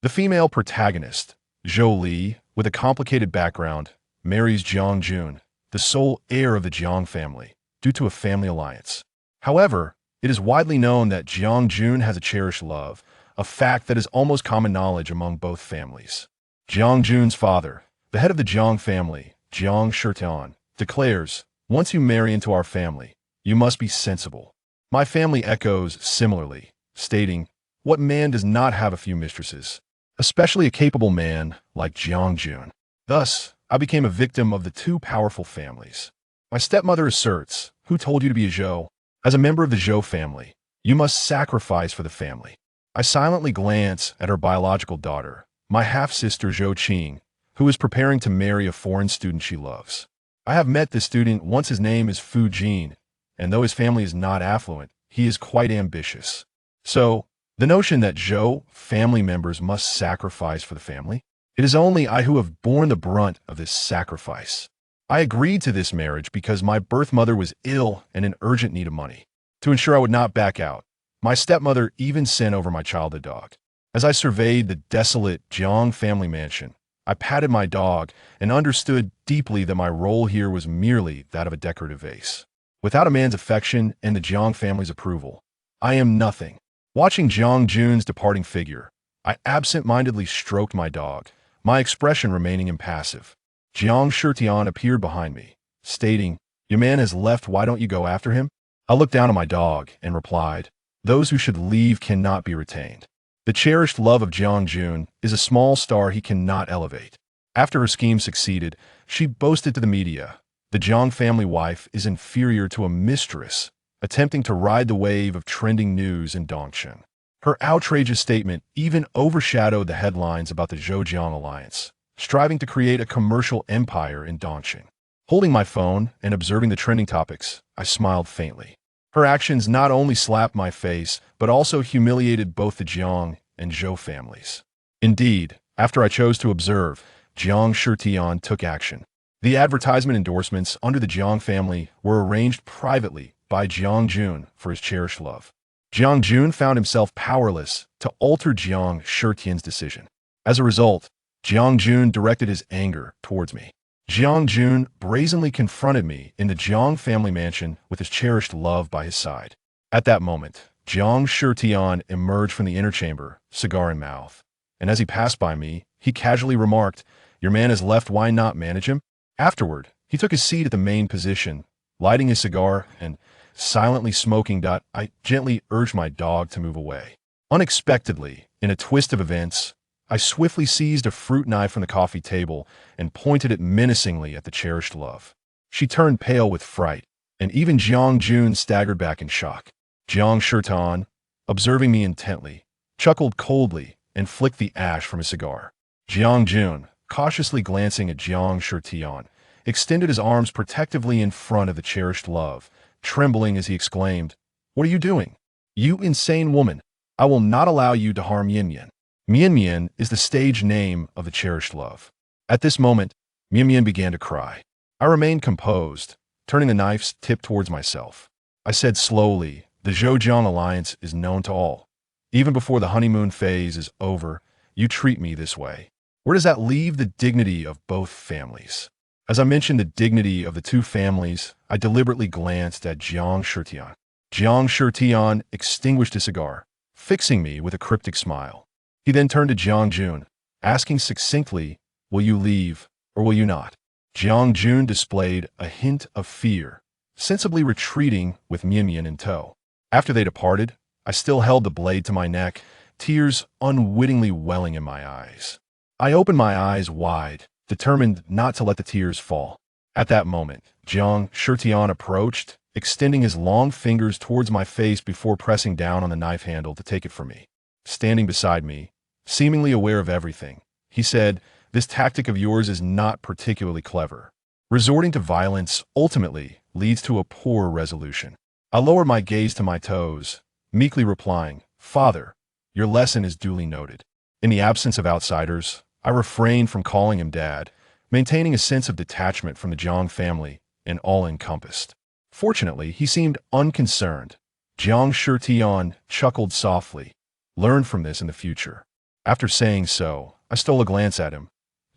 The female protagonist, Zhou Li, with a complicated background, marries Jiang Jun, the sole heir of the Jiang family, due to a family alliance. However, it is widely known that Jiang Jun has a cherished love, a fact that is almost common knowledge among both families. Jiang Jun's father, the head of the Jiang family, Jiang Shitian, declares, "Once you marry into our family, you must be sensible." My family echoes similarly, stating, "What man does not have a few mistresses, especially a capable man like Jiang Jun?" Thus, I became a victim of the two powerful families. My stepmother asserts, "Who told you to be a Zhou? As a member of the Zhou family, you must sacrifice for the family." I silently glance at her biological daughter, my half-sister Zhou Qing, who is preparing to marry a foreign student she loves. I have met this student once. His name is Fu Jin, and though his family is not affluent, he is quite ambitious. So, the notion that Zhou family members must sacrifice for the family? It is only I who have borne the brunt of this sacrifice. I agreed to this marriage because my birth mother was ill and in urgent need of money. To ensure I would not back out, my stepmother even sent over my childhood dog. As I surveyed the desolate Jiang family mansion, I patted my dog and understood deeply that my role here was merely that of a decorative vase. Without a man's affection and the Jiang family's approval, I am nothing. Watching Jiang Jun's departing figure, I absent-mindedly stroked my dog, my expression remaining impassive. Jiang Shitian appeared behind me, stating, "Your man has left, why don't you go after him?" I looked down at my dog and replied, "Those who should leave cannot be retained." The cherished love of Jiang Jun is a small star he cannot elevate. After her scheme succeeded, she boasted to the media, "The Jiang family wife is inferior to a mistress," attempting to ride the wave of trending news in Dongchen. Her outrageous statement even overshadowed the headlines about the Zhou-Jiang alliance, striving to create a commercial empire in Dongchen. Holding my phone and observing the trending topics, I smiled faintly. Her actions not only slapped my face, but also humiliated both the Jiang and Zhou families. Indeed, after I chose to observe, Jiang Shitian took action. The advertisement endorsements under the Jiang family were arranged privately by Jiang Jun for his cherished love. Jiang Jun found himself powerless to alter Jiang Shitian's decision. As a result, Jiang Jun directed his anger towards me. Jiang Jun brazenly confronted me in the Jiang family mansion with his cherished love by his side. At that moment, Jiang Shitian emerged from the inner chamber, cigar in mouth, and as he passed by me, he casually remarked, "Your man has left, why not manage him?" Afterward, he took his seat at the main position, lighting his cigar and silently smoking. I gently urged my dog to move away. Unexpectedly, in a twist of events, I swiftly seized a fruit knife from the coffee table and pointed it menacingly at the cherished love. She turned pale with fright, and even Jiang Jun staggered back in shock. Jiang Shitian, observing me intently, chuckled coldly and flicked the ash from his cigar. Jiang Jun, cautiously glancing at Jiang Shitian, extended his arms protectively in front of the cherished love, trembling as he exclaimed, "What are you doing? You insane woman! I will not allow you to harm Yin Yin." Mian Mian is the stage name of the cherished love. At this moment, Mian Mian began to cry. I remained composed, turning the knife's tip towards myself. I said slowly, "The Zhou-Jiang alliance is known to all. Even before the honeymoon phase is over, you treat me this way. Where does that leave the dignity of both families?" As I mentioned the dignity of the two families, I deliberately glanced at Jiang Shitian. Jiang Shitian extinguished his cigar, fixing me with a cryptic smile. He then turned to Jiang Jun, asking succinctly, "Will you leave, or will you not?" Jiang Jun displayed a hint of fear, sensibly retreating with Mian Mian in tow. After they departed, I still held the blade to my neck, tears unwittingly welling in my eyes. I opened my eyes wide, determined not to let the tears fall. At that moment, Jiang Shitian approached, extending his long fingers towards my face before pressing down on the knife handle to take it from me. Standing beside me, seemingly aware of everything, he said, "This tactic of yours is not particularly clever. Resorting to violence ultimately leads to a poor resolution." I lowered my gaze to my toes, meekly replying, "Father, your lesson is duly noted." In the absence of outsiders, I refrained from calling him Dad, maintaining a sense of detachment from the Jiang family and all-encompassed. Fortunately, he seemed unconcerned. Jiang Shitian chuckled softly. "Learn from this in the future." After saying so, I stole a glance at him.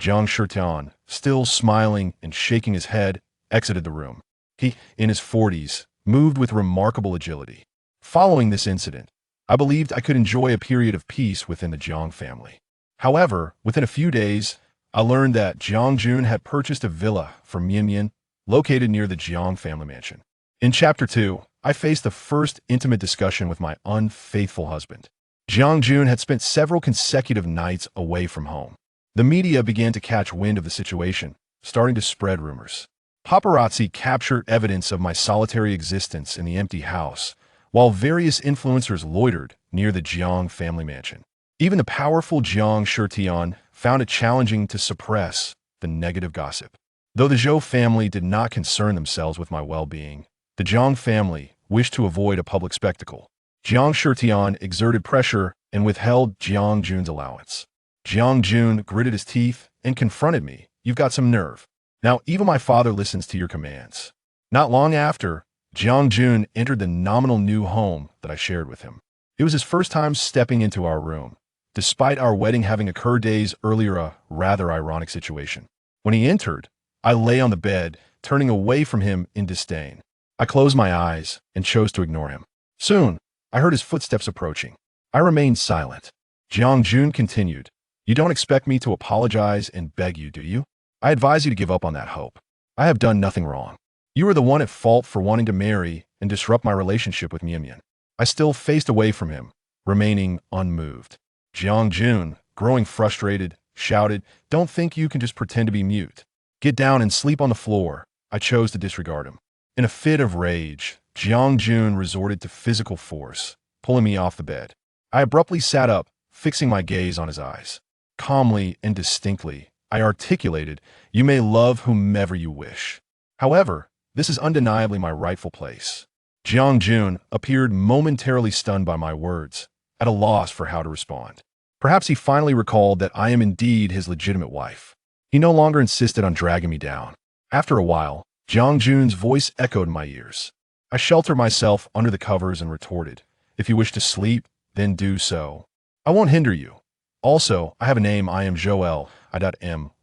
Jiang Shitian, still smiling and shaking his head, exited the room. He, in his 40s, moved with remarkable agility. Following this incident, I believed I could enjoy a period of peace within the Jiang family. However, within a few days, I learned that Jiang Jun had purchased a villa from Mian, located near the Jiang family mansion. In Chapter 2, I faced the first intimate discussion with my unfaithful husband. Jiang Jun had spent several consecutive nights away from home. The media began to catch wind of the situation, starting to spread rumors. Paparazzi captured evidence of my solitary existence in the empty house, while various influencers loitered near the Jiang family mansion. Even the powerful Jiang Shitian found it challenging to suppress the negative gossip. Though the Zhou family did not concern themselves with my well-being, the Jiang family wished to avoid a public spectacle. Jiang Shitian exerted pressure and withheld Jiang Jun's allowance. Jiang Jun gritted his teeth and confronted me. "You've got some nerve. Now even my father listens to your commands." Not long after, Jiang Jun entered the nominal new home that I shared with him. It was his first time stepping into our room, despite our wedding having occurred days earlier, a rather ironic situation. When he entered, I lay on the bed, turning away from him in disdain. I closed my eyes and chose to ignore him. Soon, I heard his footsteps approaching. I remained silent. Jiang Jun continued, "You don't expect me to apologize and beg you, do you? I advise you to give up on that hope. I have done nothing wrong. You are the one at fault for wanting to marry and disrupt my relationship with Mian." I still faced away from him, remaining unmoved. Jiang Jun, growing frustrated, shouted, "Don't think you can just pretend to be mute. Get down and sleep on the floor." I chose to disregard him. In a fit of rage, Jiang Jun resorted to physical force, pulling me off the bed. I abruptly sat up, fixing my gaze on his eyes. Calmly and distinctly, I articulated, "You may love whomever you wish. However, this is undeniably my rightful place." Jiang Jun appeared momentarily stunned by my words, at a loss for how to respond. Perhaps he finally recalled that I am indeed his legitimate wife. He no longer insisted on dragging me down. After a while, Jiang Jun's voice echoed in my ears. I sheltered myself under the covers and retorted, "If you wish to sleep, then do so. I won't hinder you. Also, I have a name. I am Joel.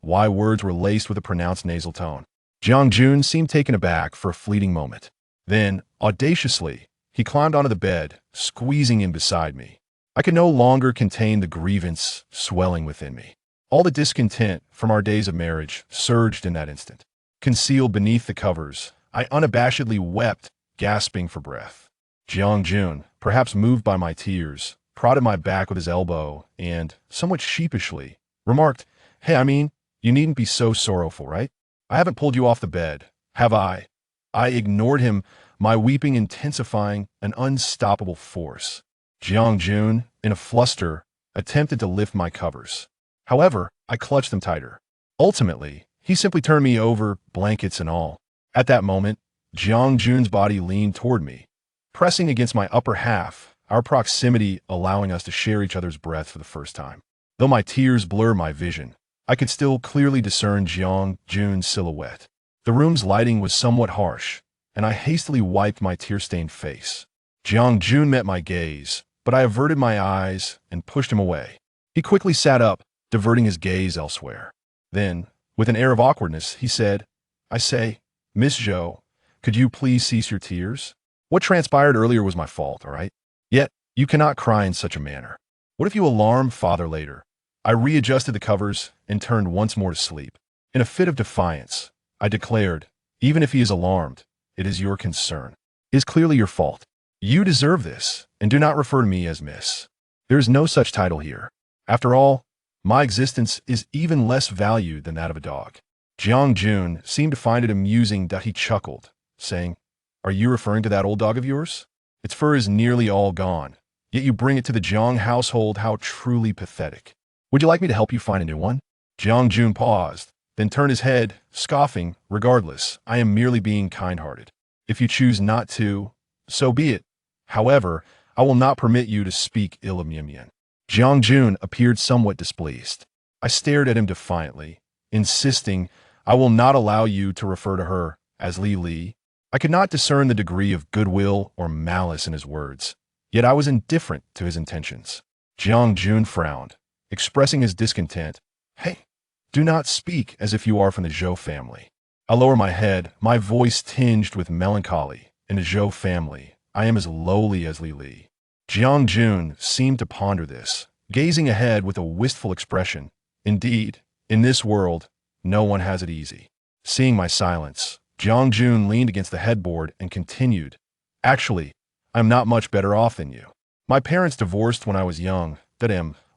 My words were laced with a pronounced nasal tone. Jiang Jun seemed taken aback for a fleeting moment. Then, audaciously, he climbed onto the bed, squeezing in beside me. I could no longer contain the grievance swelling within me. All the discontent from our days of marriage surged in that instant. Concealed beneath the covers, I unabashedly wept, gasping for breath. Jiang Jun, perhaps moved by my tears, prodded my back with his elbow and, somewhat sheepishly, remarked, "Hey, you needn't be so sorrowful, right? I haven't pulled you off the bed, have I?" I ignored him, my weeping intensifying an unstoppable force. Jiang Jun, in a fluster, attempted to lift my covers. However, I clutched them tighter. Ultimately, he simply turned me over, blankets and all. At that moment, Jiang Jun's body leaned toward me, pressing against my upper half, our proximity allowing us to share each other's breath for the first time. Though my tears blurred my vision, I could still clearly discern Jiang Jun's silhouette. The room's lighting was somewhat harsh, and I hastily wiped my tear-stained face. Jiang Jun met my gaze, but I averted my eyes and pushed him away. He quickly sat up, diverting his gaze elsewhere. Then, with an air of awkwardness, he said, "I say, Miss Zhou, could you please cease your tears? What transpired earlier was my fault, all right? Yet, you cannot cry in such a manner. What if you alarm father later?" I readjusted the covers and turned once more to sleep. In a fit of defiance, I declared, "Even if he is alarmed, it is your concern. It is clearly your fault. You deserve this, and do not refer to me as Miss. There is no such title here. After all, my existence is even less valued than that of a dog." Jiang Jun seemed to find it amusing that he chuckled, saying, "Are you referring to that old dog of yours? Its fur is nearly all gone, yet you bring it to the Jiang household. How truly pathetic. Would you like me to help you find a new one?" Jiang Jun paused, then turned his head, scoffing, "Regardless, I am merely being kind-hearted. If you choose not to, so be it. However, I will not permit you to speak ill of Mian." Jiang Jun appeared somewhat displeased. I stared at him defiantly, insisting, "I will not allow you to refer to her as Li. I could not discern the degree of goodwill or malice in his words, yet I was indifferent to his intentions. Jiang Jun frowned, expressing his discontent. Hey, do not speak as if you are from the Zhou family. I lower my head, my voice tinged with melancholy. In the Zhou family, I am as lowly as Li. Jiang Jun seemed to ponder this, gazing ahead with a wistful expression. Indeed, in this world, no one has it easy. Seeing my silence, Jiang Jun leaned against the headboard and continued. Actually, I'm not much better off than you. My parents divorced when I was young.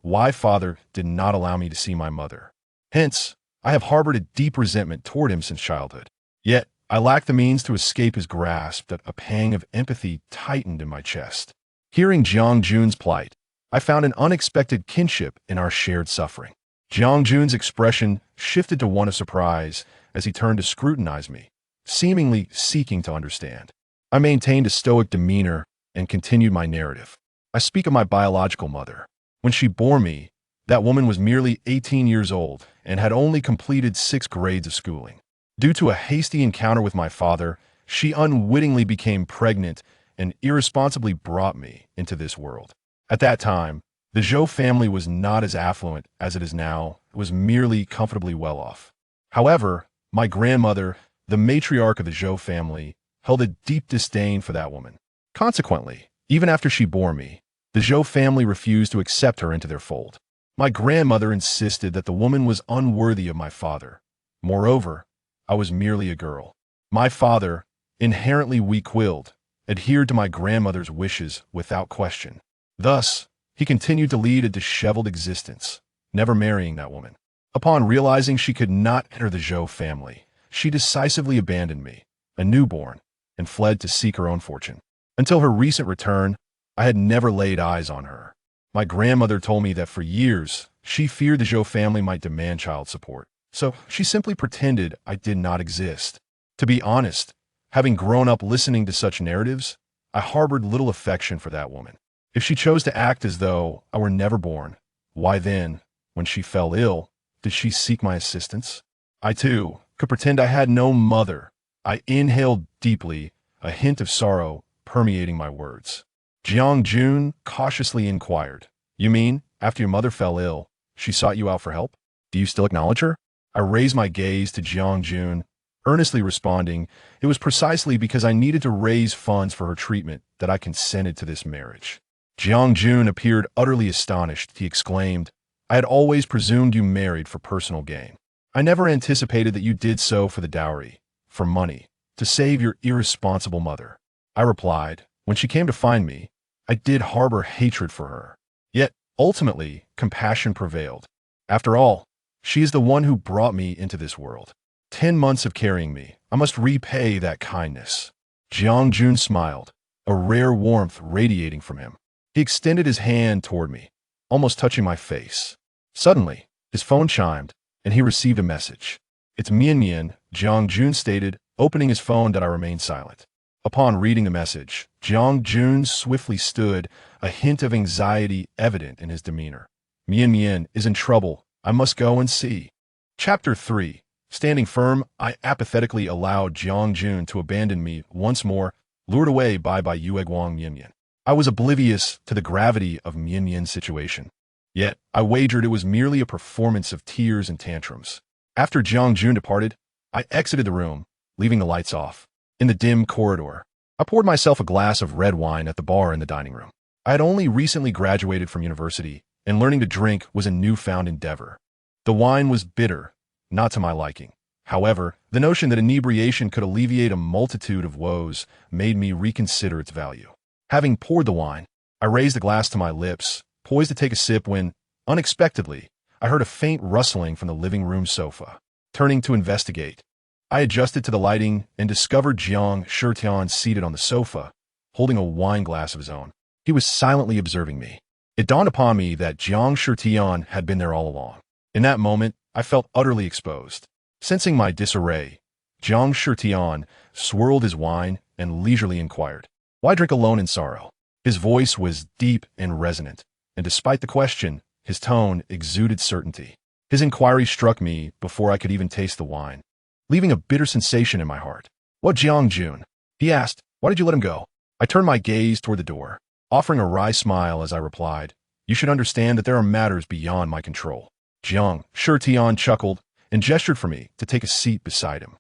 Why father did not allow me to see my mother. Hence, I have harbored a deep resentment toward him since childhood. Yet, I lack the means to escape his grasp. That a pang of empathy tightened in my chest. Hearing Jiang Jun's plight, I found an unexpected kinship in our shared suffering. Jiang Jun's expression shifted to one of surprise as he turned to scrutinize me, seemingly seeking to understand. I maintained a stoic demeanor and continued my narrative. I speak of my biological mother. When she bore me, that woman was merely 18 years old and had only completed 6 grades of schooling. Due to a hasty encounter with my father, she unwittingly became pregnant and irresponsibly brought me into this world. At that time, the Zhou family was not as affluent as it is now. It was merely comfortably well off. However, my grandmother, the matriarch of the Zhou family, held a deep disdain for that woman. Consequently, even after she bore me, the Zhou family refused to accept her into their fold. My grandmother insisted that the woman was unworthy of my father. Moreover, I was merely a girl. My father, inherently weak-willed, adhered to my grandmother's wishes without question. Thus, he continued to lead a disheveled existence, never marrying that woman. Upon realizing she could not enter the Zhou family, she decisively abandoned me, a newborn, and fled to seek her own fortune. Until her recent return, I had never laid eyes on her. My grandmother told me that for years, she feared the Zhou family might demand child support, so she simply pretended I did not exist. To be honest, having grown up listening to such narratives, I harbored little affection for that woman. If she chose to act as though I were never born, why then, when she fell ill, did she seek my assistance? I, too, could pretend I had no mother. I inhaled deeply, a hint of sorrow permeating my words. Jiang Jun cautiously inquired, "You mean, after your mother fell ill, she sought you out for help? Do you still acknowledge her?" I raised my gaze to Jiang Jun, earnestly responding, "It was precisely because I needed to raise funds for her treatment that I consented to this marriage." Jiang Jun appeared utterly astonished. He exclaimed, "I had always presumed you married for personal gain. I never anticipated that you did so for the dowry, for money, to save your irresponsible mother." I replied, "When she came to find me, I did harbor hatred for her. Yet, ultimately, compassion prevailed. After all, she is the one who brought me into this world. 10 months of carrying me, I must repay that kindness." Jiang Jun smiled, a rare warmth radiating from him. He extended his hand toward me, almost touching my face. Suddenly, his phone chimed, and he received a message. "It's Mian," Jiang Jun stated, opening his phone. I remained silent. Upon reading the message, Jiang Jun swiftly stood, a hint of anxiety evident in his demeanor. Mian is in trouble. I must go and see." Chapter 3. Standing firm, I apathetically allowed Jiang Jun to abandon me once more, lured away by Yueguang Mian. I was oblivious to the gravity of Mian's situation. Yet, I wagered it was merely a performance of tears and tantrums. After Jiang Jun departed, I exited the room, leaving the lights off. In the dim corridor, I poured myself a glass of red wine at the bar in the dining room. I had only recently graduated from university, and learning to drink was a newfound endeavor. The wine was bitter, not to my liking. However, the notion that inebriation could alleviate a multitude of woes made me reconsider its value. Having poured the wine, I raised the glass to my lips, poised to take a sip when, unexpectedly, I heard a faint rustling from the living room sofa. Turning to investigate, I adjusted to the lighting and discovered Jiang Shitian seated on the sofa, holding a wine glass of his own. He was silently observing me. It dawned upon me that Jiang Shitian had been there all along. In that moment, I felt utterly exposed. Sensing my disarray, Jiang Shitian swirled his wine and leisurely inquired, "Why drink alone in sorrow?" His voice was deep and resonant, and despite the question, his tone exuded certainty. His inquiry struck me before I could even taste the wine, leaving a bitter sensation in my heart. "What Jiang Jun?" he asked. "Why did you let him go?" I turned my gaze toward the door, offering a wry smile as I replied, You should understand that there are matters beyond my control. Jiang Shitian chuckled and gestured for me to take a seat beside him.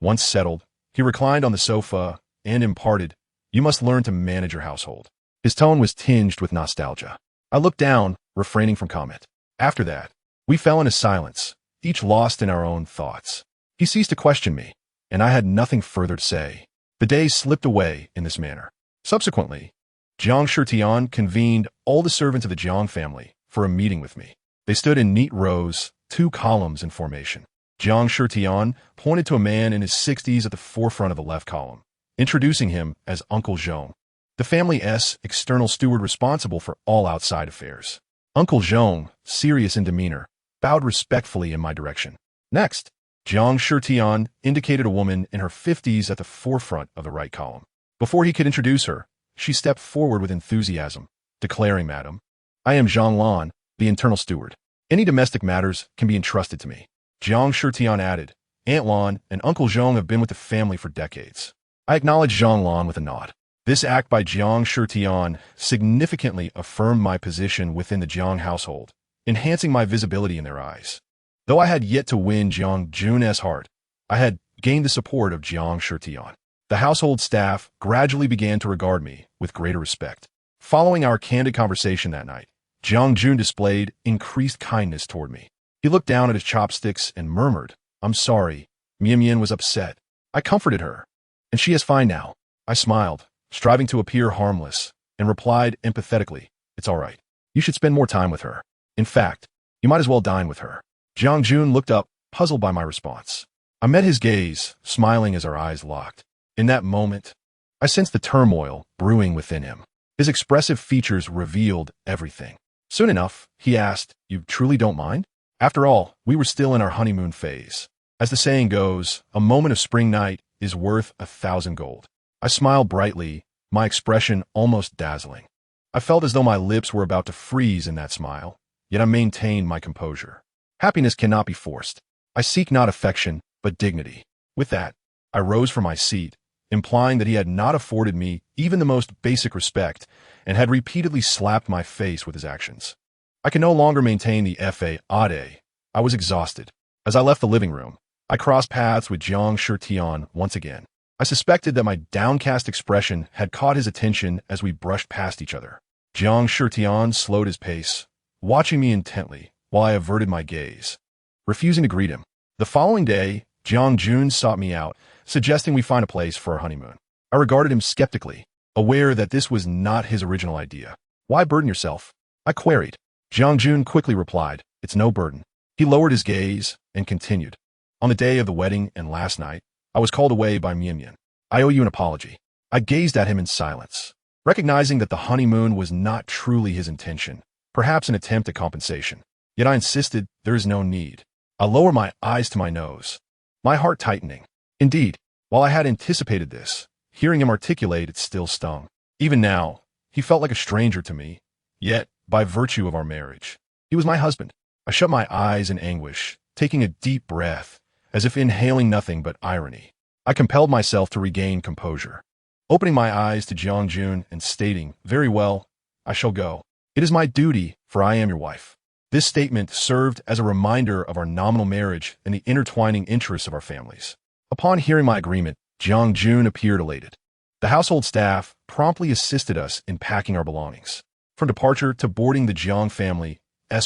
Once settled, he reclined on the sofa and imparted, "You must learn to manage your household." His tone was tinged with nostalgia. I looked down, refraining from comment. After that, we fell into silence, each lost in our own thoughts. He ceased to question me, and I had nothing further to say. The days slipped away in this manner. Subsequently, Jiang Shitian convened all the servants of the Jiang family for a meeting with me. They stood in neat rows, 2 columns in formation. Jiang Shitian pointed to a man in his 60s at the forefront of the left column, introducing him as Uncle Zhou, the family's external steward responsible for all outside affairs. Uncle Zhou, serious in demeanor, bowed respectfully in my direction. Next, Jiang Shitian indicated a woman in her 50s at the forefront of the right column. Before he could introduce her, she stepped forward with enthusiasm, declaring, "Madam, I am Zhang Lan, the internal steward. Any domestic matters can be entrusted to me." Jiang Shitian added, "Aunt Lan and Uncle Zhou have been with the family for decades." I acknowledged Zhang Lan with a nod. This act by Jiang Shitian significantly affirmed my position within the Jiang household, enhancing my visibility in their eyes. Though I had yet to win Jiang Jun's heart, I had gained the support of Jiang Shitian. The household staff gradually began to regard me with greater respect. Following our candid conversation that night, Jiang Jun displayed increased kindness toward me. He looked down at his chopsticks and murmured, "I'm sorry. Mian was upset." I comforted her. "And she is fine now." I smiled, striving to appear harmless, and replied empathetically, "It's all right. You should spend more time with her. In fact, you might as well dine with her." Jiang Jun looked up, puzzled by my response. I met his gaze, smiling as our eyes locked. In that moment, I sensed the turmoil brewing within him. His expressive features revealed everything. Soon enough, he asked, "You truly don't mind?" After all, we were still in our honeymoon phase. As the saying goes, a moment of spring night is worth 1,000 gold. I smiled brightly, my expression almost dazzling. I felt as though my lips were about to freeze in that smile, yet I maintained my composure. Happiness cannot be forced. I seek not affection, but dignity. With that, I rose from my seat, implying that he had not afforded me even the most basic respect and had repeatedly slapped my face with his actions. I could no longer maintain the fade. I was exhausted. As I left the living room, I crossed paths with Jiang Shitian once again. I suspected that my downcast expression had caught his attention as we brushed past each other. Jiang Shitian slowed his pace, watching me intently while I averted my gaze, refusing to greet him. The following day, Jiang Jun sought me out, suggesting we find a place for our honeymoon. I regarded him skeptically, aware that this was not his original idea. "Why burden yourself?" I queried. Jiang Jun quickly replied, "It's no burden." He lowered his gaze and continued, "On the day of the wedding and last night, I was called away by Mian. I owe you an apology." I gazed at him in silence, recognizing that the honeymoon was not truly his intention, perhaps an attempt at compensation. Yet I insisted there is no need. I lowered my eyes to my nose, my heart tightening. Indeed, while I had anticipated this, hearing him articulate it still stung. Even now, he felt like a stranger to me, yet, by virtue of our marriage, he was my husband. I shut my eyes in anguish, taking a deep breath, as if inhaling nothing but irony. I compelled myself to regain composure, opening my eyes to Jiang Jun and stating, "Very well, I shall go. It is my duty, for I am your wife." This statement served as a reminder of our nominal marriage and the intertwining interests of our families. Upon hearing my agreement, Jiang Jun appeared elated. The household staff promptly assisted us in packing our belongings. From departure to boarding the Jiang family's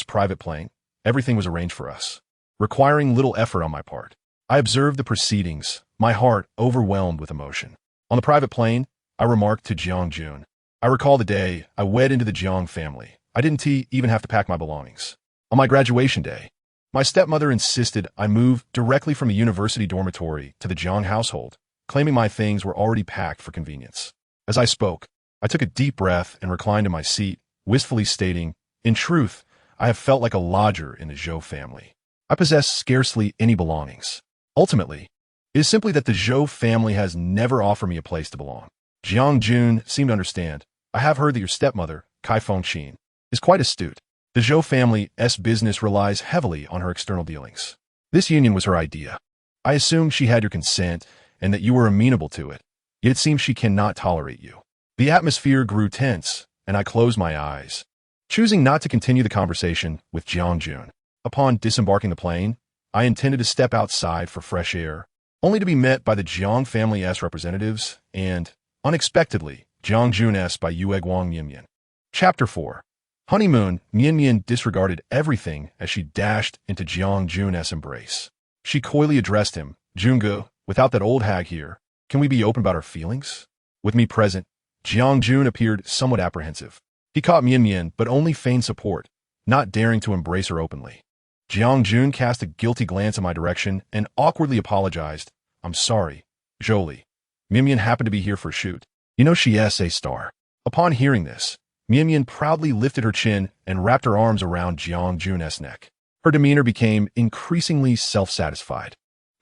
private plane, everything was arranged for us, requiring little effort on my part. I observed the proceedings, my heart overwhelmed with emotion. On the private plane, I remarked to Jiang Jun, "I recall the day I wed into the Jiang family. I didn't even have to pack my belongings. On my graduation day, my stepmother insisted I move directly from the university dormitory to the Jiang household, claiming my things were already packed for convenience." As I spoke, I took a deep breath and reclined in my seat, wistfully stating, "In truth, I have felt like a lodger in the Zhou family. I possess scarcely any belongings. Ultimately, it is simply that the Zhou family has never offered me a place to belong." Jiang Jun seemed to understand. "I have heard that your stepmother, Kai Fengqin, is quite astute. The Zhou family's business relies heavily on her external dealings. This union was her idea. I assumed she had your consent and that you were amenable to it, yet it seems she cannot tolerate you." The atmosphere grew tense, and I closed my eyes, choosing not to continue the conversation with Jiang Jun. Upon disembarking the plane, I intended to step outside for fresh air, only to be met by the Jiang family's representatives and, unexpectedly, Jiang Jun's by Yueguang Mianmian. Chapter 4. Honeymoon. Mianmian disregarded everything as she dashed into Jiang Jun's embrace. She coyly addressed him, Junge, without that old hag here, can we be open about our feelings? With me present, Jiang Jun appeared somewhat apprehensive. He caught Mianmian but only feigned support, not daring to embrace her openly. Jiang Jun cast a guilty glance in my direction and awkwardly apologized. I'm sorry, Zhou Li. Mianmian happened to be here for a shoot. You know she's a star. Upon hearing this, Mianmian proudly lifted her chin and wrapped her arms around Jiang Jun's neck. Her demeanor became increasingly self-satisfied.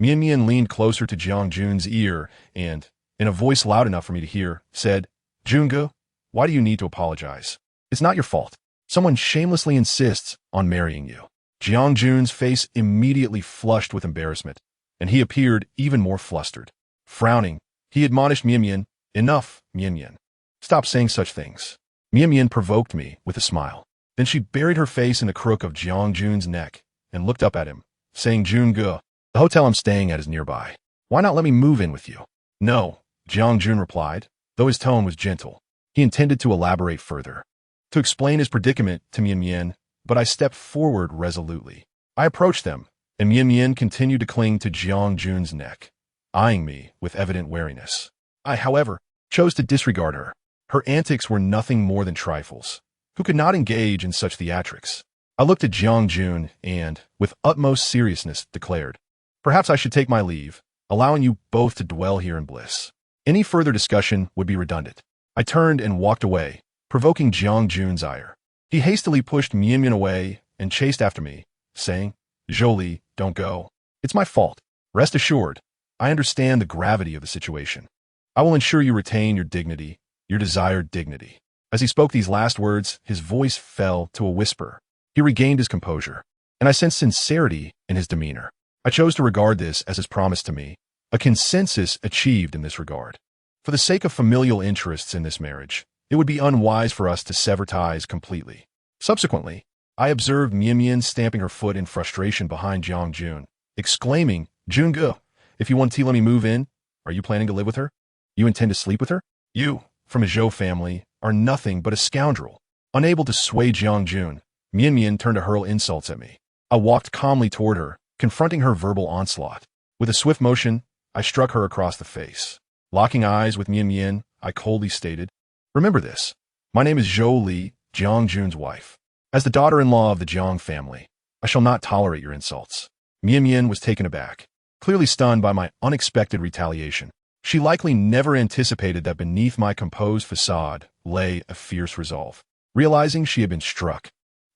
Mianmian leaned closer to Jiang Jun's ear and, in a voice loud enough for me to hear, said, Junge, why do you need to apologize? It's not your fault. Someone shamelessly insists on marrying you. Jiang Jun's face immediately flushed with embarrassment, and he appeared even more flustered. Frowning, he admonished Mianmian, Enough, Mianmian. Stop saying such things. Mianmian provoked me with a smile. Then she buried her face in the crook of Jiang Jun's neck and looked up at him, saying, Junge, the hotel I'm staying at is nearby. Why not let me move in with you? No, Jiang Jun replied, though his tone was gentle. He intended to elaborate further, to explain his predicament to Mianmian, but I stepped forward resolutely. I approached them, and Mianmian continued to cling to Jiang Jun's neck, eyeing me with evident wariness. I, however, chose to disregard her. Her antics were nothing more than trifles. Who could not engage in such theatrics? I looked at Jiang Jun and, with utmost seriousness, declared, Perhaps I should take my leave, allowing you both to dwell here in bliss. Any further discussion would be redundant. I turned and walked away, provoking Jiang Jun's ire. He hastily pushed Mianmian away and chased after me, saying, Zhou Li, don't go. It's my fault. Rest assured, I understand the gravity of the situation. I will ensure you retain your dignity, your desired dignity. As he spoke these last words, his voice fell to a whisper. He regained his composure, and I sensed sincerity in his demeanor. I chose to regard this as his promise to me, a consensus achieved in this regard. For the sake of familial interests in this marriage, it would be unwise for us to sever ties completely. Subsequently, I observed Mianmian stamping her foot in frustration behind Jiang Jun, exclaiming, Junge, if you want to let me move in, are you planning to live with her? You intend to sleep with her? You, from a Zhou family, are nothing but a scoundrel. Unable to sway Jiang Jun, Mianmian turned to hurl insults at me. I walked calmly toward her, confronting her verbal onslaught. With a swift motion, I struck her across the face. Locking eyes with Mianmian, I coldly stated, Remember this. My name is Zhou Li, Jiang Jun's wife. As the daughter-in-law of the Jiang family, I shall not tolerate your insults. Mianmian was taken aback, clearly stunned by my unexpected retaliation. She likely never anticipated that beneath my composed facade lay a fierce resolve. Realizing she had been struck,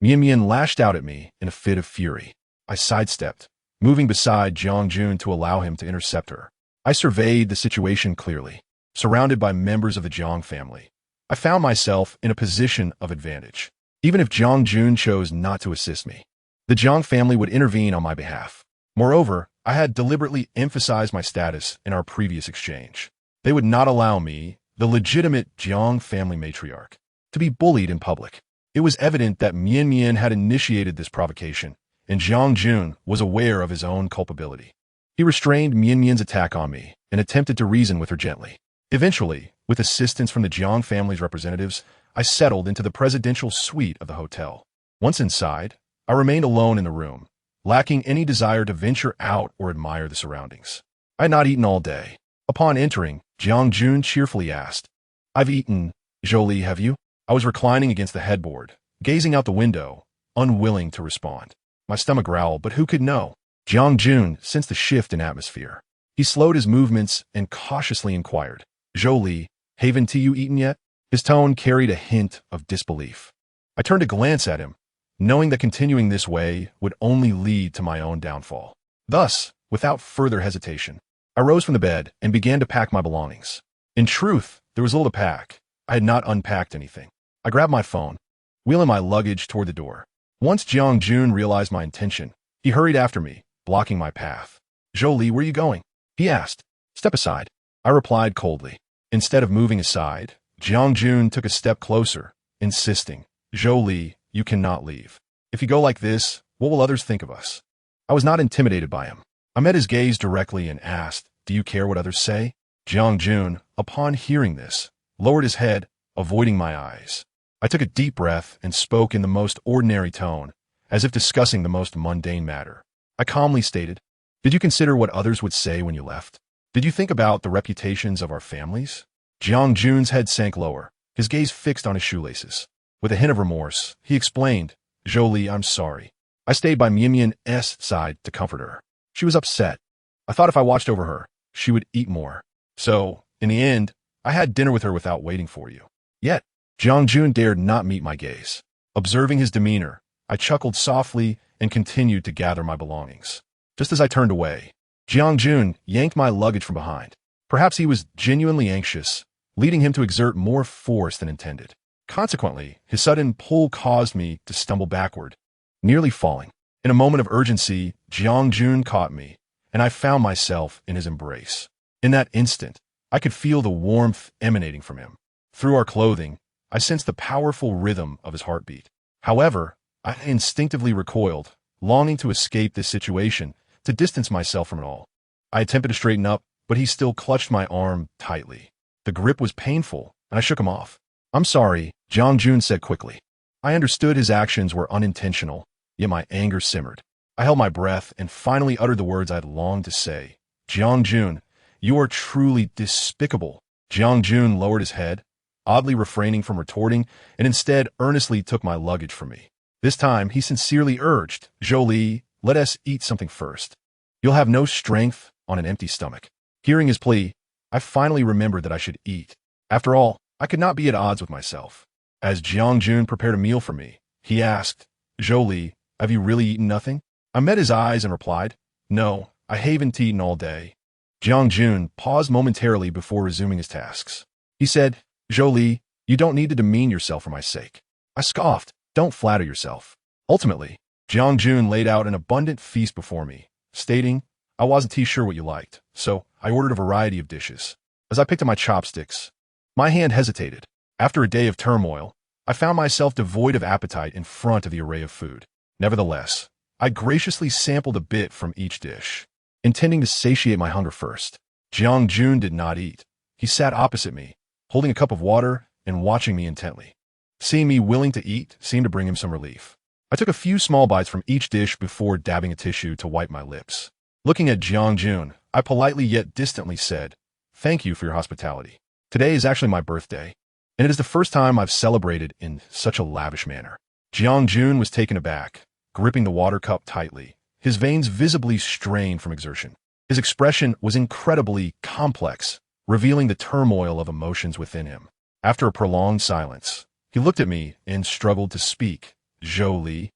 Mianmian lashed out at me in a fit of fury. I sidestepped, moving beside Jiang Jun to allow him to intercept her. I surveyed the situation clearly. Surrounded by members of the Jiang family, I found myself in a position of advantage. Even if Jiang Jun chose not to assist me, the Jiang family would intervene on my behalf. Moreover, I had deliberately emphasized my status in our previous exchange. They would not allow me, the legitimate Jiang family matriarch, to be bullied in public. It was evident that Mianmian had initiated this provocation, and Jiang Jun was aware of his own culpability. He restrained Mianmian's attack on me and attempted to reason with her gently. Eventually, with assistance from the Jiang family's representatives, I settled into the presidential suite of the hotel. Once inside, I remained alone in the room, lacking any desire to venture out or admire the surroundings. I had not eaten all day. Upon entering, Jiang Jun cheerfully asked, I've eaten. Zhou Li, have you? I was reclining against the headboard, gazing out the window, unwilling to respond. My stomach growled, but who could know? Jiang Jun sensed the shift in atmosphere. He slowed his movements and cautiously inquired, Zhou Li, haven't you eaten yet? His tone carried a hint of disbelief. I turned to glance at him, knowing that continuing this way would only lead to my own downfall. Thus, without further hesitation, I rose from the bed and began to pack my belongings. In truth, there was little to pack. I had not unpacked anything. I grabbed my phone, wheeling my luggage toward the door. Once Jiang Jun realized my intention, he hurried after me, blocking my path. Zhou Li, where are you going? He asked. Step aside. I replied coldly. Instead of moving aside, Jiang Jun took a step closer, insisting, Zhou Li, you cannot leave. If you go like this, what will others think of us? I was not intimidated by him. I met his gaze directly and asked, do you care what others say? Jiang Jun, upon hearing this, lowered his head, avoiding my eyes. I took a deep breath and spoke in the most ordinary tone, as if discussing the most mundane matter. I calmly stated, did you consider what others would say when you left? Did you think about the reputations of our families? Jiang Jun's head sank lower, his gaze fixed on his shoelaces. With a hint of remorse, he explained, Zhou Li, I'm sorry. I stayed by Mian's side to comfort her. She was upset. I thought if I watched over her, she would eat more. So, in the end, I had dinner with her without waiting for you. Yet, Jiang Jun dared not meet my gaze. Observing his demeanor, I chuckled softly and continued to gather my belongings. Just as I turned away, Jiang Jun yanked my luggage from behind. Perhaps he was genuinely anxious, leading him to exert more force than intended. Consequently, his sudden pull caused me to stumble backward, nearly falling. In a moment of urgency, Jiang Jun caught me, and I found myself in his embrace. In that instant, I could feel the warmth emanating from him. Through our clothing, I sensed the powerful rhythm of his heartbeat. However, I instinctively recoiled, longing to escape this situation, to distance myself from it all. I attempted to straighten up, but he still clutched my arm tightly. The grip was painful, and I shook him off. I'm sorry, Jiang Jun said quickly. I understood his actions were unintentional, yet my anger simmered. I held my breath and finally uttered the words I had longed to say. Jiang Jun, you are truly despicable. Jiang Jun lowered his head, oddly refraining from retorting, and instead earnestly took my luggage from me. This time, he sincerely urged, Zhou Li, let us eat something first. You'll have no strength on an empty stomach. Hearing his plea, I finally remembered that I should eat. After all, I could not be at odds with myself. As Jiang Jun prepared a meal for me, he asked, Zhou Li, have you really eaten nothing? I met his eyes and replied, no, I haven't eaten all day. Jiang Jun paused momentarily before resuming his tasks. He said, Zhou Li, you don't need to demean yourself for my sake. I scoffed, don't flatter yourself. Ultimately, Jiang Jun laid out an abundant feast before me, stating, I wasn't too sure what you liked, so I ordered a variety of dishes. As I picked up my chopsticks, my hand hesitated. After a day of turmoil, I found myself devoid of appetite in front of the array of food. Nevertheless, I graciously sampled a bit from each dish, intending to satiate my hunger first. Jiang Jun did not eat. He sat opposite me, holding a cup of water and watching me intently. Seeing me willing to eat seemed to bring him some relief. I took a few small bites from each dish before dabbing a tissue to wipe my lips. Looking at Jiang Jun, I politely yet distantly said, thank you for your hospitality. Today is actually my birthday, and it is the first time I've celebrated in such a lavish manner. Jiang Jun was taken aback, gripping the water cup tightly, his veins visibly strained from exertion. His expression was incredibly complex, revealing the turmoil of emotions within him. After a prolonged silence, he looked at me and struggled to speak. Zhou Li,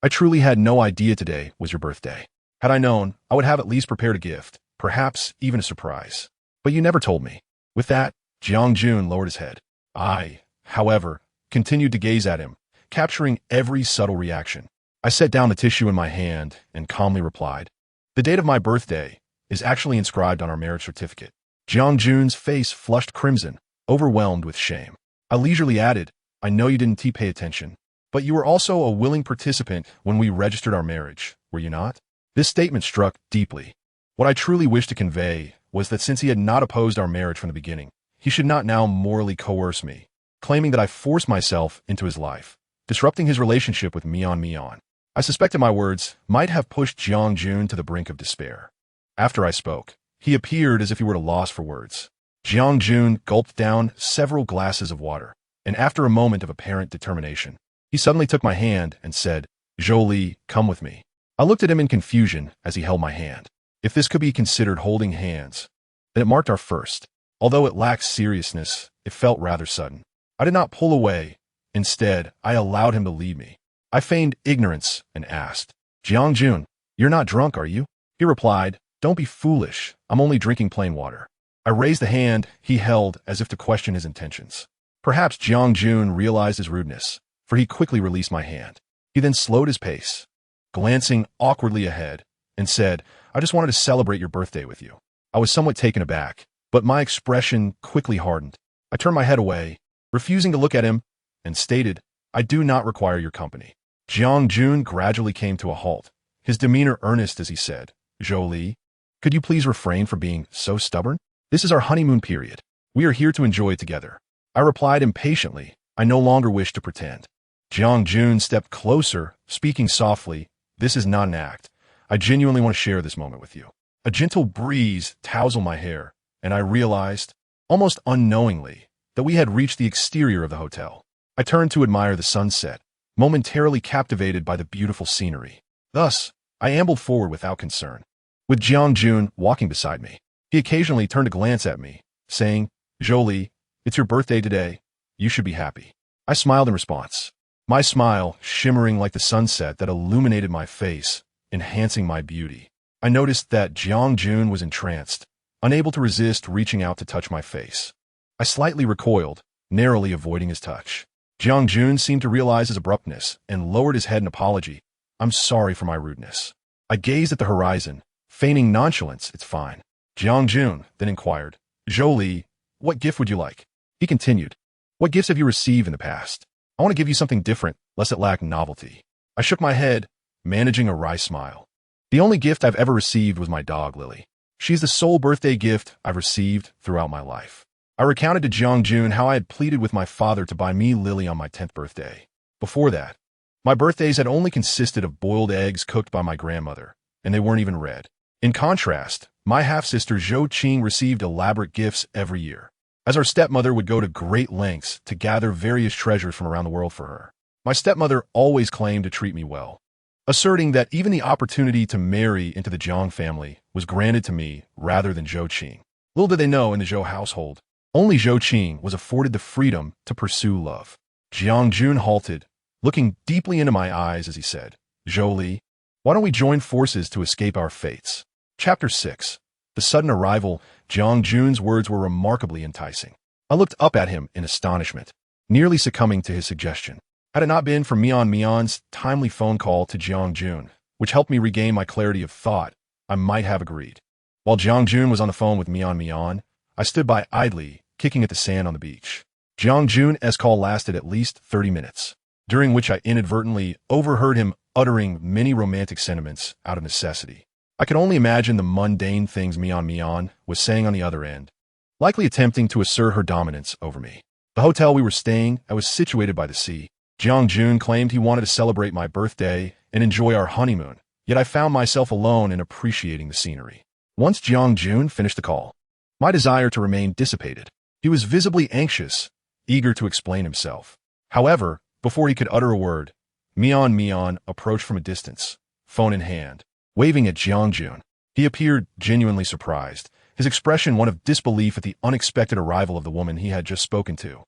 I truly had no idea today was your birthday. Had I known, I would have at least prepared a gift, perhaps even a surprise. But you never told me. With that, Jiang Jun lowered his head. I, however, continued to gaze at him, capturing every subtle reaction. I set down the tissue in my hand and calmly replied, the date of my birthday is actually inscribed on our marriage certificate. Jiang Jun's face flushed crimson, overwhelmed with shame. I leisurely added, I know you didn't pay attention, but you were also a willing participant when we registered our marriage, were you not? This statement struck deeply. What I truly wished to convey was that since he had not opposed our marriage from the beginning, he should not now morally coerce me, claiming that I forced myself into his life, disrupting his relationship with Mian. I suspected my words might have pushed Jiang Jun to the brink of despair. After I spoke, he appeared as if he were at a loss for words. Jiang Jun gulped down several glasses of water, and after a moment of apparent determination, he suddenly took my hand and said, Zhou Li, come with me. I looked at him in confusion as he held my hand. If this could be considered holding hands, then it marked our first. Although it lacked seriousness, it felt rather sudden. I did not pull away. Instead, I allowed him to lead me. I feigned ignorance and asked, Jiang Jun, you're not drunk, are you? He replied, don't be foolish. I'm only drinking plain water. I raised the hand he held as if to question his intentions. Perhaps Jiang Jun realized his rudeness, for he quickly released my hand. He then slowed his pace, glancing awkwardly ahead, and said, I just wanted to celebrate your birthday with you. I was somewhat taken aback, but my expression quickly hardened. I turned my head away, refusing to look at him, and stated, I do not require your company. Jiang Jun gradually came to a halt, his demeanor earnest as he said, Zhou Li, could you please refrain from being so stubborn? This is our honeymoon period. We are here to enjoy it together. I replied impatiently, I no longer wish to pretend. Jiang Jun stepped closer, speaking softly, this is not an act. I genuinely want to share this moment with you. A gentle breeze tousled my hair, and I realized, almost unknowingly, that we had reached the exterior of the hotel. I turned to admire the sunset, momentarily captivated by the beautiful scenery. Thus, I ambled forward without concern, with Jiang Jun walking beside me. He occasionally turned to glance at me, saying, Zhou Li, it's your birthday today. You should be happy. I smiled in response, my smile shimmering like the sunset that illuminated my face, enhancing my beauty. I noticed that Jiang Jun was entranced, unable to resist reaching out to touch my face. I slightly recoiled, narrowly avoiding his touch. Jiang Jun seemed to realize his abruptness and lowered his head in apology. I'm sorry for my rudeness. I gazed at the horizon, feigning nonchalance. It's fine. Jiang Jun then inquired, Zhou Li, what gift would you like? He continued, what gifts have you received in the past? I want to give you something different, lest it lack novelty. I shook my head, managing a wry smile. The only gift I've ever received was my dog, Lily. She's the sole birthday gift I've received throughout my life. I recounted to Jiang Jun how I had pleaded with my father to buy me Lily on my 10th birthday. Before that, my birthdays had only consisted of boiled eggs cooked by my grandmother, and they weren't even red. In contrast, my half-sister Zhou Qing received elaborate gifts every year, as our stepmother would go to great lengths to gather various treasures from around the world for her. My stepmother always claimed to treat me well, asserting that even the opportunity to marry into the Jiang family was granted to me rather than Zhou Qing. Little did they know in the Zhou household, only Zhou Qing was afforded the freedom to pursue love. Jiang Jun halted, looking deeply into my eyes as he said, Zhou Li, why don't we join forces to escape our fates? Chapter 6. The sudden arrival. Jiang Jun's words were remarkably enticing. I looked up at him in astonishment, nearly succumbing to his suggestion. Had it not been for Mian's timely phone call to Jiang Jun, which helped me regain my clarity of thought, I might have agreed. While Jiang Jun was on the phone with Mian, I stood by idly, kicking at the sand on the beach. Jiang Jun's call lasted at least 30 minutes, during which I inadvertently overheard him uttering many romantic sentiments out of necessity. I could only imagine the mundane things Mian was saying on the other end, likely attempting to assert her dominance over me. The hotel we were staying at was situated by the sea. Jiang Jun claimed he wanted to celebrate my birthday and enjoy our honeymoon, yet I found myself alone and appreciating the scenery. Once Jiang Jun finished the call, my desire to remain dissipated. He was visibly anxious, eager to explain himself. However, before he could utter a word, Mian approached from a distance, phone in hand, waving at Jiang Jun. He appeared genuinely surprised, his expression one of disbelief at the unexpected arrival of the woman he had just spoken to.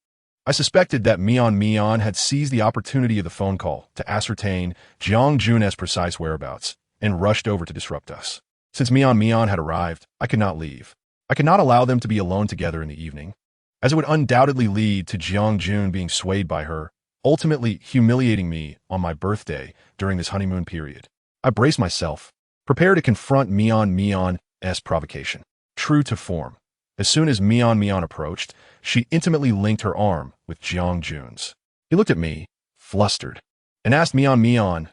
I suspected that Mian had seized the opportunity of the phone call to ascertain Jiang Jun's precise whereabouts and rushed over to disrupt us. Since Mian had arrived, I could not leave. I could not allow them to be alone together in the evening, as it would undoubtedly lead to Jiang Jun being swayed by her, ultimately humiliating me on my birthday during this honeymoon period. I braced myself, prepared to confront Mian's provocation. True to form, as soon as Mian approached, she intimately linked her arm with Jiang Jun's. He looked at me, flustered, and asked Mian,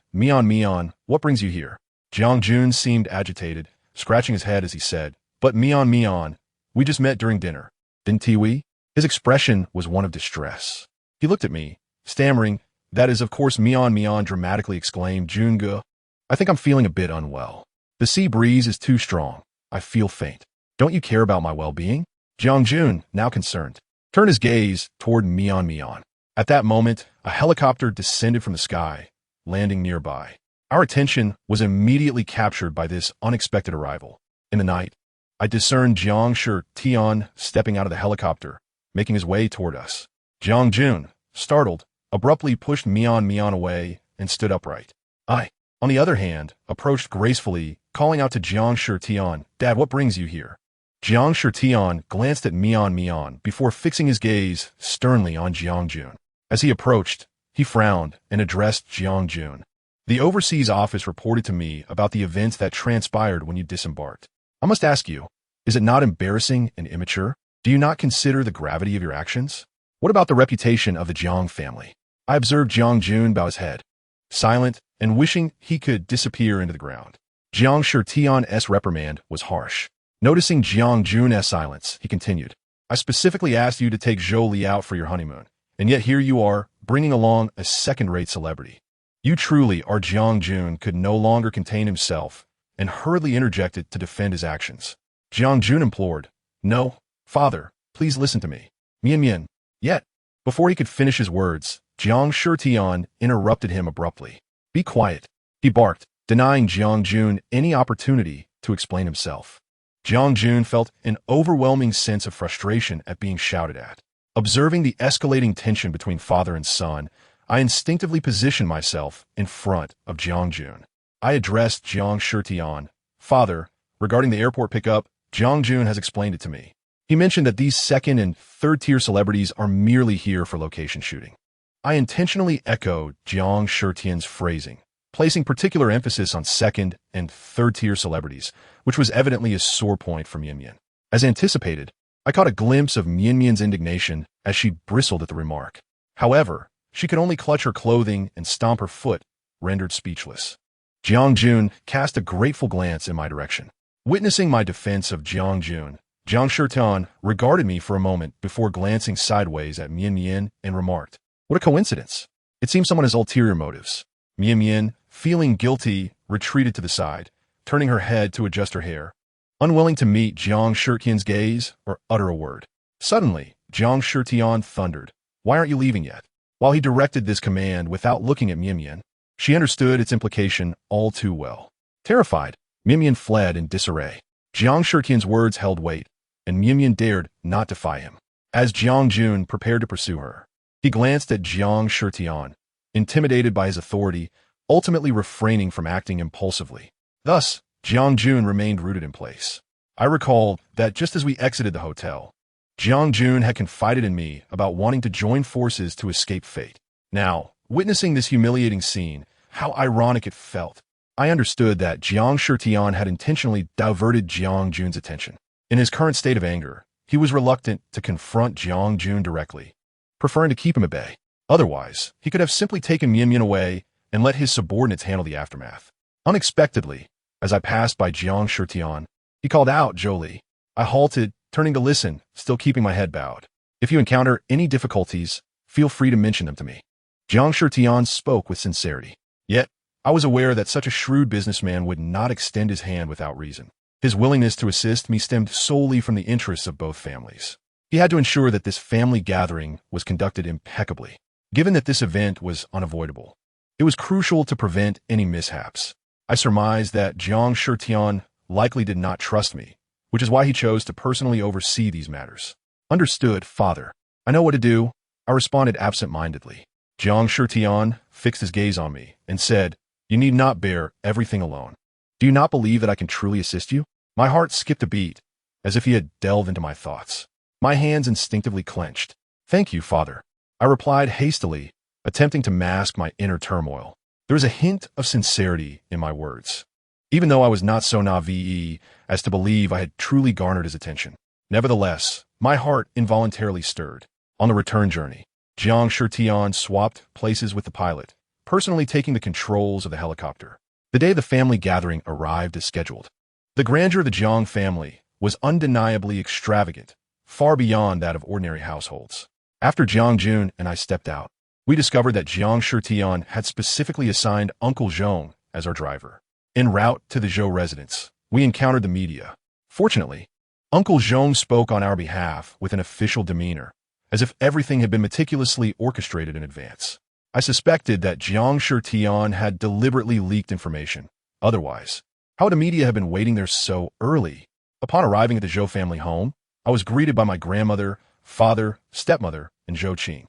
what brings you here? Jiang Jun seemed agitated, scratching his head as he said, but Mian, we just met during dinner, didn't we? His expression was one of distress. He looked at me, stammering, that is of course Mian dramatically exclaimed, Junge, I think I'm feeling a bit unwell. The sea breeze is too strong. I feel faint. Don't you care about my well-being? Jiang Jun, now concerned, turned his gaze toward Mian. At that moment, a helicopter descended from the sky, landing nearby. Our attention was immediately captured by this unexpected arrival. In the night, I discerned Jiang Shitian stepping out of the helicopter, making his way toward us. Jiang Jun, startled, abruptly pushed Mian away and stood upright. I, on the other hand, approached gracefully, calling out to Jiang Shitian, Dad, what brings you here? Jiang Shitian glanced at Mian before fixing his gaze sternly on Jiang Jun. As he approached, he frowned and addressed Jiang Jun. The overseas office reported to me about the events that transpired when you disembarked. I must ask you, is it not embarrassing and immature? Do you not consider the gravity of your actions? What about the reputation of the Jiang family? I observed Jiang Jun bow his head, silent and wishing he could disappear into the ground. Jiang Shitian's reprimand was harsh. Noticing Jiang Jun's silence, he continued, I specifically asked you to take Zhou Li out for your honeymoon, and yet here you are, bringing along a second-rate celebrity. You truly, our Jiang Jun could no longer contain himself and hurriedly interjected to defend his actions. Jiang Jun implored, No, father, please listen to me. Mian. Yet, before he could finish his words, Jiang Shitian interrupted him abruptly. Be quiet, he barked, denying Jiang Jun any opportunity to explain himself. Jiang Jun felt an overwhelming sense of frustration at being shouted at. Observing the escalating tension between father and son, I instinctively positioned myself in front of Jiang Jun. I addressed Jiang Shitian. Father, regarding the airport pickup, Jiang Jun has explained it to me. He mentioned that these second and third-tier celebrities are merely here for location shooting. I intentionally echoed Jiang Shitian's phrasing, placing particular emphasis on second and third-tier celebrities, which was evidently a sore point for Mian. As anticipated, I caught a glimpse of Mian's indignation as she bristled at the remark. However, she could only clutch her clothing and stomp her foot, rendered speechless. Jiang Jun cast a grateful glance in my direction. Witnessing my defense of Jiang Jun, Jiang Shitian regarded me for a moment before glancing sideways at Mian and remarked, What a coincidence. It seems someone has ulterior motives. Mian, feeling guilty, retreated to the side, turning her head to adjust her hair, unwilling to meet Jiang Shitian's gaze or utter a word. Suddenly, Jiang Shitian thundered, Why aren't you leaving yet? While he directed this command without looking at Mian, she understood its implication all too well. Terrified, Mian fled in disarray. Jiang Shitian's words held weight, and Mian dared not defy him. As Jiang Jun prepared to pursue her, he glanced at Jiang Shitian, intimidated by his authority, ultimately refraining from acting impulsively. Thus, Jiang Jun remained rooted in place. I recall that just as we exited the hotel, Jiang Jun had confided in me about wanting to join forces to escape fate. Now, witnessing this humiliating scene, how ironic it felt. I understood that Jiang Shitian had intentionally diverted Jiang Jun's attention. In his current state of anger, he was reluctant to confront Jiang Jun directly, preferring to keep him at bay. Otherwise, he could have simply taken Mian away and let his subordinates handle the aftermath. Unexpectedly, as I passed by Jiang Shitian, he called out, Zhou Li. I halted, turning to listen, still keeping my head bowed. If you encounter any difficulties, feel free to mention them to me. Jiang Shitian spoke with sincerity. Yet, I was aware that such a shrewd businessman would not extend his hand without reason. His willingness to assist me stemmed solely from the interests of both families. He had to ensure that this family gathering was conducted impeccably. Given that this event was unavoidable, it was crucial to prevent any mishaps. I surmised that Jiang Shitian likely did not trust me, which is why he chose to personally oversee these matters. Understood, father. I know what to do, I responded absent-mindedly. Jiang Shitian fixed his gaze on me and said, You need not bear everything alone. Do you not believe that I can truly assist you? My heart skipped a beat, as if he had delved into my thoughts. My hands instinctively clenched. Thank you, father. I replied hastily, attempting to mask my inner turmoil. There was a hint of sincerity in my words, even though I was not so naive as to believe I had truly garnered his attention. Nevertheless, my heart involuntarily stirred. On the return journey, Jiang Shitian swapped places with the pilot, personally taking the controls of the helicopter. The day the family gathering arrived as scheduled. The grandeur of the Jiang family was undeniably extravagant, far beyond that of ordinary households. After Jiang Jun and I stepped out, we discovered that Jiang Shitian had specifically assigned Uncle Zhong as our driver. En route to the Zhou residence, we encountered the media. Fortunately, Uncle Zhong spoke on our behalf with an official demeanor, as if everything had been meticulously orchestrated in advance. I suspected that Jiang Shitian had deliberately leaked information. Otherwise, how would the media have been waiting there so early? Upon arriving at the Zhou family home, I was greeted by my grandmother, father, stepmother, and Zhou Qing.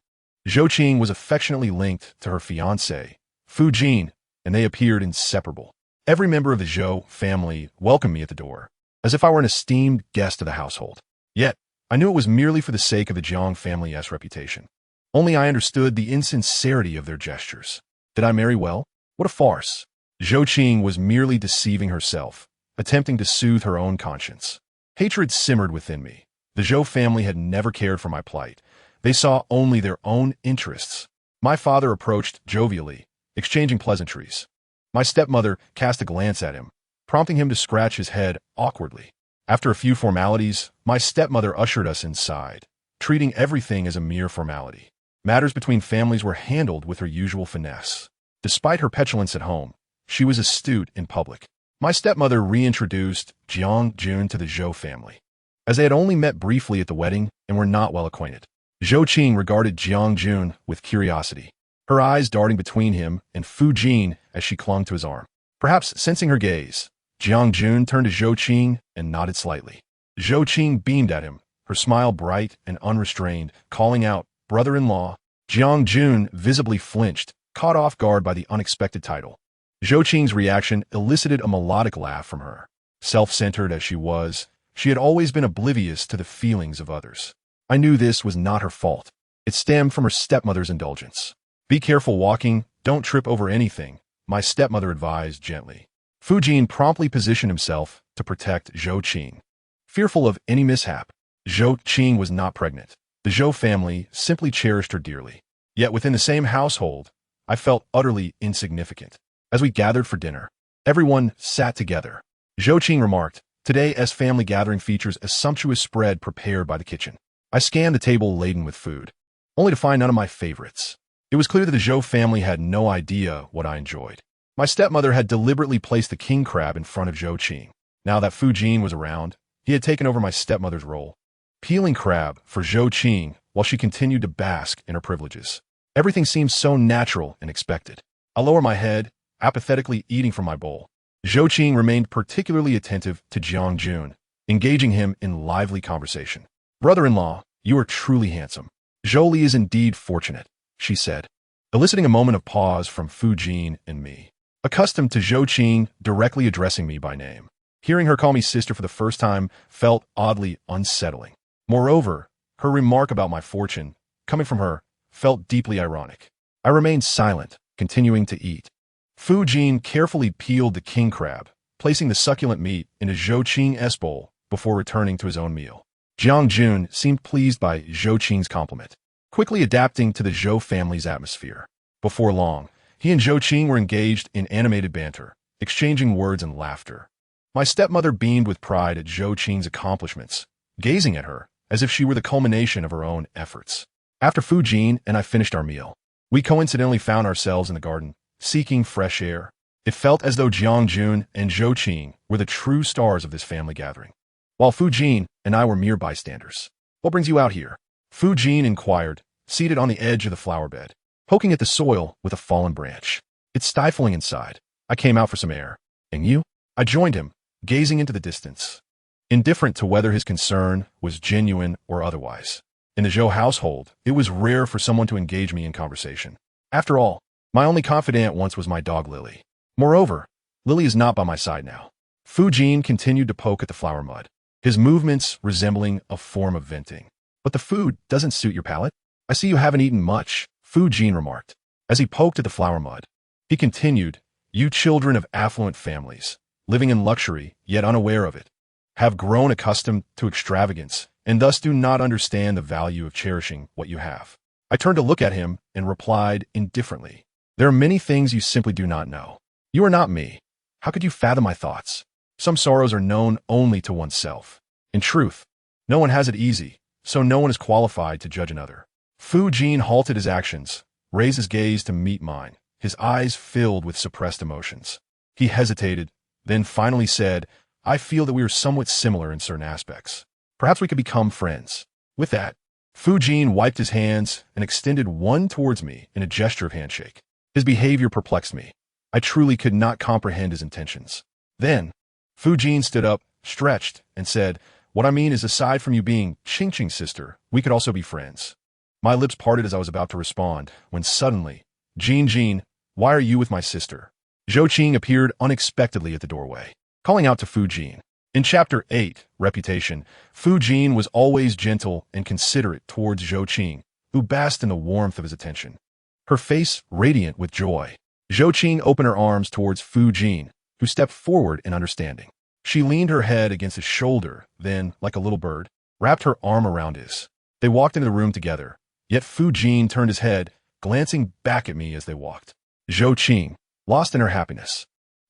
Zhou Qing was affectionately linked to her fiancé, Fu Jin, and they appeared inseparable. Every member of the Zhou family welcomed me at the door, as if I were an esteemed guest of the household. Yet, I knew it was merely for the sake of the Jiang family's reputation. Only I understood the insincerity of their gestures. Did I marry well? What a farce. Zhou Qing was merely deceiving herself, attempting to soothe her own conscience. Hatred simmered within me. The Zhou family had never cared for my plight. They saw only their own interests. My father approached jovially, exchanging pleasantries. My stepmother cast a glance at him, prompting him to scratch his head awkwardly. After a few formalities, my stepmother ushered us inside, treating everything as a mere formality. Matters between families were handled with her usual finesse. Despite her petulance at home, she was astute in public. My stepmother reintroduced Jiang Jun to the Zhou family, as they had only met briefly at the wedding and were not well acquainted. Zhou Qing regarded Jiang Jun with curiosity, her eyes darting between him and Fu Jin as she clung to his arm. Perhaps sensing her gaze, Jiang Jun turned to Zhou Qing and nodded slightly. Zhou Qing beamed at him, her smile bright and unrestrained, calling out, "Brother-in-law." Jiang Jun visibly flinched, caught off guard by the unexpected title. Zhou Qing's reaction elicited a melodic laugh from her. Self-centered as she was, she had always been oblivious to the feelings of others. I knew this was not her fault. It stemmed from her stepmother's indulgence. "Be careful walking, don't trip over anything," my stepmother advised gently. Fu Jin promptly positioned himself to protect Zhou Qing. Fearful of any mishap, Zhou Qing was not pregnant. The Zhou family simply cherished her dearly. Yet within the same household, I felt utterly insignificant. As we gathered for dinner, everyone sat together. Zhou Qing remarked, "Today's family gathering features a sumptuous spread prepared by the kitchen." I scanned the table laden with food, only to find none of my favorites. It was clear that the Zhou family had no idea what I enjoyed. My stepmother had deliberately placed the king crab in front of Zhou Qing. Now that Fu Jin was around, he had taken over my stepmother's role, peeling crab for Zhou Qing while she continued to bask in her privileges. Everything seemed so natural and expected. I lowered my head, apathetically eating from my bowl. Zhou Qing remained particularly attentive to Jiang Jun, engaging him in lively conversation. "Brother-in-law, you are truly handsome. Zhou Li is indeed fortunate," she said, eliciting a moment of pause from Fu Jin and me. Accustomed to Zhou Qing directly addressing me by name, hearing her call me sister for the first time felt oddly unsettling. Moreover, her remark about my fortune, coming from her, felt deeply ironic. I remained silent, continuing to eat. Fu Jin carefully peeled the king crab, placing the succulent meat in a Zhou Qing's bowl before returning to his own meal. Jiang Jun seemed pleased by Zhou Qing's compliment, quickly adapting to the Zhou family's atmosphere. Before long, he and Zhou Qing were engaged in animated banter, exchanging words and laughter. My stepmother beamed with pride at Zhou Qing's accomplishments, gazing at her as if she were the culmination of her own efforts. After Fu Jin and I finished our meal, we coincidentally found ourselves in the garden, seeking fresh air. It felt as though Jiang Jun and Zhou Qing were the true stars of this family gathering, while Fu Jin and I were mere bystanders. "What brings you out here?" Fu Jin inquired, seated on the edge of the flower bed, poking at the soil with a fallen branch. "It's stifling inside. I came out for some air." "And you?" I joined him, gazing into the distance, indifferent to whether his concern was genuine or otherwise. In the Zhou household, it was rare for someone to engage me in conversation. After all, my only confidant once was my dog Lily. Moreover, Lily is not by my side now. Fu Jin continued to poke at the flower mud, his movements resembling a form of venting. "But the food doesn't suit your palate. I see you haven't eaten much," Fu Jin remarked. As he poked at the flower mud, he continued, "You children of affluent families, living in luxury yet unaware of it, have grown accustomed to extravagance and thus do not understand the value of cherishing what you have." I turned to look at him and replied indifferently, "There are many things you simply do not know. You are not me. How could you fathom my thoughts? Some sorrows are known only to oneself. In truth, no one has it easy, so no one is qualified to judge another." Fu Jin halted his actions, raised his gaze to meet mine, his eyes filled with suppressed emotions. He hesitated, then finally said, "I feel that we are somewhat similar in certain aspects. Perhaps we could become friends." With that, Fu Jin wiped his hands and extended one towards me in a gesture of handshake. His behavior perplexed me. I truly could not comprehend his intentions. Then, Fu Jin stood up, stretched, and said, "What I mean is, aside from you being Qingqing's sister, we could also be friends." My lips parted as I was about to respond, when suddenly, Jin, why are you with my sister?" Zhou Qing appeared unexpectedly at the doorway, calling out to Fu Jin. In Chapter 8, Reputation, Fu Jin was always gentle and considerate towards Zhou Qing, who basked in the warmth of his attention, her face radiant with joy. Zhou Qing opened her arms towards Fu Jin, who stepped forward in understanding. She leaned her head against his shoulder, then, like a little bird, wrapped her arm around his. They walked into the room together, yet Fu Jin turned his head, glancing back at me as they walked. Zhou Qing, lost in her happiness,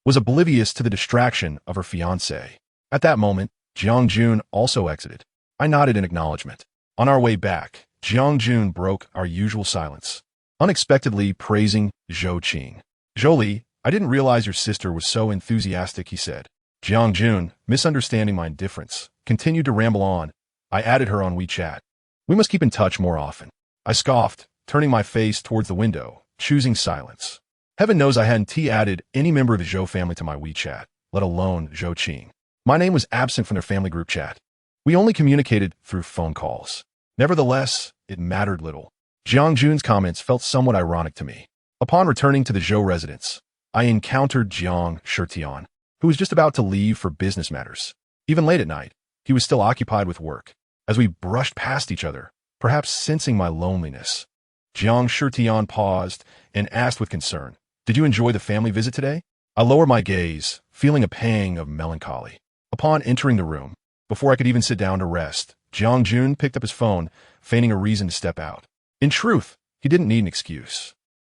was oblivious to the distraction of her fiancé. At that moment, Jiang Jun also exited. I nodded in acknowledgement. On our way back, Jiang Jun broke our usual silence, unexpectedly praising Zhou Qing. "Zhou Li, I didn't realize your sister was so enthusiastic," he said. Jiang Jun, misunderstanding my indifference, continued to ramble on. I added her on WeChat. "We must keep in touch more often." I scoffed, turning my face towards the window, choosing silence. Heaven knows I hadn't added any member of the Zhou family to my WeChat, let alone Zhou Qing. My name was absent from their family group chat. We only communicated through phone calls. Nevertheless, it mattered little. Jiang Jun's comments felt somewhat ironic to me. Upon returning to the Zhou residence, I encountered Jiang Shitian, who was just about to leave for business matters. Even late at night, he was still occupied with work. As we brushed past each other, perhaps sensing my loneliness, Jiang Shitian paused and asked with concern, "Did you enjoy the family visit today?" I lowered my gaze, feeling a pang of melancholy. Upon entering the room, before I could even sit down to rest, Jiang Jun picked up his phone, feigning a reason to step out. In truth, he didn't need an excuse.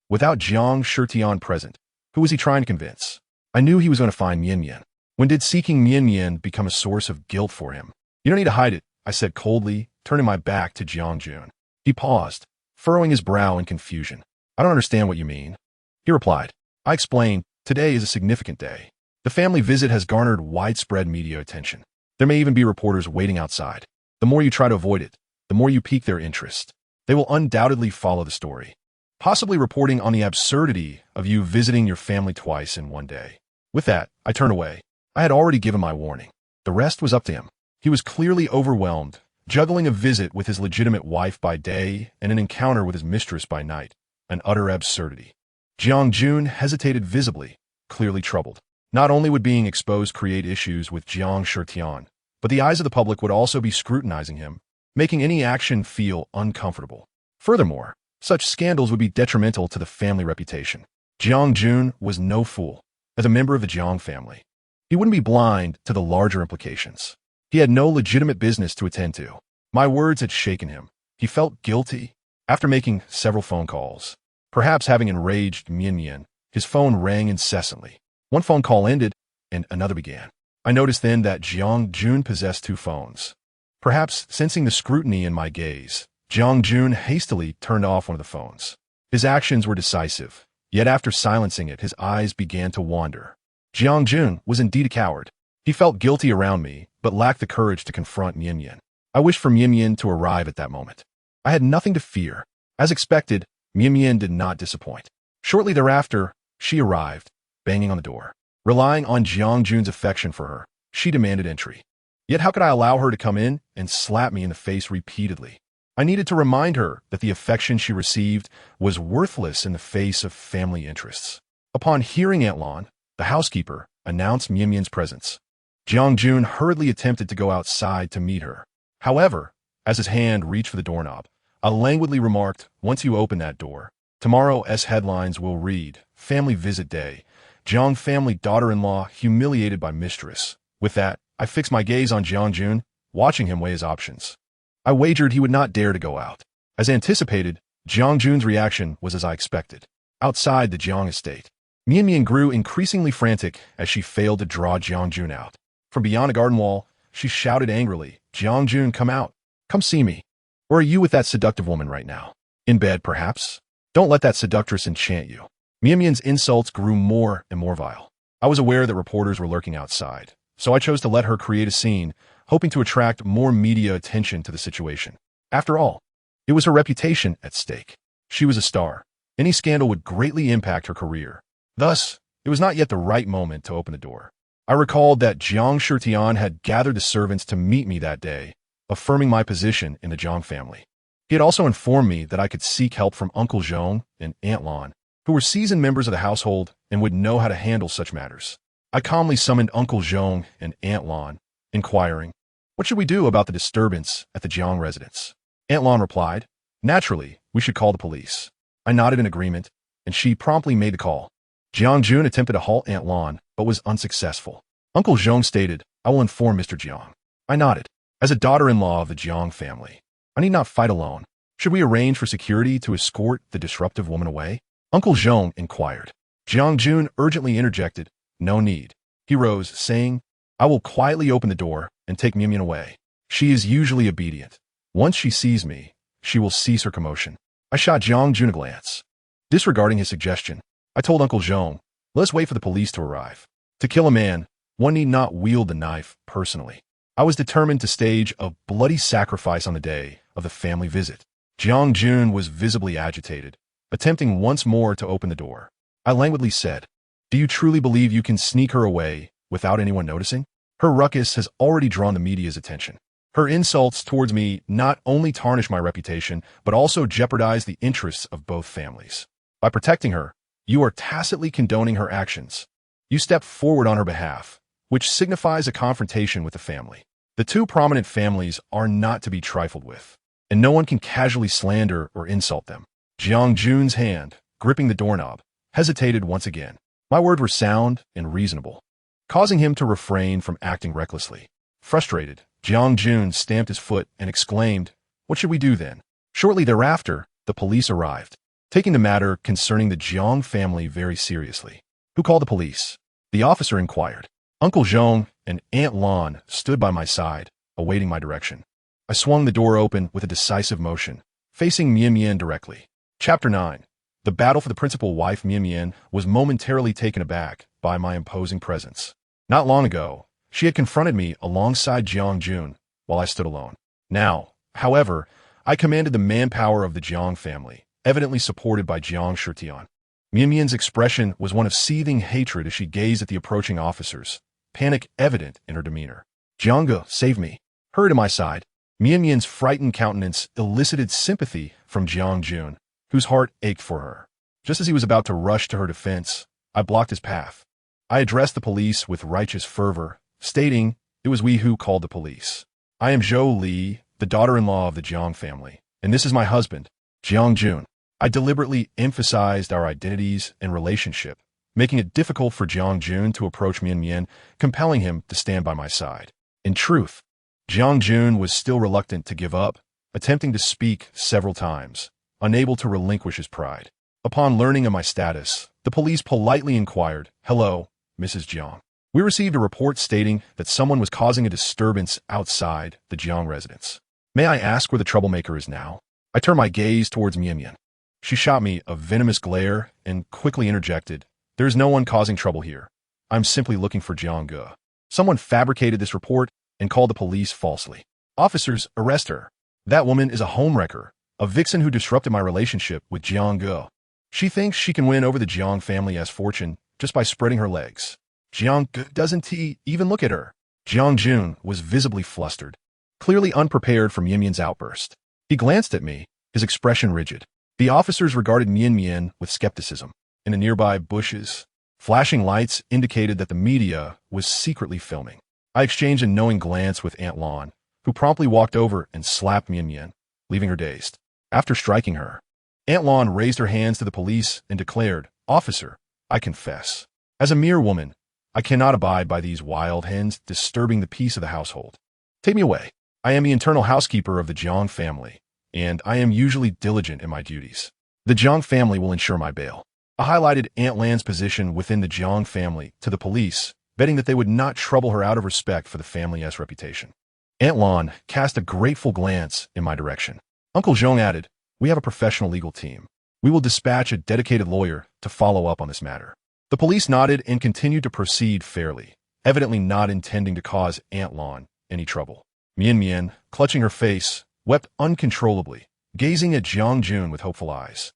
Without Jiang Shitian present, who was he trying to convince? I knew he was going to find Mian Mian. When did seeking Mian Mian become a source of guilt for him? "You don't need to hide it," I said coldly, turning my back to Jiang Jun. He paused, furrowing his brow in confusion. "I don't understand what you mean," he replied. I explained, "Today is a significant day. The family visit has garnered widespread media attention. There may even be reporters waiting outside. The more you try to avoid it, the more you pique their interest. They will undoubtedly follow the story, possibly reporting on the absurdity of you visiting your family twice in one day." With that, I turned away. I had already given my warning. The rest was up to him. He was clearly overwhelmed, juggling a visit with his legitimate wife by day and an encounter with his mistress by night. An utter absurdity. Jiang Jun hesitated visibly, clearly troubled. Not only would being exposed create issues with Jiang Shitian, but the eyes of the public would also be scrutinizing him, making any action feel uncomfortable. Furthermore, such scandals would be detrimental to the family reputation. Jiang Jun was no fool. As a member of the Jiang family, he wouldn't be blind to the larger implications. He had no legitimate business to attend to. My words had shaken him. He felt guilty. After making several phone calls, perhaps having enraged Mian Mian, his phone rang incessantly. One phone call ended, and another began. I noticed then that Jiang Jun possessed two phones. Perhaps sensing the scrutiny in my gaze, Jiang Jun hastily turned off one of the phones. His actions were decisive, yet after silencing it, his eyes began to wander. Jiang Jun was indeed a coward. He felt guilty around me, but lacked the courage to confront Mian Mian. I wished for Mian Mian to arrive at that moment. I had nothing to fear. As expected, Mian Mian did not disappoint. Shortly thereafter, she arrived, banging on the door. Relying on Jiang Jun's affection for her, she demanded entry. Yet how could I allow her to come in and slap me in the face repeatedly? I needed to remind her that the affection she received was worthless in the face of family interests. Upon hearing Aunt Lan, the housekeeper, announce Mian Mian's presence, Jiang Jun hurriedly attempted to go outside to meet her. However, as his hand reached for the doorknob, I languidly remarked, "Once you open that door, tomorrow's headlines will read, 'Family Visit Day, Jiang family daughter-in-law humiliated by mistress.'" With that, I fixed my gaze on Jiang Jun, watching him weigh his options. I wagered he would not dare to go out. As anticipated, Jiang Jun's reaction was as I expected. Outside the Jiang estate, Mian Mian grew increasingly frantic as she failed to draw Jiang Jun out. From beyond a garden wall, she shouted angrily, "Jiang Jun, come out. Come see me. Or are you with that seductive woman right now? In bed, perhaps? Don't let that seductress enchant you." Mian Mian's insults grew more and more vile. I was aware that reporters were lurking outside, so I chose to let her create a scene, hoping to attract more media attention to the situation. After all, it was her reputation at stake. She was a star. Any scandal would greatly impact her career. Thus, it was not yet the right moment to open the door. I recalled that Jiang Shitian had gathered the servants to meet me that day, affirming my position in the Jiang family. He had also informed me that I could seek help from Uncle Zhong and Aunt Lan, who were seasoned members of the household and would know how to handle such matters. I calmly summoned Uncle Zhong and Aunt Lan, inquiring, "What should we do about the disturbance at the Jiang residence?" Aunt Lan replied, "Naturally, we should call the police." I nodded in agreement, and she promptly made the call. Jiang Jun attempted to halt Aunt Lan, but was unsuccessful. Uncle Zhong stated, "I will inform Mr. Jiang." I nodded. As a daughter-in-law of the Jiang family, I need not fight alone. Should we arrange for security to escort the disruptive woman away? Uncle Zhou inquired. Jiang Jun urgently interjected, no need. He rose, saying, I will quietly open the door and take Mian Mian away. She is usually obedient. Once she sees me, she will cease her commotion. I shot Jiang Jun a glance. Disregarding his suggestion, I told Uncle Zhou, let's wait for the police to arrive. To kill a man, one need not wield the knife personally. I was determined to stage a bloody sacrifice on the day of the family visit. Jiang Jun was visibly agitated, attempting once more to open the door. I languidly said, do you truly believe you can sneak her away without anyone noticing? Her ruckus has already drawn the media's attention. Her insults towards me not only tarnish my reputation, but also jeopardize the interests of both families. By protecting her, you are tacitly condoning her actions. You step forward on her behalf, which signifies a confrontation with the family. The two prominent families are not to be trifled with, and no one can casually slander or insult them. Jiang Jun's hand, gripping the doorknob, hesitated once again. My words were sound and reasonable, causing him to refrain from acting recklessly. Frustrated, Jiang Jun stamped his foot and exclaimed, what should we do then? Shortly thereafter, the police arrived, taking the matter concerning the Jiang family very seriously. Who called the police? The officer inquired. Uncle Zhou and Aunt Lan stood by my side, awaiting my direction. I swung the door open with a decisive motion, facing Mian Mian directly. Chapter 9. The battle for the principal wife. Mian Mian was momentarily taken aback by my imposing presence. Not long ago, she had confronted me alongside Jiang Jun while I stood alone. Now, however, I commanded the manpower of the Jiang family, evidently supported by Jiang Shitian. Mian Mian's expression was one of seething hatred as she gazed at the approaching officers, panic evident in her demeanor. Jiang, save me. Hurry to my side. Mian Mian's frightened countenance elicited sympathy from Jiang Jun, whose heart ached for her. Just as he was about to rush to her defense, I blocked his path. I addressed the police with righteous fervor, stating it was we who called the police. I am Zhou Li, the daughter-in-law of the Jiang family, and this is my husband, Jiang Jun. I deliberately emphasized our identities and relationship, making it difficult for Jiang Jun to approach Mian Mian, compelling him to stand by my side. In truth, Jiang Jun was still reluctant to give up, attempting to speak several times, unable to relinquish his pride. Upon learning of my status, the police politely inquired, hello, Mrs. Jiang. We received a report stating that someone was causing a disturbance outside the Jiang residence. May I ask where the troublemaker is now? I turned my gaze towards Mian Mian. She shot me a venomous glare and quickly interjected, there is no one causing trouble here. I'm simply looking for Jiang. Someone fabricated this report and called the police falsely. Officers, arrest her. That woman is a homewrecker, a vixen who disrupted my relationship with Jiang. She thinks she can win over the Jiang family's fortune just by spreading her legs. Jiang doesn't even look at her. Jiang Jun was visibly flustered, clearly unprepared for Mian Mian's outburst. He glanced at me, his expression rigid. The officers regarded Mian Mian with skepticism. In the nearby bushes, flashing lights indicated that the media was secretly filming. I exchanged a knowing glance with Aunt Lan, who promptly walked over and slapped Mian Mian, leaving her dazed. After striking her, Aunt Lan raised her hands to the police and declared, Officer, I confess. As a mere woman, I cannot abide by these wild hens disturbing the peace of the household. Take me away. I am the internal housekeeper of the Jiang family, and I am usually diligent in my duties. The Jiang family will ensure my bail. I highlighted Aunt Lan's position within the Jiang family to the police, betting that they would not trouble her out of respect for the family's reputation. Aunt Lan cast a grateful glance in my direction. Uncle Zhou added, we have a professional legal team. We will dispatch a dedicated lawyer to follow up on this matter. The police nodded and continued to proceed fairly, evidently not intending to cause Aunt Lan any trouble. Mian Mian, clutching her face, wept uncontrollably, gazing at Jiang Jun with hopeful eyes.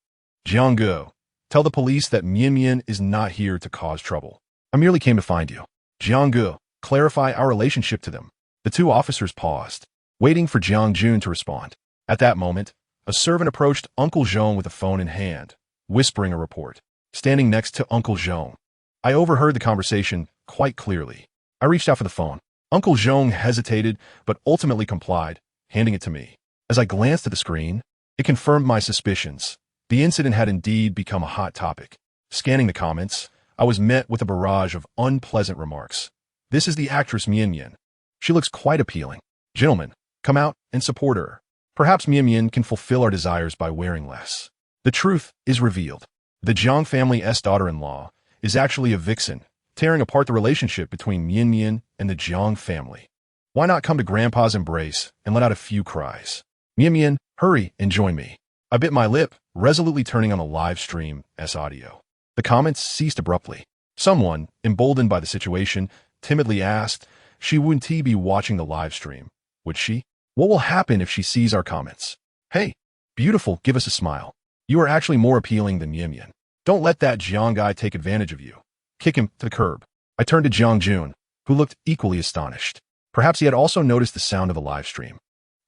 Jiang, tell the police that Mian Mian is not here to cause trouble. I merely came to find you. Jiang, clarify our relationship to them. The two officers paused, waiting for Jiang Jun to respond. At that moment, a servant approached Uncle Zhou with a phone in hand, whispering a report. Standing next to Uncle Zhou, I overheard the conversation quite clearly. I reached out for the phone. Uncle Zhou hesitated, but ultimately complied, handing it to me. As I glanced at the screen, it confirmed my suspicions. The incident had indeed become a hot topic. Scanning the comments, I was met with a barrage of unpleasant remarks. This is the actress Mian Mian. She looks quite appealing. Gentlemen, come out and support her. Perhaps Mian can fulfill our desires by wearing less. The truth is revealed. The Jiang family's daughter-in-law is actually a vixen, tearing apart the relationship between Mian and the Jiang family. Why not come to Grandpa's embrace and let out a few cries? Mian, hurry and join me. I bit my lip, resolutely turning on the live stream's audio. The comments ceased abruptly. Someone, emboldened by the situation, timidly asked, "She wouldn't be watching the live stream, would she? What will happen if she sees our comments?" Hey, beautiful, give us a smile. You are actually more appealing than Mian. Don't let that Jiang guy take advantage of you. Kick him to the curb. I turned to Jiang Jun, who looked equally astonished. Perhaps he had also noticed the sound of the live stream,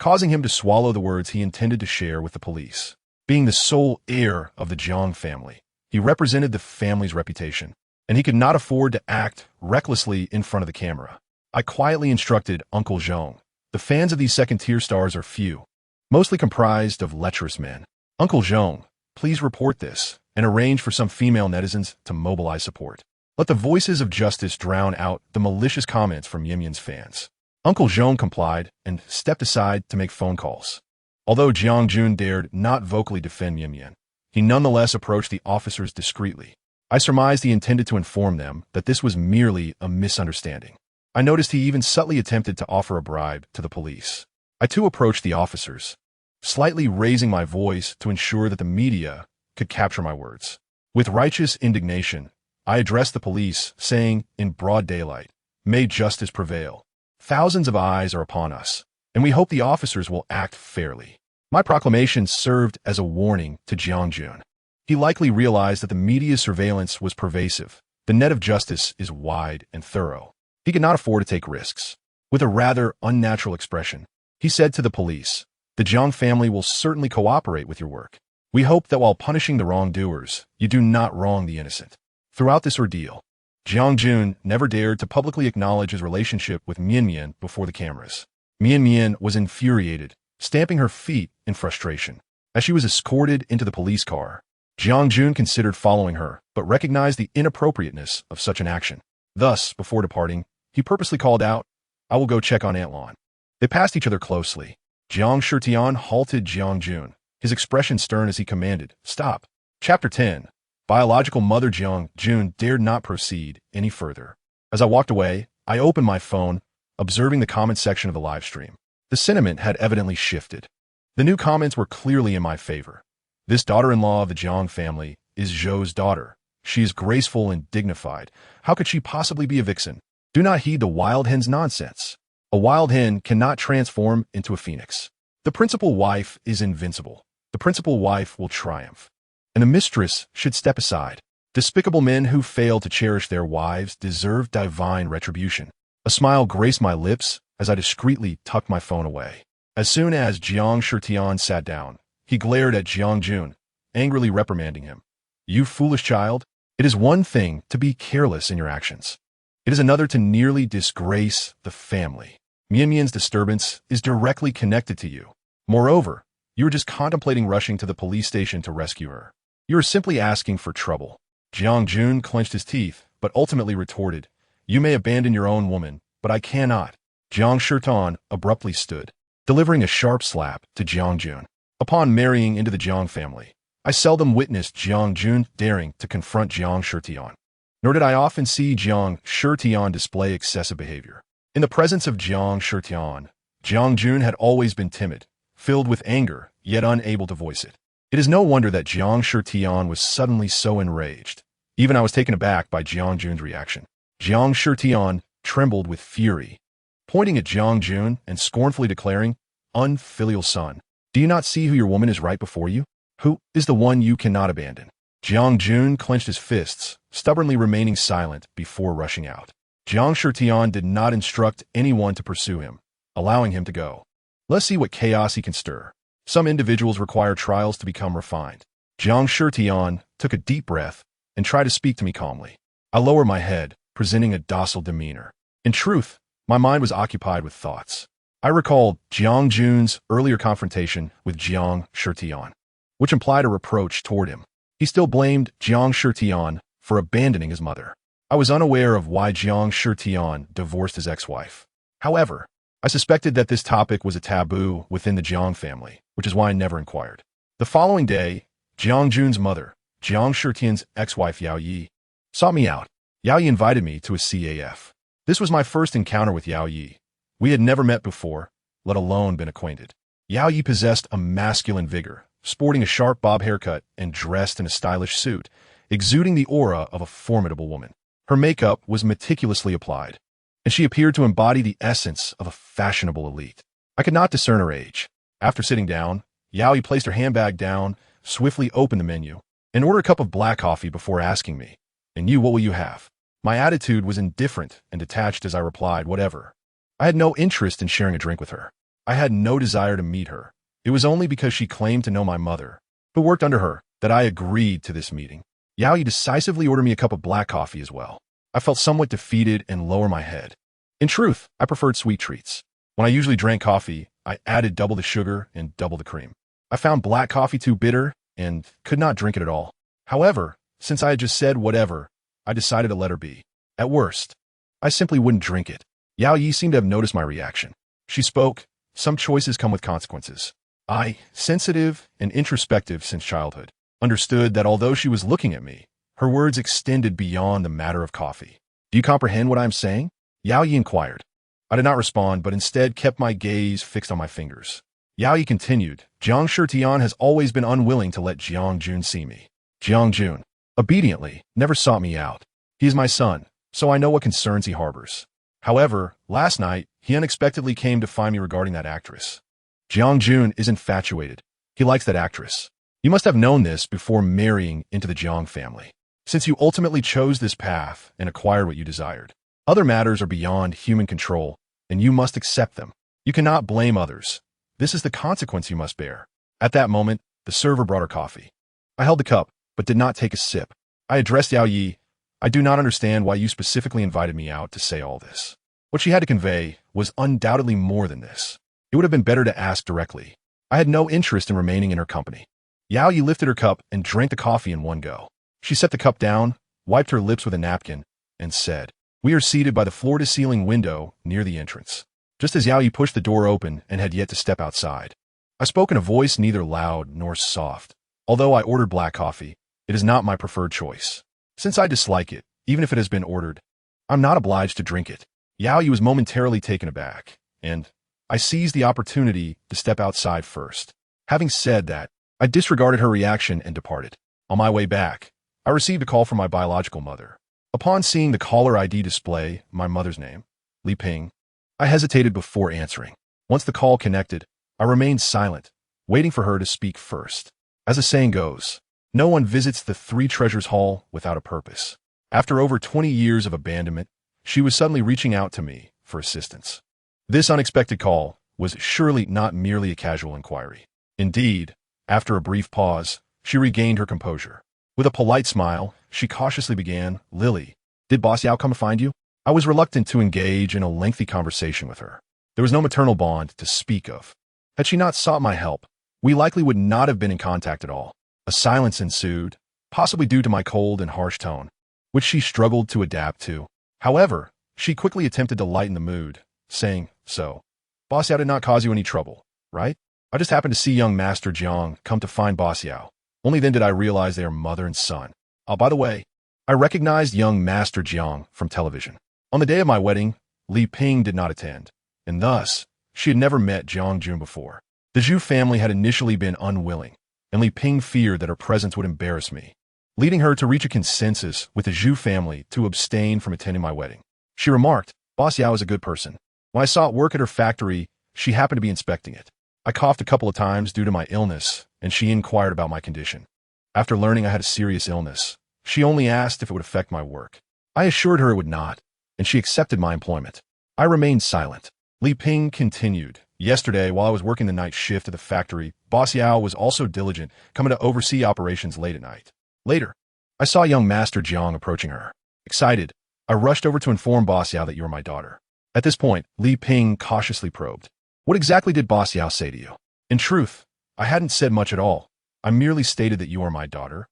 causing him to swallow the words he intended to share with the police. Being the sole heir of the Jiang family, he represented the family's reputation, and he could not afford to act recklessly in front of the camera. I quietly instructed Uncle Zhong. The fans of these second-tier stars are few, mostly comprised of lecherous men. Uncle Zhong, please report this and arrange for some female netizens to mobilize support. Let the voices of justice drown out the malicious comments from Mian's fans. Uncle Zhong complied and stepped aside to make phone calls. Although Jiang Jun dared not vocally defend Mian, he nonetheless approached the officers discreetly. I surmised he intended to inform them that this was merely a misunderstanding. I noticed he even subtly attempted to offer a bribe to the police. I too approached the officers, slightly raising my voice to ensure that the media could capture my words. With righteous indignation, I addressed the police, saying, in broad daylight, "May justice prevail. Thousands of eyes are upon us, and we hope the officers will act fairly." My proclamation served as a warning to Jiang Jun. He likely realized that the media's surveillance was pervasive. The net of justice is wide and thorough. He could not afford to take risks. With a rather unnatural expression, he said to the police, "The Jiang family will certainly cooperate with your work. We hope that while punishing the wrongdoers, you do not wrong the innocent." Throughout this ordeal, Jiang Jun never dared to publicly acknowledge his relationship with Mian before the cameras. Mian was infuriated, stamping her feet in frustration. As she was escorted into the police car, Jiang Jun considered following her, but recognized the inappropriateness of such an action. Thus, before departing, he purposely called out, "I will go check on Aunt Lan." They passed each other closely. Jiang Shitian halted Jiang Jun, his expression stern as he commanded, "Stop." Chapter 10. Biological mother Jiang Jun dared not proceed any further. As I walked away, I opened my phone, observing the comment section of the live stream. The sentiment had evidently shifted. The new comments were clearly in my favor. This daughter-in-law of the Jiang family is Zhou's daughter. She is graceful and dignified. How could she possibly be a vixen? Do not heed the wild hen's nonsense. A wild hen cannot transform into a phoenix. The principal wife is invincible. The principal wife will triumph. And the mistress should step aside. Despicable men who fail to cherish their wives deserve divine retribution. A smile graced my lips as I discreetly tucked my phone away. As soon as Jiang Shitian sat down, he glared at Jiang Jun, angrily reprimanding him. "You foolish child, it is one thing to be careless in your actions. It is another to nearly disgrace the family. Mian's disturbance is directly connected to you. Moreover, you are just contemplating rushing to the police station to rescue her. You are simply asking for trouble." Jiang Jun clenched his teeth, but ultimately retorted, "You may abandon your own woman, but I cannot." Jiang Shitian abruptly stood, delivering a sharp slap to Jiang Jun. Upon marrying into the Jiang family, I seldom witnessed Jiang Jun daring to confront Jiang Shitian. Nor did I often see Jiang Shitian display excessive behavior. In the presence of Jiang Shitian, Jiang Jun had always been timid, filled with anger, yet unable to voice it. It is no wonder that Jiang Shitian was suddenly so enraged. Even I was taken aback by Jiang Jun's reaction. Jiang Shitian trembled with fury, pointing at Jiang Jun and scornfully declaring, "Unfilial son, do you not see who your woman is right before you? Who is the one you cannot abandon?" Jiang Jun clenched his fists, stubbornly remaining silent before rushing out. Jiang Shitian did not instruct anyone to pursue him, allowing him to go. Let's see what chaos he can stir. Some individuals require trials to become refined. Jiang Shitian took a deep breath and tried to speak to me calmly. I lowered my head, presenting a docile demeanor. In truth, my mind was occupied with thoughts. I recalled Jiang Jun's earlier confrontation with Jiang Shitian, which implied a reproach toward him. He still blamed Jiang Shitian for abandoning his mother. I was unaware of why Jiang Shitian divorced his ex-wife. However, I suspected that this topic was a taboo within the Jiang family, which is why I never inquired. The following day, Jiang Jun's mother, Jiang Shitian's ex-wife Yao Yi, sought me out. Yao Yi invited me to a CAF. This was my first encounter with Yao Yi. We had never met before, let alone been acquainted. Yao Yi possessed a masculine vigor, sporting a sharp bob haircut and dressed in a stylish suit, exuding the aura of a formidable woman. Her makeup was meticulously applied, and she appeared to embody the essence of a fashionable elite. I could not discern her age. After sitting down, Yao Yi placed her handbag down, swiftly opened the menu, and ordered a cup of black coffee before asking me, "And you, what will you have?" My attitude was indifferent and detached as I replied, "Whatever." I had no interest in sharing a drink with her. I had no desire to meet her. It was only because she claimed to know my mother, who worked under her, that I agreed to this meeting. Yao Yi decisively ordered me a cup of black coffee as well. I felt somewhat defeated and lower my head. In truth, I preferred sweet treats. When I usually drank coffee, I added double the sugar and double the cream. I found black coffee too bitter and could not drink it at all. However, since I had just said whatever, I decided to let her be. At worst, I simply wouldn't drink it. Yao Yi seemed to have noticed my reaction. She spoke, "Some choices come with consequences." I, sensitive and introspective since childhood, understood that although she was looking at me, her words extended beyond the matter of coffee. "Do you comprehend what I am saying?" Yao Yi inquired. I did not respond, but instead kept my gaze fixed on my fingers. Yao Yi continued, "Jiang Shitian has always been unwilling to let Jiang Jun see me. Jiang Jun, obediently, never sought me out. He is my son, so I know what concerns he harbors. However, last night, he unexpectedly came to find me regarding that actress. Jiang Jun is infatuated. He likes that actress. You must have known this before marrying into the Jiang family, since you ultimately chose this path and acquired what you desired. Other matters are beyond human control, and you must accept them. You cannot blame others. This is the consequence you must bear." At that moment, the server brought her coffee. I held the cup, but did not take a sip. I addressed Yao Yi. "I do not understand why you specifically invited me out to say all this." What she had to convey was undoubtedly more than this. It would have been better to ask directly. I had no interest in remaining in her company. Yao Yi lifted her cup and drank the coffee in one go. She set the cup down, wiped her lips with a napkin, and said, "We are seated by the floor-to-ceiling window near the entrance." Just as Yao Yi pushed the door open and had yet to step outside, I spoke in a voice neither loud nor soft. "Although I ordered black coffee, it is not my preferred choice. Since I dislike it, even if it has been ordered, I'm not obliged to drink it." Yao Yi was momentarily taken aback, and I seized the opportunity to step outside first. Having said that, I disregarded her reaction and departed. On my way back, I received a call from my biological mother. Upon seeing the caller ID display my mother's name, Li Ping, I hesitated before answering. Once the call connected, I remained silent, waiting for her to speak first. As the saying goes, no one visits the Three Treasures Hall without a purpose. After over 20 years of abandonment, she was suddenly reaching out to me for assistance. This unexpected call was surely not merely a casual inquiry. Indeed, after a brief pause, she regained her composure. With a polite smile, she cautiously began, "Lily, did Boss Yao come to find you?" I was reluctant to engage in a lengthy conversation with her. There was no maternal bond to speak of. Had she not sought my help, we likely would not have been in contact at all. A silence ensued, possibly due to my cold and harsh tone, which she struggled to adapt to. However, she quickly attempted to lighten the mood, saying, "So, Boss Yao did not cause you any trouble, right? I just happened to see young Master Jiang come to find Boss Yao. Only then did I realize they are mother and son. Oh, by the way, I recognized young Master Jiang from television. On the day of my wedding, Li Ping did not attend, and thus, she had never met Jiang Jun before. The Zhou family had initially been unwilling, and Li Ping feared that her presence would embarrass me, leading her to reach a consensus with the Zhou family to abstain from attending my wedding. She remarked, "Boss Yao is a good person. When I saw it work at her factory, she happened to be inspecting it. I coughed a couple of times due to my illness, and she inquired about my condition. After learning I had a serious illness, she only asked if it would affect my work. I assured her it would not, and she accepted my employment. I remained silent." Li Ping continued, "Yesterday, while I was working the night shift at the factory, Boss Yao was also diligent, coming to oversee operations late at night. Later, I saw young Master Jiang approaching her. Excited, I rushed over to inform Boss Yao that you were my daughter." At this point, Li Ping cautiously probed, "What exactly did Boss Yao say to you?" "In truth, I hadn't said much at all. I merely stated that you are my daughter."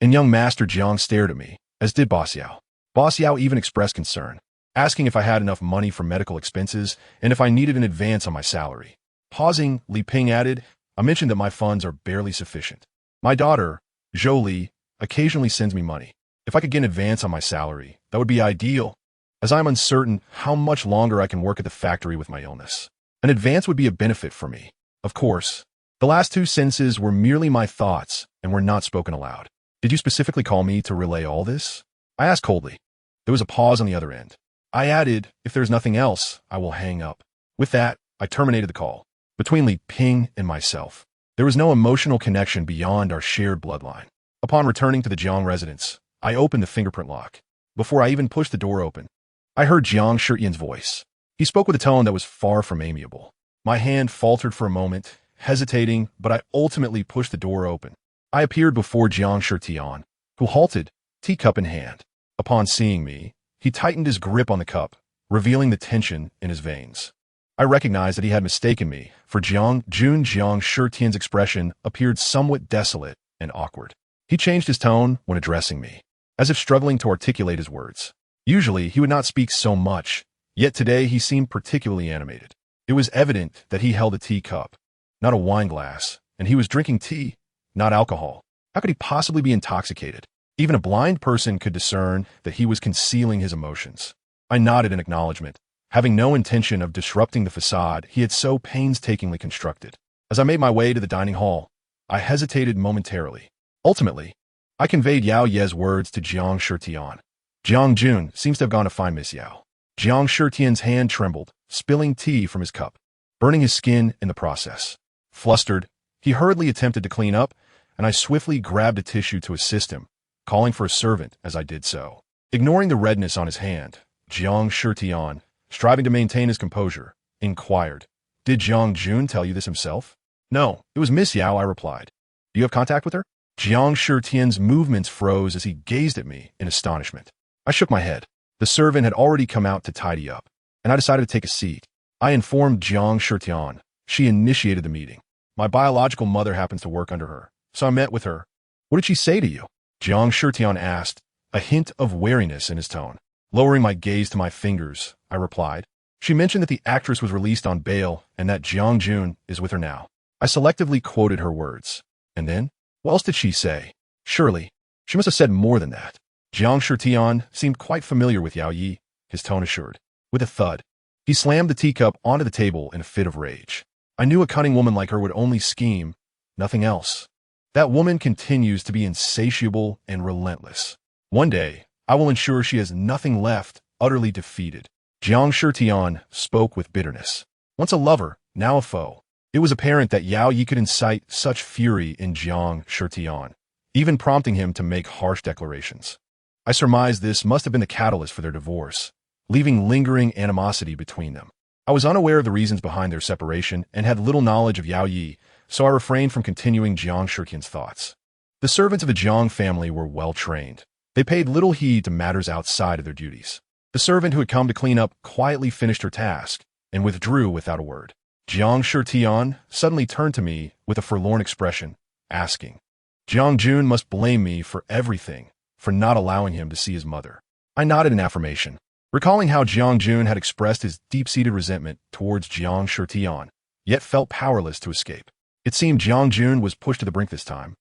And young Master Jiang stared at me, as did Boss Yao. Boss Yao even expressed concern. asking if I had enough money for medical expenses and if I needed an advance on my salary. Pausing, Li Ping added, I mentioned that my funds are barely sufficient. My daughter, Zhou Li, occasionally sends me money. If I could get an advance on my salary, that would be ideal, as I am uncertain how much longer I can work at the factory with my illness. An advance would be a benefit for me. Of course, the last two sentences were merely my thoughts and were not spoken aloud. Did you specifically call me to relay all this? I asked coldly. There was a pause on the other end. I added, if there's nothing else, I will hang up. With that, I terminated the call. Between Li Ping and myself, there was no emotional connection beyond our shared bloodline. Upon returning to the Jiang residence, I opened the fingerprint lock. Before I even pushed the door open, I heard Jiang Shitian's voice. He spoke with a tone that was far from amiable. My hand faltered for a moment, hesitating, but I ultimately pushed the door open. I appeared before Jiang Shitian, who halted, teacup in hand. Upon seeing me, he tightened his grip on the cup, revealing the tension in his veins. I recognized that he had mistaken me, for Jiang Jun. Jiang Shitian's expression appeared somewhat desolate and awkward. He changed his tone when addressing me, as if struggling to articulate his words. Usually, he would not speak so much, yet today he seemed particularly animated. It was evident that he held a teacup, not a wine glass, and he was drinking tea, not alcohol. How could he possibly be intoxicated? Even a blind person could discern that he was concealing his emotions. I nodded in acknowledgement, having no intention of disrupting the facade he had so painstakingly constructed. As I made my way to the dining hall, I hesitated momentarily. Ultimately, I conveyed Yao Ye's words to Jiang Shitian. Jiang Jun seems to have gone to find Miss Yao. Jiang Shitian's hand trembled, spilling tea from his cup, burning his skin in the process. Flustered, he hurriedly attempted to clean up, and I swiftly grabbed a tissue to assist him, calling for a servant as I did so. Ignoring the redness on his hand, Jiang Shitian, striving to maintain his composure, inquired, Did Jiang Jun tell you this himself? No, it was Miss Yao, I replied. Do you have contact with her? Jiang Shitian's movements froze as he gazed at me in astonishment. I shook my head. The servant had already come out to tidy up, and I decided to take a seat. I informed Jiang Shitian. She initiated the meeting. My biological mother happens to work under her, so I met with her. What did she say to you? Jiang Shitian asked, a hint of wariness in his tone. Lowering my gaze to my fingers, I replied. She mentioned that the actress was released on bail and that Jiang Jun is with her now. I selectively quoted her words. And then? What else did she say? Surely, she must have said more than that. Jiang Shitian seemed quite familiar with Yao Yi, his tone assured. With a thud, he slammed the teacup onto the table in a fit of rage. I knew a cunning woman like her would only scheme, nothing else. That woman continues to be insatiable and relentless. One day, I will ensure she has nothing left, utterly defeated. Jiang Shitian spoke with bitterness. Once a lover, now a foe. It was apparent that Yao Yi could incite such fury in Jiang Shitian, even prompting him to make harsh declarations. I surmised this must have been the catalyst for their divorce, leaving lingering animosity between them. I was unaware of the reasons behind their separation and had little knowledge of Yao Yi, so I refrained from continuing Jiang Shitian's thoughts. The servants of the Jiang family were well trained. They paid little heed to matters outside of their duties. The servant who had come to clean up quietly finished her task and withdrew without a word. Jiang Shitian suddenly turned to me with a forlorn expression, asking, Jiang Jun must blame me for everything, for not allowing him to see his mother. I nodded in affirmation, recalling how Jiang Jun had expressed his deep-seated resentment towards Jiang Shitian, yet felt powerless to escape. It seemed Jiang Jun was pushed to the brink this time,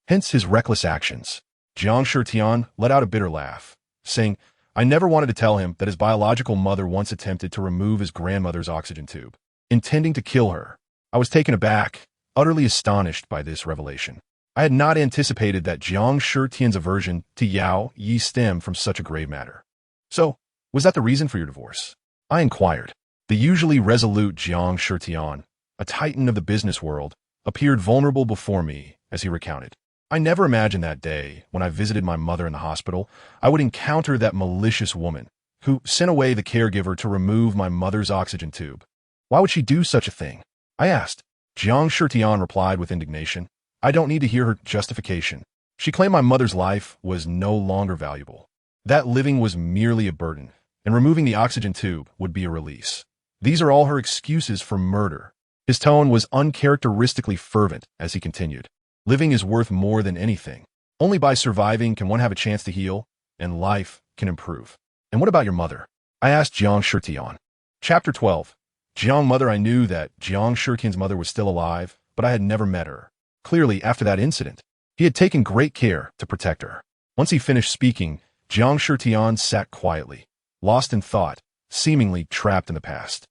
hence his reckless actions. Jiang Shitian let out a bitter laugh, saying, I never wanted to tell him that his biological mother once attempted to remove his grandmother's oxygen tube, intending to kill her. I was taken aback, utterly astonished by this revelation. I had not anticipated that Jiang Shitian's aversion to Yao Yi stemmed from such a grave matter. So, was that the reason for your divorce? I inquired. The usually resolute Jiang Shitian, a titan of the business world, appeared vulnerable before me as he recounted. I never imagined that day, when I visited my mother in the hospital, I would encounter that malicious woman who sent away the caregiver to remove my mother's oxygen tube. Why would she do such a thing? I asked. Jiang Shitian replied with indignation. I don't need to hear her justification. She claimed my mother's life was no longer valuable. That living was merely a burden, and removing the oxygen tube would be a release. These are all her excuses for murder. His tone was uncharacteristically fervent as he continued. Living is worth more than anything. Only by surviving can one have a chance to heal, and life can improve. And what about your mother? I asked Jiang Shitian. Chapter 12. Jiang Mother. I knew that Jiang Shitian's mother was still alive, but I had never met her. Clearly, after that incident, he had taken great care to protect her. Once he finished speaking, Jiang Shitian sat quietly, lost in thought, seemingly trapped in the past.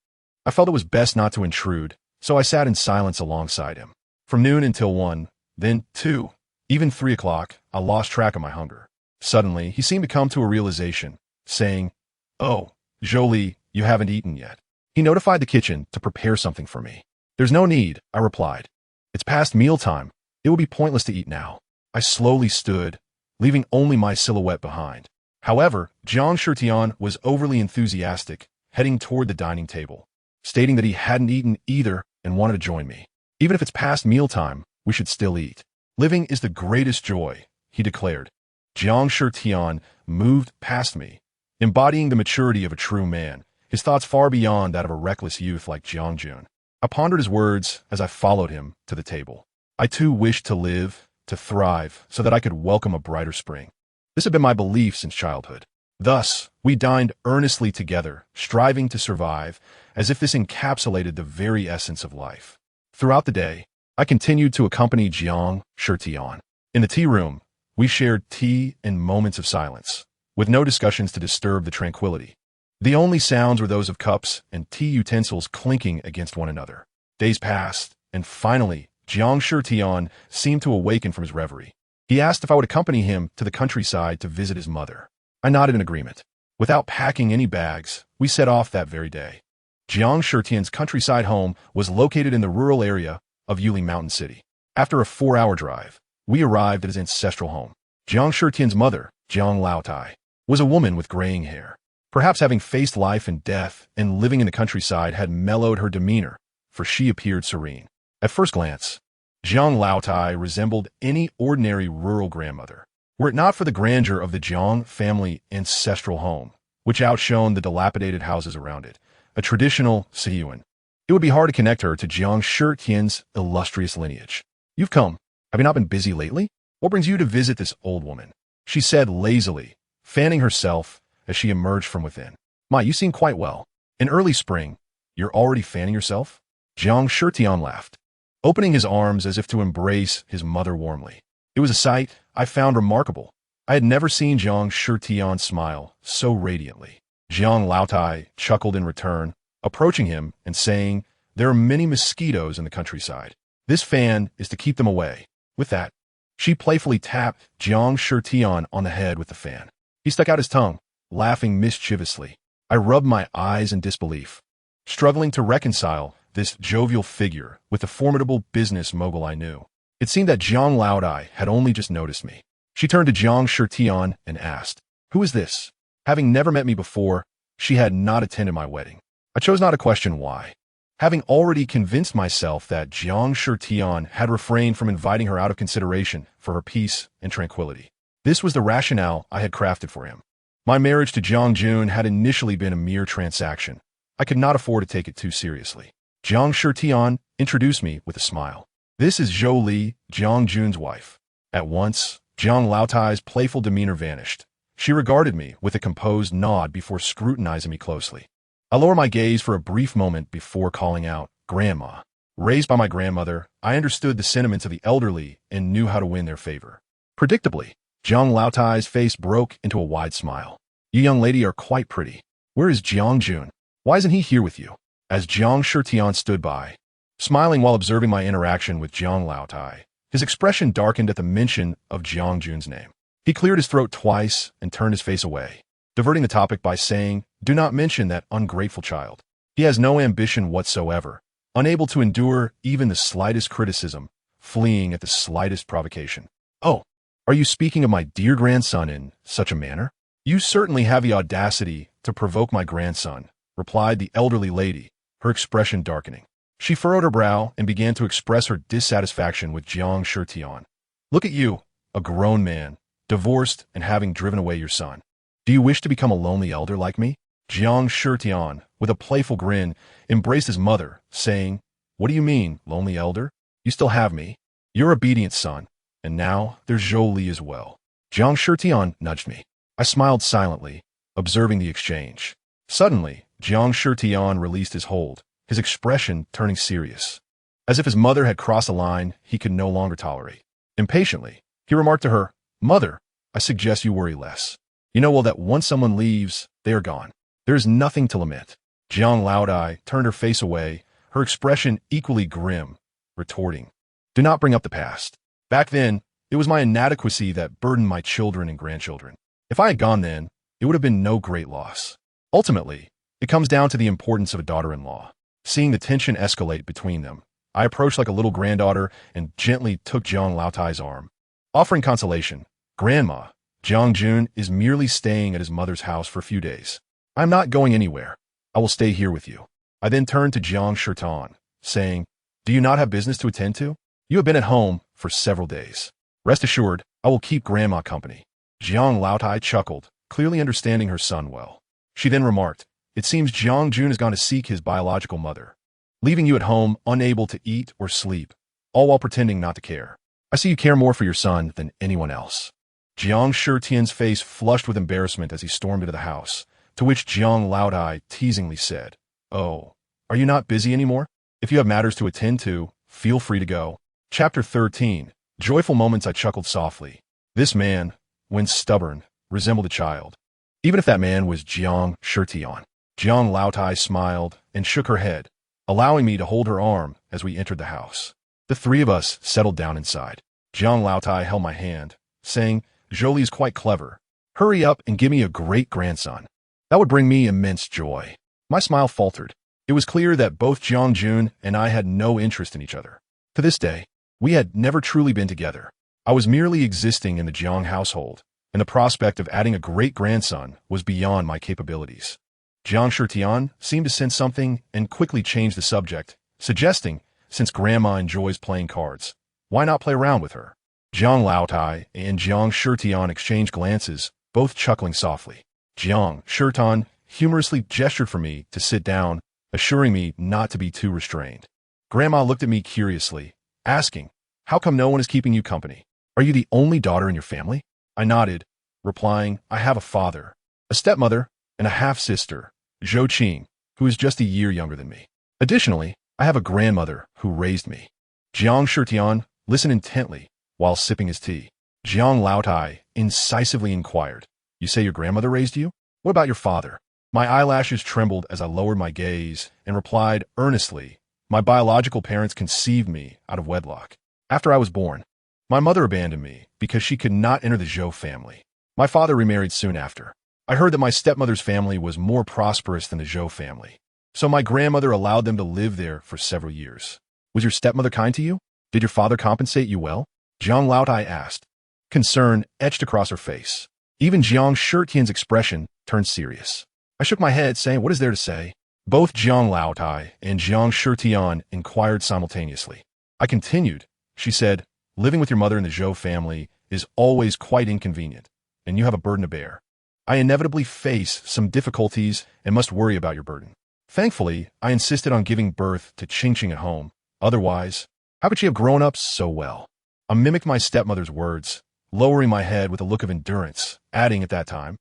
I felt it was best not to intrude, so I sat in silence alongside him. From noon until 1, then 2, even 3 o'clock, I lost track of my hunger. Suddenly, he seemed to come to a realization, saying, "Oh, Zhou Li, you haven't eaten yet." He notified the kitchen to prepare something for me. "There's no need," I replied. "It's past mealtime. It will be pointless to eat now." I slowly stood, leaving only my silhouette behind. However, Jiang Shitian was overly enthusiastic, heading toward the dining table, stating that he hadn't eaten either and wanted to join me. "Even if it's past mealtime, we should still eat. Living is the greatest joy," he declared. Jiang Shitian moved past me, embodying the maturity of a true man, his thoughts far beyond that of a reckless youth like Jiang Jun. I pondered his words as I followed him to the table. I too wished to live, to thrive, so that I could welcome a brighter spring. This had been my belief since childhood. Thus, we dined earnestly together, striving to survive, as if this encapsulated the very essence of life. Throughout the day, I continued to accompany Jiang Shitian. In the tea room, we shared tea and moments of silence, with no discussions to disturb the tranquility. The only sounds were those of cups and tea utensils clinking against one another. Days passed, and finally, Jiang Shitian seemed to awaken from his reverie. He asked if I would accompany him to the countryside to visit his mother. I nodded in agreement. Without packing any bags, we set off that very day. Jiang Shitian's countryside home was located in the rural area of Zhou Li Mountain City. After a 4-hour drive, we arrived at his ancestral home. Jiang Shitian's mother, Jiang Laotai, was a woman with graying hair. Perhaps having faced life and death and living in the countryside had mellowed her demeanor, for she appeared serene. At first glance, Jiang Laotai resembled any ordinary rural grandmother, were it not for the grandeur of the Jiang family ancestral home, which outshone the dilapidated houses around it, a traditional Siyuan. It would be hard to connect her to Jiang Shitian's illustrious lineage. "You've come. Have you not been busy lately? What brings you to visit this old woman?" she said lazily, fanning herself as she emerged from within. "My, you seem quite well. In early spring, you're already fanning yourself?" Jiang Shitian laughed, opening his arms as if to embrace his mother warmly. It was a sight I found remarkable. I had never seen Jiang Shitian smile so radiantly. Jiang Laotai chuckled in return, approaching him and saying, "There are many mosquitoes in the countryside. This fan is to keep them away." With that, she playfully tapped Jiang Shitian on the head with the fan. He stuck out his tongue, laughing mischievously. I rubbed my eyes in disbelief, struggling to reconcile this jovial figure with the formidable business mogul I knew. It seemed that Jiang Laotai had only just noticed me. She turned to Jiang Shitian and asked, "Who is this?" Having never met me before, she had not attended my wedding. I chose not to question why, having already convinced myself that Jiang Shitian had refrained from inviting her out of consideration for her peace and tranquility. This was the rationale I had crafted for him. My marriage to Jiang Jun had initially been a mere transaction. I could not afford to take it too seriously. Jiang Shitian introduced me with a smile. "This is Zhou Li, Jiang Jun's wife." At once, Jiang Laotai's playful demeanor vanished. She regarded me with a composed nod before scrutinizing me closely. I lowered my gaze for a brief moment before calling out, "Grandma." Raised by my grandmother, I understood the sentiments of the elderly and knew how to win their favor. Predictably, Jiang Laotai's face broke into a wide smile. "You young lady are quite pretty. Where is Jiang Jun? Why isn't he here with you?" As Jiang Shitian stood by, smiling while observing my interaction with Jiang Laotai, his expression darkened at the mention of Jiang Jun's name. He cleared his throat twice and turned his face away, diverting the topic by saying, "Do not mention that ungrateful child. He has no ambition whatsoever, unable to endure even the slightest criticism, fleeing at the slightest provocation." "Oh, are you speaking of my dear grandson in such a manner?" "You certainly have the audacity to provoke my grandson," replied the elderly lady, her expression darkening. She furrowed her brow and began to express her dissatisfaction with Jiang Shitian. "Look at you, a grown man, divorced and having driven away your son. Do you wish to become a lonely elder like me?" Jiang Shitian, with a playful grin, embraced his mother, saying, "What do you mean, lonely elder? You still have me, your obedient son, and now there's Zhou Li as well." Jiang Shitian nudged me. I smiled silently, observing the exchange. Suddenly, Jiang Shitian released his hold, his expression turning serious. As if his mother had crossed a line he could no longer tolerate. Impatiently, he remarked to her, "Mother, I suggest you worry less. You know well that once someone leaves, they are gone. There is nothing to lament." Jiang Laodai turned her face away, her expression equally grim, retorting, "Do not bring up the past. Back then, it was my inadequacy that burdened my children and grandchildren. If I had gone then, it would have been no great loss. Ultimately, it comes down to the importance of a daughter-in-law." Seeing the tension escalate between them, I approached like a little granddaughter and gently took Jiang Laotai's arm. Offering consolation, "Grandma, Jiang Jun is merely staying at his mother's house for a few days. I am not going anywhere. I will stay here with you." I then turned to Jiang Shitian, saying, "Do you not have business to attend to? You have been at home for several days. Rest assured, I will keep Grandma company." Jiang Laotai chuckled, clearly understanding her son well. She then remarked, "It seems Jiang Jun has gone to seek his biological mother, leaving you at home unable to eat or sleep, all while pretending not to care. I see you care more for your son than anyone else." Jiang Shitian's face flushed with embarrassment as he stormed into the house, to which Jiang Laodai teasingly said, "Oh, are you not busy anymore? If you have matters to attend to, feel free to go." Chapter 13. Joyful moments. I chuckled softly. This man, when stubborn, resembled a child. Even if that man was Jiang Shitian. Jiang Laotai smiled and shook her head, allowing me to hold her arm as we entered the house. The three of us settled down inside. Jiang Laotai held my hand, saying, "Zhou Li is quite clever. Hurry up and give me a great grandson. That would bring me immense joy." My smile faltered. It was clear that both Jiang Jun and I had no interest in each other. To this day, we had never truly been together. I was merely existing in the Jiang household, and the prospect of adding a great-grandson was beyond my capabilities. Jiang Shitian seemed to sense something and quickly changed the subject, suggesting, since Grandma enjoys playing cards, why not play around with her? Jiang Laotai and Jiang Shitian exchanged glances, both chuckling softly. Jiang Shitian humorously gestured for me to sit down, assuring me not to be too restrained. Grandma looked at me curiously, asking, "How come no one is keeping you company? Are you the only daughter in your family?" I nodded, replying, "I have a father, a stepmother, and a half-sister, Zhou Qing, who is just a year younger than me. Additionally, I have a grandmother who raised me." Jiang Shitian listened intently while sipping his tea. Jiang Laotai incisively inquired, "You say your grandmother raised you? What about your father?" My eyelashes trembled as I lowered my gaze and replied earnestly, "My biological parents conceived me out of wedlock. After I was born, my mother abandoned me because she could not enter the Zhou family. My father remarried soon after. I heard that my stepmother's family was more prosperous than the Zhou family, so my grandmother allowed them to live there for several years." "Was your stepmother kind to you? Did your father compensate you well?" Jiang Laotai asked. Concern etched across her face. Even Jiang Shitian's expression turned serious. I shook my head, saying, "What is there to say?" Both Jiang Laotai and Jiang Shitian inquired simultaneously. I continued. She said, "Living with your mother in the Zhou family is always quite inconvenient, and you have a burden to bear. I inevitably face some difficulties and must worry about your burden. Thankfully, I insisted on giving birth to Qingqing at home. Otherwise, how could she have grown up so well?" I mimicked my stepmother's words, lowering my head with a look of endurance, adding at that time,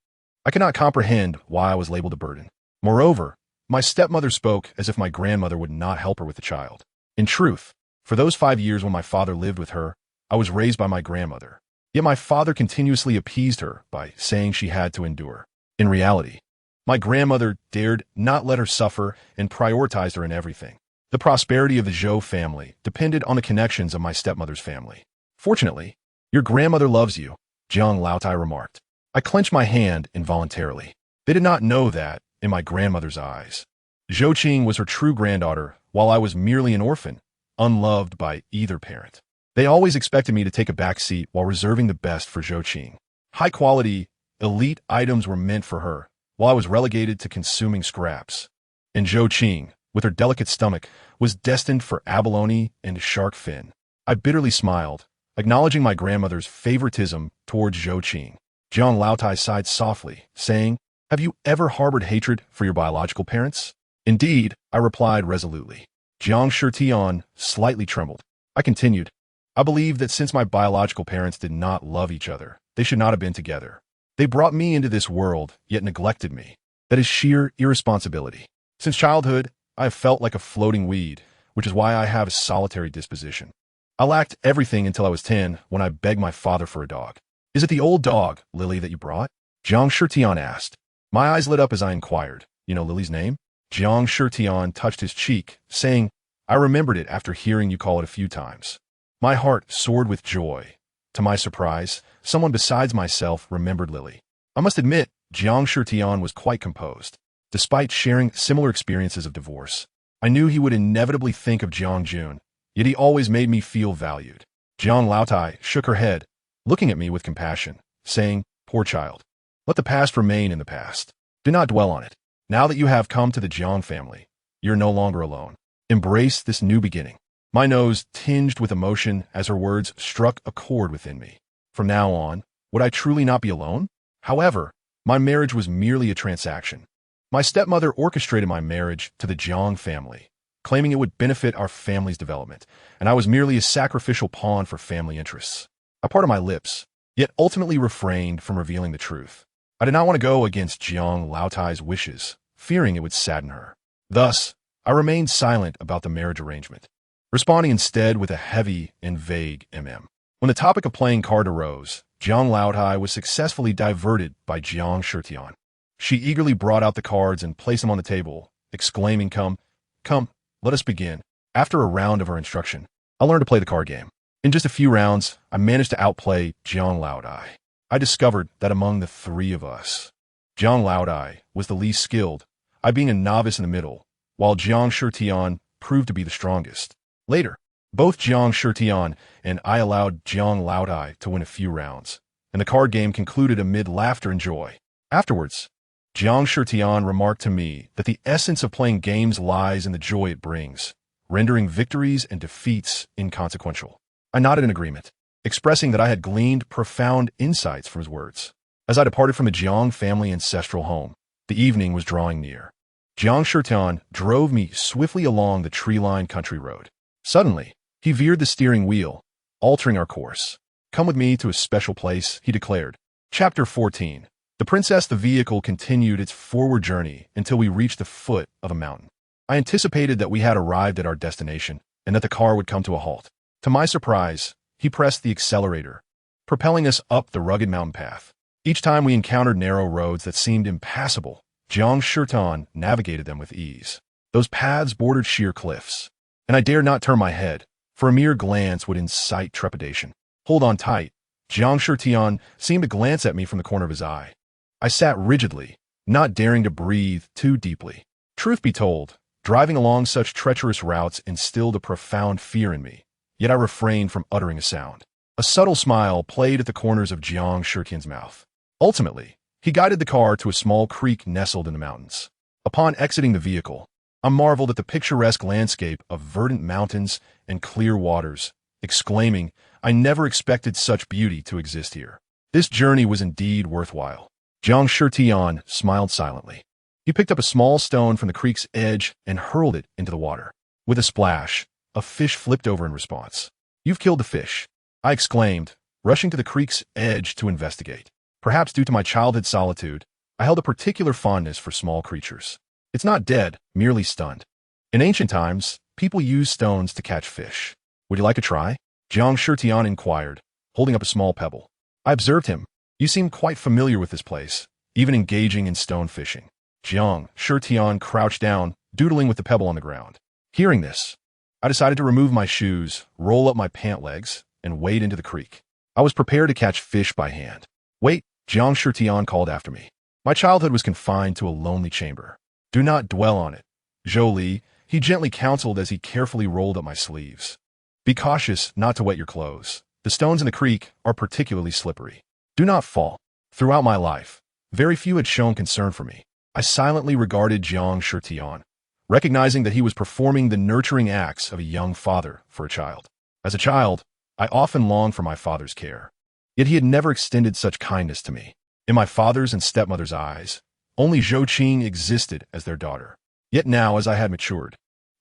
"I cannot comprehend why I was labeled a burden. Moreover, my stepmother spoke as if my grandmother would not help her with the child. In truth, for those 5 years when my father lived with her, I was raised by my grandmother. Yet my father continuously appeased her by saying she had to endure. In reality, my grandmother dared not let her suffer and prioritized her in everything. The prosperity of the Zhou family depended on the connections of my stepmother's family. Fortunately, your grandmother loves you," Jiang Laotai remarked. I clenched my hand involuntarily. They did not know that, in my grandmother's eyes, Zhou Qing was her true granddaughter, while I was merely an orphan, unloved by either parent. They always expected me to take a back seat while reserving the best for Zhou Qing. High-quality, elite items were meant for her, while I was relegated to consuming scraps. And Zhou Qing, with her delicate stomach, was destined for abalone and shark fin. I bitterly smiled, acknowledging my grandmother's favoritism towards Zhou Qing. Jiang Laotai sighed softly, saying, "Have you ever harbored hatred for your biological parents?" "Indeed," I replied resolutely. Jiang Shitian slightly trembled. I continued, "I believe that since my biological parents did not love each other, they should not have been together. They brought me into this world, yet neglected me. That is sheer irresponsibility. Since childhood, I have felt like a floating weed, which is why I have a solitary disposition. I lacked everything until I was 10 when I begged my father for a dog. Is it the old dog, Lily, that you brought? Jiang Shitian asked. My eyes lit up as I inquired. You know Lily's name? Jiang Shitian touched his cheek, saying, I remembered it after hearing you call it a few times. My heart soared with joy. To my surprise, someone besides myself remembered Lily. I must admit, Jiang Shitian was quite composed. Despite sharing similar experiences of divorce, I knew he would inevitably think of Jiang Jun, yet he always made me feel valued. Jiang Laotai shook her head, looking at me with compassion, saying, Poor child. Let the past remain in the past. Do not dwell on it. Now that you have come to the Jiang family, you're no longer alone. Embrace this new beginning. My nose tinged with emotion as her words struck a chord within me. From now on, would I truly not be alone? However, my marriage was merely a transaction. My stepmother orchestrated my marriage to the Jiang family, claiming it would benefit our family's development, and I was merely a sacrificial pawn for family interests. I parted my lips, yet ultimately refrained from revealing the truth. I did not want to go against Jiang Laotai's wishes, fearing it would sadden her. Thus, I remained silent about the marriage arrangement, responding instead with a heavy and vague When the topic of playing card arose, Jiang Laotai was successfully diverted by Jiang Shitian. She eagerly brought out the cards and placed them on the table, exclaiming, Come, let us begin. After a round of her instruction, I learned to play the card game. In just a few rounds, I managed to outplay Jiang Laotai. I discovered that among the three of us, Jiang Laotai was the least skilled, I being a novice in the middle, while Jiang Shitian proved to be the strongest. Later, both Jiang Shitian and I allowed Jiang Laotai to win a few rounds, and the card game concluded amid laughter and joy. Afterwards, Jiang Shitian remarked to me that the essence of playing games lies in the joy it brings, rendering victories and defeats inconsequential. I nodded in agreement, expressing that I had gleaned profound insights from his words. As I departed from the Jiang family ancestral home, the evening was drawing near. Jiang Shitian drove me swiftly along the tree-lined country road. Suddenly, he veered the steering wheel, altering our course. Come with me to a special place, he declared. Chapter 14. The vehicle continued its forward journey until we reached the foot of a mountain. I anticipated that we had arrived at our destination and that the car would come to a halt. To my surprise, he pressed the accelerator, propelling us up the rugged mountain path. Each time we encountered narrow roads that seemed impassable, Jiang Shitian navigated them with ease. Those paths bordered sheer cliffs, and I dared not turn my head, for a mere glance would incite trepidation. Hold on tight. Jiang Shitian seemed to glance at me from the corner of his eye. I sat rigidly, not daring to breathe too deeply. Truth be told, driving along such treacherous routes instilled a profound fear in me, yet I refrained from uttering a sound. A subtle smile played at the corners of Jiang Shitian's mouth. Ultimately, he guided the car to a small creek nestled in the mountains. Upon exiting the vehicle, I marveled at the picturesque landscape of verdant mountains and clear waters, exclaiming, I never expected such beauty to exist here. This journey was indeed worthwhile. Jiang Shitian smiled silently. He picked up a small stone from the creek's edge and hurled it into the water. With a splash, a fish flipped over in response. You've killed the fish, I exclaimed, rushing to the creek's edge to investigate. Perhaps due to my childhood solitude, I held a particular fondness for small creatures. It's not dead, merely stunned. In ancient times, people used stones to catch fish. Would you like a try? Jiang Shitian inquired, holding up a small pebble. I observed him. You seem quite familiar with this place, even engaging in stone fishing. Jiang Shitian crouched down, doodling with the pebble on the ground. Hearing this, I decided to remove my shoes, roll up my pant legs, and wade into the creek. I was prepared to catch fish by hand. Wait, Jiang Shitian called after me. My childhood was confined to a lonely chamber. Do not dwell on it. Zhou Li, he gently counseled as he carefully rolled up my sleeves. Be cautious not to wet your clothes. The stones in the creek are particularly slippery. Do not fall. Throughout my life, very few had shown concern for me. I silently regarded Jiang Shitian, recognizing that he was performing the nurturing acts of a young father for a child. As a child, I often longed for my father's care. Yet he had never extended such kindness to me. In my father's and stepmother's eyes, only Zhou Qing existed as their daughter. Yet now, as I had matured,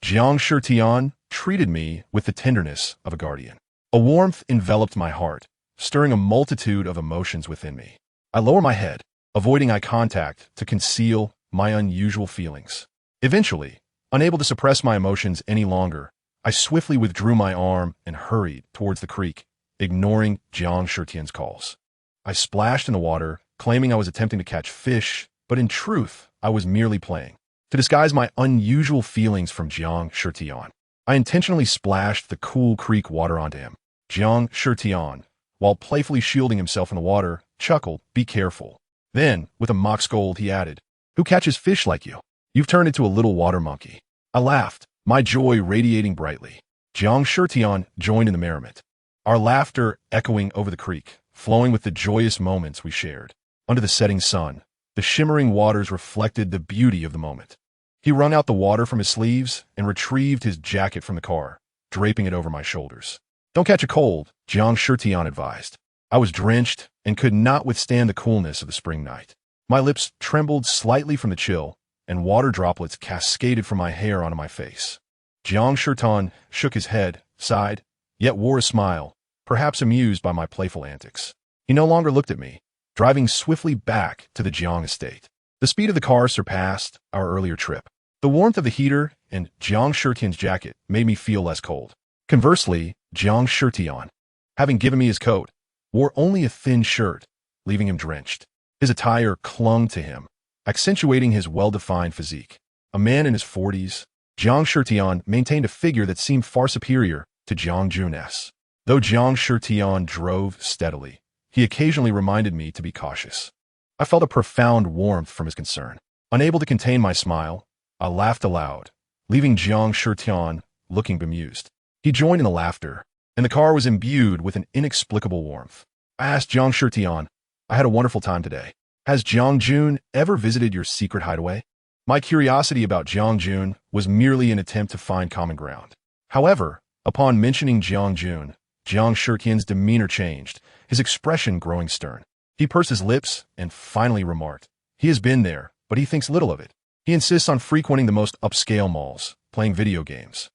Jiang Shitian treated me with the tenderness of a guardian. A warmth enveloped my heart, stirring a multitude of emotions within me. I lowered my head, avoiding eye contact to conceal my unusual feelings. Eventually, unable to suppress my emotions any longer, I swiftly withdrew my arm and hurried towards the creek, ignoring Jiang Shitian's calls. I splashed in the water, claiming I was attempting to catch fish, but in truth, I was merely playing. To disguise my unusual feelings from Jiang Shitian, I intentionally splashed the cool creek water onto him. Jiang Shitian, while playfully shielding himself in the water, chuckled, "Be careful." Then, with a mock scold, he added, "Who catches fish like you? You've turned into a little water monkey." I laughed, my joy radiating brightly. Jiang Shitian joined in the merriment, our laughter echoing over the creek, flowing with the joyous moments we shared. Under the setting sun, the shimmering waters reflected the beauty of the moment. He wrung out the water from his sleeves and retrieved his jacket from the car, draping it over my shoulders. "Don't catch a cold," Jiang Shitian advised. I was drenched and could not withstand the coolness of the spring night. My lips trembled slightly from the chill, and water droplets cascaded from my hair onto my face. Jiang Shitian shook his head, sighed, yet wore a smile, perhaps amused by my playful antics. He no longer looked at me, driving swiftly back to the Jiang estate. The speed of the car surpassed our earlier trip. The warmth of the heater and Jiang Shitian's jacket made me feel less cold. Conversely, Jiang Shitian, having given me his coat, wore only a thin shirt, leaving him drenched. His attire clung to him, accentuating his well-defined physique. A man in his 40s, Jiang Shitian maintained a figure that seemed far superior to Jiang Jun's. Though Jiang Shitian drove steadily, he occasionally reminded me to be cautious. I felt a profound warmth from his concern. Unable to contain my smile, I laughed aloud, leaving Jiang Shitian looking bemused. He joined in the laughter, and the car was imbued with an inexplicable warmth. I asked Jiang Shitian, "I had a wonderful time today. Has Jiang Jun ever visited your secret hideaway?" My curiosity about Jiang Jun was merely an attempt to find common ground. However, upon mentioning Jiang Jun, Jiang Shitian's demeanor changed, his expression growing stern. He pursed his lips and finally remarked, "He has been there, but he thinks little of it. He insists on frequenting the most upscale malls, playing video games."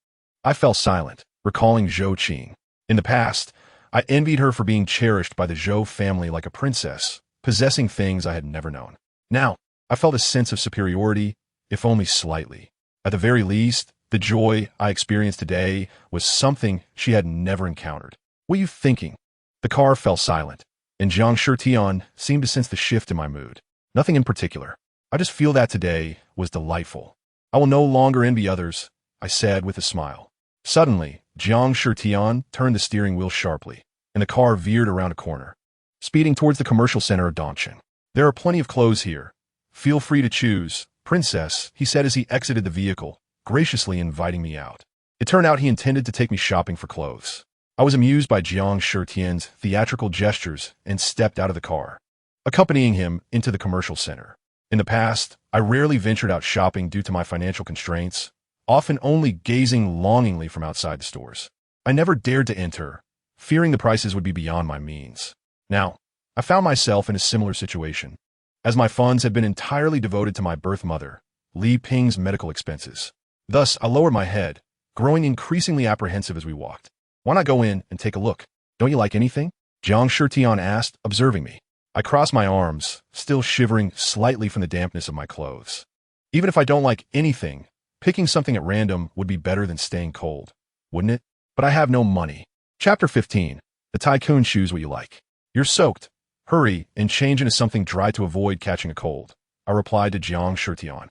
I fell silent, recalling Zhou Qing. In the past, I envied her for being cherished by the Zhou family like a princess, possessing things I had never known. Now, I felt a sense of superiority, if only slightly. At the very least, the joy I experienced today was something she had never encountered. "What are you thinking?" The car fell silent, and Jiang Shitian seemed to sense the shift in my mood. "Nothing in particular. I just feel that today was delightful. I will no longer envy others," I said with a smile. Suddenly, Jiang Shitian turned the steering wheel sharply, and the car veered around a corner, speeding towards the commercial center of Dongchen. "There are plenty of clothes here. Feel free to choose, Princess," he said as he exited the vehicle, graciously inviting me out. It turned out he intended to take me shopping for clothes. I was amused by Jiang Shitian's theatrical gestures and stepped out of the car, accompanying him into the commercial center. In the past, I rarely ventured out shopping due to my financial constraints, often only gazing longingly from outside the stores. I never dared to enter, fearing the prices would be beyond my means. Now, I found myself in a similar situation, as my funds had been entirely devoted to my birth mother, Li Ping's medical expenses. Thus, I lowered my head, growing increasingly apprehensive as we walked. "Why not go in and take a look? Don't you like anything?" Jiang Shitian asked, observing me. I crossed my arms, still shivering slightly from the dampness of my clothes. Even if I don't like anything, picking something at random would be better than staying cold, wouldn't it? But I have no money. Chapter 15. The tycoon choose what you like. "You're soaked. Hurry and change into something dry to avoid catching a cold," I replied to Jiang Shitian.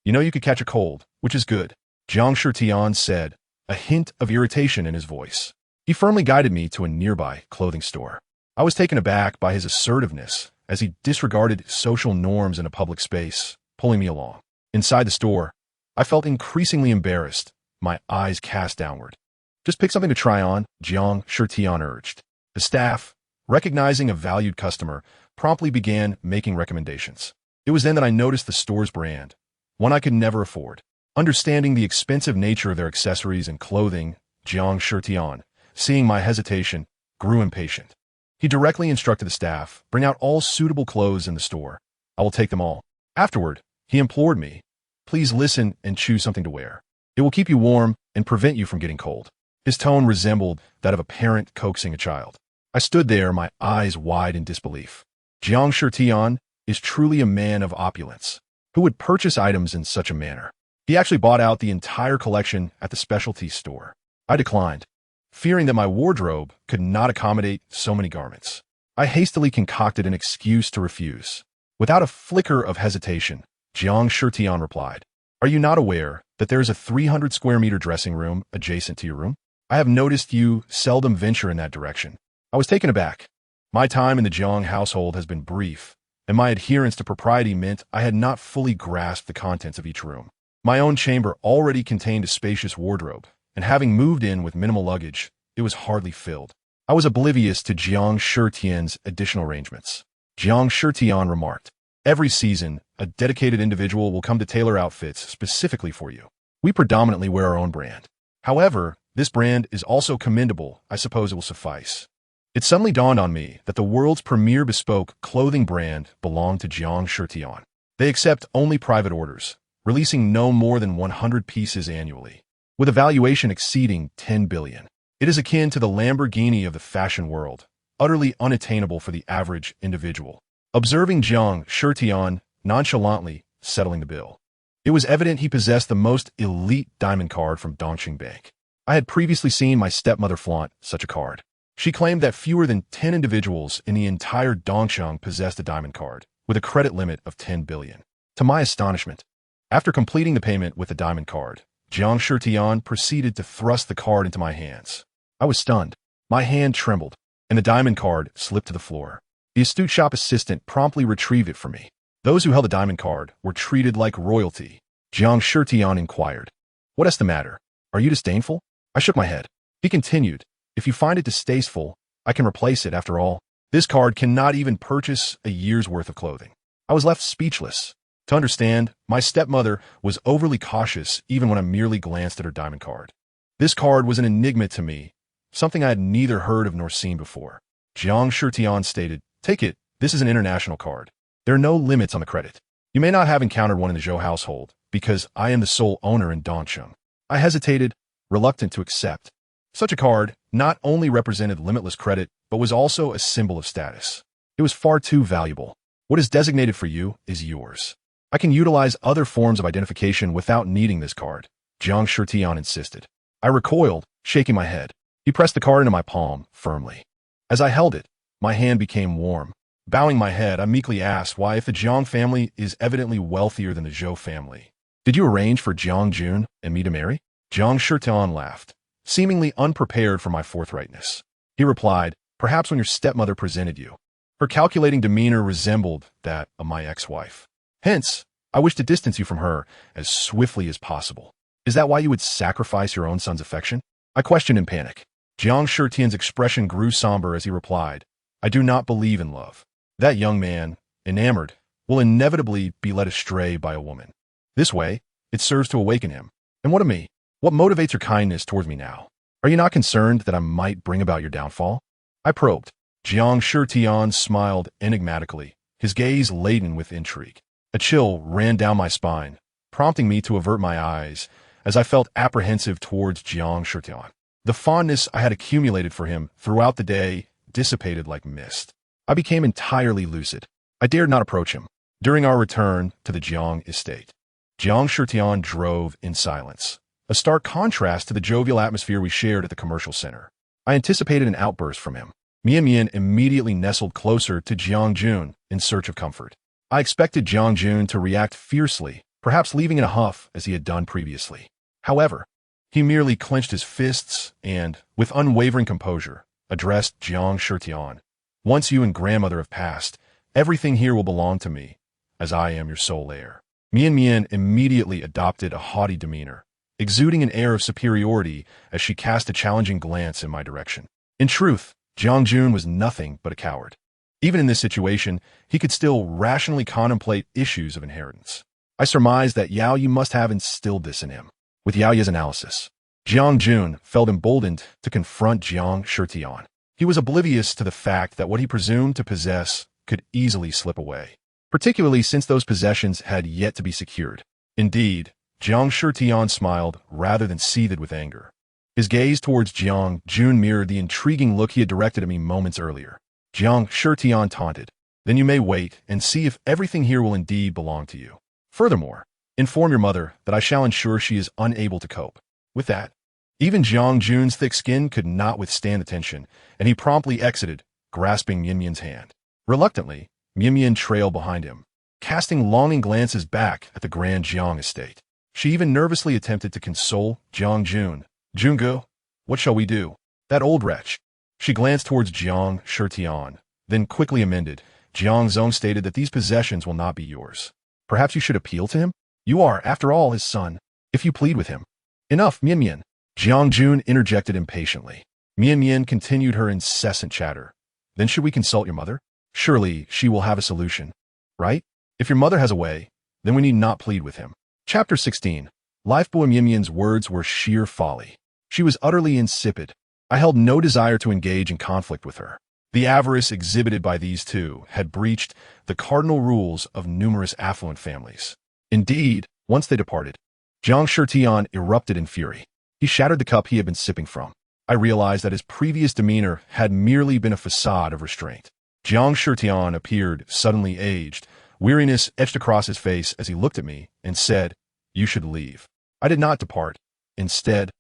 "You know you could catch a cold, which is good," Jiang Shitian said, a hint of irritation in his voice. He firmly guided me to a nearby clothing store. I was taken aback by his assertiveness as he disregarded social norms in a public space, pulling me along. Inside the store, I felt increasingly embarrassed, my eyes cast downward. "Just pick something to try on," Jiang Shitian urged. The staff, recognizing a valued customer, promptly began making recommendations. It was then that I noticed the store's brand, one I could never afford. Understanding the expensive nature of their accessories and clothing, Jiang Shitian, seeing my hesitation, grew impatient. He directly instructed the staff, "Bring out all suitable clothes in the store. I will take them all." Afterward, he implored me, "Please listen and choose something to wear. It will keep you warm and prevent you from getting cold." His tone resembled that of a parent coaxing a child. I stood there, my eyes wide in disbelief. Jiang Shitian is truly a man of opulence. Who would purchase items in such a manner? He actually bought out the entire collection at the specialty store. I declined, fearing that my wardrobe could not accommodate so many garments. I hastily concocted an excuse to refuse. Without a flicker of hesitation, Jiang Shitian replied, "Are you not aware that there is a 300 square meter dressing room adjacent to your room? I have noticed you seldom venture in that direction." I was taken aback. My time in the Jiang household has been brief, and my adherence to propriety meant I had not fully grasped the contents of each room. My own chamber already contained a spacious wardrobe, and having moved in with minimal luggage, it was hardly filled. I was oblivious to Jiang Shitian's additional arrangements. Jiang Shitian remarked, "Every season, a dedicated individual will come to tailor outfits specifically for you. We predominantly wear our own brand. However, this brand is also commendable. I suppose it will suffice." It suddenly dawned on me that the world's premier bespoke clothing brand belonged to Jiang Shitian. They accept only private orders, releasing no more than 100 pieces annually, with a valuation exceeding 10 billion. It is akin to the Lamborghini of the fashion world, utterly unattainable for the average individual. Observing Jiang Shitian nonchalantly settling the bill, it was evident he possessed the most elite diamond card from Dongqing Bank. I had previously seen my stepmother flaunt such a card. She claimed that fewer than 10 individuals in the entire Dongqing possessed a diamond card, with a credit limit of 10 billion. To my astonishment, after completing the payment with the diamond card, Jiang Shitian proceeded to thrust the card into my hands. I was stunned. My hand trembled, and the diamond card slipped to the floor. The astute shop assistant promptly retrieved it for me. Those who held the diamond card were treated like royalty. Jiang Shitian inquired, "What is the matter? Are you disdainful?" I shook my head. He continued, "If you find it distasteful, I can replace it. After all, this card cannot even purchase a year's worth of clothing." I was left speechless. To understand, my stepmother was overly cautious even when I merely glanced at her diamond card. This card was an enigma to me, something I had neither heard of nor seen before. Jiang Shitian stated, "Take it. This is an international card. There are no limits on the credit. You may not have encountered one in the Zhou household, because I am the sole owner in Dongqing." I hesitated, reluctant to accept. Such a card not only represented limitless credit, but was also a symbol of status. It was far too valuable. What is designated for you is yours. I can utilize other forms of identification without needing this card, Jiang Shitian insisted. I recoiled, shaking my head. He pressed the card into my palm firmly. As I held it, my hand became warm. Bowing my head, I meekly asked why, if the Jiang family is evidently wealthier than the Zhou family, did you arrange for Jiang Jun and me to marry? Jiang Shitian laughed, seemingly unprepared for my forthrightness. He replied, "Perhaps when your stepmother presented you." Her calculating demeanor resembled that of my ex-wife. "Hence, I wish to distance you from her as swiftly as possible." "Is that why you would sacrifice your own son's affection?" I questioned in panic. Jiang Shitian's expression grew somber as he replied, "I do not believe in love. That young man, enamored, will inevitably be led astray by a woman. This way, it serves to awaken him. And what of me? What motivates your kindness towards me now? Are you not concerned that I might bring about your downfall?" I probed. Jiang Shitian smiled enigmatically, his gaze laden with intrigue. A chill ran down my spine, prompting me to avert my eyes as I felt apprehensive towards Jiang Shitian. The fondness I had accumulated for him throughout the day dissipated like mist. I became entirely lucid. I dared not approach him. During our return to the Jiang estate, Jiang Shitian drove in silence, a stark contrast to the jovial atmosphere we shared at the commercial center. I anticipated an outburst from him. Mian immediately nestled closer to Jiang Jun in search of comfort. I expected Jiang Jun to react fiercely, perhaps leaving in a huff as he had done previously. However, he merely clenched his fists and, with unwavering composure, addressed Jiang Shitian. "Once you and grandmother have passed, everything here will belong to me, as I am your sole heir." Mian immediately adopted a haughty demeanor, exuding an air of superiority as she cast a challenging glance in my direction. In truth, Jiang Jun was nothing but a coward. Even in this situation, he could still rationally contemplate issues of inheritance. I surmised that Yao Yi must have instilled this in him. With Yao Yi's analysis, Jiang Jun felt emboldened to confront Jiang Shitian. He was oblivious to the fact that what he presumed to possess could easily slip away, particularly since those possessions had yet to be secured. Indeed, Jiang Shitian smiled rather than seethed with anger. His gaze towards Jiang Jun mirrored the intriguing look he had directed at me moments earlier. Jiang Shitian taunted, "Then you may wait and see if everything here will indeed belong to you." Furthermore, inform your mother that I shall ensure she is unable to cope with that. Even Jiang Jun's thick skin could not withstand the tension, and he promptly exited, grasping Mian Mian's hand. Reluctantly, Mian Mian trailed behind him, casting longing glances back at the grand Jiang estate. She even nervously attempted to console Jiang Jun. Jungu, what shall we do? That old wretch. She glanced towards Jiang Shitian, then quickly amended. Jiang Zong stated that these possessions will not be yours. Perhaps you should appeal to him? You are, after all, his son. If you plead with him. Enough, Mian Mian. Jiang Jun interjected impatiently. Mian Mian continued her incessant chatter. Then should we consult your mother? Surely she will have a solution, right? If your mother has a way, then we need not plead with him. Chapter 16. Lifeboy Mian Mian's words were sheer folly. She was utterly insipid. I held no desire to engage in conflict with her. The avarice exhibited by these two had breached the cardinal rules of numerous affluent families. Indeed, once they departed, Jiang Shitian erupted in fury. He shattered the cup he had been sipping from. I realized that his previous demeanor had merely been a facade of restraint. Jiang Shitian appeared suddenly aged. Weariness etched across his face as he looked at me and said, "You should leave." I did not depart. Instead,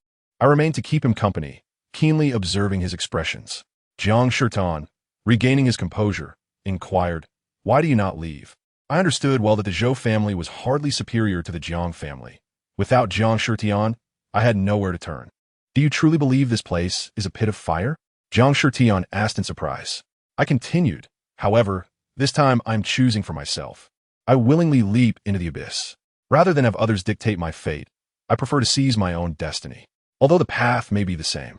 I remained to keep him company, keenly observing his expressions. Jiang Shitian, regaining his composure, inquired, "Why do you not leave?" I understood well that the Zhou family was hardly superior to the Jiang family. Without Jiang Shitian, I had nowhere to turn. "Do you truly believe this place is a pit of fire?" Jiang Shitian asked in surprise. I continued, "However, this time I'm choosing for myself. I willingly leap into the abyss. Rather than have others dictate my fate, I prefer to seize my own destiny. Although the path may be the same,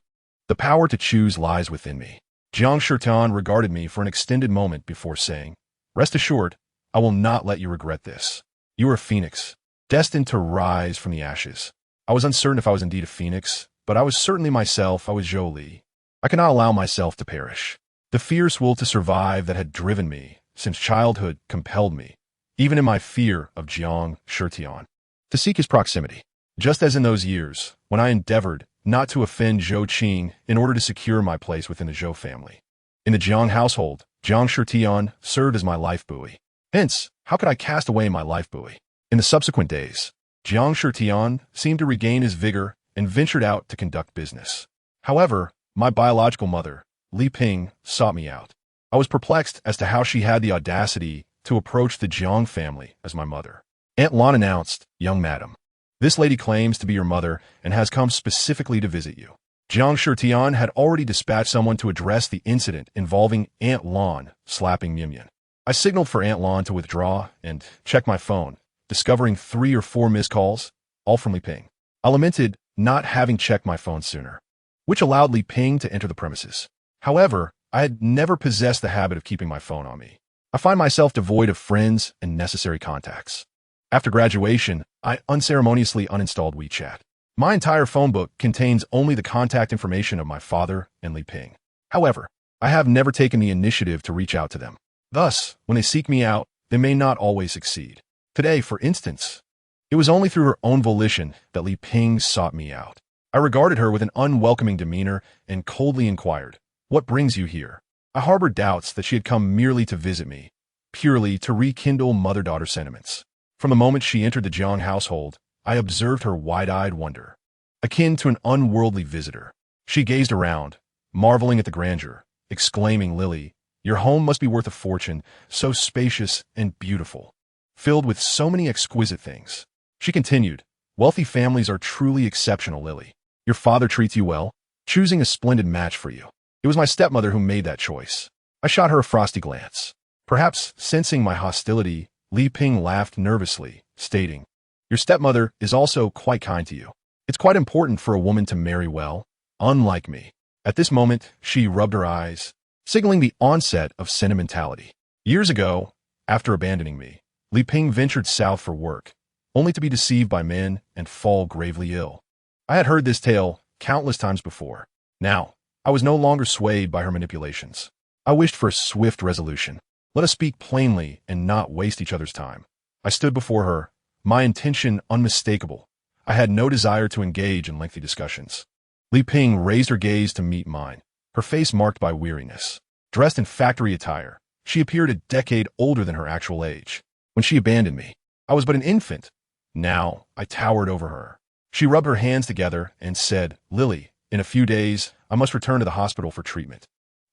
the power to choose lies within me." Jiang Shitian regarded me for an extended moment before saying, "Rest assured, I will not let you regret this. You are a phoenix, destined to rise from the ashes." I was uncertain if I was indeed a phoenix, but I was certainly myself. I was Zhou Li. I could not allow myself to perish. The fierce will to survive that had driven me since childhood compelled me, even in my fear of Jiang Shitian, to seek his proximity. Just as in those years, when I endeavored not to offend Zhou Qing in order to secure my place within the Zhou family. In the Jiang household, Jiang Shitian served as my life buoy. Hence, how could I cast away my life buoy? In the subsequent days, Jiang Shitian seemed to regain his vigor and ventured out to conduct business. However, my biological mother, Li Ping, sought me out. I was perplexed as to how she had the audacity to approach the Jiang family as my mother. Aunt Lan announced, "Young madam, this lady claims to be your mother and has come specifically to visit you." Jiang Shitian had already dispatched someone to address the incident involving Aunt Lan slapping Mian Mian. I signaled for Aunt Lan to withdraw and checked my phone, discovering 3 or 4 missed calls, all from Li Ping. I lamented not having checked my phone sooner, which allowed Li Ping to enter the premises. However, I had never possessed the habit of keeping my phone on me. I find myself devoid of friends and necessary contacts. After graduation, I unceremoniously uninstalled WeChat. My entire phone book contains only the contact information of my father and Li Ping. However, I have never taken the initiative to reach out to them. Thus, when they seek me out, they may not always succeed. Today, for instance, it was only through her own volition that Li Ping sought me out. I regarded her with an unwelcoming demeanor and coldly inquired, "What brings you here?" I harbored doubts that she had come merely to visit me, purely to rekindle mother-daughter sentiments. From the moment she entered the Jiang household, I observed her wide-eyed wonder, akin to an unworldly visitor. She gazed around, marveling at the grandeur, exclaiming, "Lily, your home must be worth a fortune, so spacious and beautiful, filled with so many exquisite things." She continued, "Wealthy families are truly exceptional, Lily. Your father treats you well, choosing a splendid match for you. It was my stepmother who made that choice." I shot her a frosty glance. Perhaps sensing my hostility, Li Ping laughed nervously, stating, "Your stepmother is also quite kind to you. It's quite important for a woman to marry well, unlike me." At this moment, she rubbed her eyes, signaling the onset of sentimentality. Years ago, after abandoning me, Li Ping ventured south for work, only to be deceived by men and fall gravely ill. I had heard this tale countless times before. Now, I was no longer swayed by her manipulations. I wished for a swift resolution. Let us speak plainly and not waste each other's time. I stood before her, my intention unmistakable. I had no desire to engage in lengthy discussions. Li Ping raised her gaze to meet mine, her face marked by weariness. Dressed in factory attire, she appeared a decade older than her actual age. When she abandoned me, I was but an infant. Now I towered over her. She rubbed her hands together and said, "Lily, in a few days, I must return to the hospital for treatment.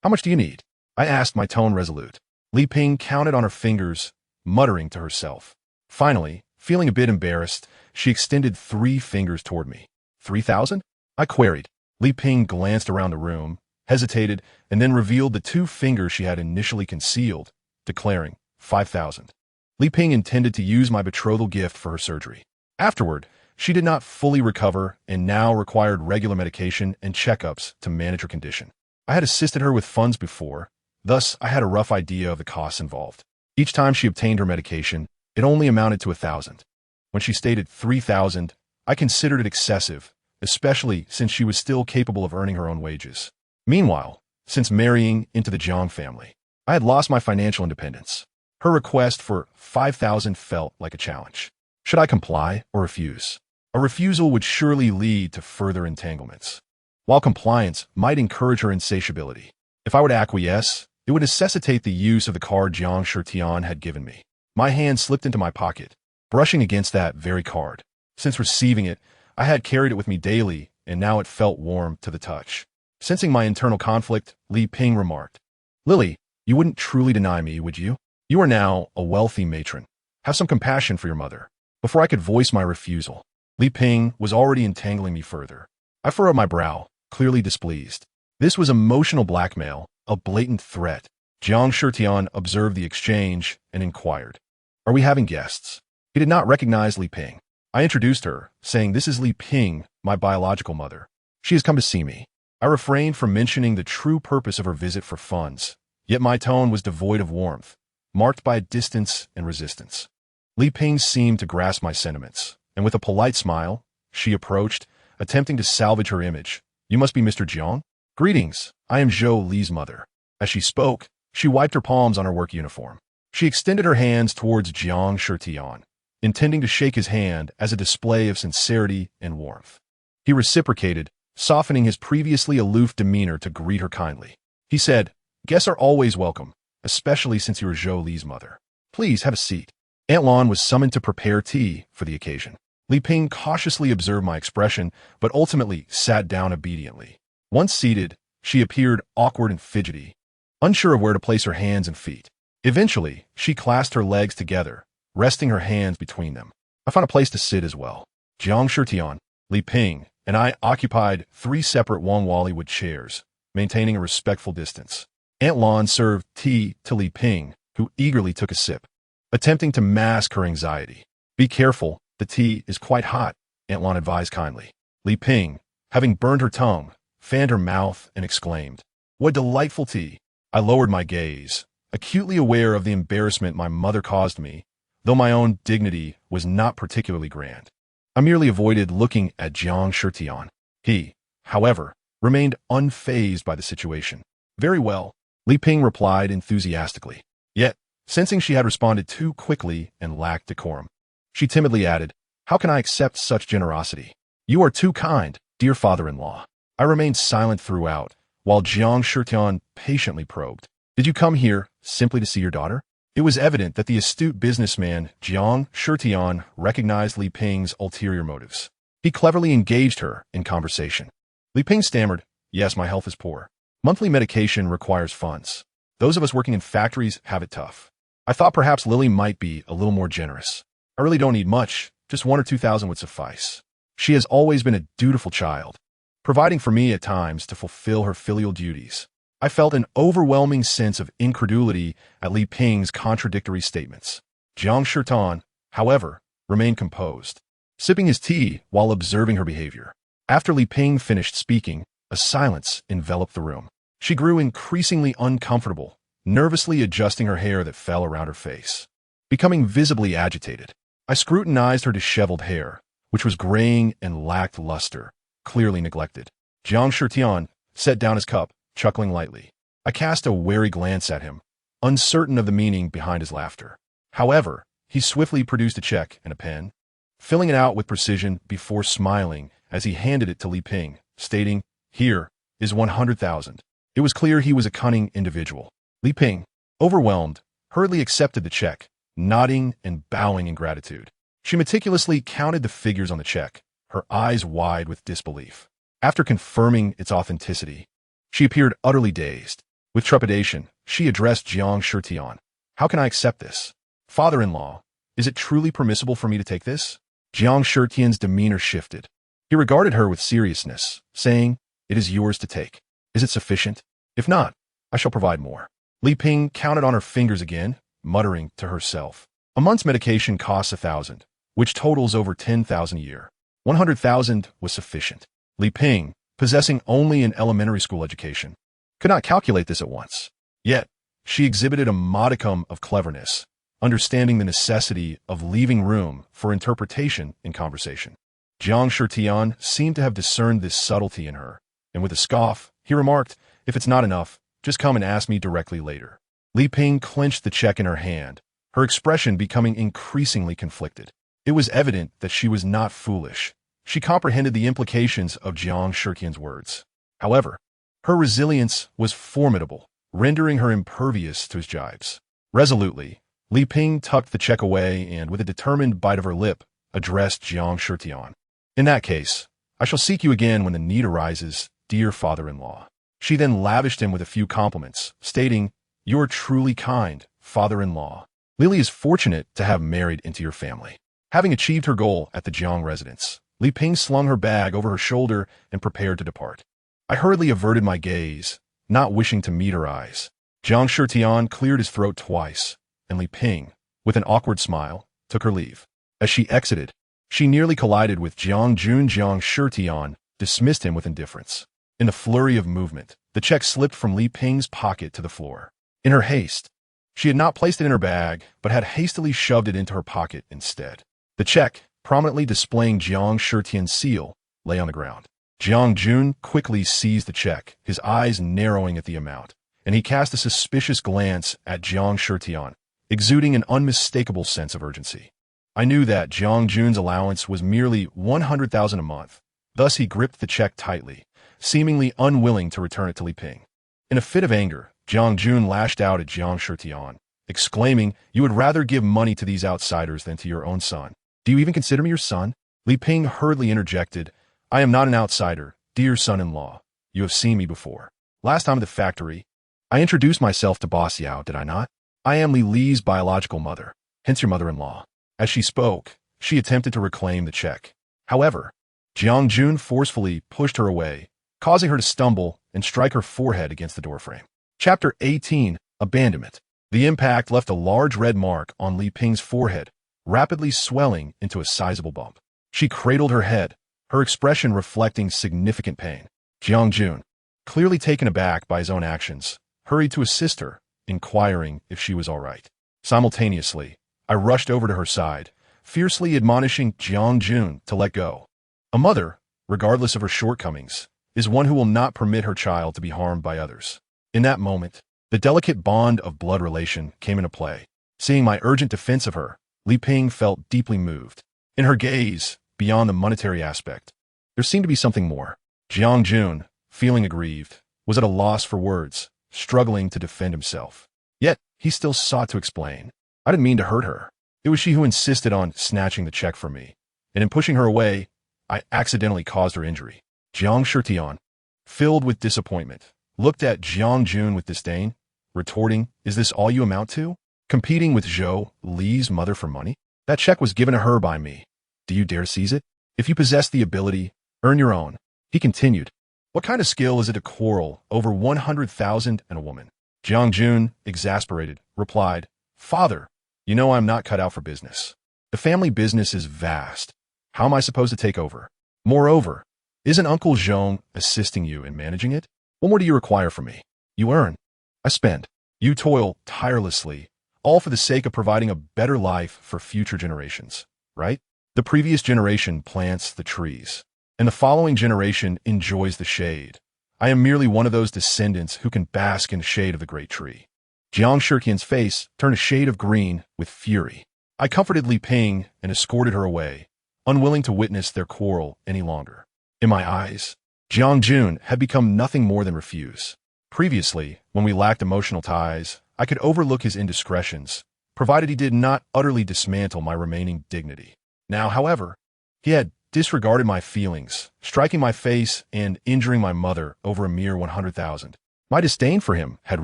How much do you need?" I asked, my tone resolute. Li Ping counted on her fingers, muttering to herself. Finally, feeling a bit embarrassed, she extended 3 fingers toward me. 3,000? I queried. Li Ping glanced around the room, hesitated, and then revealed the 2 fingers she had initially concealed, declaring, 5,000. Li Ping intended to use my betrothal gift for her surgery. Afterward, she did not fully recover and now required regular medication and checkups to manage her condition. I had assisted her with funds before, thus I had a rough idea of the costs involved. Each time she obtained her medication, it only amounted to 1,000. When she stated 3,000, I considered it excessive, especially since she was still capable of earning her own wages. Meanwhile, since marrying into the Jiang family, I had lost my financial independence. Her request for 5,000 felt like a challenge. Should I comply or refuse? A refusal would surely lead to further entanglements, while compliance might encourage her insatiability. If I were to acquiesce, it would necessitate the use of the card Jiang Shitian had given me. My hand slipped into my pocket, brushing against that very card. Since receiving it, I had carried it with me daily, and now it felt warm to the touch. Sensing my internal conflict, Li Ping remarked, "Lily, you wouldn't truly deny me, would you? You are now a wealthy matron. Have some compassion for your mother." Before I could voice my refusal, Li Ping was already entangling me further. I furrowed my brow, clearly displeased. This was emotional blackmail, a blatant threat. Jiang Shitian observed the exchange and inquired, "Are we having guests?" He did not recognize Li Ping. I introduced her, saying, "This is Li Ping, my biological mother. She has come to see me." I refrained from mentioning the true purpose of her visit for funds, yet my tone was devoid of warmth, marked by distance and resistance. Li Ping seemed to grasp my sentiments, and with a polite smile, she approached, attempting to salvage her image. "You must be Mr. Jiang? Greetings, I am Zhou Li's mother." As she spoke, she wiped her palms on her work uniform. She extended her hands towards Jiang Shitian, intending to shake his hand as a display of sincerity and warmth. He reciprocated, softening his previously aloof demeanor to greet her kindly. He said, "Guests are always welcome, especially since you are Zhou Li's mother. Please have a seat." Aunt Lan was summoned to prepare tea for the occasion. Li Ping cautiously observed my expression, but ultimately sat down obediently. Once seated, she appeared awkward and fidgety, unsure of where to place her hands and feet. Eventually, she clasped her legs together, resting her hands between them. I found a place to sit as well. Jiang Shitian, Li Ping, and I occupied 3 separate Wangwali wood chairs, maintaining a respectful distance. Aunt Lan served tea to Li Ping, who eagerly took a sip, attempting to mask her anxiety. "Be careful, the tea is quite hot," Aunt Lan advised kindly. Li Ping, having burned her tongue, fanned her mouth and exclaimed, "What delightful tea!" I lowered my gaze, acutely aware of the embarrassment my mother caused me, though my own dignity was not particularly grand. I merely avoided looking at Jiang Shitian. He, however, remained unfazed by the situation. "Very well," Li Ping replied enthusiastically. Yet, sensing she had responded too quickly and lacked decorum, she timidly added, "How can I accept such generosity? You are too kind, dear father-in-law." I remained silent throughout, while Jiang Shitian patiently probed, "Did you come here simply to see your daughter?" It was evident that the astute businessman Jiang Shitian recognized Li Ping's ulterior motives. He cleverly engaged her in conversation. Li Ping stammered, "Yes, my health is poor. Monthly medication requires funds. Those of us working in factories have it tough. I thought perhaps Lily might be a little more generous. I really don't need much, just 1 or 2,000 would suffice. She has always been a dutiful child, providing for me at times to fulfill her filial duties." I felt an overwhelming sense of incredulity at Li Ping's contradictory statements. Jiang Shitian, however, remained composed, sipping his tea while observing her behavior. After Li Ping finished speaking, a silence enveloped the room. She grew increasingly uncomfortable, nervously adjusting her hair that fell around her face. Becoming visibly agitated, I scrutinized her disheveled hair, which was graying and lacked luster, clearly neglected. Jiang Shitian set down his cup, chuckling lightly. I cast a wary glance at him, uncertain of the meaning behind his laughter. However, he swiftly produced a check and a pen, filling it out with precision before smiling as he handed it to Li Ping, stating, "Here is 100,000. It was clear he was a cunning individual. Li Ping, overwhelmed, hurriedly accepted the check, nodding and bowing in gratitude. She meticulously counted the figures on the check, her eyes wide with disbelief. After confirming its authenticity, she appeared utterly dazed. With trepidation, she addressed Jiang Shitian. How can I accept this? Father-in-law, is it truly permissible for me to take this? Jiang Shitian's demeanor shifted. He regarded her with seriousness, saying, It is yours to take. Is it sufficient? If not, I shall provide more. Li Ping counted on her fingers again, muttering to herself. A month's medication costs 1,000, which totals over 10,000 a year. 100,000 was sufficient. Li Ping, possessing only an elementary school education, could not calculate this at once. Yet, she exhibited a modicum of cleverness, understanding the necessity of leaving room for interpretation in conversation. Jiang Shitian seemed to have discerned this subtlety in her, and with a scoff, he remarked, If it's not enough, just come and ask me directly later. Li Ping clenched the check in her hand, her expression becoming increasingly conflicted. It was evident that she was not foolish. She comprehended the implications of Jiang Shitian's words. However, her resilience was formidable, rendering her impervious to his jibes. Resolutely, Li Ping tucked the check away and, with a determined bite of her lip, addressed Jiang Shitian. In that case, I shall seek you again when the need arises, dear father-in-law. She then lavished him with a few compliments, stating, You are truly kind, father-in-law. Lily is fortunate to have married into your family. Having achieved her goal at the Jiang residence, Li Ping slung her bag over her shoulder and prepared to depart. I hurriedly averted my gaze, not wishing to meet her eyes. Jiang Shitian cleared his throat twice, and Li Ping, with an awkward smile, took her leave. As she exited, she nearly collided with Jiang Jun. Jiang Shitian dismissed him with indifference. In the flurry of movement, the check slipped from Li Ping's pocket to the floor. In her haste, she had not placed it in her bag, but had hastily shoved it into her pocket instead. The check, prominently displaying Jiang Shitian's seal, lay on the ground. Jiang Jun quickly seized the check, his eyes narrowing at the amount, and he cast a suspicious glance at Jiang Shitian, exuding an unmistakable sense of urgency. I knew that Jiang Jun's allowance was merely 100,000 a month, thus he gripped the check tightly, seemingly unwilling to return it to Li Ping. In a fit of anger, Jiang Jun lashed out at Jiang Shitian, exclaiming, You would rather give money to these outsiders than to your own son. Do you even consider me your son? Li Ping hurriedly interjected, I am not an outsider, dear son-in-law. You have seen me before. Last time at the factory, I introduced myself to Boss Yao, did I not? I am Li Li's biological mother, hence your mother-in-law. As she spoke, she attempted to reclaim the check. However, Jiang Jun forcefully pushed her away, causing her to stumble and strike her forehead against the doorframe. Chapter 18, Abandonment. The impact left a large red mark on Li Ping's forehead, rapidly swelling into a sizable bump. She cradled her head, her expression reflecting significant pain. Jiang Jun, clearly taken aback by his own actions, hurried to assist her, inquiring if she was all right. Simultaneously, I rushed over to her side, fiercely admonishing Jiang Jun to let go. A mother, regardless of her shortcomings, is one who will not permit her child to be harmed by others. In that moment, the delicate bond of blood relation came into play. Seeing my urgent defense of her, Li Ping felt deeply moved. In her gaze, beyond the monetary aspect, there seemed to be something more. Jiang Jun, feeling aggrieved, was at a loss for words, struggling to defend himself. Yet, he still sought to explain. I didn't mean to hurt her. It was she who insisted on snatching the check from me, and in pushing her away, I accidentally caused her injury. Jiang Shitian, filled with disappointment, looked at Jiang Jun with disdain, retorting, Is this all you amount to? Competing with Zhou Li's mother for money? That check was given to her by me. Do you dare seize it? If you possess the ability, earn your own. He continued, What kind of skill is it to quarrel over 100,000 and a woman? Jiang Jun, exasperated, replied, Father, you know I'm not cut out for business. The family business is vast. How am I supposed to take over? Moreover, isn't Uncle Zhou assisting you in managing it? What more do you require from me? You earn. I spend. You toil tirelessly, all for the sake of providing a better life for future generations, right? The previous generation plants the trees, and the following generation enjoys the shade. I am merely one of those descendants who can bask in the shade of the great tree. Jiang Shitian's face turned a shade of green with fury. I comforted Li Ping and escorted her away, unwilling to witness their quarrel any longer. In my eyes, Jiang Jun had become nothing more than refuse. Previously, when we lacked emotional ties, I could overlook his indiscretions, provided he did not utterly dismantle my remaining dignity. Now, however, he had disregarded my feelings, striking my face and injuring my mother over a mere 100,000. My disdain for him had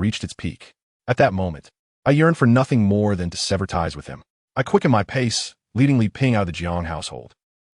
reached its peak. At that moment, I yearned for nothing more than to sever ties with him. I quickened my pace, leading Li Ping out of the Jiang household.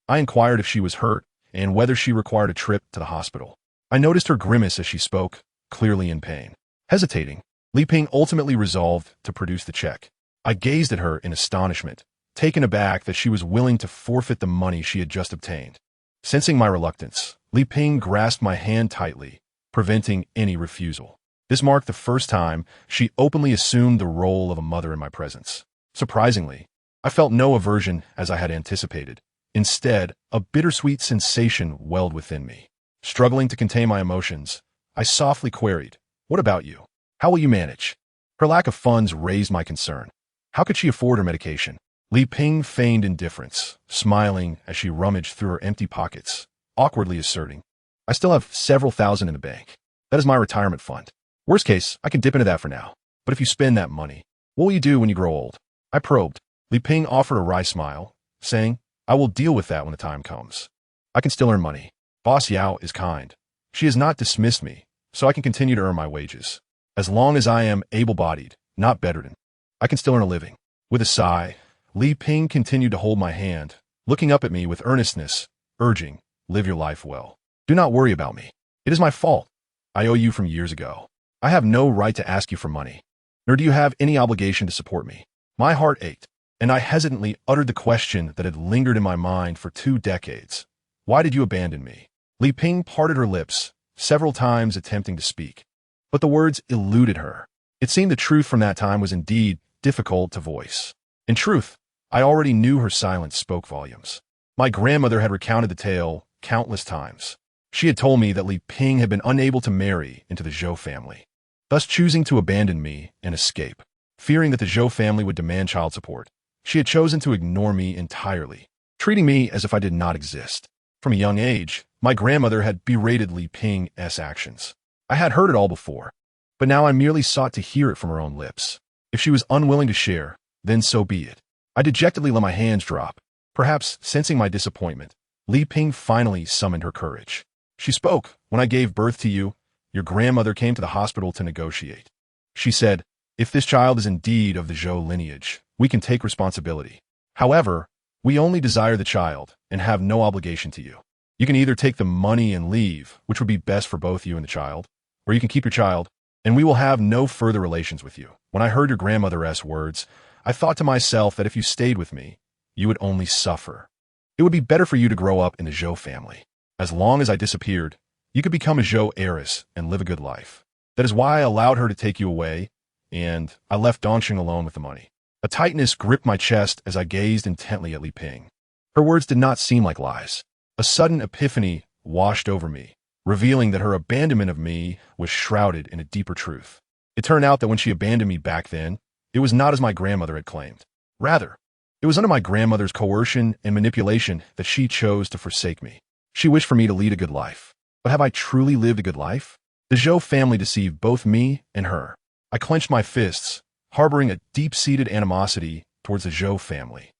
I inquired if she was hurt and whether she required a trip to the hospital. I noticed her grimace as she spoke, clearly in pain. Hesitating, Li Ping ultimately resolved to produce the check. I gazed at her in astonishment, taken aback that she was willing to forfeit the money she had just obtained. Sensing my reluctance, Li Ping grasped my hand tightly, preventing any refusal. This marked the first time she openly assumed the role of a mother in my presence. Surprisingly, I felt no aversion as I had anticipated. Instead, a bittersweet sensation welled within me. Struggling to contain my emotions, I softly queried, "What about you? How will you manage?" Her lack of funds raised my concern. How could she afford her medication? Li Ping feigned indifference, smiling as she rummaged through her empty pockets, awkwardly asserting, "I still have several thousand in the bank. That is my retirement fund. Worst case, I can dip into that for now. But if you spend that money, what will you do when you grow old?" I probed. Li Ping offered a wry smile, saying, "I will deal with that when the time comes. I can still earn money. Boss Yao is kind. She has not dismissed me, so I can continue to earn my wages. As long as I am able-bodied, not bedridden, I can still earn a living." With a sigh, Li Ping continued to hold my hand, looking up at me with earnestness, urging, "Live your life well. Do not worry about me. It is my fault. I owe you from years ago. I have no right to ask you for money, nor do you have any obligation to support me." My heart ached, and I hesitantly uttered the question that had lingered in my mind for 2 decades. "Why did you abandon me?" Li Ping parted her lips, several times attempting to speak, but the words eluded her. It seemed the truth from that time was indeed difficult to voice. In truth, I already knew her silence spoke volumes. My grandmother had recounted the tale countless times. She had told me that Li Ping had been unable to marry into the Zhou family, thus choosing to abandon me and escape. Fearing that the Zhou family would demand child support, she had chosen to ignore me entirely, treating me as if I did not exist. From a young age, my grandmother had berated Li Ping's actions. I had heard it all before, but now I merely sought to hear it from her own lips. If she was unwilling to share, then so be it. I dejectedly let my hands drop. Perhaps sensing my disappointment, Li Ping finally summoned her courage. She spoke, "When I gave birth to you, your grandmother came to the hospital to negotiate. She said, 'If this child is indeed of the Zhou lineage, we can take responsibility. However, we only desire the child and have no obligation to you. You can either take the money and leave, which would be best for both you and the child, or you can keep your child, and we will have no further relations with you.' When I heard your grandmother's words, I thought to myself that if you stayed with me, you would only suffer. It would be better for you to grow up in the Zhou family. As long as I disappeared, you could become a Zhou heiress and live a good life. That is why I allowed her to take you away, and I left Dongxing alone with the money." A tightness gripped my chest as I gazed intently at Li Ping. Her words did not seem like lies. A sudden epiphany washed over me, revealing that her abandonment of me was shrouded in a deeper truth. It turned out that when she abandoned me back then, it was not as my grandmother had claimed. Rather, it was under my grandmother's coercion and manipulation that she chose to forsake me. She wished for me to lead a good life. But have I truly lived a good life? The Zhou family deceived both me and her. I clenched my fists, harboring a deep-seated animosity towards the Zhou family.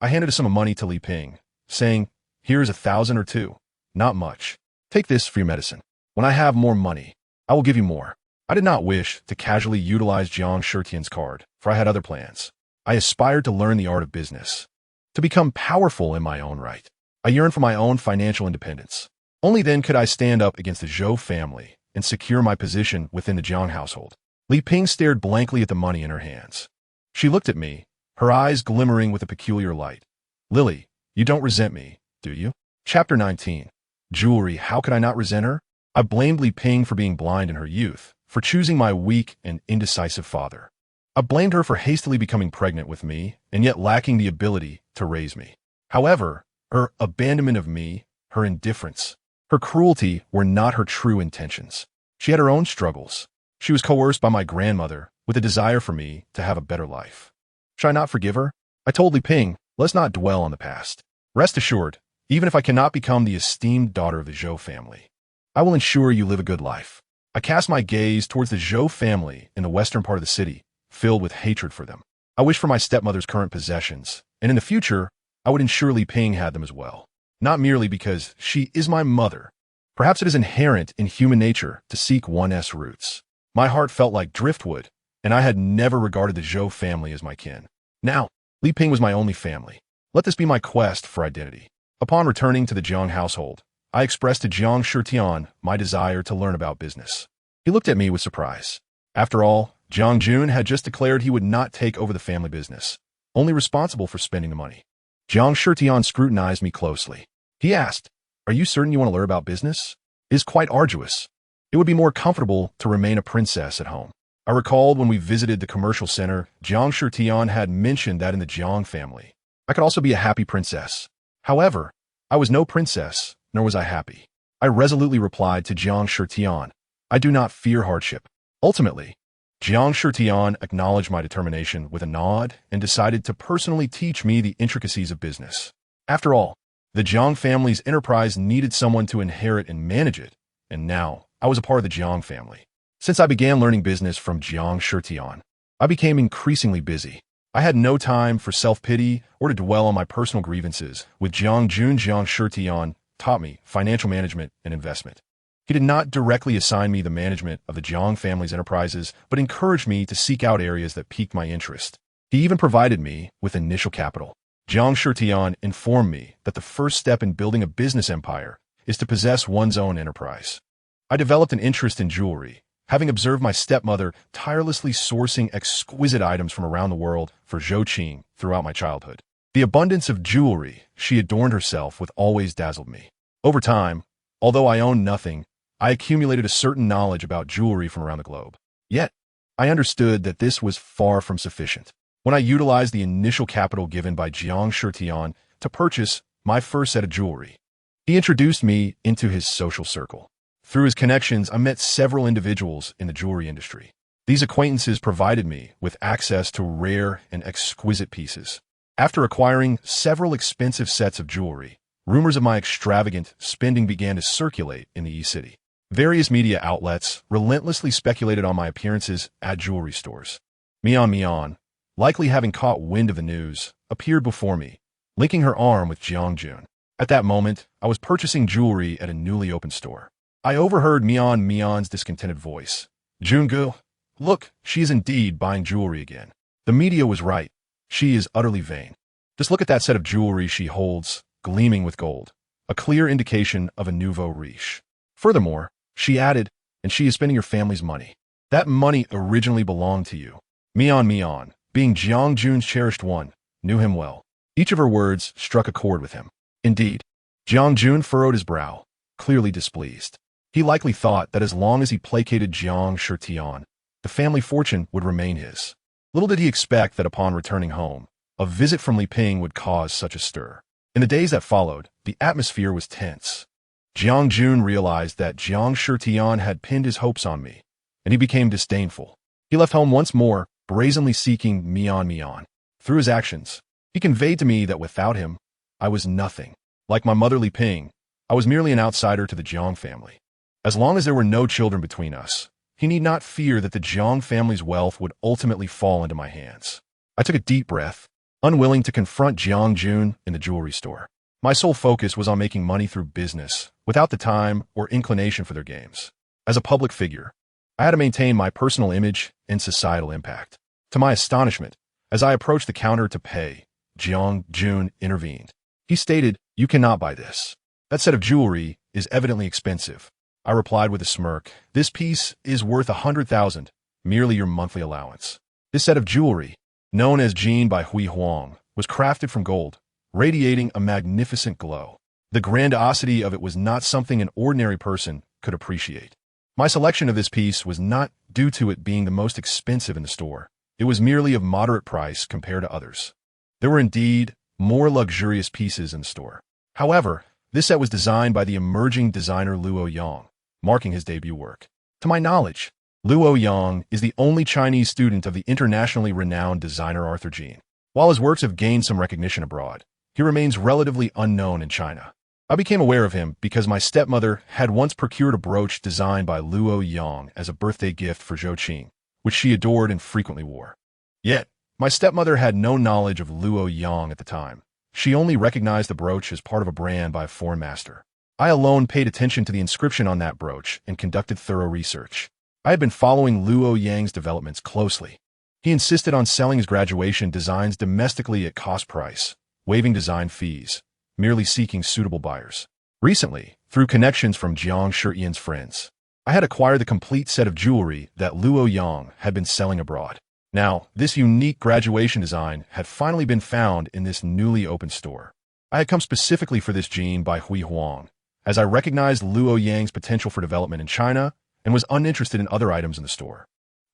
I handed a sum of money to Li Ping, saying, "Here is 1,000 or 2. Not much. Take this for your medicine. When I have more money, I will give you more." I did not wish to casually utilize Jiang Shitian's card, for I had other plans. I aspired to learn the art of business, to become powerful in my own right. I yearned for my own financial independence. Only then could I stand up against the Zhou family and secure my position within the Jiang household. Li Ping stared blankly at the money in her hands. She looked at me, her eyes glimmering with a peculiar light. "Lily, you don't resent me, do you?" Chapter 19. Jewelry. How could I not resent her? I blamed Li Ping for being blind in her youth, for choosing my weak and indecisive father. I blamed her for hastily becoming pregnant with me and yet lacking the ability to raise me. However, her abandonment of me, her indifference, her cruelty were not her true intentions. She had her own struggles. She was coerced by my grandmother with a desire for me to have a better life. Should I not forgive her? I told Li Ping, "Let's not dwell on the past. Rest assured, even if I cannot become the esteemed daughter of the Zhou family, I will ensure you live a good life." I cast my gaze towards the Zhou family in the western part of the city, filled with hatred for them. I wish for my stepmother's current possessions, and in the future, I would ensure Li Ping had them as well. Not merely because she is my mother. Perhaps it is inherent in human nature to seek one's roots. My heart felt like driftwood, and I had never regarded the Zhou family as my kin. Now, Li Ping was my only family. Let this be my quest for identity. Upon returning to the Jiang household, I expressed to Jiang Shitian my desire to learn about business. He looked at me with surprise. After all, Jiang Jun had just declared he would not take over the family business, only responsible for spending the money. Jiang Shitian scrutinized me closely. He asked, "Are you certain you want to learn about business? It is quite arduous. It would be more comfortable to remain a princess at home." I recalled when we visited the commercial center, Jiang Shitian had mentioned that in the Jiang family, I could also be a happy princess. However, I was no princess, nor was I happy. I resolutely replied to Jiang Shitian, "I do not fear hardship." Ultimately, Jiang Shitian acknowledged my determination with a nod and decided to personally teach me the intricacies of business. After all, the Jiang family's enterprise needed someone to inherit and manage it, and now I was a part of the Jiang family. Since I began learning business from Jiang Shitian, I became increasingly busy. I had no time for self-pity or to dwell on my personal grievances. With Jiang Jun, Jiang Shitian taught me financial management and investment. He did not directly assign me the management of the Jiang family's enterprises, but encouraged me to seek out areas that piqued my interest. He even provided me with initial capital. Jiang Shitian informed me that the first step in building a business empire is to possess one's own enterprise. I developed an interest in jewelry, having observed my stepmother tirelessly sourcing exquisite items from around the world for Zhou Qing throughout my childhood. The abundance of jewelry she adorned herself with always dazzled me. Over time, although I owned nothing, I accumulated a certain knowledge about jewelry from around the globe. Yet, I understood that this was far from sufficient. When I utilized the initial capital given by Jiang Shitian to purchase my first set of jewelry, he introduced me into his social circle. Through his connections, I met several individuals in the jewelry industry. These acquaintances provided me with access to rare and exquisite pieces. After acquiring several expensive sets of jewelry, rumors of my extravagant spending began to circulate in the E-City. Various media outlets relentlessly speculated on my appearances at jewelry stores. Mian, likely having caught wind of the news, appeared before me, linking her arm with Jiang Jun. At that moment, I was purchasing jewelry at a newly opened store. I overheard Mian's discontented voice. "Jungu, look, she is indeed buying jewelry again. The media was right. She is utterly vain. Just look at that set of jewelry she holds, gleaming with gold, a clear indication of a nouveau riche. Furthermore," she added, "and she is spending your family's money. That money originally belonged to you." Mian, being Jiang Jun's cherished one, knew him well. Each of her words struck a chord with him. Indeed, Jiang Jun furrowed his brow, clearly displeased. He likely thought that as long as he placated Jiang Shitian, the family fortune would remain his. Little did he expect that upon returning home, a visit from Li Ping would cause such a stir. In the days that followed, the atmosphere was tense. Jiang Jun realized that Jiang Shitian had pinned his hopes on me, and he became disdainful. He left home once more, brazenly seeking Mian. Through his actions, he conveyed to me that without him, I was nothing. Like my mother Li Ping, I was merely an outsider to the Jiang family. As long as there were no children between us, he need not fear that the Jiang family's wealth would ultimately fall into my hands. I took a deep breath, unwilling to confront Jiang Jun in the jewelry store. My sole focus was on making money through business, without the time or inclination for their games. As a public figure, I had to maintain my personal image and societal impact. To my astonishment, as I approached the counter to pay, Jiang Jun intervened. He stated, "You cannot buy this. That set of jewelry is evidently expensive." I replied with a smirk, "This piece is worth 100,000, merely your monthly allowance." This set of jewelry, known as Jin by Hui Huang, was crafted from gold, radiating a magnificent glow. The grandiosity of it was not something an ordinary person could appreciate. My selection of this piece was not due to it being the most expensive in the store. It was merely of moderate price compared to others. There were indeed more luxurious pieces in the store. However, this set was designed by the emerging designer Luo Yang, marking his debut work. To my knowledge, Luo Yang is the only Chinese student of the internationally renowned designer Arthur Jean. While his works have gained some recognition abroad, he remains relatively unknown in China. I became aware of him because my stepmother had once procured a brooch designed by Luo Yang as a birthday gift for Zhou Qing, which she adored and frequently wore. Yet, My stepmother had no knowledge of Luo Yang at the time. She only recognized the brooch as part of a brand by a foreign master. I alone paid attention to the inscription on that brooch and conducted thorough research. I had been following Luo Yang's developments closely. He insisted on selling his graduation designs domestically at cost price, waiving design fees, merely seeking suitable buyers. Recently, through connections from Jiang Shitian's friends, I had acquired the complete set of jewelry that Luo Yang had been selling abroad. Now, this unique graduation design had finally been found in this newly opened store. I had come specifically for this jean by Hui Huang, as I recognized Luo Yang's potential for development in China and was uninterested in other items in the store.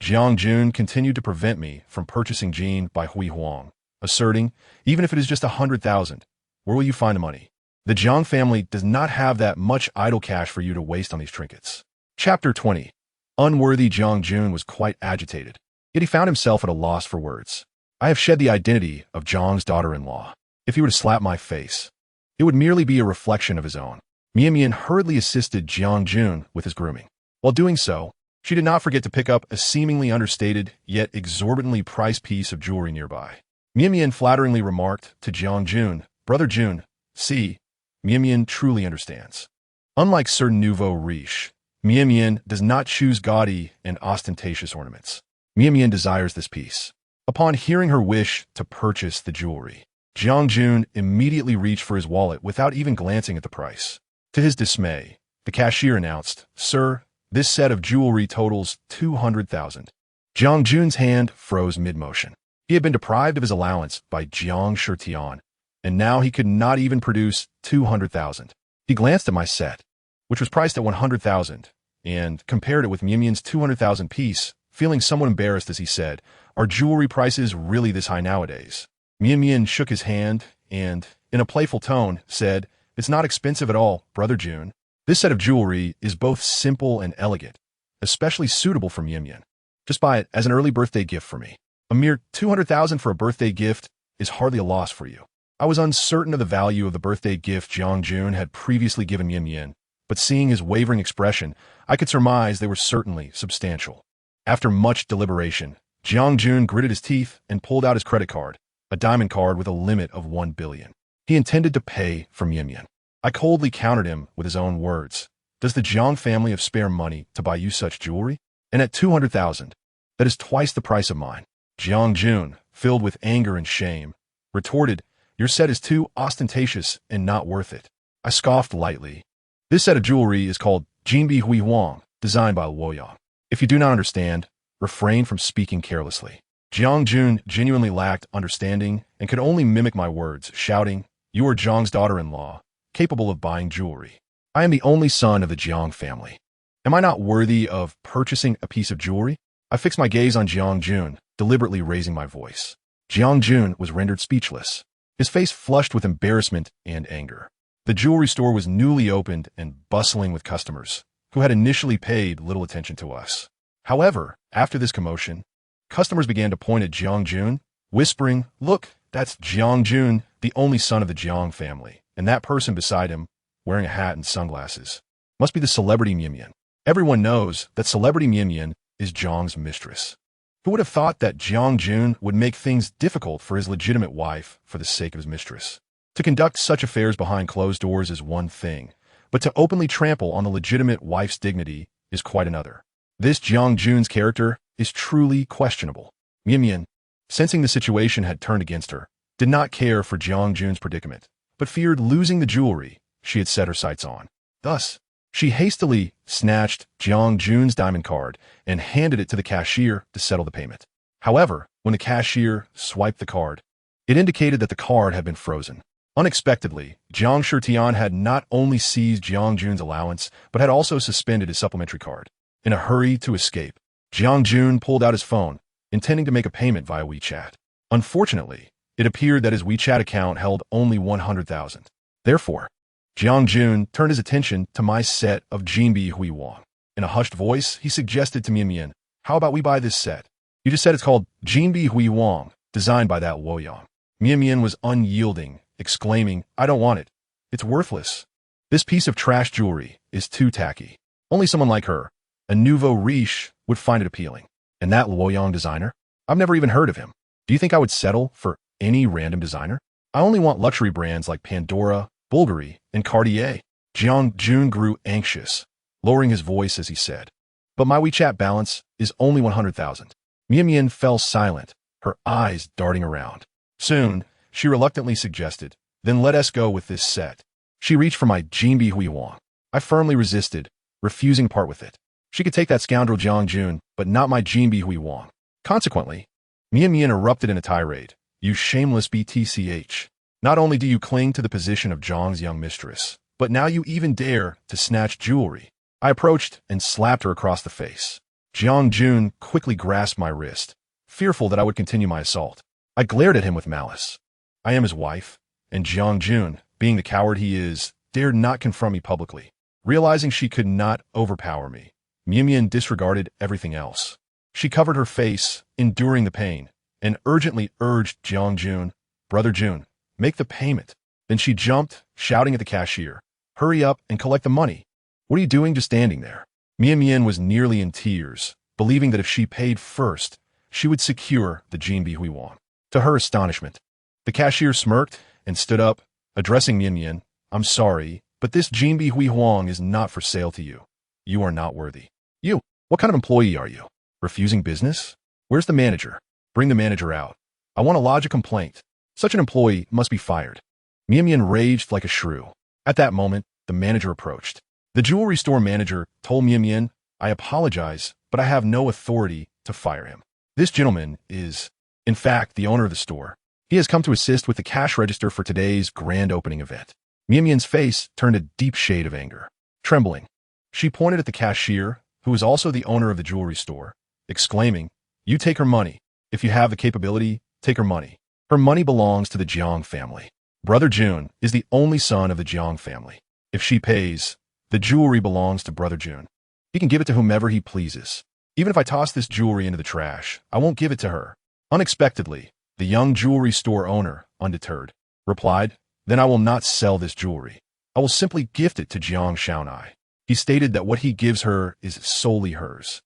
Jiang Jun continued to prevent me from purchasing jean by Hui Huang, asserting, even if it is just 100,000, where will you find the money? The Jiang family does not have that much idle cash for you to waste on these trinkets. Chapter 20. Unworthy Jiang Jun was quite agitated. Yet he found himself at a loss for words. I have shed the identity of Jiang's daughter-in-law. If he were to slap my face, it would merely be a reflection of his own. Mian hurriedly assisted Jiang Jun with his grooming. While doing so, she did not forget to pick up a seemingly understated yet exorbitantly priced piece of jewelry nearby. Mian flatteringly remarked to Jiang Jun, "Brother Jun, see, Mian truly understands." Unlike certain nouveau riche, Mian does not choose gaudy and ostentatious ornaments. Mian desires this piece. Upon hearing her wish to purchase the jewelry, Jiang Jun immediately reached for his wallet without even glancing at the price. To his dismay, the cashier announced, "Sir, this set of jewelry totals 200,000. Jiang Jun's hand froze mid-motion. He had been deprived of his allowance by Jiang Shitian, and now he could not even produce 200,000. He glanced at my set, which was priced at 100,000, and compared it with Mian's 200,000 piece, feeling somewhat embarrassed as he said, "Are jewelry prices really this high nowadays?" Mian shook his hand and, in a playful tone, said, "It's not expensive at all, Brother Jun. This set of jewelry is both simple and elegant, especially suitable for Mian. Just buy it as an early birthday gift for me. A mere 200,000 for a birthday gift is hardly a loss for you." I was uncertain of the value of the birthday gift Jiang Jun had previously given Mian, but seeing his wavering expression, I could surmise they were certainly substantial. After much deliberation, Jiang Jun gritted his teeth and pulled out his credit card, a diamond card with a limit of 1 billion. He intended to pay for Mian. I coldly countered him with his own words. "Does the Jiang family have spare money to buy you such jewelry? And at 200,000, that is twice the price of mine." Jiang Jun, filled with anger and shame, retorted, "Your set is too ostentatious and not worth it." I scoffed lightly. "This set of jewelry is called Jinbi Hui Huang, designed by Luo Yang. If you do not understand, refrain from speaking carelessly." Jiang Jun genuinely lacked understanding and could only mimic my words, shouting, "You are Jiang's daughter-in-law, capable of buying jewelry. I am the only son of the Jiang family. Am I not worthy of purchasing a piece of jewelry?" I fixed my gaze on Jiang Jun, deliberately raising my voice. Jiang Jun was rendered speechless, his face flushed with embarrassment and anger. The jewelry store was newly opened and bustling with customers, who had initially paid little attention to us. However, after this commotion, customers began to point at Jiang Jun, whispering, "Look, that's Jiang Jun, the only son of the Jiang family, and that person beside him, wearing a hat and sunglasses, must be the celebrity Mian. Everyone knows that celebrity Mian is Jiang's mistress." Who would have thought that Jiang Jun would make things difficult for his legitimate wife for the sake of his mistress? To conduct such affairs behind closed doors is one thing, but to openly trample on the legitimate wife's dignity is quite another. This Jiang Jun's character is truly questionable. Mian, sensing the situation had turned against her, did not care for Jiang Jun's predicament, but feared losing the jewelry she had set her sights on. Thus, she hastily snatched Jiang Jun's diamond card and handed it to the cashier to settle the payment. However, when the cashier swiped the card, it indicated that the card had been frozen. Unexpectedly, Jiang Shitian had not only seized Jiang Jun's allowance, but had also suspended his supplementary card. In a hurry to escape, Jiang Jun pulled out his phone, intending to make a payment via WeChat. Unfortunately, it appeared that his WeChat account held only 100,000. Therefore, Jiang Jun turned his attention to my set of Jinbi Hui Huang. In a hushed voice, he suggested to Mian, "How about we buy this set? You just said it's called Jinbi Hui Huang, designed by that Luo Yang." Mian was unyielding, exclaiming, "I don't want it. It's worthless. This piece of trash jewelry is too tacky. Only someone like her, a nouveau riche, would find it appealing. And that Luo Yang designer? I've never even heard of him. Do you think I would settle for any random designer? I only want luxury brands like Pandora, Bulgari, and Cartier. Jiang Jun grew anxious, lowering his voice as he said, "But my WeChat balance is only 100,000. Mian fell silent, her eyes darting around. Soon, she reluctantly suggested, "Then let us go with this set." She reached for my Jinbi Huihuang. I firmly resisted, refusing to part with it. She could take that scoundrel Jiang Jun, but not my Jinbi Huihuang. Consequently, Mian erupted in a tirade. "You shameless BTCH. Not only do you cling to the position of Zhang's young mistress, but now you even dare to snatch jewelry." I approached and slapped her across the face. Jiang Jun quickly grasped my wrist, fearful that I would continue my assault. I glared at him with malice. I am his wife, and Jiang Jun, being the coward he is, dared not confront me publicly. Realizing she could not overpower me, Mian disregarded everything else. She covered her face, enduring the pain, and urgently urged Jiang Jun, "Brother Jun, make the payment." Then she jumped, shouting at the cashier, "Hurry up and collect the money. What are you doing just standing there?" Mian was nearly in tears, believing that if she paid first, she would secure the Jinbi Huihuang. To her astonishment, the cashier smirked and stood up, addressing Mian, "I'm sorry, but this Jinbi Huihuang is not for sale to you. You are not worthy." "You? What kind of employee are you? Refusing business? Where's the manager? Bring the manager out. I want to lodge a complaint. Such an employee must be fired." Mian raged like a shrew. At that moment, the manager approached. The jewelry store manager told Mian, "I apologize, but I have no authority to fire him. This gentleman is, in fact, the owner of the store. He has come to assist with the cash register for today's grand opening event." Mian's face turned a deep shade of anger. Trembling, she pointed at the cashier, who was also the owner of the jewelry store, exclaiming, "You take her money. If you have the capability, take her money. Her money belongs to the Jiang family. Brother Jun is the only son of the Jiang family. If she pays, the jewelry belongs to Brother Jun. He can give it to whomever he pleases. Even if I toss this jewelry into the trash, I won't give it to her." Unexpectedly, the young jewelry store owner, undeterred, replied, "Then I will not sell this jewelry. I will simply gift it to Jiang Shitian." He stated that what he gives her is solely hers,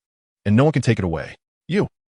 and no one can take it away.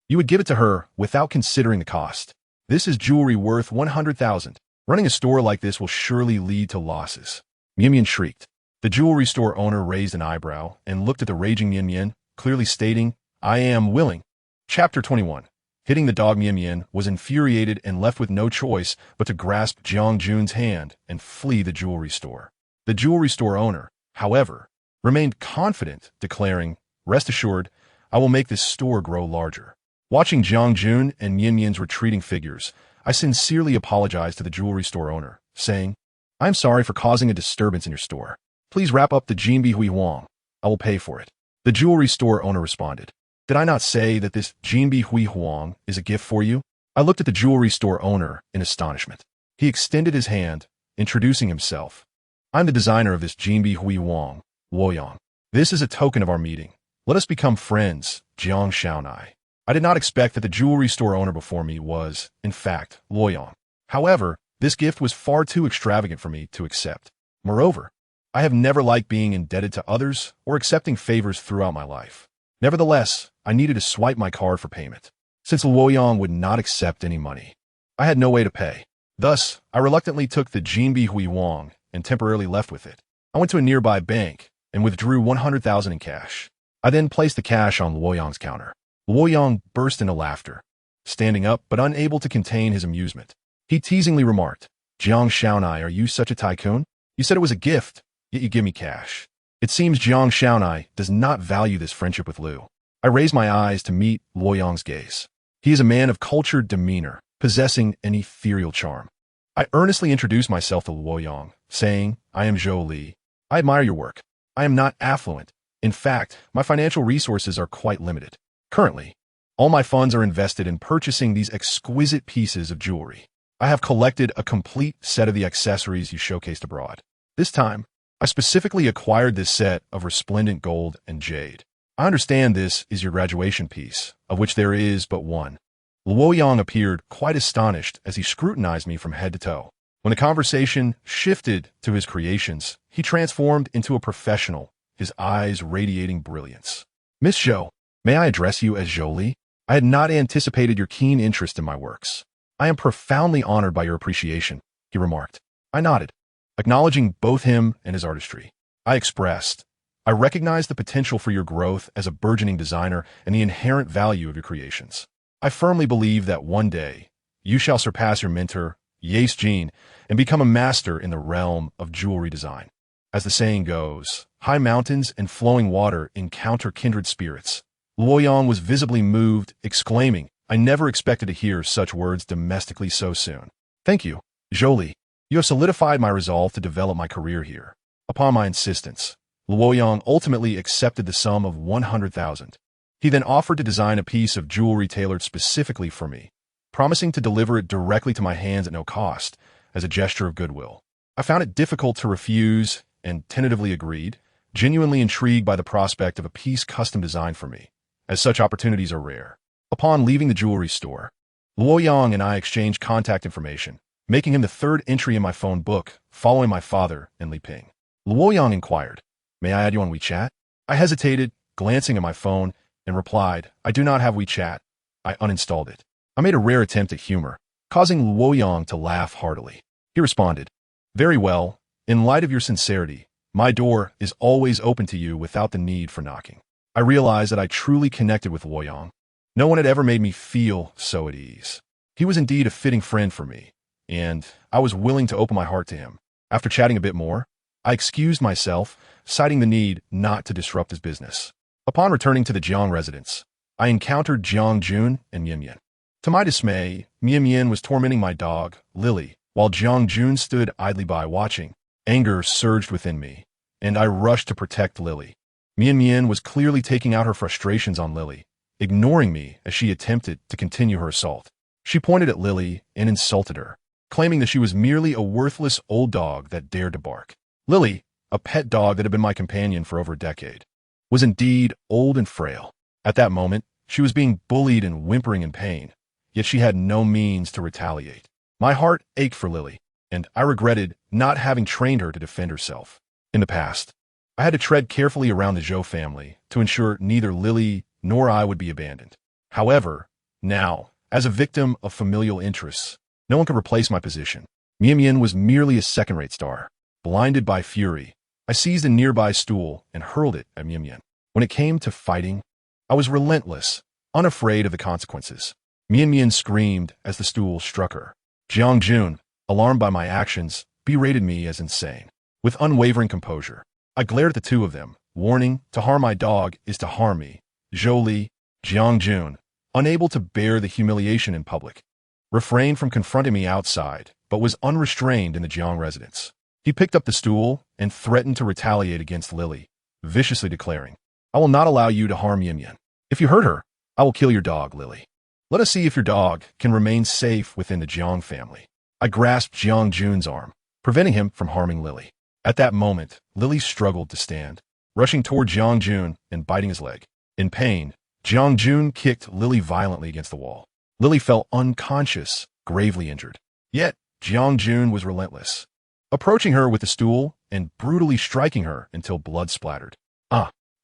You would give it to her without considering the cost. This is jewelry worth 100,000. Running a store like this will surely lead to losses." Mian shrieked. The jewelry store owner raised an eyebrow and looked at the raging Mian, clearly stating, "I am willing." Chapter 21. Hitting the dog, Mian was infuriated and left with no choice but to grasp Jiang Jun's hand and flee the jewelry store. The jewelry store owner, however, remained confident, declaring, "Rest assured, I will make this store grow larger." Watching Jiang Jun and Mian's retreating figures, I sincerely apologized to the jewelry store owner, saying, "I am sorry for causing a disturbance in your store. Please wrap up the Jinbi Huihuang. I will pay for it." The jewelry store owner responded, "Did I not say that this Jinbi Huihuang is a gift for you?" I looked at the jewelry store owner in astonishment. He extended his hand, introducing himself. "I'm the designer of this Jinbi Huihuang, Luoyang. This is a token of our meeting. Let us become friends, Jiang Shitian." I did not expect that the jewelry store owner before me was, in fact, Luoyang. However, this gift was far too extravagant for me to accept. Moreover, I have never liked being indebted to others or accepting favors throughout my life. Nevertheless, I needed to swipe my card for payment. Since Luoyang would not accept any money, I had no way to pay. Thus, I reluctantly took the Jinbi Huihuang and temporarily left with it. I went to a nearby bank and withdrew 100,000 in cash. I then placed the cash on Luoyang's counter. Luoyang burst into laughter, standing up but unable to contain his amusement. He teasingly remarked, "Jiang Shitian, are you such a tycoon? You said it was a gift, yet you give me cash. It seems Jiang Shitian does not value this friendship with Lu." I raised my eyes to meet Luoyang's gaze. He is a man of cultured demeanor, possessing an ethereal charm. I earnestly introduced myself to Luoyang, saying, "I am Zhou Li. I admire your work. I am not affluent. In fact, my financial resources are quite limited. Currently, all my funds are invested in purchasing these exquisite pieces of jewelry. I have collected a complete set of the accessories you showcased abroad. This time, I specifically acquired this set of resplendent gold and jade. I understand this is your graduation piece, of which there is but one." Luoyang appeared quite astonished as he scrutinized me from head to toe. When the conversation shifted to his creations, he transformed into a professional, his eyes radiating brilliance. "Miss Zhou, may I address you as Zhou Li?" I had not anticipated your keen interest in my works. I am profoundly honored by your appreciation, he remarked. I nodded, acknowledging both him and his artistry. I expressed, I recognize the potential for your growth as a burgeoning designer and the inherent value of your creations. I firmly believe that one day, you shall surpass your mentor, Jin, and become a master in the realm of jewelry design. As the saying goes, high mountains and flowing water encounter kindred spirits. Luoyang was visibly moved, exclaiming, I never expected to hear such words domestically so soon. Thank you, Zhou Li. You have solidified my resolve to develop my career here. Upon my insistence, Luoyang ultimately accepted the sum of 100,000. He then offered to design a piece of jewelry tailored specifically for me, promising to deliver it directly to my hands at no cost, as a gesture of goodwill. I found it difficult to refuse and tentatively agreed, genuinely intrigued by the prospect of a piece custom designed for me, as such opportunities are rare. Upon leaving the jewelry store, Luoyang and I exchanged contact information, making him the third entry in my phone book, following my father and Li Ping. Luoyang inquired, May I add you on WeChat? I hesitated, glancing at my phone, and replied, I do not have WeChat. I uninstalled it. I made a rare attempt at humor, causing Luoyang to laugh heartily. He responded, Very well. In light of your sincerity, my door is always open to you without the need for knocking. I realized that I truly connected with Luoyang. No one had ever made me feel so at ease. He was indeed a fitting friend for me, and I was willing to open my heart to him. After chatting a bit more, I excused myself, citing the need not to disrupt his business. Upon returning to the Jiang residence, I encountered Jiang Jun and Mian. To my dismay, Mian was tormenting my dog, Lily, while Jiang Jun stood idly by watching. Anger surged within me, and I rushed to protect Lily. Mian was clearly taking out her frustrations on Lily, ignoring me as she attempted to continue her assault. She pointed at Lily and insulted her, claiming that she was merely a worthless old dog that dared to bark. Lily, a pet dog that had been my companion for over a decade, was indeed old and frail. At that moment, she was being bullied and whimpering in pain, yet she had no means to retaliate. My heart ached for Lily, and I regretted not having trained her to defend herself. In the past, I had to tread carefully around the Zhou family to ensure neither Lily nor I would be abandoned. However, now, as a victim of familial interests, no one could replace my position. Mian was merely a second-rate star. Blinded by fury, I seized a nearby stool and hurled it at Mian. When it came to fighting, I was relentless, unafraid of the consequences. Mian screamed as the stool struck her. Jiang Jun, alarmed by my actions, berated me as insane. With unwavering composure, I glared at the two of them, warning, to harm my dog is to harm me. Zhou Li, Jiang Jun, unable to bear the humiliation in public, refrained from confronting me outside, but was unrestrained in the Jiang residence. He picked up the stool and threatened to retaliate against Lily, viciously declaring, I will not allow you to harm Mian. If you hurt her, I will kill your dog, Lily. Let us see if your dog can remain safe within the Jiang family. I grasped Jiang Jun's arm, preventing him from harming Lily. At that moment, Lily struggled to stand, rushing toward Jiang Jun and biting his leg. In pain, Jiang Jun kicked Lily violently against the wall. Lily fell unconscious, gravely injured. Yet, Jiang Jun was relentless, approaching her with the stool and brutally striking her until blood splattered.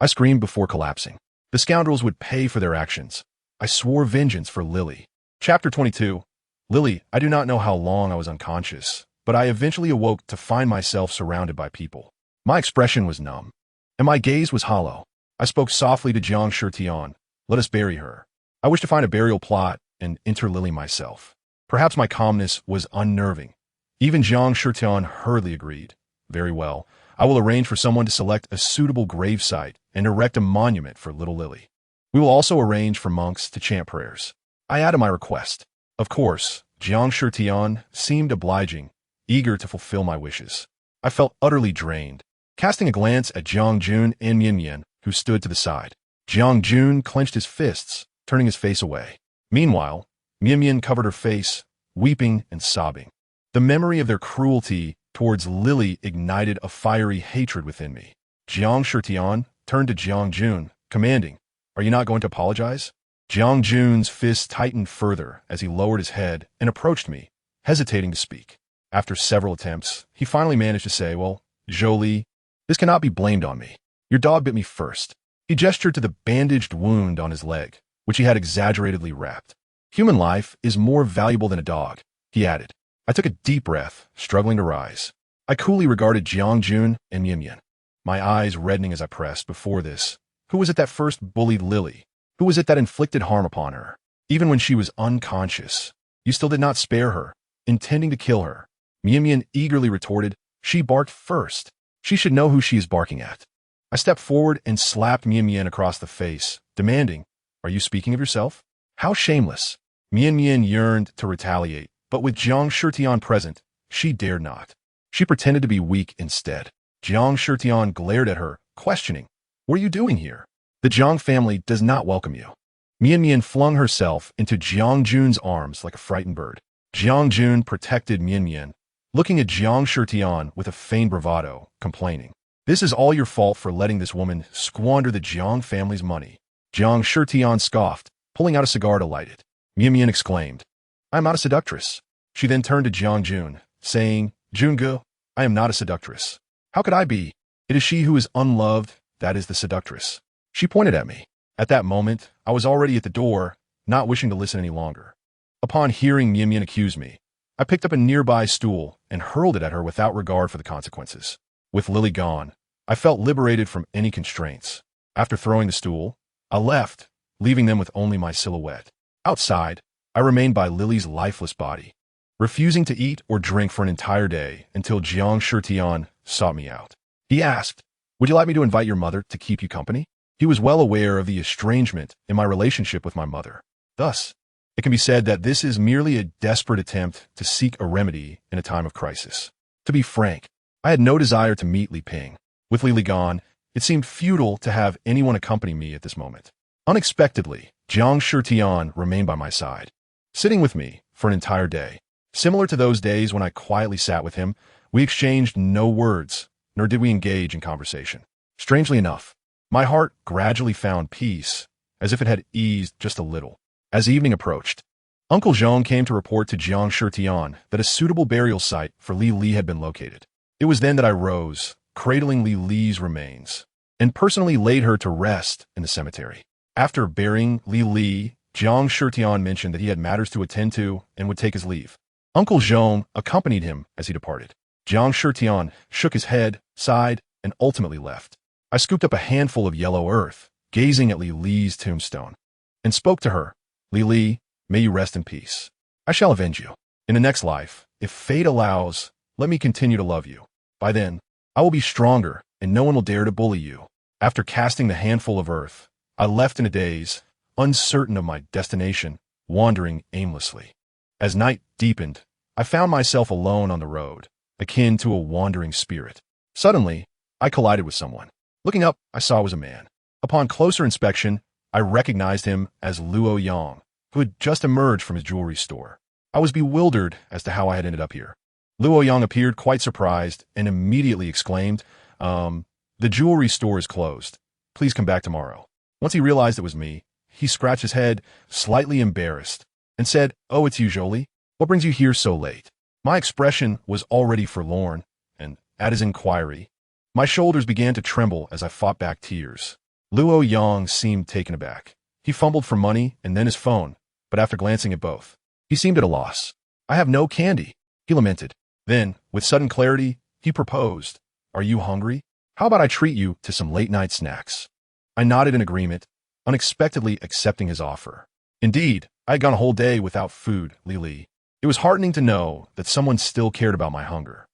I screamed before collapsing. The scoundrels would pay for their actions. I swore vengeance for Lily. Chapter 22. Lily, I do not know how long I was unconscious, but I eventually awoke to find myself surrounded by people. My expression was numb, and my gaze was hollow. I spoke softly to Jiang Shitian. Let us bury her. I wish to find a burial plot and enter Lily myself. Perhaps my calmness was unnerving. Even Jiang Shitian hurriedly agreed. Very well. I will arrange for someone to select a suitable gravesite and erect a monument for little Lily. We will also arrange for monks to chant prayers. I added my request. Of course, Jiang Shitian seemed obliging, eager to fulfill my wishes. I felt utterly drained. Casting a glance at Jiang Jun and Mian, who stood to the side, Jiang Jun clenched his fists, turning his face away. Meanwhile, Mian covered her face, weeping and sobbing. The memory of their cruelty towards Lily ignited a fiery hatred within me. Jiang Shitian turned to Jiang Jun, commanding, Are you not going to apologize? Jiang Jun's fists tightened further as he lowered his head and approached me, hesitating to speak. After several attempts, he finally managed to say, Well, Zhou Li, this cannot be blamed on me. Your dog bit me first. He gestured to the bandaged wound on his leg, which he had exaggeratedly wrapped. Human life is more valuable than a dog, he added. I took a deep breath, struggling to rise. I coolly regarded Jiang Jun and Mian, my eyes reddening as I pressed before this. Who was it that first bullied Lily? Who was it that inflicted harm upon her? Even when she was unconscious, you still did not spare her, intending to kill her. Mian eagerly retorted, she barked first. She should know who she is barking at. I stepped forward and slapped Mian across the face, demanding, are you speaking of yourself? How shameless. Mian yearned to retaliate, but with Jiang Shitian present, she dared not. She pretended to be weak instead. Jiang Shitian glared at her, questioning, what are you doing here? The Jiang family does not welcome you. Mian flung herself into Jiang Jun's arms like a frightened bird. Jiang Jun protected Mian, looking at Jiang Shitian with a feigned bravado, complaining, this is all your fault for letting this woman squander the Jiang family's money. Jiang Shitian scoffed, pulling out a cigar to light it. Mian exclaimed, I am not a seductress. She then turned to Jiang Jun, saying, Junge, I am not a seductress. How could I be? It is she who is unloved, that is the seductress. She pointed at me. At that moment, I was already at the door, not wishing to listen any longer. Upon hearing Mian accuse me, I picked up a nearby stool and hurled it at her without regard for the consequences. With Lily gone, I felt liberated from any constraints. After throwing the stool, I left, leaving them with only my silhouette. Outside, I remained by Lily's lifeless body, refusing to eat or drink for an entire day until Jiang Shitian sought me out. He asked, would you like me to invite your mother to keep you company? He was well aware of the estrangement in my relationship with my mother. Thus, it can be said that this is merely a desperate attempt to seek a remedy in a time of crisis. To be frank, I had no desire to meet Li Ping. With Lily gone, it seemed futile to have anyone accompany me at this moment. Unexpectedly, Jiang Shitian remained by my side, sitting with me for an entire day. Similar to those days when I quietly sat with him, we exchanged no words, nor did we engage in conversation. Strangely enough, my heart gradually found peace, as if it had eased just a little. As evening approached, Uncle Zhong came to report to Jiang Shitian that a suitable burial site for Li had been located. It was then that I rose, cradling Li's remains, and personally laid her to rest in the cemetery. After burying Li, Jiang Shitian mentioned that he had matters to attend to and would take his leave. Uncle Zhong accompanied him as he departed. Jiang Shitian shook his head, sighed, and ultimately left. I scooped up a handful of yellow earth, gazing at Li's tombstone, and spoke to her, Li, may you rest in peace. I shall avenge you. In the next life, if fate allows, let me continue to love you. By then, I will be stronger, and no one will dare to bully you. After casting the handful of earth, I left in a daze, uncertain of my destination, wandering aimlessly. As night deepened, I found myself alone on the road, akin to a wandering spirit. Suddenly, I collided with someone. Looking up, I saw it was a man. Upon closer inspection, I recognized him as Luo Yang, who had just emerged from his jewelry store. I was bewildered as to how I had ended up here. Luo Yang appeared quite surprised and immediately exclaimed, the jewelry store is closed. Please come back tomorrow. Once he realized it was me, he scratched his head, slightly embarrassed, and said, oh, it's you, Zhou Li. What brings you here so late? My expression was already forlorn, and at his inquiry, my shoulders began to tremble as I fought back tears. Luo Yang seemed taken aback. He fumbled for money and then his phone, but after glancing at both, he seemed at a loss. I have no candy, he lamented. Then, with sudden clarity, he proposed, are you hungry? How about I treat you to some late-night snacks? I nodded in agreement, unexpectedly accepting his offer. Indeed, I had gone a whole day without food, Li. It was heartening to know that someone still cared about my hunger.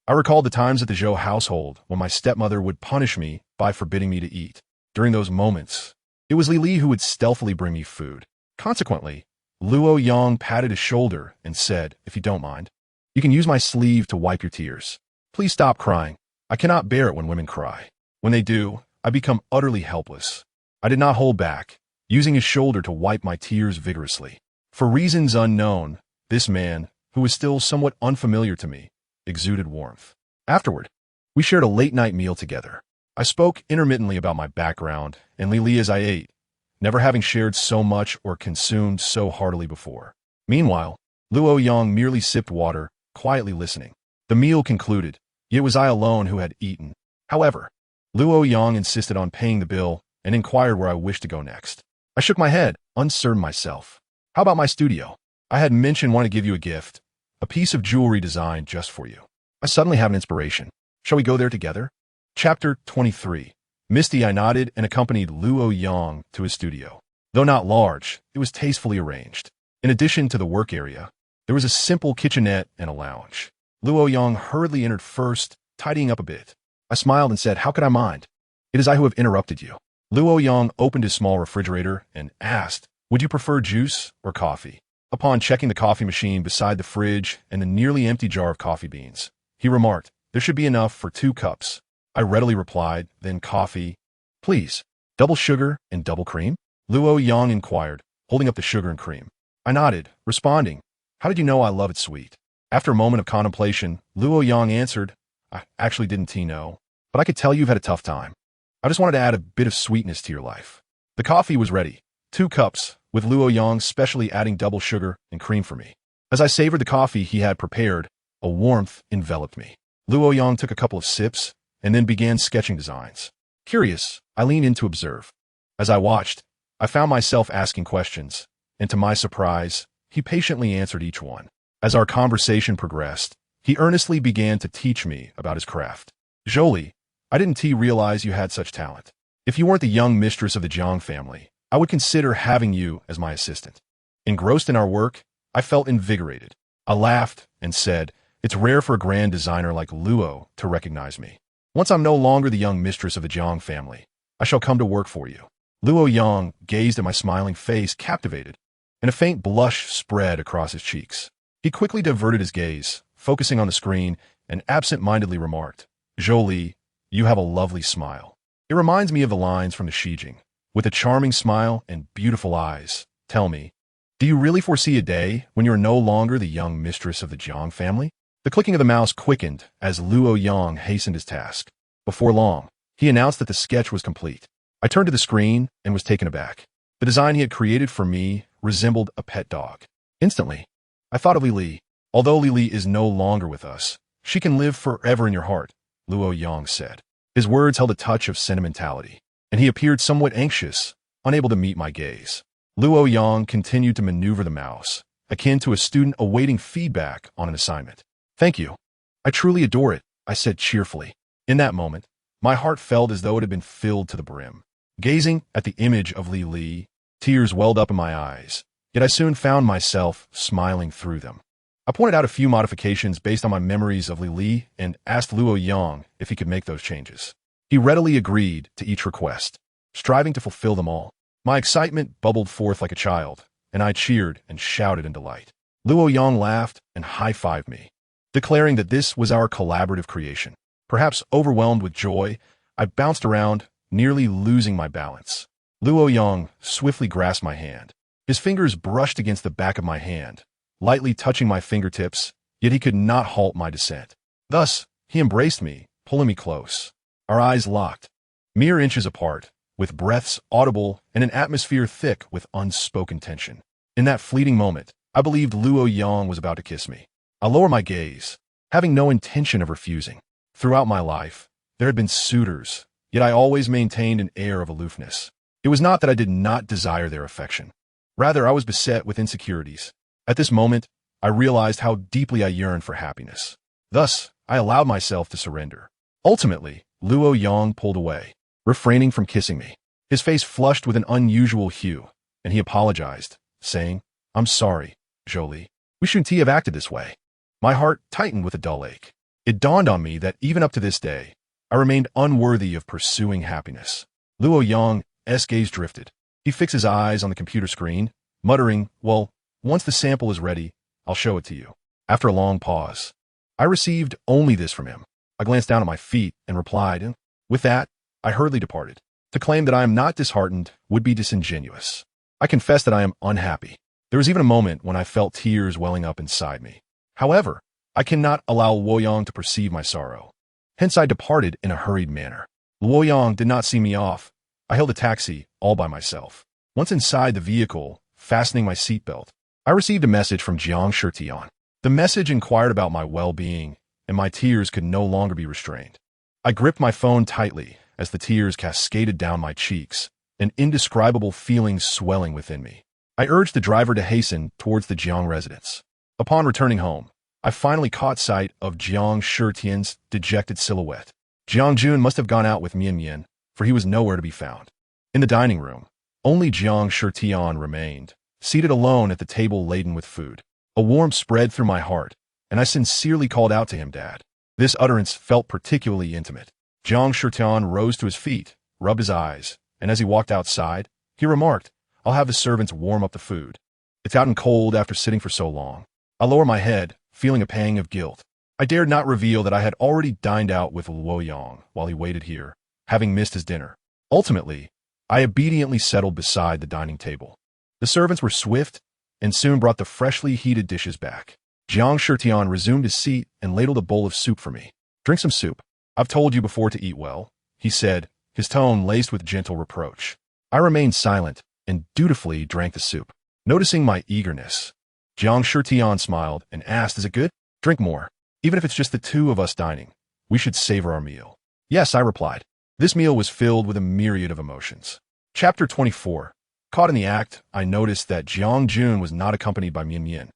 I recalled the times at the Zhou household when my stepmother would punish me by forbidding me to eat. During those moments, it was Li who would stealthily bring me food. Consequently, Luo Yang patted his shoulder and said, if you don't mind, you can use my sleeve to wipe your tears. Please stop crying. I cannot bear it when women cry. When they do, I become utterly helpless. I did not hold back, using his shoulder to wipe my tears vigorously. For reasons unknown, this man, who was still somewhat unfamiliar to me, exuded warmth. Afterward, we shared a late-night meal together. I spoke intermittently about my background and Li as I ate, never having shared so much or consumed so heartily before. Meanwhile, Luo Yang merely sipped water, quietly listening. The meal concluded, yet it was I alone who had eaten. However, Luo Yang insisted on paying the bill and inquired where I wished to go next. I shook my head, uncertain myself. How about my studio? I had mentioned wanting to give you a gift, a piece of jewelry designed just for you. I suddenly have an inspiration. Shall we go there together? Chapter 23. Misty, I nodded and accompanied Luo Yang to his studio. Though not large, it was tastefully arranged. In addition to the work area, there was a simple kitchenette and a lounge. Luo Yang hurriedly entered first, tidying up a bit. I smiled and said, "How could I mind? It is I who have interrupted you." Luo Yang opened his small refrigerator and asked, "Would you prefer juice or coffee?" Upon checking the coffee machine beside the fridge and the nearly empty jar of coffee beans, he remarked, "There should be enough for 2 cups." I readily replied, "Then coffee, please. Double sugar and double cream?" Luo Yang inquired, holding up the sugar and cream. I nodded, responding, "How did you know I love it sweet?" After a moment of contemplation, Luo Yang answered, "I actually didn't know, but I could tell you've had a tough time. I just wanted to add a bit of sweetness to your life." The coffee was ready, 2 cups, with Luo Yang specially adding double sugar and cream for me. As I savored the coffee he had prepared, a warmth enveloped me. Luo Yang took a couple of sips and then began sketching designs. Curious, I leaned in to observe. As I watched, I found myself asking questions, and to my surprise, he patiently answered each one. As our conversation progressed, he earnestly began to teach me about his craft. "Zhou Li, I didn't realize you had such talent. If you weren't the young mistress of the Jiang family, I would consider having you as my assistant." Engrossed in our work, I felt invigorated. I laughed and said, "It's rare for a grand designer like Luo to recognize me. Once I'm no longer the young mistress of the Jiang family, I shall come to work for you." Luo Yang gazed at my smiling face, captivated, and a faint blush spread across his cheeks. He quickly diverted his gaze, focusing on the screen, and absent-mindedly remarked, "Zhou Li, you have a lovely smile. It reminds me of the lines from the Shijing. With a charming smile and beautiful eyes, tell me, do you really foresee a day when you are no longer the young mistress of the Jiang family?" The clicking of the mouse quickened as Luo Yang hastened his task. Before long, he announced that the sketch was complete. I turned to the screen and was taken aback. The design he had created for me resembled a pet dog. Instantly, I thought of Li. "Although Li is no longer with us, she can live forever in your heart," Luo Yang said. His words held a touch of sentimentality, and he appeared somewhat anxious, unable to meet my gaze. Luo Yang continued to maneuver the mouse, akin to a student awaiting feedback on an assignment. "Thank you. I truly adore it," I said cheerfully. In that moment, my heart felt as though it had been filled to the brim. Gazing at the image of Li, tears welled up in my eyes, yet I soon found myself smiling through them. I pointed out a few modifications based on my memories of Li and asked Luo Yang if he could make those changes. He readily agreed to each request, striving to fulfill them all. My excitement bubbled forth like a child, and I cheered and shouted in delight. Luo Yang laughed and high-fived me, declaring that this was our collaborative creation. Perhaps overwhelmed with joy, I bounced around, nearly losing my balance. Luo Yang swiftly grasped my hand. His fingers brushed against the back of my hand, lightly touching my fingertips, yet he could not halt my descent. Thus, he embraced me, pulling me close. Our eyes locked, mere inches apart, with breaths audible and an atmosphere thick with unspoken tension. In that fleeting moment, I believed Luo Yang was about to kiss me. I lowered my gaze, having no intention of refusing. Throughout my life, there had been suitors, yet I always maintained an air of aloofness. It was not that I did not desire their affection. Rather, I was beset with insecurities. At this moment, I realized how deeply I yearned for happiness. Thus, I allowed myself to surrender. Ultimately, Luo Yang pulled away, refraining from kissing me. His face flushed with an unusual hue, and he apologized, saying, "I'm sorry, Zhou Li. We shouldn't have acted this way." My heart tightened with a dull ache. It dawned on me that even up to this day, I remained unworthy of pursuing happiness. Luo Yang's gaze drifted. He fixed his eyes on the computer screen, muttering, "Well, once the sample is ready, I'll show it to you." After a long pause, I received only this from him. I glanced down at my feet and replied, and with that, I hurriedly departed. To claim that I am not disheartened would be disingenuous. I confess that I am unhappy. There was even a moment when I felt tears welling up inside me. However, I cannot allow Luo Yang to perceive my sorrow. Hence I departed in a hurried manner. Luo Yang did not see me off. I hailed a taxi all by myself. Once inside the vehicle, fastening my seatbelt, I received a message from Jiang Shitian. The message inquired about my well-being, and my tears could no longer be restrained. I gripped my phone tightly as the tears cascaded down my cheeks, an indescribable feeling swelling within me. I urged the driver to hasten towards the Jiang residence. Upon returning home, I finally caught sight of Jiang Shitian's dejected silhouette. Jiang Jun must have gone out with Mian, for he was nowhere to be found. In the dining room, only Jiang Shitian remained, seated alone at the table laden with food. A warmth spread through my heart, and I sincerely called out to him, "Dad." This utterance felt particularly intimate. Jiang Shitian rose to his feet, rubbed his eyes, and as he walked outside, he remarked, "I'll have the servants warm up the food. It's out and cold after sitting for so long." I lowered my head, feeling a pang of guilt. I dared not reveal that I had already dined out with Luoyang while he waited here, having missed his dinner. Ultimately, I obediently settled beside the dining table. The servants were swift and soon brought the freshly heated dishes back. Jiang Shitian resumed his seat and ladled a bowl of soup for me. "Drink some soup. I've told you before to eat well," he said, his tone laced with gentle reproach. I remained silent and dutifully drank the soup. Noticing my eagerness, Jiang Shitian smiled and asked, "Is it good?" "Drink more. Even if it's just the two of us dining, we should savor our meal." "Yes," I replied. This meal was filled with a myriad of emotions. Chapter 24. Caught in the act, I noticed that Jiang Jun was not accompanied by Mian.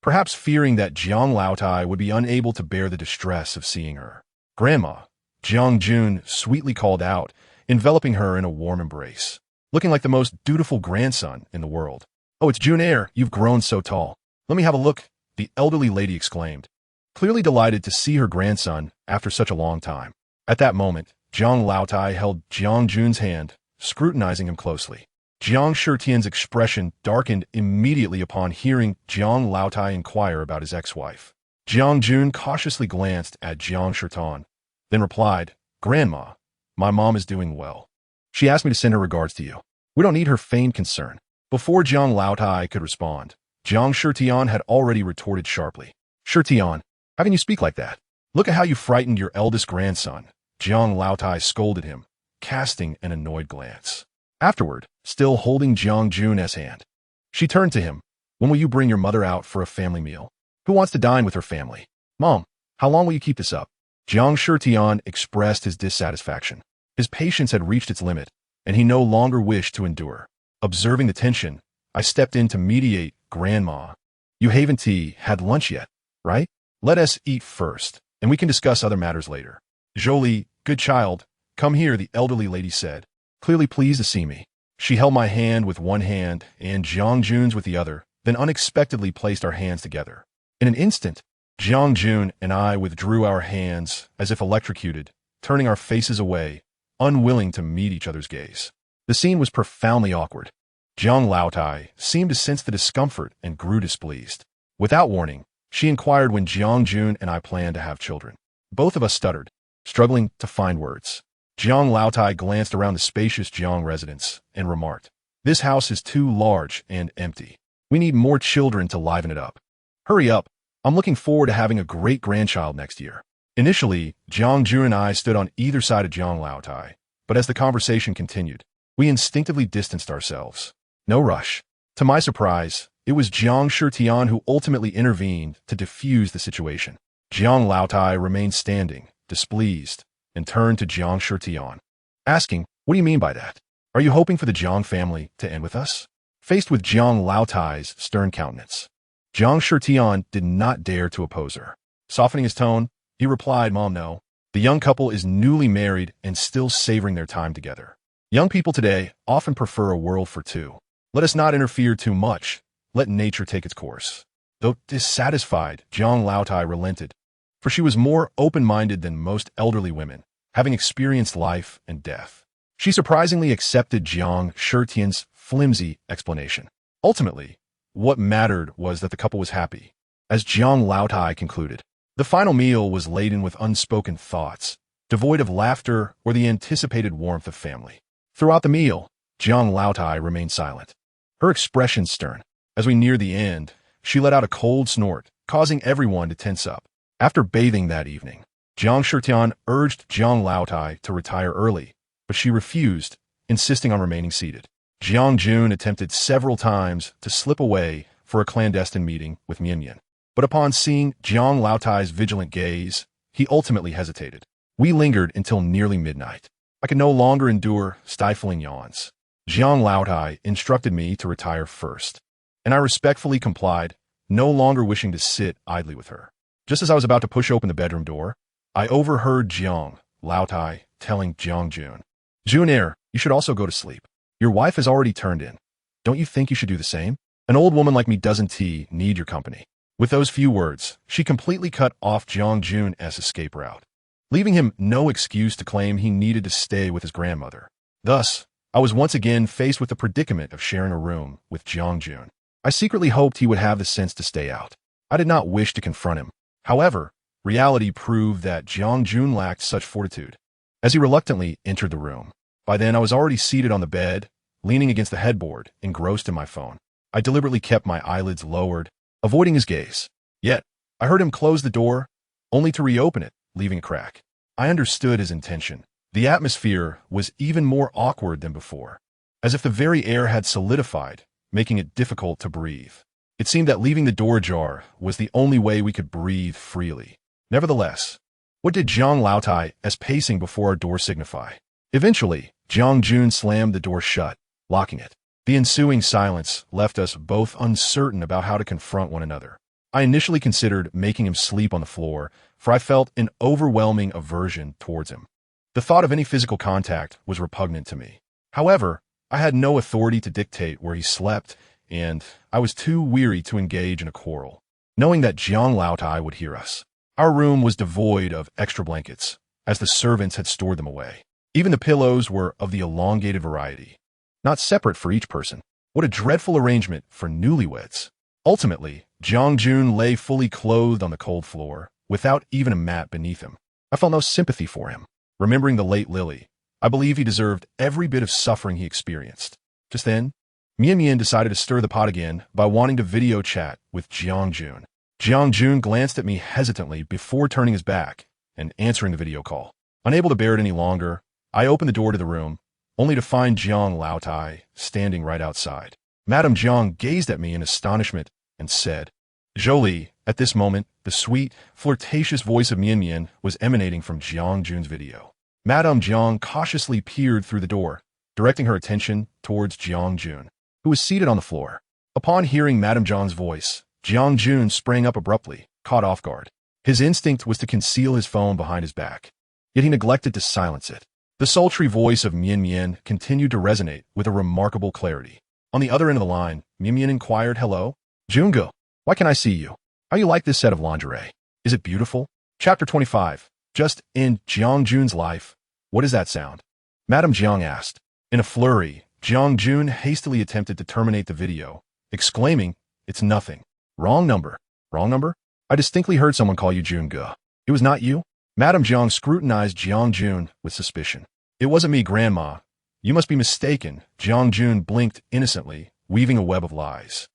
Perhaps fearing that Jiang Laotai would be unable to bear the distress of seeing her. "Grandma," Jiang Jun sweetly called out, enveloping her in a warm embrace, looking like the most dutiful grandson in the world. "Oh, it's Jun heir, you've grown so tall. Let me have a look," the elderly lady exclaimed, clearly delighted to see her grandson after such a long time. At that moment, Jiang Laotai held Jiang Jun's hand, scrutinizing him closely. Jiang Shitian's expression darkened immediately upon hearing Jiang Laotai inquire about his ex-wife. Jiang Jun cautiously glanced at Jiang Shitian, then replied, "Grandma, my mom is doing well. She asked me to send her regards to you. We don't need her feigned concern." Before Jiang Laotai could respond, Jiang Shitian had already retorted sharply. "Shitian, how can you speak like that? Look at how you frightened your eldest grandson." Jiang Laotai scolded him, casting an annoyed glance. Afterward, still holding Jiang Jun's hand, she turned to him. "When will you bring your mother out for a family meal? Who wants to dine with her family? Mom, how long will you keep this up?" Jiang Shitian expressed his dissatisfaction. His patience had reached its limit, and he no longer wished to endure. Observing the tension, I stepped in to mediate. "Grandma, you haven't had lunch yet, right? Let us eat first, and we can discuss other matters later." "Zhou Li, good child, come here," the elderly lady said, clearly pleased to see me. She held my hand with one hand and Jiang Jun's with the other, then unexpectedly placed our hands together. In an instant, Jiang Jun and I withdrew our hands as if electrocuted, turning our faces away, unwilling to meet each other's gaze. The scene was profoundly awkward. Jiang Laotai seemed to sense the discomfort and grew displeased. Without warning, she inquired when Jiang Jun and I planned to have children. Both of us stuttered, struggling to find words. Jiang Laotai glanced around the spacious Jiang residence and remarked, "This house is too large and empty. We need more children to liven it up. Hurry up, I'm looking forward to having a great-grandchild next year." Initially, Jiang Jun and I stood on either side of Jiang Laotai, but as the conversation continued, we instinctively distanced ourselves. No rush. To my surprise, it was Jiang Shitian who ultimately intervened to defuse the situation. Jiang Laotai remained standing, displeased, and turned to Jiang Shitian, asking, "What do you mean by that? Are you hoping for the Jiang family to end with us?" Faced with Jiang Laotai's stern countenance, Jiang Shitian did not dare to oppose her. Softening his tone, he replied, "Mom, no. The young couple is newly married and still savoring their time together. Young people today often prefer a world for two. Let us not interfere too much. Let nature take its course." Though dissatisfied, Jiang Laotai relented, for she was more open-minded than most elderly women, having experienced life and death. She surprisingly accepted Jiang Shitian's flimsy explanation. Ultimately, what mattered was that the couple was happy. As Jiang Laotai concluded, the final meal was laden with unspoken thoughts, devoid of laughter or the anticipated warmth of family. Throughout the meal, Jiang Laotai remained silent, her expression stern. As we neared the end, she let out a cold snort, causing everyone to tense up. After bathing that evening, Jiang Shitian urged Jiang Laotai to retire early, but she refused, insisting on remaining seated. Jiang Jun attempted several times to slip away for a clandestine meeting with Mian, but upon seeing Jiang Laotai's vigilant gaze, he ultimately hesitated. We lingered until nearly midnight. I could no longer endure stifling yawns. Jiang Laotai instructed me to retire first, and I respectfully complied, no longer wishing to sit idly with her. Just as I was about to push open the bedroom door, I overheard Jiang Laotai telling Jiang Jun, "Jun heir, you should also go to sleep. Your wife has already turned in. Don't you think you should do the same? An old woman like me doesn't need your company." With those few words, she completely cut off Jiang Jun's escape route, leaving him no excuse to claim he needed to stay with his grandmother. Thus, I was once again faced with the predicament of sharing a room with Jiang Jun. I secretly hoped he would have the sense to stay out. I did not wish to confront him. However, reality proved that Jiang Jun lacked such fortitude. As he reluctantly entered the room, by then I was already seated on the bed, leaning against the headboard, engrossed in my phone. I deliberately kept my eyelids lowered, avoiding his gaze. Yet, I heard him close the door, only to reopen it, leaving a crack. I understood his intention. The atmosphere was even more awkward than before, as if the very air had solidified, making it difficult to breathe. It seemed that leaving the door ajar was the only way we could breathe freely. Nevertheless, what did Jiang Laotai as pacing before our door signify? Eventually, Jiang Jun slammed the door shut, locking it. The ensuing silence left us both uncertain about how to confront one another. I initially considered making him sleep on the floor, for I felt an overwhelming aversion towards him. The thought of any physical contact was repugnant to me. However, I had no authority to dictate where he slept, and I was too weary to engage in a quarrel, knowing that Jiang Laotai would hear us. Our room was devoid of extra blankets, as the servants had stored them away. Even the pillows were of the elongated variety, not separate for each person. What a dreadful arrangement for newlyweds. Ultimately, Jiang Jun lay fully clothed on the cold floor, without even a mat beneath him. I felt no sympathy for him. Remembering the late Lily, I believe he deserved every bit of suffering he experienced. Just then, Mian decided to stir the pot again by wanting to video chat with Jiang Jun. Jiang Jun glanced at me hesitantly before turning his back and answering the video call. Unable to bear it any longer, I opened the door to the room, only to find Jiang Laotai standing right outside. Madame Jiang gazed at me in astonishment and said, "Zhou Li." At this moment, the sweet, flirtatious voice of Mian was emanating from Jiang Jun's video. Madame Jiang cautiously peered through the door, directing her attention towards Jiang Jun, who was seated on the floor. Upon hearing Madame Jiang's voice, Jiang Jun sprang up abruptly, caught off guard. His instinct was to conceal his phone behind his back, yet he neglected to silence it. The sultry voice of Mian continued to resonate with a remarkable clarity. On the other end of the line, Mian inquired, "Hello? Jungo, why can I see you? How you like this set of lingerie? Is it beautiful?" Chapter 25. Just in Jiang Jun's life. What does that sound? Madame Jiang asked. In a flurry, Jiang Jun hastily attempted to terminate the video, exclaiming, "It's nothing. Wrong number. Wrong number? I distinctly heard someone call you Jungo. It was not you?" Madame Jiang scrutinized Jiang Jun with suspicion. "It wasn't me, Grandma. You must be mistaken." Jiang Jun blinked innocently, weaving a web of lies.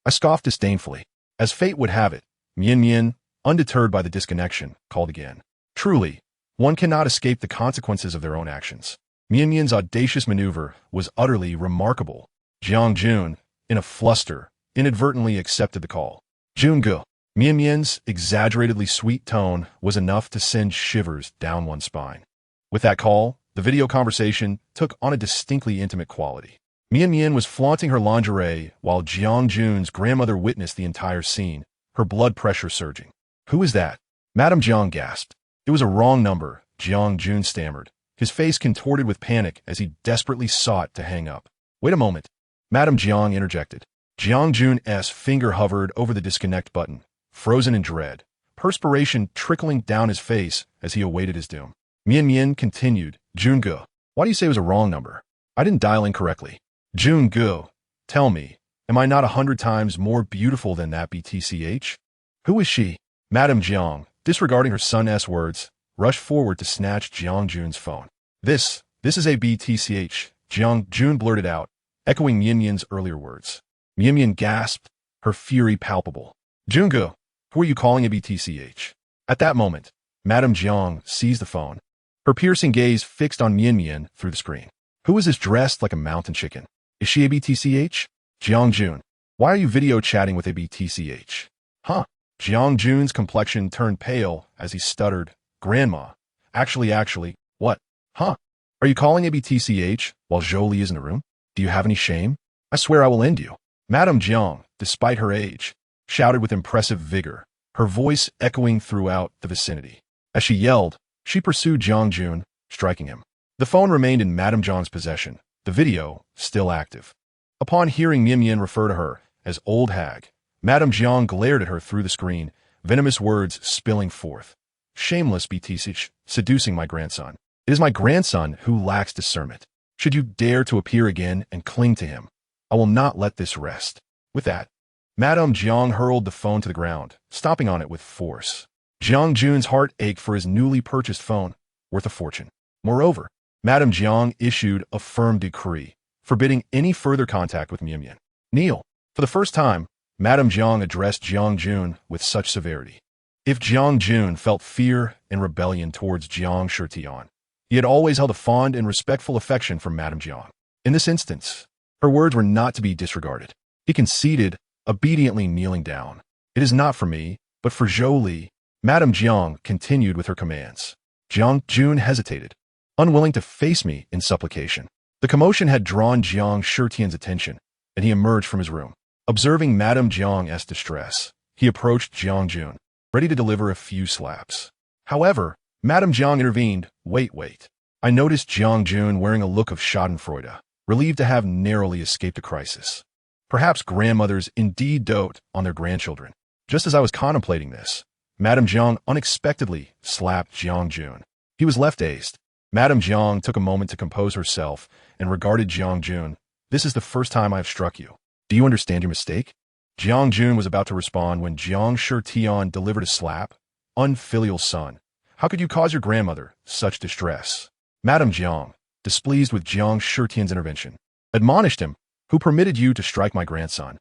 I scoffed disdainfully. As fate would have it, Mian, undeterred by the disconnection, called again. Truly, one cannot escape the consequences of their own actions. Mian's audacious maneuver was utterly remarkable. Jiang Jun, in a fluster, inadvertently accepted the call. "Jungo." Mian's exaggeratedly sweet tone was enough to send shivers down one's spine. With that call, the video conversation took on a distinctly intimate quality. Mian was flaunting her lingerie while Jiang Jun's grandmother witnessed the entire scene, her blood pressure surging. "Who is that?" Madame Jiang gasped. "It was a wrong number," Jiang Jun stammered, his face contorted with panic as he desperately sought to hang up. "Wait a moment," Madame Jiang interjected. Jiang Jun's finger hovered over the disconnect button, frozen in dread, perspiration trickling down his face as he awaited his doom. Mian continued, "Jungo, why do you say it was a wrong number? I didn't dial in correctly. Jungo, tell me, am I not 100 times more beautiful than that BTCH? Who is she?" Madame Jiang, disregarding her son's words, rushed forward to snatch Jiang Jun's phone. This is a BTCH, Jiang Jun blurted out, echoing Mian's earlier words. Mian gasped, her fury palpable. "Jungo, who are you calling a BTCH?" At that moment, Madame Jiang seized the phone, her piercing gaze fixed on Mian through the screen. "Who is this dressed like a mountain chicken? Is she a BTCH? Jiang Jun, why are you video chatting with a BTCH? Huh?" Jiang Jun's complexion turned pale as he stuttered, "Grandma, actually, what? Huh? Are you calling a BTCH while Zhou Li is in the room?" Do you have any shame? I swear I will end you. Madame Jiang, despite her age, shouted with impressive vigor, her voice echoing throughout the vicinity. As she yelled, she pursued Jiang Jun, striking him. The phone remained in Madame Jiang's possession, the video still active. Upon hearing Mian refer to her as old hag, Madame Jiang glared at her through the screen, venomous words spilling forth. Shameless BTC, seducing my grandson. It is my grandson who lacks discernment. Should you dare to appear again and cling to him, I will not let this rest. With that, Madame Jiang hurled the phone to the ground, stomping on it with force. Jiang Jun's heart ached for his newly purchased phone, worth a fortune. Moreover, Madame Jiang issued a firm decree, forbidding any further contact with Mian. Kneel. For the first time, Madame Jiang addressed Jiang Jun with such severity. If Jiang Jun felt fear and rebellion towards Jiang Shitian, he had always held a fond and respectful affection for Madame Jiang. In this instance, her words were not to be disregarded. He conceded, obediently kneeling down. It is not for me, but for Zhou Li. Madame Jiang continued with her commands. Jiang Jun hesitated, unwilling to face me in supplication. The commotion had drawn Jiang Shitian's attention, and he emerged from his room. Observing Madame Jiang's distress, he approached Jiang Jun, ready to deliver a few slaps. However, Madame Jiang intervened. Wait. I noticed Jiang Jun wearing a look of schadenfreude, relieved to have narrowly escaped a crisis. Perhaps grandmothers indeed dote on their grandchildren. Just as I was contemplating this, Madame Jiang unexpectedly slapped Jiang Jun. He was left dazed. Madame Jiang took a moment to compose herself and regarded Jiang Jun. This is the first time I have struck you. Do you understand your mistake? Jiang Jun was about to respond when Jiang Shitian delivered a slap. Unfilial son, how could you cause your grandmother such distress? Madame Jiang, displeased with Jiang Shitian's intervention, admonished him. Who permitted you to strike my grandson?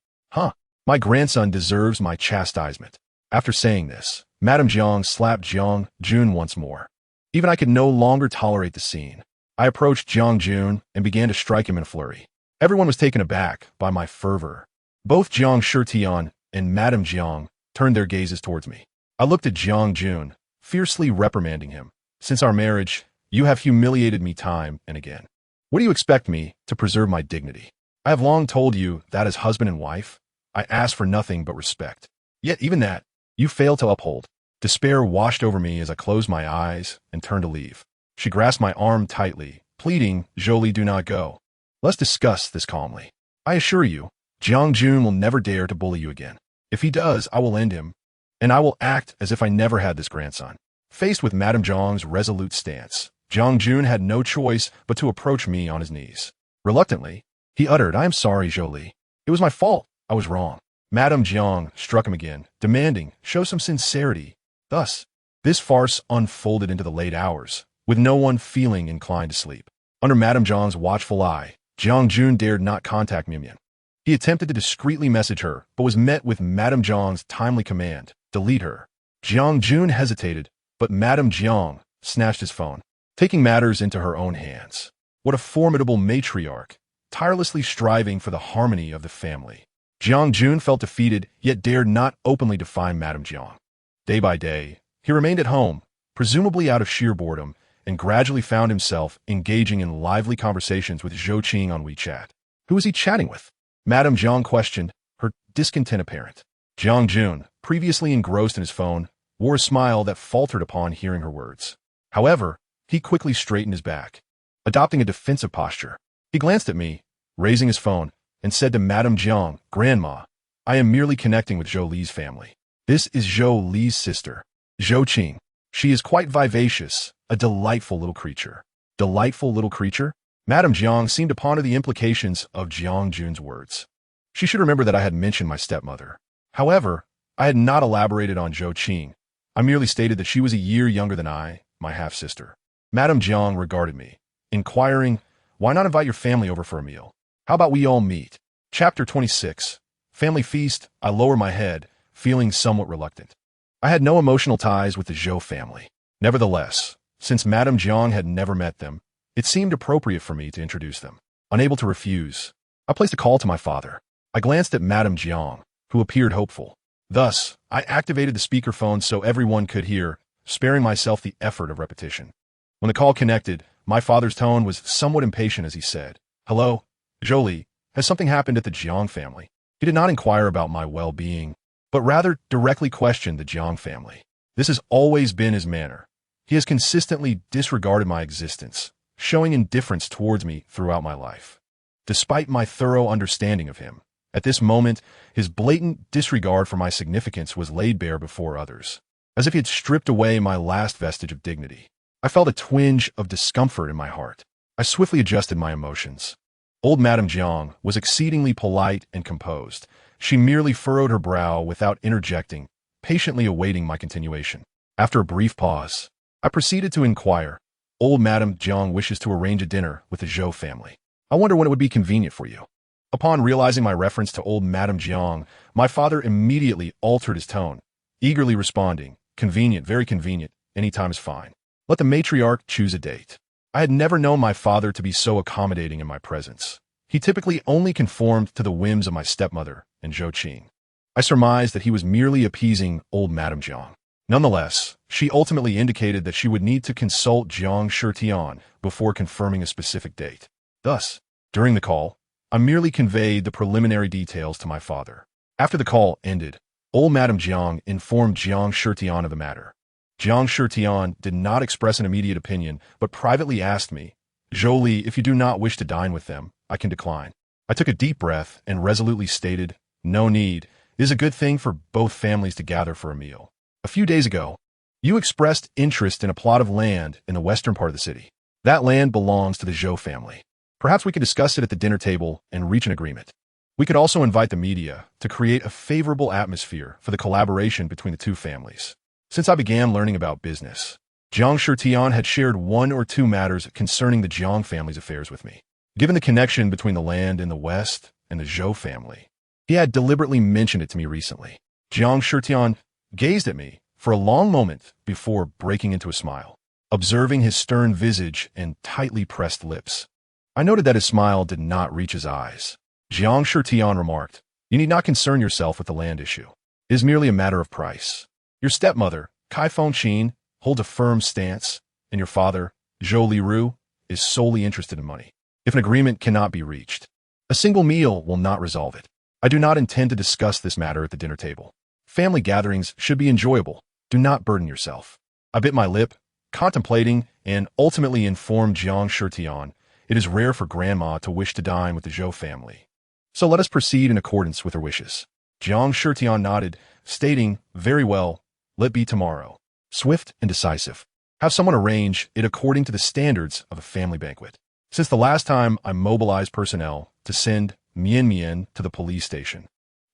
My grandson deserves my chastisement. After saying this, Madame Jiang slapped Jiang Jun once more. Even I could no longer tolerate the scene. I approached Jiang Jun and began to strike him in a flurry. Everyone was taken aback by my fervor. Both Jiang Shitian and Madame Jiang turned their gazes towards me. I looked at Jiang Jun, fiercely reprimanding him. Since our marriage, you have humiliated me time and again. What do you expect me to preserve my dignity? I have long told you that as husband and wife, I ask for nothing but respect. Yet even that, you fail to uphold. Despair washed over me as I closed my eyes and turned to leave. She grasped my arm tightly, pleading, Zhou Li, do not go. Let's discuss this calmly. I assure you, Jiang Jun will never dare to bully you again. If he does, I will end him, and I will act as if I never had this grandson. Faced with Madame Jiang's resolute stance, Jiang Jun had no choice but to approach me on his knees. Reluctantly, he uttered, I am sorry, Zhou Li. It was my fault. I was wrong. Madame Jiang struck him again, demanding, show some sincerity. Thus, this farce unfolded into the late hours, with no one feeling inclined to sleep. Under Madame Jiang's watchful eye, Jiang Jun dared not contact Mian. He attempted to discreetly message her, but was met with Madame Jiang's timely command, delete her. Jiang Jun hesitated, but Madame Jiang snatched his phone, taking matters into her own hands. What a formidable matriarch, tirelessly striving for the harmony of the family. Jiang Jun felt defeated, yet dared not openly defy Madame Jiang. Day by day, he remained at home, presumably out of sheer boredom, and gradually found himself engaging in lively conversations with Zhou Qing on WeChat. Who was he chatting with? Madame Jiang questioned, her discontent apparent. Jiang Jun, previously engrossed in his phone, wore a smile that faltered upon hearing her words. However, he quickly straightened his back, adopting a defensive posture. He glanced at me, raising his phone, and said to Madame Jiang, Grandma, I am merely connecting with Zhou Li's family. This is Zhou Li's sister, Zhou Qing. She is quite vivacious, a delightful little creature. Delightful little creature? Madame Jiang seemed to ponder the implications of Jiang Jun's words. She should remember that I had mentioned my stepmother. However, I had not elaborated on Zhou Qing. I merely stated that she was a year younger than I, my half-sister. Madame Jiang regarded me, inquiring, why not invite your family over for a meal? How about we all meet? Chapter 26. Family Feast. I lower my head, feeling somewhat reluctant. I had no emotional ties with the Zhou family. Nevertheless, since Madame Jiang had never met them, it seemed appropriate for me to introduce them. Unable to refuse, I placed a call to my father. I glanced at Madame Jiang, who appeared hopeful. Thus, I activated the speakerphone so everyone could hear, sparing myself the effort of repetition. When the call connected, my father's tone was somewhat impatient as he said, Hello, Zhou Li, has something happened at the Jiang family? He did not inquire about my well-being, but rather directly questioned the Jiang family. This has always been his manner. He has consistently disregarded my existence, showing indifference towards me throughout my life. Despite my thorough understanding of him, at this moment, his blatant disregard for my significance was laid bare before others, as if he had stripped away my last vestige of dignity. I felt a twinge of discomfort in my heart. I swiftly adjusted my emotions. Old Madame Jiang was exceedingly polite and composed. She merely furrowed her brow without interjecting, patiently awaiting my continuation. After a brief pause, I proceeded to inquire. Old Madame Jiang wishes to arrange a dinner with the Zhou family. I wonder when it would be convenient for you. Upon realizing my reference to old Madame Jiang, my father immediately altered his tone, eagerly responding, "Convenient, very convenient, any time is fine. Let the matriarch choose a date." I had never known my father to be so accommodating in my presence. He typically only conformed to the whims of my stepmother and Zhou Qing. I surmised that he was merely appeasing old Madame Jiang. Nonetheless, she ultimately indicated that she would need to consult Jiang Shitian before confirming a specific date. Thus, during the call, I merely conveyed the preliminary details to my father. After the call ended, old Madame Jiang informed Jiang Shitian of the matter. Jiang Shitian did not express an immediate opinion, but privately asked me, "Zhou Li, if you do not wish to dine with them, I can decline." I took a deep breath and resolutely stated, "No need. It is a good thing for both families to gather for a meal. A few days ago, you expressed interest in a plot of land in the western part of the city. That land belongs to the Zhou family. Perhaps we could discuss it at the dinner table and reach an agreement. We could also invite the media to create a favorable atmosphere for the collaboration between the two families." Since I began learning about business, Jiang Shitian had shared one or two matters concerning the Jiang family's affairs with me. Given the connection between the land in the west and the Zhou family, he had deliberately mentioned it to me recently. Jiang Shitian gazed at me for a long moment before breaking into a smile. Observing his stern visage and tightly pressed lips, I noted that his smile did not reach his eyes. Jiang Shitian remarked, "You need not concern yourself with the land issue. It is merely a matter of price. Your stepmother, Kai Fengqin, holds a firm stance, and your father, Zhou Li, is solely interested in money. If an agreement cannot be reached, a single meal will not resolve it. I do not intend to discuss this matter at the dinner table. Family gatherings should be enjoyable. Do not burden yourself." I bit my lip, contemplating, and ultimately informed Jiang Shitian, "It is rare for Grandma to wish to dine with the Zhou family. So let us proceed in accordance with her wishes." Jiang Shitian nodded, stating, "Very well. Let be tomorrow. Swift and decisive. Have someone arrange it according to the standards of a family banquet." Since the last time I mobilized personnel to send Mian to the police station,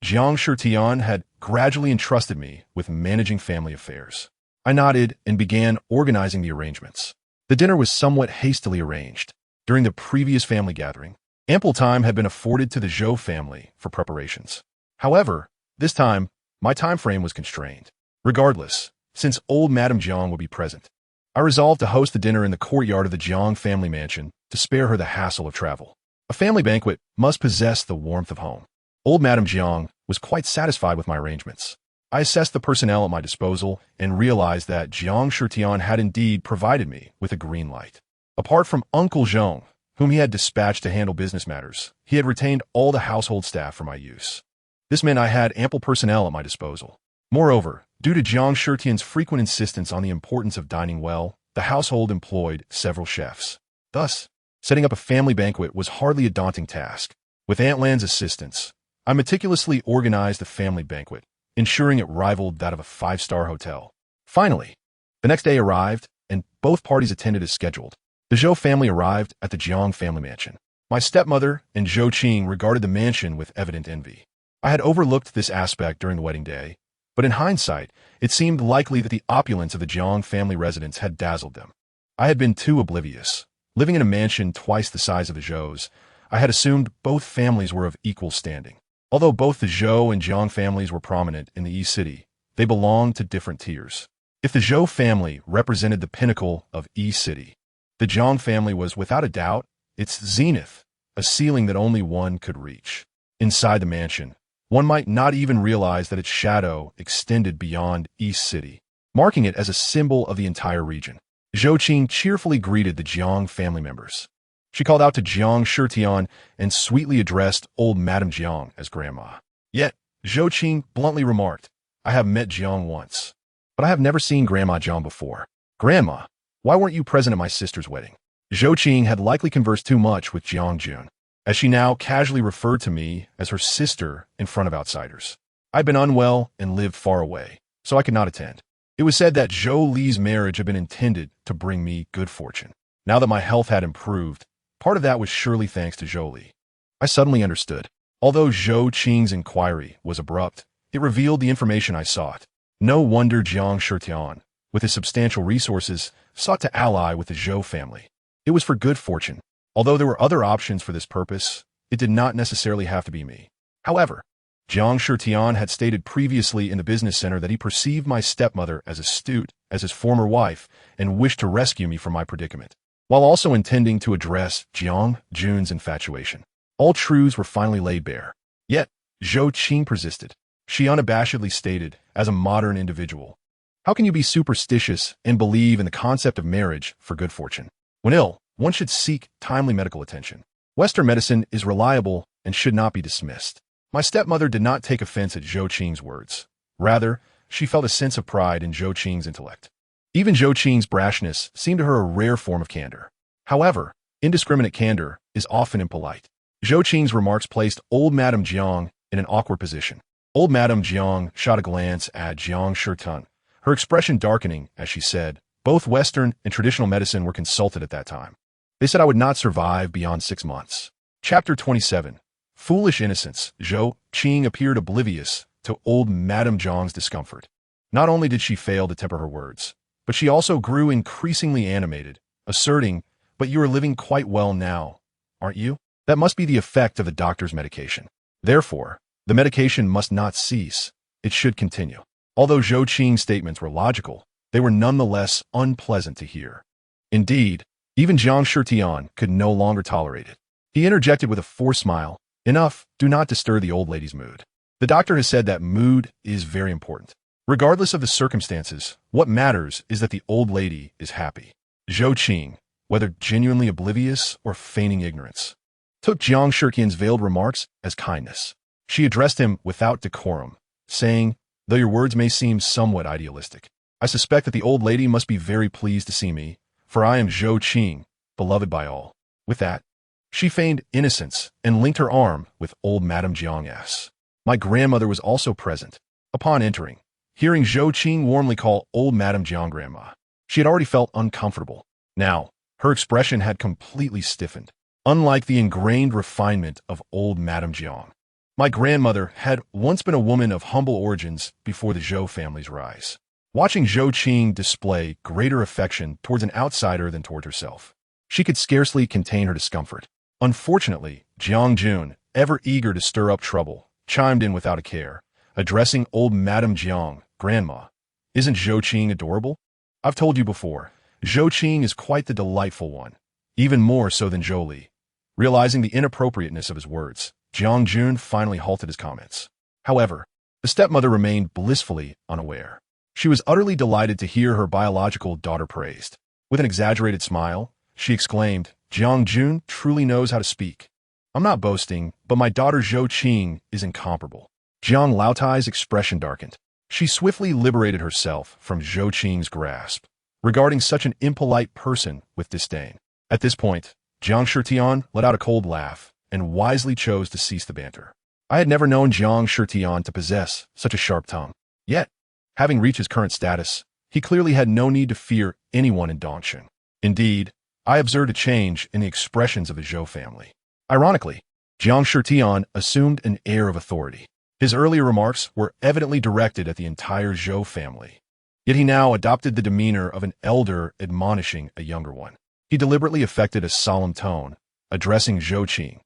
Jiang Shitian had gradually entrusted me with managing family affairs. I nodded and began organizing the arrangements. The dinner was somewhat hastily arranged. During the previous family gathering, ample time had been afforded to the Zhou family for preparations. However, this time, my time frame was constrained. Regardless, since old Madame Jiang would be present, I resolved to host the dinner in the courtyard of the Jiang family mansion to spare her the hassle of travel. A family banquet must possess the warmth of home. Old Madame Jiang was quite satisfied with my arrangements. I assessed the personnel at my disposal and realized that Jiang Shitian had indeed provided me with a green light. Apart from Uncle Zhong, whom he had dispatched to handle business matters, he had retained all the household staff for my use. This meant I had ample personnel at my disposal. Moreover, due to Jiang Shitian's frequent insistence on the importance of dining well, the household employed several chefs. Thus, setting up a family banquet was hardly a daunting task. With Aunt Lan's assistance, I meticulously organized the family banquet, ensuring it rivaled that of a five-star hotel. Finally, the next day arrived, and both parties attended as scheduled. The Zhou family arrived at the Jiang family mansion. My stepmother and Zhou Qing regarded the mansion with evident envy. I had overlooked this aspect during the wedding day, but in hindsight, it seemed likely that the opulence of the Jiang family residence had dazzled them. I had been too oblivious. Living in a mansion twice the size of the Zhous, I had assumed both families were of equal standing. Although both the Zhou and Jiang families were prominent in the East City, they belonged to different tiers. If the Zhou family represented the pinnacle of East City, the Jiang family was, without a doubt, its zenith, a ceiling that only one could reach. Inside the mansion, one might not even realize that its shadow extended beyond East City, marking it as a symbol of the entire region. Zhou Qing cheerfully greeted the Jiang family members. She called out to Jiang Shitian and sweetly addressed old Madame Jiang as grandma. Yet, Zhou Qing bluntly remarked, I have met Jiang once, but I have never seen Grandma Jiang before. Grandma, why weren't you present at my sister's wedding? Zhou Qing had likely conversed too much with Jiang Jun, as she now casually referred to me as her sister in front of outsiders. I'd been unwell and lived far away, so I could not attend. It was said that Zhou Li's marriage had been intended to bring me good fortune. Now that my health had improved, part of that was surely thanks to Zhou Li. I suddenly understood. Although Zhou Qing's inquiry was abrupt, it revealed the information I sought. No wonder Jiang Shitian, with his substantial resources, sought to ally with the Zhou family. It was for good fortune. Although there were other options for this purpose, it did not necessarily have to be me. However, Jiang Shitian had stated previously in the business center that he perceived my stepmother as astute as his former wife and wished to rescue me from my predicament, while also intending to address Jiang Jun's infatuation. All truths were finally laid bare. Yet, Zhou Qing persisted. She unabashedly stated, as a modern individual, how can you be superstitious and believe in the concept of marriage for good fortune? When ill, one should seek timely medical attention. Western medicine is reliable and should not be dismissed. My stepmother did not take offense at Zhou Qing's words. Rather, she felt a sense of pride in Zhou Qing's intellect. Even Zhou Qing's brashness seemed to her a rare form of candor. However, indiscriminate candor is often impolite. Zhou Qing's remarks placed old Madame Jiang in an awkward position. Old Madame Jiang shot a glance at Jiang Shitian, her expression darkening as she said, both Western and traditional medicine were consulted at that time. They said I would not survive beyond 6 months. Chapter 27. Foolish innocence. Zhou Qing appeared oblivious to old Madame Jiang's discomfort. Not only did she fail to temper her words, but she also grew increasingly animated, asserting, but you are living quite well now, aren't you? That must be the effect of the doctor's medication. Therefore, the medication must not cease. It should continue. Although Zhou Qing's statements were logical, they were nonetheless unpleasant to hear. Indeed, even Jiang Shitian could no longer tolerate it. He interjected with a forced smile, enough, do not disturb the old lady's mood. The doctor has said that mood is very important. Regardless of the circumstances, what matters is that the old lady is happy. Zhou Qing, whether genuinely oblivious or feigning ignorance, took Jiang Shitian's veiled remarks as kindness. She addressed him without decorum, saying, though your words may seem somewhat idealistic, I suspect that the old lady must be very pleased to see me, for I am Zhou Qing, beloved by all. With that, she feigned innocence and linked her arm with old Madame Jiang. My grandmother was also present. Upon entering, hearing Zhou Qing warmly call old Madame Jiang grandma, she had already felt uncomfortable. Now, her expression had completely stiffened, unlike the ingrained refinement of old Madame Jiang. My grandmother had once been a woman of humble origins before the Zhou family's rise. Watching Zhou Qing display greater affection towards an outsider than toward herself, she could scarcely contain her discomfort. Unfortunately, Jiang Jun, ever eager to stir up trouble, chimed in without a care, addressing old Madame Jiang, Grandma. Isn't Zhou Qing adorable? I've told you before, Zhou Qing is quite the delightful one, even more so than Zhou Li. Realizing the inappropriateness of his words, Jiang Jun finally halted his comments. However, the stepmother remained blissfully unaware. She was utterly delighted to hear her biological daughter praised. With an exaggerated smile, she exclaimed, Jiang Jun truly knows how to speak. I'm not boasting, but my daughter Zhou Qing is incomparable. Jiang Laotai's expression darkened. She swiftly liberated herself from Zhou Qing's grasp, regarding such an impolite person with disdain. At this point, Jiang Shitian let out a cold laugh and wisely chose to cease the banter. I had never known Jiang Shitian to possess such a sharp tongue. Yet, having reached his current status, he clearly had no need to fear anyone in Dongshun. Indeed, I observed a change in the expressions of the Zhou family. Ironically, Jiang Shitian assumed an air of authority. His earlier remarks were evidently directed at the entire Zhou family. Yet he now adopted the demeanor of an elder admonishing a younger one. He deliberately affected a solemn tone, addressing Zhou Qing.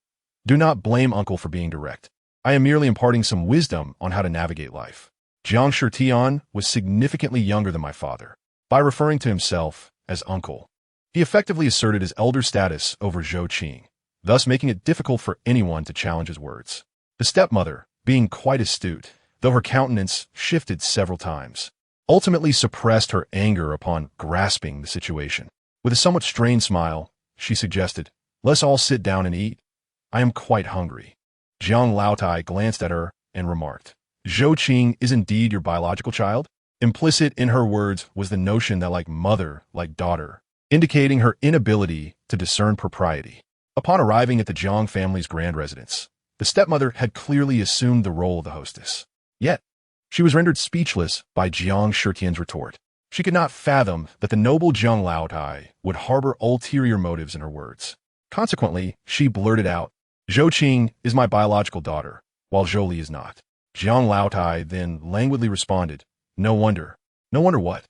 Do not blame uncle for being direct. I am merely imparting some wisdom on how to navigate life. Jiang Shitian was significantly younger than my father. By referring to himself as uncle, he effectively asserted his elder status over Zhou Qing, thus making it difficult for anyone to challenge his words. The stepmother, being quite astute, though her countenance shifted several times, ultimately suppressed her anger upon grasping the situation. With a somewhat strained smile, she suggested, Let's all sit down and eat. I am quite hungry. Jiang Laotai glanced at her and remarked, Zhou Qing is indeed your biological child? Implicit in her words was the notion that like mother, like daughter, indicating her inability to discern propriety. Upon arriving at the Jiang family's grand residence, the stepmother had clearly assumed the role of the hostess. Yet, she was rendered speechless by Jiang Shitian's retort. She could not fathom that the noble Jiang Laotai would harbor ulterior motives in her words. Consequently, she blurted out, Zhou Qing is my biological daughter, while Zhou Li is not. Jiang Laotai then languidly responded, No wonder. No wonder what?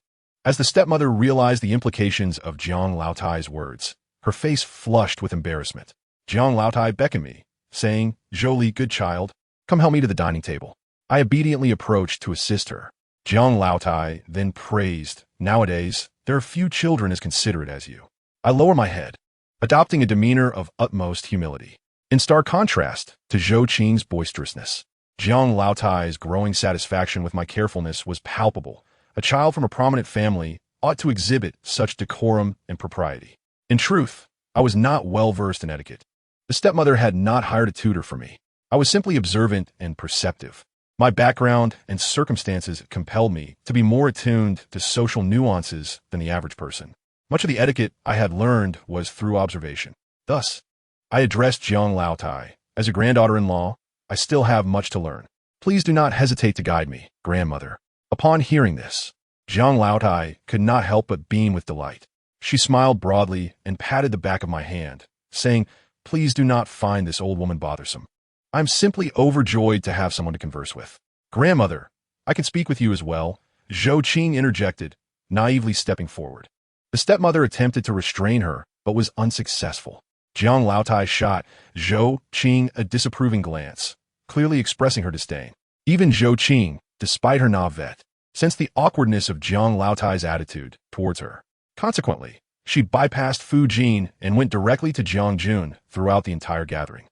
As the stepmother realized the implications of Jiang Laotai's words, her face flushed with embarrassment. Jiang Laotai beckoned me, saying, Zhou Li, good child, come help me to the dining table. I obediently approached to assist her. Jiang Laotai then praised, Nowadays, there are few children as considerate as you. I lower my head, adopting a demeanor of utmost humility. In stark contrast to Zhou Qing's boisterousness, Jiang Laotai's growing satisfaction with my carefulness was palpable. A child from a prominent family ought to exhibit such decorum and propriety. In truth, I was not well versed in etiquette. The stepmother had not hired a tutor for me. I was simply observant and perceptive. My background and circumstances compelled me to be more attuned to social nuances than the average person. Much of the etiquette I had learned was through observation. Thus, I addressed Jiang Laotai. As a granddaughter-in-law, I still have much to learn. Please do not hesitate to guide me, grandmother. Upon hearing this, Jiang Laotai could not help but beam with delight. She smiled broadly and patted the back of my hand, saying, Please do not find this old woman bothersome. I'm simply overjoyed to have someone to converse with. Grandmother, I can speak with you as well, Zhou Qing interjected, naively stepping forward. The stepmother attempted to restrain her, but was unsuccessful. Jiang Laotai shot Zhou Qing a disapproving glance, clearly expressing her disdain. Even Zhou Qing, despite her naivete, sensed the awkwardness of Jiang Laotai's attitude towards her. Consequently, she bypassed Fu Jin and went directly to Jiang Jun throughout the entire gathering.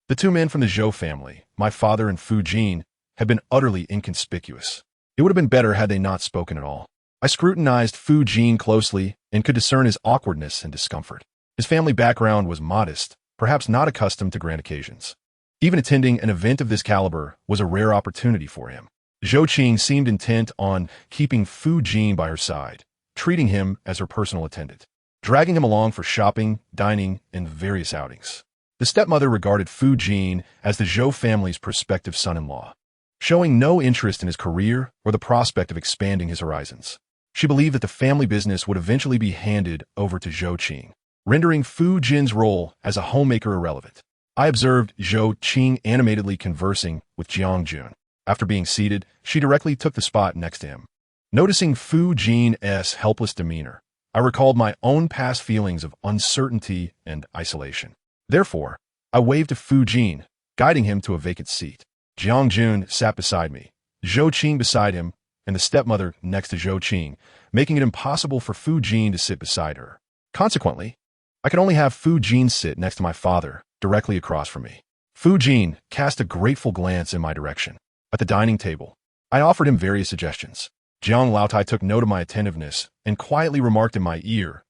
The two men from the Zhou family, my father and Fu Jin, had been utterly inconspicuous. It would have been better had they not spoken at all. I scrutinized Fu Jin closely and could discern his awkwardness and discomfort. His family background was modest, perhaps not accustomed to grand occasions. Even attending an event of this caliber was a rare opportunity for him. Zhou Qing seemed intent on keeping Fu Jin by her side, treating him as her personal attendant, dragging him along for shopping, dining, and various outings. The stepmother regarded Fu Jin as the Zhou family's prospective son-in-law, showing no interest in his career or the prospect of expanding his horizons. She believed that the family business would eventually be handed over to Zhou Qing, rendering Fu Jin's role as a homemaker irrelevant. I observed Zhou Qing animatedly conversing with Jiang Jun. After being seated, she directly took the spot next to him. Noticing Fu Jin's helpless demeanor, I recalled my own past feelings of uncertainty and isolation. Therefore, I waved to Fu Jin, guiding him to a vacant seat. Jiang Jun sat beside me, Zhou Qing beside him, and the stepmother next to Zhou Qing, making it impossible for Fu Jin to sit beside her. Consequently, I could only have Fu Jin sit next to my father, directly across from me. Fu Jin cast a grateful glance in my direction. At the dining table, I offered him various suggestions. Jiang Laotai took note of my attentiveness and quietly remarked in my ear,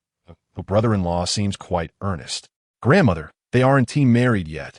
"The brother-in-law seems quite earnest. Grandmother, they aren't married yet."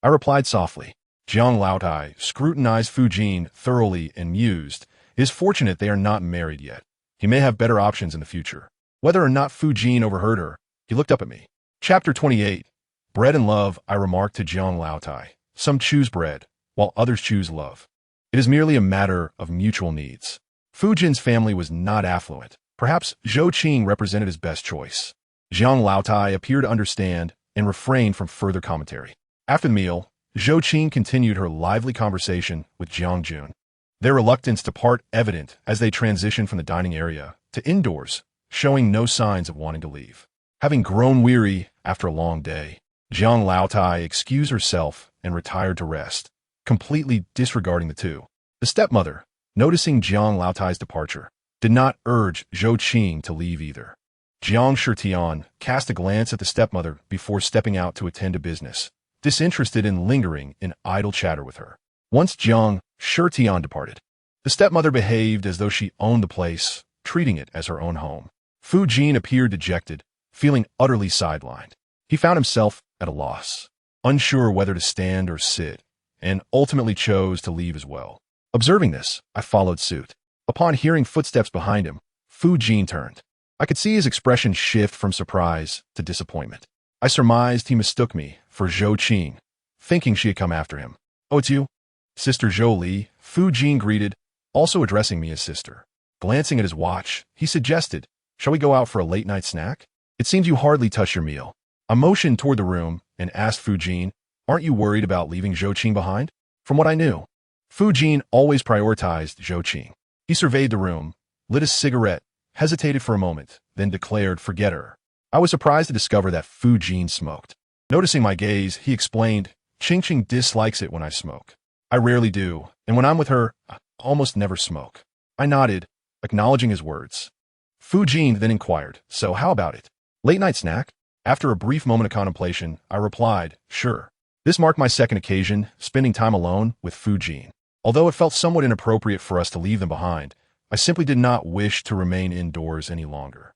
I replied softly. Jiang Laotai scrutinized Fu Jin thoroughly and mused, "It is fortunate they are not married yet. He may have better options in the future." Whether or not Fu Jin overheard her, he looked up at me. Chapter 28. Bread and love, I remarked to Jiang Laotai. Some choose bread, while others choose love. It is merely a matter of mutual needs. Fu Jin's family was not affluent. Perhaps Zhou Qing represented his best choice. Jiang Laotai appeared to understand and refrained from further commentary. After the meal, Zhou Qing continued her lively conversation with Jiang Jun, their reluctance to part evident as they transitioned from the dining area to indoors, showing no signs of wanting to leave. Having grown weary after a long day, Jiang Laotai excused herself and retired to rest, completely disregarding the two. The stepmother, noticing Jiang Laotai's departure, did not urge Zhou Qing to leave either. Jiang Shitian cast a glance at the stepmother before stepping out to attend to business, disinterested in lingering in idle chatter with her. Once Jiang Shitian departed, the stepmother behaved as though she owned the place, treating it as her own home. Fu Jin appeared dejected, feeling utterly sidelined. He found himself at a loss, unsure whether to stand or sit, and ultimately chose to leave as well. Observing this, I followed suit. Upon hearing footsteps behind him, Fu Jin turned. I could see his expression shift from surprise to disappointment. I surmised he mistook me for Zhou Qing, thinking she had come after him. "Oh, it's you?" "Sister Zhou Li," Fu Jin greeted, also addressing me as sister. Glancing at his watch, he suggested, "Shall we go out for a late-night snack? It seems you hardly touched your meal." I motioned toward the room and asked Fu Jin, "Aren't you worried about leaving Zhou Qing behind?" From what I knew, Fu Jin always prioritized Zhou Qing. He surveyed the room, lit a cigarette, hesitated for a moment, then declared, "Forget her." I was surprised to discover that Fu Jin smoked. Noticing my gaze, he explained, "Qing dislikes it when I smoke. I rarely do, and when I'm with her, I almost never smoke." I nodded, acknowledging his words. Fu Jin then inquired, "So how about it? Late night snack?" After a brief moment of contemplation, I replied, "Sure." This marked my second occasion spending time alone with Fu Jin. Although it felt somewhat inappropriate for us to leave them behind, I simply did not wish to remain indoors any longer.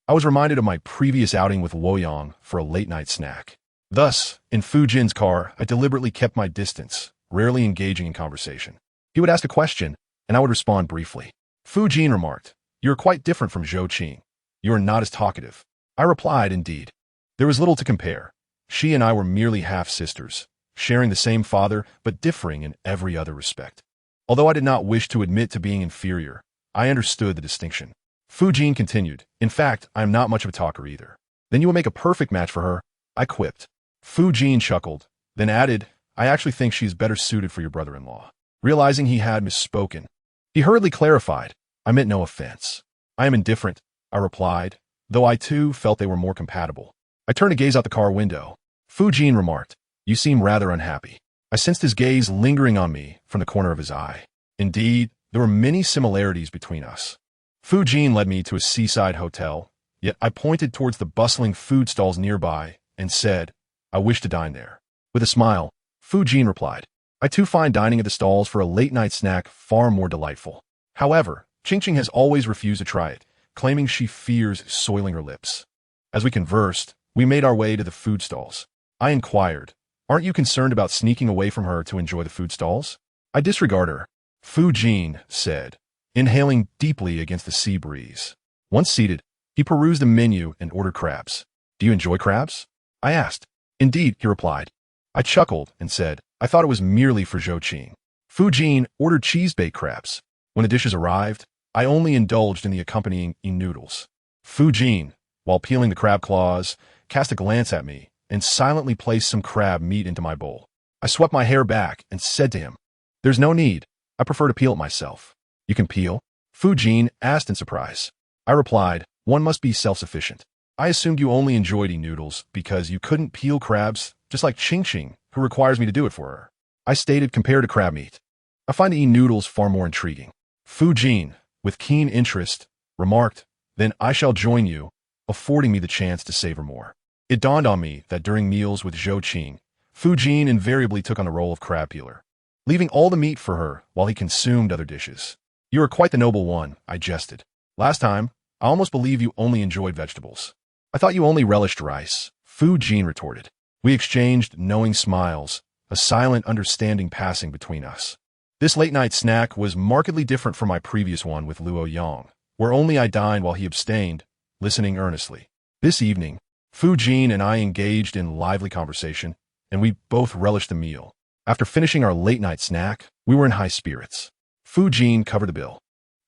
I was reminded of my previous outing with Luoyang for a late-night snack. Thus, in Fu Jin's car, I deliberately kept my distance, rarely engaging in conversation. He would ask a question, and I would respond briefly. Fu Jin remarked, "You are quite different from Zhou Qing. You are not as talkative." I replied, "Indeed." There was little to compare. She and I were merely half-sisters, sharing the same father, but differing in every other respect. Although I did not wish to admit to being inferior, I understood the distinction. Fu Jin continued, "In fact, I am not much of a talker either." "Then you will make a perfect match for her," I quipped. Fu Jin chuckled, then added, "I actually think she is better suited for your brother-in-law." Realizing he had misspoken, he hurriedly clarified, "I meant no offense." "I am indifferent," I replied, though I too felt they were more compatible. I turned to gaze out the car window. Fu Jin remarked, "You seem rather unhappy." I sensed his gaze lingering on me from the corner of his eye. Indeed, there were many similarities between us. Fu Jin led me to a seaside hotel, yet I pointed towards the bustling food stalls nearby and said, "I wish to dine there." With a smile, Fu Jin replied, "I too find dining at the stalls for a late-night snack far more delightful." However, Qing has always refused to try it, claiming she fears soiling her lips. As we conversed, we made our way to the food stalls. I inquired, "Aren't you concerned about sneaking away from her to enjoy the food stalls?" "I disregard her," Fu Jin said, inhaling deeply against the sea breeze. Once seated, he perused the menu and ordered crabs. "Do you enjoy crabs?" I asked. "Indeed," he replied. I chuckled and said, "I thought it was merely for Zhou Qing." Fu Jin ordered cheese-baked crabs. When the dishes arrived, I only indulged in the accompanying noodles. Fu Jin, while peeling the crab claws, cast a glance at me and silently placed some crab meat into my bowl. I swept my hair back and said to him, "There's no need. I prefer to peel it myself." "You can peel?" Fu Jin asked in surprise. I replied, "One must be self-sufficient. I assumed you only enjoyed eating noodles because you couldn't peel crabs, just like Qing, who requires me to do it for her." I stated, "Compared to crab meat, I find eating noodles far more intriguing." Fu Jin, with keen interest, remarked, "Then I shall join you," affording me the chance to savor more. It dawned on me that during meals with Zhou Qing, Fu Jin invariably took on the role of crab peeler, leaving all the meat for her while he consumed other dishes. "You are quite the noble one," I jested. "Last time, I almost believe you only enjoyed vegetables." "I thought you only relished rice," Fu Jin retorted. We exchanged knowing smiles, a silent understanding passing between us. This late-night snack was markedly different from my previous one with Luo Yang, where only I dined while he abstained, listening earnestly. This evening, Fu Jin and I engaged in lively conversation, and we both relished the meal. After finishing our late-night snack, we were in high spirits. Fu Jin covered the bill.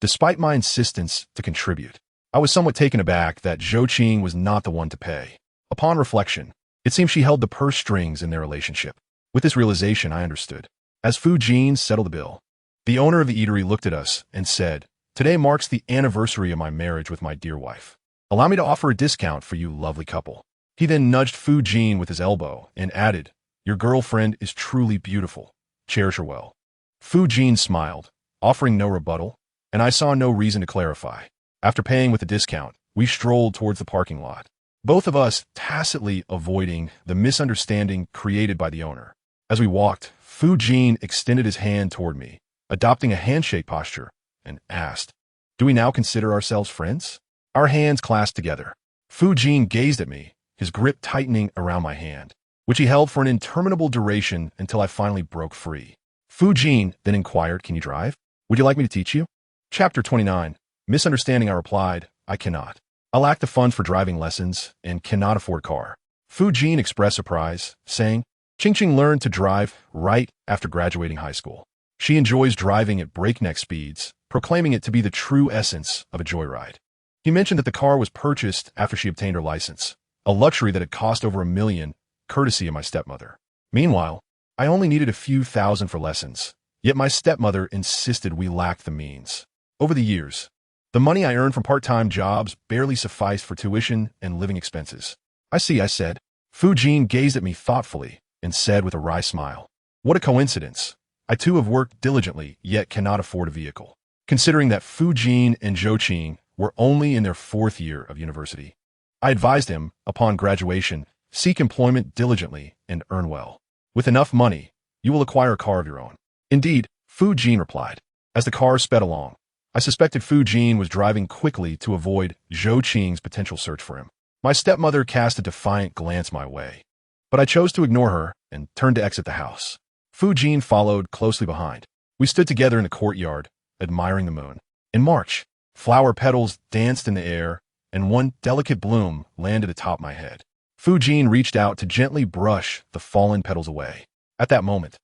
Despite my insistence to contribute, I was somewhat taken aback that Zhou Qing was not the one to pay. Upon reflection, it seemed she held the purse strings in their relationship. With this realization, I understood. As Fu Jin settled the bill, the owner of the eatery looked at us and said, "Today marks the anniversary of my marriage with my dear wife. Allow me to offer a discount for you lovely couple." He then nudged Fu Jin with his elbow and added, "Your girlfriend is truly beautiful. Cherish her well." Fu Jin smiled, offering no rebuttal, and I saw no reason to clarify. After paying with a discount, we strolled towards the parking lot, both of us tacitly avoiding the misunderstanding created by the owner. As we walked, Fu Jin extended his hand toward me, adopting a handshake posture, and asked, "Do we now consider ourselves friends?" Our hands clasped together. Fu Jin gazed at me, his grip tightening around my hand. which he held for an interminable duration until I finally broke free. Fu Jin then inquired, "Can you drive? Would you like me to teach you?" Chapter 29. Misunderstanding, I replied, "I cannot. I lack the funds for driving lessons and cannot afford a car." Fu Jin expressed surprise, saying, "Qingqing learned to drive right after graduating high school. She enjoys driving at breakneck speeds, proclaiming it to be the true essence of a joyride." He mentioned that the car was purchased after she obtained her license, a luxury that had cost over $1 million, courtesy of my stepmother. Meanwhile, I only needed a few thousand for lessons, yet my stepmother insisted we lacked the means. Over the years, the money I earned from part-time jobs barely sufficed for tuition and living expenses. "I see," I said. Fu Jin gazed at me thoughtfully and said with a wry smile, "What a coincidence. I too have worked diligently, yet cannot afford a vehicle." Considering that Fu Jin and Zhou Qing were only in their 4th year of university, I advised him, upon graduation, seek employment diligently and earn well. With enough money, you will acquire a car of your own. "Indeed," Fu Jin replied. As the car sped along, I suspected Fu Jin was driving quickly to avoid Zhou Qing's potential search for him. My stepmother cast a defiant glance my way, but I chose to ignore her and turned to exit the house. Fu Jin followed closely behind. We stood together in the courtyard, admiring the moon. In March, flower petals danced in the air, and one delicate bloom landed atop my head. Fu Jin reached out to gently brush the fallen petals away. At that moment,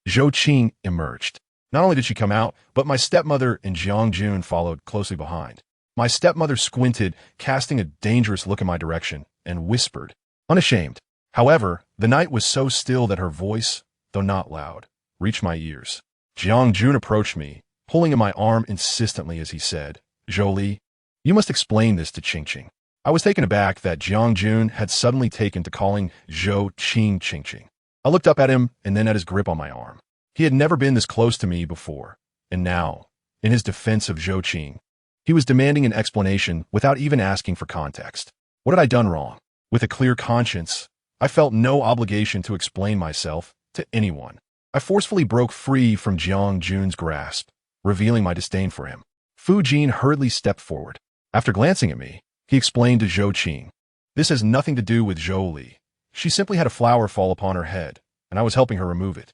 Zhou Qing emerged. Not only did she come out, but my stepmother and Jiang Jun followed closely behind. My stepmother squinted, casting a dangerous look in my direction, and whispered, unashamed. However, the night was so still that her voice, though not loud, reached my ears. Jiang Jun approached me, pulling at my arm insistently as he said, "Zhou Li, you must explain this to Qingqing." I was taken aback that Jiang Jun had suddenly taken to calling Zhou Qing Qingqing. I looked up at him and then at his grip on my arm. He had never been this close to me before, and now, in his defense of Zhou Qing, he was demanding an explanation without even asking for context. What had I done wrong? With a clear conscience, I felt no obligation to explain myself to anyone. I forcefully broke free from Jiang Jun's grasp, revealing my disdain for him. Fu Jin hurriedly stepped forward. After glancing at me, he explained to Zhou Qing, "This has nothing to do with Zhou Li. She simply had a flower fall upon her head, and I was helping her remove it."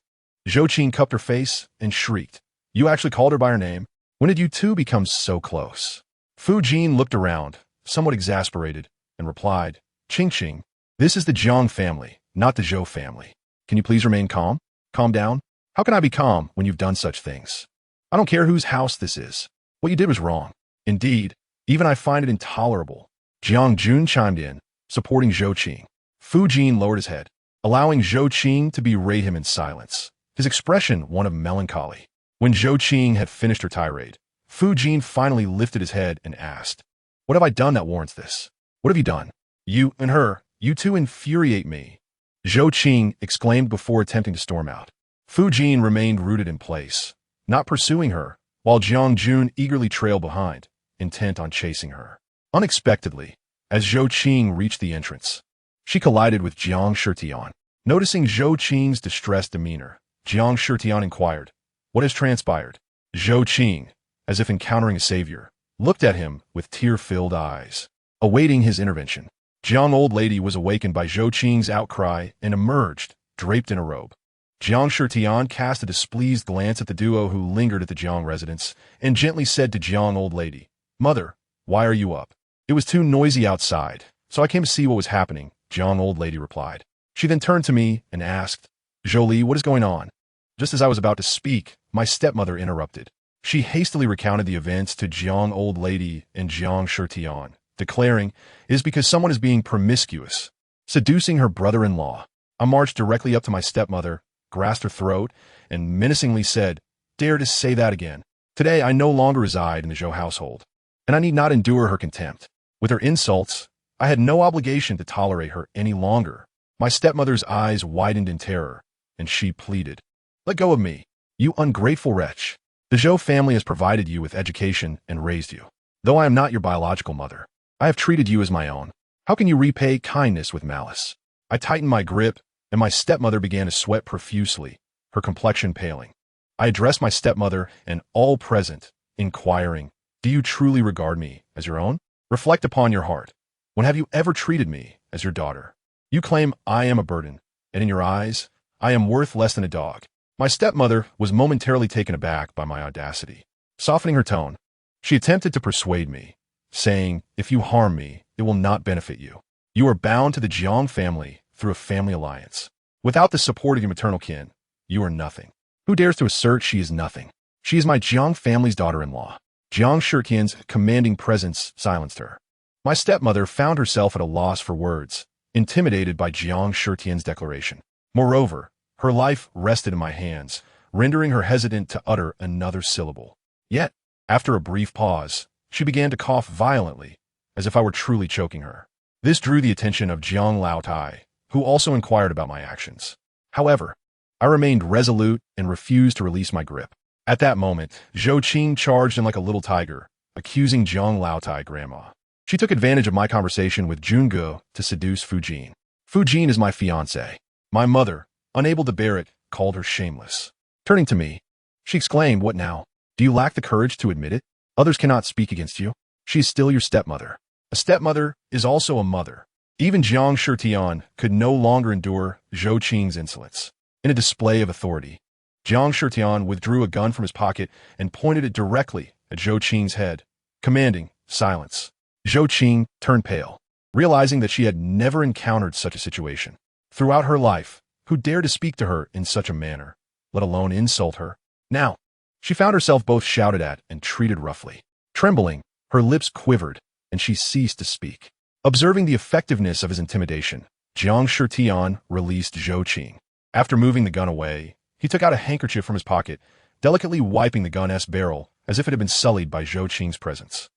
Zhou Qing cupped her face and shrieked, "You actually called her by her name? When did you two become so close?" Fu Jin looked around, somewhat exasperated, and replied, "Qingqing, this is the Jiang family, not the Zhou family. Can you please remain calm? Calm down? How can I be calm when you've done such things? I don't care whose house this is. What you did was wrong. Indeed, even I find it intolerable." Jiang Jun chimed in, supporting Zhou Qing. Fu Jin lowered his head, allowing Zhou Qing to berate him in silence, his expression one of melancholy. When Zhou Qing had finished her tirade, Fu Jin finally lifted his head and asked, "What have I done that warrants this? What have you done? You and her, you two infuriate me." Zhou Qing exclaimed before attempting to storm out. Fu Jin remained rooted in place, not pursuing her, while Jiang Jun eagerly trailed behind, intent on chasing her. Unexpectedly, as Zhou Qing reached the entrance, she collided with Jiang Shitian. Noticing Zhou Qing's distressed demeanor, Jiang Shitian inquired, "What has transpired?" Zhou Qing, as if encountering a savior, looked at him with tear-filled eyes, awaiting his intervention. Jiang old lady was awakened by Zhou Qing's outcry and emerged, draped in a robe. Jiang Shitian cast a displeased glance at the duo who lingered at the Jiang residence and gently said to Jiang old lady, "Mother, why are you up?" "It was too noisy outside, so I came to see what was happening," Jiang old lady replied. She then turned to me and asked, "Zhou Li, what is going on?" Just as I was about to speak, my stepmother interrupted. She hastily recounted the events to Jiang old lady and Jiang Shitian, declaring, "It is because someone is being promiscuous, seducing her brother-in-law." I marched directly up to my stepmother, grasped her throat, and menacingly said, "Dare to say that again. Today I no longer reside in the Zhou household, and I need not endure her contempt." With her insults, I had no obligation to tolerate her any longer. My stepmother's eyes widened in terror, and she pleaded, "Let go of me, you ungrateful wretch. The Zhou family has provided you with education and raised you. Though I am not your biological mother, I have treated you as my own. How can you repay kindness with malice?" I tightened my grip, and my stepmother began to sweat profusely, her complexion paling. I addressed my stepmother and all present, inquiring, "Do you truly regard me as your own? Reflect upon your heart. When have you ever treated me as your daughter? You claim I am a burden, and in your eyes, I am worth less than a dog. My stepmother was momentarily taken aback by my audacity. Softening her tone, she attempted to persuade me, saying, if you harm me, it will not benefit you. You are bound to the Jiang family through a family alliance. Without the support of your maternal kin, you are nothing. Who dares to assert she is nothing? She is my Jiang family's daughter-in-law. Jiang Shitian's commanding presence silenced her. My stepmother found herself at a loss for words, intimidated by Jiang Shitian's declaration. Moreover, her life rested in my hands, rendering her hesitant to utter another syllable. Yet, after a brief pause, she began to cough violently, as if I were truly choking her. This drew the attention of Jiang Laotai, who also inquired about my actions. However, I remained resolute and refused to release my grip. At that moment, Zhou Qing charged in like a little tiger, accusing Jiang Laotai grandma. She took advantage of my conversation with Junge to seduce Fu Jin. Fu Jin is my fiancé. My mother, unable to bear it, called her shameless. Turning to me, she exclaimed, what now? Do you lack the courage to admit it? Others cannot speak against you. She is still your stepmother. A stepmother is also a mother. Even Jiang Shitian could no longer endure Zhou Qing's insolence. In a display of authority, Jiang Shitian withdrew a gun from his pocket and pointed it directly at Zhou Qing's head, commanding silence. Zhou Qing turned pale, realizing that she had never encountered such a situation. Throughout her life, who dared to speak to her in such a manner, let alone insult her? Now, she found herself both shouted at and treated roughly. Trembling, her lips quivered, and she ceased to speak. Observing the effectiveness of his intimidation, Jiang Shitian released Zhou Qing. After moving the gun away, he took out a handkerchief from his pocket, delicately wiping the gun's barrel as if it had been sullied by Zhou Qing's presence.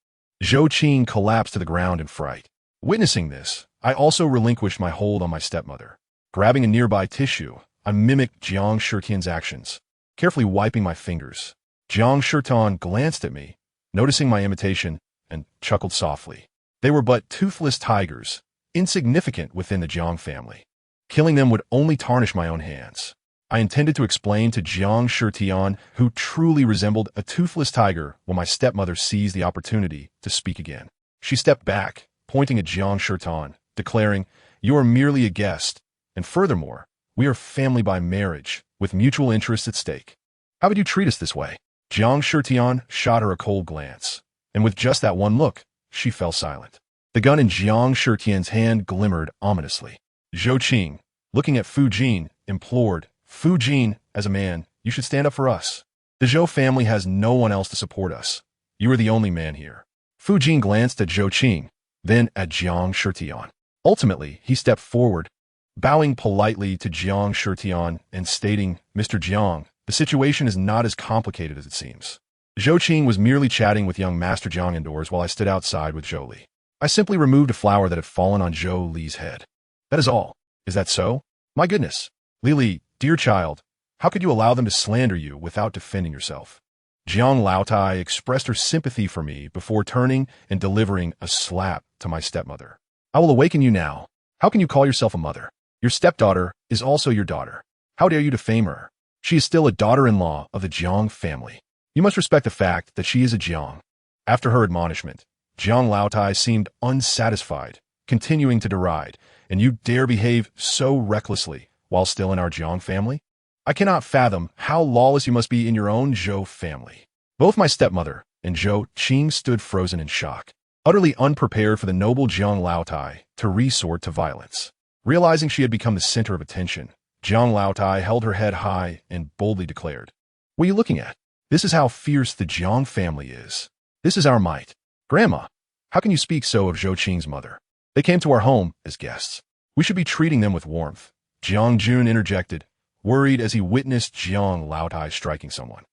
Zhou Qing collapsed to the ground in fright. Witnessing this, I also relinquished my hold on my stepmother. Grabbing a nearby tissue, I mimicked Jiang Shitian's actions, carefully wiping my fingers. Jiang Shitian glanced at me, noticing my imitation, and chuckled softly. They were but toothless tigers, insignificant within the Jiang family. Killing them would only tarnish my own hands. I intended to explain to Jiang Shitian, who truly resembled a toothless tiger, when my stepmother seized the opportunity to speak again. She stepped back, pointing at Jiang Shitian, declaring, you are merely a guest, and furthermore, we are family by marriage, with mutual interests at stake. How would you treat us this way? Jiang Shitian shot her a cold glance, and with just that one look, she fell silent. The gun in Jiang Shitian's hand glimmered ominously. Zhou Qing, looking at Fu Jin, implored, Fu Jin, as a man, you should stand up for us. The Zhou family has no one else to support us. You are the only man here. Fu Jin glanced at Zhou Qing, then at Jiang Shitian. Ultimately, he stepped forward, bowing politely to Jiang Shitian and stating, Mr. Jiang, the situation is not as complicated as it seems. Zhou Qing was merely chatting with young Master Jiang indoors while I stood outside with Zhou Li. I simply removed a flower that had fallen on Zhou Li's head. That is all. Is that so? My goodness. Li, dear child, how could you allow them to slander you without defending yourself? Jiang Laotai expressed her sympathy for me before turning and delivering a slap to my stepmother. I will awaken you now. How can you call yourself a mother? Your stepdaughter is also your daughter. How dare you defame her? She is still a daughter-in-law of the Jiang family. You must respect the fact that she is a Jiang. After her admonishment, Jiang Laotai seemed unsatisfied, continuing to deride, and you dare behave so recklessly while still in our Jiang family? I cannot fathom how lawless you must be in your own Zhou family. Both my stepmother and Zhou Qing stood frozen in shock, utterly unprepared for the noble Jiang Laotai to resort to violence. Realizing she had become the center of attention, Jiang Laotai held her head high and boldly declared, what are you looking at? This is how fierce the Jiang family is. This is our might. Grandma, how can you speak so of Zhou Qing's mother? They came to our home as guests. We should be treating them with warmth. Jiang Jun interjected, worried as he witnessed Jiang Laotai striking someone.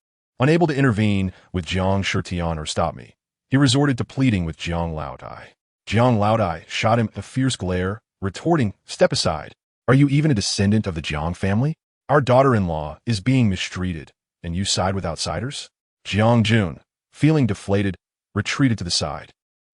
Unable to intervene with Jiang Shitian or stop me, he resorted to pleading with Jiang Laotai. Jiang Laotai shot him a fierce glare, retorting, step aside. Are you even a descendant of the Jiang family? Our daughter-in-law is being mistreated, and you side with outsiders? Jiang Jun, feeling deflated, retreated to the side.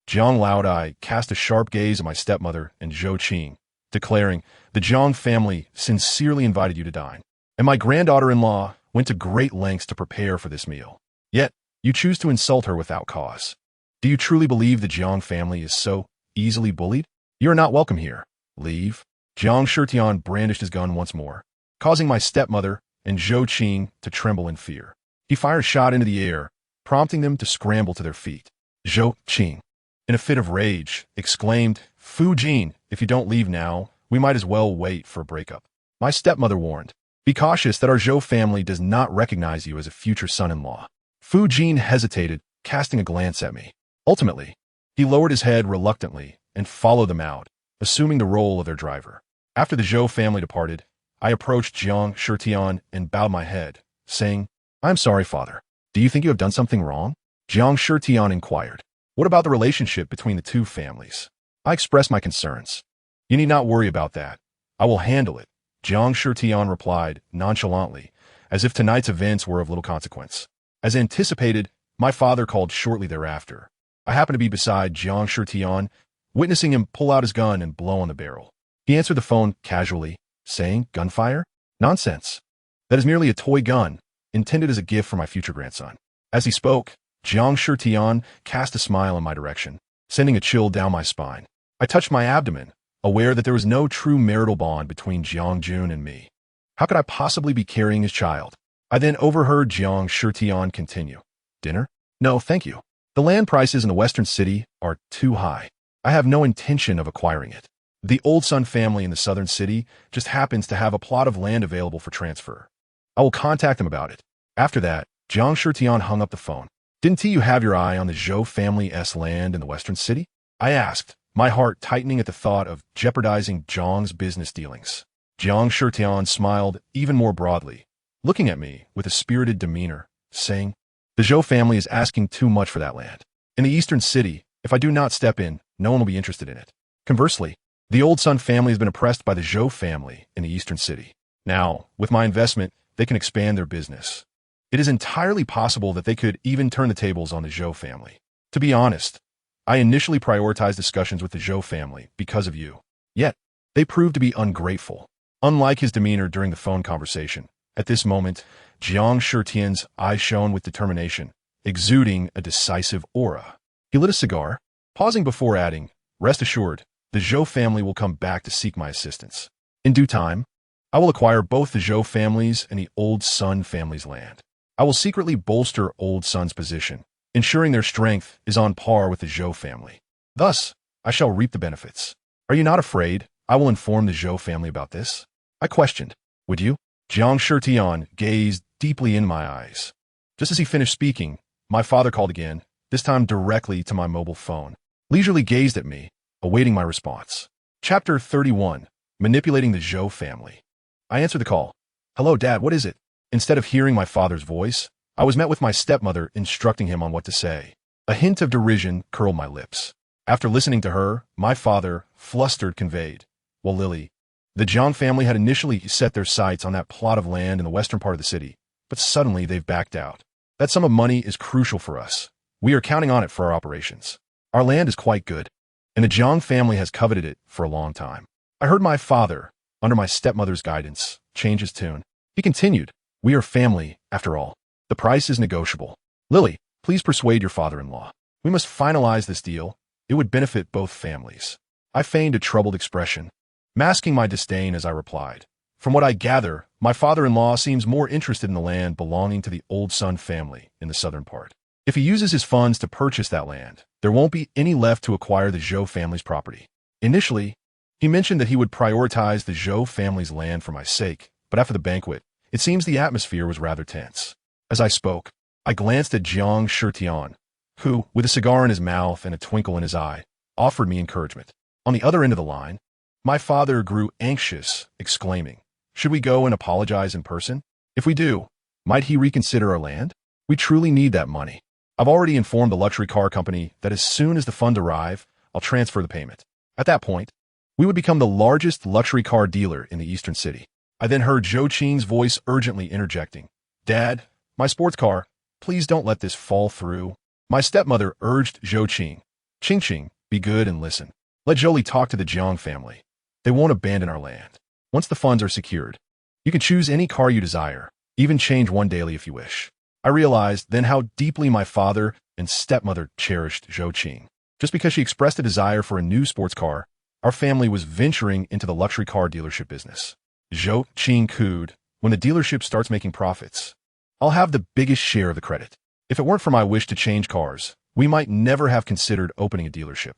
Jiang Laotai cast a sharp gaze at my stepmother and Zhou Qing, declaring, the Jiang family sincerely invited you to dine, and my granddaughter-in-law went to great lengths to prepare for this meal. Yet, you choose to insult her without cause. Do you truly believe the Jiang family is so easily bullied? You are not welcome here. Leave. Jiang Shitian brandished his gun once more, causing my stepmother and Zhou Qing to tremble in fear. He fired a shot into the air, prompting them to scramble to their feet. Zhou Qing, in a fit of rage, exclaimed, "Fu Jin, if you don't leave now, we might as well wait for a breakup." My stepmother warned, "Be cautious that our Zhou family does not recognize you as a future son-in-law." Fu Jin hesitated, casting a glance at me. Ultimately, he lowered his head reluctantly and followed them out, assuming the role of their driver. After the Zhou family departed, I approached Jiang Shitian and bowed my head, saying, "I'm sorry, father. Do you think you have done something wrong?" Jiang Shitian inquired, "What about the relationship between the two families?" I expressed my concerns. "You need not worry about that. I will handle it," Jiang Shitian replied nonchalantly, as if tonight's events were of little consequence. As anticipated, my father called shortly thereafter. I happened to be beside Jiang Shitian, witnessing him pull out his gun and blow on the barrel. He answered the phone casually, saying, "Gunfire? Nonsense. That is merely a toy gun, intended as a gift for my future grandson." As he spoke, Jiang Shitian cast a smile in my direction, sending a chill down my spine. I touched my abdomen, aware that there was no true marital bond between Jiang Jun and me. How could I possibly be carrying his child? I then overheard Jiang Shitian continue, "Dinner? No, thank you. The land prices in the western city are too high. I have no intention of acquiring it. The old Sun family in the southern city just happens to have a plot of land available for transfer. I will contact them about it." After that, Jiang Shitian hung up the phone. "Didn't you have your eye on the Zhou family's land in the western city?" I asked, my heart tightening at the thought of jeopardizing Jiang's business dealings. Jiang Shitian smiled even more broadly, looking at me with a spirited demeanor, saying, "The Zhou family is asking too much for that land. In the eastern city, if I do not step in, no one will be interested in it. Conversely, the old Sun family has been oppressed by the Zhou family in the eastern city. Now, with my investment, they can expand their business. It is entirely possible that they could even turn the tables on the Zhou family. To be honest, I initially prioritized discussions with the Zhou family because of you. Yet, they proved to be ungrateful." Unlike his demeanor during the phone conversation, at this moment, Jiang Shitian's eyes shone with determination, exuding a decisive aura. He lit a cigar, pausing before adding, "Rest assured, the Zhou family will come back to seek my assistance. In due time, I will acquire both the Zhou family's and the Old Sun family's land. I will secretly bolster Old Sun's position, ensuring their strength is on par with the Zhou family. Thus, I shall reap the benefits. Are you not afraid I will inform the Zhou family about this?" I questioned. "Would you?" Jiang Shitian gazed deeply in my eyes. Just as he finished speaking, my father called again, this time directly to my mobile phone. Leisurely gazed at me, awaiting my response. Chapter 31, Manipulating the Zhou Family. I answered the call. "Hello, Dad, what is it?" Instead of hearing my father's voice, I was met with my stepmother instructing him on what to say. A hint of derision curled my lips. After listening to her, my father, flustered, conveyed, "Well, Lily, the Jiang family had initially set their sights on that plot of land in the western part of the city, but suddenly they've backed out. That sum of money is crucial for us. We are counting on it for our operations. Our land is quite good, and the Jiang family has coveted it for a long time." I heard my father, under my stepmother's guidance, change his tune. He continued, "We are family, after all. The price is negotiable. Lily, please persuade your father-in-law. We must finalize this deal. It would benefit both families." I feigned a troubled expression, masking my disdain as I replied, "From what I gather, my father-in-law seems more interested in the land belonging to the Old Sun family in the southern part. If he uses his funds to purchase that land, there won't be any left to acquire the Zhou family's property. Initially, he mentioned that he would prioritize the Zhou family's land for my sake, but after the banquet, it seems the atmosphere was rather tense." As I spoke, I glanced at Jiang Shitian, who, with a cigar in his mouth and a twinkle in his eye, offered me encouragement. On the other end of the line, my father grew anxious, exclaiming, "Should we go and apologize in person? If we do, might he reconsider our land? We truly need that money. I've already informed the luxury car company that as soon as the funds arrive, I'll transfer the payment. At that point, we would become the largest luxury car dealer in the eastern city." I then heard Zhou Qing's voice urgently interjecting, "Dad, my sports car, please don't let this fall through." My stepmother urged Zhou Qing, "Qing, be good and listen. Let Zhou Li talk to the Jiang family. They won't abandon our land. Once the funds are secured, you can choose any car you desire, even change one daily if you wish." I realized then how deeply my father and stepmother cherished Zhou Qing. Just because she expressed a desire for a new sports car our family was venturing into the luxury car dealership business. Zhou Qing cooed, when the dealership starts making profits, I'll have the biggest share of the credit. If it weren't for my wish to change cars, we might never have considered opening a dealership.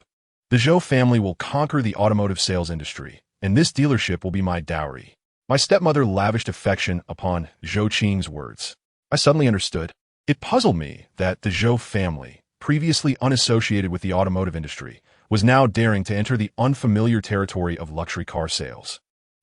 The Zhou family will conquer the automotive sales industry, and this dealership will be my dowry. My stepmother lavished affection upon Zhou Qing's words. I suddenly understood. It puzzled me that the Zhou family, previously unassociated with the automotive industry, was now daring to enter the unfamiliar territory of luxury car sales,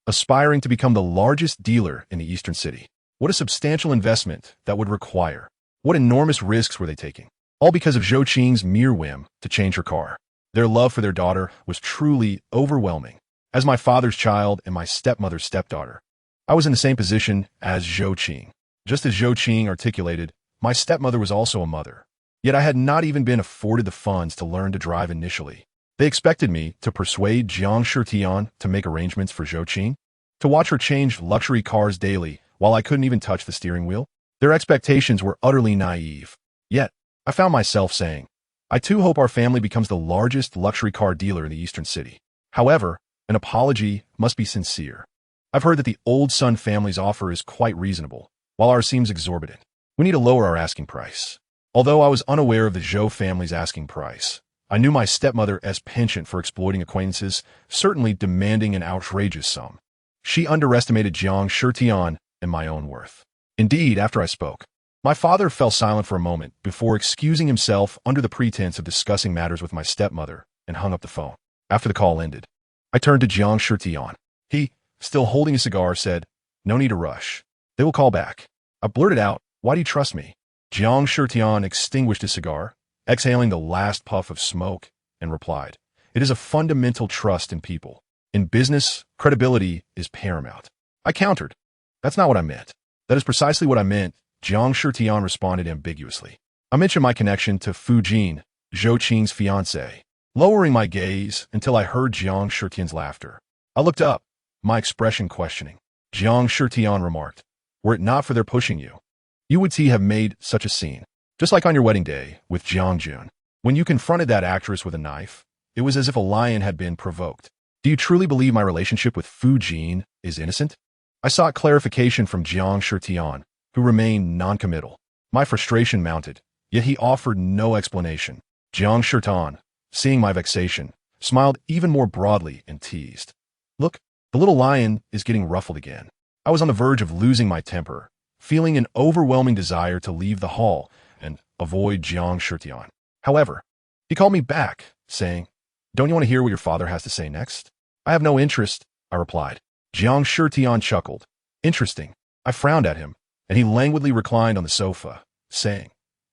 aspiring to become the largest dealer in the eastern city. What a substantial investment that would require. What enormous risks were they taking? All because of Zhou Qing's mere whim to change her car. Their love for their daughter was truly overwhelming. As my father's child and my stepmother's stepdaughter, I was in the same position as Zhou Qing. Just as Zhou Qing articulated, my stepmother was also a mother. Yet I had not even been afforded the funds to learn to drive initially. They expected me to persuade Jiang Shitian to make arrangements for Zhou Qing, to watch her change luxury cars daily while I couldn't even touch the steering wheel. Their expectations were utterly naive. Yet, I found myself saying, I too hope our family becomes the largest luxury car dealer in the eastern city. However, an apology must be sincere. I've heard that the old Sun family's offer is quite reasonable, while ours seems exorbitant. We need to lower our asking price. Although I was unaware of the Zhou family's asking price, I knew my stepmother as penchant for exploiting acquaintances, certainly demanding an outrageous sum. She underestimated Jiang Shitian and my own worth. Indeed, after I spoke, my father fell silent for a moment before excusing himself under the pretense of discussing matters with my stepmother and hung up the phone. After the call ended, I turned to Jiang Shitian. He, still holding a cigar, said, "No need to rush. They will call back." I blurted out, "Why do you trust me?" Jiang Shitian extinguished his cigar, exhaling the last puff of smoke, and replied, "It is a fundamental trust in people. In business, credibility is paramount." I countered, "That's not what I meant." "That is precisely what I meant," Jiang Shitian responded ambiguously. I mentioned my connection to Fu Jin, Zhou Qing's fiancée, lowering my gaze until I heard Jiang Shitian's laughter. I looked up, my expression questioning. Jiang Shitian remarked, "Were it not for their pushing you, you would have made such a scene. Just like on your wedding day with Jiang Jun. When you confronted that actress with a knife, it was as if a lion had been provoked. Do you truly believe my relationship with Fu Jin is innocent?" I sought clarification from Jiang Shitian, who remained noncommittal. My frustration mounted, yet he offered no explanation. Jiang Shitian, seeing my vexation, smiled even more broadly and teased. "Look, the little lion is getting ruffled again." I was on the verge of losing my temper, feeling an overwhelming desire to leave the hall and avoid Jiang Shitian. However, he called me back, saying, "Don't you want to hear what your father has to say next?" "I have no interest," I replied. Jiang Shitian chuckled. "Interesting." I frowned at him, and he languidly reclined on the sofa, saying,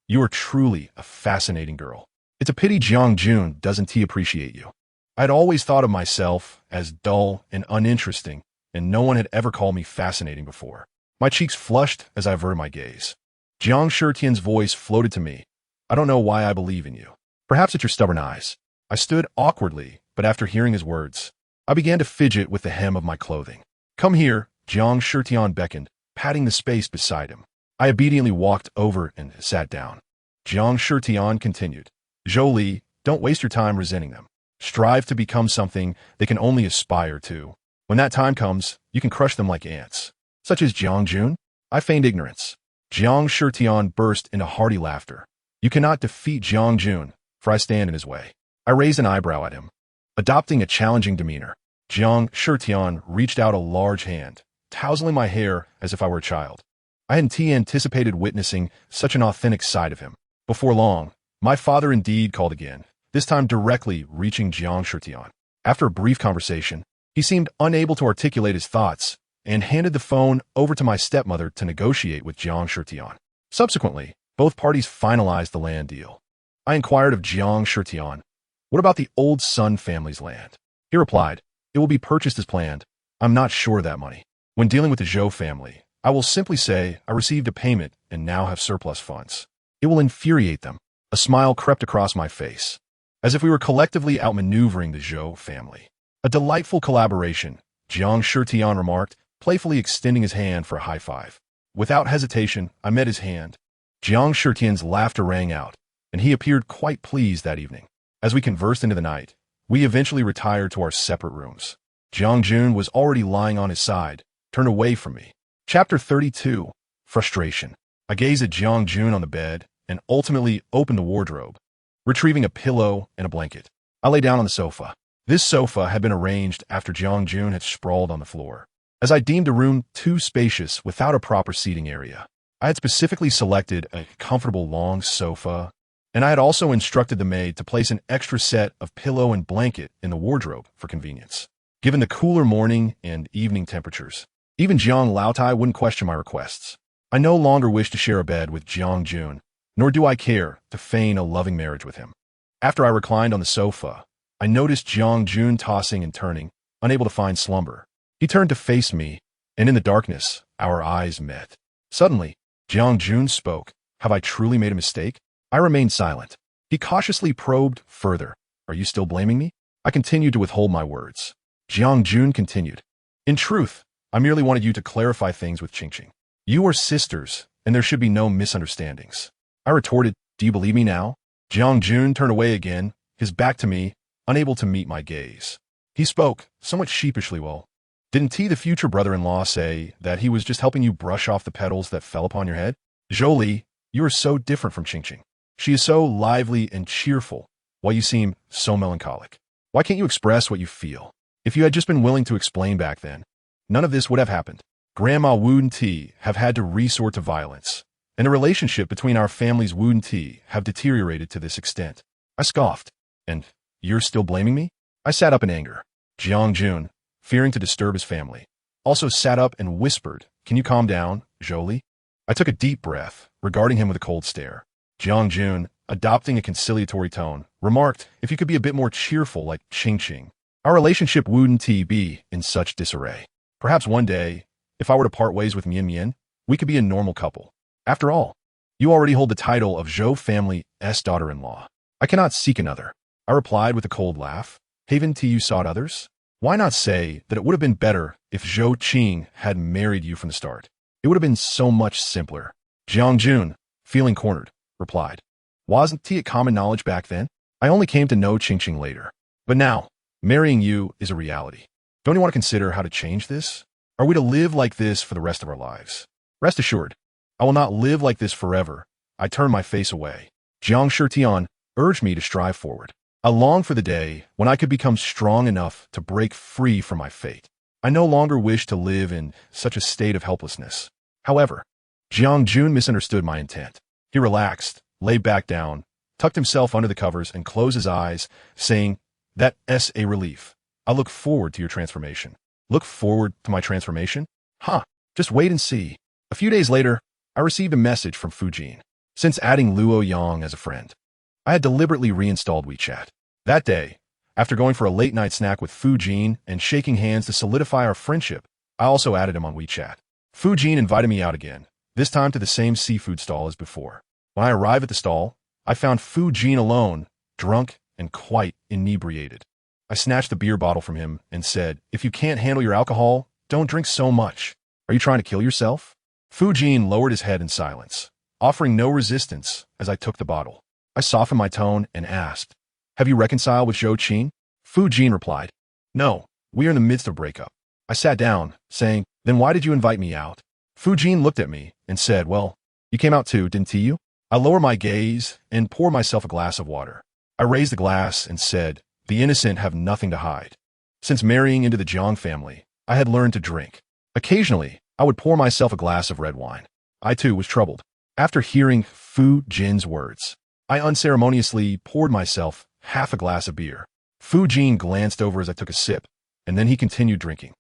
"You are truly a fascinating girl. It's a pity Jiang Jun doesn't appreciate you." I had always thought of myself as dull and uninteresting, and no one had ever called me fascinating before. My cheeks flushed as I averted my gaze. Jiang Shitian's voice floated to me. "I don't know why I believe in you. Perhaps it's your stubborn eyes." I stood awkwardly, but after hearing his words, I began to fidget with the hem of my clothing. "Come here," Jiang Shitian beckoned, patting the space beside him. I obediently walked over and sat down. Jiang Shitian continued, "Zhou Li, don't waste your time resenting them. Strive to become something they can only aspire to. When that time comes, you can crush them like ants." "Such as Jiang Jun?" I feigned ignorance. Jiang Shitian burst into hearty laughter. "You cannot defeat Jiang Jun, for I stand in his way." I raised an eyebrow at him. Adopting a challenging demeanor, Jiang Shitian reached out a large hand, tousling my hair as if I were a child. I hadn't anticipated witnessing such an authentic side of him. Before long, my father indeed called again, this time directly reaching Jiang Shitian. After a brief conversation, he seemed unable to articulate his thoughts and handed the phone over to my stepmother to negotiate with Jiang Shitian. Subsequently, both parties finalized the land deal. I inquired of Jiang Shitian, "What about the old Sun family's land?" He replied, "It will be purchased as planned. I'm not sure of that money. When dealing with the Zhou family, I will simply say I received a payment and now have surplus funds. It will infuriate them." A smile crept across my face, as if we were collectively outmaneuvering the Zhou family. "A delightful collaboration," Jiang Shitian remarked, playfully extending his hand for a high five. Without hesitation, I met his hand. Jiang Shitian's laughter rang out, and he appeared quite pleased that evening. As we conversed into the night, We eventually retired to our separate rooms. Jiang Jun was already lying on his side, turned away from me. Chapter 32. Frustration. I gazed at Jiang Jun on the bed and ultimately opened the wardrobe, retrieving a pillow and a blanket. I lay down on the sofa. This sofa had been arranged after Jiang Jun had sprawled on the floor, as I deemed the room too spacious without a proper seating area. I had specifically selected a comfortable long sofa, and I had also instructed the maid to place an extra set of pillow and blanket in the wardrobe for convenience. Given the cooler morning and evening temperatures, even Jiang Laotai wouldn't question my requests. I no longer wished to share a bed with Jiang Jun, nor do I care to feign a loving marriage with him. After I reclined on the sofa, I noticed Jiang Jun tossing and turning, unable to find slumber. He turned to face me, and in the darkness, our eyes met. Suddenly, Jiang Jun spoke. Have I truly made a mistake? I remained silent. He cautiously probed further. Are you still blaming me? I continued to withhold my words. Jiang Jun continued. In truth, I merely wanted you to clarify things with Qingqing. You are sisters, and there should be no misunderstandings. I retorted, do you believe me now? Jiang Jun turned away again, his back to me, unable to meet my gaze. He spoke, somewhat sheepishly. Well, didn't the future brother-in-law say that he was just helping you brush off the petals that fell upon your head? Zhou Li, you are so different from Qingqing. She is so lively and cheerful, while you seem so melancholic. Why can't you express what you feel? If you had just been willing to explain back then, none of this would have happened. Grandma Wu and Ti have had to resort to violence, and the relationship between our families Wu and Ti have deteriorated to this extent. I scoffed. And you're still blaming me? I sat up in anger. Jiang Jun, fearing to disturb his family, also sat up and whispered, can you calm down, Zhou Li? I took a deep breath, regarding him with a cold stare. Jiang Jun, adopting a conciliatory tone, remarked, if you could be a bit more cheerful like Qingqing, our relationship wouldn't be in such disarray. Perhaps one day, if I were to part ways with Mian Mian, we could be a normal couple. After all, you already hold the title of Zhou family's daughter-in-law. I cannot seek another. I replied with a cold laugh. Haven't you sought others? Why not say that it would have been better if Zhou Qing had married you from the start? It would have been so much simpler. Jiang Jun, feeling cornered, replied. Wasn't it common knowledge back then? I only came to know Qingqing later. But now, marrying you is a reality. Don't you want to consider how to change this? Are we to live like this for the rest of our lives? Rest assured, I will not live like this forever. I turned my face away. Jiang Shitian urged me to strive forward. I longed for the day when I could become strong enough to break free from my fate. I no longer wished to live in such a state of helplessness. However, Jiang Jun misunderstood my intent. He relaxed, lay back down, tucked himself under the covers, and closed his eyes, saying, that's a relief. I look forward to your transformation. Look forward to my transformation? Just wait and see. A few days later, I received a message from Fujin. Since adding Luo Yang as a friend, I had deliberately reinstalled WeChat. That day, after going for a late-night snack with Fujin and shaking hands to solidify our friendship, I also added him on WeChat. Fujin invited me out again, this time to the same seafood stall as before. When I arrived at the stall, I found Fujin alone, drunk and quite inebriated. I snatched the beer bottle from him and said, if you can't handle your alcohol, don't drink so much. Are you trying to kill yourself? Fujin lowered his head in silence, offering no resistance as I took the bottle. I softened my tone and asked, have you reconciled with Zhou Qing? Fujin replied, no, we are in the midst of breakup. I sat down, saying, then why did you invite me out? Fujin looked at me and said, well, you came out too, didn't you? I lowered my gaze and poured myself a glass of water. I raised the glass and said, the innocent have nothing to hide. Since marrying into the Jiang family, I had learned to drink. Occasionally, I would pour myself a glass of red wine. I too was troubled. After hearing Fujin's words, I unceremoniously poured myself half a glass of beer. Fujin glanced over as I took a sip, and then he continued drinking.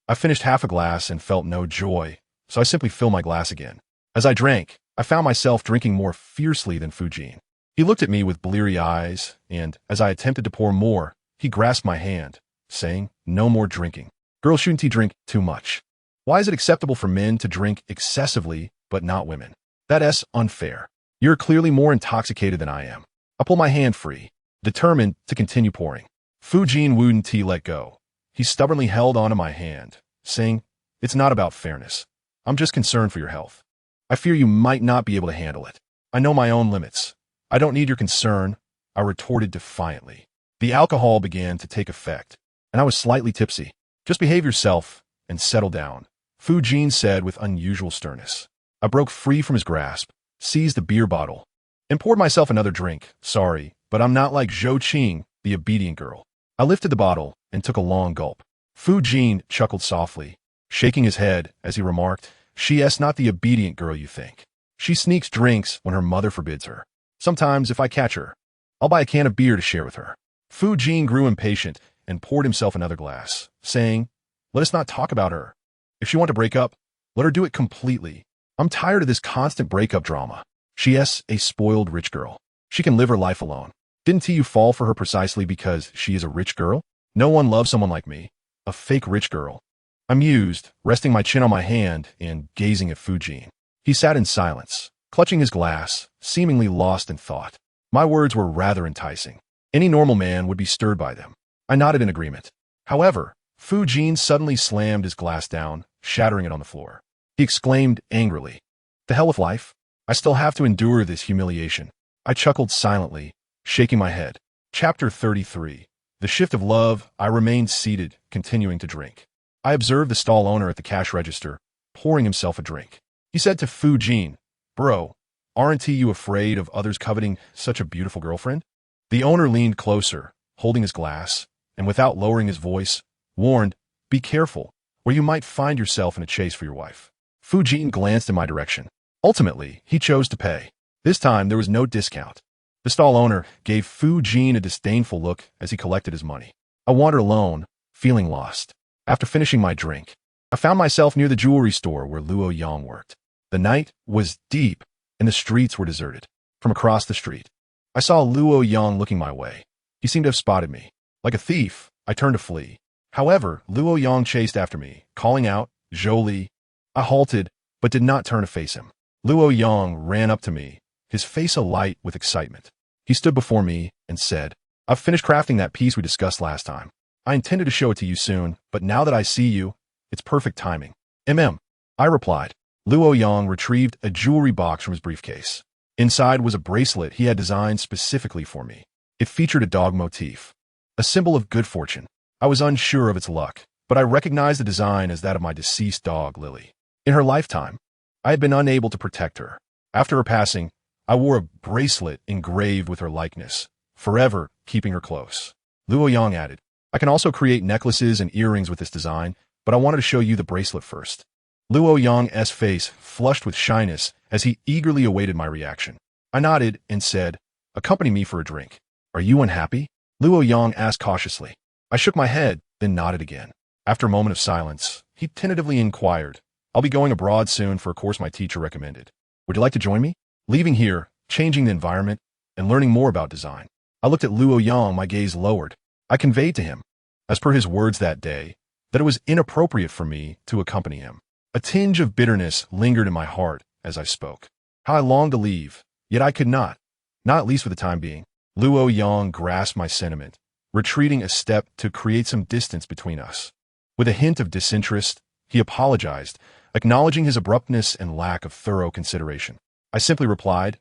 I finished half a glass and felt no joy, so I simply filled my glass again. As I drank, I found myself drinking more fiercely than Fujin. He looked at me with bleary eyes, and as I attempted to pour more, he grasped my hand, saying, no more drinking. Girls shouldn't drink too much. Why is it acceptable for men to drink excessively, but not women? That's unfair. You're clearly more intoxicated than I am. I pulled my hand free, determined to continue pouring. Fujin wouldn't let go. He stubbornly held onto my hand, saying, it's not about fairness. I'm just concerned for your health. I fear you might not be able to handle it. I know my own limits. I don't need your concern, I retorted defiantly. The alcohol began to take effect, and I was slightly tipsy. Just behave yourself and settle down, Fu Jin said with unusual sternness. I broke free from his grasp, seized the beer bottle, and poured myself another drink. Sorry, but I'm not like Zhou Qing, the obedient girl. I lifted the bottle and took a long gulp. Fu Jin chuckled softly, shaking his head as he remarked, "She's not the obedient girl you think. She sneaks drinks when her mother forbids her. Sometimes, if I catch her, I'll buy a can of beer to share with her." Fu Jin grew impatient and poured himself another glass, saying, "Let us not talk about her. If she wants to break up, let her do it completely. I'm tired of this constant breakup drama. She's a spoiled rich girl. She can live her life alone. Didn't you fall for her precisely because she is a rich girl? No one loves someone like me, a fake rich girl." I mused, resting my chin on my hand and gazing at Fu Jin. He sat in silence, clutching his glass, seemingly lost in thought. My words were rather enticing. Any normal man would be stirred by them. I nodded in agreement. However, Fu Jin suddenly slammed his glass down, shattering it on the floor. He exclaimed angrily, "The hell with life? I still have to endure this humiliation." I chuckled silently, shaking my head. Chapter 33. The Shift of Love. I remained seated, continuing to drink. I observed the stall owner at the cash register, pouring himself a drink. He said to Fu Jin, "Bro, aren't you afraid of others coveting such a beautiful girlfriend?" The owner leaned closer, holding his glass, and without lowering his voice, warned, "Be careful, or you might find yourself in a chase for your wife." Fu Jin glanced in my direction. Ultimately, he chose to pay. This time, there was no discount. The stall owner gave Fu Jin a disdainful look as he collected his money. I wandered alone, feeling lost. After finishing my drink, I found myself near the jewelry store where Luo Yang worked. The night was deep, and the streets were deserted. From across the street, I saw Luo Yang looking my way. He seemed to have spotted me. Like a thief, I turned to flee. However, Luo Yang chased after me, calling out, "Zhou Li." I halted, but did not turn to face him. Luo Yang ran up to me, his face alight with excitement. He stood before me and said, "I've finished crafting that piece we discussed last time. I intended to show it to you soon, but now that I see you, it's perfect timing." I replied. Luo Yang retrieved a jewelry box from his briefcase. Inside was a bracelet he had designed specifically for me. It featured a dog motif, a symbol of good fortune. I was unsure of its luck, but I recognized the design as that of my deceased dog, Lily. In her lifetime, I had been unable to protect her. After her passing, I wore a bracelet engraved with her likeness, forever keeping her close. Luo Yang added, "I can also create necklaces and earrings with this design, but I wanted to show you the bracelet first." Luo Yang's face flushed with shyness as he eagerly awaited my reaction. I nodded and said, "Accompany me for a drink." "Are you unhappy?" Luo Yang asked cautiously. I shook my head, then nodded again. After a moment of silence, he tentatively inquired, "I'll be going abroad soon for a course my teacher recommended. Would you like to join me?" Leaving here, changing the environment, and learning more about design. I looked at Luo Yang, my gaze lowered. I conveyed to him, as per his words that day, that it was inappropriate for me to accompany him. A tinge of bitterness lingered in my heart as I spoke. How I longed to leave, yet I could not at least for the time being. Luo Yang grasped my sentiment, retreating a step to create some distance between us. With a hint of disinterest, he apologized, acknowledging his abruptness and lack of thorough consideration. I simply replied,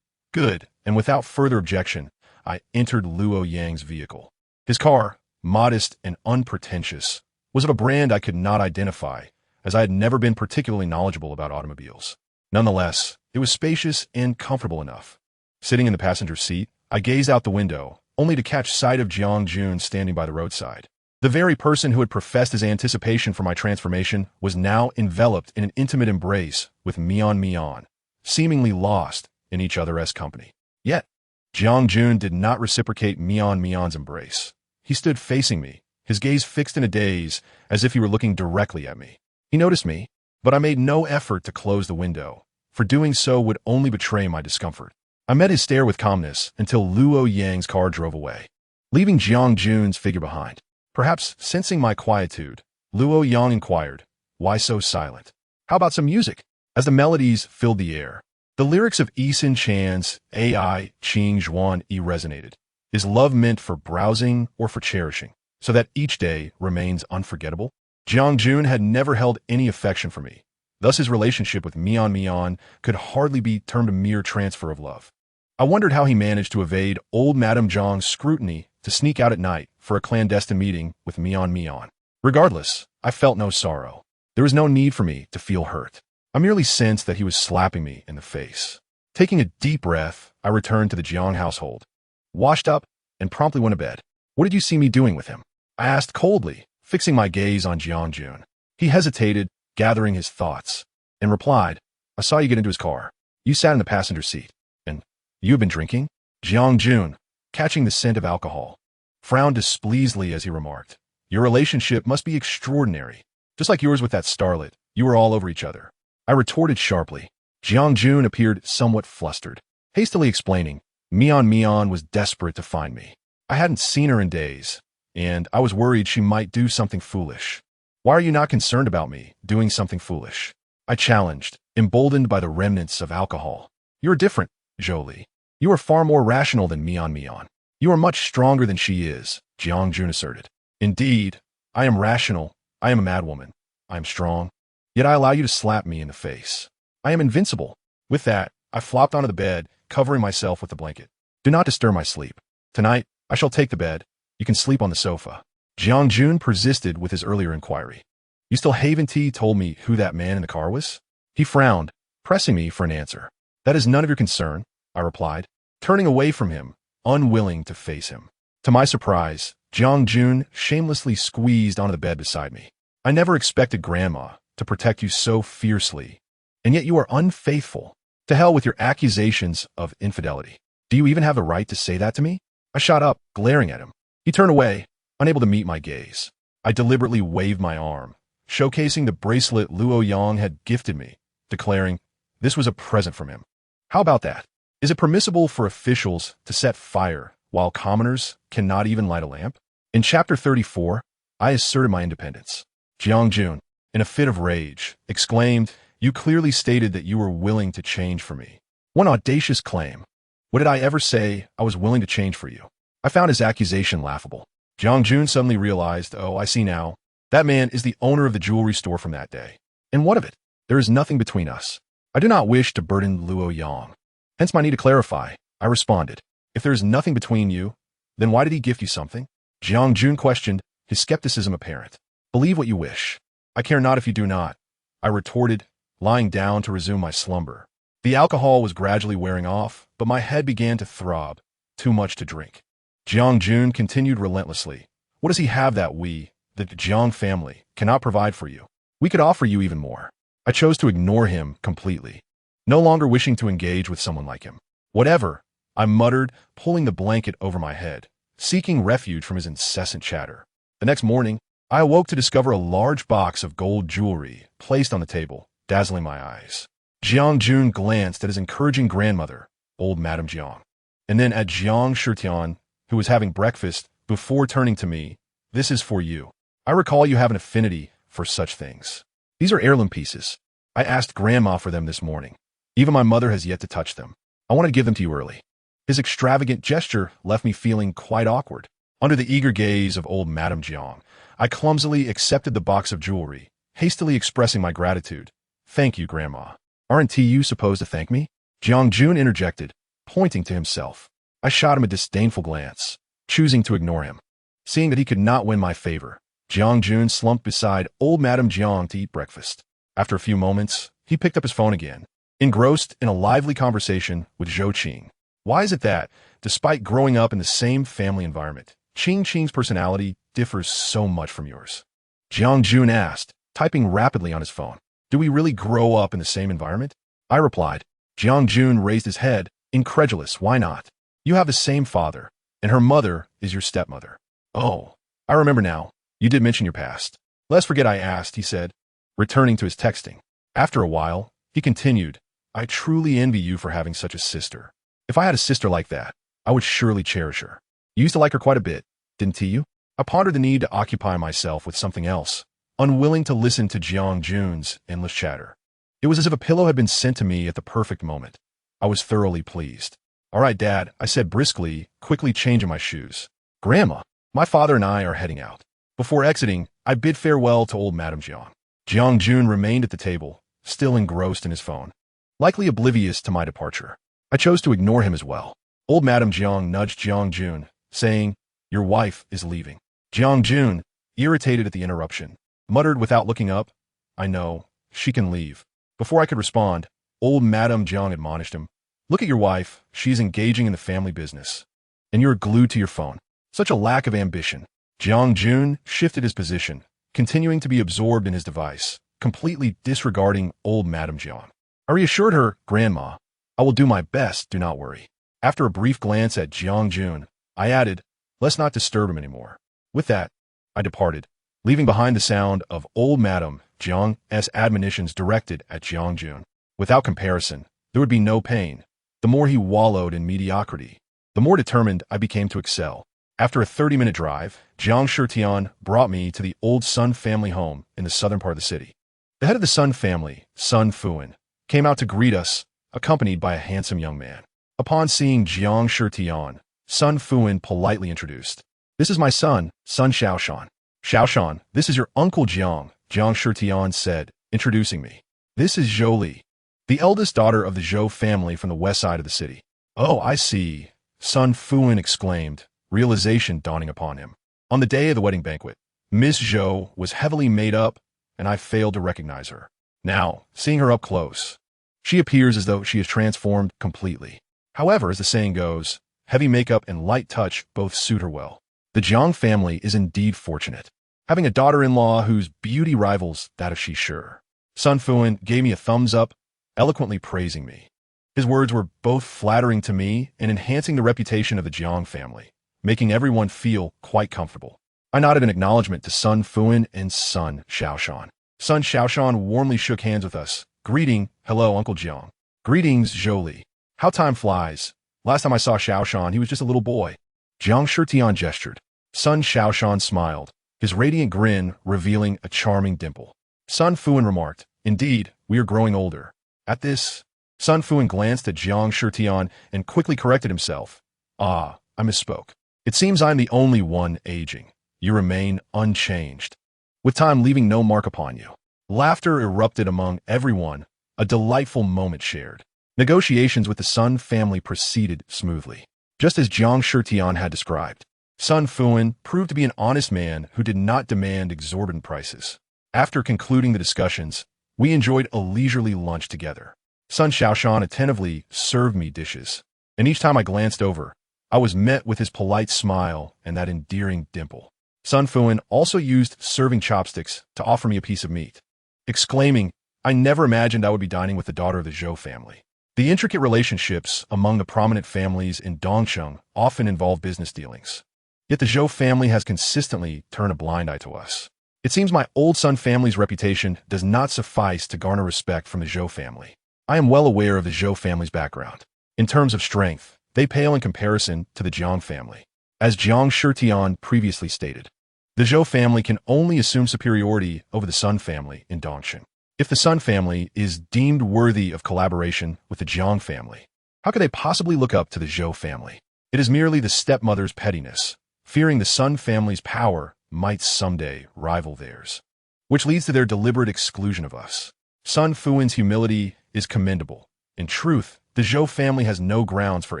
"Good," and without further objection, I entered Luo Yang's vehicle. His car, modest and unpretentious, was of a brand I could not identify, as I had never been particularly knowledgeable about automobiles. Nonetheless, it was spacious and comfortable enough. Sitting in the passenger seat, I gazed out the window, only to catch sight of Jiang Jun standing by the roadside. The very person who had professed his anticipation for my transformation was now enveloped in an intimate embrace with Mian, seemingly lost in each other's company. Yet, Jiang Jun did not reciprocate Mian's embrace. He stood facing me, his gaze fixed in a daze, as if he were looking directly at me. He noticed me, but I made no effort to close the window, for doing so would only betray my discomfort. I met his stare with calmness until Luo Yang's car drove away, leaving Jiang Jun's figure behind. Perhaps sensing my quietude, Luo Yang inquired, "Why so silent? How about some music?" As the melodies filled the air, the lyrics of Eason Chan's Ai Qing Zhuan E resonated. Is love meant for browsing or for cherishing, so that each day remains unforgettable? Jiang Jun had never held any affection for me. Thus his relationship with Mian could hardly be termed a mere transfer of love. I wondered how he managed to evade old Madame Jiang's scrutiny to sneak out at night for a clandestine meeting with Mian. Regardless, I felt no sorrow. There was no need for me to feel hurt. I merely sensed that he was slapping me in the face. Taking a deep breath, I returned to the Jiang household, washed up, and promptly went to bed. What did you see me doing with him? I asked coldly, fixing my gaze on Jiang Jun. He hesitated, gathering his thoughts, and replied, I saw you get into his car. You sat in the passenger seat. And you have been drinking? Jiang Jun, catching the scent of alcohol, frowned displeasedly as he remarked, Your relationship must be extraordinary. Just like yours with that starlet, you were all over each other. I retorted sharply. Jiang Jun appeared somewhat flustered, hastily explaining, Mian was desperate to find me. I hadn't seen her in days, and I was worried she might do something foolish. Why are you not concerned about me doing something foolish? I challenged, emboldened by the remnants of alcohol. You're different, Zhou Li. You are far more rational than Mian. You are much stronger than she is, Jiang Jun asserted. Indeed, I am rational. I am a madwoman. I am strong. Yet I allow you to slap me in the face. I am invincible. With that, I flopped onto the bed, covering myself with the blanket. Do not disturb my sleep. Tonight, I shall take the bed. You can sleep on the sofa. Jiang Jun persisted with his earlier inquiry. You still haven't told me who that man in the car was? He frowned, pressing me for an answer. That is none of your concern, I replied, turning away from him, unwilling to face him. To my surprise, Jiang Jun shamelessly squeezed onto the bed beside me. I never expected Grandma to protect you so fiercely, and yet you are unfaithful. To hell with your accusations of infidelity. Do you even have the right to say that to me? I shot up, glaring at him. He turned away, unable to meet my gaze. I deliberately waved my arm, showcasing the bracelet Luo Yang had gifted me, declaring this was a present from him. How about that? Is it permissible for officials to set fire while commoners cannot even light a lamp? In Chapter 34, I asserted my independence. Jiang Jun, in a fit of rage, exclaimed, You clearly stated that you were willing to change for me. One audacious claim. What did I ever say I was willing to change for you? I found his accusation laughable. Jiang Jun suddenly realized, oh, I see now. That man is the owner of the jewelry store from that day. And what of it? There is nothing between us. I do not wish to burden Luo Yang. Hence my need to clarify. I responded. If there is nothing between you, then why did he gift you something? Jiang Jun questioned, his skepticism apparent. Believe what you wish. I care not if you do not, I retorted, lying down to resume my slumber. The alcohol was gradually wearing off, but my head began to throb. Too much to drink. Jiang Jun continued relentlessly. What does he have that we, the Jiang family, cannot provide for you? We could offer you even more. I chose to ignore him completely, no longer wishing to engage with someone like him. Whatever, I muttered, pulling the blanket over my head, seeking refuge from his incessant chatter. The next morning, I awoke to discover a large box of gold jewelry placed on the table, dazzling my eyes. Jiang Jun glanced at his encouraging grandmother, old Madame Jiang, and then at Jiang Shitian, who was having breakfast, before turning to me. This is for you. I recall you have an affinity for such things. These are heirloom pieces. I asked Grandma for them this morning. Even my mother has yet to touch them. I want to give them to you early. His extravagant gesture left me feeling quite awkward. Under the eager gaze of old Madame Jiang, I clumsily accepted the box of jewelry, hastily expressing my gratitude. Thank you, Grandma. Aren't you supposed to thank me? Jiang Jun interjected, pointing to himself. I shot him a disdainful glance, choosing to ignore him. Seeing that he could not win my favor, Jiang Jun slumped beside old Madame Jiang to eat breakfast. After a few moments, he picked up his phone again, engrossed in a lively conversation with Zhou Qing. Why is it that, despite growing up in the same family environment, Qing's personality differs so much from yours? Jiang Jun asked, typing rapidly on his phone. Do we really grow up in the same environment? I replied. Jiang Jun raised his head, incredulous. Why not? You have the same father, and her mother is your stepmother. Oh, I remember now. You did mention your past. Let's forget I asked, he said, returning to his texting. After a while, he continued, I truly envy you for having such a sister. If I had a sister like that, I would surely cherish her. You used to like her quite a bit, didn't you? I pondered the need to occupy myself with something else, unwilling to listen to Jiang Jun's endless chatter. It was as if a pillow had been sent to me at the perfect moment. I was thoroughly pleased. All right, Dad, I said briskly, quickly changing my shoes. Grandma, my father and I are heading out. Before exiting, I bid farewell to old Madame Jiang. Jiang Jun remained at the table, still engrossed in his phone, likely oblivious to my departure. I chose to ignore him as well. Old Madame Jiang nudged Jiang Jun, saying, "Your wife is leaving." Jiang Jun, irritated at the interruption, muttered without looking up, "I know, she can leave." Before I could respond, old Madame Jiang admonished him, "Look at your wife, she's engaging in the family business. And you're glued to your phone. Such a lack of ambition." Jiang Jun shifted his position, continuing to be absorbed in his device, completely disregarding old Madame Jiang. I reassured her, "Grandma, I will do my best, do not worry." After a brief glance at Jiang Jun, I added, "Let's not disturb him anymore." With that, I departed, leaving behind the sound of old Madame Jiang's admonitions directed at Jiang Jun. Without comparison, there would be no pain. The more he wallowed in mediocrity, the more determined I became to excel. After a 30-minute drive, Jiang Shitian brought me to the old Sun family home in the southern part of the city. The head of the Sun family, Sun Fuan, came out to greet us, accompanied by a handsome young man. Upon seeing Jiang Shitian, Sun Fuan politely introduced, "This is my son, Sun Shaoshan." "Shaoshan, this is your uncle Jiang," Jiang Shitian said, introducing me. "This is Zhou Li, the eldest daughter of the Zhou family from the west side of the city." "Oh, I see," Sun Fuan exclaimed, realization dawning upon him. On the day of the wedding banquet, Miss Zhou was heavily made up, and I failed to recognize her. Now, seeing her up close, she appears as though she is transformed completely. However, as the saying goes, heavy makeup and light touch both suit her well. The Jiang family is indeed fortunate, having a daughter-in-law whose beauty rivals that of Shishir. Sun Fuan gave me a thumbs up, eloquently praising me. His words were both flattering to me and enhancing the reputation of the Jiang family, making everyone feel quite comfortable. I nodded in acknowledgement to Sun Fuan and Sun Shaoshan. Sun Shaoshan warmly shook hands with us, greeting, "Hello, Uncle Jiang." "Greetings, Zhou Li. How time flies. Last time I saw Shaoshan, he was just a little boy." Jiang Shitian gestured. Sun Shaoshan smiled, his radiant grin revealing a charming dimple. Sun Fuan remarked, "Indeed, we are growing older." At this, Sun Fuan glanced at Jiang Shitian and quickly corrected himself. "Ah, I misspoke. It seems I'm the only one aging. You remain unchanged, with time leaving no mark upon you." Laughter erupted among everyone, a delightful moment shared. Negotiations with the Sun family proceeded smoothly, just as Jiang Shitian had described. Sun Fuan proved to be an honest man who did not demand exorbitant prices. After concluding the discussions, we enjoyed a leisurely lunch together. Sun Shaoshan attentively served me dishes, and each time I glanced over, I was met with his polite smile and that endearing dimple. Sun Fuan also used serving chopsticks to offer me a piece of meat, exclaiming, "I never imagined I would be dining with the daughter of the Zhou family." The intricate relationships among the prominent families in Dongsheng often involve business dealings. Yet the Zhou family has consistently turned a blind eye to us. It seems my old Sun family's reputation does not suffice to garner respect from the Zhou family. I am well aware of the Zhou family's background. In terms of strength, they pale in comparison to the Jiang family. As Jiang Shitian previously stated, the Zhou family can only assume superiority over the Sun family in Dongsheng. If the Sun family is deemed worthy of collaboration with the Jiang family, how could they possibly look up to the Zhou family? It is merely the stepmother's pettiness, fearing the Sun family's power might someday rival theirs, which leads to their deliberate exclusion of us. Sun Fuan's humility is commendable. In truth, the Zhou family has no grounds for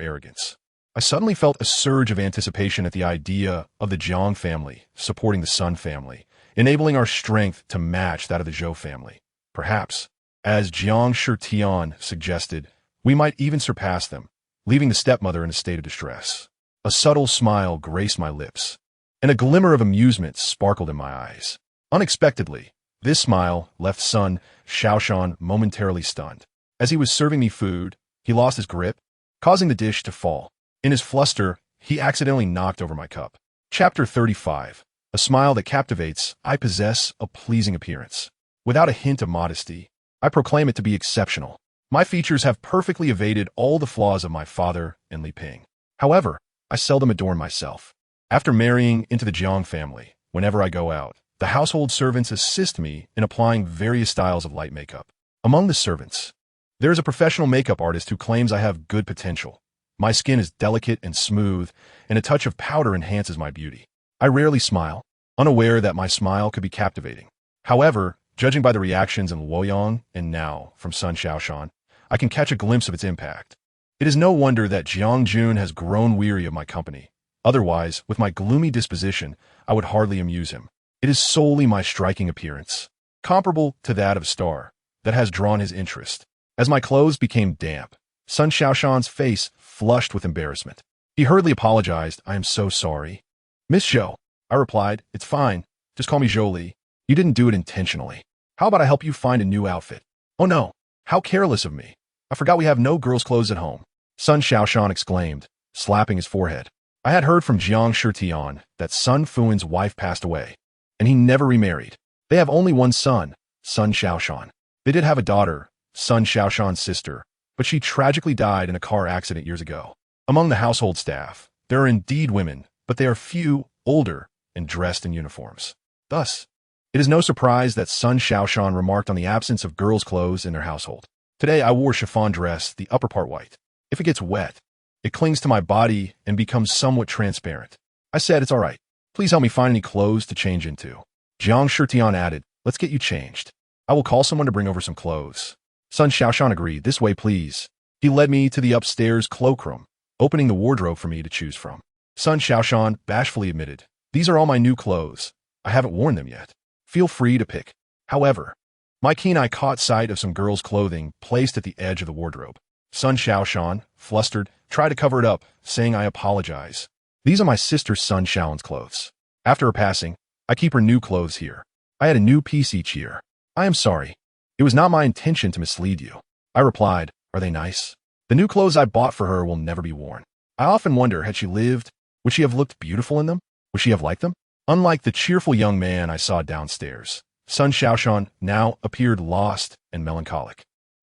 arrogance. I suddenly felt a surge of anticipation at the idea of the Jiang family supporting the Sun family, enabling our strength to match that of the Zhou family. Perhaps, as Jiang Shitian suggested, we might even surpass them, leaving the stepmother in a state of distress. A subtle smile graced my lips, and a glimmer of amusement sparkled in my eyes. Unexpectedly, this smile left Sun Shaoshan momentarily stunned. As he was serving me food, he lost his grip, causing the dish to fall. In his fluster, he accidentally knocked over my cup. Chapter 35. A smile that captivates. I possess a pleasing appearance. Without a hint of modesty, I proclaim it to be exceptional. My features have perfectly evaded all the flaws of my father and Li Ping. However, I seldom adorn myself. After marrying into the Jiang family, whenever I go out, the household servants assist me in applying various styles of light makeup. Among the servants, there is a professional makeup artist who claims I have good potential. My skin is delicate and smooth, and a touch of powder enhances my beauty. I rarely smile, unaware that my smile could be captivating. However, judging by the reactions in Luoyang and now from Sun Shaoshan, I can catch a glimpse of its impact. It is no wonder that Jiang Jun has grown weary of my company. Otherwise, with my gloomy disposition, I would hardly amuse him. It is solely my striking appearance, comparable to that of a star, that has drawn his interest. As my clothes became damp, Sun Xiaoshan's face flushed with embarrassment. He hurriedly apologized. "I am so sorry." "Miss Zhou," I replied, "it's fine. Just call me Zhou Li. You didn't do it intentionally. How about I help you find a new outfit?" "Oh no, how careless of me. I forgot we have no girls' clothes at home," Sun Xiaoshan exclaimed, slapping his forehead. I had heard from Jiang Shitian that Sun Fuan's wife passed away, and he never remarried. They have only one son, Sun Xiaoshan. They did have a daughter, Sun Xiaoshan's sister, but she tragically died in a car accident years ago. Among the household staff, there are indeed women, but they are few, older, and dressed in uniforms. Thus, it is no surprise that Sun Xiaoshan remarked on the absence of girls' clothes in their household. Today I wore a chiffon dress, the upper part white. If it gets wet, it clings to my body and becomes somewhat transparent. I said, "It's all right. Please help me find any clothes to change into." Jiang Shitian added, "Let's get you changed. I will call someone to bring over some clothes." Sun Xiaoshan agreed. "This way, please." He led me to the upstairs cloakroom, opening the wardrobe for me to choose from. Sun Xiaoshan bashfully admitted, "These are all my new clothes. I haven't worn them yet. Feel free to pick." However, my keen eye caught sight of some girls' clothing placed at the edge of the wardrobe. Sun Xiaoshan, flustered, tried to cover it up, saying, "I apologize. These are my sister Sun Xiaolan's clothes. After her passing, I keep her new clothes here. I had a new piece each year. I am sorry. It was not my intention to mislead you." I replied, "Are they nice? The new clothes I bought for her will never be worn. I often wonder, had she lived, would she have looked beautiful in them? Would she have liked them?" Unlike the cheerful young man I saw downstairs, Sun Xiaoshan now appeared lost and melancholic.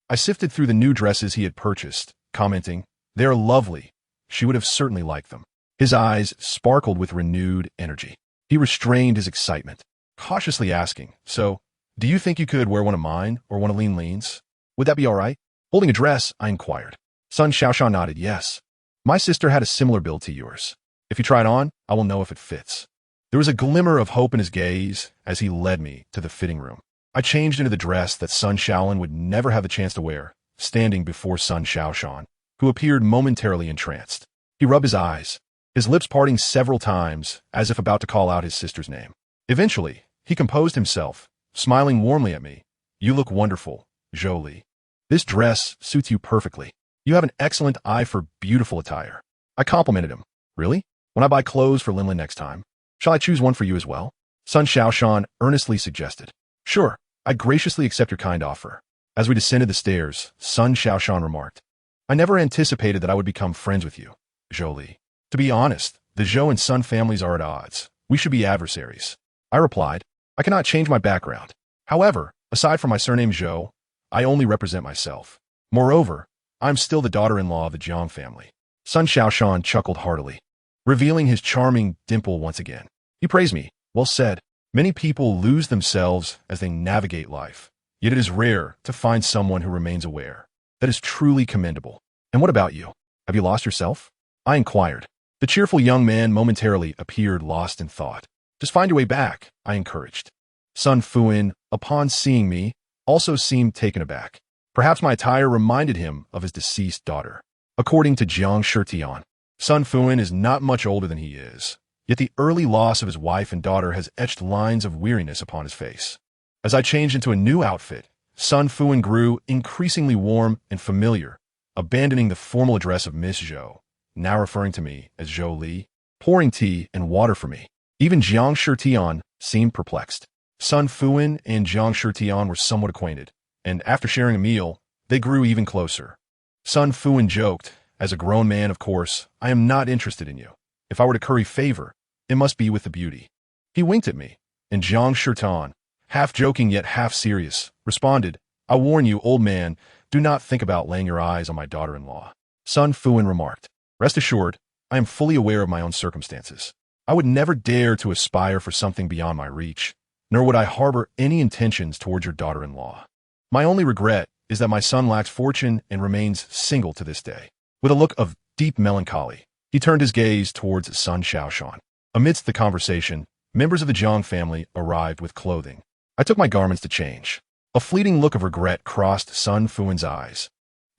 I sifted through the new dresses he had purchased, commenting, "They are lovely. She would have certainly liked them." His eyes sparkled with renewed energy. He restrained his excitement, cautiously asking, "So, do you think you could wear one of mine or one of Lean's? Would that be all right?" Holding a dress, I inquired. Sun Xiaoshan nodded, "Yes. My sister had a similar build to yours. If you try it on, I will know if it fits." There was a glimmer of hope in his gaze as he led me to the fitting room. I changed into the dress that Sun Xiaolan would never have the chance to wear, standing before Sun Xiaoshan, who appeared momentarily entranced. He rubbed his eyes, his lips parting several times as if about to call out his sister's name. Eventually, he composed himself, smiling warmly at me. "You look wonderful, Zhou Li. This dress suits you perfectly. You have an excellent eye for beautiful attire." I complimented him. "Really? When I buy clothes for Linlin next time, shall I choose one for you as well?" Sun Xiaoshan earnestly suggested. "Sure, I graciously accept your kind offer." As we descended the stairs, Sun Xiaoshan remarked, "I never anticipated that I would become friends with you, Zhou Li. To be honest, the Zhou and Sun families are at odds. We should be adversaries." I replied, "I cannot change my background. However, aside from my surname Zhou, I only represent myself. Moreover, I'm still the daughter-in-law of the Jiang family." Sun Xiaoshan chuckled heartily, revealing his charming dimple once again. He praised me. "Well said. Many people lose themselves as they navigate life, yet it is rare to find someone who remains aware. That is truly commendable. And what about you? Have you lost yourself?" I inquired. The cheerful young man momentarily appeared lost in thought. "Just find your way back," I encouraged. Sun Fuan, upon seeing me, also seemed taken aback. Perhaps my attire reminded him of his deceased daughter. According to Jiang Shitian, Sun Fuan is not much older than he is, yet the early loss of his wife and daughter has etched lines of weariness upon his face. As I changed into a new outfit, Sun Fuan grew increasingly warm and familiar, abandoning the formal address of Miss Zhou, now referring to me as Zhou Li, pouring tea and water for me. Even Jiang Shitian seemed perplexed. Sun Fuan and Jiang Shitian were somewhat acquainted, and after sharing a meal, they grew even closer. Sun Fuan joked, "As a grown man, of course, I am not interested in you. If I were to curry favor, it must be with the beauty." He winked at me, and Jiang Shitian, half joking yet half serious, responded, "I warn you, old man, do not think about laying your eyes on my daughter-in-law." Sun Fuan remarked, "Rest assured, I am fully aware of my own circumstances. I would never dare to aspire for something beyond my reach, nor would I harbor any intentions towards your daughter-in-law. My only regret is that my son lacks fortune and remains single to this day." With a look of deep melancholy, he turned his gaze towards Sun Xiaoshan. Amidst the conversation, members of the Jiang family arrived with clothing. I took my garments to change. A fleeting look of regret crossed Sun Fuan's eyes,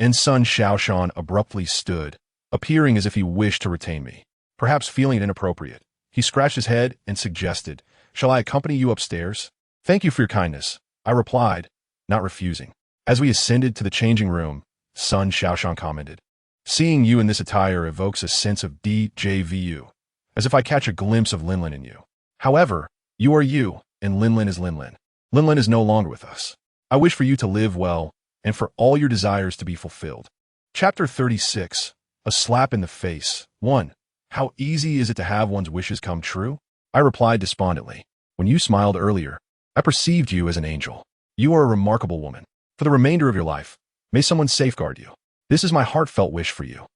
and Sun Shaoshan abruptly stood, appearing as if he wished to retain me. Perhaps feeling it inappropriate, he scratched his head and suggested, "Shall I accompany you upstairs?" "Thank you for your kindness," I replied, not refusing. As we ascended to the changing room, Sun Shaoshan commented, "Seeing you in this attire evokes a sense of DJVU, as if I catch a glimpse of Linlin in you. However, you are you, and Linlin is Linlin. Linlin is no longer with us. I wish for you to live well, and for all your desires to be fulfilled." Chapter 36. A Slap in the Face. 1. How easy is it to have one's wishes come true? I replied despondently. "When you smiled earlier, I perceived you as an angel. You are a remarkable woman. For the remainder of your life, may someone safeguard you. This is my heartfelt wish for you,"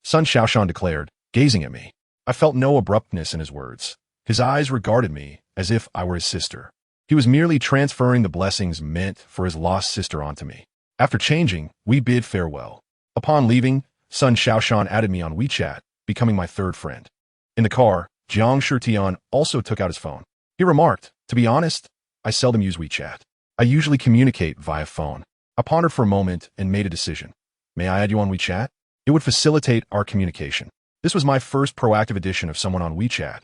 Sun Shaoshan declared, gazing at me. I felt no abruptness in his words. His eyes regarded me as if I were his sister. He was merely transferring the blessings meant for his lost sister onto me. After changing, we bid farewell. Upon leaving, Sun Shaoshan added me on WeChat, becoming my third friend. In the car, Jiang Shitian also took out his phone. He remarked, "To be honest, I seldom use WeChat. I usually communicate via phone." I pondered for a moment and made a decision. "May I add you on WeChat? It would facilitate our communication." This was my first proactive addition of someone on WeChat,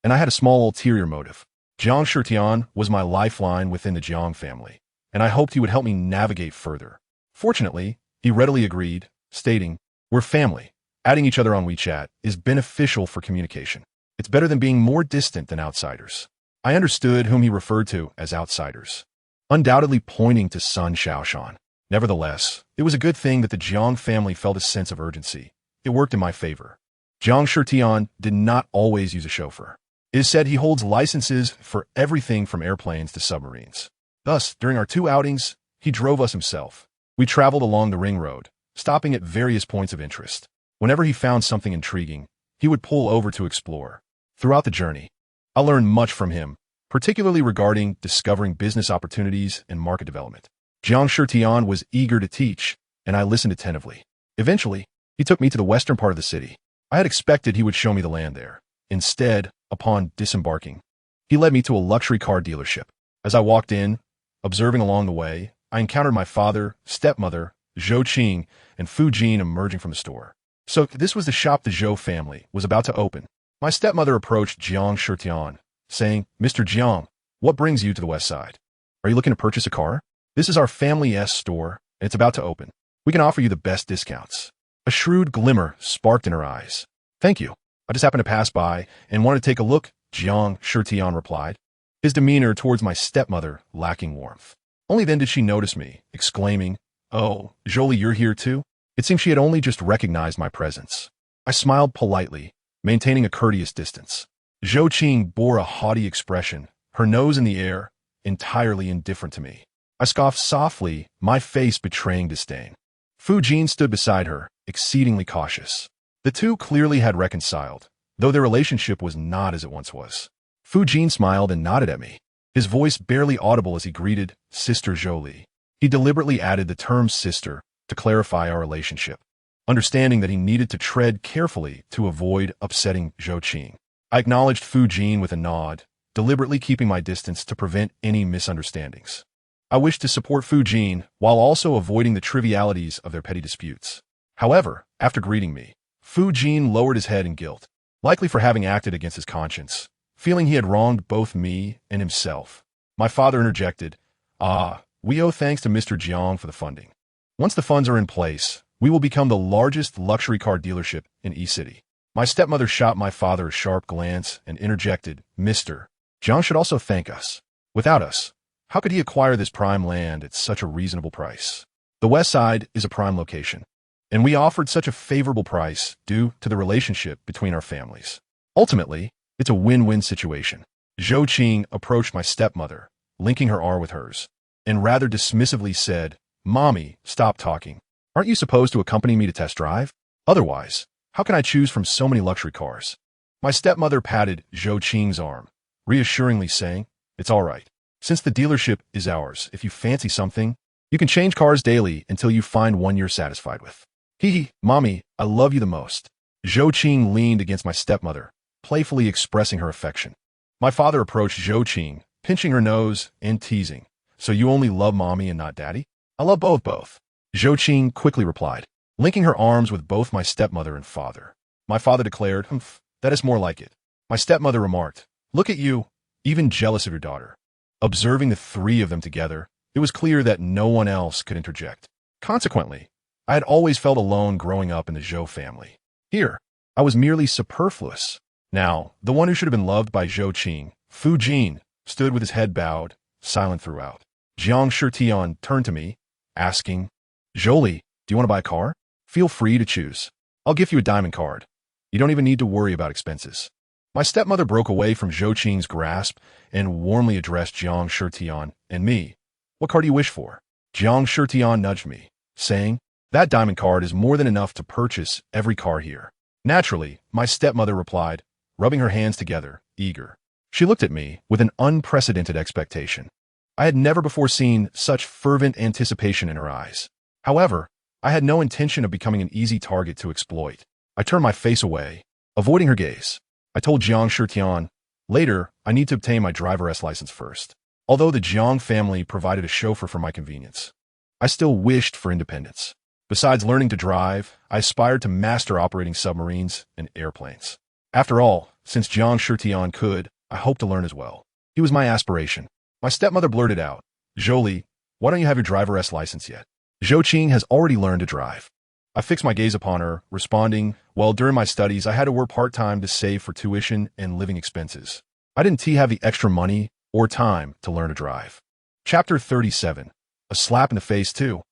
and I had a small ulterior motive. Jiang Shitian was my lifeline within the Jiang family, and I hoped he would help me navigate further. Fortunately, he readily agreed, stating, "We're family. Adding each other on WeChat is beneficial for communication. It's better than being more distant than outsiders." I understood whom he referred to as outsiders, undoubtedly pointing to Sun Shaoshan. Nevertheless, it was a good thing that the Jiang family felt a sense of urgency. It worked in my favor. Jiang Shitian did not always use a chauffeur. It is said he holds licenses for everything from airplanes to submarines. Thus, during our 2 outings, he drove us himself. We traveled along the ring road, stopping at various points of interest. Whenever he found something intriguing, he would pull over to explore. Throughout the journey, I learned much from him, particularly regarding discovering business opportunities and market development. Jiang Shitian was eager to teach, and I listened attentively. Eventually, he took me to the western part of the city. I had expected he would show me the land there. Instead, upon disembarking, he led me to a luxury car dealership. As I walked in, observing along the way, I encountered my father, stepmother, Zhou Qing, and Fu Jin emerging from the store. So this was the shop the Zhou family was about to open. My stepmother approached Jiang Shitian, saying, "Mr. Jiang, what brings you to the west side? Are you looking to purchase a car? This is our family's store, and it's about to open. We can offer you the best discounts." A shrewd glimmer sparked in her eyes. "Thank you. I just happened to pass by and wanted to take a look," Jiang Shitian replied, his demeanor towards my stepmother lacking warmth. Only then did she notice me, exclaiming, "Oh, Zhou Li, you're here too?" It seemed she had only just recognized my presence. I smiled politely, maintaining a courteous distance. Zhou Qing bore a haughty expression, her nose in the air, entirely indifferent to me. I scoffed softly, my face betraying disdain. Fu Jin stood beside her, exceedingly cautious. The two clearly had reconciled, though their relationship was not as it once was. Fu Jin smiled and nodded at me, his voice barely audible as he greeted Sister Zhou Li. He deliberately added the term sister to clarify our relationship, understanding that he needed to tread carefully to avoid upsetting Zhou Qing. I acknowledged Fu Jin with a nod, deliberately keeping my distance to prevent any misunderstandings. I wished to support Fu Jin while also avoiding the trivialities of their petty disputes. However, after greeting me, Fu Jin lowered his head in guilt, likely for having acted against his conscience, feeling he had wronged both me and himself. My father interjected, "We owe thanks to Mr. Jiang for the funding. Once the funds are in place, we will become the largest luxury car dealership in E-City." My stepmother shot my father a sharp glance and interjected, "Mr. Jiang should also thank us. Without us, how could he acquire this prime land at such a reasonable price? The west side is a prime location, and we offered such a favorable price due to the relationship between our families. Ultimately, it's a win-win situation." Zhou Qing approached my stepmother, linking her arm with hers, and rather dismissively said, "Mommy, stop talking. Aren't you supposed to accompany me to test drive? Otherwise, how can I choose from so many luxury cars?" My stepmother patted Zhou Qing's arm, reassuringly saying, "It's all right. Since the dealership is ours, if you fancy something, you can change cars daily until you find one you're satisfied with." "Hee, Mommy, I love you the most." Zhou Qing leaned against my stepmother, playfully expressing her affection. My father approached Zhou Qing, pinching her nose and teasing, "So you only love Mommy and not Daddy?" "I love both. Zhou Qing quickly replied, linking her arms with both my stepmother and father. My father declared, "Humph, that is more like it." My stepmother remarked, "Look at you, even jealous of your daughter." Observing the three of them together, it was clear that no one else could interject. Consequently, I had always felt alone growing up in the Zhou family. Here, I was merely superfluous. Now, the one who should have been loved by Zhou Qing, Fu Jin, stood with his head bowed, silent throughout. Jiang Shitian turned to me, asking, "Zhou Li, do you want to buy a car? Feel free to choose. I'll give you a diamond card. You don't even need to worry about expenses." My stepmother broke away from Zhou Qing's grasp and warmly addressed Jiang Shitian and me. "What car do you wish for?" Jiang Shitian nudged me, saying, "That diamond card is more than enough to purchase every car here." Naturally, my stepmother replied, rubbing her hands together, eager. She looked at me with an unprecedented expectation. I had never before seen such fervent anticipation in her eyes. However, I had no intention of becoming an easy target to exploit. I turned my face away, avoiding her gaze. I told Jiang Shitian, "Later, I need to obtain my driver's license first." Although the Jiang family provided a chauffeur for my convenience, I still wished for independence. Besides learning to drive, I aspired to master operating submarines and airplanes. After all, since Jiang Shitian could, I hoped to learn as well. He was my aspiration. My stepmother blurted out, "Zhou Li, why don't you have your driver's license yet?" Zhou Qing has already learned to drive. I fixed my gaze upon her, responding, "Well, during my studies, I had to work part-time to save for tuition and living expenses. I didn't have the extra money or time to learn to drive." Chapter 37. A slap in the face, too.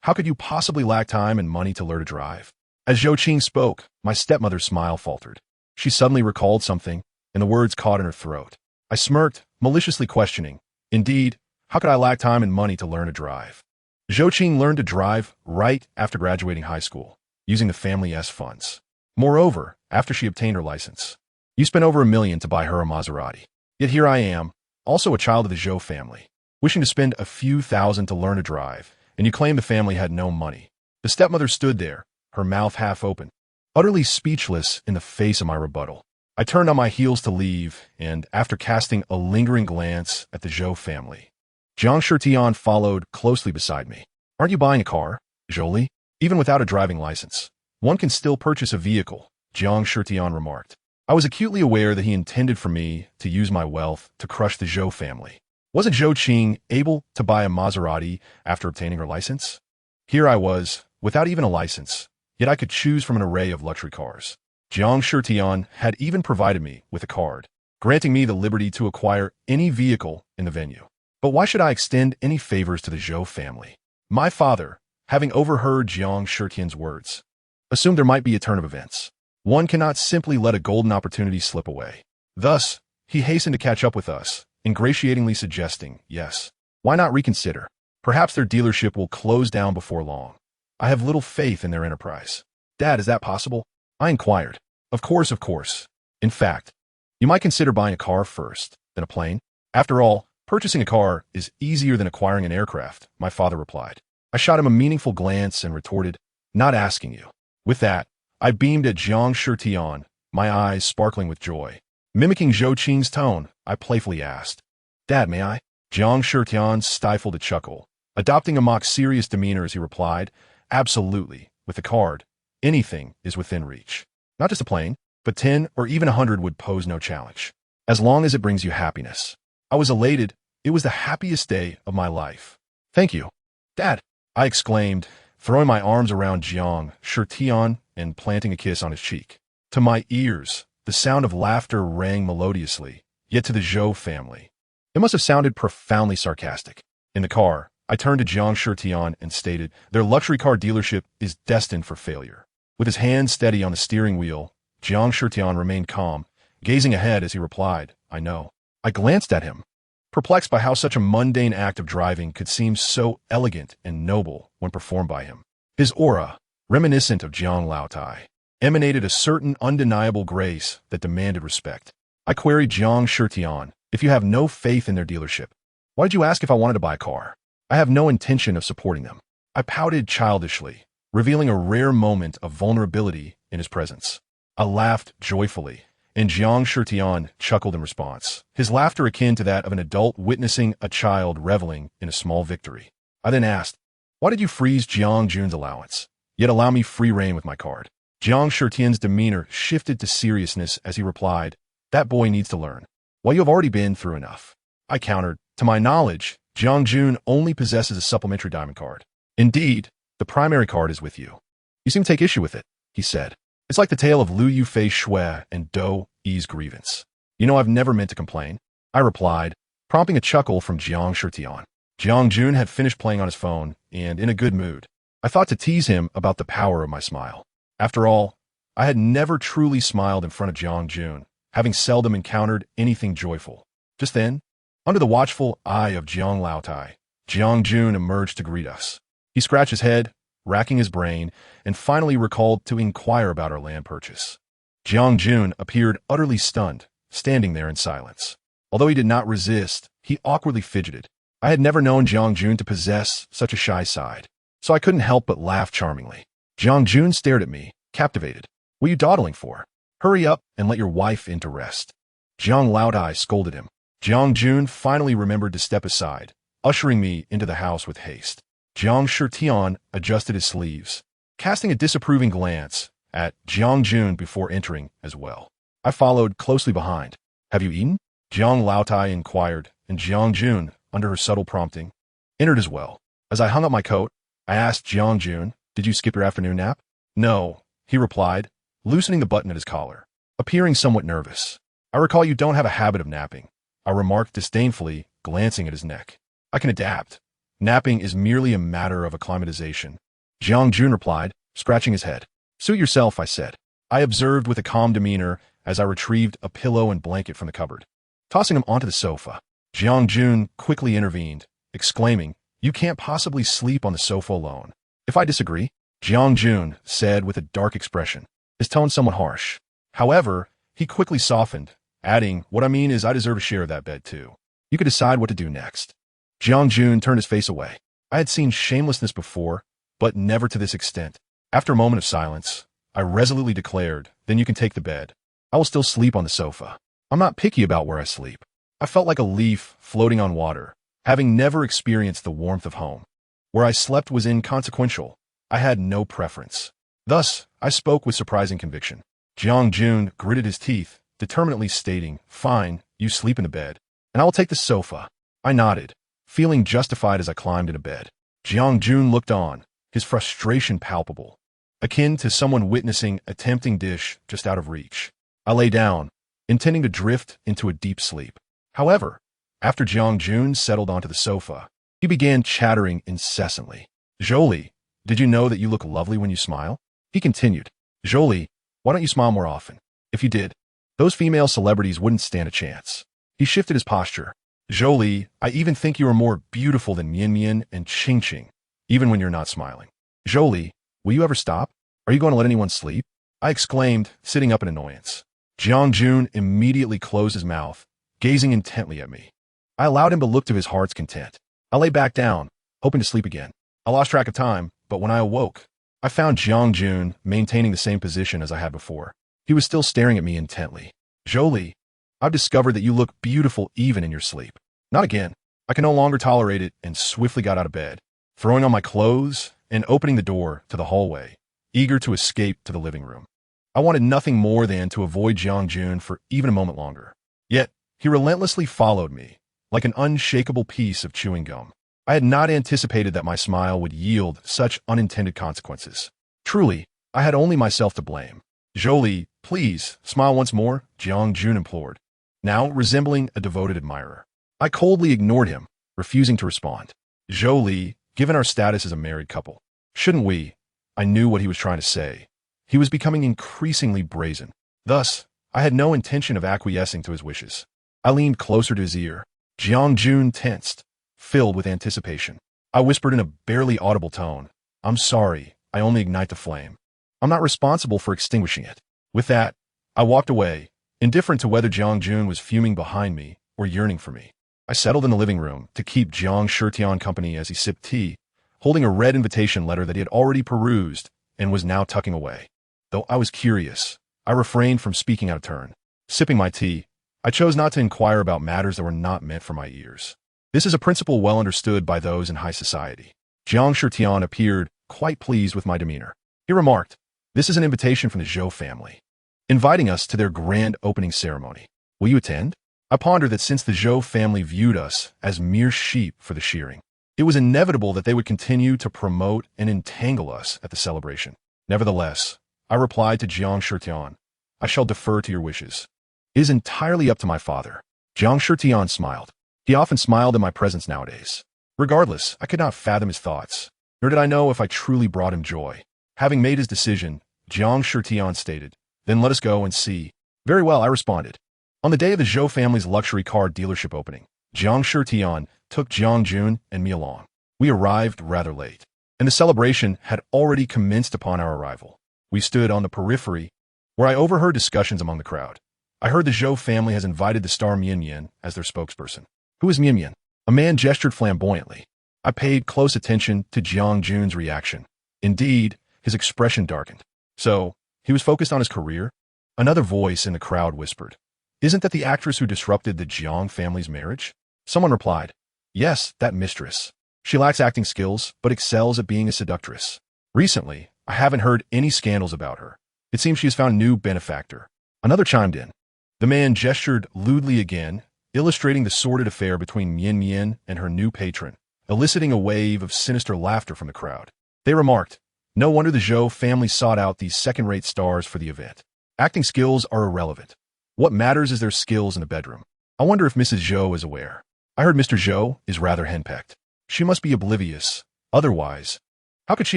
How could you possibly lack time and money to learn to drive? As Zhou Qing spoke, my stepmother's smile faltered. She suddenly recalled something, and the words caught in her throat. I smirked, maliciously questioning, "Indeed, how could I lack time and money to learn to drive?" Zhou Qing learned to drive right after graduating high school, using the family's funds. Moreover, after she obtained her license, you spent over $1 million to buy her a Maserati. Yet here I am, also a child of the Zhou family, wishing to spend a few thousand to learn to drive, and you claim the family had no money. The stepmother stood there, her mouth half open, utterly speechless in the face of my rebuttal. I turned on my heels to leave, and after casting a lingering glance at the Zhou family, Jiang Shitian followed closely beside me. "Aren't you buying a car, Zhou Li? Even without a driving license, one can still purchase a vehicle," Jiang Shitian remarked. I was acutely aware that he intended for me to use my wealth to crush the Zhou family. Wasn't Zhou Qing able to buy a Maserati after obtaining her license? Here I was, without even a license, yet I could choose from an array of luxury cars. Jiang Shitian had even provided me with a card, granting me the liberty to acquire any vehicle in the venue. But why should I extend any favors to the Zhou family? My father, having overheard Jiang Shitian's words, assumed there might be a turn of events. One cannot simply let a golden opportunity slip away. Thus, he hastened to catch up with us, ingratiatingly suggesting, "Yes, why not reconsider? Perhaps their dealership will close down before long. I have little faith in their enterprise." "Dad, is that possible?" I inquired. Of course. In fact, you might consider buying a car first, then a plane. After all, purchasing a car is easier than acquiring an aircraft," my father replied. I shot him a meaningful glance and retorted, "Not asking you." With that, I beamed at Jiang Shitian, my eyes sparkling with joy. Mimicking Zhou Qing's tone, I playfully asked, "Dad, may I?" Jiang Shitian stifled a chuckle, adopting a mock-serious demeanor as he replied, "Absolutely. With the card, anything is within reach. Not just a plane, but 10 or even 100 would pose no challenge, as long as it brings you happiness." I was elated. It was the happiest day of my life. "Thank you, Dad," I exclaimed, throwing my arms around Jiang Shitian and planting a kiss on his cheek. To my ears, the sound of laughter rang melodiously, yet to the Zhou family, it must have sounded profoundly sarcastic. In the car, I turned to Jiang Shitian and stated, "Their luxury car dealership is destined for failure." With his hand steady on the steering wheel, Jiang Shitian remained calm, gazing ahead as he replied, "I know." I glanced at him, perplexed by how such a mundane act of driving could seem so elegant and noble when performed by him. His aura, reminiscent of Jiang Laotai, emanated a certain undeniable grace that demanded respect. I queried Jiang Shitian, "If you have no faith in their dealership, why did you ask if I wanted to buy a car?" "I have no intention of supporting them." I pouted childishly, revealing a rare moment of vulnerability in his presence. I laughed joyfully, and Jiang Shitian chuckled in response, his laughter akin to that of an adult witnessing a child reveling in a small victory. I then asked, Why did you freeze Jiang Jun's allowance, yet allow me free rein with my card? Jiang Shitian's demeanor shifted to seriousness as he replied, that boy needs to learn. Well, you have already been through enough. I countered, to my knowledge, Jiang Jun only possesses a supplementary diamond card. Indeed, the primary card is with you. You seem to take issue with it, he said. It's like the tale of Liu Yufei Shui and Dou Yi's grievance. You know, I've never meant to complain, I replied, prompting a chuckle from Jiang Shitian. Jiang Jun had finished playing on his phone and in a good mood. I thought to tease him about the power of my smile. After all, I had never truly smiled in front of Jiang Jun, having seldom encountered anything joyful. Just then, under the watchful eye of Jiang Laotai, Jiang Jun emerged to greet us. He scratched his head, racking his brain, and finally recalled to inquire about our land purchase. Jiang Jun appeared utterly stunned, standing there in silence. Although he did not resist, he awkwardly fidgeted. I had never known Jiang Jun to possess such a shy side, so I couldn't help but laugh charmingly. Jiang Jun stared at me, captivated. What are you dawdling for? Hurry up and let your wife in to rest. Jiang Laotai scolded him. Jiang Jun finally remembered to step aside, ushering me into the house with haste. Jiang Shitian adjusted his sleeves, casting a disapproving glance at Jiang Jun before entering as well. I followed closely behind. Have you eaten? Jiang Laotai inquired, and Jiang Jun, under her subtle prompting, entered as well. As I hung up my coat, I asked Jiang Jun, did you skip your afternoon nap? No, he replied, loosening the button at his collar, appearing somewhat nervous. I recall you don't have a habit of napping, I remarked disdainfully, glancing at his neck. I can adapt. Napping is merely a matter of acclimatization. Jiang Jun replied, scratching his head. Suit yourself, I said. I observed with a calm demeanor as I retrieved a pillow and blanket from the cupboard. Tossing them onto the sofa, Jiang Jun quickly intervened, exclaiming, you can't possibly sleep on the sofa alone. If I disagree, Jiang Jun said with a dark expression, his tone somewhat harsh. However, he quickly softened, adding, what I mean is I deserve a share of that bed too. You could decide what to do next. Jiang Jun turned his face away. I had seen shamelessness before, but never to this extent. After a moment of silence, I resolutely declared, then you can take the bed. I will still sleep on the sofa. I'm not picky about where I sleep. I felt like a leaf floating on water, having never experienced the warmth of home. Where I slept was inconsequential. I had no preference. Thus, I spoke with surprising conviction. Jiang Jun gritted his teeth, determinedly stating, fine, you sleep in the bed, and I will take the sofa. I nodded, feeling justified as I climbed into bed. Jiang Jun looked on, his frustration palpable, akin to someone witnessing a tempting dish just out of reach. I lay down, intending to drift into a deep sleep. However, after Jiang Jun settled onto the sofa, he began chattering incessantly. Zhou Li, did you know that you look lovely when you smile? He continued. Zhou Li, why don't you smile more often? If you did, those female celebrities wouldn't stand a chance. He shifted his posture. Zhou Li, I even think you are more beautiful than Mian Mian and Qing Qing, even when you're not smiling. Zhou Li, will you ever stop? Are you going to let anyone sleep? I exclaimed, sitting up in annoyance. Jiang Jun immediately closed his mouth, gazing intently at me. I allowed him to look to his heart's content. I lay back down, hoping to sleep again. I lost track of time, but when I awoke, I found Jiang Jun maintaining the same position as I had before. He was still staring at me intently. Zhou Li, I've discovered that you look beautiful even in your sleep. Not again. I can no longer tolerate it and swiftly got out of bed, throwing on my clothes and opening the door to the hallway, eager to escape to the living room. I wanted nothing more than to avoid Jiang Jun for even a moment longer. Yet, he relentlessly followed me, like an unshakable piece of chewing gum. I had not anticipated that my smile would yield such unintended consequences. Truly, I had only myself to blame. Zhou Li, please, smile once more, Jiang Jun implored, now resembling a devoted admirer. I coldly ignored him, refusing to respond. Zhou Li, given our status as a married couple, shouldn't we? I knew what he was trying to say. He was becoming increasingly brazen. Thus, I had no intention of acquiescing to his wishes. I leaned closer to his ear. Jiang Jun tensed, filled with anticipation. I whispered in a barely audible tone, I'm sorry, I only ignite the flame. I'm not responsible for extinguishing it. With that, I walked away, indifferent to whether Jiang Jun was fuming behind me or yearning for me. I settled in the living room to keep Jiang Shitian company as he sipped tea, holding a red invitation letter that he had already perused and was now tucking away. Though I was curious, I refrained from speaking out of turn. Sipping my tea, I chose not to inquire about matters that were not meant for my ears. This is a principle well understood by those in high society. Jiang Shitian appeared quite pleased with my demeanor. He remarked, "This is an invitation from the Zhou family, inviting us to their grand opening ceremony. Will you attend?" I pondered that since the Zhou family viewed us as mere sheep for the shearing, it was inevitable that they would continue to promote and entangle us at the celebration. Nevertheless, I replied to Jiang Shitian, "I shall defer to your wishes. It is entirely up to my father." Jiang Shitian smiled. He often smiled in my presence nowadays. Regardless, I could not fathom his thoughts, nor did I know if I truly brought him joy. Having made his decision, Jiang Shitian stated, "Then let us go and see." "Very well," I responded. On the day of the Zhou family's luxury car dealership opening, Jiang Shitian took Jiang Jun and me along. We arrived rather late, and the celebration had already commenced upon our arrival. We stood on the periphery, where I overheard discussions among the crowd. I heard the Zhou family has invited the star Mian as their spokesperson. "Who is Mian?" A man gestured flamboyantly. I paid close attention to Jiang Jun's reaction. Indeed, his expression darkened. So, he was focused on his career? Another voice in the crowd whispered, "Isn't that the actress who disrupted the Jiang family's marriage?" Someone replied, "Yes, that mistress. She lacks acting skills, but excels at being a seductress. Recently, I haven't heard any scandals about her. It seems she has found a new benefactor." Another chimed in. The man gestured lewdly again, illustrating the sordid affair between Mian and her new patron, eliciting a wave of sinister laughter from the crowd. They remarked, "No wonder the Zhou family sought out these second-rate stars for the event. Acting skills are irrelevant. What matters is their skills in the bedroom. I wonder if Mrs. Zhou is aware. I heard Mr. Zhou is rather henpecked. She must be oblivious. Otherwise, how could she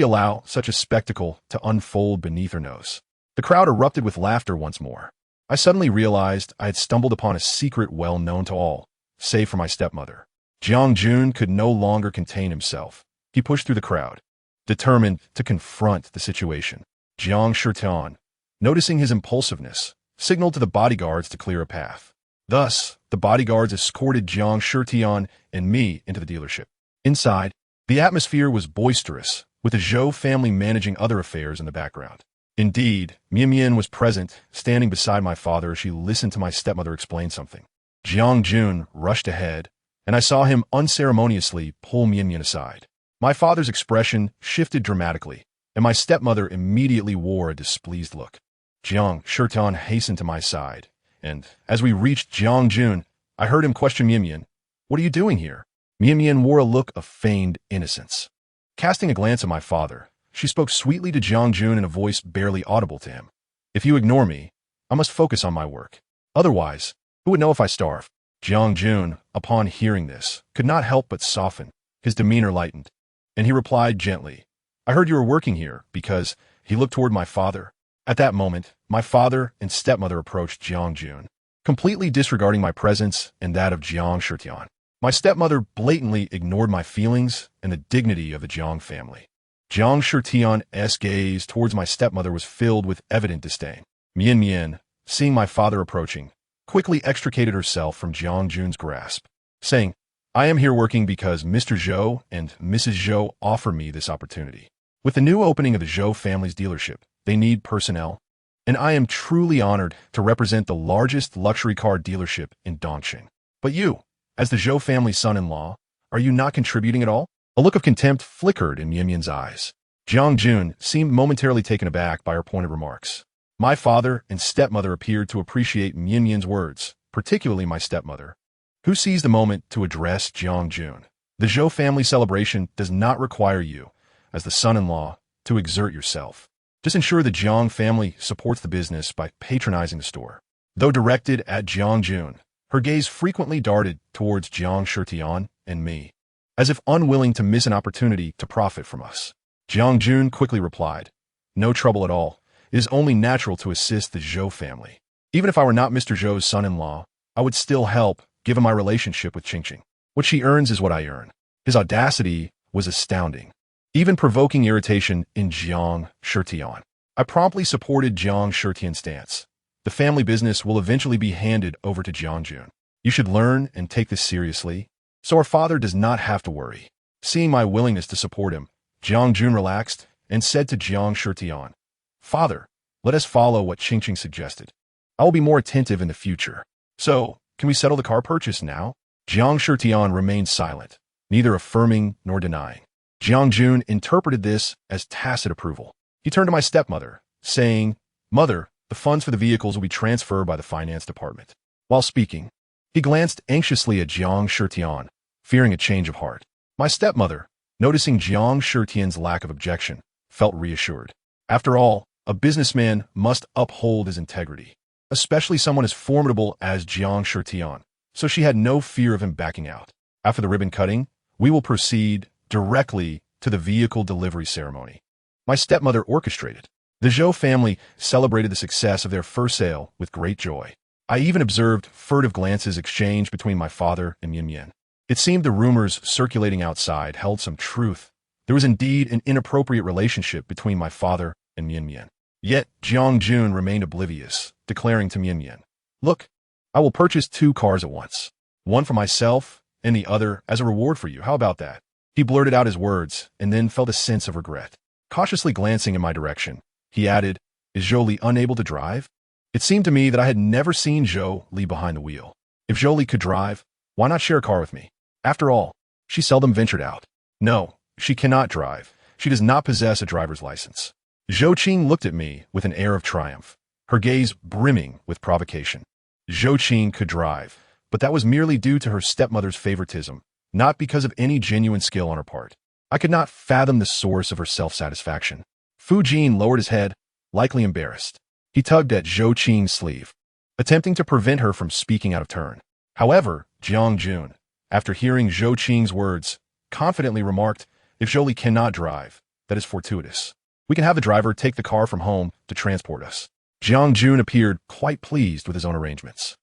allow such a spectacle to unfold beneath her nose?" The crowd erupted with laughter once more. I suddenly realized I had stumbled upon a secret well known to all, save for my stepmother. Jiang Jun could no longer contain himself. He pushed through the crowd, determined to confront the situation. Jiang Shitian, noticing his impulsiveness, signaled to the bodyguards to clear a path. Thus, the bodyguards escorted Jiang Shitian and me into the dealership. Inside, the atmosphere was boisterous, with the Zhou family managing other affairs in the background. Indeed, Mian was present, standing beside my father as she listened to my stepmother explain something. Jiang Jun rushed ahead, and I saw him unceremoniously pull Mian aside. My father's expression shifted dramatically, and my stepmother immediately wore a displeased look. Jiang Shitian hastened to my side, and as we reached Jiang Jun, I heard him question Mian, "What are you doing here?" Mian wore a look of feigned innocence. Casting a glance at my father, she spoke sweetly to Jiang Jun in a voice barely audible to him. "If you ignore me, I must focus on my work. Otherwise, who would know if I starve?" Jiang Jun, upon hearing this, could not help but soften. His demeanor lightened, and he replied gently, "I heard you were working here because..." He looked toward my father. At that moment, my father and stepmother approached Jiang Jun, completely disregarding my presence and that of Jiang Shitian. My stepmother blatantly ignored my feelings and the dignity of the Jiang family. Jiang Shitian's gaze towards my stepmother was filled with evident disdain. Mian, seeing my father approaching, quickly extricated herself from Jiang Jun's grasp, saying, "I am here working because Mr. Zhou and Mrs. Zhou offer me this opportunity. With the new opening of the Zhou family's dealership, they need personnel, and I am truly honored to represent the largest luxury car dealership in Dongqing. But you, as the Zhou family's son-in-law, are you not contributing at all?" A look of contempt flickered in Mian's eyes. Jiang Jun seemed momentarily taken aback by her pointed remarks. My father and stepmother appeared to appreciate Mian's words, particularly my stepmother, who seized the moment to address Jiang Jun. "The Zhou family celebration does not require you, as the son-in-law, to exert yourself. Just ensure the Jiang family supports the business by patronizing the store." Though directed at Jiang Jun, her gaze frequently darted towards Jiang Shitian and me, as if unwilling to miss an opportunity to profit from us. Jiang Jun quickly replied, "No trouble at all. It is only natural to assist the Zhou family. Even if I were not Mr. Zhou's son-in-law, I would still help, given my relationship with Qingqing. What she earns is what I earn." His audacity was astounding, even provoking irritation in Jiang Shitian. I promptly supported Jiang Shitian's stance. "The family business will eventually be handed over to Jiang Jun. You should learn and take this seriously, so our father does not have to worry." Seeing my willingness to support him, Jiang Jun relaxed and said to Jiang Shitian, "Father, let us follow what Qingqing suggested. I will be more attentive in the future. So, can we settle the car purchase now?" Jiang Shitian remained silent, neither affirming nor denying. Jiang Jun interpreted this as tacit approval. He turned to my stepmother, saying, "Mother, the funds for the vehicles will be transferred by the finance department." While speaking, he glanced anxiously at Jiang Shitian, fearing a change of heart. My stepmother, noticing Jiang Shitian's lack of objection, felt reassured. After all, a businessman must uphold his integrity, especially someone as formidable as Jiang Shitian, so she had no fear of him backing out. After the ribbon cutting, we will proceed directly to the vehicle delivery ceremony. My stepmother orchestrated. The Zhou family celebrated the success of their first sale with great joy. I even observed furtive glances exchanged between my father and Mian. It seemed the rumors circulating outside held some truth. There was indeed an inappropriate relationship between my father and Mian. Yet Jiang Jun remained oblivious, declaring to Mian, "Look, I will purchase 2 cars at once. One for myself and the other as a reward for you. How about that?" He blurted out his words and then felt a sense of regret. Cautiously glancing in my direction, he added, "Is Zhou Li unable to drive?" It seemed to me that I had never seen Zhou Li behind the wheel. If Zhou Li could drive, why not share a car with me? After all, she seldom ventured out. No, she cannot drive. She does not possess a driver's license. Zhou Qing looked at me with an air of triumph, her gaze brimming with provocation. Zhou Qing could drive, but that was merely due to her stepmother's favoritism, not because of any genuine skill on her part. I could not fathom the source of her self-satisfaction. Fu Jin lowered his head, likely embarrassed. He tugged at Zhou Qing's sleeve, attempting to prevent her from speaking out of turn. However, Jiang Jun, after hearing Zhou Qing's words, confidently remarked, "If Zhou Li cannot drive, that is fortuitous. We can have the driver take the car from home to transport us." Jiang Jun appeared quite pleased with his own arrangements.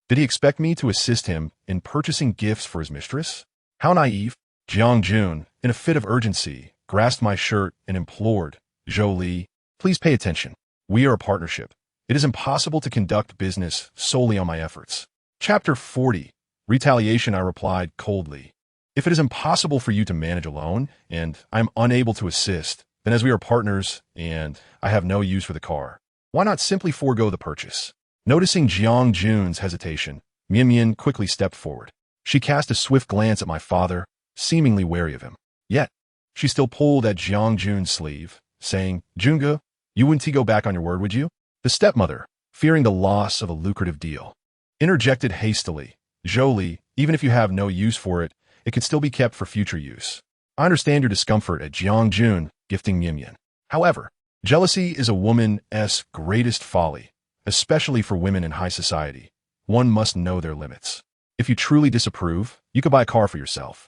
Did he expect me to assist him in purchasing gifts for his mistress? How naive. Jiang Jun, in a fit of urgency, grasped my shirt and implored, "Zhou Li, please pay attention. We are a partnership. It is impossible to conduct business solely on my efforts." Chapter 40. Retaliation. I replied coldly, "If it is impossible for you to manage alone, and I am unable to assist, then as we are partners, and I have no use for the car, why not simply forego the purchase?" Noticing Jiang Jun's hesitation, Mian quickly stepped forward. She cast a swift glance at my father, seemingly wary of him. Yet, she still pulled at Jiang Jun's sleeve, saying, "Junge, you wouldn't go back on your word, would you?" The stepmother, fearing the loss of a lucrative deal, interjected hastily, "Zhou Li, even if you have no use for it, it could still be kept for future use. I understand your discomfort at Jiang Jun gifting Mian. However, jealousy is a woman's greatest folly, especially for women in high society. One must know their limits. If you truly disapprove, you could buy a car for yourself.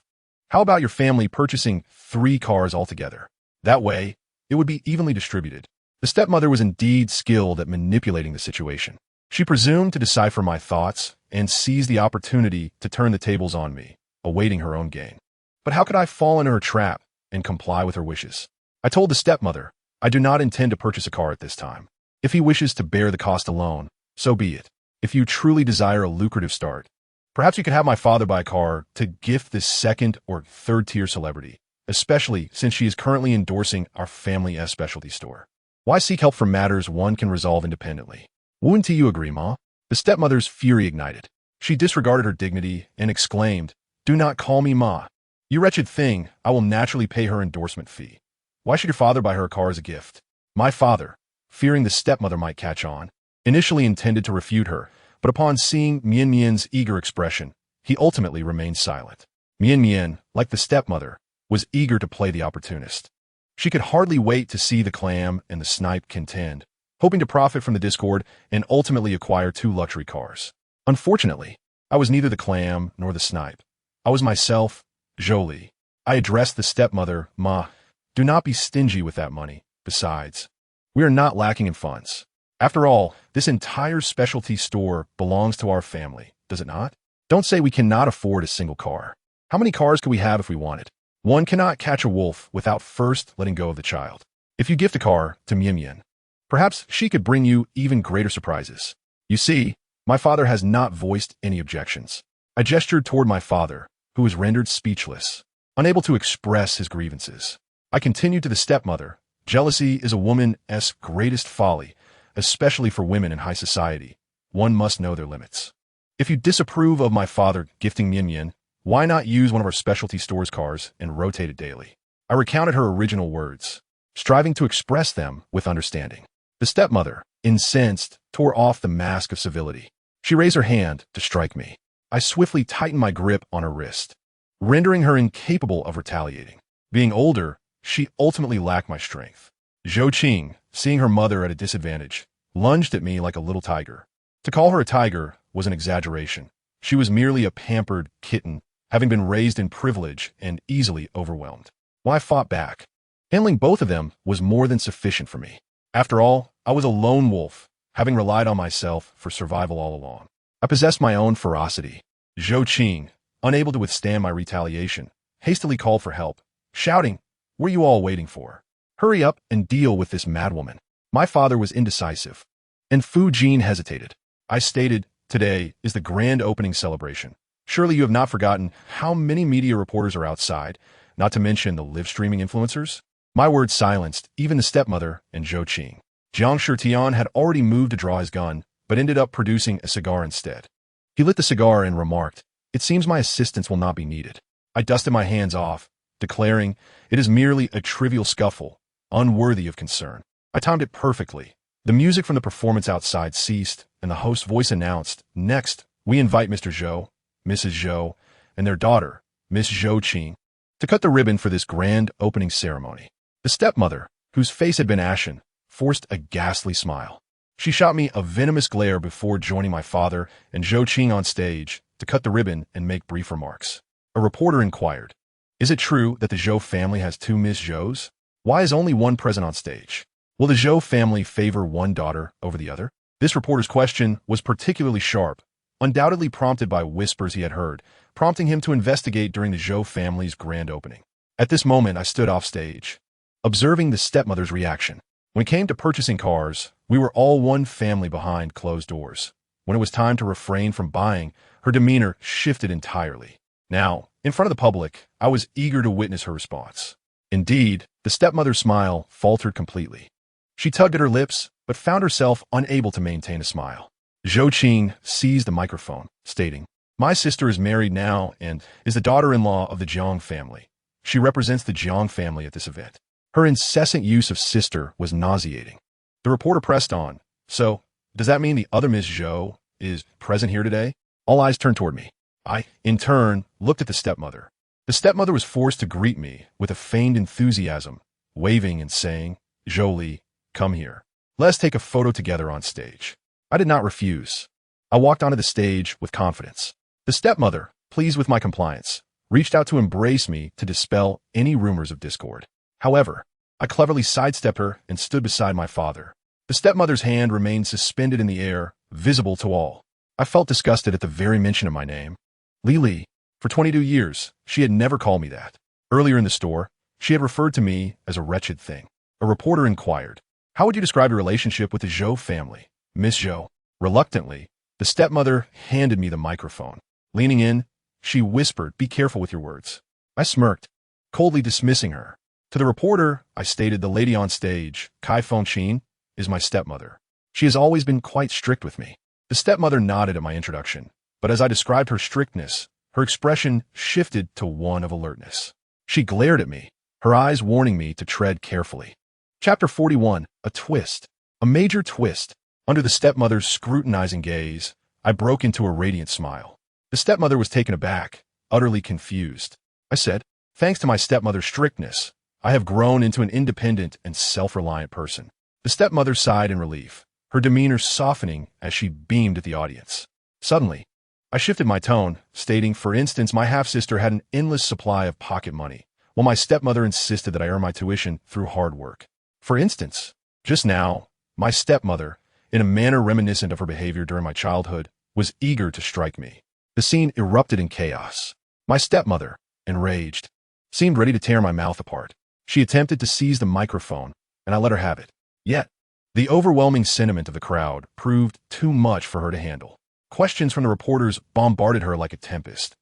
How about your family purchasing 3 cars altogether? That way, it would be evenly distributed." The stepmother was indeed skilled at manipulating the situation. She presumed to decipher my thoughts and seized the opportunity to turn the tables on me, awaiting her own gain. But how could I fall into her trap and comply with her wishes? I told the stepmother, "I do not intend to purchase a car at this time. If he wishes to bear the cost alone, so be it. If you truly desire a lucrative start, perhaps you could have my father buy a car to gift this 2nd or 3rd-tier celebrity, especially since she is currently endorsing our family's specialty store. Why seek help for matters one can resolve independently? Wouldn't you agree, Ma?" The stepmother's fury ignited. She disregarded her dignity and exclaimed, "Do not call me Ma. You wretched thing, I will naturally pay her endorsement fee. Why should your father buy her a car as a gift?" My father, fearing the stepmother might catch on, initially intended to refute her, but upon seeing Mian's eager expression, he ultimately remained silent. Mian, like the stepmother, was eager to play the opportunist. She could hardly wait to see the clam and the snipe contend, hoping to profit from the discord and ultimately acquire 2 luxury cars. Unfortunately, I was neither the clam nor the snipe. I was myself, Zhou Li. I addressed the stepmother, "Ma, do not be stingy with that money. Besides, we are not lacking in funds. After all, this entire specialty store belongs to our family, does it not? Don't say we cannot afford a single car. How many cars could we have if we wanted? One cannot catch a wolf without first letting go of the child. If you gift a car to Mian, perhaps she could bring you even greater surprises." You see, my father has not voiced any objections. I gestured toward my father, who was rendered speechless, unable to express his grievances. I continued to the stepmother, "Jealousy is a woman's greatest folly, especially for women in high society. One must know their limits. If you disapprove of my father gifting Mian, Why not use one of our specialty stores cars and rotate it daily? I recounted her original words, striving to express them with understanding. The stepmother, incensed, tore off the mask of civility. She raised her hand to strike me. I swiftly tightened my grip on her wrist, rendering her incapable of retaliating. Being older, she ultimately lacked my strength. Zhou Qing, seeing her mother at a disadvantage, lunged at me like a little tiger. To call her a tiger was an exaggeration. She was merely a pampered kitten, having been raised in privilege and easily overwhelmed. When I fought back, handling both of them was more than sufficient for me. After all, I was a lone wolf, having relied on myself for survival all along. I possessed my own ferocity. Zhou Qing, unable to withstand my retaliation, hastily called for help, shouting, "What are you all waiting for? Hurry up and deal with this madwoman." My father was indecisive, and Fu Jin hesitated. I stated, "Today is the grand opening celebration. Surely you have not forgotten how many media reporters are outside, not to mention the live-streaming influencers?" My words silenced even the stepmother and Zhou Qing. Jiang Shitian had already moved to draw his gun, but ended up producing a cigar instead. He lit the cigar and remarked, "It seems my assistance will not be needed." I dusted my hands off, declaring, "It is merely a trivial scuffle, unworthy of concern." I timed it perfectly. The music from the performance outside ceased, and the host's voice announced, "Next, we invite Mr. Zhou, Mrs. Zhou, and their daughter, Miss Zhou Qing, to cut the ribbon for this grand opening ceremony." The stepmother, whose face had been ashen, forced a ghastly smile. She shot me a venomous glare before joining my father and Zhou Qing on stage to cut the ribbon and make brief remarks. A reporter inquired, "Is it true that the Zhou family has two Miss Zhous? Why is only one present on stage? Will the Zhou family favor one daughter over the other?" This reporter's question was particularly sharp, undoubtedly prompted by whispers he had heard, prompting him to investigate during the Zhou family's grand opening. At this moment, I stood off stage, observing the stepmother's reaction. When it came to purchasing cars, we were all one family behind closed doors. When it was time to refrain from buying, her demeanor shifted entirely. Now, in front of the public, I was eager to witness her response. Indeed, the stepmother's smile faltered completely. She tugged at her lips, but found herself unable to maintain a smile. Zhou Qing seized the microphone, stating, "My sister is married now and is the daughter-in-law of the Jiang family. She represents the Jiang family at this event." Her incessant use of sister was nauseating. The reporter pressed on, "So, does that mean the other Miss Zhou is present here today?" All eyes turned toward me. I, in turn, looked at the stepmother. The stepmother was forced to greet me with a feigned enthusiasm, waving and saying, "Zhou Li, come here. Let's take a photo together on stage." I did not refuse. I walked onto the stage with confidence. The stepmother, pleased with my compliance, reached out to embrace me to dispel any rumors of discord. However, I cleverly sidestepped her and stood beside my father. The stepmother's hand remained suspended in the air, visible to all. I felt disgusted at the very mention of my name. Li. For 22 years, she had never called me that. Earlier in the store, she had referred to me as a wretched thing. A reporter inquired, "How would you describe your relationship with the Zhou family, Miss Zhou?" Reluctantly, the stepmother handed me the microphone. Leaning in, she whispered, "Be careful with your words." I smirked, coldly dismissing her. To the reporter, I stated, "The lady on stage, Kai Fengqin, is my stepmother. She has always been quite strict with me." The stepmother nodded at my introduction, but as I described her strictness, her expression shifted to one of alertness. She glared at me, her eyes warning me to tread carefully. Chapter 41, a twist. A major twist. Under the stepmother's scrutinizing gaze, I broke into a radiant smile. The stepmother was taken aback, utterly confused. I said, "Thanks to my stepmother's strictness, I have grown into an independent and self-reliant person." The stepmother sighed in relief, her demeanor softening as she beamed at the audience. Suddenly, I shifted my tone, stating, "For instance, my half-sister had an endless supply of pocket money, while my stepmother insisted that I earn my tuition through hard work." For instance, just now, my stepmother, in a manner reminiscent of her behavior during my childhood, was eager to strike me. The scene erupted in chaos. My stepmother, enraged, seemed ready to tear my mouth apart. She attempted to seize the microphone, and I let her have it. Yet, the overwhelming sentiment of the crowd proved too much for her to handle. Questions from the reporters bombarded her like a tempest.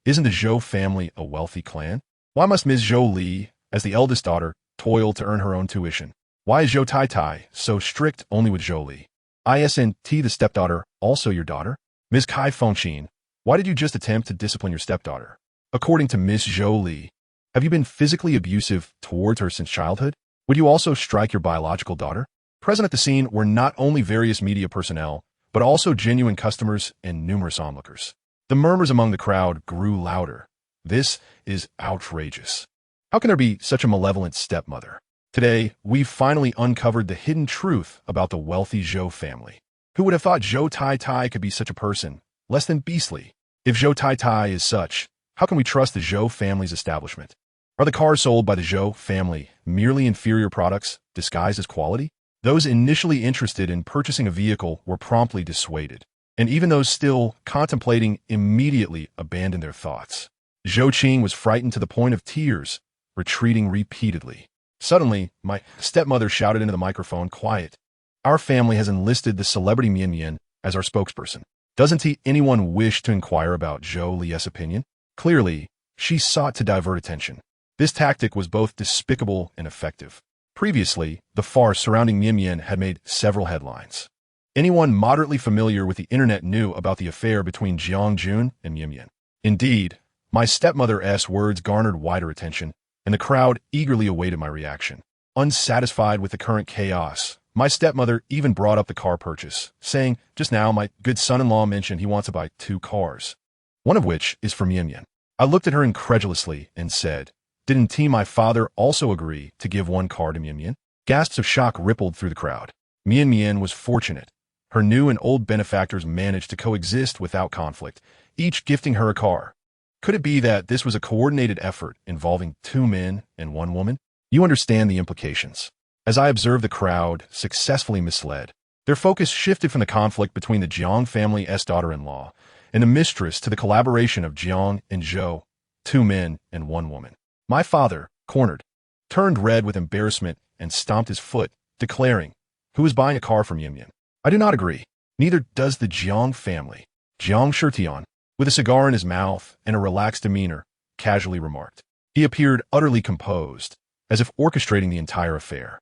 Isn't the Zhou family a wealthy clan? Why must Ms. Zhou Li, as the eldest daughter, toil to earn her own tuition? Why is Zhou Tai so strict only with Zhou Li? Isn't the stepdaughter also your daughter? Ms. Kai Fengqin, why did you just attempt to discipline your stepdaughter? According to Miss Zhou Li, have you been physically abusive towards her since childhood? Would you also strike your biological daughter? Present at the scene were not only various media personnel, but also genuine customers and numerous onlookers. The murmurs among the crowd grew louder. This is outrageous. How can there be such a malevolent stepmother? Today, we've finally uncovered the hidden truth about the wealthy Zhou family. Who would have thought Zhou Tai could be such a person, less than beastly? If Zhou Tai is such, how can we trust the Zhou family's establishment? Are the cars sold by the Zhou family merely inferior products disguised as quality? Those initially interested in purchasing a vehicle were promptly dissuaded, and even those still contemplating immediately abandoned their thoughts. Zhou Qing was frightened to the point of tears, retreating repeatedly. Suddenly, my stepmother shouted into the microphone, "Quiet. Our family has enlisted the celebrity Mian as our spokesperson. Doesn't anyone wish to inquire about Zhou Li's opinion?" Clearly, she sought to divert attention. This tactic was both despicable and effective. Previously, the farce surrounding Mian had made several headlines. Anyone moderately familiar with the internet knew about the affair between Jiang Jun and Mian. Indeed, my stepmother's words garnered wider attention, and the crowd eagerly awaited my reaction. Unsatisfied with the current chaos, my stepmother even brought up the car purchase, saying, "Just now my good son-in-law mentioned he wants to buy 2 cars, one of which is for Mian." I looked at her incredulously and said, "Didn't my father also agree to give 1 car to Mian?" Gasps of shock rippled through the crowd. Mian was fortunate. Her new and old benefactors managed to coexist without conflict, each gifting her a car. Could it be that this was a coordinated effort involving 2 men and 1 woman? You understand the implications. As I observed the crowd successfully misled, their focus shifted from the conflict between the Jiang family's daughter-in-law and the mistress to the collaboration of Jiang and Zhou, 2 men and 1 woman. My father, cornered, turned red with embarrassment and stomped his foot, declaring, "Who is buying a car from Mian? I do not agree. Neither does the Jiang family." Jiang Shitian, with a cigar in his mouth and a relaxed demeanor, casually remarked. He appeared utterly composed, as if orchestrating the entire affair.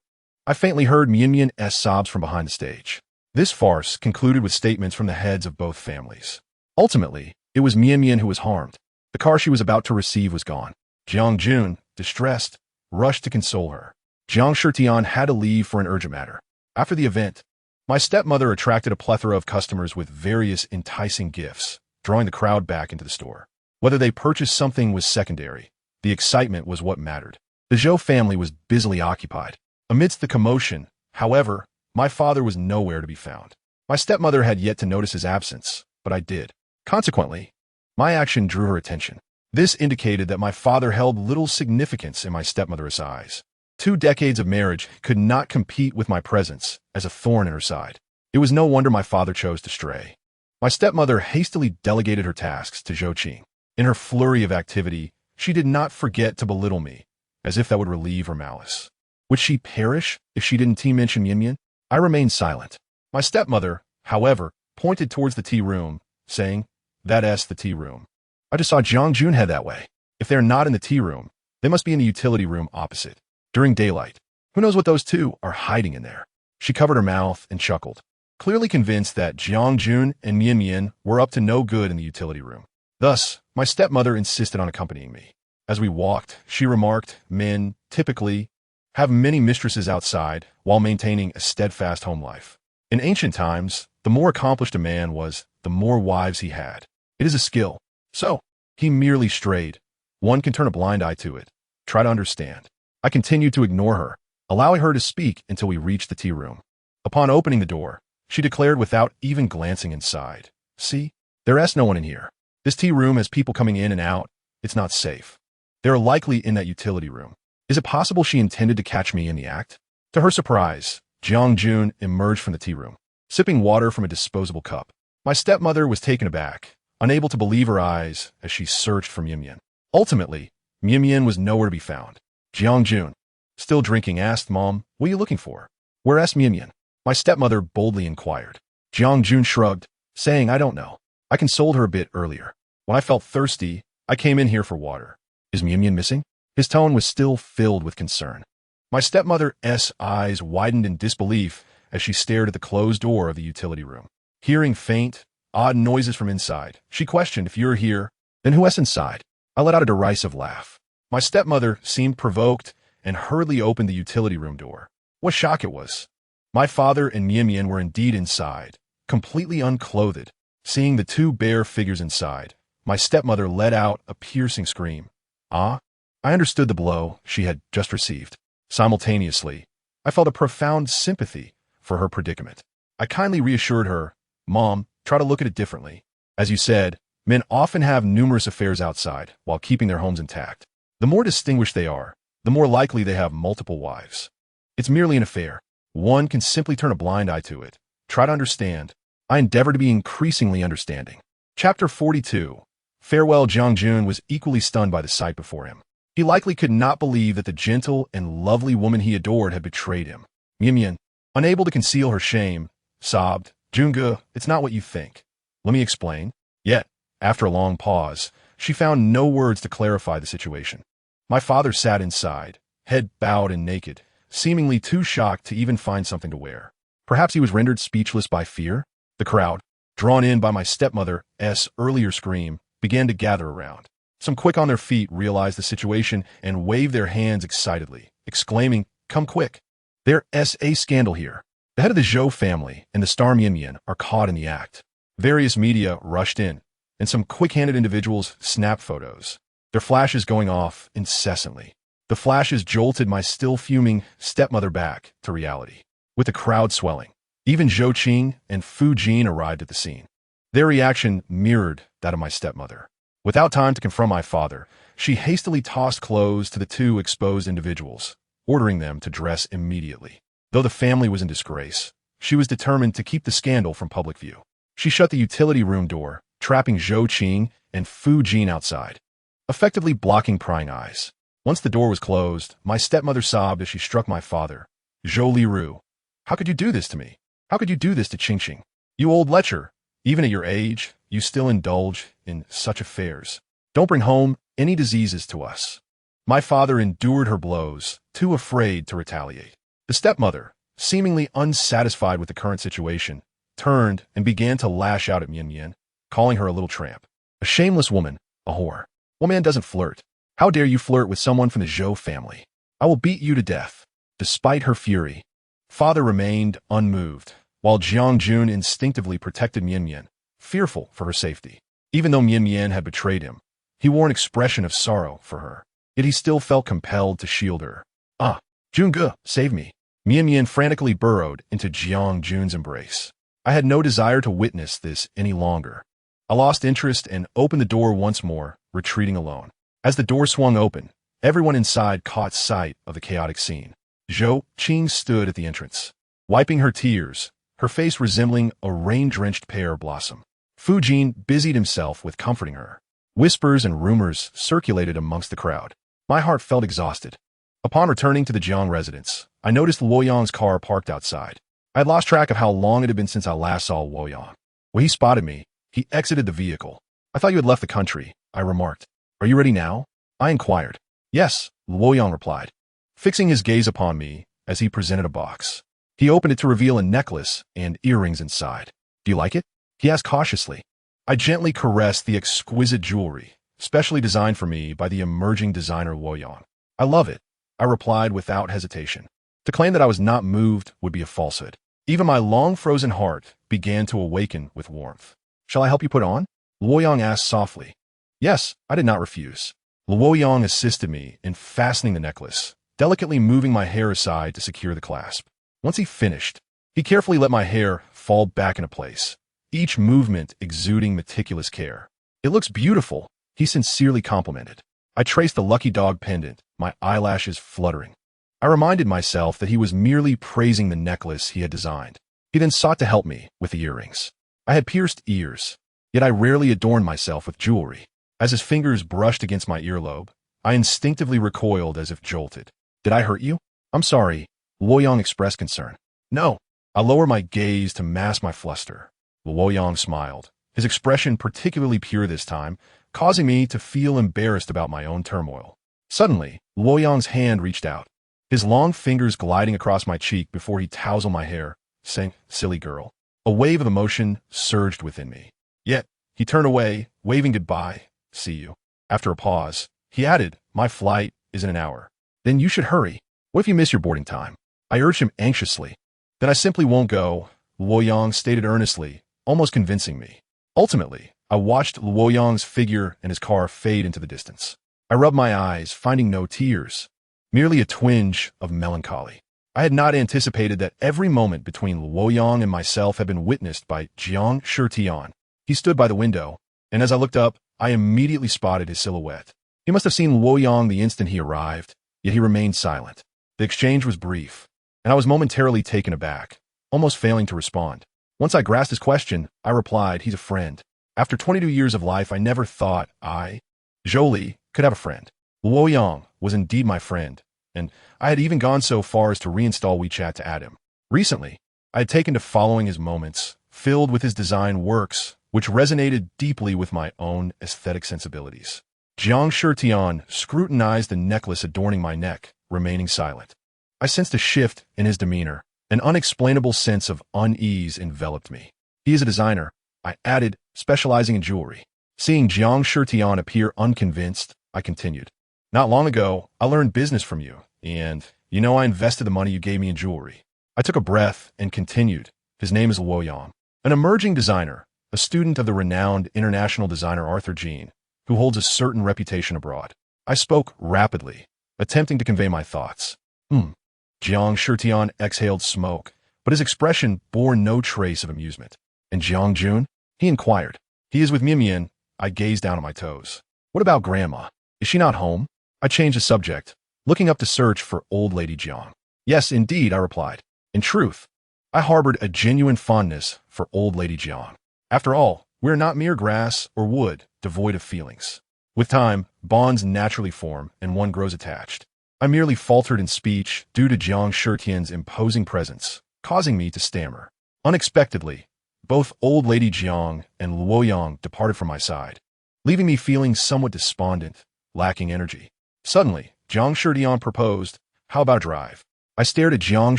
I faintly heard Mian's sobs from behind the stage. This farce concluded with statements from the heads of both families. Ultimately, it was Mian who was harmed. The car she was about to receive was gone. Jiang Jun, distressed, rushed to console her. Jiang Shitian had to leave for an urgent matter. After the event, my stepmother attracted a plethora of customers with various enticing gifts, drawing the crowd back into the store. Whether they purchased something was secondary. The excitement was what mattered. The Zhou family was busily occupied. Amidst the commotion, however, my father was nowhere to be found. My stepmother had yet to notice his absence, but I did. Consequently, my action drew her attention. This indicated that my father held little significance in my stepmother's eyes. 2 decades of marriage could not compete with my presence as a thorn in her side. It was no wonder my father chose to stray. My stepmother hastily delegated her tasks to Zhou Qing. In her flurry of activity, she did not forget to belittle me, as if that would relieve her malice. Would she perish if she didn't mention Mian? I remained silent. My stepmother, however, pointed towards the tea room, saying, "That's the tea room. I just saw Jiang Jun head that way. If they're not in the tea room, they must be in the utility room opposite. During daylight. Who knows what those 2 are hiding in there?" She covered her mouth and chuckled, clearly convinced that Jiang Jun and Mian were up to no good in the utility room. Thus, my stepmother insisted on accompanying me. As we walked, she remarked, "Men, typically, have many mistresses outside while maintaining a steadfast home life. In ancient times, the more accomplished a man was, the more wives he had. It is a skill. So, he merely strayed. One can turn a blind eye to it. Try to understand." I continued to ignore her, allowing her to speak until we reached the tea room. Upon opening the door, she declared without even glancing inside, "See, there's no one in here. This tea room has people coming in and out. It's not safe. They're likely in that utility room." Is it possible she intended to catch me in the act? To her surprise, Jiang Jun emerged from the tea room, sipping water from a disposable cup. My stepmother was taken aback, unable to believe her eyes as she searched for Mian. Ultimately, Mian was nowhere to be found. Jiang Jun, still drinking, asked, "Mom, what are you looking for?" "Where's Mian?" my stepmother boldly inquired. Jiang Jun shrugged, saying, "I don't know. I consoled her a bit earlier. When I felt thirsty, I came in here for water." "Is Mian missing?" His tone was still filled with concern. My stepmother's eyes widened in disbelief as she stared at the closed door of the utility room. Hearing faint, odd noises from inside, she questioned, "If you're here, then who's inside?" I let out a derisive laugh. My stepmother seemed provoked and hurriedly opened the utility room door. What shock it was! My father and Mian were indeed inside, completely unclothed. Seeing the two bare figures inside, my stepmother let out a piercing scream. Ah! I understood the blow she had just received. Simultaneously, I felt a profound sympathy for her predicament. I kindly reassured her, "Mom, try to look at it differently. As you said, men often have numerous affairs outside while keeping their homes intact. The more distinguished they are, the more likely they have multiple wives. It's merely an affair. One can simply turn a blind eye to it. Try to understand." I endeavor to be increasingly understanding. Chapter 42. Farewell. Jiang Jun was equally stunned by the sight before him. He likely could not believe that the gentle and lovely woman he adored had betrayed him. Mian, unable to conceal her shame, sobbed, "Junge, it's not what you think. Let me explain." Yet, after a long pause, she found no words to clarify the situation. My father sat inside, head bowed and naked, seemingly too shocked to even find something to wear. Perhaps he was rendered speechless by fear? The crowd, drawn in by my stepmother's earlier scream, began to gather around. Some quick on their feet realized the situation and waved their hands excitedly, exclaiming, "Come quick! There's a scandal here. The head of the Zhou family and the star Mian are caught in the act." Various media rushed in, and some quick-handed individuals snapped photos, their flashes going off incessantly. The flashes jolted my still-fuming stepmother back to reality. With the crowd swelling, even Zhou Qing and Fu Jin arrived at the scene. Their reaction mirrored that of my stepmother. Without time to confront my father, she hastily tossed clothes to the two exposed individuals, ordering them to dress immediately. Though the family was in disgrace, she was determined to keep the scandal from public view. She shut the utility room door, trapping Zhou Qing and Fu Jin outside, effectively blocking prying eyes. Once the door was closed, my stepmother sobbed as she struck my father. "Zhou Li, how could you do this to me? How could you do this to Qingqing? You old lecher! Even at your age, you still indulge in such affairs. Don't bring home any diseases to us." My father endured her blows, too afraid to retaliate. The stepmother, seemingly unsatisfied with the current situation, turned and began to lash out at Mian, calling her a little tramp, a shameless woman, a whore. "What man doesn't flirt? How dare you flirt with someone from the Zhou family? I will beat you to death." Despite her fury, father remained unmoved, while Jiang Jun instinctively protected Mian, fearful for her safety. Even though Mian had betrayed him, he wore an expression of sorrow for her, yet he still felt compelled to shield her. "Ah, Junge, save me." Mian frantically burrowed into Jiang Jun's embrace. I had no desire to witness this any longer. I lost interest and opened the door once more, retreating alone. As the door swung open, everyone inside caught sight of the chaotic scene. Zhou Qing stood at the entrance, wiping her tears, her face resembling a rain-drenched pear blossom. Fu Jin busied himself with comforting her. Whispers and rumors circulated amongst the crowd. My heart felt exhausted. Upon returning to the Jiang residence, I noticed Luoyang's car parked outside. I had lost track of how long it had been since I last saw Luoyang. When he spotted me, he exited the vehicle. "I thought you had left the country," I remarked. "Are you ready now?" I inquired. "Yes," Luoyang replied, fixing his gaze upon me as he presented a box. He opened it to reveal a necklace and earrings inside. "Do you like it?" he asked cautiously. I gently caressed the exquisite jewelry, specially designed for me by the emerging designer Luoyang. "I love it," I replied without hesitation. To claim that I was not moved would be a falsehood. Even my long-frozen heart began to awaken with warmth. "Shall I help you put on?" Luoyang asked softly. Yes, I did not refuse. Luoyang assisted me in fastening the necklace, delicately moving my hair aside to secure the clasp. Once he finished, he carefully let my hair fall back into place, each movement exuding meticulous care. "It looks beautiful," he sincerely complimented. I traced the lucky dog pendant, my eyelashes fluttering. I reminded myself that he was merely praising the necklace he had designed. He then sought to help me with the earrings. I had pierced ears, yet I rarely adorned myself with jewelry. As his fingers brushed against my earlobe, I instinctively recoiled as if jolted. "Did I hurt you?" "I'm sorry," Luoyang expressed concern. "No." I lowered my gaze to mask my fluster. Luoyang smiled, his expression particularly pure this time, causing me to feel embarrassed about my own turmoil. Suddenly, Luoyang's hand reached out, his long fingers gliding across my cheek before he tousled my hair, saying, "Silly girl." A wave of emotion surged within me. Yet, he turned away, waving goodbye. "See you." After a pause, he added, "My flight is in an hour. Then you should hurry. What if you miss your boarding time?" I urged him anxiously. "Then I simply won't go," Luoyang stated earnestly, almost convincing me. Ultimately, I watched Luoyang's figure and his car fade into the distance. I rubbed my eyes, finding no tears, merely a twinge of melancholy. I had not anticipated that every moment between Luoyang and myself had been witnessed by Jiang Shitian. He stood by the window, and as I looked up, I immediately spotted his silhouette. He must have seen Luoyang the instant he arrived, yet he remained silent. The exchange was brief, and I was momentarily taken aback, almost failing to respond. Once I grasped his question, I replied, "He's a friend. After 22 years of life, I never thought I, Zhou Li, could have a friend." Luoyang was indeed my friend, and I had even gone so far as to reinstall WeChat to add him. Recently, I had taken to following his moments, filled with his design works, which resonated deeply with my own aesthetic sensibilities. Jiang Shitian scrutinized the necklace adorning my neck, remaining silent. I sensed a shift in his demeanor. An unexplainable sense of unease enveloped me. "He is a designer," I added, "specializing in jewelry." Seeing Jiang Shitian appear unconvinced, I continued, "Not long ago, I learned business from you, and, I invested the money you gave me in jewelry." I took a breath and continued, "His name is Luoyang, an emerging designer, a student of the renowned international designer Arthur Jean, who holds a certain reputation abroad." I spoke rapidly, attempting to convey my thoughts. Jiang Shitian exhaled smoke, but his expression bore no trace of amusement. "And Jiang Jun?" he inquired. "He is with Mian." I gazed down at my toes. "What about Grandma? Is she not home?" I changed the subject, looking up to search for old lady Jiang. "Yes, indeed," I replied. In truth, I harbored a genuine fondness for old lady Jiang. After all, we are not mere grass or wood, devoid of feelings. With time, bonds naturally form, and one grows attached. I merely faltered in speech due to Jiang Shitian's imposing presence, causing me to stammer. Unexpectedly, both old lady Jiang and Luoyang departed from my side, leaving me feeling somewhat despondent, lacking energy. Suddenly, Jiang Shitian proposed, "How about a drive?" I stared at Jiang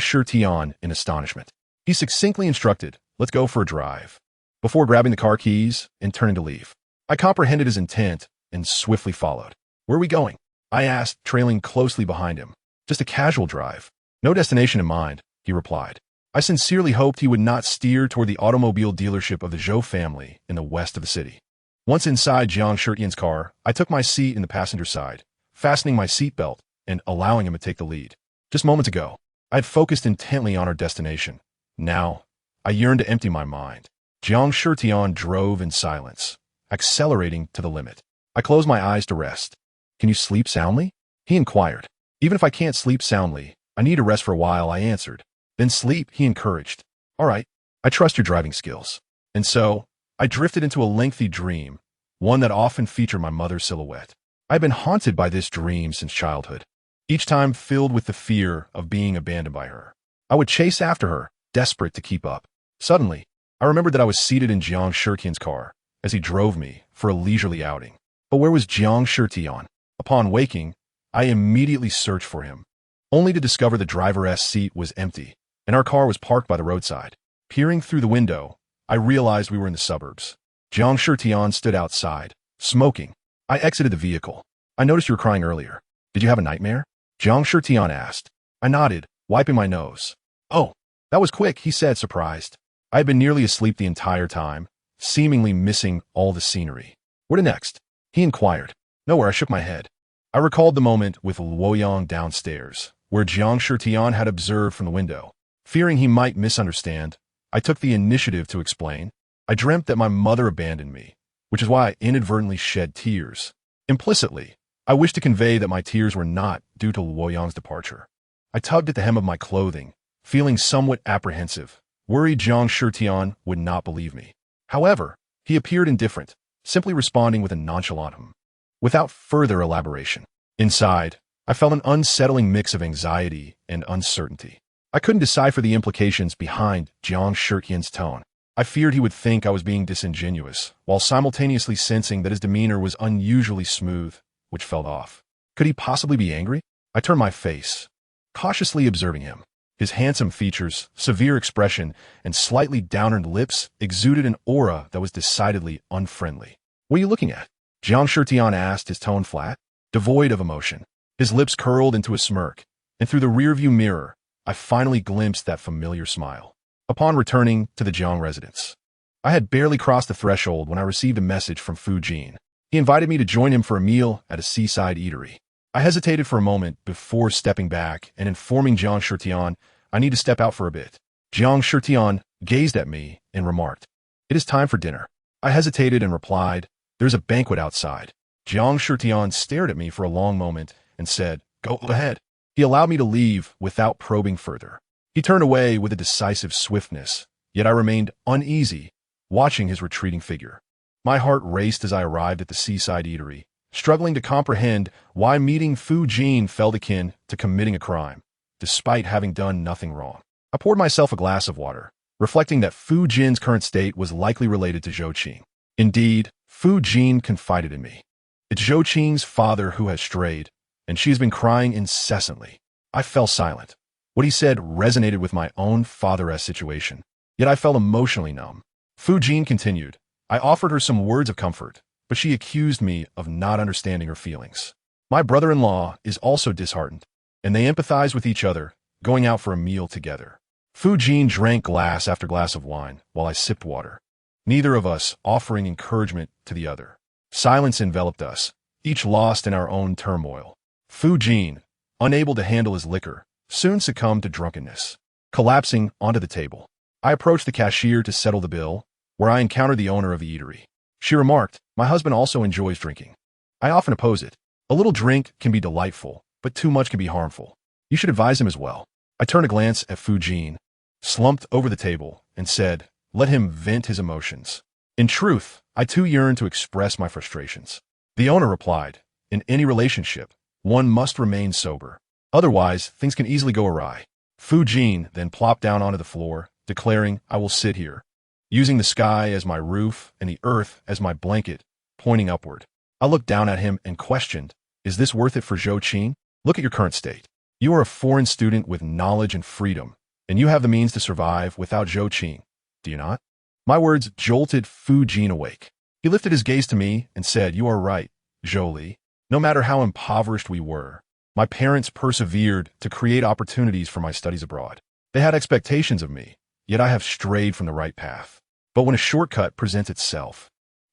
Shitian in astonishment. He succinctly instructed, "Let's go for a drive," before grabbing the car keys and turning to leave. I comprehended his intent and swiftly followed. "Where are we going?" I asked, trailing closely behind him. "Just a casual drive. No destination in mind," he replied. I sincerely hoped he would not steer toward the automobile dealership of the Zhou family in the west of the city. Once inside Jiang Shitian's car, I took my seat in the passenger side, fastening my seatbelt and allowing him to take the lead. Just moments ago, I had focused intently on our destination. Now, I yearned to empty my mind. Jiang Shitian drove in silence, accelerating to the limit. I closed my eyes to rest. "Can you sleep soundly?" he inquired. "Even if I can't sleep soundly, I need to rest for a while," I answered. "Then sleep," he encouraged. "All right, I trust your driving skills." And so, I drifted into a lengthy dream, one that often featured my mother's silhouette. I had been haunted by this dream since childhood, each time filled with the fear of being abandoned by her. I would chase after her, desperate to keep up. Suddenly, I remembered that I was seated in Jiang Shitian's car as he drove me for a leisurely outing. But where was Jiang Shitian? Upon waking, I immediately searched for him, only to discover the driver's seat was empty, and our car was parked by the roadside. Peering through the window, I realized we were in the suburbs. Jiang Shitian stood outside, smoking. I exited the vehicle. "I noticed you were crying earlier. Did you have a nightmare?" Jiang Shitian asked. I nodded, wiping my nose. "Oh, that was quick," he said, surprised. I had been nearly asleep the entire time, seemingly missing all the scenery. "Where to next?" he inquired. "Nowhere," I shook my head. I recalled the moment with Luoyang downstairs, where Jiang Shitian had observed from the window. Fearing he might misunderstand, I took the initiative to explain. "I dreamt that my mother abandoned me, which is why I inadvertently shed tears." Implicitly, I wished to convey that my tears were not due to Luoyang's departure. I tugged at the hem of my clothing, feeling somewhat apprehensive, worried Jiang Shitian would not believe me. However, he appeared indifferent, simply responding with a nonchalant hum. Without further elaboration. Inside, I felt an unsettling mix of anxiety and uncertainty. I couldn't decipher the implications behind Jiang Shitian's tone. I feared he would think I was being disingenuous, while simultaneously sensing that his demeanor was unusually smooth, which felt off. Could he possibly be angry? I turned my face, cautiously observing him. His handsome features, severe expression, and slightly downturned lips exuded an aura that was decidedly unfriendly. "What are you looking at?" Jiang Shitian asked, his tone flat, devoid of emotion. His lips curled into a smirk, and through the rearview mirror, I finally glimpsed that familiar smile. Upon returning to the Jiang residence, I had barely crossed the threshold when I received a message from Fu Jin. He invited me to join him for a meal at a seaside eatery. I hesitated for a moment before stepping back and informing Jiang Shitian I need to step out for a bit. Jiang Shitian gazed at me and remarked, "It is time for dinner." I hesitated and replied, "There's a banquet outside." Jiang Shitian stared at me for a long moment and said, "Go ahead." He allowed me to leave without probing further. He turned away with a decisive swiftness, yet I remained uneasy, watching his retreating figure. My heart raced as I arrived at the seaside eatery, struggling to comprehend why meeting Fu Jin felt akin to committing a crime, despite having done nothing wrong. I poured myself a glass of water, reflecting that Fu Jin's current state was likely related to Zhou Qing. Indeed, Fu Jin confided in me. It's Zhou Qing's father who has strayed, and she has been crying incessantly. I fell silent. What he said resonated with my own father-esque situation, yet I felt emotionally numb. Fu Jin continued, "I offered her some words of comfort, but she accused me of not understanding her feelings. My brother-in-law is also disheartened, and they empathize with each other, going out for a meal together." Fu Jin drank glass after glass of wine, while I sipped water, neither of us offering encouragement to the other. Silence enveloped us, each lost in our own turmoil. Fu Jin, unable to handle his liquor, soon succumbed to drunkenness, collapsing onto the table. I approached the cashier to settle the bill, where I encountered the owner of the eatery. She remarked, "My husband also enjoys drinking. I often oppose it. A little drink can be delightful, but too much can be harmful. You should advise him as well." I turned a glance at Fu Jin, slumped over the table, and said, "Let him vent his emotions." In truth, I too yearned to express my frustrations. The owner replied, "In any relationship, one must remain sober. Otherwise, things can easily go awry." Fu Jin then plopped down onto the floor, declaring, "I will sit here, using the sky as my roof and the earth as my blanket, pointing upward." I looked down at him and questioned, "Is this worth it for Zhou Qing? Look at your current state. You are a foreign student with knowledge and freedom, and you have the means to survive without Zhou Qing, do you not?" My words jolted Fu Jin awake. He lifted his gaze to me and said, "You are right, Zhou Li. No matter how impoverished we were, my parents persevered to create opportunities for my studies abroad. They had expectations of me, yet I have strayed from the right path. But when a shortcut presents itself,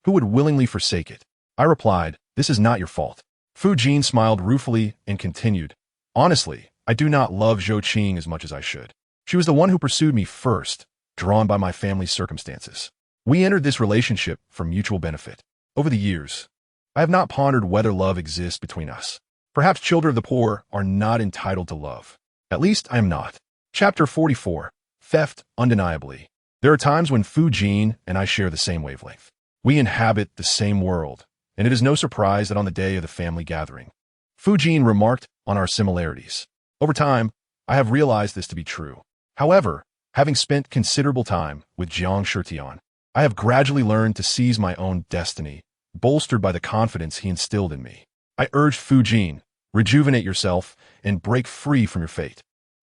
who would willingly forsake it?" I replied, "This is not your fault." Fu Jin smiled ruefully and continued, "Honestly, I do not love Zhou Qing as much as I should. She was the one who pursued me first, drawn by my family's circumstances. We entered this relationship for mutual benefit. Over the years, I have not pondered whether love exists between us. Perhaps children of the poor are not entitled to love. At least I am not." Chapter 44. Theft Undeniably. There are times when Fu Jin and I share the same wavelength. We inhabit the same world, and it is no surprise that on the day of the family gathering, Fu Jin remarked on our similarities. Over time, I have realized this to be true. However, having spent considerable time with Jiang Shitian, I have gradually learned to seize my own destiny, bolstered by the confidence he instilled in me. I urged Fu Jin, rejuvenate yourself and break free from your fate.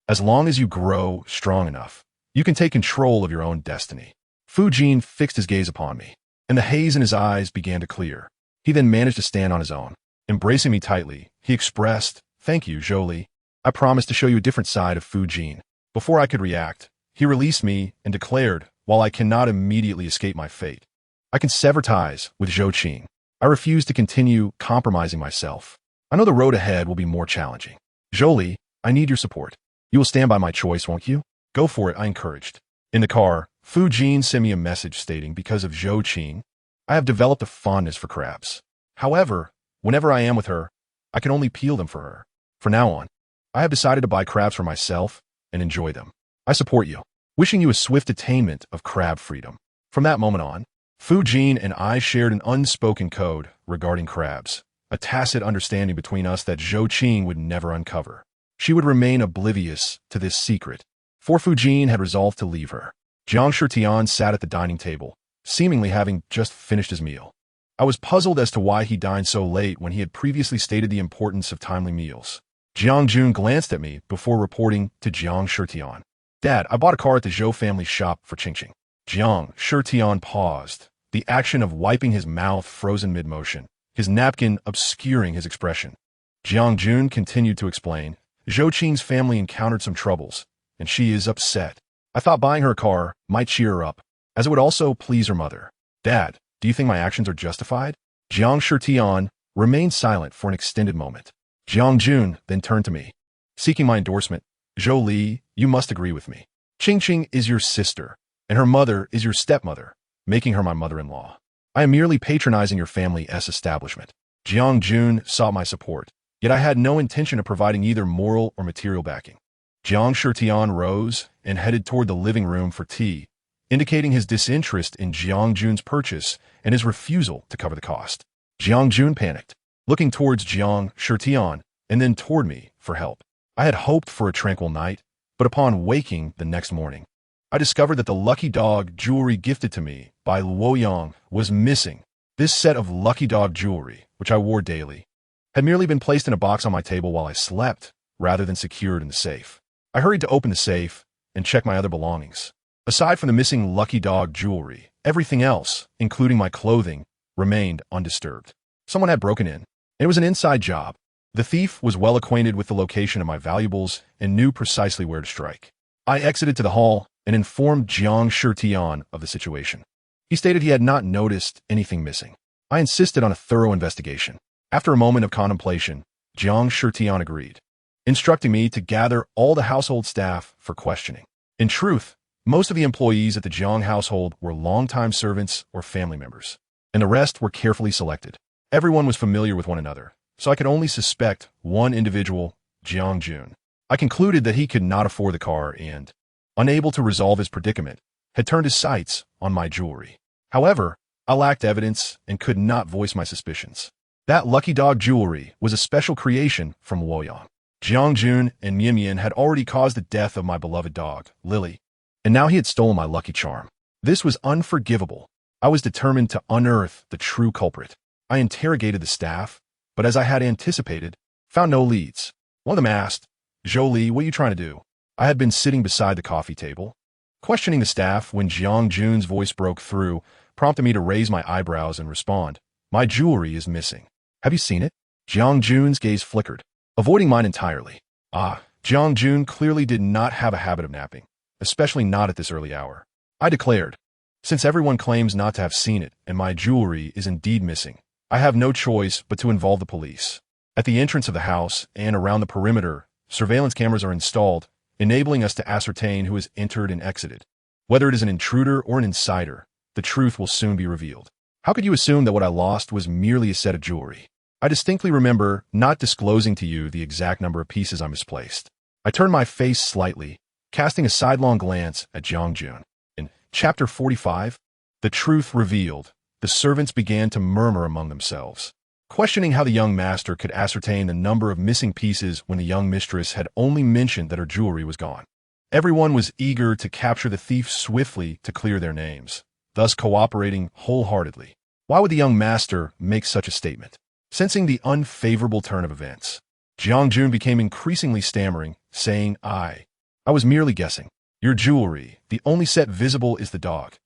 As long as you grow strong enough, you can take control of your own destiny. Fu Jin fixed his gaze upon me, and the haze in his eyes began to clear. He then managed to stand on his own. Embracing me tightly, he expressed, "Thank you, Zhou Li. I promise to show you a different side of Fu Jin." Before I could react, he released me and declared, "While I cannot immediately escape my fate, I can sever ties with Zhou Qing. I refuse to continue compromising myself. I know the road ahead will be more challenging. Zhou Li, I need your support. You will stand by my choice, won't you?" "Go for it," I encouraged. In the car, Fu Jin sent me a message stating, "Because of Zhou Qing, I have developed a fondness for crabs. However, whenever I am with her, I can only peel them for her. For now on, I have decided to buy crabs for myself and enjoy them. I support you. Wishing you a swift attainment of crab freedom." From that moment on, Fu Jin and I shared an unspoken code regarding crabs, a tacit understanding between us that Zhou Qing would never uncover. She would remain oblivious to this secret, for Fu Jin had resolved to leave her. Jiang Shitian sat at the dining table, seemingly having just finished his meal. I was puzzled as to why he dined so late when he had previously stated the importance of timely meals. Jiang Jun glanced at me before reporting to Jiang Shitian, "Dad, I bought a car at the Zhou family shop for Qingqing." Jiang Shitian paused, the action of wiping his mouth frozen mid-motion, his napkin obscuring his expression. Jiang Jun continued to explain, Zhou Qing's family encountered some troubles, and she is upset. I thought buying her a car might cheer her up, as it would also please her mother. Dad, do you think my actions are justified? Jiang Shitian remained silent for an extended moment. Jiang Jun then turned to me. Seeking my endorsement, Zhou Li, you must agree with me. Qing is your sister, and her mother is your stepmother, making her my mother-in-law. I am merely patronizing your family's establishment. Jiang Jun sought my support, yet I had no intention of providing either moral or material backing. Jiang Shitian rose and headed toward the living room for tea, indicating his disinterest in Jiang Jun's purchase and his refusal to cover the cost. Jiang Jun panicked, looking towards Jiang Shitian and then toward me for help. I had hoped for a tranquil night, but upon waking the next morning, I discovered that the lucky dog jewelry gifted to me by Luoyang was missing. This set of lucky dog jewelry, which I wore daily, had merely been placed in a box on my table while I slept, rather than secured in the safe. I hurried to open the safe and check my other belongings. Aside from the missing lucky dog jewelry, everything else, including my clothing, remained undisturbed. Someone had broken in, and it was an inside job. The thief was well acquainted with the location of my valuables and knew precisely where to strike. I exited to the hall and informed Jiang Shitian of the situation. He stated he had not noticed anything missing. I insisted on a thorough investigation. After a moment of contemplation, Jiang Shitian agreed, instructing me to gather all the household staff for questioning. In truth, most of the employees at the Jiang household were longtime servants or family members, and the rest were carefully selected. Everyone was familiar with one another, so I could only suspect one individual, Jiang Jun. I concluded that he could not afford the car and, unable to resolve his predicament, had turned his sights on my jewelry. However, I lacked evidence and could not voice my suspicions. That lucky dog jewelry was a special creation from Luoyang. Jiang Jun and Mian had already caused the death of my beloved dog, Lily, and now he had stolen my lucky charm. This was unforgivable. I was determined to unearth the true culprit. I interrogated the staff, but as I had anticipated, found no leads. One of them asked, Zhou Li, what are you trying to do? I had been sitting beside the coffee table, questioning the staff when Jiang Jun's voice broke through, prompting me to raise my eyebrows and respond, my jewelry is missing. Have you seen it? Jiang Jun's gaze flickered, avoiding mine entirely. Jiang Jun clearly did not have a habit of napping, especially not at this early hour. I declared, since everyone claims not to have seen it and my jewelry is indeed missing, I have no choice but to involve the police. At the entrance of the house and around the perimeter, surveillance cameras are installed, enabling us to ascertain who has entered and exited. Whether it is an intruder or an insider, the truth will soon be revealed. How could you assume that what I lost was merely a set of jewelry? I distinctly remember not disclosing to you the exact number of pieces I misplaced. I turned my face slightly, casting a sidelong glance at Jiang Jun. In Chapter 45, the truth revealed, the servants began to murmur among themselves, questioning how the young master could ascertain the number of missing pieces when the young mistress had only mentioned that her jewelry was gone. Everyone was eager to capture the thief swiftly to clear their names, thus cooperating wholeheartedly. Why would the young master make such a statement? Sensing the unfavorable turn of events, Jiang Jun became increasingly stammering, saying, I was merely guessing. Your jewelry, the only set visible is the dog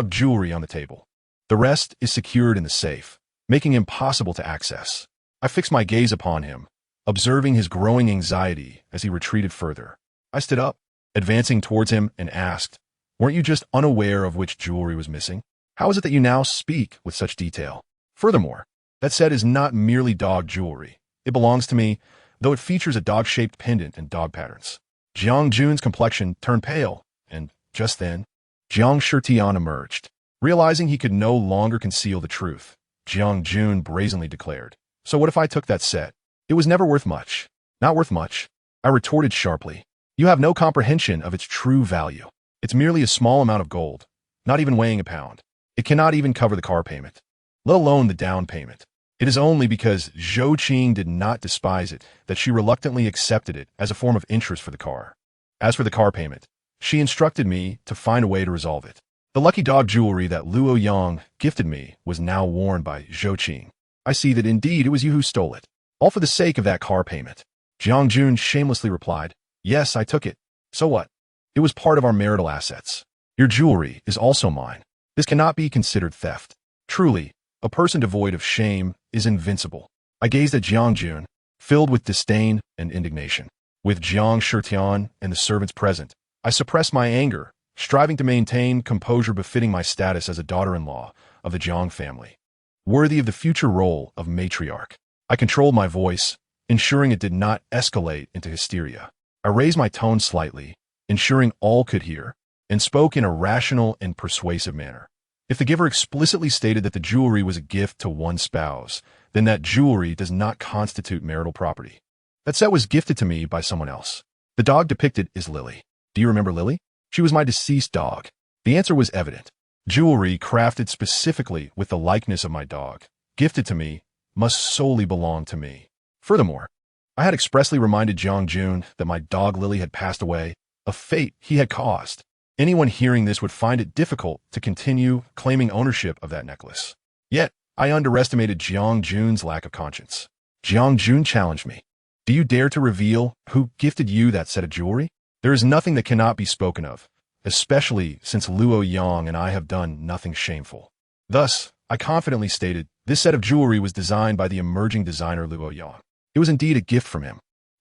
jewelry on the table. The rest is secured in the safe, making it impossible to access. I fixed my gaze upon him, observing his growing anxiety as he retreated further. I stood up, advancing towards him, and asked, weren't you just unaware of which jewelry was missing? How is it that you now speak with such detail? Furthermore, that set is not merely dog jewelry. It belongs to me, though it features a dog-shaped pendant and dog patterns. Jiang Jun's complexion turned pale, and, just then, Jiang Shitian emerged. Realizing he could no longer conceal the truth, Jiang Jun brazenly declared, so what if I took that set? It was never worth much. Not worth much. I retorted sharply. You have no comprehension of its true value. It's merely a small amount of gold, not even weighing a pound. It cannot even cover the car payment, let alone the down payment. It is only because Zhou Qing did not despise it that she reluctantly accepted it as a form of interest for the car. As for the car payment, she instructed me to find a way to resolve it. The lucky dog jewelry that Luoyang gifted me was now worn by Zhou Qing. I see that indeed it was you who stole it, all for the sake of that car payment. Jiang Jun shamelessly replied, yes, I took it. So what? It was part of our marital assets. Your jewelry is also mine. This cannot be considered theft. Truly, A person devoid of shame is invincible. I gazed at Jiang Jun, filled with disdain and indignation. With Jiang Shitian and the servants present, I suppressed my anger, striving to maintain composure befitting my status as a daughter-in-law of the Jiang family, worthy of the future role of matriarch. I controlled my voice, ensuring it did not escalate into hysteria. I raised my tone slightly, ensuring all could hear, and spoke in a rational and persuasive manner. If the giver explicitly stated that the jewelry was a gift to one spouse, then that jewelry does not constitute marital property. That set was gifted to me by someone else. The dog depicted is Lily. Do you remember Lily? She was my deceased dog. The answer was evident. Jewelry crafted specifically with the likeness of my dog, gifted to me, must solely belong to me. Furthermore, I had expressly reminded Jiang Jun that my dog Lily had passed away, a fate he had caused. Anyone hearing this would find it difficult to continue claiming ownership of that necklace. Yet, I underestimated Jiang Jun's lack of conscience. Jiang Jun challenged me. Do you dare to reveal who gifted you that set of jewelry? There is nothing that cannot be spoken of, especially since Luo Yang and I have done nothing shameful. Thus, I confidently stated, this set of jewelry was designed by the emerging designer Luo Yang. It was indeed a gift from him.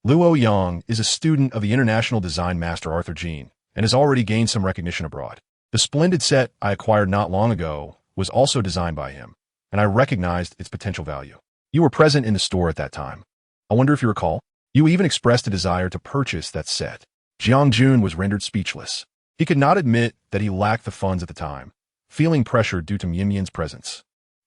Luo Yang is a student of the international design master Arthur Jean, and has already gained some recognition abroad. The splendid set I acquired not long ago was also designed by him, and I recognized its potential value. You were present in the store at that time. I wonder if you recall. You even expressed a desire to purchase that set. Jiang Jun was rendered speechless. He could not admit that he lacked the funds at the time, feeling pressure due to Mian Mian's presence.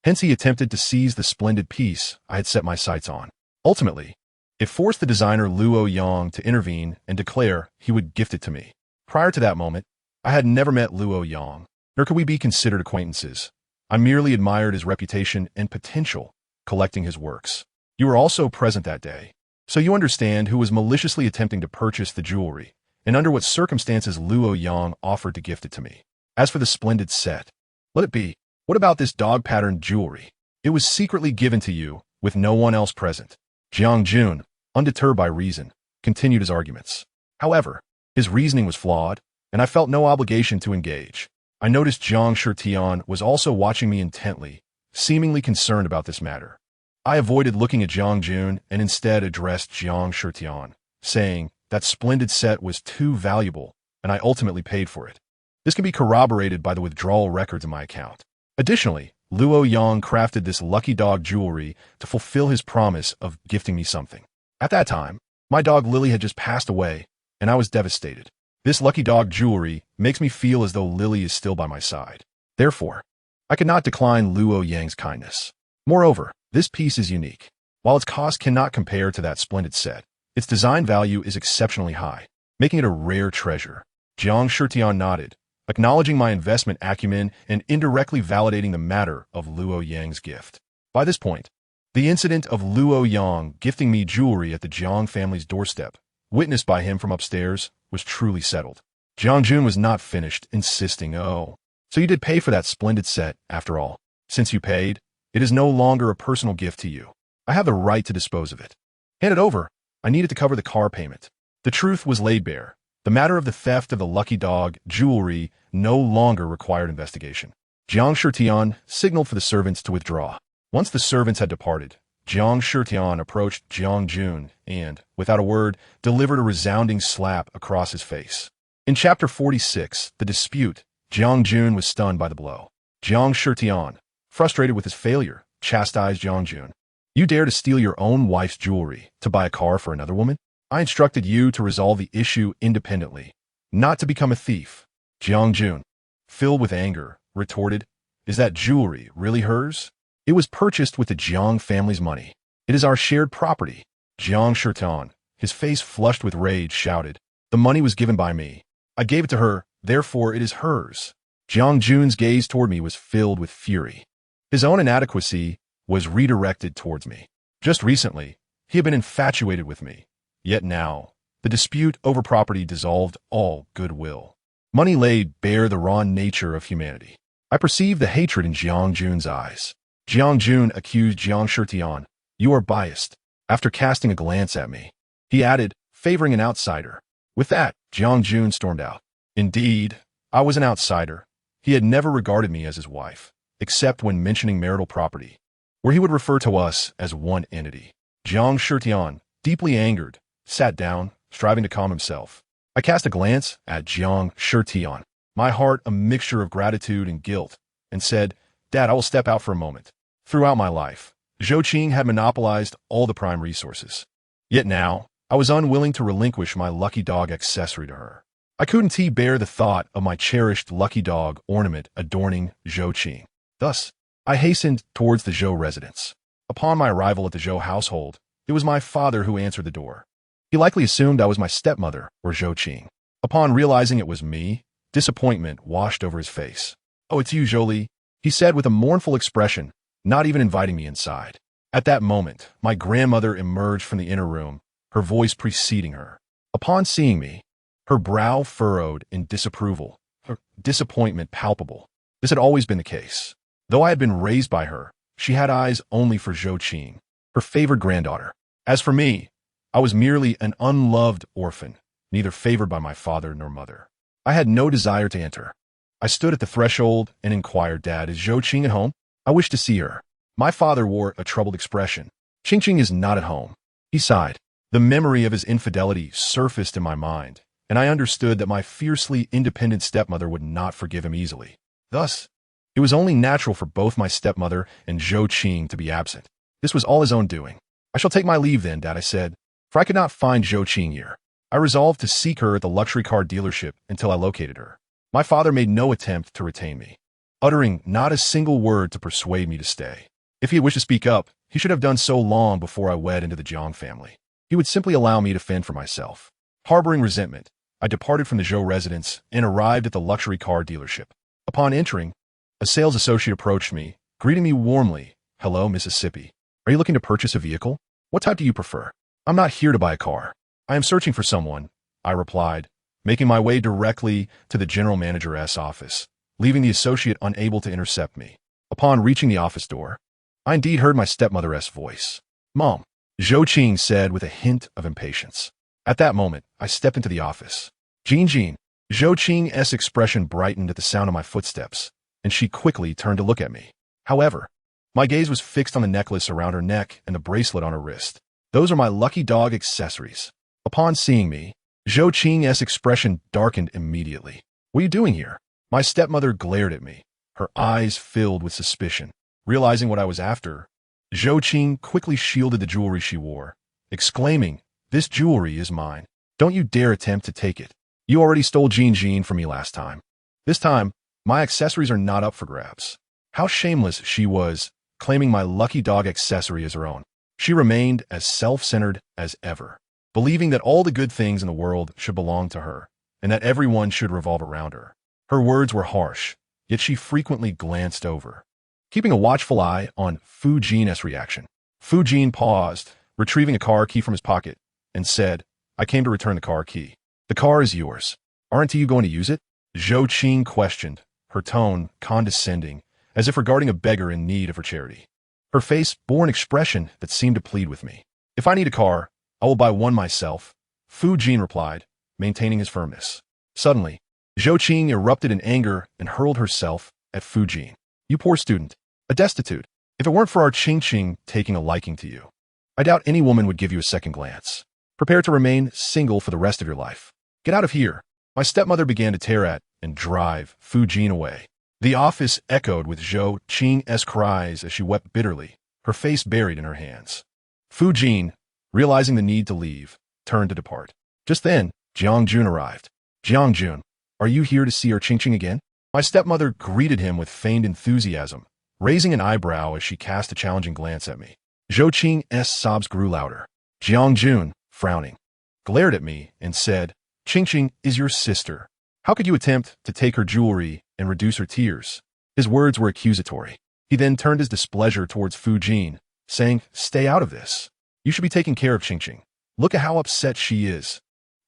Hence he attempted to seize the splendid piece I had set my sights on. Ultimately, it forced the designer Luo Yang to intervene and declare he would gift it to me. Prior to that moment, I had never met Luo Yang, nor could we be considered acquaintances. I merely admired his reputation and potential collecting his works. You were also present that day, so you understand who was maliciously attempting to purchase the jewelry, and under what circumstances Luo Yang offered to gift it to me. As for the splendid set, let it be. What about this dog-patterned jewelry? It was secretly given to you, with no one else present. Jiang Jun, undeterred by reason, continued his arguments. However, his reasoning was flawed, and I felt no obligation to engage. I noticed Jiang Shitian was also watching me intently, seemingly concerned about this matter. I avoided looking at Jiang Jun and instead addressed Jiang Shitian, saying that splendid set was too valuable, and I ultimately paid for it. This can be corroborated by the withdrawal records in my account. Additionally, Luo Yang crafted this lucky dog jewelry to fulfill his promise of gifting me something. At that time, my dog Lily had just passed away, and I was devastated. This lucky dog jewelry makes me feel as though Lily is still by my side. Therefore, I could not decline Luo Yang's kindness. Moreover, this piece is unique. While its cost cannot compare to that splendid set, its design value is exceptionally high, making it a rare treasure. Jiang Shitian nodded, acknowledging my investment acumen and indirectly validating the matter of Luo Yang's gift. By this point, the incident of Luo Yang gifting me jewelry at the Jiang family's doorstep, witnessed by him from upstairs, was truly settled. Jiang Jun was not finished, insisting, "Oh, so you did pay for that splendid set, after all. Since you paid, it is no longer a personal gift to you. I have the right to dispose of it. Hand it over. I needed to cover the car payment." The truth was laid bare. The matter of the theft of the lucky dog jewelry no longer required investigation. Jiang Shitian signaled for the servants to withdraw. Once the servants had departed, Jiang Shitian approached Jiang Jun and, without a word, delivered a resounding slap across his face. In Chapter 46, The Dispute, Jiang Jun was stunned by the blow. Jiang Shitian, frustrated with his failure, chastised Jiang Jun. "You dare to steal your own wife's jewelry to buy a car for another woman? I instructed you to resolve the issue independently, not to become a thief." Jiang Jun, filled with anger, retorted, "Is that jewelry really hers? It was purchased with the Jiang family's money. It is our shared property." Jiang Shitian, his face flushed with rage, shouted, "The money was given by me. I gave it to her, therefore it is hers." Jiang Jun's gaze toward me was filled with fury. His own inadequacy was redirected towards me. Just recently, he had been infatuated with me. Yet now, the dispute over property dissolved all goodwill. Money laid bare the raw nature of humanity. I perceived the hatred in Jiang Jun's eyes. Jiang Jun accused Jiang Shitian, "You are biased," after casting a glance at me. He added, favoring an outsider. With that, Jiang Jun stormed out. Indeed, I was an outsider. He had never regarded me as his wife. except when mentioning marital property, where he would refer to us as one entity. Jiang Shitian, deeply angered, sat down, striving to calm himself. I cast a glance at Jiang Shitian, my heart a mixture of gratitude and guilt, and said, "Dad, I will step out for a moment." Throughout my life, Zhou Qing had monopolized all the prime resources. Yet now, I was unwilling to relinquish my lucky dog accessory to her. I couldn't bear the thought of my cherished lucky dog ornament adorning Zhou Qing. Thus, I hastened towards the Zhou residence. Upon my arrival at the Zhou household, it was my father who answered the door. He likely assumed I was my stepmother or Zhou Qing. Upon realizing it was me, disappointment washed over his face. "Oh, it's you, Zhou Li," he said with a mournful expression, not even inviting me inside. At that moment, my grandmother emerged from the inner room, her voice preceding her. Upon seeing me, her brow furrowed in disapproval, her disappointment palpable. This had always been the case. Though I had been raised by her, she had eyes only for Zhou Qing, her favored granddaughter. As for me, I was merely an unloved orphan, neither favored by my father nor mother. I had no desire to enter. I stood at the threshold and inquired, "Dad, is Zhou Qing at home? I wish to see her." My father wore a troubled expression. "Qing is not at home." He sighed. The memory of his infidelity surfaced in my mind, and I understood that my fiercely independent stepmother would not forgive him easily. Thus, it was only natural for both my stepmother and Zhou Qing to be absent. This was all his own doing. "I shall take my leave then, Dad," I said, for I could not find Zhou Qing here. I resolved to seek her at the luxury car dealership until I located her. My father made no attempt to retain me, uttering not a single word to persuade me to stay. If he had wished to speak up, he should have done so long before I wed into the Jiang family. He would simply allow me to fend for myself. Harboring resentment, I departed from the Zhou residence and arrived at the luxury car dealership. Upon entering, a sales associate approached me, greeting me warmly. "Hello, Mississippi. Are you looking to purchase a vehicle? What type do you prefer?" "I'm not here to buy a car. I am searching for someone," I replied, making my way directly to the general manager's office, leaving the associate unable to intercept me. Upon reaching the office door, I indeed heard my stepmother's voice. "Mom," Zhou Qing said with a hint of impatience. At that moment, I stepped into the office. "Jiang Jun." Zhou Qing's expression brightened at the sound of my footsteps, and she quickly turned to look at me. However, my gaze was fixed on the necklace around her neck and the bracelet on her wrist. Those are my lucky dog accessories. Upon seeing me, Zhou Qing's expression darkened immediately. "What are you doing here?" My stepmother glared at me, her eyes filled with suspicion. Realizing what I was after, Zhou Qing quickly shielded the jewelry she wore, exclaiming, "This jewelry is mine. Don't you dare attempt to take it. You already stole Jiang Jun from me last time. This time, my accessories are not up for grabs." How shameless she was, claiming my lucky dog accessory as her own. She remained as self-centered as ever, believing that all the good things in the world should belong to her, and that everyone should revolve around her. Her words were harsh, yet she frequently glanced over, keeping a watchful eye on Fu Jin's reaction. Fu Jin paused, retrieving a car key from his pocket, and said, "I came to return the car key." "The car is yours. Aren't you going to use it?" Zhou Qing questioned, her tone condescending, as if regarding a beggar in need of her charity. Her face bore an expression that seemed to plead with me. "If I need a car, I will buy one myself," Fu Jin replied, maintaining his firmness. Suddenly, Zhou Qing erupted in anger and hurled herself at Fu Jin. "You poor student, a destitute. If it weren't for our Qing taking a liking to you, I doubt any woman would give you a second glance. Prepare to remain single for the rest of your life. Get out of here." My stepmother began to tear at and drive Fu Jin away. The office echoed with Zhou Qing's cries as she wept bitterly, her face buried in her hands. Fu Jin, realizing the need to leave, turned to depart. Just then, Jiang Jun arrived. "Jiang Jun, are you here to see our Qing again?" My stepmother greeted him with feigned enthusiasm, raising an eyebrow as she cast a challenging glance at me. Zhou Qing's sobs grew louder. Jiang Jun, frowning, glared at me and said, "Qing is your sister. How could you attempt to take her jewelry and reduce her tears?" His words were accusatory. He then turned his displeasure towards Fu Jin, saying, "Stay out of this. You should be taking care of Qing. Look at how upset she is."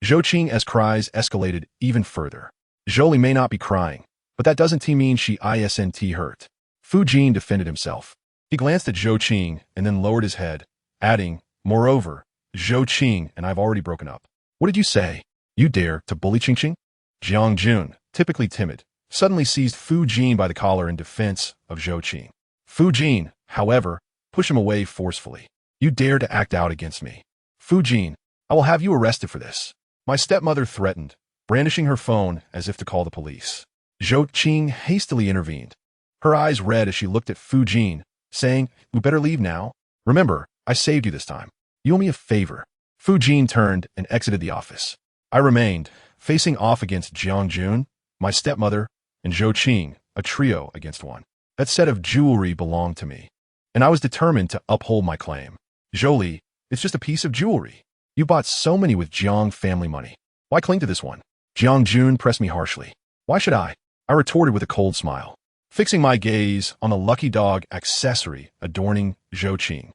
Zhou Qing's cries escalated even further. "Zhou Li may not be crying, but that doesn't mean she isn't hurt." Fu Jin defended himself. He glanced at Zhou Qing and then lowered his head, adding, "Moreover, Zhou Qing and I've already broken up." "What did you say? You dare to bully Qing?" Jiang Jun, typically timid, suddenly seized Fu Jin by the collar in defense of Zhou Qing. Fu Jin, however, pushed him away forcefully. You dare to act out against me. Fu Jin, I will have you arrested for this. My stepmother threatened, brandishing her phone as if to call the police. Zhou Qing hastily intervened. Her eyes red as she looked at Fu Jin, saying, "We better leave now. Remember, I saved you this time. You owe me a favor." Fu Jin turned and exited the office. I remained, facing off against Jiang Jun, my stepmother, and Zhou Qing, a trio against one. That set of jewelry belonged to me, and I was determined to uphold my claim. Zhou Li, it's just a piece of jewelry. You bought so many with Jiang family money. Why cling to this one? Jiang Jun pressed me harshly. Why should I? I retorted with a cold smile, fixing my gaze on the lucky dog accessory adorning Zhou Qing.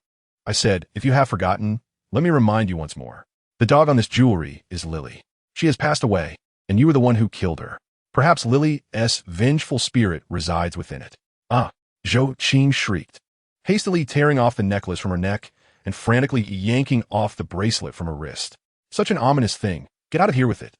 I said, if you have forgotten, let me remind you once more. The dog on this jewelry is Lily. She has passed away, and you were the one who killed her. Perhaps Lily's vengeful spirit resides within it. Ah, Zhou Qing shrieked, hastily tearing off the necklace from her neck and frantically yanking off the bracelet from her wrist. Such an ominous thing. Get out of here with it.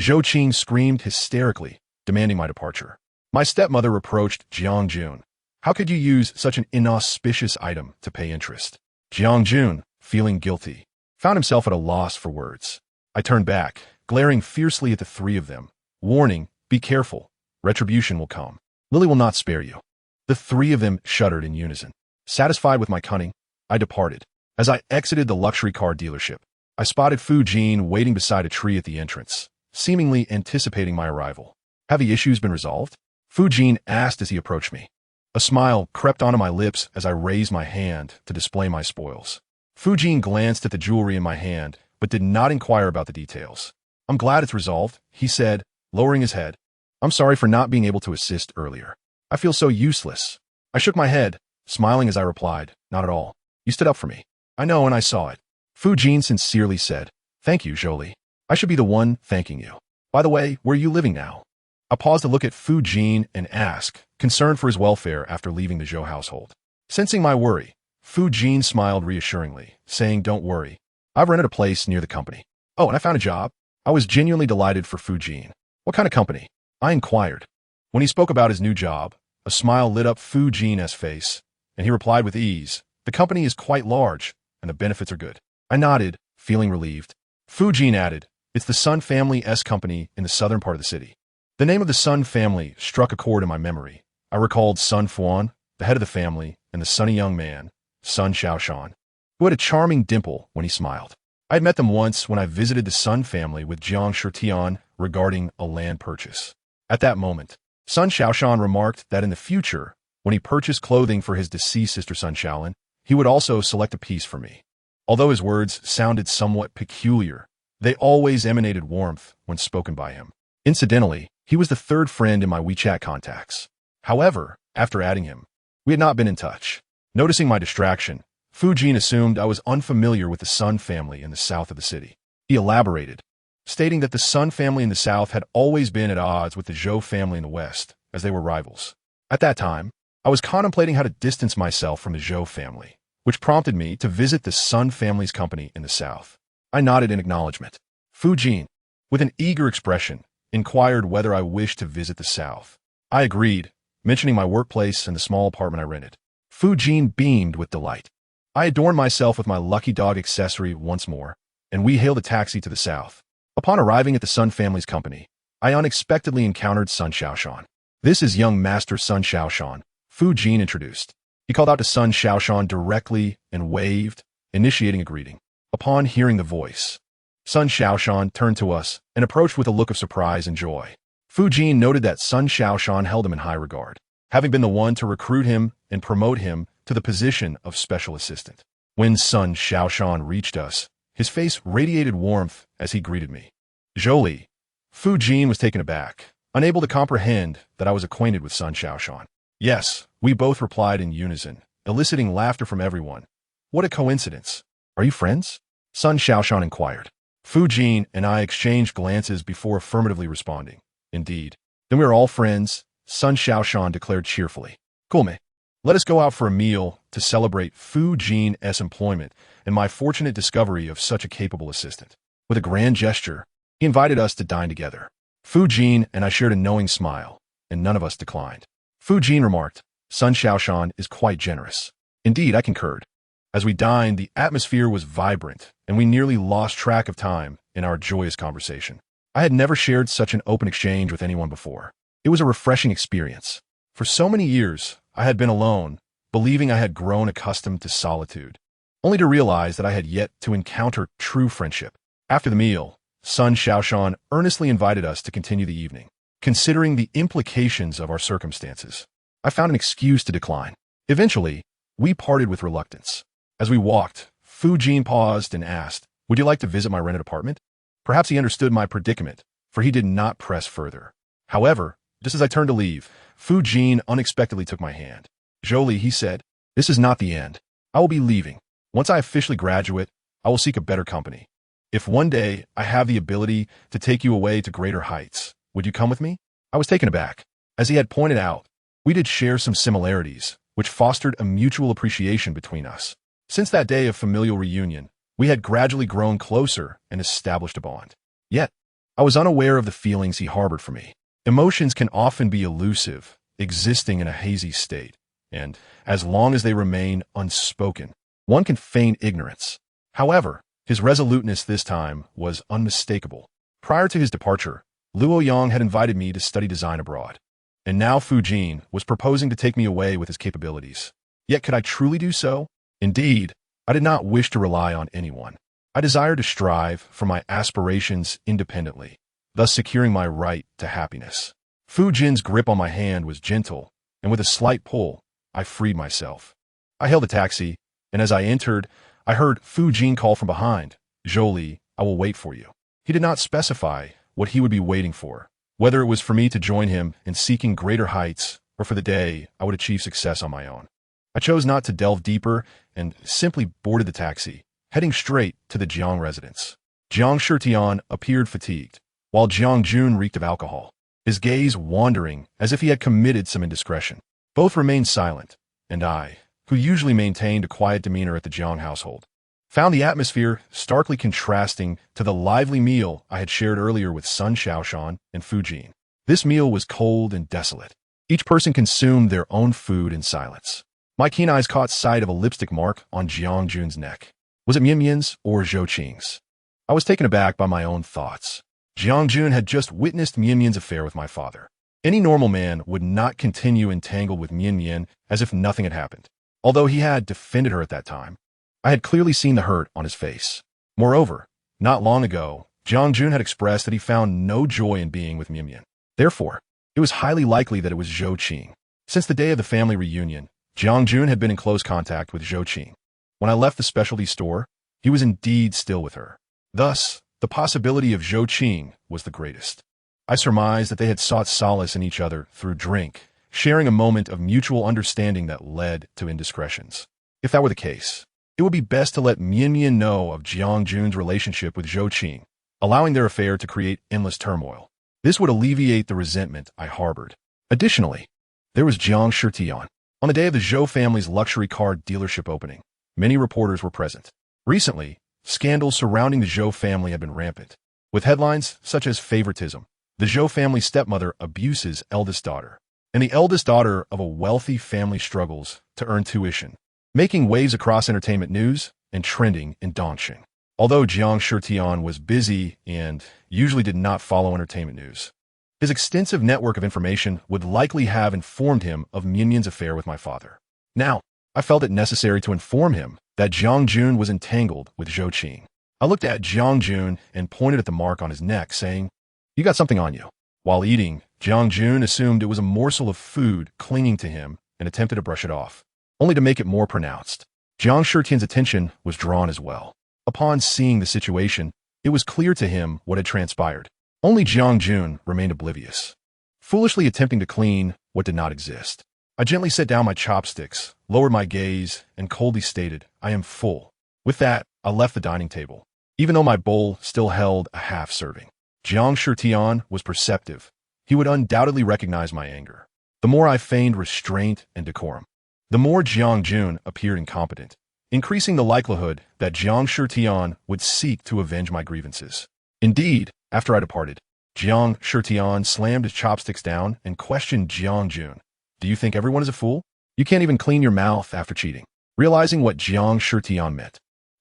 Zhou Qing screamed hysterically, demanding my departure. My stepmother reproached Jiang Jun. How could you use such an inauspicious item to pay interest? Jiang Jun, feeling guilty, found himself at a loss for words. I turned back, glaring fiercely at the three of them, warning, be careful. Retribution will come. Lily will not spare you. The three of them shuddered in unison. Satisfied with my cunning, I departed. As I exited the luxury car dealership, I spotted Fu Jin waiting beside a tree at the entrance, seemingly anticipating my arrival. Have the issues been resolved? Fu Jin asked as he approached me. A smile crept onto my lips as I raised my hand to display my spoils. Fu Jin glanced at the jewelry in my hand, but did not inquire about the details. I'm glad it's resolved, he said, lowering his head. I'm sorry for not being able to assist earlier. I feel so useless. I shook my head, smiling as I replied, not at all. You stood up for me. I know, and I saw it. Fu Jin sincerely said, thank you, Zhou Li. I should be the one thanking you. By the way, where are you living now? I paused to look at Fu Jin and ask, concerned for his welfare after leaving the Zhou household. Sensing my worry, Fu Jin smiled reassuringly, saying, don't worry. I've rented a place near the company. Oh, and I found a job. I was genuinely delighted for Fu Jin. What kind of company? I inquired. When he spoke about his new job, a smile lit up Fu Jin's face, and he replied with ease, the company is quite large, and the benefits are good. I nodded, feeling relieved. Fu Jin added, it's the Sun family's company in the southern part of the city. The name of the Sun family struck a chord in my memory. I recalled Sun Fuan, the head of the family, and the sunny young man, Sun Xiaoshan, who had a charming dimple when he smiled. I had met them once when I visited the Sun family with Jiang Shitian regarding a land purchase. At that moment, Sun Xiaoshan remarked that in the future, when he purchased clothing for his deceased sister Sun Xiaolin, he would also select a piece for me. Although his words sounded somewhat peculiar, they always emanated warmth when spoken by him. Incidentally, he was the third friend in my WeChat contacts. However, after adding him, we had not been in touch. Noticing my distraction, Fu Jin assumed I was unfamiliar with the Sun family in the south of the city. He elaborated, stating that the Sun family in the south had always been at odds with the Zhou family in the west, as they were rivals. At that time, I was contemplating how to distance myself from the Zhou family, which prompted me to visit the Sun family's company in the south. I nodded in acknowledgement. Fu Jin, with an eager expression, inquired whether I wished to visit the south. I agreed, mentioning my workplace and the small apartment I rented. Fu Jin beamed with delight. I adorned myself with my lucky dog accessory once more, and we hailed a taxi to the south. Upon arriving at the Sun family's company, I unexpectedly encountered Sun Xiaoshan. This is young Master Sun Xiaoshan, Fu Jin introduced. He called out to Sun Xiaoshan directly and waved, initiating a greeting. Upon hearing the voice, Sun Xiaoshan turned to us and approached with a look of surprise and joy. Fu Jin noted that Sun Xiaoshan held him in high regard, having been the one to recruit him and promote him to the position of special assistant. When Sun Xiaoshan reached us, his face radiated warmth as he greeted me. Zhou Li. Fu Jin was taken aback, unable to comprehend that I was acquainted with Sun Xiaoshan. Yes, we both replied in unison, eliciting laughter from everyone. What a coincidence. Are you friends? Sun Xiaoshan inquired. Fu Jin and I exchanged glances before affirmatively responding. Indeed. Then we are all friends, Sun Xiaoshan declared cheerfully. Cool, me. Let us go out for a meal to celebrate Fu Jin's employment and my fortunate discovery of such a capable assistant. With a grand gesture, he invited us to dine together. Fu Jin and I shared a knowing smile, and none of us declined. Fu Jin remarked, "Sun Xiaoshan is quite generous." Indeed, I concurred. As we dined, the atmosphere was vibrant, and we nearly lost track of time in our joyous conversation. I had never shared such an open exchange with anyone before. It was a refreshing experience. For so many years, I had been alone, believing I had grown accustomed to solitude, only to realize that I had yet to encounter true friendship. After the meal, Sun Xiaoshan earnestly invited us to continue the evening. Considering the implications of our circumstances, I found an excuse to decline. Eventually, we parted with reluctance. As we walked, Fu Jin paused and asked, "Would you like to visit my rented apartment?" Perhaps he understood my predicament, for he did not press further. However, just as I turned to leave, Fu Jin unexpectedly took my hand. "Zhou Li," he said, "this is not the end. I will be leaving. Once I officially graduate, I will seek a better company. If one day I have the ability to take you away to greater heights, would you come with me?" I was taken aback. As he had pointed out, we did share some similarities, which fostered a mutual appreciation between us. Since that day of familial reunion, we had gradually grown closer and established a bond. Yet, I was unaware of the feelings he harbored for me. Emotions can often be elusive, existing in a hazy state, and as long as they remain unspoken, one can feign ignorance. However, his resoluteness this time was unmistakable. Prior to his departure, Luo Yang had invited me to study design abroad, and now Fu Jin was proposing to take me away with his capabilities. Yet could I truly do so? Indeed, I did not wish to rely on anyone. I desired to strive for my aspirations independently, thus securing my right to happiness. Fu Jin's grip on my hand was gentle, and with a slight pull, I freed myself. I hailed a taxi, and as I entered, I heard Fu Jin call from behind, "Zhou Li, I will wait for you." He did not specify what he would be waiting for, whether it was for me to join him in seeking greater heights or for the day I would achieve success on my own. I chose not to delve deeper and simply boarded the taxi, heading straight to the Jiang residence. Jiang Shitian appeared fatigued, while Jiang Jun reeked of alcohol, his gaze wandering as if he had committed some indiscretion. Both remained silent, and I, who usually maintained a quiet demeanor at the Jiang household, found the atmosphere starkly contrasting to the lively meal I had shared earlier with Sun Xiaoshan and Fu Jin. This meal was cold and desolate. Each person consumed their own food in silence. My keen eyes caught sight of a lipstick mark on Jiang Jun's neck. Was it Mian Mian's or Zhou Qing's? I was taken aback by my own thoughts. Jiang Jun had just witnessed Mian Mian's affair with my father. Any normal man would not continue entangled with Mian Mian as if nothing had happened. Although he had defended her at that time, I had clearly seen the hurt on his face. Moreover, not long ago, Jiang Jun had expressed that he found no joy in being with Mian Mian. Therefore, it was highly likely that it was Zhou Qing. Since the day of the family reunion, Jiang Jun had been in close contact with Zhou Qing. When I left the specialty store, he was indeed still with her. Thus, the possibility of Zhou Qing was the greatest. I surmised that they had sought solace in each other through drink, sharing a moment of mutual understanding that led to indiscretions. If that were the case, it would be best to let Mian Mian know of Jiang Jun's relationship with Zhou Qing, allowing their affair to create endless turmoil. This would alleviate the resentment I harbored. Additionally, there was Jiang Shitian. On the day of the Zhou family's luxury car dealership opening, many reporters were present. Recently, scandals surrounding the Zhou family had been rampant, with headlines such as favoritism, the Zhou family stepmother abuses eldest daughter, and the eldest daughter of a wealthy family struggles to earn tuition, making waves across entertainment news and trending in Dongxing. Although Jiang Shitian was busy and usually did not follow entertainment news, his extensive network of information would likely have informed him of Mian Mian's affair with my father. Now, I felt it necessary to inform him that Jiang Jun was entangled with Zhou Qing. I looked at Jiang Jun and pointed at the mark on his neck, saying, "You got something on you." While eating, Jiang Jun assumed it was a morsel of food clinging to him and attempted to brush it off, only to make it more pronounced. Jiang Shitian's attention was drawn as well. Upon seeing the situation, it was clear to him what had transpired. Only Jiang Jun remained oblivious, foolishly attempting to clean what did not exist. I gently set down my chopsticks, lowered my gaze, and coldly stated, "I am full." With that, I left the dining table, even though my bowl still held a half serving. Jiang Shitian was perceptive. He would undoubtedly recognize my anger. The more I feigned restraint and decorum, the more Jiang Jun appeared incompetent, increasing the likelihood that Jiang Shitian would seek to avenge my grievances. Indeed, after I departed, Jiang Shitian slammed his chopsticks down and questioned Jiang Jun. Do you think everyone is a fool? You can't even clean your mouth after cheating. Realizing what Jiang Shitian meant,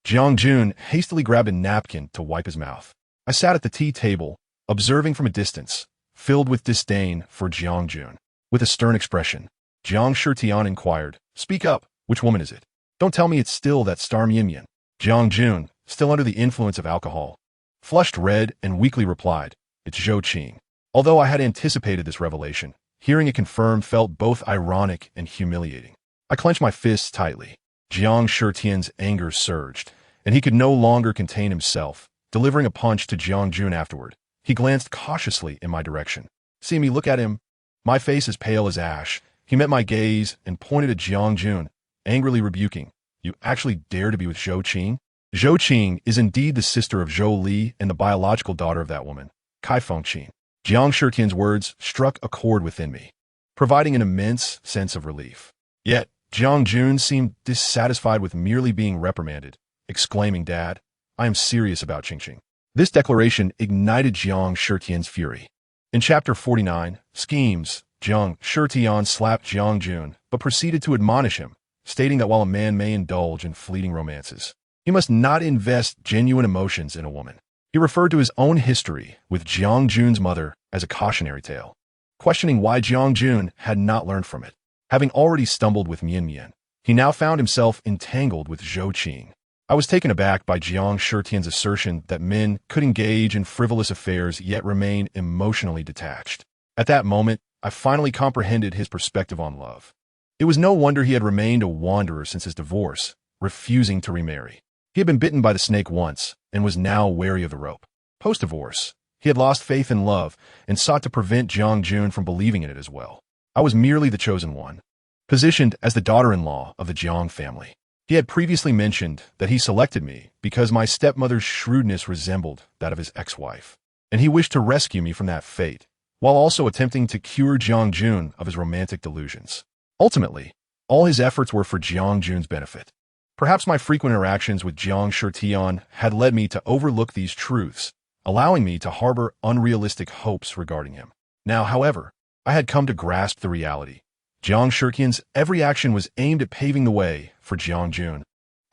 Jiang Jun hastily grabbed a napkin to wipe his mouth. I sat at the tea table, observing from a distance, filled with disdain for Jiang Jun. With a stern expression, Jiang Shitian inquired, Speak up, which woman is it? Don't tell me it's still that star Mian. Jiang Jun, still under the influence of alcohol, flushed red and weakly replied, It's Zhou Qing. Although I had anticipated this revelation, hearing it confirmed felt both ironic and humiliating. I clenched my fists tightly. Jiang Shitian's anger surged, and he could no longer contain himself, delivering a punch to Jiang Jun afterward. He glanced cautiously in my direction. Seeing me look at him, my face as pale as ash, he met my gaze and pointed at Jiang Jun, angrily rebuking, You actually dare to be with Zhou Qing? Zhou Qing is indeed the sister of Zhou Li and the biological daughter of that woman, Kai Fengqin. Jiang Shitian's words struck a chord within me, providing an immense sense of relief. Yet, Jiang Jun seemed dissatisfied with merely being reprimanded, exclaiming, Dad, I am serious about Qingqing. This declaration ignited Jiang Shitian's fury. In Chapter 49, Schemes, Jiang Shitian slapped Jiang Jun, but proceeded to admonish him, stating that while a man may indulge in fleeting romances, he must not invest genuine emotions in a woman. He referred to his own history with Jiang Jun's mother as a cautionary tale, questioning why Jiang Jun had not learned from it. Having already stumbled with Mian, he now found himself entangled with Zhou Qing. I was taken aback by Jiang Shitian's assertion that men could engage in frivolous affairs yet remain emotionally detached. At that moment, I finally comprehended his perspective on love. It was no wonder he had remained a wanderer since his divorce, refusing to remarry. He had been bitten by the snake once and was now wary of the rope. Post-divorce, he had lost faith in love and sought to prevent Jiang Jun from believing in it as well. I was merely the chosen one, positioned as the daughter-in-law of the Jiang family. He had previously mentioned that he selected me because my stepmother's shrewdness resembled that of his ex-wife, and he wished to rescue me from that fate, while also attempting to cure Jiang Jun of his romantic delusions. Ultimately, all his efforts were for Jiang Jun's benefit. Perhaps my frequent interactions with Jiang Shitian had led me to overlook these truths, allowing me to harbor unrealistic hopes regarding him. Now, however, I had come to grasp the reality. Jiang Shitian's every action was aimed at paving the way for Jiang Jun,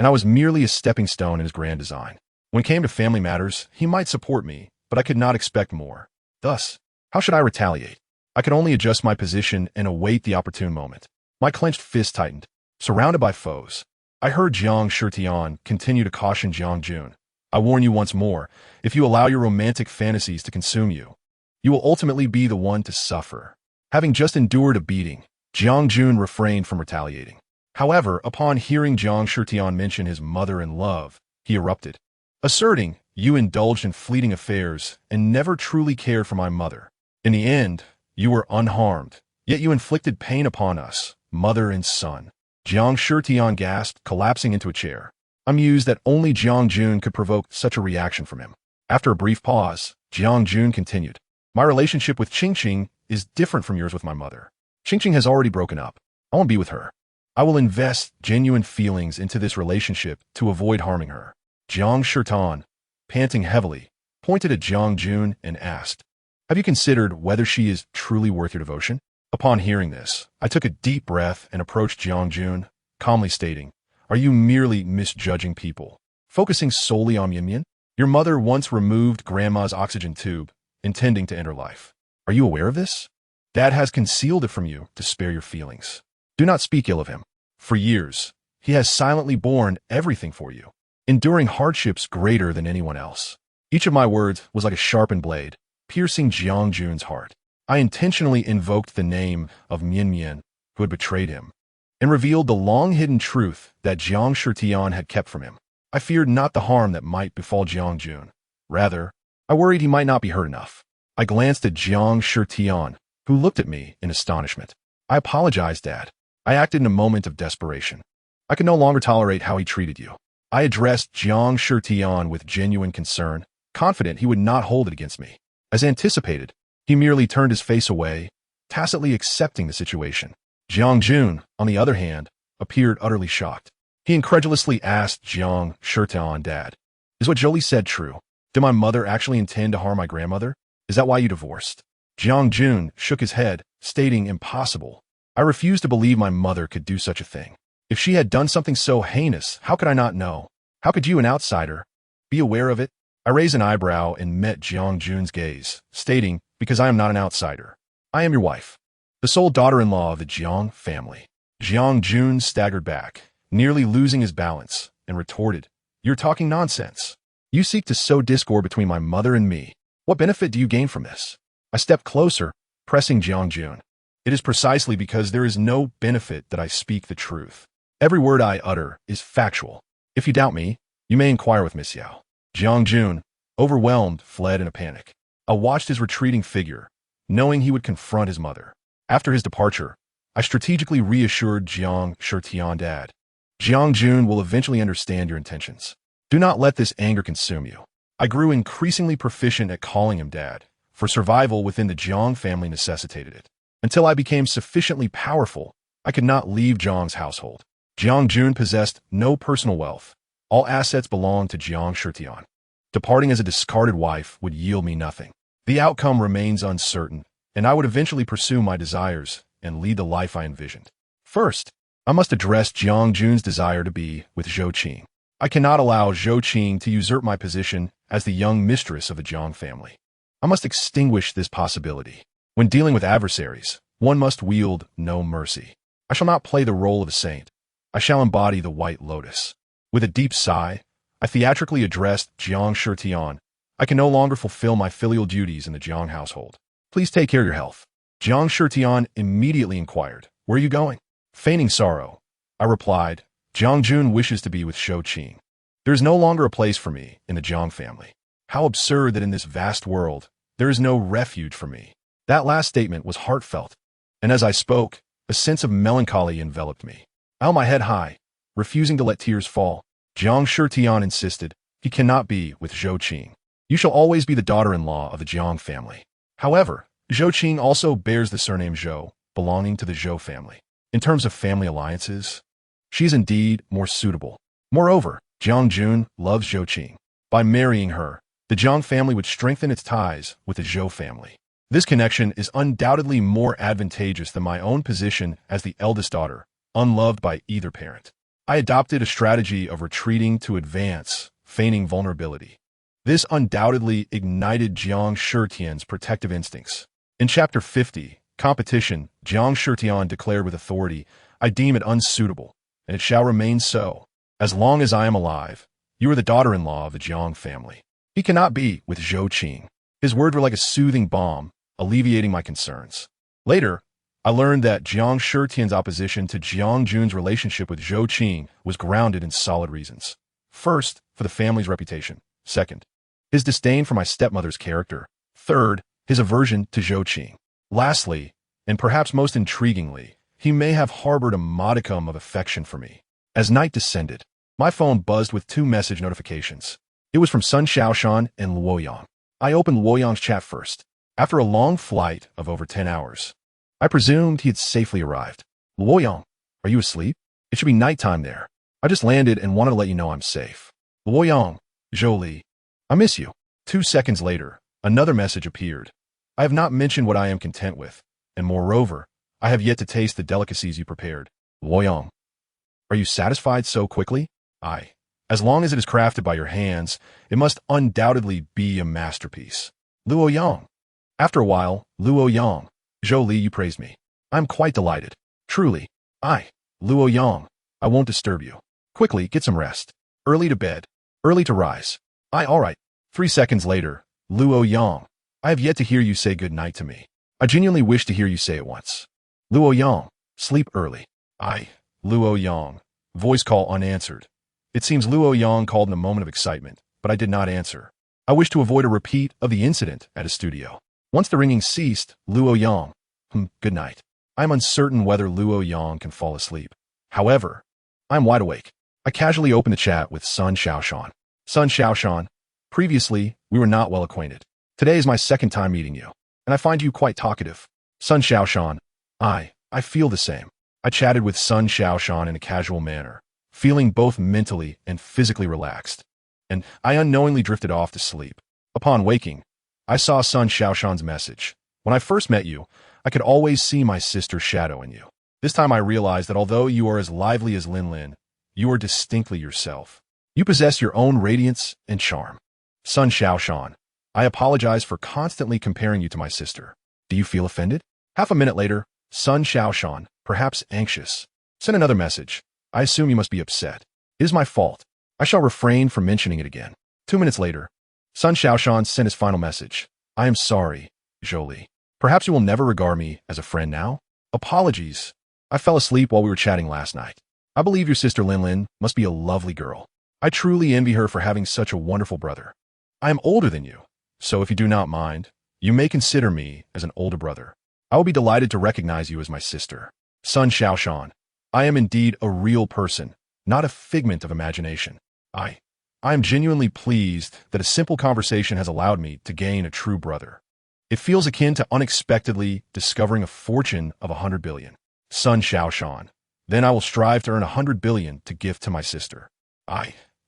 and I was merely a stepping stone in his grand design. When it came to family matters, he might support me, but I could not expect more. Thus, how should I retaliate? I could only adjust my position and await the opportune moment. My clenched fist tightened. Surrounded by foes, I heard Jiang Shitian continue to caution Jiang Jun. I warn you once more, if you allow your romantic fantasies to consume you, you will ultimately be the one to suffer. Having just endured a beating, Jiang Jun refrained from retaliating. However, upon hearing Jiang Shitian mention his mother and love, he erupted, asserting, You indulged in fleeting affairs and never truly cared for my mother. In the end, you were unharmed, yet you inflicted pain upon us, mother and son. Jiang Shitian gasped, collapsing into a chair, amused that only Jiang Jun could provoke such a reaction from him. After a brief pause, Jiang Jun continued, My relationship with Qingqing is different from yours with my mother. Qingqing has already broken up. I won't be with her. I will invest genuine feelings into this relationship to avoid harming her. Jiang Shitian, panting heavily, pointed at Jiang Jun and asked, Have you considered whether she is truly worth your devotion? Upon hearing this, I took a deep breath and approached Jiang Jun, calmly stating, Are you merely misjudging people, focusing solely on Mian? Your mother once removed Grandma's oxygen tube, intending to end her life. Are you aware of this? Dad has concealed it from you to spare your feelings. Do not speak ill of him. For years, he has silently borne everything for you, enduring hardships greater than anyone else. Each of my words was like a sharpened blade, piercing Jiang Jun's heart. I intentionally invoked the name of Mian, who had betrayed him, and revealed the long-hidden truth that Jiang Shitian had kept from him. I feared not the harm that might befall Jiang Jun. Rather, I worried he might not be hurt enough. I glanced at Jiang Shitian, who looked at me in astonishment. I apologized, Dad. I acted in a moment of desperation. I could no longer tolerate how he treated you. I addressed Jiang Shitian with genuine concern, confident he would not hold it against me. As anticipated, he merely turned his face away, tacitly accepting the situation. Jiang Jun, on the other hand, appeared utterly shocked. He incredulously asked Jiang Shitian, Dad, Is what Zhou Li said true? Did my mother actually intend to harm my grandmother? Is that why you divorced? Jiang Jun shook his head, stating impossible. I refused to believe my mother could do such a thing. If she had done something so heinous, how could I not know? How could you, an outsider, be aware of it? I raised an eyebrow and met Jiang Jun's gaze, stating, because I am not an outsider. I am your wife, the sole daughter-in-law of the Jiang family. Jiang Jun staggered back, nearly losing his balance, and retorted, You're talking nonsense. You seek to sow discord between my mother and me. What benefit do you gain from this? I stepped closer, pressing Jiang Jun. It is precisely because there is no benefit that I speak the truth. Every word I utter is factual. If you doubt me, you may inquire with Miss Yao. Jiang Jun, overwhelmed, fled in a panic. I watched his retreating figure, knowing he would confront his mother. After his departure, I strategically reassured Jiang Shitian, Dad. Jiang Jun will eventually understand your intentions. Do not let this anger consume you. I grew increasingly proficient at calling him Dad, for survival within the Jiang family necessitated it. Until I became sufficiently powerful, I could not leave Jiang's household. Jiang Jun possessed no personal wealth. All assets belonged to Jiang Shitian. Departing as a discarded wife would yield me nothing. The outcome remains uncertain, and I would eventually pursue my desires and lead the life I envisioned. First, I must address Jiang Jun's desire to be with Zhou Qing. I cannot allow Zhou Qing to usurp my position as the young mistress of the Jiang family. I must extinguish this possibility. When dealing with adversaries, one must wield no mercy. I shall not play the role of a saint. I shall embody the white lotus. With a deep sigh, I theatrically addressed Jiang Shitian. I can no longer fulfill my filial duties in the Jiang household. Please take care of your health. Jiang Shitian immediately inquired, Where are you going? Feigning sorrow, I replied, Jiang Jun wishes to be with Zhou Qing. There is no longer a place for me in the Jiang family. How absurd that in this vast world, there is no refuge for me. That last statement was heartfelt, and as I spoke, a sense of melancholy enveloped me. I held my head high, refusing to let tears fall. Jiang Shitian insisted, He cannot be with Zhou Qing. You shall always be the daughter-in-law of the Jiang family. However, Zhou Qing also bears the surname Zhou, belonging to the Zhou family. In terms of family alliances, she is indeed more suitable. Moreover, Jiang Jun loves Zhou Qing. By marrying her, the Jiang family would strengthen its ties with the Zhou family. This connection is undoubtedly more advantageous than my own position as the eldest daughter, unloved by either parent. I adopted a strategy of retreating to advance, feigning vulnerability. This undoubtedly ignited Jiang Shitian's protective instincts. In Chapter 50, Competition, Jiang Shitian declared with authority, I deem it unsuitable, and it shall remain so. As long as I am alive, you are the daughter-in-law of the Jiang family. He cannot be with Zhou Qing. His words were like a soothing balm, alleviating my concerns. Later, I learned that Jiang Shitian's opposition to Jiang Jun's relationship with Zhou Qing was grounded in solid reasons. First, for the family's reputation. Second, his disdain for my stepmother's character. Third, his aversion to Zhou Qing. Lastly, and perhaps most intriguingly, he may have harbored a modicum of affection for me. As night descended, my phone buzzed with 2 message notifications. It was from Sun Xiaoshan and Luoyang. I opened Luoyang's chat first. After a long flight of over 10 hours, I presumed he had safely arrived. Luoyang, are you asleep? It should be nighttime there. I just landed and wanted to let you know I'm safe. Luoyang, Zhou Li, I miss you. 2 seconds later, another message appeared. I have not mentioned what I am content with, and moreover, I have yet to taste the delicacies you prepared. Luoyang, are you satisfied so quickly? As long as it is crafted by your hands, it must undoubtedly be a masterpiece. Luoyang. After a while, Luoyang, Zhou Li, you praised me. I am quite delighted. Truly. Luoyang, I won't disturb you. Quickly, get some rest. Early to bed. Early to rise. All right. 3 seconds later, Luoyang, I have yet to hear you say good night to me. I genuinely wish to hear you say it once. Luoyang, sleep early. Luoyang, voice call unanswered. It seems Luoyang called in a moment of excitement, but I did not answer. I wish to avoid a repeat of the incident at a studio. Once the ringing ceased, Luoyang, good night. I am uncertain whether Luoyang can fall asleep. However, I am wide awake. I casually opened the chat with Sun Xiaoshan. Sun Xiaoshan, previously, we were not well acquainted. Today is my second time meeting you, and I find you quite talkative. Sun Xiaoshan, I feel the same. I chatted with Sun Xiaoshan in a casual manner, feeling both mentally and physically relaxed, and I unknowingly drifted off to sleep. Upon waking, I saw Sun Xiaoshan's message. When I first met you, I could always see my sister's shadow in you. This time I realized that although you are as lively as Lin Lin, you are distinctly yourself. You possess your own radiance and charm. Sun Xiaoshan, I apologize for constantly comparing you to my sister. Do you feel offended? Half a minute later, Sun Xiaoshan, perhaps anxious, sent another message. I assume you must be upset. It is my fault. I shall refrain from mentioning it again. 2 minutes later, Sun Xiaoshan sent his final message. I am sorry, Zhou Li. Perhaps you will never regard me as a friend now? Apologies. I fell asleep while we were chatting last night. I believe your sister Lin Lin must be a lovely girl. I truly envy her for having such a wonderful brother. I am older than you, so if you do not mind, you may consider me as an older brother. I will be delighted to recognize you as my sister. Sun Xiaoshan, I am indeed a real person, not a figment of imagination. I am genuinely pleased that a simple conversation has allowed me to gain a true brother. It feels akin to unexpectedly discovering a fortune of 100 billion. Sun Xiaoshan, then I will strive to earn 100 billion to gift to my sister.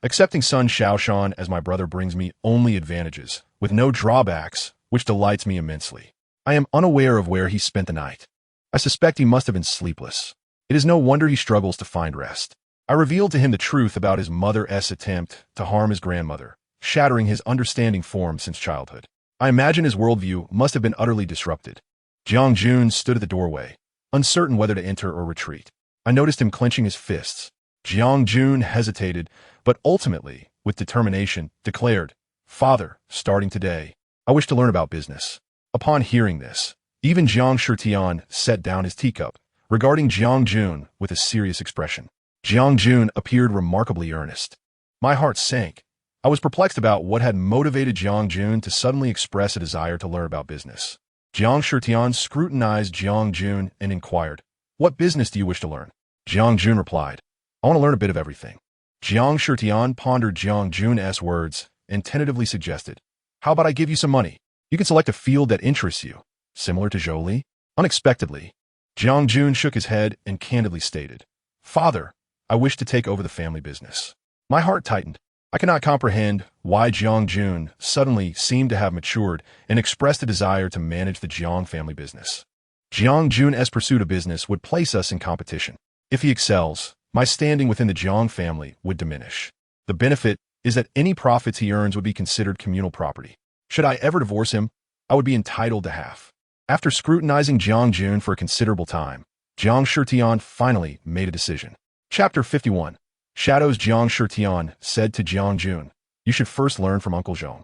Accepting Sun Xiaoshan as my brother brings me only advantages, with no drawbacks, which delights me immensely. I am unaware of where he spent the night. I suspect he must have been sleepless. It is no wonder he struggles to find rest. I revealed to him the truth about his mother's attempt to harm his grandmother, shattering his understanding formed since childhood. I imagine his worldview must have been utterly disrupted. Jiang Jun stood at the doorway, uncertain whether to enter or retreat. I noticed him clenching his fists. Jiang Jun hesitated, but ultimately, with determination, declared, Father, starting today, I wish to learn about business. Upon hearing this, even Jiang Shitian set down his teacup, regarding Jiang Jun with a serious expression. Jiang Jun appeared remarkably earnest. My heart sank. I was perplexed about what had motivated Jiang Jun to suddenly express a desire to learn about business. Jiang Shitian scrutinized Jiang Jun and inquired, What business do you wish to learn? Jiang Jun replied, I want to learn a bit of everything. Jiang Shitian pondered Jiang Jun's words and tentatively suggested, How about I give you some money? You can select a field that interests you, similar to Zhou Li. Unexpectedly, Jiang Jun shook his head and candidly stated, Father, I wish to take over the family business. My heart tightened. I cannot comprehend why Jiang Jun suddenly seemed to have matured and expressed a desire to manage the Jiang family business. Jiang Jun's pursuit of business would place us in competition. If he excels, my standing within the Jiang family would diminish. The benefit is that any profits he earns would be considered communal property. Should I ever divorce him, I would be entitled to half. After scrutinizing Jiang Jun for a considerable time, Jiang Shitian finally made a decision. Chapter 51. Shadows. Jiang Shitian said to Jiang Jun, You should first learn from Uncle Zhou.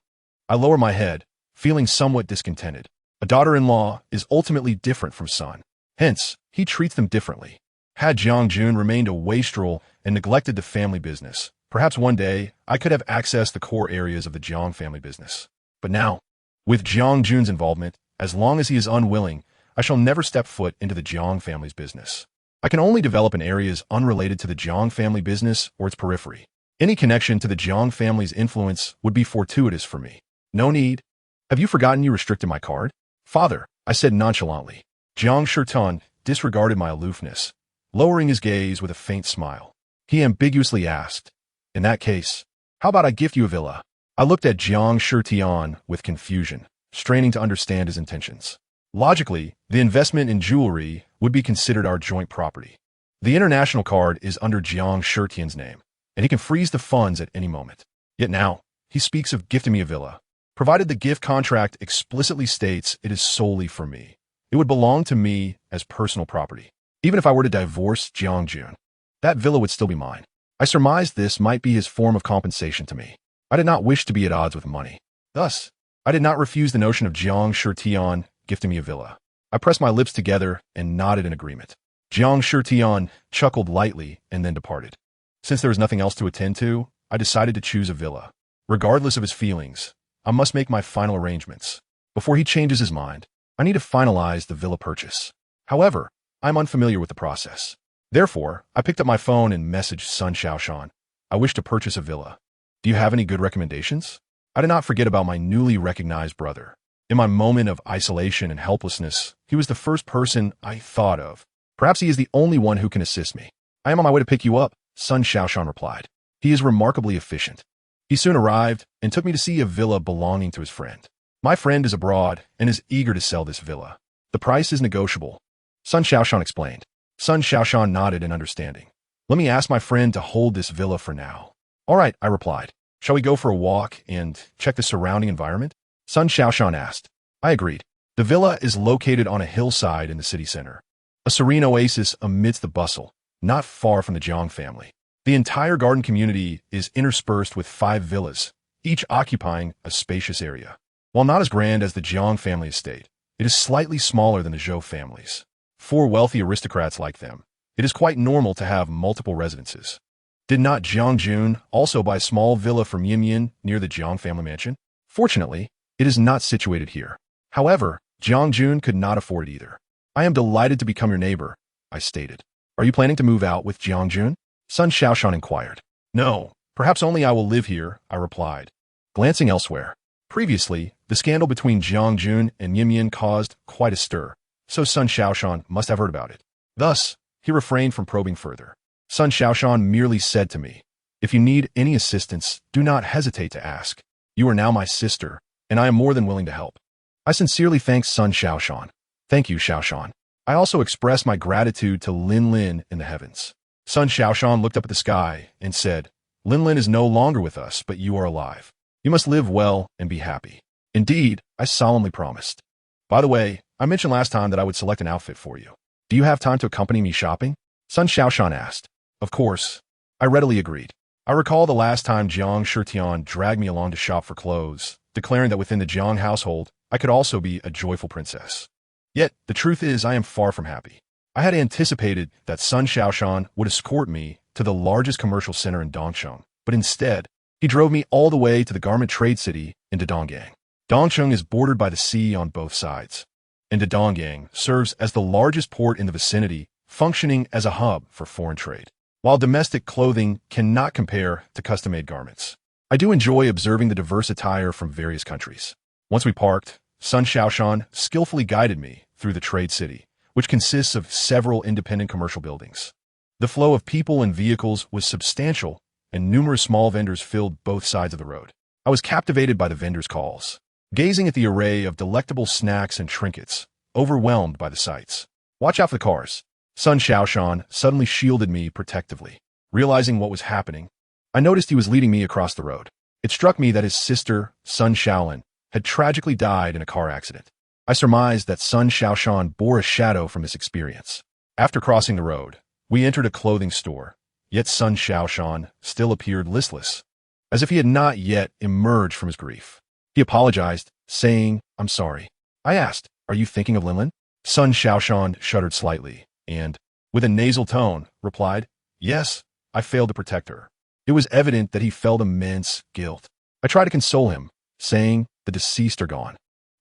I lower my head, feeling somewhat discontented. A daughter-in-law is ultimately different from son. Hence, he treats them differently. Had Jiang Jun remained a wastrel and neglected the family business, perhaps one day I could have accessed the core areas of the Jiang family business. But now, with Jiang Jun's involvement, as long as he is unwilling, I shall never step foot into the Jiang family's business. I can only develop in areas unrelated to the Jiang family business or its periphery. Any connection to the Jiang family's influence would be fortuitous for me. No need. Have you forgotten you restricted my card? Father, I said nonchalantly. Jiang Shitian disregarded my aloofness, lowering his gaze with a faint smile. He ambiguously asked, In that case, how about I gift you a villa? I looked at Jiang Shitian with confusion, straining to understand his intentions. Logically, the investment in jewelry would be considered our joint property. The international card is under Jiang Shitian's name, and he can freeze the funds at any moment. Yet now, he speaks of gifting me a villa. Provided the gift contract explicitly states it is solely for me, it would belong to me as personal property. Even if I were to divorce Jiang Jun, that villa would still be mine. I surmised this might be his form of compensation to me. I did not wish to be at odds with money. Thus, I did not refuse the notion of Jiang Shitian gifting me a villa. I pressed my lips together and nodded in agreement. Jiang Shitian chuckled lightly and then departed. Since there was nothing else to attend to, I decided to choose a villa. Regardless of his feelings, I must make my final arrangements. Before he changes his mind, I need to finalize the villa purchase. However, I'm unfamiliar with the process. Therefore, I picked up my phone and messaged Sun Xiaoshan. I wish to purchase a villa. Do you have any good recommendations? I did not forget about my newly recognized brother. In my moment of isolation and helplessness, he was the first person I thought of. Perhaps he is the only one who can assist me. I am on my way to pick you up, Sun Xiaoshan replied. He is remarkably efficient. He soon arrived and took me to see a villa belonging to his friend. My friend is abroad and is eager to sell this villa. The price is negotiable. Sun Xiaoshan explained. Sun Xiaoshan nodded in understanding. Let me ask my friend to hold this villa for now. All right, I replied. Shall we go for a walk and check the surrounding environment? Sun Xiaoshan asked. I agreed. The villa is located on a hillside in the city center. A serene oasis amidst the bustle, not far from the Jiang family. The entire garden community is interspersed with 5 villas, each occupying a spacious area. While not as grand as the Jiang family estate, it is slightly smaller than the Zhou families. 4 wealthy aristocrats like them. It is quite normal to have multiple residences. Did not Jiang Jun also buy a small villa from Yimyan near the Jiang family mansion? Fortunately, it is not situated here. However, Jiang Jun could not afford it either. I am delighted to become your neighbor, I stated. Are you planning to move out with Jiang Jun? Sun Xiaoshan inquired. No, perhaps only I will live here, I replied, glancing elsewhere. Previously, the scandal between Jiang Jun and Yimyan caused quite a stir, so Sun Xiaoshan must have heard about it. Thus, he refrained from probing further. Sun Xiaoshan merely said to me, if you need any assistance, do not hesitate to ask. You are now my sister, and I am more than willing to help. I sincerely thank Sun Xiaoshan. Thank you, Xiaoshan. I also express my gratitude to Lin Lin in the heavens. Sun Xiaoshan looked up at the sky and said, Lin Lin is no longer with us, but you are alive. You must live well and be happy. Indeed, I solemnly promised. By the way, I mentioned last time that I would select an outfit for you. Do you have time to accompany me shopping? Sun Xiaoshan asked. Of course. I readily agreed. I recall the last time Jiang Shitian dragged me along to shop for clothes, declaring that within the Jiang household, I could also be a joyful princess. Yet, the truth is I am far from happy. I had anticipated that Sun Xiaoshan would escort me to the largest commercial center in Dongcheng, but instead, he drove me all the way to the garment trade city in Donggang. Dongcheng is bordered by the sea on both sides, and Donggang serves as the largest port in the vicinity, functioning as a hub for foreign trade. While domestic clothing cannot compare to custom-made garments, I do enjoy observing the diverse attire from various countries. Once we parked, Sun Xiaoshan skillfully guided me through the trade city, which consists of several independent commercial buildings. The flow of people and vehicles was substantial, and numerous small vendors filled both sides of the road. I was captivated by the vendors' calls, gazing at the array of delectable snacks and trinkets, overwhelmed by the sights. Watch out for the cars. Sun Xiaoshan suddenly shielded me protectively. Realizing what was happening, I noticed he was leading me across the road. It struck me that his sister, Sun Xiaolin, had tragically died in a car accident. I surmised that Sun Xiaoshan bore a shadow from this experience. After crossing the road, we entered a clothing store, yet Sun Xiaoshan still appeared listless, as if he had not yet emerged from his grief. He apologized, saying, I'm sorry. I asked, are you thinking of Linlin? Sun Xiaoshan shuddered slightly, and, with a nasal tone, replied, yes, I failed to protect her. It was evident that he felt immense guilt. I tried to console him, saying, the deceased are gone.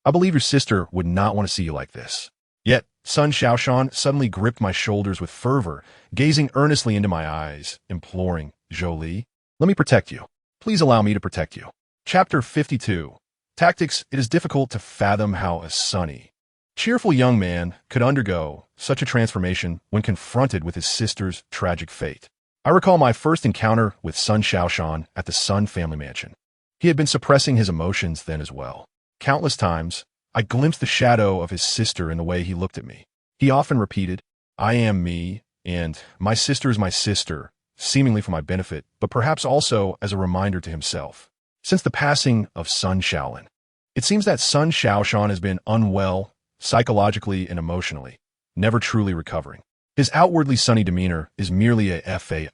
I believe your sister would not want to see you like this. Yet, Sun Xiaoshan suddenly gripped my shoulders with fervor, gazing earnestly into my eyes, imploring, Zhou Li, let me protect you. Please allow me to protect you. Chapter 52. Tactics. It is difficult to fathom how a sunny, cheerful young man could undergo such a transformation when confronted with his sister's tragic fate. I recall my first encounter with Sun Xiaoshan at the Sun family mansion. He had been suppressing his emotions then as well. Countless times, I glimpsed the shadow of his sister in the way he looked at me. He often repeated, I am me, and my sister is my sister, seemingly for my benefit, but perhaps also as a reminder to himself. Since the passing of Sun Xiaolin, it seems that Sun Xiaoshan has been unwell, psychologically and emotionally, never truly recovering. His outwardly sunny demeanor is merely a fade.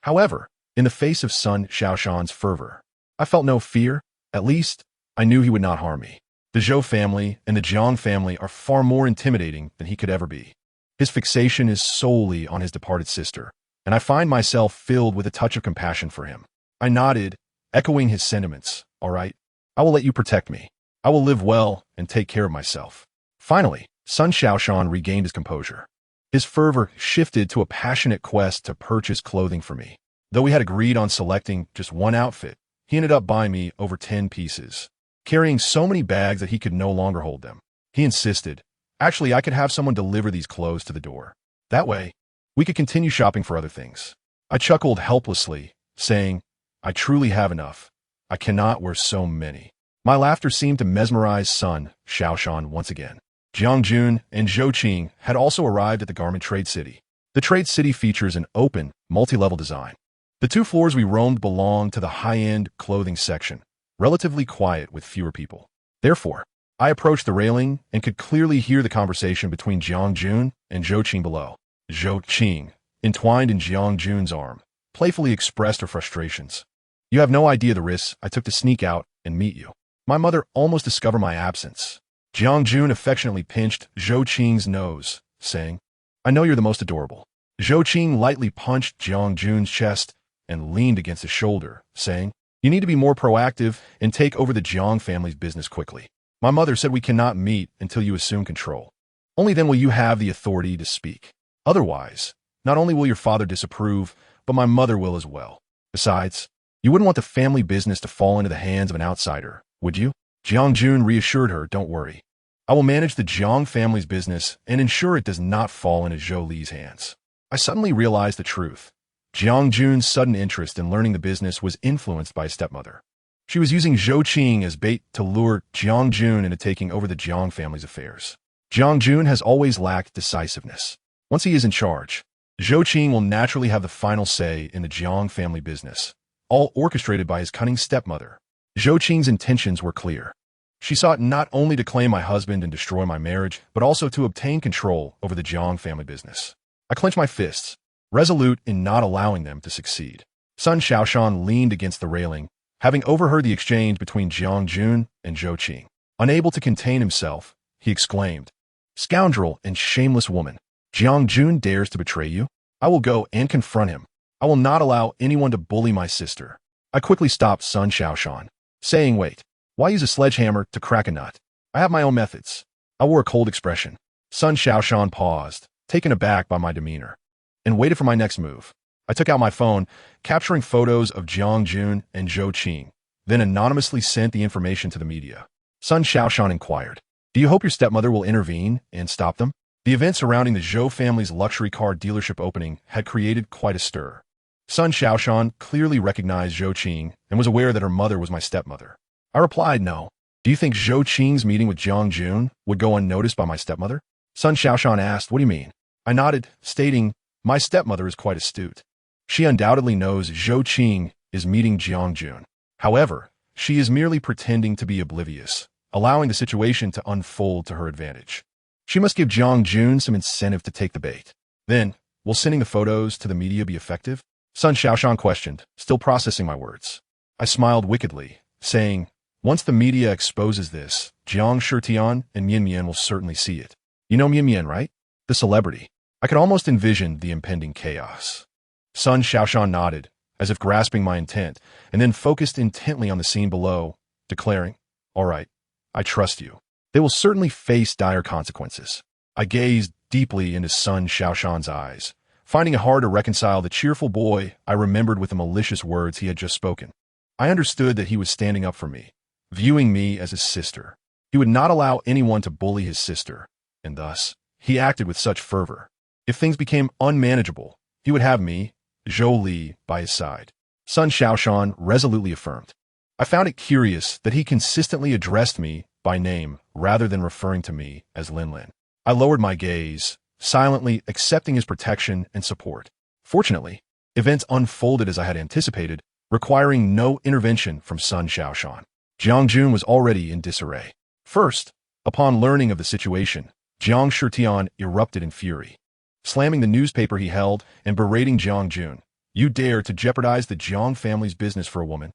However, in the face of Sun Xiaoshan's fervor, I felt no fear. At least, I knew he would not harm me. The Zhou family and the Jiang family are far more intimidating than he could ever be. His fixation is solely on his departed sister, and I find myself filled with a touch of compassion for him. I nodded, echoing his sentiments. All right, I will let you protect me. I will live well and take care of myself. Finally, Sun Xiaoshan regained his composure. His fervor shifted to a passionate quest to purchase clothing for me. Though we had agreed on selecting just one outfit, he ended up buying me over 10 pieces, carrying so many bags that he could no longer hold them. He insisted, actually, I could have someone deliver these clothes to the door. That way, we could continue shopping for other things. I chuckled helplessly, saying, I truly have enough. I cannot wear so many. My laughter seemed to mesmerize Sun Xiaoshan once again. Jiang Jun and Zhou Qing had also arrived at the garment trade city. The trade city features an open, multi-level design. The 2 floors we roamed belonged to the high-end clothing section, relatively quiet with fewer people. Therefore, I approached the railing and could clearly hear the conversation between Jiang Jun and Zhou Qing below. Zhou Qing, entwined in Jiang Jun's arm, playfully expressed her frustrations. You have no idea the risks I took to sneak out and meet you. My mother almost discovered my absence. Jiang Jun affectionately pinched Zhou Qing's nose, saying, I know you're the most adorable. Zhou Qing lightly punched Jiang Jun's chest and leaned against his shoulder, saying, You need to be more proactive and take over the Jiang family's business quickly. My mother said we cannot meet until you assume control. Only then will you have the authority to speak. Otherwise, not only will your father disapprove, but my mother will as well. Besides, you wouldn't want the family business to fall into the hands of an outsider, would you? Jiang Jun reassured her, Don't worry. I will manage the Jiang family's business and ensure it does not fall into Zhou Li's hands. I suddenly realized the truth. Jiang Jun's sudden interest in learning the business was influenced by his stepmother. She was using Zhou Qing as bait to lure Jiang Jun into taking over the Jiang family's affairs. Jiang Jun has always lacked decisiveness. Once he is in charge, Zhou Qing will naturally have the final say in the Jiang family business, all orchestrated by his cunning stepmother. Zhou Qing's intentions were clear. She sought not only to claim my husband and destroy my marriage, but also to obtain control over the Jiang family business. I clenched my fists, resolute in not allowing them to succeed. Sun Xiaoshan leaned against the railing, having overheard the exchange between Jiang Jun and Zhou Qing. Unable to contain himself, he exclaimed, Scoundrel and shameless woman! Jiang Jun dares to betray you? I will go and confront him. I will not allow anyone to bully my sister. I quickly stopped Sun Xiaoshan, saying, Wait, why use a sledgehammer to crack a nut? I have my own methods. I wore a cold expression. Sun Xiaoshan paused, taken aback by my demeanor, and waited for my next move. I took out my phone, capturing photos of Jiang Jun and Zhou Qing, then anonymously sent the information to the media. Sun Xiaoshan inquired, Do you hope your stepmother will intervene and stop them? The event surrounding the Zhou family's luxury car dealership opening had created quite a stir. Sun Xiaoshan clearly recognized Zhou Qing and was aware that her mother was my stepmother. I replied, No. Do you think Zhou Qing's meeting with Jiang Jun would go unnoticed by my stepmother? Sun Xiaoshan asked, What do you mean? I nodded, stating, My stepmother is quite astute. She undoubtedly knows Zhou Qing is meeting Jiang Jun. However, she is merely pretending to be oblivious, allowing the situation to unfold to her advantage. She must give Jiang Jun some incentive to take the bait. Then, will sending the photos to the media be effective? Sun Xiaoshan questioned, still processing my words. I smiled wickedly, saying, Once the media exposes this, Jiang Shitian and Mian Mian will certainly see it. You know Mian Mian, right? The celebrity. I could almost envision the impending chaos. Sun Xiaoshan nodded, as if grasping my intent, and then focused intently on the scene below, declaring, All right, I trust you. They will certainly face dire consequences. I gazed deeply into Sun Xiaoshan's eyes, finding it hard to reconcile the cheerful boy I remembered with the malicious words he had just spoken. I understood that he was standing up for me, viewing me as his sister. He would not allow anyone to bully his sister, and thus, he acted with such fervor. If things became unmanageable, he would have me, Zhou Li, by his side. Sun Xiaoshan resolutely affirmed. I found it curious that he consistently addressed me by name rather than referring to me as Lin Lin. I lowered my gaze, silently accepting his protection and support. Fortunately, events unfolded as I had anticipated, requiring no intervention from Sun Xiaoshan. Jiang Jun was already in disarray. First, upon learning of the situation, Jiang Shitian erupted in fury, slamming the newspaper he held and berating Jiang Jun. You dare to jeopardize the Jiang family's business for a woman?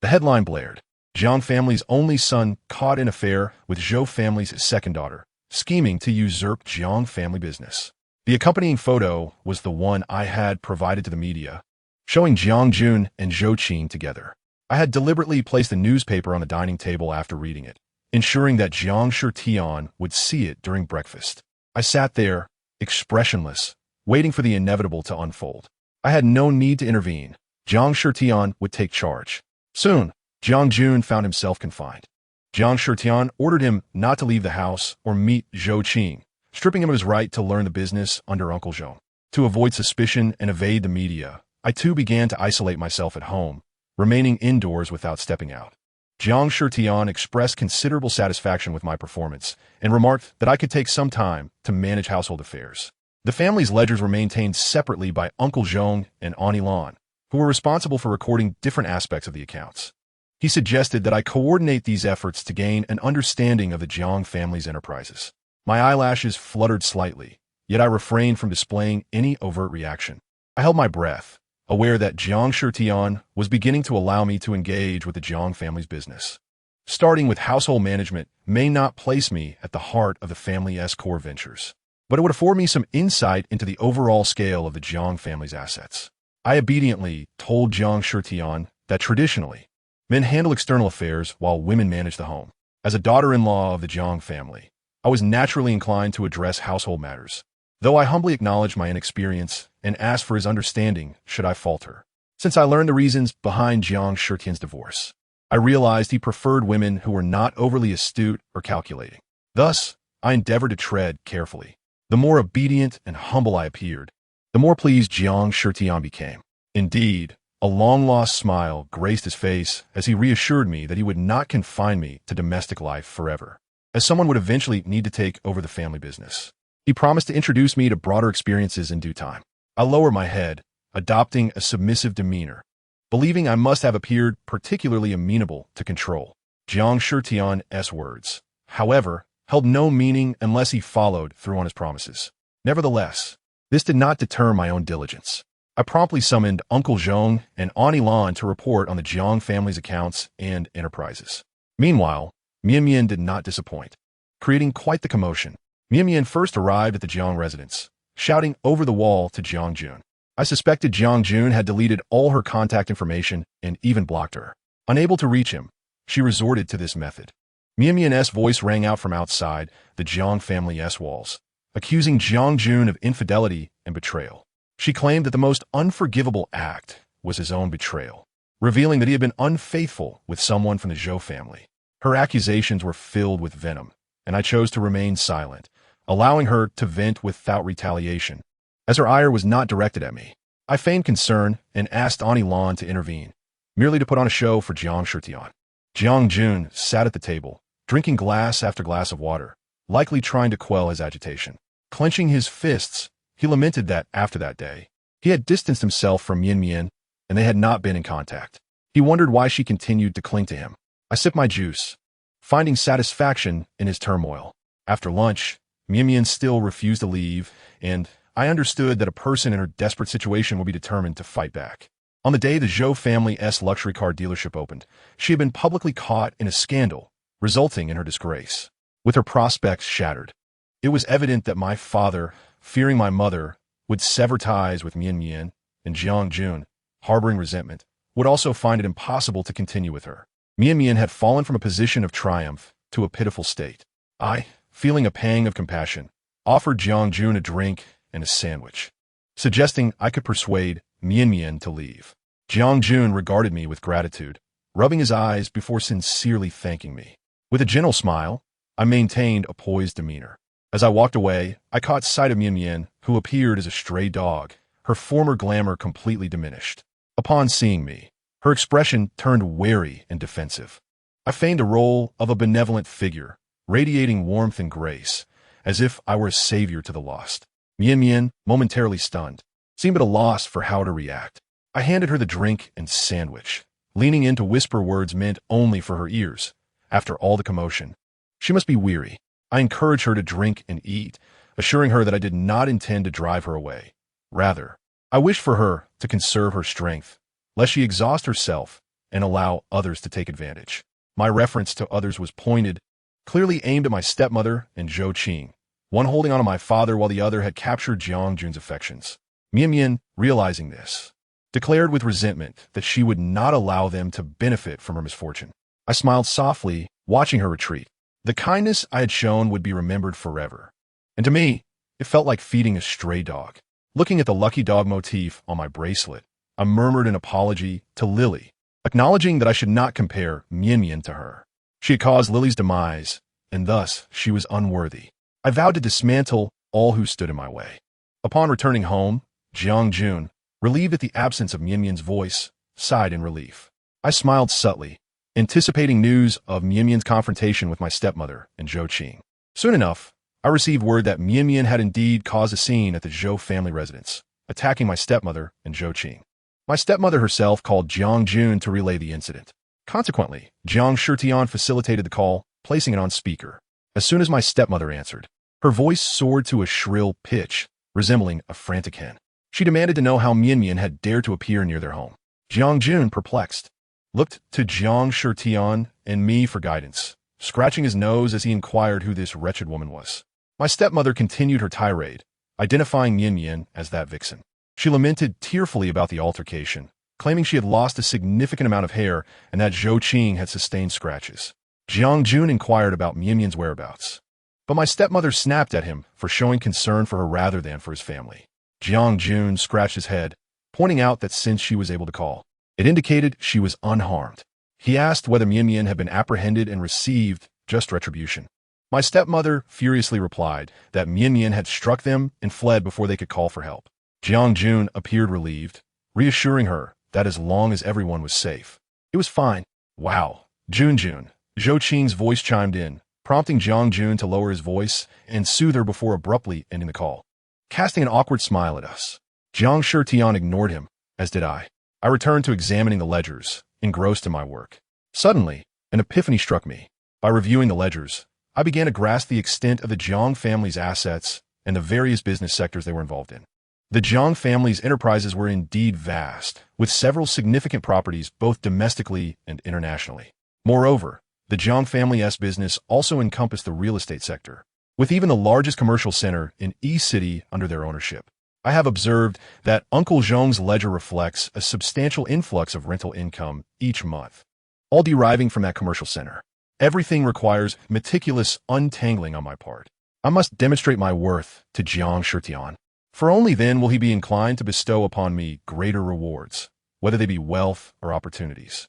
The headline blared. Jiang family's only son caught in affair with Zhou family's second daughter, scheming to usurp Jiang family business. The accompanying photo was the one I had provided to the media, showing Jiang Jun and Zhou Qing together. I had deliberately placed the newspaper on the dining table after reading it, ensuring that Jiang Shitian would see it during breakfast. I sat there, expressionless, waiting for the inevitable to unfold. I had no need to intervene. Jiang Shitian would take charge. Soon, Jiang Jun found himself confined. Jiang Shitian ordered him not to leave the house or meet Zhou Qing, stripping him of his right to learn the business under Uncle Zhou. To avoid suspicion and evade the media, I too began to isolate myself at home, remaining indoors without stepping out. Jiang Shitian expressed considerable satisfaction with my performance and remarked that I could take some time to manage household affairs. The family's ledgers were maintained separately by Uncle Zhong and Auntie Lan, who were responsible for recording different aspects of the accounts. He suggested that I coordinate these efforts to gain an understanding of the Jiang family's enterprises. My eyelashes fluttered slightly, yet I refrained from displaying any overt reaction. I held my breath, aware that Jiang Shitian was beginning to allow me to engage with the Jiang family's business. Starting with household management may not place me at the heart of the family's core ventures, but it would afford me some insight into the overall scale of the Jiang family's assets. I obediently told Jiang Shitian that traditionally, men handle external affairs while women manage the home. As a daughter-in-law of the Jiang family, I was naturally inclined to address household matters, though I humbly acknowledged my inexperience and asked for his understanding should I falter. Since I learned the reasons behind Jiang Shitian's divorce, I realized he preferred women who were not overly astute or calculating. Thus, I endeavored to tread carefully. The more obedient and humble I appeared, the more pleased Jiang Shitian became. Indeed, a long-lost smile graced his face as he reassured me that he would not confine me to domestic life forever, as someone would eventually need to take over the family business. He promised to introduce me to broader experiences in due time. I lowered my head, adopting a submissive demeanor, believing I must have appeared particularly amenable to control. Jiang Shitian's words, however, held no meaning unless he followed through on his promises. Nevertheless, this did not deter my own diligence. I promptly summoned Uncle Zhong and Auntie Lan to report on the Jiang family's accounts and enterprises. Meanwhile, Mian did not disappoint, creating quite the commotion. Mian first arrived at the Jiang residence, shouting over the wall to Jiang Jun. I suspected Jiang Jun had deleted all her contact information and even blocked her. Unable to reach him, she resorted to this method. Mian's voice rang out from outside the Jiang family's walls, accusing Jiang Jun of infidelity and betrayal. She claimed that the most unforgivable act was his own betrayal, revealing that he had been unfaithful with someone from the Zhou family. Her accusations were filled with venom, and I chose to remain silent, allowing her to vent without retaliation, as her ire was not directed at me. I feigned concern and asked Auntie Lan to intervene, merely to put on a show for Jiang Shitian. Jiang Jun sat at the table, drinking glass after glass of water, likely trying to quell his agitation. Clenching his fists, he lamented that, after that day, he had distanced himself from Mian, and they had not been in contact. He wondered why she continued to cling to him. I sipped my juice, finding satisfaction in his turmoil. After lunch, Mian still refused to leave, and I understood that a person in her desperate situation would be determined to fight back. On the day the Zhou family's luxury car dealership opened, she had been publicly caught in a scandal, resulting in her disgrace. With her prospects shattered, it was evident that my father, fearing my mother, would sever ties with Mian, and Jiang Jun, harboring resentment, would also find it impossible to continue with her. Mian had fallen from a position of triumph to a pitiful state. I, feeling a pang of compassion, offered Jiang Jun a drink and a sandwich, suggesting I could persuade Mian to leave. Jiang Jun regarded me with gratitude, rubbing his eyes before sincerely thanking me. With a gentle smile, I maintained a poised demeanor. As I walked away, I caught sight of Mian, who appeared as a stray dog, her former glamour completely diminished. Upon seeing me, her expression turned wary and defensive. I feigned a role of a benevolent figure, radiating warmth and grace, as if I were a savior to the lost. Mian, momentarily stunned, seemed at a loss for how to react. I handed her the drink and sandwich, leaning in to whisper words meant only for her ears. After all the commotion, she must be weary. I encouraged her to drink and eat, assuring her that I did not intend to drive her away. Rather, I wished for her to conserve her strength, lest she exhaust herself and allow others to take advantage. My reference to others was pointed, clearly aimed at my stepmother and Zhou Qing, one holding on to my father while the other had captured Jiang Jun's affections. Mian, realizing this, declared with resentment that she would not allow them to benefit from her misfortune. I smiled softly, watching her retreat. The kindness I had shown would be remembered forever, and to me, it felt like feeding a stray dog. Looking at the lucky dog motif on my bracelet, I murmured an apology to Lily, acknowledging that I should not compare Mian to her. She had caused Lily's demise, and thus she was unworthy. I vowed to dismantle all who stood in my way. Upon returning home, Jiang Jun, relieved at the absence of Mian's voice, sighed in relief. I smiled subtly, anticipating news of Mian confrontation with my stepmother and Zhou Qing. Soon enough, I received word that Mian had indeed caused a scene at the Zhou family residence, attacking my stepmother and Zhou Qing. My stepmother herself called Jiang Jun to relay the incident. Consequently, Jiang Shitian facilitated the call, placing it on speaker. As soon as my stepmother answered, her voice soared to a shrill pitch, resembling a frantic hen. She demanded to know how Mian had dared to appear near their home. Jiang Jun, perplexed, looked to Jiang Shitian and me for guidance, scratching his nose as he inquired who this wretched woman was. My stepmother continued her tirade, identifying Mian as that vixen. She lamented tearfully about the altercation, claiming she had lost a significant amount of hair and that Zhou Qing had sustained scratches. Jiang Jun inquired about Mian's whereabouts, but my stepmother snapped at him for showing concern for her rather than for his family. Jiang Jun scratched his head, pointing out that since she was able to call, it indicated she was unharmed. He asked whether Mian had been apprehended and received just retribution. My stepmother furiously replied that Mian had struck them and fled before they could call for help. Jiang Jun appeared relieved, reassuring her that as long as everyone was safe, it was fine. Wow, Jun, Zhou Qing's voice chimed in, prompting Jiang Jun to lower his voice and soothe her before abruptly ending the call. Casting an awkward smile at us, Jiang Shitian ignored him, as did I. I returned to examining the ledgers, engrossed in my work. Suddenly, an epiphany struck me. By reviewing the ledgers, I began to grasp the extent of the Jiang family's assets and the various business sectors they were involved in. The Jiang family's enterprises were indeed vast, with several significant properties both domestically and internationally. Moreover, the Jiang family's business also encompassed the real estate sector, with even the largest commercial center in East City under their ownership. I have observed that Uncle Zhong's ledger reflects a substantial influx of rental income each month, all deriving from that commercial center. Everything requires meticulous untangling on my part. I must demonstrate my worth to Jiang Shitian, for only then will he be inclined to bestow upon me greater rewards, whether they be wealth or opportunities.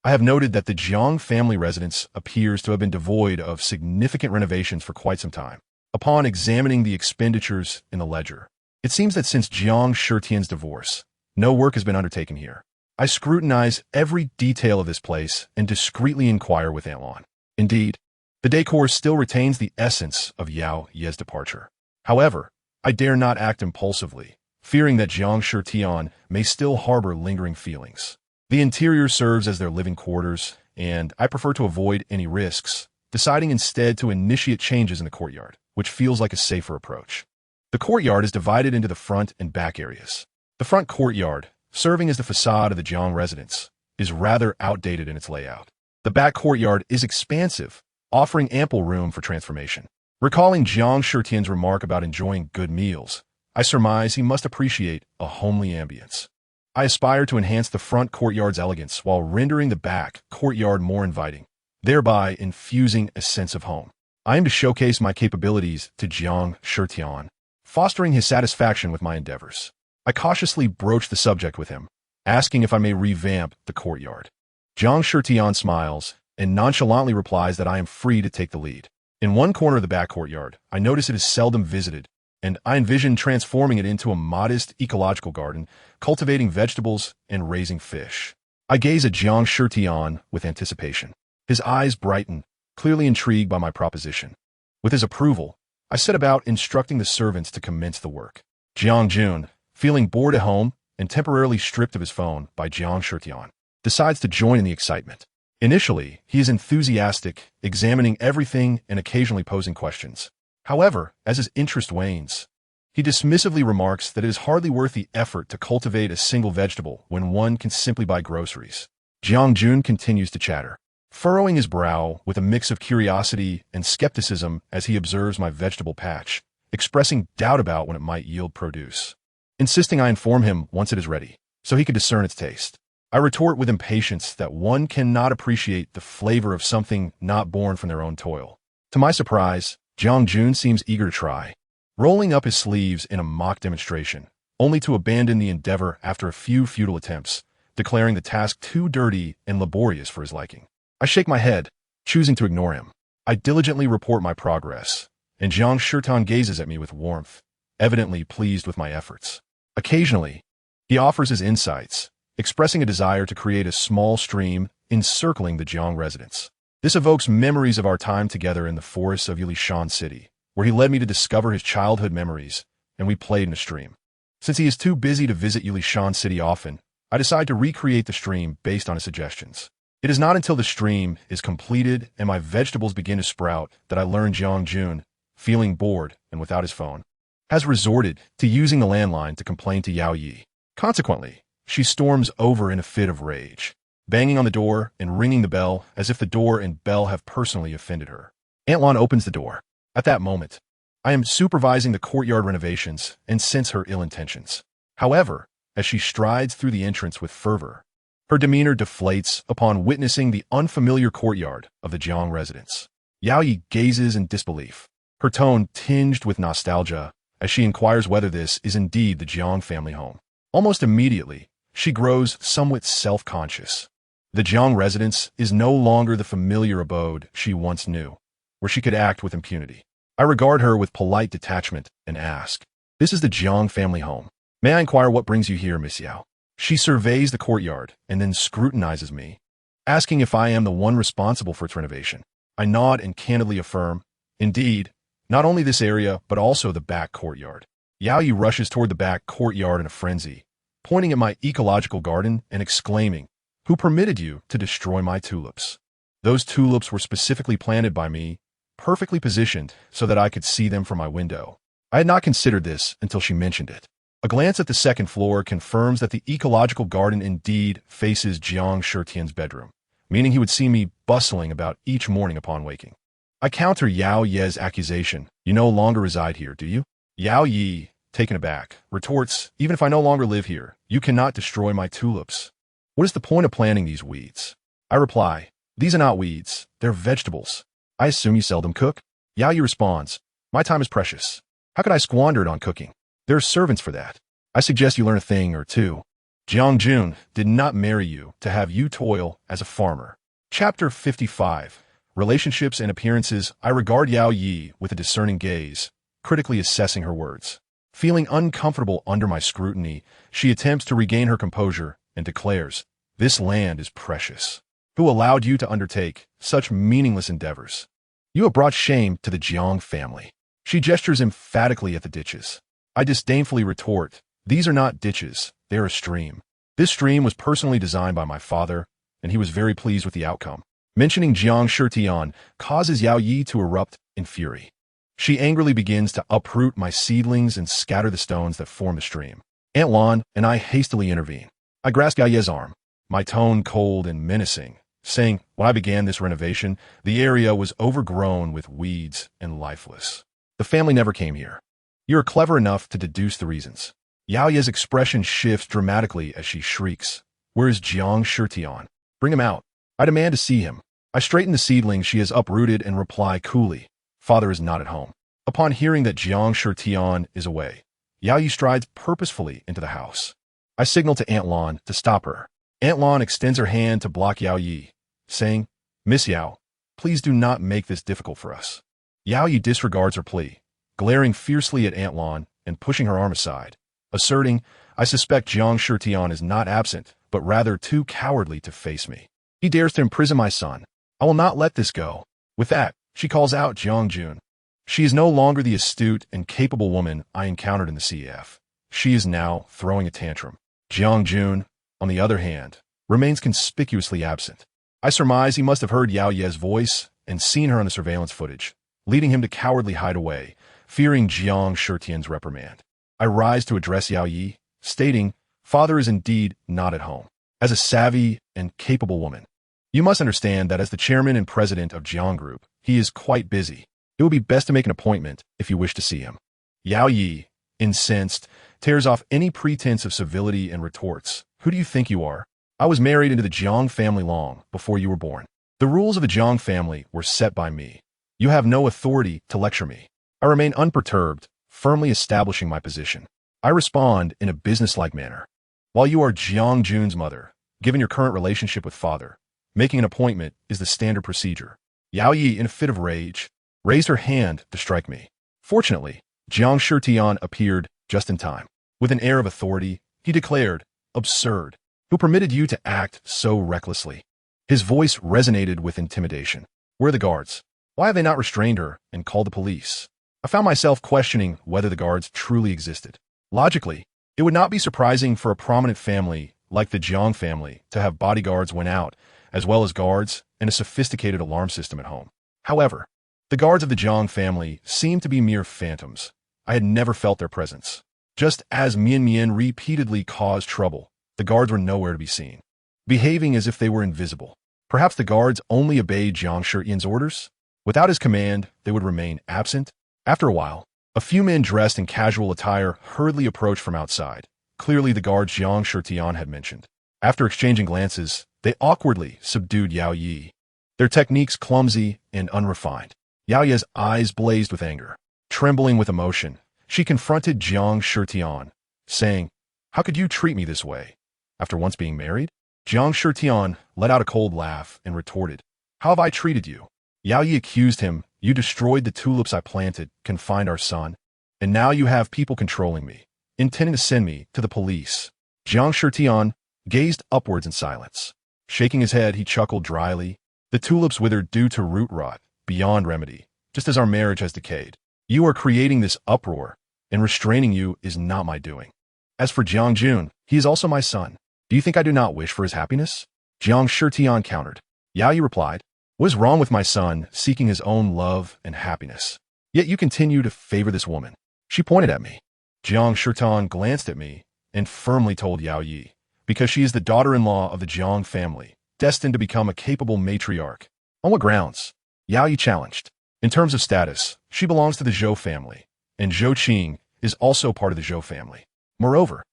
I have noted that the Jiang family residence appears to have been devoid of significant renovations for quite some time. Upon examining the expenditures in the ledger, it seems that since Jiang Shitian's divorce, no work has been undertaken here. I scrutinize every detail of this place and discreetly inquire with Aunt Lan. Indeed, the decor still retains the essence of Yao Ye's departure. However, I dare not act impulsively, fearing that Jiang Shitian may still harbor lingering feelings. The interior serves as their living quarters, and I prefer to avoid any risks, deciding instead to initiate changes in the courtyard, which feels like a safer approach. The courtyard is divided into the front and back areas. The front courtyard, serving as the facade of the Jiang residence, is rather outdated in its layout. The back courtyard is expansive, offering ample room for transformation. Recalling Jiang Shitian's remark about enjoying good meals, I surmise he must appreciate a homely ambience. I aspire to enhance the front courtyard's elegance while rendering the back courtyard more inviting, thereby infusing a sense of home. I aim to showcase my capabilities to Jiang Shitian, fostering his satisfaction with my endeavors. I cautiously broach the subject with him, asking if I may revamp the courtyard. Jiang Shitian smiles and nonchalantly replies that I am free to take the lead. In one corner of the back courtyard, I notice it is seldom visited, and I envision transforming it into a modest ecological garden, cultivating vegetables and raising fish. I gaze at Jiang Shitian with anticipation. His eyes brighten, clearly intrigued by my proposition. With his approval, I set about instructing the servants to commence the work. Jiang Jun, feeling bored at home and temporarily stripped of his phone by Jiang Shitian, decides to join in the excitement. Initially, he is enthusiastic, examining everything and occasionally posing questions. However, as his interest wanes, he dismissively remarks that it is hardly worth the effort to cultivate a single vegetable when one can simply buy groceries. Jiang Jun continues to chatter, furrowing his brow with a mix of curiosity and skepticism as he observes my vegetable patch, expressing doubt about when it might yield produce, insisting I inform him once it is ready, so he could discern its taste. I retort with impatience that one cannot appreciate the flavor of something not born from their own toil. To my surprise, Jiang Jun seems eager to try, rolling up his sleeves in a mock demonstration, only to abandon the endeavor after a few futile attempts, declaring the task too dirty and laborious for his liking. I shake my head, choosing to ignore him. I diligently report my progress, and Jiang Shitian gazes at me with warmth, evidently pleased with my efforts. Occasionally, he offers his insights, expressing a desire to create a small stream encircling the Jiang residence. This evokes memories of our time together in the forests of Yilishan City, where he led me to discover his childhood memories, and we played in a stream. Since he is too busy to visit Yilishan City often, I decide to recreate the stream based on his suggestions. It is not until the stream is completed and my vegetables begin to sprout that I learn Jiang Jun, feeling bored and without his phone, has resorted to using the landline to complain to Yao Yi. Consequently, she storms over in a fit of rage, banging on the door and ringing the bell as if the door and bell have personally offended her. Aunt Lan opens the door. At that moment, I am supervising the courtyard renovations and sense her ill intentions. However, as she strides through the entrance with fervor, her demeanor deflates upon witnessing the unfamiliar courtyard of the Jiang residence. Yao Yi gazes in disbelief, her tone tinged with nostalgia as she inquires whether this is indeed the Jiang family home. Almost immediately, she grows somewhat self-conscious. The Jiang residence is no longer the familiar abode she once knew, where she could act with impunity. I regard her with polite detachment and ask, "This is the Jiang family home. May I inquire what brings you here, Miss Yao?" She surveys the courtyard and then scrutinizes me, asking if I am the one responsible for its renovation. I nod and candidly affirm, "Indeed, not only this area, but also the back courtyard." Yao Yi rushes toward the back courtyard in a frenzy, pointing at my ecological garden and exclaiming, "Who permitted you to destroy my tulips?" Those tulips were specifically planted by me, perfectly positioned so that I could see them from my window. I had not considered this until she mentioned it. A glance at the second floor confirms that the ecological garden indeed faces Jiang Shitian's bedroom, meaning he would see me bustling about each morning upon waking. I counter Yao Ye's accusation, "You no longer reside here, do you?" Yao Yi, taken aback, retorts, "Even if I no longer live here, you cannot destroy my tulips. What is the point of planting these weeds?" I reply, "These are not weeds, they're vegetables. I assume you seldom cook?" Yao Yi responds, "My time is precious. How could I squander it on cooking? There are servants for that. I suggest you learn a thing or two. Jiang Jun did not marry you to have you toil as a farmer." Chapter 55. Relationships and Appearances. I regard Yao Yi with a discerning gaze, critically assessing her words. Feeling uncomfortable under my scrutiny, she attempts to regain her composure and declares, "This land is precious. Who allowed you to undertake such meaningless endeavors? You have brought shame to the Jiang family." She gestures emphatically at the ditches. I disdainfully retort, "These are not ditches, they are a stream. This stream was personally designed by my father, and he was very pleased with the outcome." Mentioning Jiang Shitian causes Yao Yi to erupt in fury. She angrily begins to uproot my seedlings and scatter the stones that form the stream. Aunt Lan and I hastily intervene. I grasp Yao Yi's arm, my tone cold and menacing, saying, "When I began this renovation, the area was overgrown with weeds and lifeless. The family never came here. You are clever enough to deduce the reasons." Yao Yi's expression shifts dramatically as she shrieks, "Where is Jiang Shitian? Bring him out. I demand to see him." I straighten the seedlings she has uprooted and reply coolly, "Father is not at home." Upon hearing that Jiang Shitian is away, Yao Yi strides purposefully into the house. I signal to Aunt Lan to stop her. Aunt Lan extends her hand to block Yao Yi, saying, "Miss Yao, please do not make this difficult for us." Yao Yi disregards her plea, glaring fiercely at Aunt Lan and pushing her arm aside, asserting, "I suspect Jiang Shitian is not absent, but rather too cowardly to face me. He dares to imprison my son. I will not let this go." With that, she calls out Jiang Jun. She is no longer the astute and capable woman I encountered in the CF. She is now throwing a tantrum. Jiang Jun, on the other hand, remains conspicuously absent. I surmise he must have heard Yao Ye's voice and seen her on the surveillance footage, leading him to cowardly hide away, fearing Jiang Shitian's reprimand. I rise to address Yao Yi, stating, "Father is indeed not at home. As a savvy and capable woman, you must understand that as the chairman and president of Jiang Group, he is quite busy. It would be best to make an appointment if you wish to see him." Yao Yi, incensed, tears off any pretense of civility and retorts, "Who do you think you are? I was married into the Jiang family long before you were born. The rules of the Jiang family were set by me. You have no authority to lecture me." I remain unperturbed, firmly establishing my position. I respond in a businesslike manner. "While you are Jiang Jun's mother, given your current relationship with father, making an appointment is the standard procedure." Yao Yi, in a fit of rage, raised her hand to strike me. Fortunately, Jiang Shitian appeared just in time. With an air of authority, he declared, "Absurd. Who permitted you to act so recklessly?" His voice resonated with intimidation. Where are the guards? Why have they not restrained her and called the police? I found myself questioning whether the guards truly existed. Logically, it would not be surprising for a prominent family like the Jiang family to have bodyguards when out, as well as guards and a sophisticated alarm system at home. However, the guards of the Jiang family seemed to be mere phantoms. I had never felt their presence. Just as Mian Mian repeatedly caused trouble, the guards were nowhere to be seen, behaving as if they were invisible. Perhaps the guards only obeyed Jiang Shitian's orders? Without his command, they would remain absent. After a while, a few men dressed in casual attire hurriedly approached from outside, clearly the guards Jiang Shitian had mentioned. After exchanging glances, they awkwardly subdued Yao Yi, their techniques clumsy and unrefined. Yao Yi's eyes blazed with anger. Trembling with emotion, she confronted Jiang Shitian, saying, "How could you treat me this way? After once being married?" Jiang Shitian let out a cold laugh and retorted, "How have I treated you?" Yao Yi accused him, "You destroyed the tulips I planted, confined our son, and now you have people controlling me, intending to send me to the police." Jiang Shitian gazed upwards in silence. Shaking his head, he chuckled dryly. "The tulips withered due to root rot, beyond remedy, just as our marriage has decayed. You are creating this uproar, and restraining you is not my doing. As for Jiang Jun, he is also my son. Do you think I do not wish for his happiness?" Jiang Shitian countered. Yao Yi replied, "What is wrong with my son seeking his own love and happiness? Yet you continue to favor this woman." She pointed at me. Jiang Shitian glanced at me and firmly told Yao Yi, "Because she is the daughter-in-law of the Jiang family, destined to become a capable matriarch." "On what grounds?" Yao Yi challenged. "In terms of status, she belongs to the Zhou family, and Zhou Qing is also part of the Zhou family. Moreover,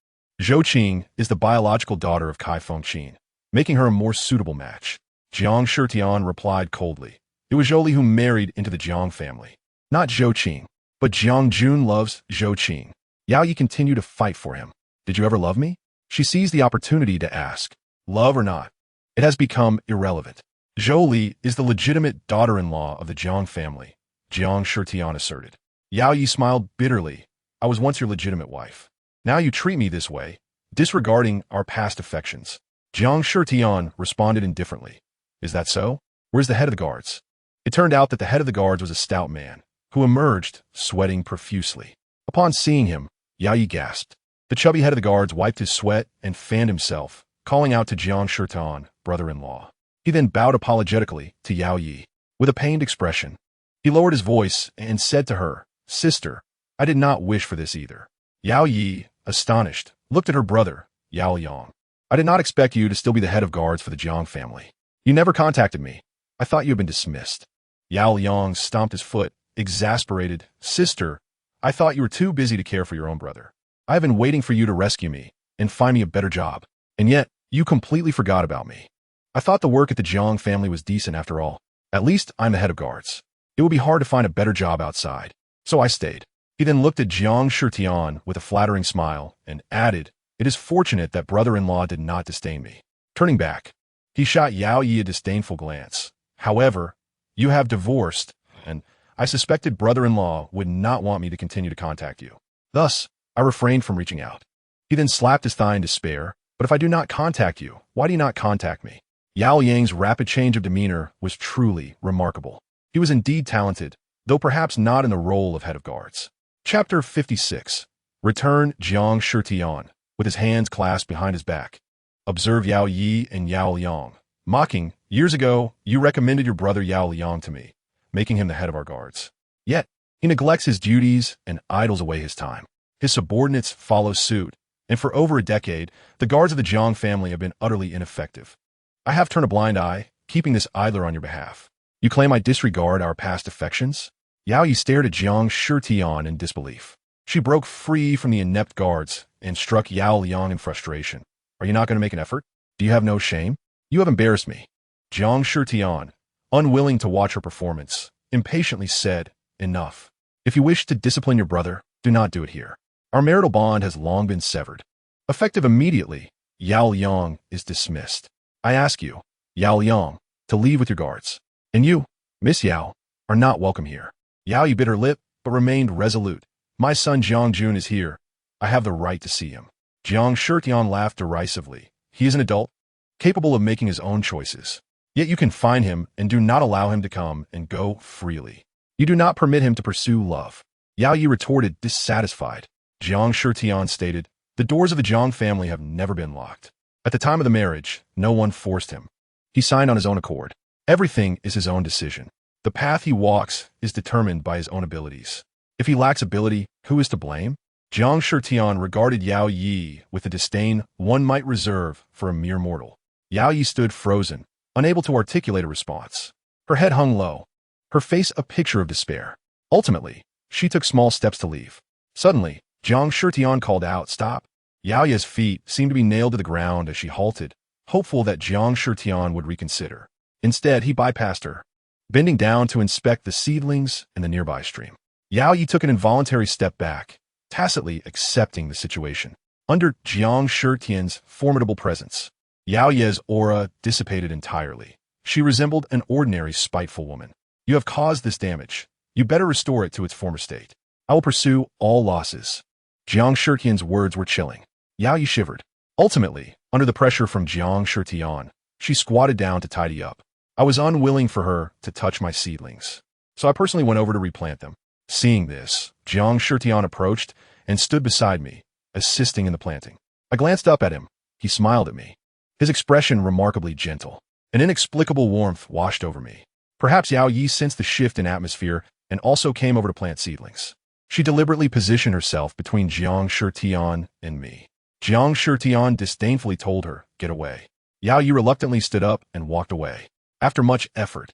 Zhou Qing is the biological daughter of Kai Fengqin, making her a more suitable match." Jiang Shitian replied coldly, "It was Zhou Li who married into the Jiang family, not Zhou Qing. But Jiang Jun loves Zhou Qing." Yao Yi continued to fight for him. "Did you ever love me?" She seized the opportunity to ask. "Love or not, it has become irrelevant. Zhou Li is the legitimate daughter-in-law of the Jiang family," Jiang Shitian asserted. Yao Yi smiled bitterly. "I was once your legitimate wife. Now you treat me this way, disregarding our past affections." Jiang Shitian responded indifferently. "Is that so? Where's the head of the guards?" It turned out that the head of the guards was a stout man, who emerged, sweating profusely. Upon seeing him, Yao Yi gasped. The chubby head of the guards wiped his sweat and fanned himself, calling out to Jiang Shitian, brother-in-law. He then bowed apologetically to Yao Yi. With a pained expression, he lowered his voice and said to her, "Sister, I did not wish for this either." Yao Yi, astonished, looked at her brother, Yao Liang. "I did not expect you to still be the head of guards for the Jiang family. You never contacted me. I thought you had been dismissed." Yao Liang stomped his foot, exasperated. "Sister, I thought you were too busy to care for your own brother. I have been waiting for you to rescue me and find me a better job. And yet, you completely forgot about me. I thought the work at the Jiang family was decent after all. At least I'm the head of guards. It would be hard to find a better job outside. So I stayed." He then looked at Jiang Shitian with a flattering smile and added, "It is fortunate that brother-in-law did not disdain me." Turning back, he shot Yao Yi a disdainful glance. "However, you have divorced, and I suspected brother-in-law would not want me to continue to contact you. Thus, I refrained from reaching out." He then slapped his thigh in despair. "But if I do not contact you, why do you not contact me?" Yao Yang's rapid change of demeanor was truly remarkable. He was indeed talented, though perhaps not in the role of head of guards. Chapter 56. Return Jiang Shitian, with his hands clasped behind his back. Observe Yao Yi and Yao Liang. Mocking, "Years ago, you recommended your brother Yao Liang to me, making him the head of our guards. Yet, he neglects his duties and idles away his time. His subordinates follow suit, and for over a decade, the guards of the Jiang family have been utterly ineffective. I have turned a blind eye, keeping this idler on your behalf. You claim I disregard our past affections?" Yao Yi stared at Jiang Shitian in disbelief. She broke free from the inept guards and struck Yao Liang in frustration. "Are you not going to make an effort? Do you have no shame? You have embarrassed me." Jiang Shitian, unwilling to watch her performance, impatiently said, "Enough. If you wish to discipline your brother, do not do it here. Our marital bond has long been severed." Effective immediately, Yao Liang is dismissed. "I ask you, Yao Liang, to leave with your guards. And you, Miss Yao, are not welcome here." Yao Yi bit her lip, but remained resolute. "My son Jiang Jun is here. I have the right to see him." Jiang Shitian laughed derisively. "He is an adult, capable of making his own choices. Yet you confine him and do not allow him to come and go freely. You do not permit him to pursue love. Yao Yi retorted, dissatisfied. Jiang Shitian stated, the doors of the Jiang family have never been locked. At the time of the marriage, no one forced him. He signed on his own accord. Everything is his own decision. The path he walks is determined by his own abilities. If he lacks ability, who is to blame? Jiang Shitian regarded Yao Yi with the disdain one might reserve for a mere mortal. Yao Yi stood frozen, unable to articulate a response. Her head hung low, her face a picture of despair. Ultimately, she took small steps to leave. Suddenly, Jiang Shitian called out, "Stop!" Yao Yi's feet seemed to be nailed to the ground as she halted, hopeful that Jiang Shitian would reconsider. Instead, he bypassed her, bending down to inspect the seedlings and the nearby stream. Yao Yi took an involuntary step back, tacitly accepting the situation. Under Jiang Shitian's formidable presence, Yao Yi's aura dissipated entirely. She resembled an ordinary spiteful woman. You have caused this damage. You better restore it to its former state. I will pursue all losses. Jiang Shitian's words were chilling. Yao Yi shivered. Ultimately, under the pressure from Jiang Shitian, she squatted down to tidy up. I was unwilling for her to touch my seedlings, so I personally went over to replant them. Seeing this, Jiang Shitian approached and stood beside me, assisting in the planting. I glanced up at him. He smiled at me, his expression remarkably gentle. An inexplicable warmth washed over me. Perhaps Yao Yi sensed the shift in atmosphere and also came over to plant seedlings. She deliberately positioned herself between Jiang Shitian and me. Jiang Shitian disdainfully told her, "Get away." Yao Yi reluctantly stood up and walked away. After much effort,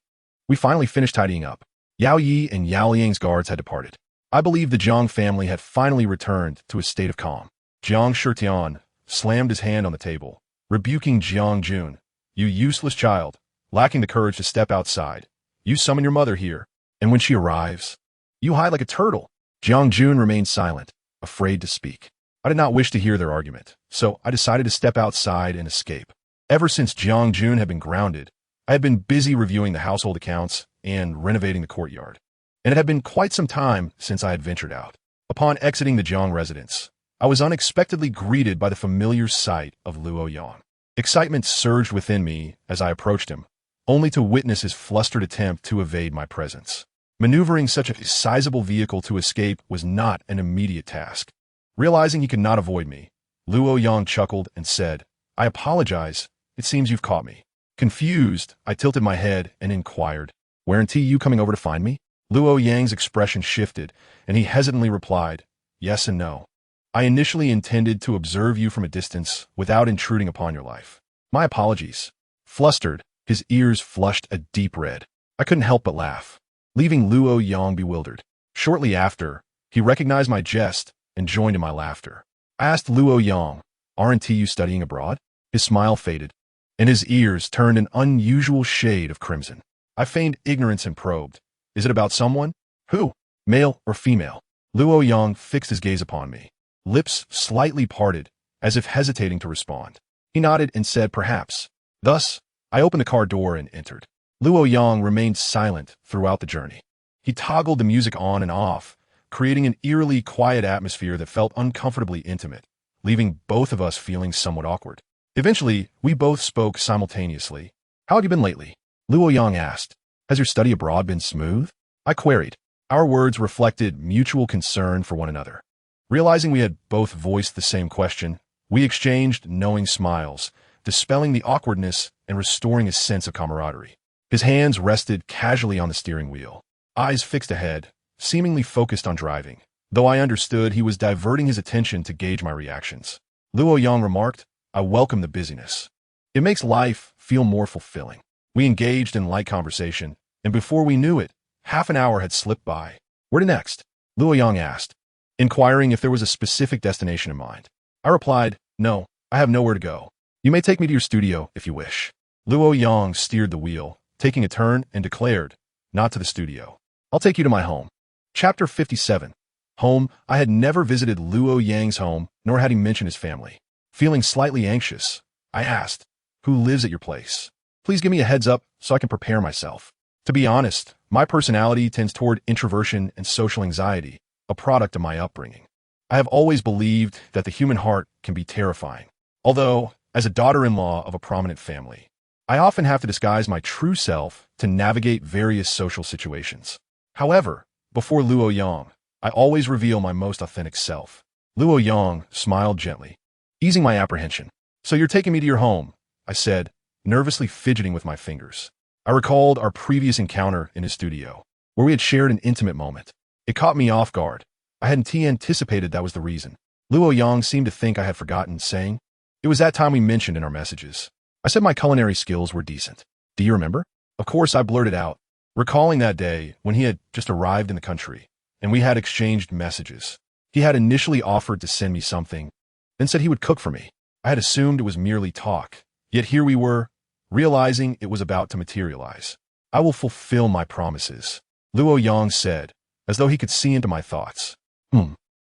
we finally finished tidying up. Yao Yi and Yao Liang's guards had departed. I believe the Jiang family had finally returned to a state of calm. Jiang Shitian slammed his hand on the table, rebuking Jiang Jun. "You useless child, lacking the courage to step outside. You summon your mother here, and when she arrives, you hide like a turtle." Jiang Jun remained silent, afraid to speak. I did not wish to hear their argument, so I decided to step outside and escape. Ever since Jiang Jun had been grounded, I had been busy reviewing the household accounts and renovating the courtyard, and it had been quite some time since I had ventured out. Upon exiting the Jiang residence, I was unexpectedly greeted by the familiar sight of Luo Yang. Excitement surged within me as I approached him, only to witness his flustered attempt to evade my presence. Maneuvering such a sizable vehicle to escape was not an immediate task. Realizing he could not avoid me, Luo Yang chuckled and said, "I apologize. It seems you've caught me." Confused, I tilted my head and inquired, "Weren't you coming over to find me?" Luo Yang's expression shifted, and he hesitantly replied, "Yes and no. I initially intended to observe you from a distance without intruding upon your life. My apologies." Flustered, his ears flushed a deep red. I couldn't help but laugh, leaving Luo Yang bewildered. Shortly after, he recognized my jest and joined in my laughter. I asked Luo Yang, "Aren't you studying abroad?" His smile faded, and his ears turned an unusual shade of crimson. I feigned ignorance and probed, "Is it about someone? Who? Male or female?" Luo Yang fixed his gaze upon me, lips slightly parted, as if hesitating to respond. He nodded and said, "Perhaps." Thus, I opened the car door and entered. Luo Yang remained silent throughout the journey. He toggled the music on and off, creating an eerily quiet atmosphere that felt uncomfortably intimate, leaving both of us feeling somewhat awkward. Eventually, we both spoke simultaneously. "How have you been lately?" Luo Yang asked. "Has your study abroad been smooth?" I queried. Our words reflected mutual concern for one another. Realizing we had both voiced the same question, we exchanged knowing smiles, dispelling the awkwardness and restoring a sense of camaraderie. His hands rested casually on the steering wheel, eyes fixed ahead, seemingly focused on driving, though I understood he was diverting his attention to gauge my reactions. Luo Yang remarked, "I welcome the busyness. It makes life feel more fulfilling." We engaged in light conversation, and before we knew it, half an hour had slipped by. "Where to next?" Luo Yang asked, inquiring if there was a specific destination in mind. I replied, "No, I have nowhere to go. You may take me to your studio if you wish." Luo Yang steered the wheel, taking a turn, and declared, "Not to the studio. I'll take you to my home." Chapter 57. Home. I had never visited Luo Yang's home, nor had he mentioned his family. Feeling slightly anxious, I asked, "Who lives at your place? Please give me a heads up so I can prepare myself." To be honest, my personality tends toward introversion and social anxiety, a product of my upbringing. I have always believed that the human heart can be terrifying. Although, as a daughter-in-law of a prominent family, I often have to disguise my true self to navigate various social situations. However, before Luo Yang, I always reveal my most authentic self. Luo Yang smiled gently, easing my apprehension. So you're taking me to your home, I said, nervously fidgeting with my fingers. I recalled our previous encounter in his studio, where we had shared an intimate moment. It caught me off guard. I hadn't anticipated that was the reason. Luo Yang seemed to think I had forgotten, saying, "It was that time we mentioned in our messages. I said my culinary skills were decent. Do you remember?" Of course, I blurted out, recalling that day when he had just arrived in the country, and we had exchanged messages. He had initially offered to send me something, then said he would cook for me. I had assumed it was merely talk, yet here we were, realizing it was about to materialize. "I will fulfill my promises," Luo Yang said, as though he could see into my thoughts.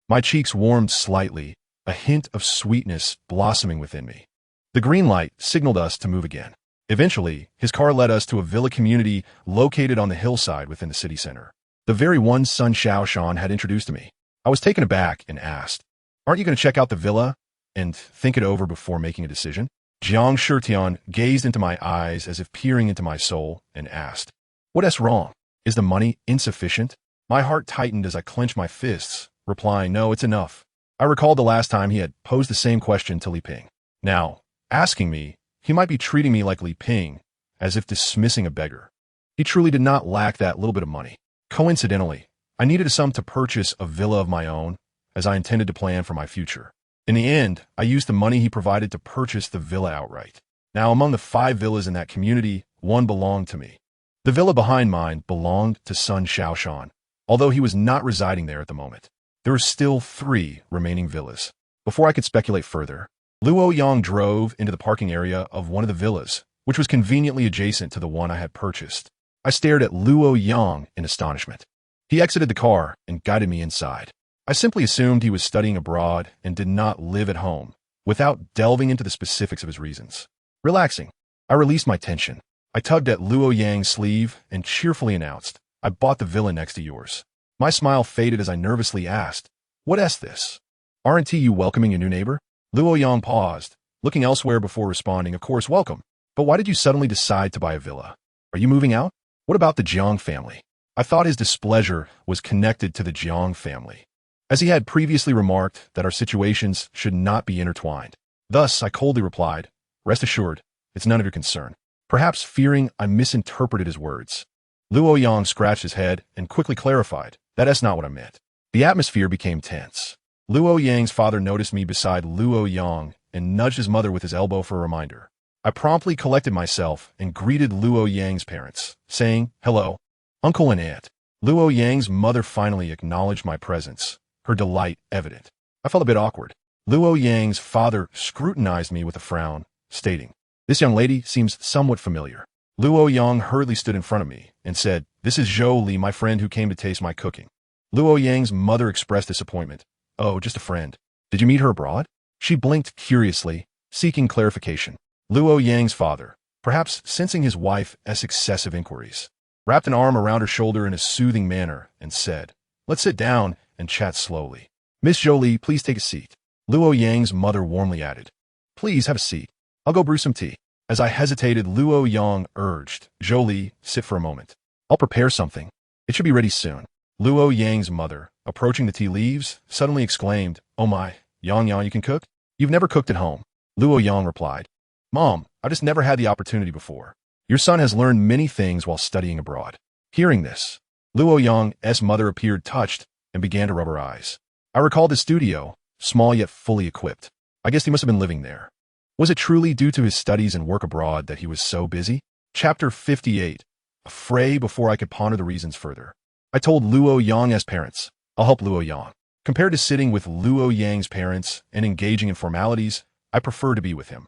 My cheeks warmed slightly, a hint of sweetness blossoming within me. The green light signaled us to move again. Eventually, his car led us to a villa community located on the hillside within the city center. The very one Sun Xiaoshan had introduced to me. I was taken aback and asked, "Aren't you going to check out the villa and think it over before making a decision?" Jiang Shitian gazed into my eyes as if peering into my soul and asked, "What's wrong? Is the money insufficient?" My heart tightened as I clenched my fists, replying, "No, it's enough." I recalled the last time he had posed the same question to Li Ping. Now, asking me, he might be treating me like Li Ping, as if dismissing a beggar. He truly did not lack that little bit of money. Coincidentally, I needed a sum to purchase a villa of my own, as I intended to plan for my future. In the end, I used the money he provided to purchase the villa outright. Now, among the 5 villas in that community, one belonged to me. The villa behind mine belonged to Sun Xiaoshan, although he was not residing there at the moment. There were still 3 remaining villas. Before I could speculate further, Luo Yang drove into the parking area of one of the villas, which was conveniently adjacent to the one I had purchased. I stared at Luo Yang in astonishment. He exited the car and guided me inside. I simply assumed he was studying abroad and did not live at home, without delving into the specifics of his reasons. Relaxing, I released my tension. I tugged at Luo Yang's sleeve and cheerfully announced, "I bought the villa next to yours." My smile faded as I nervously asked, "What's this? Aren't you welcoming your new neighbor?" Luo Yang paused, looking elsewhere before responding, "Of course, welcome. But why did you suddenly decide to buy a villa? Are you moving out? What about the Jiang family?" I thought his displeasure was connected to the Jiang family, as he had previously remarked that our situations should not be intertwined. Thus, I coldly replied, "Rest assured, it's none of your concern," perhaps fearing I misinterpreted his words. Luo Yang scratched his head and quickly clarified, "That's not what I meant." The atmosphere became tense. Luo Yang's father noticed me beside Luo Yang and nudged his mother with his elbow for a reminder. I promptly collected myself and greeted Luo Yang's parents, saying, "Hello, uncle and aunt." Luo Yang's mother finally acknowledged my presence, her delight evident. I felt a bit awkward. Luo Yang's father scrutinized me with a frown, stating, "This young lady seems somewhat familiar." Luo Yang hurriedly stood in front of me and said, "This is Zhou Li, my friend who came to taste my cooking." Luo Yang's mother expressed disappointment. "Oh, just a friend. Did you meet her abroad?" She blinked curiously, seeking clarification. Luo Yang's father, perhaps sensing his wife's excessive inquiries, wrapped an arm around her shoulder in a soothing manner and said, "Let's sit down and chat slowly. Miss Zhou Li, please take a seat." Luo Yang's mother warmly added, "Please have a seat. I'll go brew some tea." As I hesitated, Luo Yang urged, "Zhou Li, sit for a moment. I'll prepare something. It should be ready soon." Luo Yang's mother, approaching the tea leaves, suddenly exclaimed, "Oh my, Yang, you can cook? You've never cooked at home." Luo Yang replied, "Mom, I just never had the opportunity before. Your son has learned many things while studying abroad." Hearing this, Luo Yang's mother appeared touched and began to rub her eyes. I recalled his studio, small yet fully equipped. I guess he must have been living there. Was it truly due to his studies and work abroad that he was so busy? Chapter 58. A fray before I could ponder the reasons further. I told Luo Yang's parents, "I'll help Luo Yang." Compared to sitting with Luo Yang's parents and engaging in formalities, I prefer to be with him.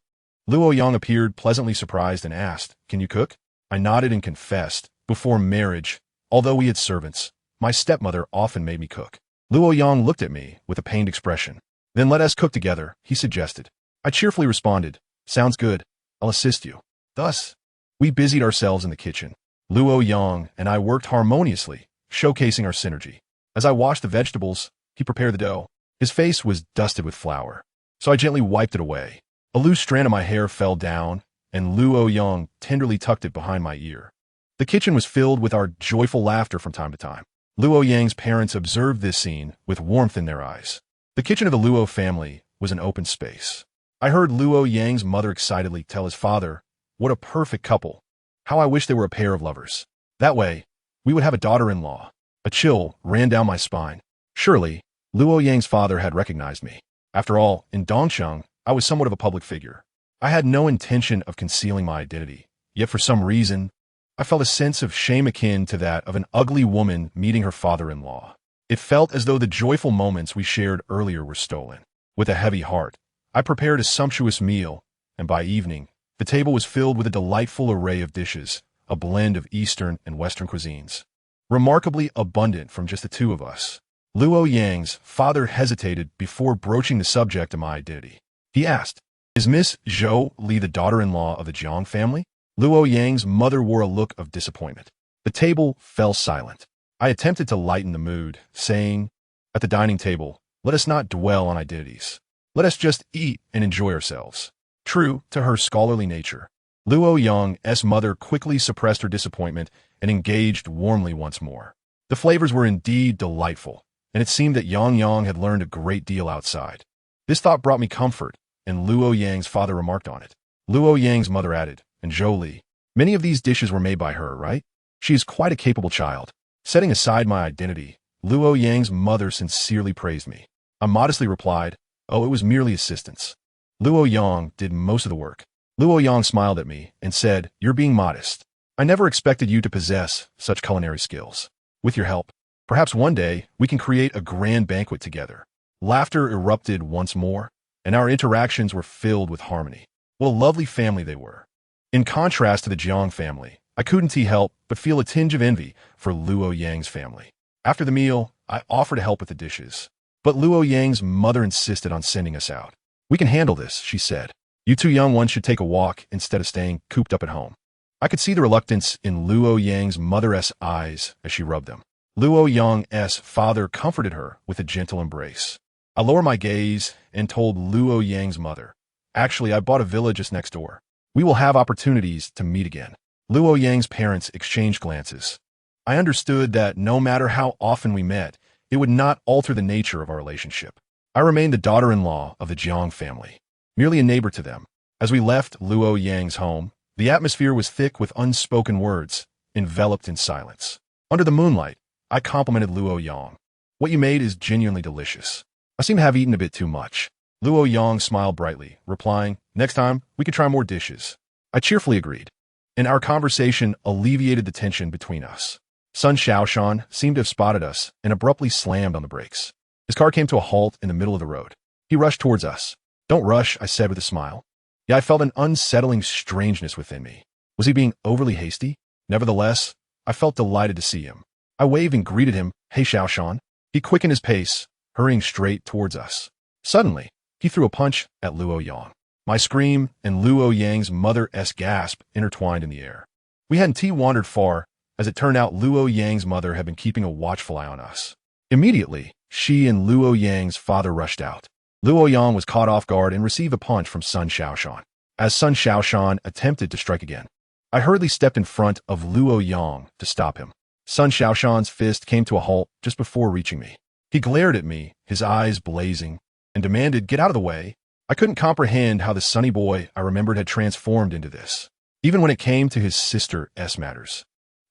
Luo Yang appeared pleasantly surprised and asked, "Can you cook?" I nodded and confessed, before marriage, although we had servants, my stepmother often made me cook. Luo Yang looked at me with a pained expression. "Then let us cook together," he suggested. I cheerfully responded, "Sounds good. I'll assist you." Thus, we busied ourselves in the kitchen. Luo Yang and I worked harmoniously, showcasing our synergy. As I washed the vegetables, he prepared the dough. His face was dusted with flour, so I gently wiped it away. A loose strand of my hair fell down, and Luo Yang tenderly tucked it behind my ear. The kitchen was filled with our joyful laughter from time to time. Luo Yang's parents observed this scene with warmth in their eyes. The kitchen of the Luo family was an open space. I heard Luo Yang's mother excitedly tell his father, "What a perfect couple. How I wish they were a pair of lovers. That way, we would have a daughter-in-law." A chill ran down my spine. Surely, Luo Yang's father had recognized me. After all, in Dongcheng, I was somewhat of a public figure. I had no intention of concealing my identity, yet for some reason, I felt a sense of shame akin to that of an ugly woman meeting her father-in-law. It felt as though the joyful moments we shared earlier were stolen. With a heavy heart, I prepared a sumptuous meal, and by evening, the table was filled with a delightful array of dishes, a blend of Eastern and Western cuisines. Remarkably abundant from just the two of us. Luo Yang's father hesitated before broaching the subject of my identity. He asked, "Is Miss Zhou Li the daughter-in-law of the Jiang family?" Luo Yang's mother wore a look of disappointment. The table fell silent. I attempted to lighten the mood, saying, "At the dining table, let us not dwell on identities. Let us just eat and enjoy ourselves." True to her scholarly nature, Luo Yang's mother quickly suppressed her disappointment and engaged warmly once more. The flavors were indeed delightful, and it seemed that Yang had learned a great deal outside. This thought brought me comfort, and Luo Yang's father remarked on it. Luo Yang's mother added, "And Zhou Li, many of these dishes were made by her, right? She is quite a capable child." Setting aside my identity, Luo Yang's mother sincerely praised me. I modestly replied, "Oh, it was merely assistance. Luo Yang did most of the work." Luo Yang smiled at me and said, "You're being modest. I never expected you to possess such culinary skills. With your help, perhaps one day we can create a grand banquet together." Laughter erupted once more, and our interactions were filled with harmony. What a lovely family they were. In contrast to the Jiang family, I couldn't help but feel a tinge of envy for Luo Yang's family. After the meal, I offered to help with the dishes, but Luo Yang's mother insisted on sending us out. "We can handle this," she said. "You two young ones should take a walk instead of staying cooped up at home." I could see the reluctance in Luo Yang's mother's eyes as she rubbed them. Luo Yang's father comforted her with a gentle embrace. I lowered my gaze and told Luo Yang's mother, "Actually, I bought a villa just next door. We will have opportunities to meet again." Luo Yang's parents exchanged glances. I understood that no matter how often we met, it would not alter the nature of our relationship. I remained the daughter-in-law of the Jiang family, merely a neighbor to them. As we left Luo Yang's home, the atmosphere was thick with unspoken words, enveloped in silence. Under the moonlight, I complimented Luo Yang. "What you made is genuinely delicious. I seem to have eaten a bit too much." Luo Yang smiled brightly, replying, "Next time, we can try more dishes." I cheerfully agreed, and our conversation alleviated the tension between us. Sun Xiaoshan seemed to have spotted us and abruptly slammed on the brakes. His car came to a halt in the middle of the road. He rushed towards us. "Don't rush," I said with a smile. Yeah, I felt an unsettling strangeness within me. Was he being overly hasty? Nevertheless, I felt delighted to see him. I waved and greeted him, "Hey Xiaoshan." He quickened his pace, hurrying straight towards us. Suddenly, he threw a punch at Luo Yang. My scream and Luo Yang's mother's gasp intertwined in the air. We hadn't wandered far. As it turned out, Luo Yang's mother had been keeping a watchful eye on us. Immediately, she and Luo Yang's father rushed out. Luo Yang was caught off guard and received a punch from Sun Xiaoshan. As Sun Xiaoshan attempted to strike again, I hurriedly stepped in front of Luo Yang to stop him. Sun Xiaoshan's fist came to a halt just before reaching me. He glared at me, his eyes blazing, and demanded, "Get out of the way." I couldn't comprehend how the sunny boy I remembered had transformed into this. Even when it came to his sister's matters,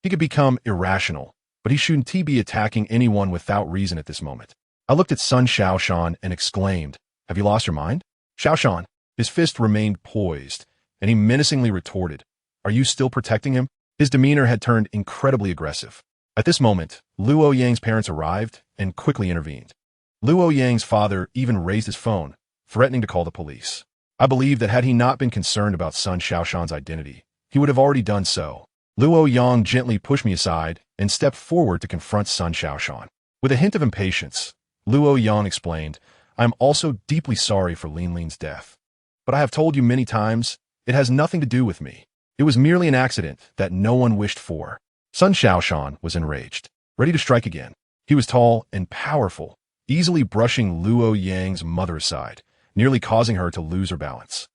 he could become irrational, but he shouldn't be attacking anyone without reason at this moment. I looked at Sun Xiaoshan and exclaimed, "Have you lost your mind?" Xiaoshan, his fist remained poised, and he menacingly retorted, "Are you still protecting him?" His demeanor had turned incredibly aggressive. At this moment, Luo Yang's parents arrived and quickly intervened. Luo Yang's father even raised his phone, threatening to call the police. I believe that had he not been concerned about Sun Xiaoshan's identity, he would have already done so. Luo Yang gently pushed me aside and stepped forward to confront Sun Xiaoshan. With a hint of impatience, Luo Yang explained, "I am also deeply sorry for Lin Lin's death. But I have told you many times, it has nothing to do with me. It was merely an accident that no one wished for." Sun Xiaoshan was enraged, ready to strike again. He was tall and powerful, easily brushing Luo Yang's mother aside, nearly causing her to lose her balance.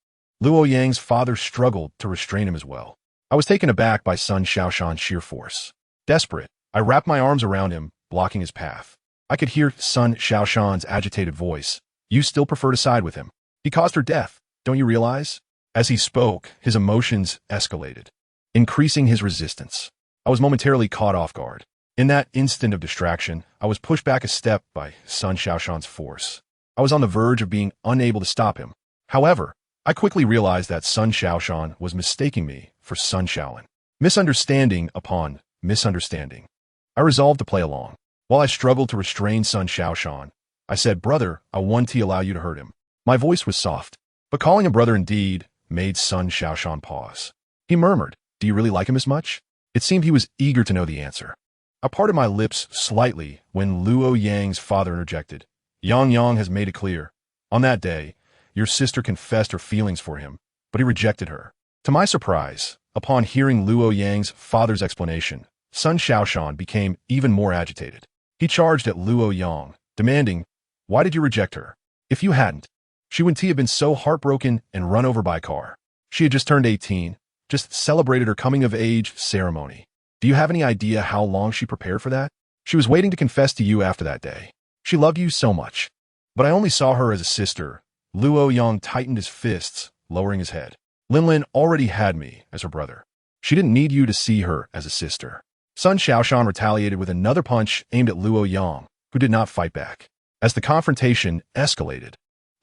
Luo Yang's father struggled to restrain him as well. I was taken aback by Sun Xiaoshan's sheer force. Desperate, I wrapped my arms around him, blocking his path. I could hear Sun Xiaoshan's agitated voice. You still prefer to side with him. He caused her death, don't you realize? As he spoke, his emotions escalated, increasing his resistance. I was momentarily caught off guard. In that instant of distraction, I was pushed back a step by Sun Xiaoshan's force. I was on the verge of being unable to stop him. However, I quickly realized that Sun Xiaoshan was mistaking me for Sun Shaolin. Misunderstanding upon misunderstanding. I resolved to play along. While I struggled to restrain Sun Xiaoshan, I said, Brother, I won't allow you to hurt him. My voice was soft, but calling him brother indeed made Sun Xiaoshan pause. He murmured, Do you really like him as much? It seemed he was eager to know the answer. I parted my lips slightly when Luo Yang's father interjected. Yang has made it clear. On that day, your sister confessed her feelings for him, but he rejected her. To my surprise, upon hearing Luo Yang's father's explanation, Sun Xiaoshan became even more agitated. He charged at Luo Yang, demanding, Why did you reject her? If you hadn't, she wouldn't have been so heartbroken and run over by a car. She had just turned 18, just celebrated her coming-of-age ceremony. Do you have any idea how long she prepared for that? She was waiting to confess to you after that day. She loved you so much. But I only saw her as a sister. Luo Yang tightened his fists, lowering his head. Linlin already had me as her brother. She didn't need you to see her as a sister. Sun Xiaoshan retaliated with another punch aimed at Luo Yang, who did not fight back. As the confrontation escalated,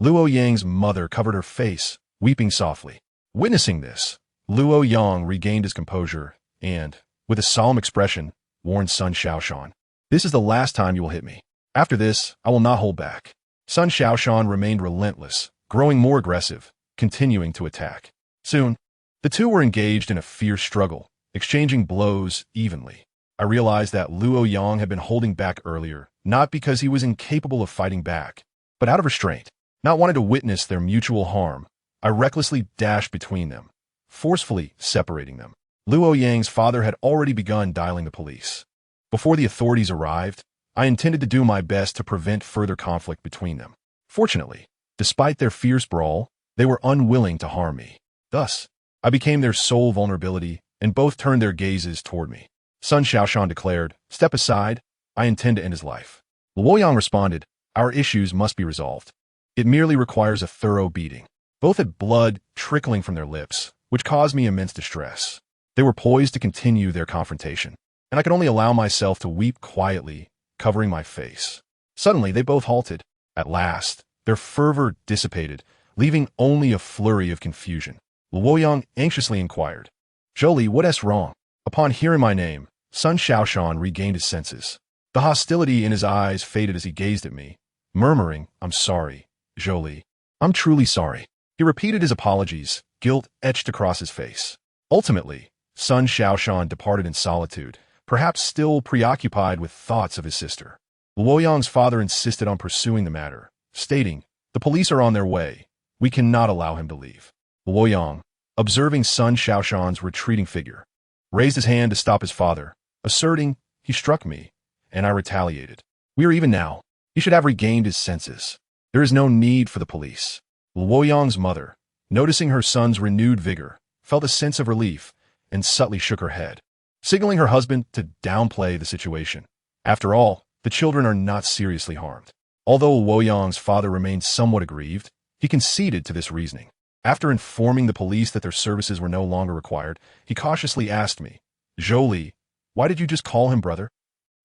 Luo Yang's mother covered her face, weeping softly. Witnessing this, Luo Yang regained his composure and, with a solemn expression, warned Sun Xiaoshan, This is the last time you will hit me. After this, I will not hold back. Sun Xiaoshan remained relentless, growing more aggressive, continuing to attack. Soon, the two were engaged in a fierce struggle, exchanging blows evenly. I realized that Luo Yang had been holding back earlier, not because he was incapable of fighting back, but out of restraint. Not wanting to witness their mutual harm, I recklessly dashed between them, forcefully separating them. Luo Yang's father had already begun dialing the police. Before the authorities arrived, I intended to do my best to prevent further conflict between them. Fortunately, despite their fierce brawl, they were unwilling to harm me. Thus, I became their sole vulnerability, and both turned their gazes toward me. Sun Xiaoshan declared, Step aside, I intend to end his life. Luo Yang responded, Our issues must be resolved. It merely requires a thorough beating. Both had blood trickling from their lips, which caused me immense distress. They were poised to continue their confrontation, and I could only allow myself to weep quietly, covering my face. Suddenly, they both halted. At last, their fervor dissipated, leaving only a flurry of confusion. Luo Yang anxiously inquired, Zhou Li, what's wrong? Upon hearing my name, Sun Xiaoshan regained his senses. The hostility in his eyes faded as he gazed at me, murmuring, I'm sorry, Zhou Li. I'm truly sorry. He repeated his apologies, guilt etched across his face. Ultimately, Sun Xiaoshan departed in solitude, perhaps still preoccupied with thoughts of his sister. Luo Yang's father insisted on pursuing the matter, stating, The police are on their way. We cannot allow him to leave. Luo Yang, observing Sun Xiaoshan's retreating figure, raised his hand to stop his father, asserting, He struck me, and I retaliated. We are even now. He should have regained his senses. There is no need for the police. Luo Yang's mother, noticing her son's renewed vigor, felt a sense of relief and subtly shook her head, signaling her husband to downplay the situation. After all, the children are not seriously harmed. Although Luo Yang's father remained somewhat aggrieved, he conceded to this reasoning. After informing the police that their services were no longer required, he cautiously asked me, Zhou Li, why did you just call him brother?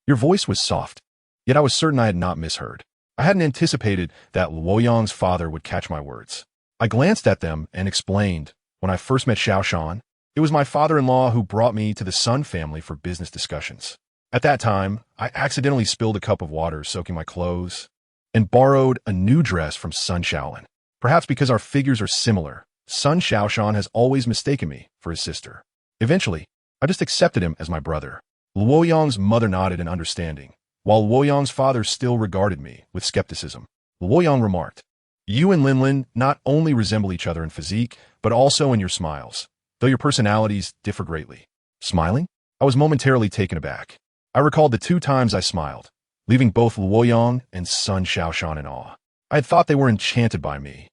Your voice was soft, yet I was certain I had not misheard. I hadn't anticipated that Luo Yang's father would catch my words. I glanced at them and explained, when I first met Xiaoshan, it was my father-in-law who brought me to the Sun family for business discussions. At that time, I accidentally spilled a cup of water soaking my clothes and borrowed a new dress from Sun Shaolin. Perhaps because our figures are similar, Sun Xiaoshan has always mistaken me for his sister. Eventually, I just accepted him as my brother. Luo Yang's mother nodded in understanding, while Luo Yang's father still regarded me with skepticism. Luo Yang remarked, You and Linlin not only resemble each other in physique, but also in your smiles, though your personalities differ greatly. Smiling? I was momentarily taken aback. I recalled the 2 times I smiled, leaving both Luo Yang and Sun Xiaoshan in awe. I had thought they were enchanted by me,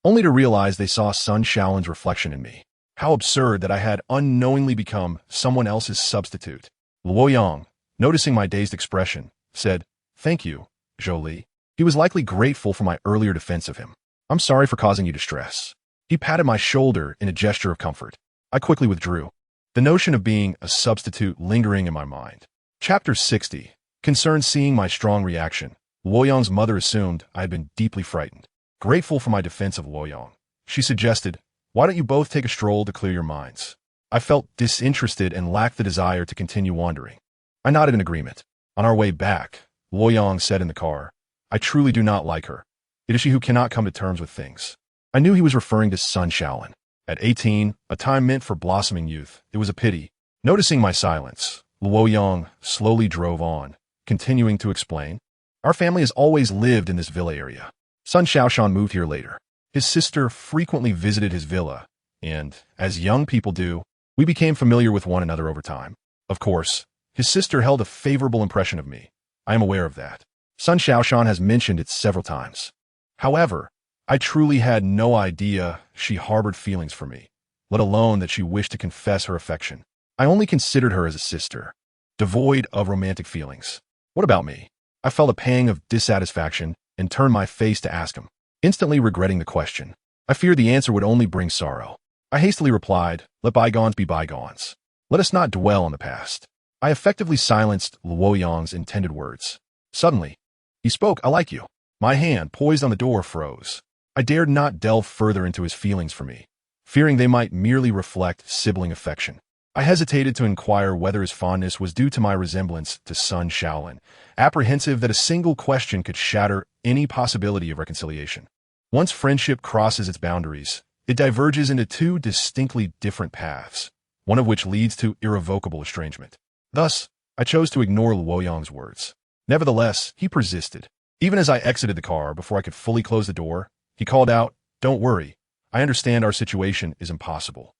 only to realize they saw Sun Shaolin's reflection in me. How absurd that I had unknowingly become someone else's substitute. Luoyang, noticing my dazed expression, said, "Thank you, Zhou Li." He was likely grateful for my earlier defense of him. "I'm sorry for causing you distress." He patted my shoulder in a gesture of comfort. I quickly withdrew, the notion of being a substitute lingering in my mind. Chapter 60. Concerned seeing my strong reaction, Luoyang's mother assumed I had been deeply frightened. Grateful for my defense of Luoyang, she suggested, "Why don't you both take a stroll to clear your minds?" I felt disinterested and lacked the desire to continue wandering. I nodded in agreement. On our way back, Luoyang said in the car, "I truly do not like her. It is she who cannot come to terms with things." I knew he was referring to Sun Shaolin. At 18, a time meant for blossoming youth, it was a pity. Noticing my silence, Luoyang slowly drove on, continuing to explain, "Our family has always lived in this villa area. Sun Shaoshan moved here later. His sister frequently visited his villa, and, as young people do, we became familiar with one another over time. Of course, his sister held a favorable impression of me. I am aware of that. Sun Shaoshan has mentioned it several times. However, I truly had no idea she harbored feelings for me, let alone that she wished to confess her affection. I only considered her as a sister, devoid of romantic feelings. What about me? I felt a pang of dissatisfaction and turned my face to ask him, instantly regretting the question. I feared the answer would only bring sorrow. I hastily replied, "Let bygones be bygones. Let us not dwell on the past." I effectively silenced Luoyang's intended words. Suddenly, he spoke, "I like you." My hand, poised on the door, froze. I dared not delve further into his feelings for me, fearing they might merely reflect sibling affection. I hesitated to inquire whether his fondness was due to my resemblance to Sun Shaolin, apprehensive that a single question could shatter any possibility of reconciliation. Once friendship crosses its boundaries, it diverges into two distinctly different paths, one of which leads to irrevocable estrangement. Thus, I chose to ignore Luoyang's words. Nevertheless, he persisted. Even as I exited the car before I could fully close the door, he called out, "Don't worry. I understand our situation is impossible.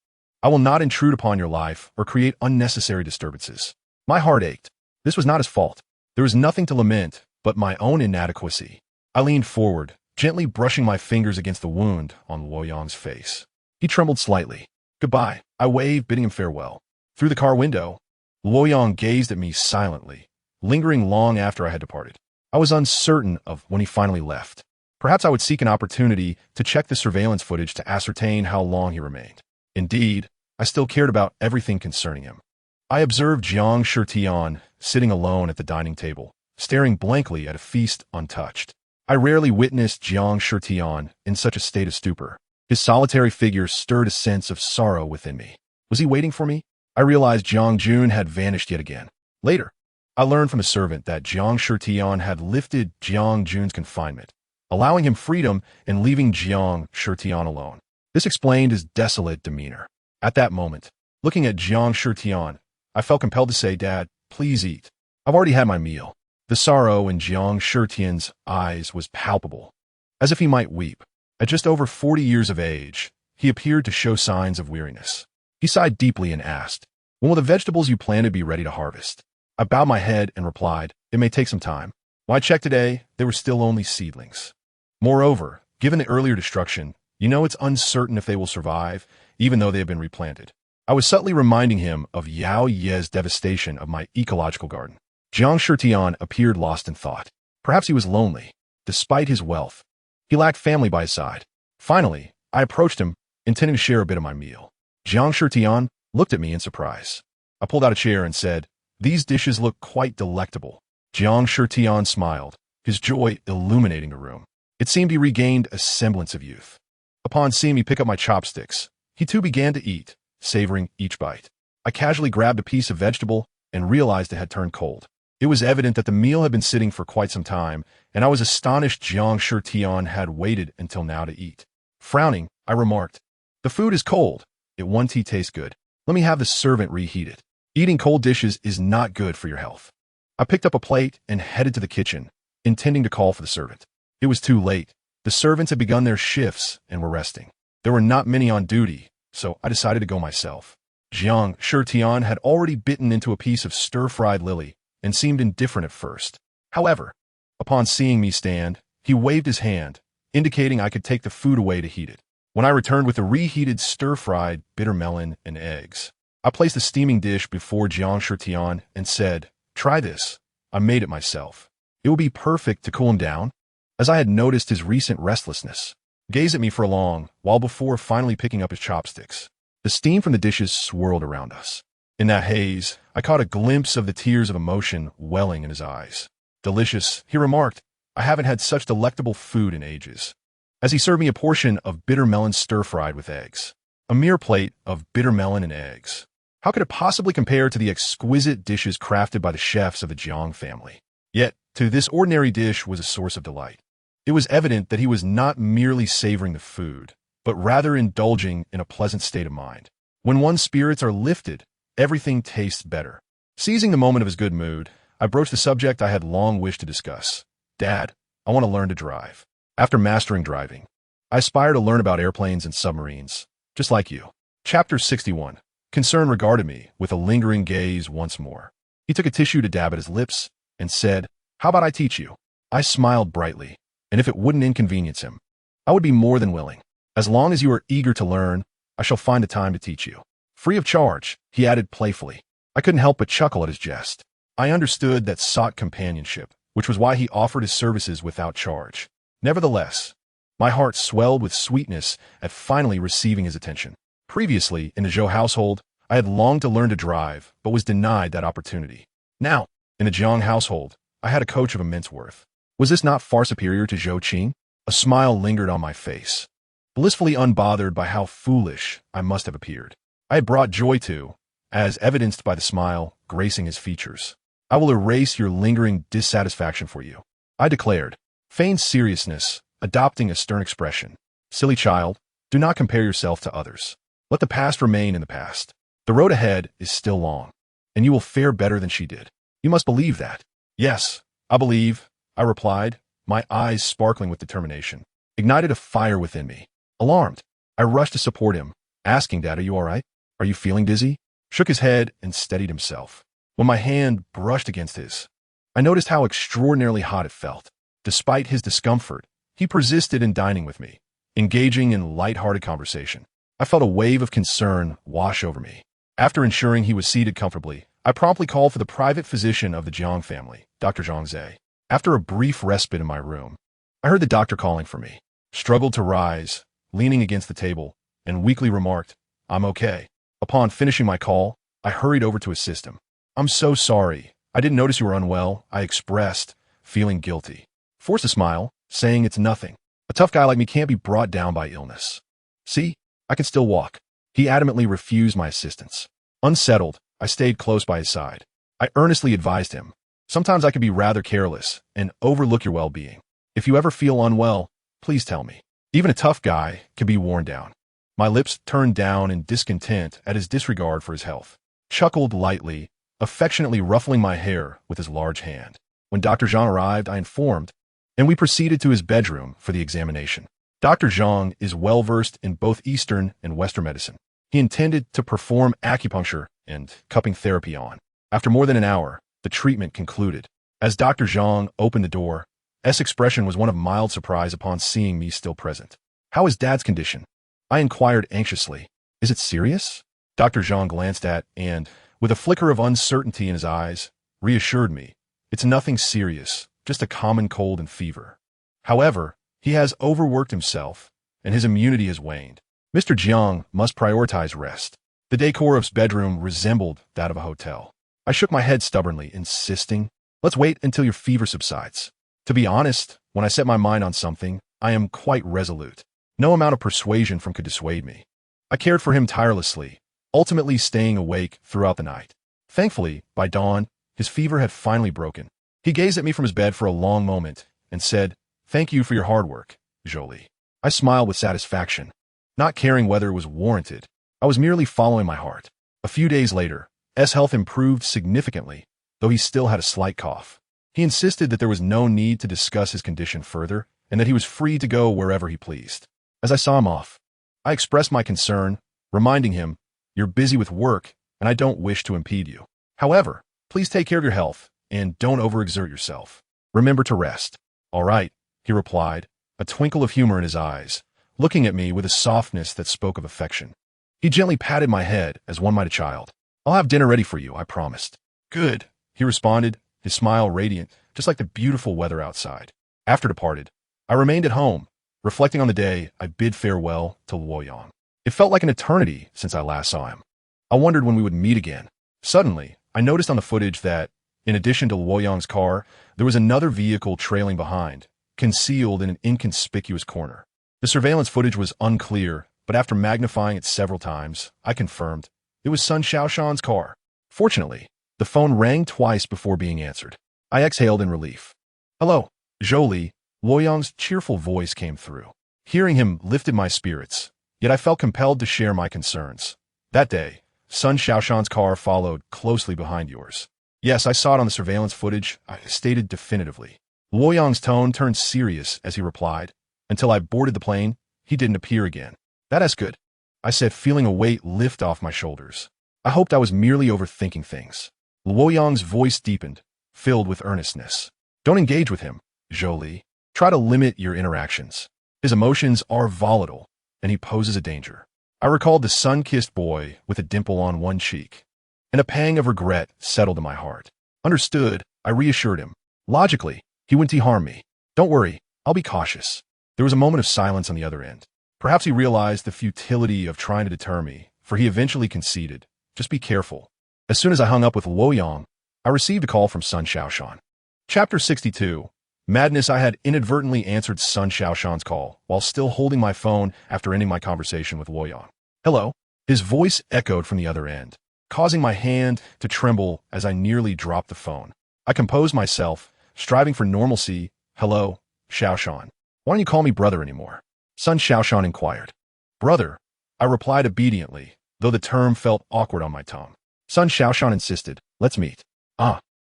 I will not intrude upon your life or create unnecessary disturbances." My heart ached. This was not his fault. There was nothing to lament but my own inadequacy. I leaned forward, gently brushing my fingers against the wound on Luoyang's face. He trembled slightly. "Goodbye," I waved, bidding him farewell. Through the car window, Luoyang gazed at me silently, lingering long after I had departed. I was uncertain of when he finally left. Perhaps I would seek an opportunity to check the surveillance footage to ascertain how long he remained. Indeed, I still cared about everything concerning him. I observed Jiang Shitian sitting alone at the dining table, staring blankly at a feast untouched. I rarely witnessed Jiang Shitian in such a state of stupor. His solitary figure stirred a sense of sorrow within me. Was he waiting for me? I realized Jiang Jun had vanished yet again. Later, I learned from a servant that Jiang Shitian had lifted Jiang Jun's confinement, allowing him freedom and leaving Jiang Shitian alone. This explained his desolate demeanor. At that moment, looking at Jiang Shitian, I felt compelled to say, "Dad, please eat. I've already had my meal." The sorrow in Jiang Shitian's eyes was palpable, as if he might weep. At just over 40 years of age, he appeared to show signs of weariness. He sighed deeply and asked, "When will the vegetables you planted be ready to harvest?" I bowed my head and replied, "It may take some time." When I checked today, they were still only seedlings. Moreover, given the earlier destruction, it's uncertain if they will survive, even though they have been replanted. I was subtly reminding him of Yao Ye's devastation of my ecological garden. Jiang Shitian appeared lost in thought. Perhaps he was lonely. Despite his wealth, he lacked family by his side. Finally, I approached him, intending to share a bit of my meal. Jiang Shitian looked at me in surprise. I pulled out a chair and said, "These dishes look quite delectable." Jiang Shitian smiled, his joy illuminating the room. It seemed he regained a semblance of youth. Upon seeing me pick up my chopsticks, he too began to eat, savoring each bite. I casually grabbed a piece of vegetable and realized it had turned cold. It was evident that the meal had been sitting for quite some time, and I was astonished Jiang Shitian had waited until now to eat. Frowning, I remarked, "The food is cold. It won't taste good. Let me have the servant reheat it. Eating cold dishes is not good for your health." I picked up a plate and headed to the kitchen, intending to call for the servant. It was too late. The servants had begun their shifts and were resting. There were not many on duty, so I decided to go myself. Jiang Shitian had already bitten into a piece of stir-fried lily and seemed indifferent at first. However, upon seeing me stand, he waved his hand, indicating I could take the food away to heat it. When I returned with the reheated stir-fried bitter melon and eggs, I placed the steaming dish before Jiang Shitian and said, "Try this. I made it myself. It will be perfect to cool him down," as I had noticed his recent restlessness. He gazed at me for a long while before finally picking up his chopsticks. The steam from the dishes swirled around us. In that haze, I caught a glimpse of the tears of emotion welling in his eyes. "Delicious," he remarked. "I haven't had such delectable food in ages," as he served me a portion of bitter melon stir-fried with eggs. A mere plate of bitter melon and eggs. How could it possibly compare to the exquisite dishes crafted by the chefs of the Jiang family? Yet, to this ordinary dish was a source of delight. It was evident that he was not merely savoring the food, but rather indulging in a pleasant state of mind. When one's spirits are lifted, everything tastes better. Seizing the moment of his good mood, I broached the subject I had long wished to discuss. "Dad, I want to learn to drive." After mastering driving, I aspire to learn about airplanes and submarines, just like you. Chapter 61. Concern regarded me with a lingering gaze once more. He took a tissue to dab at his lips and said, "How about I teach you?" I smiled brightly, and if it wouldn't inconvenience him, I would be more than willing. "As long as you are eager to learn, I shall find the time to teach you. Free of charge," he added playfully. I couldn't help but chuckle at his jest. I understood that sought companionship, which was why he offered his services without charge. Nevertheless, my heart swelled with sweetness at finally receiving his attention. Previously, in the Zhou household, I had longed to learn to drive, but was denied that opportunity. Now, in the Jiang household, I had a coach of immense worth. Was this not far superior to Zhou Qing? A smile lingered on my face, blissfully unbothered by how foolish I must have appeared. I had brought joy to, as evidenced by the smile gracing his features. "I will erase your lingering dissatisfaction for you," I declared, feigned seriousness, adopting a stern expression. "Silly child, do not compare yourself to others. Let the past remain in the past. The road ahead is still long, and you will fare better than she did. You must believe that." "Yes, I believe," I replied, my eyes sparkling with determination. Ignited a fire within me. Alarmed, I rushed to support him, asking, "Dad, are you all right? Are you feeling dizzy?" Shook his head and steadied himself. When my hand brushed against his, I noticed how extraordinarily hot it felt. Despite his discomfort, he persisted in dining with me, engaging in light-hearted conversation. I felt a wave of concern wash over me. After ensuring he was seated comfortably, I promptly called for the private physician of the Jiang family, Dr. Zhang. After a brief respite in my room, I heard the doctor calling for me, struggled to rise, leaning against the table, and weakly remarked, "I'm okay." Upon finishing my call, I hurried over to assist him. "I'm so sorry. I didn't notice you were unwell," I expressed, feeling guilty. Forced a smile, saying it's nothing. A tough guy like me can't be brought down by illness. "See, I can still walk." He adamantly refused my assistance. Unsettled, I stayed close by his side. I earnestly advised him, "Sometimes I can be rather careless and overlook your well-being. If you ever feel unwell, please tell me." Even a tough guy can be worn down. My lips turned down in discontent at his disregard for his health. Chuckled lightly, affectionately ruffling my hair with his large hand. When Dr. Zhang arrived, I informed, and we proceeded to his bedroom for the examination. Dr. Zhang is well-versed in both Eastern and Western medicine. He intended to perform acupuncture and cupping therapy on. After more than an hour, the treatment concluded. As Dr. Zhang opened the door, S' expression was one of mild surprise upon seeing me still present. "How is Dad's condition?" I inquired anxiously. "Is it serious?" Dr. Zhang glanced at and, with a flicker of uncertainty in his eyes, reassured me. "It's nothing serious, just a common cold and fever. However, he has overworked himself, and his immunity has waned. Mr. Jiang must prioritize rest." The decor of his bedroom resembled that of a hotel. I shook my head stubbornly, insisting, "Let's wait until your fever subsides." To be honest, when I set my mind on something, I am quite resolute. No amount of persuasion could dissuade me. I cared for him tirelessly, ultimately staying awake throughout the night. Thankfully, by dawn, his fever had finally broken. He gazed at me from his bed for a long moment and said, "Thank you for your hard work, Zhou Li." I smiled with satisfaction, not caring whether it was warranted. I was merely following my heart. A few days later, S' health improved significantly, though he still had a slight cough. He insisted that there was no need to discuss his condition further and that he was free to go wherever he pleased. As I saw him off, I expressed my concern, reminding him, "You're busy with work, and I don't wish to impede you. However, please take care of your health and don't overexert yourself. Remember to rest." "All right," he replied, a twinkle of humor in his eyes, looking at me with a softness that spoke of affection. He gently patted my head as one might a child. "I'll have dinner ready for you, I promised." "Good," he responded, his smile radiant, just like the beautiful weather outside. After departed, I remained at home, reflecting on the day I bid farewell to Luoyang. It felt like an eternity since I last saw him. I wondered when we would meet again. Suddenly, I noticed on the footage that, in addition to Luoyang's car, there was another vehicle trailing behind, concealed in an inconspicuous corner. The surveillance footage was unclear, but after magnifying it several times, I confirmed it was Sun Xiaoshan's car. Fortunately, the phone rang twice before being answered. I exhaled in relief. "Hello, Zhou Li," Luoyang's cheerful voice came through. Hearing him lifted my spirits, yet I felt compelled to share my concerns. "That day, Sun Xiaoshan's car followed closely behind yours." "Yes, I saw it on the surveillance footage," I stated definitively. Luoyang's tone turned serious as he replied, "Until I boarded the plane, he didn't appear again." "That's good," I said, feeling a weight lift off my shoulders. I hoped I was merely overthinking things. Luoyang's voice deepened, filled with earnestness. "Don't engage with him, Zhou Li. Try to limit your interactions. His emotions are volatile, and he poses a danger." I recalled the sun-kissed boy with a dimple on one cheek, and a pang of regret settled in my heart. "Understood," I reassured him. "Logically, he wouldn't harm me. Don't worry, I'll be cautious." There was a moment of silence on the other end. Perhaps he realized the futility of trying to deter me, for he eventually conceded, "Just be careful." As soon as I hung up with Luoyang, I received a call from Sun Xiaoshan. Chapter 62. Madness. I had inadvertently answered Sun Xiaoshan's call, while still holding my phone after ending my conversation with Luoyang. "Hello?" His voice echoed from the other end, causing my hand to tremble as I nearly dropped the phone. I composed myself, striving for normalcy. "Hello, Xiaoshan. Why don't you call me brother anymore?" Sun Xiaoshan inquired. "Brother," I replied obediently, though the term felt awkward on my tongue. Sun Xiaoshan insisted, "Let's meet."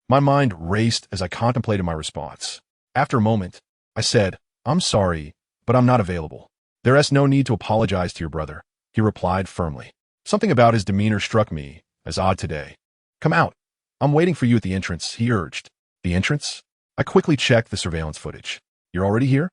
My mind raced as I contemplated my response. After a moment, I said, "I'm sorry, but I'm not available." "There's no need to apologize to your brother," he replied firmly. Something about his demeanor struck me as odd today. "Come out. I'm waiting for you at the entrance," he urged. "The entrance?" I quickly checked the surveillance footage. "You're already here?"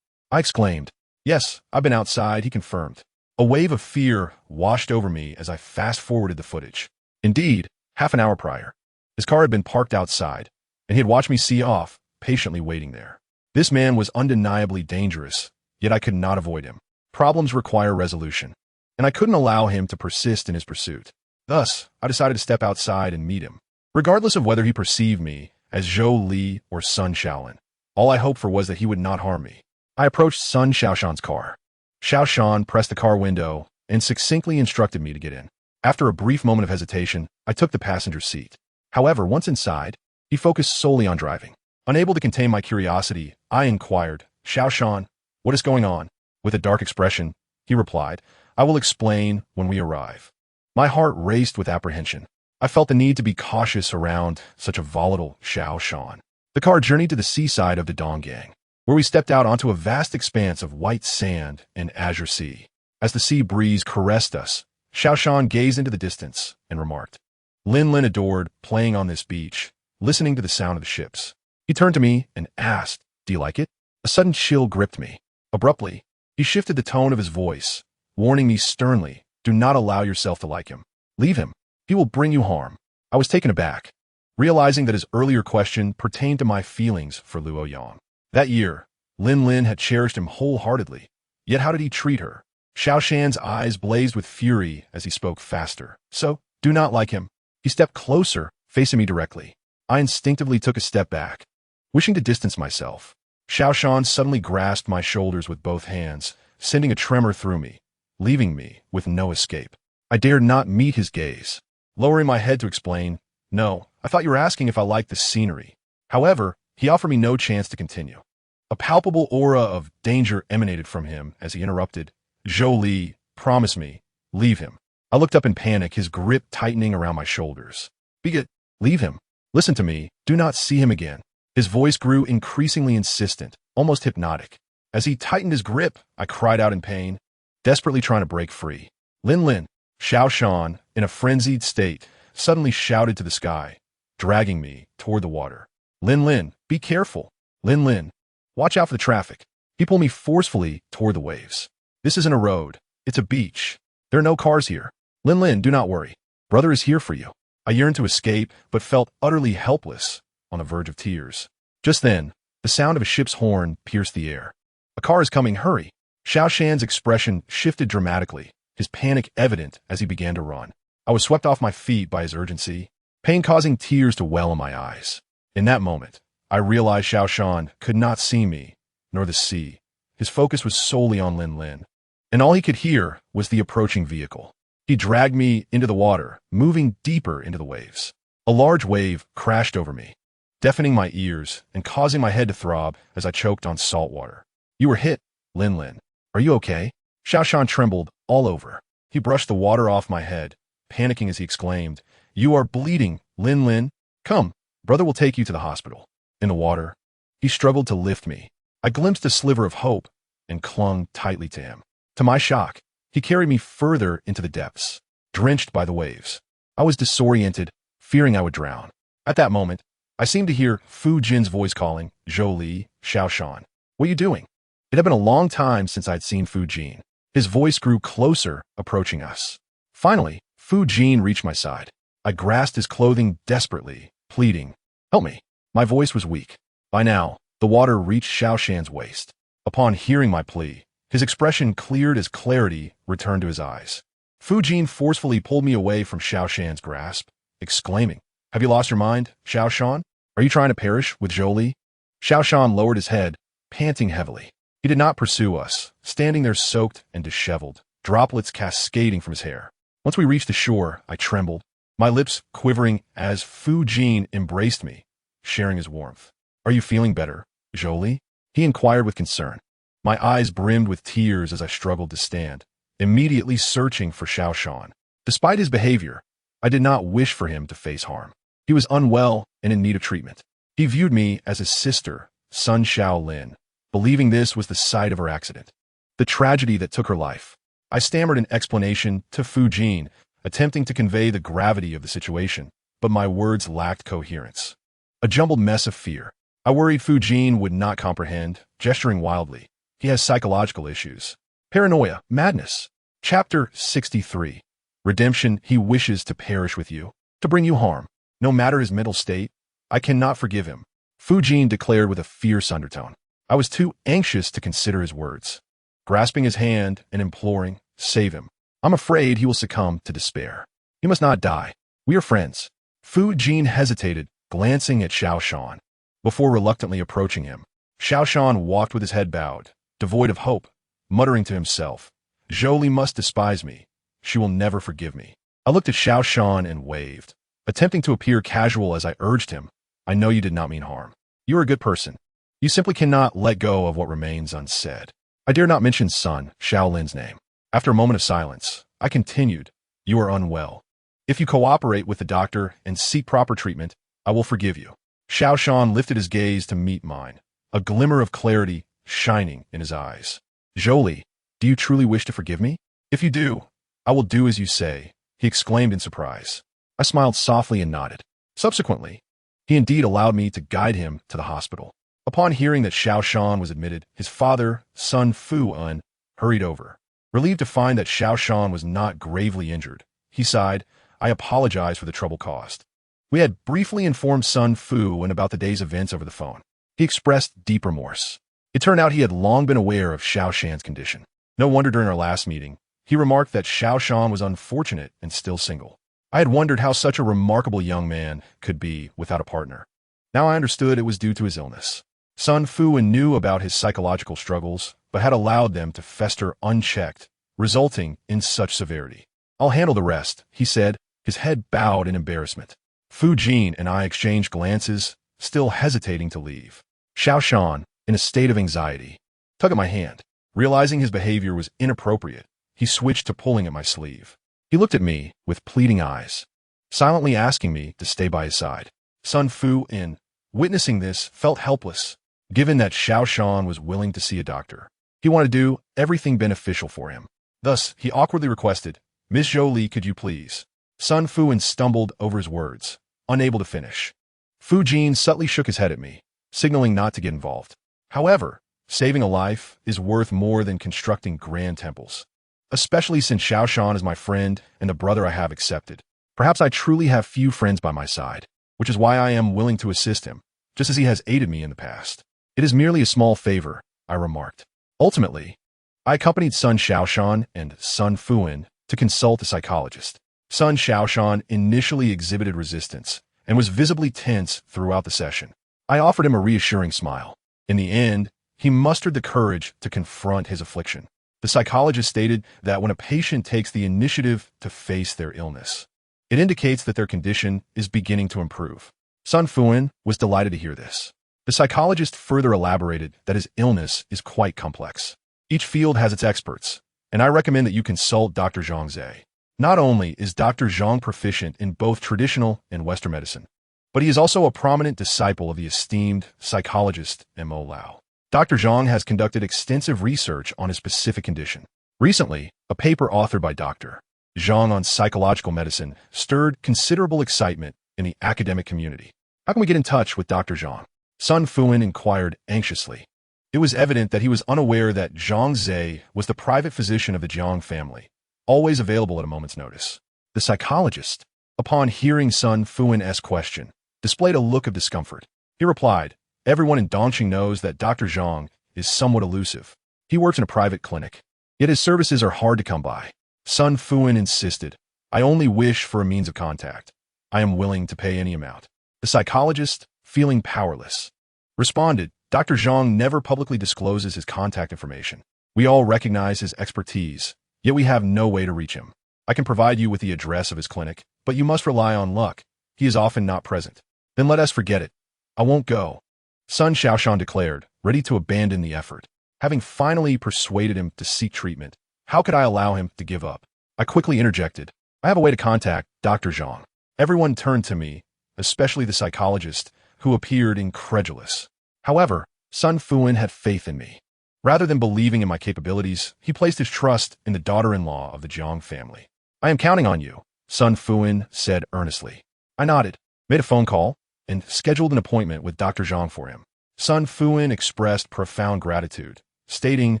I exclaimed. "Yes, I've been outside," he confirmed. A wave of fear washed over me as I fast-forwarded the footage. Indeed, half an hour prior, his car had been parked outside, and he had watched me see off, patiently waiting there. This man was undeniably dangerous, yet I could not avoid him. Problems require resolution, and I couldn't allow him to persist in his pursuit. Thus, I decided to step outside and meet him. Regardless of whether he perceived me as Zhou Li or Sun Xiaolin, all I hoped for was that he would not harm me. I approached Sun Xiaoshan's car. Xiaoshan pressed the car window and succinctly instructed me to get in. After a brief moment of hesitation, I took the passenger seat. However, once inside, he focused solely on driving. Unable to contain my curiosity, I inquired, "Xiaoshan, what is going on?" With a dark expression, he replied, "I will explain when we arrive." My heart raced with apprehension. I felt the need to be cautious around such a volatile Xiaoshan. The car journeyed to the seaside of Dadonggang, where we stepped out onto a vast expanse of white sand and azure sea. As the sea breeze caressed us, Xiaoshan gazed into the distance and remarked, "Lin adored playing on this beach, listening to the sound of the ships." He turned to me and asked, "Do you like it?" A sudden chill gripped me. Abruptly, he shifted the tone of his voice, warning me sternly, "Do not allow yourself to like him. Leave him. He will bring you harm." I was taken aback, realizing that his earlier question pertained to my feelings for Luoyang. That year, Lin had cherished him wholeheartedly. Yet how did he treat her? Xiaoshan's eyes blazed with fury as he spoke faster. "So, do not like him." He stepped closer, facing me directly. I instinctively took a step back, wishing to distance myself. Xiaoshan suddenly grasped my shoulders with both hands, sending a tremor through me, leaving me with no escape. I dared not meet his gaze. Lowering my head to explain, "No, I thought you were asking if I liked the scenery." However, he offered me no chance to continue. A palpable aura of danger emanated from him as he interrupted, "Zhou Li, promise me, leave him." I looked up in panic, his grip tightening around my shoulders. Leave him. Listen to me, do not see him again." His voice grew increasingly insistent, almost hypnotic. As he tightened his grip, I cried out in pain, desperately trying to break free. Lin, Xiaoshan, in a frenzied state, suddenly shouted to the sky, dragging me toward the water. Lin, be careful. Lin, watch out for the traffic." He pulled me forcefully toward the waves. This isn't a road. It's a beach. There are no cars here. Lin, do not worry. Brother is here for you. I yearned to escape, but felt utterly helpless, on the verge of tears. Just then, the sound of a ship's horn pierced the air. A car is coming, hurry. Xiao Shan's expression shifted dramatically, his panic evident as he began to run. I was swept off my feet by his urgency, pain causing tears to well in my eyes. In that moment, I realized Xiao Shan could not see me, nor the sea. His focus was solely on Lin, and all he could hear was the approaching vehicle. He dragged me into the water, moving deeper into the waves. A large wave crashed over me, deafening my ears and causing my head to throb as I choked on salt water. You were hit, Lin. Are you okay? Xiao Shan trembled all over. He brushed the water off my head, panicking as he exclaimed, You are bleeding, Lin. Come, brother will take you to the hospital. In the water, he struggled to lift me. I glimpsed a sliver of hope and clung tightly to him. To my shock, he carried me further into the depths, drenched by the waves. I was disoriented, fearing I would drown. At that moment, I seemed to hear Fu Jin's voice calling, Zhou Li, Xiao Shan. What are you doing? It had been a long time since I'd seen Fu Jin. His voice grew closer, approaching us. Finally, Fu Jin reached my side. I grasped his clothing desperately, pleading, Help me. My voice was weak. By now, the water reached Xiao Shan's waist. Upon hearing my plea, his expression cleared as clarity returned to his eyes. Fu Jin forcefully pulled me away from Xiao Shan's grasp, exclaiming, Have you lost your mind, Xiao Shan? Are you trying to perish with Zhou Li? Xiao Shan lowered his head, panting heavily. He did not pursue us, standing there soaked and disheveled, droplets cascading from his hair. Once we reached the shore, I trembled, my lips quivering as Fu Jin embraced me, sharing his warmth. Are you feeling better, Zhou Li? He inquired with concern. My eyes brimmed with tears as I struggled to stand, immediately searching for Xiao Shan. Despite his behavior, I did not wish for him to face harm. He was unwell and in need of treatment. He viewed me as his sister, Sun Shaolin, believing this was the site of her accident, the tragedy that took her life. I stammered an explanation to Fu Jin, attempting to convey the gravity of the situation, but my words lacked coherence. A jumbled mess of fear. I worried Fu Jin would not comprehend, gesturing wildly. He has psychological issues. Paranoia, madness. Chapter 63. Redemption. He wishes to perish with you, to bring you harm. No matter his mental state, I cannot forgive him, Fu Jin declared with a fierce undertone. I was too anxious to consider his words, grasping his hand and imploring, Save him. I'm afraid he will succumb to despair. He must not die. We are friends. Fu Jin hesitated, glancing at Xiao Shan. Before reluctantly approaching him, Xiao Shan walked with his head bowed, devoid of hope, muttering to himself, Zhou Li must despise me. She will never forgive me. I looked at Xiao Shan and waved, attempting to appear casual as I urged him, I know you did not mean harm. You are a good person. You simply cannot let go of what remains unsaid. I dare not mention Sun Shaolin's name. After a moment of silence, I continued, You are unwell. If you cooperate with the doctor and seek proper treatment, I will forgive you. Xiao Shan lifted his gaze to meet mine, a glimmer of clarity shining in his eyes. Zhou Li, do you truly wish to forgive me? If you do, I will do as you say, he exclaimed in surprise. I smiled softly and nodded. Subsequently, he indeed allowed me to guide him to the hospital. Upon hearing that Xiao Shan was admitted, his father, Sun Fu-un, hurried over. Relieved to find that Xiao Shan was not gravely injured, he sighed, I apologize for the trouble caused. We had briefly informed Sun Fu-un about the day's events over the phone. He expressed deep remorse. It turned out he had long been aware of Xiao Shan's condition. No wonder during our last meeting, he remarked that Xiao Shan was unfortunate and still single. I had wondered how such a remarkable young man could be without a partner. Now I understood it was due to his illness. Sun Fu-un knew about his psychological struggles, but had allowed them to fester unchecked, resulting in such severity. I'll handle the rest, he said, his head bowed in embarrassment. Fu Jin and I exchanged glances, still hesitating to leave. Xiao Shan, in a state of anxiety, tugged at my hand. Realizing his behavior was inappropriate, he switched to pulling at my sleeve. He looked at me with pleading eyes, silently asking me to stay by his side. Sun Fu-un, witnessing this, felt helpless, given that Xiao Shan was willing to see a doctor. He wanted to do everything beneficial for him. Thus, he awkwardly requested, Miss Zhou Li, could you please? Sun Fu-un stumbled over his words, unable to finish. Fu Jin subtly shook his head at me, signaling not to get involved. However, Saving a life is worth more than constructing grand temples. Especially since Xiaoshan is my friend and the brother I have accepted. Perhaps I truly have few friends by my side, which is why I am willing to assist him, just as he has aided me in the past. It is merely a small favor, I remarked. Ultimately, I accompanied Sun Xiaoshan and Sun Fuan to consult a psychologist. Sun Xiaoshan initially exhibited resistance and was visibly tense throughout the session. I offered him a reassuring smile. In the end, he mustered the courage to confront his affliction. The psychologist stated that when a patient takes the initiative to face their illness, it indicates that their condition is beginning to improve. Sun Fuan was delighted to hear this. The psychologist further elaborated that his illness is quite complex. Each field has its experts, and I recommend that you consult Dr. Zhang Zhe. Not only is Dr. Zhang proficient in both traditional and Western medicine, but he is also a prominent disciple of the esteemed psychologist M.O. Lao. Dr. Zhang has conducted extensive research on a specific condition. Recently, a paper authored by Dr. Zhang on psychological medicine stirred considerable excitement in the academic community. How can we get in touch with Dr. Zhang? Sun Fuan inquired anxiously. It was evident that he was unaware that Zhang Zhe was the private physician of the Jiang family, always available at a moment's notice. The psychologist, upon hearing Sun Fuan's question, displayed a look of discomfort. He replied, "Everyone in Dongqing knows that Dr. Zhang is somewhat elusive. He works in a private clinic, yet his services are hard to come by." Sun Fuan insisted, "I only wish for a means of contact. I am willing to pay any amount." The psychologist, feeling powerless, responded, "Dr. Zhang never publicly discloses his contact information. We all recognize his expertise, yet we have no way to reach him. I can provide you with the address of his clinic, but you must rely on luck. He is often not present." "Then let us forget it. I won't go," Sun Xiaoshan declared, ready to abandon the effort. Having finally persuaded him to seek treatment, how could I allow him to give up? I quickly interjected, "I have a way to contact Dr. Zhang." Everyone turned to me, especially the psychologist, who appeared incredulous. However, Sun Fuan had faith in me. Rather than believing in my capabilities, he placed his trust in the daughter-in-law of the Jiang family. "I am counting on you," Sun Fuan said earnestly. I nodded, made a phone call, and scheduled an appointment with Dr. Zhang for him. Sun Fuan expressed profound gratitude, stating,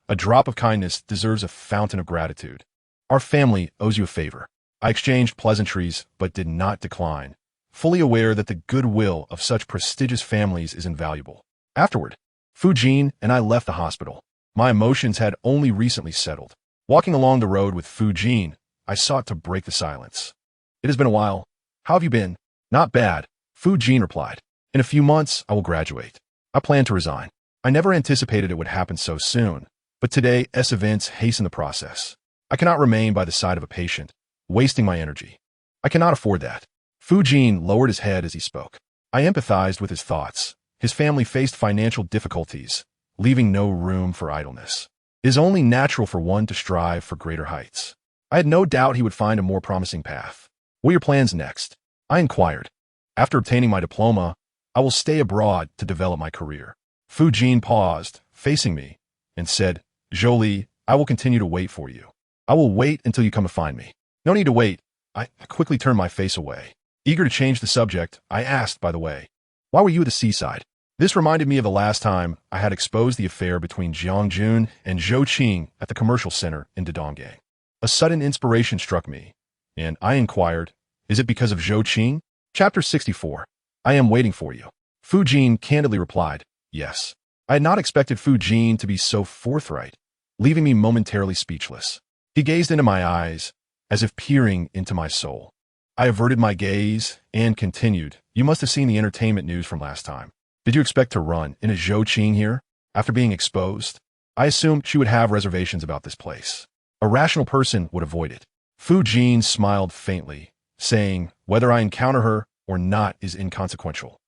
"A drop of kindness deserves a fountain of gratitude. Our family owes you a favor." I exchanged pleasantries, but did not decline, fully aware that the goodwill of such prestigious families is invaluable. Afterward, Fu Jin and I left the hospital. My emotions had only recently settled. Walking along the road with Fu Jin, I sought to break the silence. "It has been a while. How have you been?" "Not bad," Fu Jin replied. "In a few months, I will graduate. I plan to resign." I never anticipated it would happen so soon, but today's events hasten the process. I cannot remain by the side of a patient, wasting my energy. I cannot afford that. Fu Jin lowered his head as he spoke. I empathized with his thoughts. His family faced financial difficulties, leaving no room for idleness. It is only natural for one to strive for greater heights. I had no doubt he would find a more promising path. "What are your plans next?" I inquired. "After obtaining my diploma, I will stay abroad to develop my career." Fu Jin paused, facing me, and said, "Zhou Li, I will continue to wait for you. I will wait until you come to find me." "No need to wait." I quickly turned my face away. Eager to change the subject, I asked, "By the way, why were you at the seaside?" This reminded me of the last time I had exposed the affair between Jiang Jun and Zhou Qing at the commercial center in Dodonggang. A sudden inspiration struck me, and I inquired, "Is it because of Zhou Qing?" Chapter 64. "I am waiting for you." Fu Jin candidly replied, "Yes." I had not expected Fu Jin to be so forthright, leaving me momentarily speechless. He gazed into my eyes, as if peering into my soul. I averted my gaze and continued, "You must have seen the entertainment news from last time. Did you expect to run into Zhou Qing here, after being exposed? I assumed she would have reservations about this place. A rational person would avoid it." Fu Jin smiled faintly, saying, "Whether I encounter her or not is inconsequential.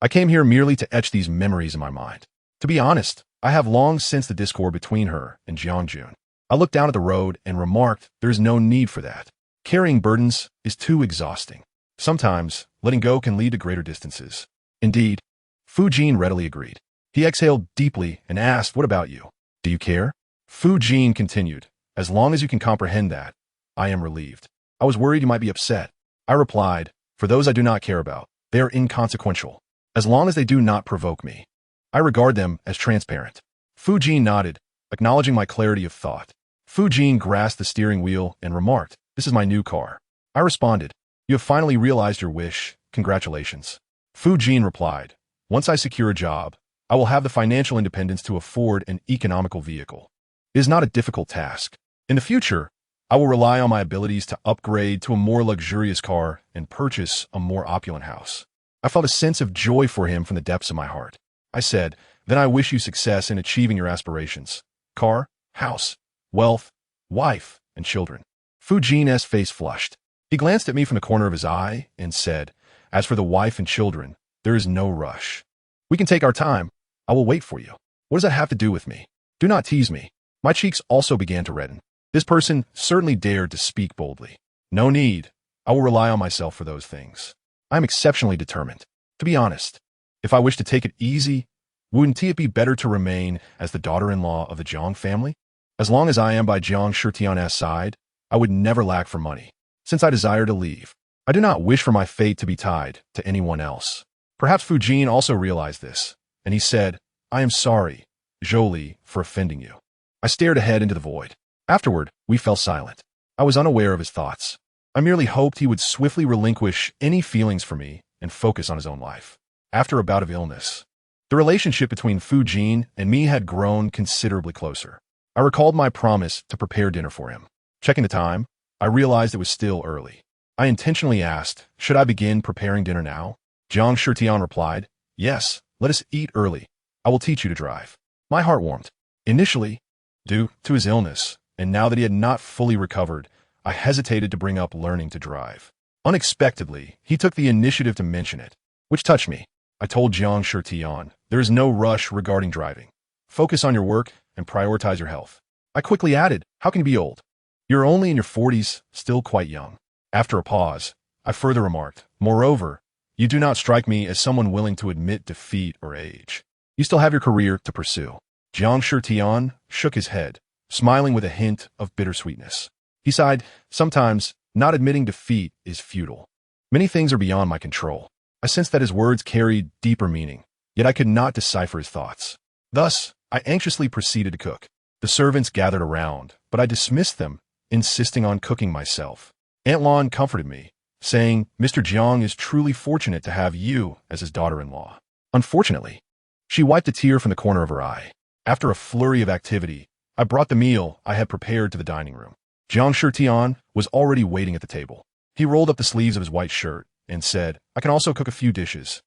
I came here merely to etch these memories in my mind. To be honest, I have long sensed the discord between her and Jiang Jun. I looked down at the road and remarked there is no need for that. Carrying burdens is too exhausting. Sometimes, letting go can lead to greater distances." Indeed, Fu Jin readily agreed. He exhaled deeply and asked, "What about you? Do you care?" Fu Jin continued, "As long as you can comprehend that, I am relieved. I was worried you might be upset." I replied, "For those I do not care about, they are inconsequential. As long as they do not provoke me, I regard them as transparent." Fu Jin nodded, acknowledging my clarity of thought. Fu Jin grasped the steering wheel and remarked, "This is my new car." I responded, "You have finally realized your wish. Congratulations." Fu Jin replied, "Once I secure a job, I will have the financial independence to afford an economical vehicle. It is not a difficult task. In the future, I will rely on my abilities to upgrade to a more luxurious car and purchase a more opulent house." I felt a sense of joy for him from the depths of my heart. I said, "Then I wish you success in achieving your aspirations. Car, house, wealth, wife, and children." Fu Jin's face flushed. He glanced at me from the corner of his eye and said, "As for the wife and children, there is no rush. We can take our time. I will wait for you." What does that have to do with me? Do not tease me. My cheeks also began to redden. This person certainly dared to speak boldly. No need. I will rely on myself for those things. I am exceptionally determined. To be honest, if I wish to take it easy, wouldn't it be better to remain as the daughter-in-law of the Jiang family? As long as I am by Jiang Shitian's side, I would never lack for money. Since I desire to leave, I do not wish for my fate to be tied to anyone else. Perhaps Fu Jin also realized this, and he said, "I am sorry, Zhou Li, for offending you." I stared ahead into the void. Afterward, we fell silent. I was unaware of his thoughts. I merely hoped he would swiftly relinquish any feelings for me and focus on his own life. After a bout of illness, the relationship between Fu Jin and me had grown considerably closer. I recalled my promise to prepare dinner for him. Checking the time, I realized it was still early. I intentionally asked, "Should I begin preparing dinner now?" Jiang Shitian replied, "Yes, let us eat early. I will teach you to drive." My heart warmed. Initially, due to his illness, and now that he had not fully recovered, I hesitated to bring up learning to drive. Unexpectedly, he took the initiative to mention it, which touched me. I told Jiang Shitian, "There is no rush regarding driving. Focus on your work and prioritize your health." I quickly added, "How can you be old? You're only in your 40s, still quite young." After a pause, I further remarked, "Moreover, you do not strike me as someone willing to admit defeat or age. You still have your career to pursue." Jiang Shitian shook his head, smiling with a hint of bittersweetness. He sighed, "Sometimes, not admitting defeat is futile. Many things are beyond my control." I sensed that his words carried deeper meaning, yet I could not decipher his thoughts. Thus, I anxiously proceeded to cook. The servants gathered around, but I dismissed them, insisting on cooking myself. Aunt Lon comforted me, saying, "Mr. Jiang is truly fortunate to have you as his daughter-in-law." Unfortunately, she wiped a tear from the corner of her eye. After a flurry of activity, I brought the meal I had prepared to the dining room. Jiang Shitian was already waiting at the table. He rolled up the sleeves of his white shirt and said, "I can also cook a few dishes.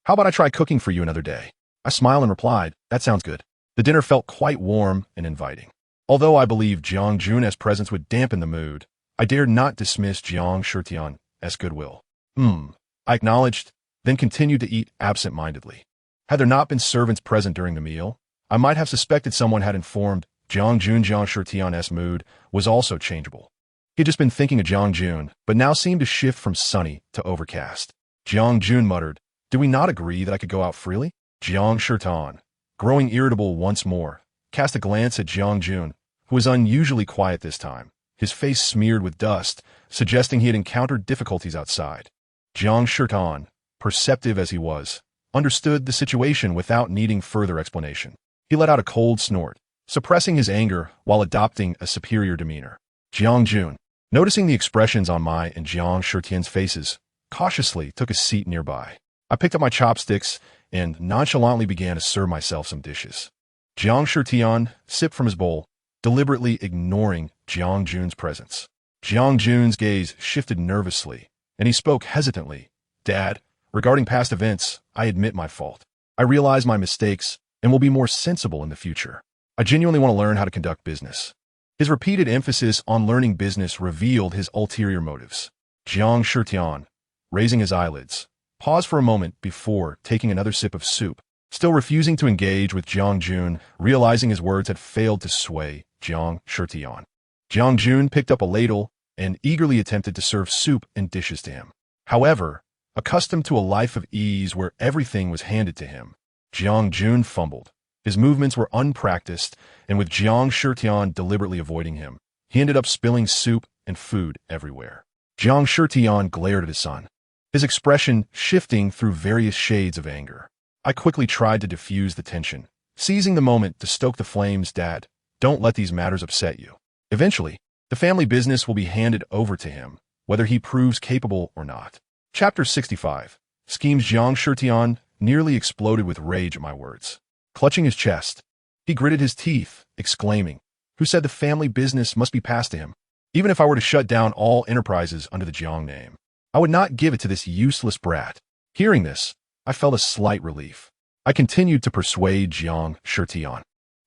How about I try cooking for you another day?" I smiled and replied, "That sounds good." The dinner felt quite warm and inviting. Although I believed Jiang Jun's presence would dampen the mood, I dared not dismiss Jiang Shitian's goodwill. I acknowledged, then continued to eat absent-mindedly. Had there not been servants present during the meal, I might have suspected someone had informed Jiang Shitian's mood was also changeable. He had just been thinking of Jiang Jun, but now seemed to shift from sunny to overcast. Jiang Jun muttered, "Did we not agree that I could go out freely?" Jiang Shitian, growing irritable once more, cast a glance at Jiang Jun, who was unusually quiet this time, his face smeared with dust, suggesting he had encountered difficulties outside. Jiang Shitian, perceptive as he was, understood the situation without needing further explanation. He let out a cold snort, suppressing his anger while adopting a superior demeanor. Jiang Jun, noticing the expressions on my and Jiang Shitian's faces, cautiously took a seat nearby. I picked up my chopsticks and nonchalantly began to serve myself some dishes. Jiang Shitian sipped from his bowl, deliberately ignoring Jiang Jun's presence. Jiang Jun's gaze shifted nervously, and he spoke hesitantly. "Dad, regarding past events, I admit my fault. I realize my mistakes and will be more sensible in the future. I genuinely want to learn how to conduct business." His repeated emphasis on learning business revealed his ulterior motives. Jiang Shitian, raising his eyelids, paused for a moment before taking another sip of soup, still refusing to engage with Jiang Jun, realizing his words had failed to sway Jiang Shitian. Jiang Jun picked up a ladle and eagerly attempted to serve soup and dishes to him. However, accustomed to a life of ease where everything was handed to him, Jiang Jun fumbled. His movements were unpracticed, and with Jiang Shitian deliberately avoiding him, he ended up spilling soup and food everywhere. Jiang Shitian glared at his son, his expression shifting through various shades of anger. I quickly tried to diffuse the tension, seizing the moment to stoke the flames. Dad, don't let these matters upset you. Eventually, the family business will be handed over to him, whether he proves capable or not. Chapter 65. Schemes. Jiang Shitian nearly exploded with rage at my words. Clutching his chest, he gritted his teeth, exclaiming, "Who said the family business must be passed to him? Even if I were to shut down all enterprises under the Jiang name, I would not give it to this useless brat." Hearing this, I felt a slight relief. I continued to persuade Jiang Shitian.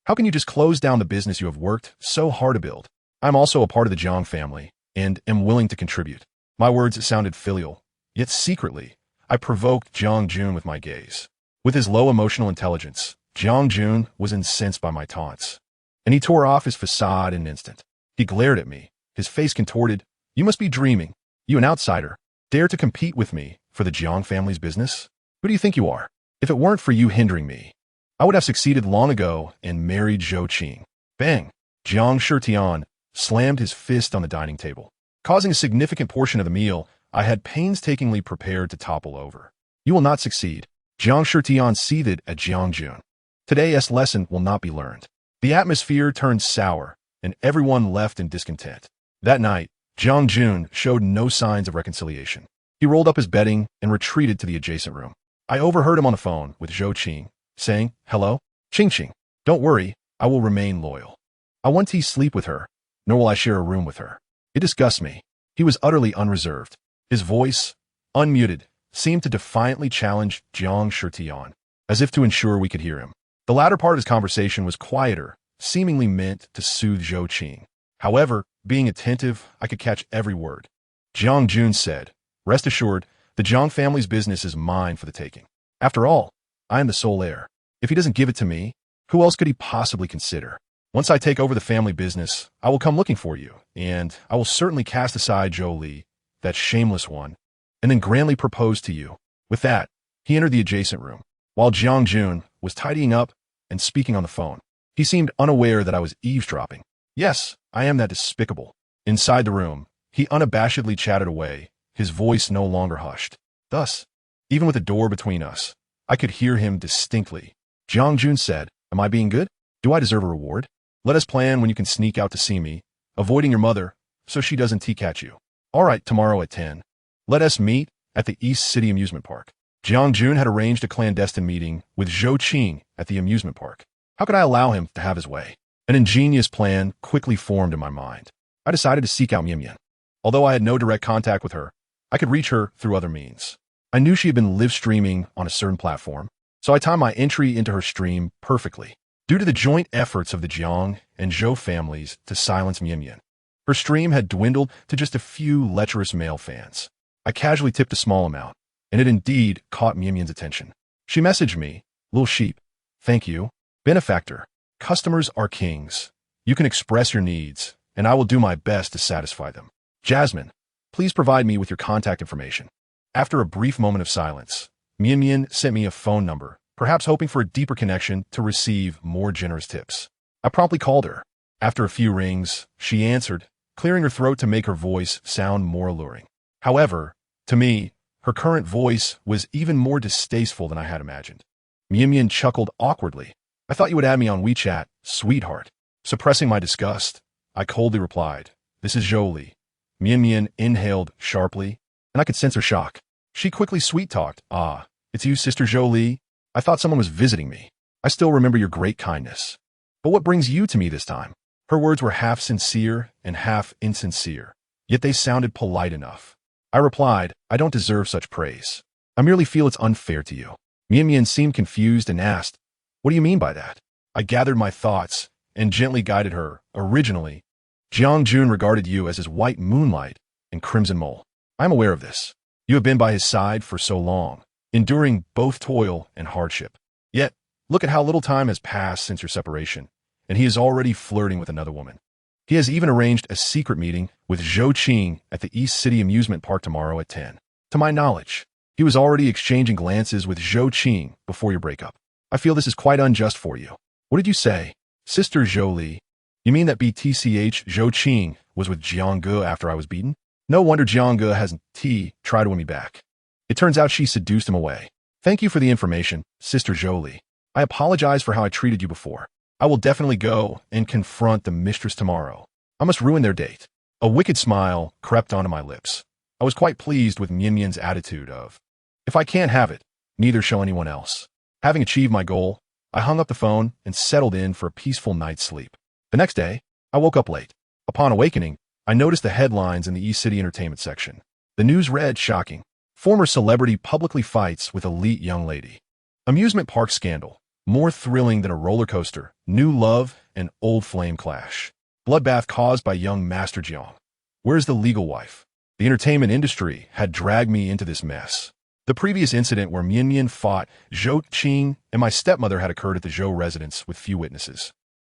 "How can you just close down the business you have worked so hard to build? I'm also a part of the Jiang family and am willing to contribute." My words sounded filial, yet secretly, I provoked Jiang Jun with my gaze. With his low emotional intelligence, Jiang Jun was incensed by my taunts, and he tore off his facade in an instant. He glared at me, his face contorted. "You must be dreaming. You, an outsider, dare to compete with me for the Jiang family's business? Who do you think you are? If it weren't for you hindering me, I would have succeeded long ago and married Zhou Qing." Bang! Jiang Shitian slammed his fist on the dining table, causing a significant portion of the meal I had painstakingly prepared to topple over. "You will not succeed." Jiang Shitian seethed at Jiang Jun. "Today's lesson will not be learned." The atmosphere turned sour, and everyone left in discontent. That night, Jiang Jun showed no signs of reconciliation. He rolled up his bedding and retreated to the adjacent room. I overheard him on the phone with Zhou Qing, saying, "Hello? Qing. Don't worry, I will remain loyal. I won't sleep with her, nor will I share a room with her. It disgusts me." He was utterly unreserved. His voice, unmuted, seemed to defiantly challenge Jiang Shitian, as if to ensure we could hear him. The latter part of his conversation was quieter, seemingly meant to soothe Zhou Qing. However, being attentive, I could catch every word. Jiang Jun said, "Rest assured, the Jiang family's business is mine for the taking. After all, I am the sole heir. If he doesn't give it to me, who else could he possibly consider? Once I take over the family business, I will come looking for you, and I will certainly cast aside Zhou Li, that shameless one, and then grandly propose to you." With that, he entered the adjacent room, while Jiang Jun was tidying up and speaking on the phone. He seemed unaware that I was eavesdropping. "Yes, I am that despicable." Inside the room, he unabashedly chatted away, his voice no longer hushed. Thus, even with the door between us, I could hear him distinctly. Jiang Jun said, "Am I being good? Do I deserve a reward? Let us plan when you can sneak out to see me, avoiding your mother, so she doesn't catch you. All right, tomorrow at 10. Let us meet at the East City Amusement Park." Jiang Jun had arranged a clandestine meeting with Zhou Qing at the amusement park. How could I allow him to have his way? An ingenious plan quickly formed in my mind. I decided to seek out Mian. Although I had no direct contact with her, I could reach her through other means. I knew she had been live streaming on a certain platform, so I timed my entry into her stream perfectly. Due to the joint efforts of the Jiang and Zhou families to silence Mian, her stream had dwindled to just a few lecherous male fans. I casually tipped a small amount, and it indeed caught Mian's attention. She messaged me, "Little sheep. Thank you. Benefactor. Customers are kings. You can express your needs, and I will do my best to satisfy them. Jasmine, please provide me with your contact information." After a brief moment of silence, Mian sent me a phone number, perhaps hoping for a deeper connection to receive more generous tips. I promptly called her. After a few rings, she answered, clearing her throat to make her voice sound more alluring. However, to me, her current voice was even more distasteful than I had imagined. Mian chuckled awkwardly. "I thought you would add me on WeChat, sweetheart." Suppressing my disgust, I coldly replied, "This is Zhou Li." Mian inhaled sharply, and I could sense her shock. She quickly sweet-talked, "Ah, it's you, Sister Zhou Li? I thought someone was visiting me. I still remember your great kindness. But what brings you to me this time?" Her words were half sincere and half insincere, yet they sounded polite enough. I replied, "I don't deserve such praise. I merely feel it's unfair to you." Mian seemed confused and asked, "What do you mean by that?" I gathered my thoughts and gently guided her. "Originally, Jiang Jun regarded you as his white moonlight and crimson mole. I am aware of this. You have been by his side for so long, enduring both toil and hardship. Yet, look at how little time has passed since your separation, and he is already flirting with another woman. He has even arranged a secret meeting with Zhou Qing at the East City Amusement Park tomorrow at 10. To my knowledge, he was already exchanging glances with Zhou Qing before your breakup. I feel this is quite unjust for you." "What did you say? Sister Zhou Li? You mean that BTCH Zhou Qing was with Jiang Ge after I was beaten? No wonder Jiang Ge hasn't tried to win me back. It turns out she seduced him away. Thank you for the information, Sister Zhou Li. I apologize for how I treated you before. I will definitely go and confront the mistress tomorrow. I must ruin their date. A wicked smile crept onto my lips. I was quite pleased with Mian Mian's attitude of, if I can't have it, neither shall anyone else. Having achieved my goal, I hung up the phone and settled in for a peaceful night's sleep. The next day, I woke up late. Upon awakening, I noticed the headlines in the East City entertainment section. The news read, shocking. Former celebrity publicly fights with elite young lady. Amusement park scandal. More thrilling than a roller coaster. New love and old flame clash. Bloodbath caused by young Master Jiang. Where's the legal wife? The entertainment industry had dragged me into this mess. The previous incident where Mian Mian fought Zhou Li and my stepmother had occurred at the Zhou residence with few witnesses.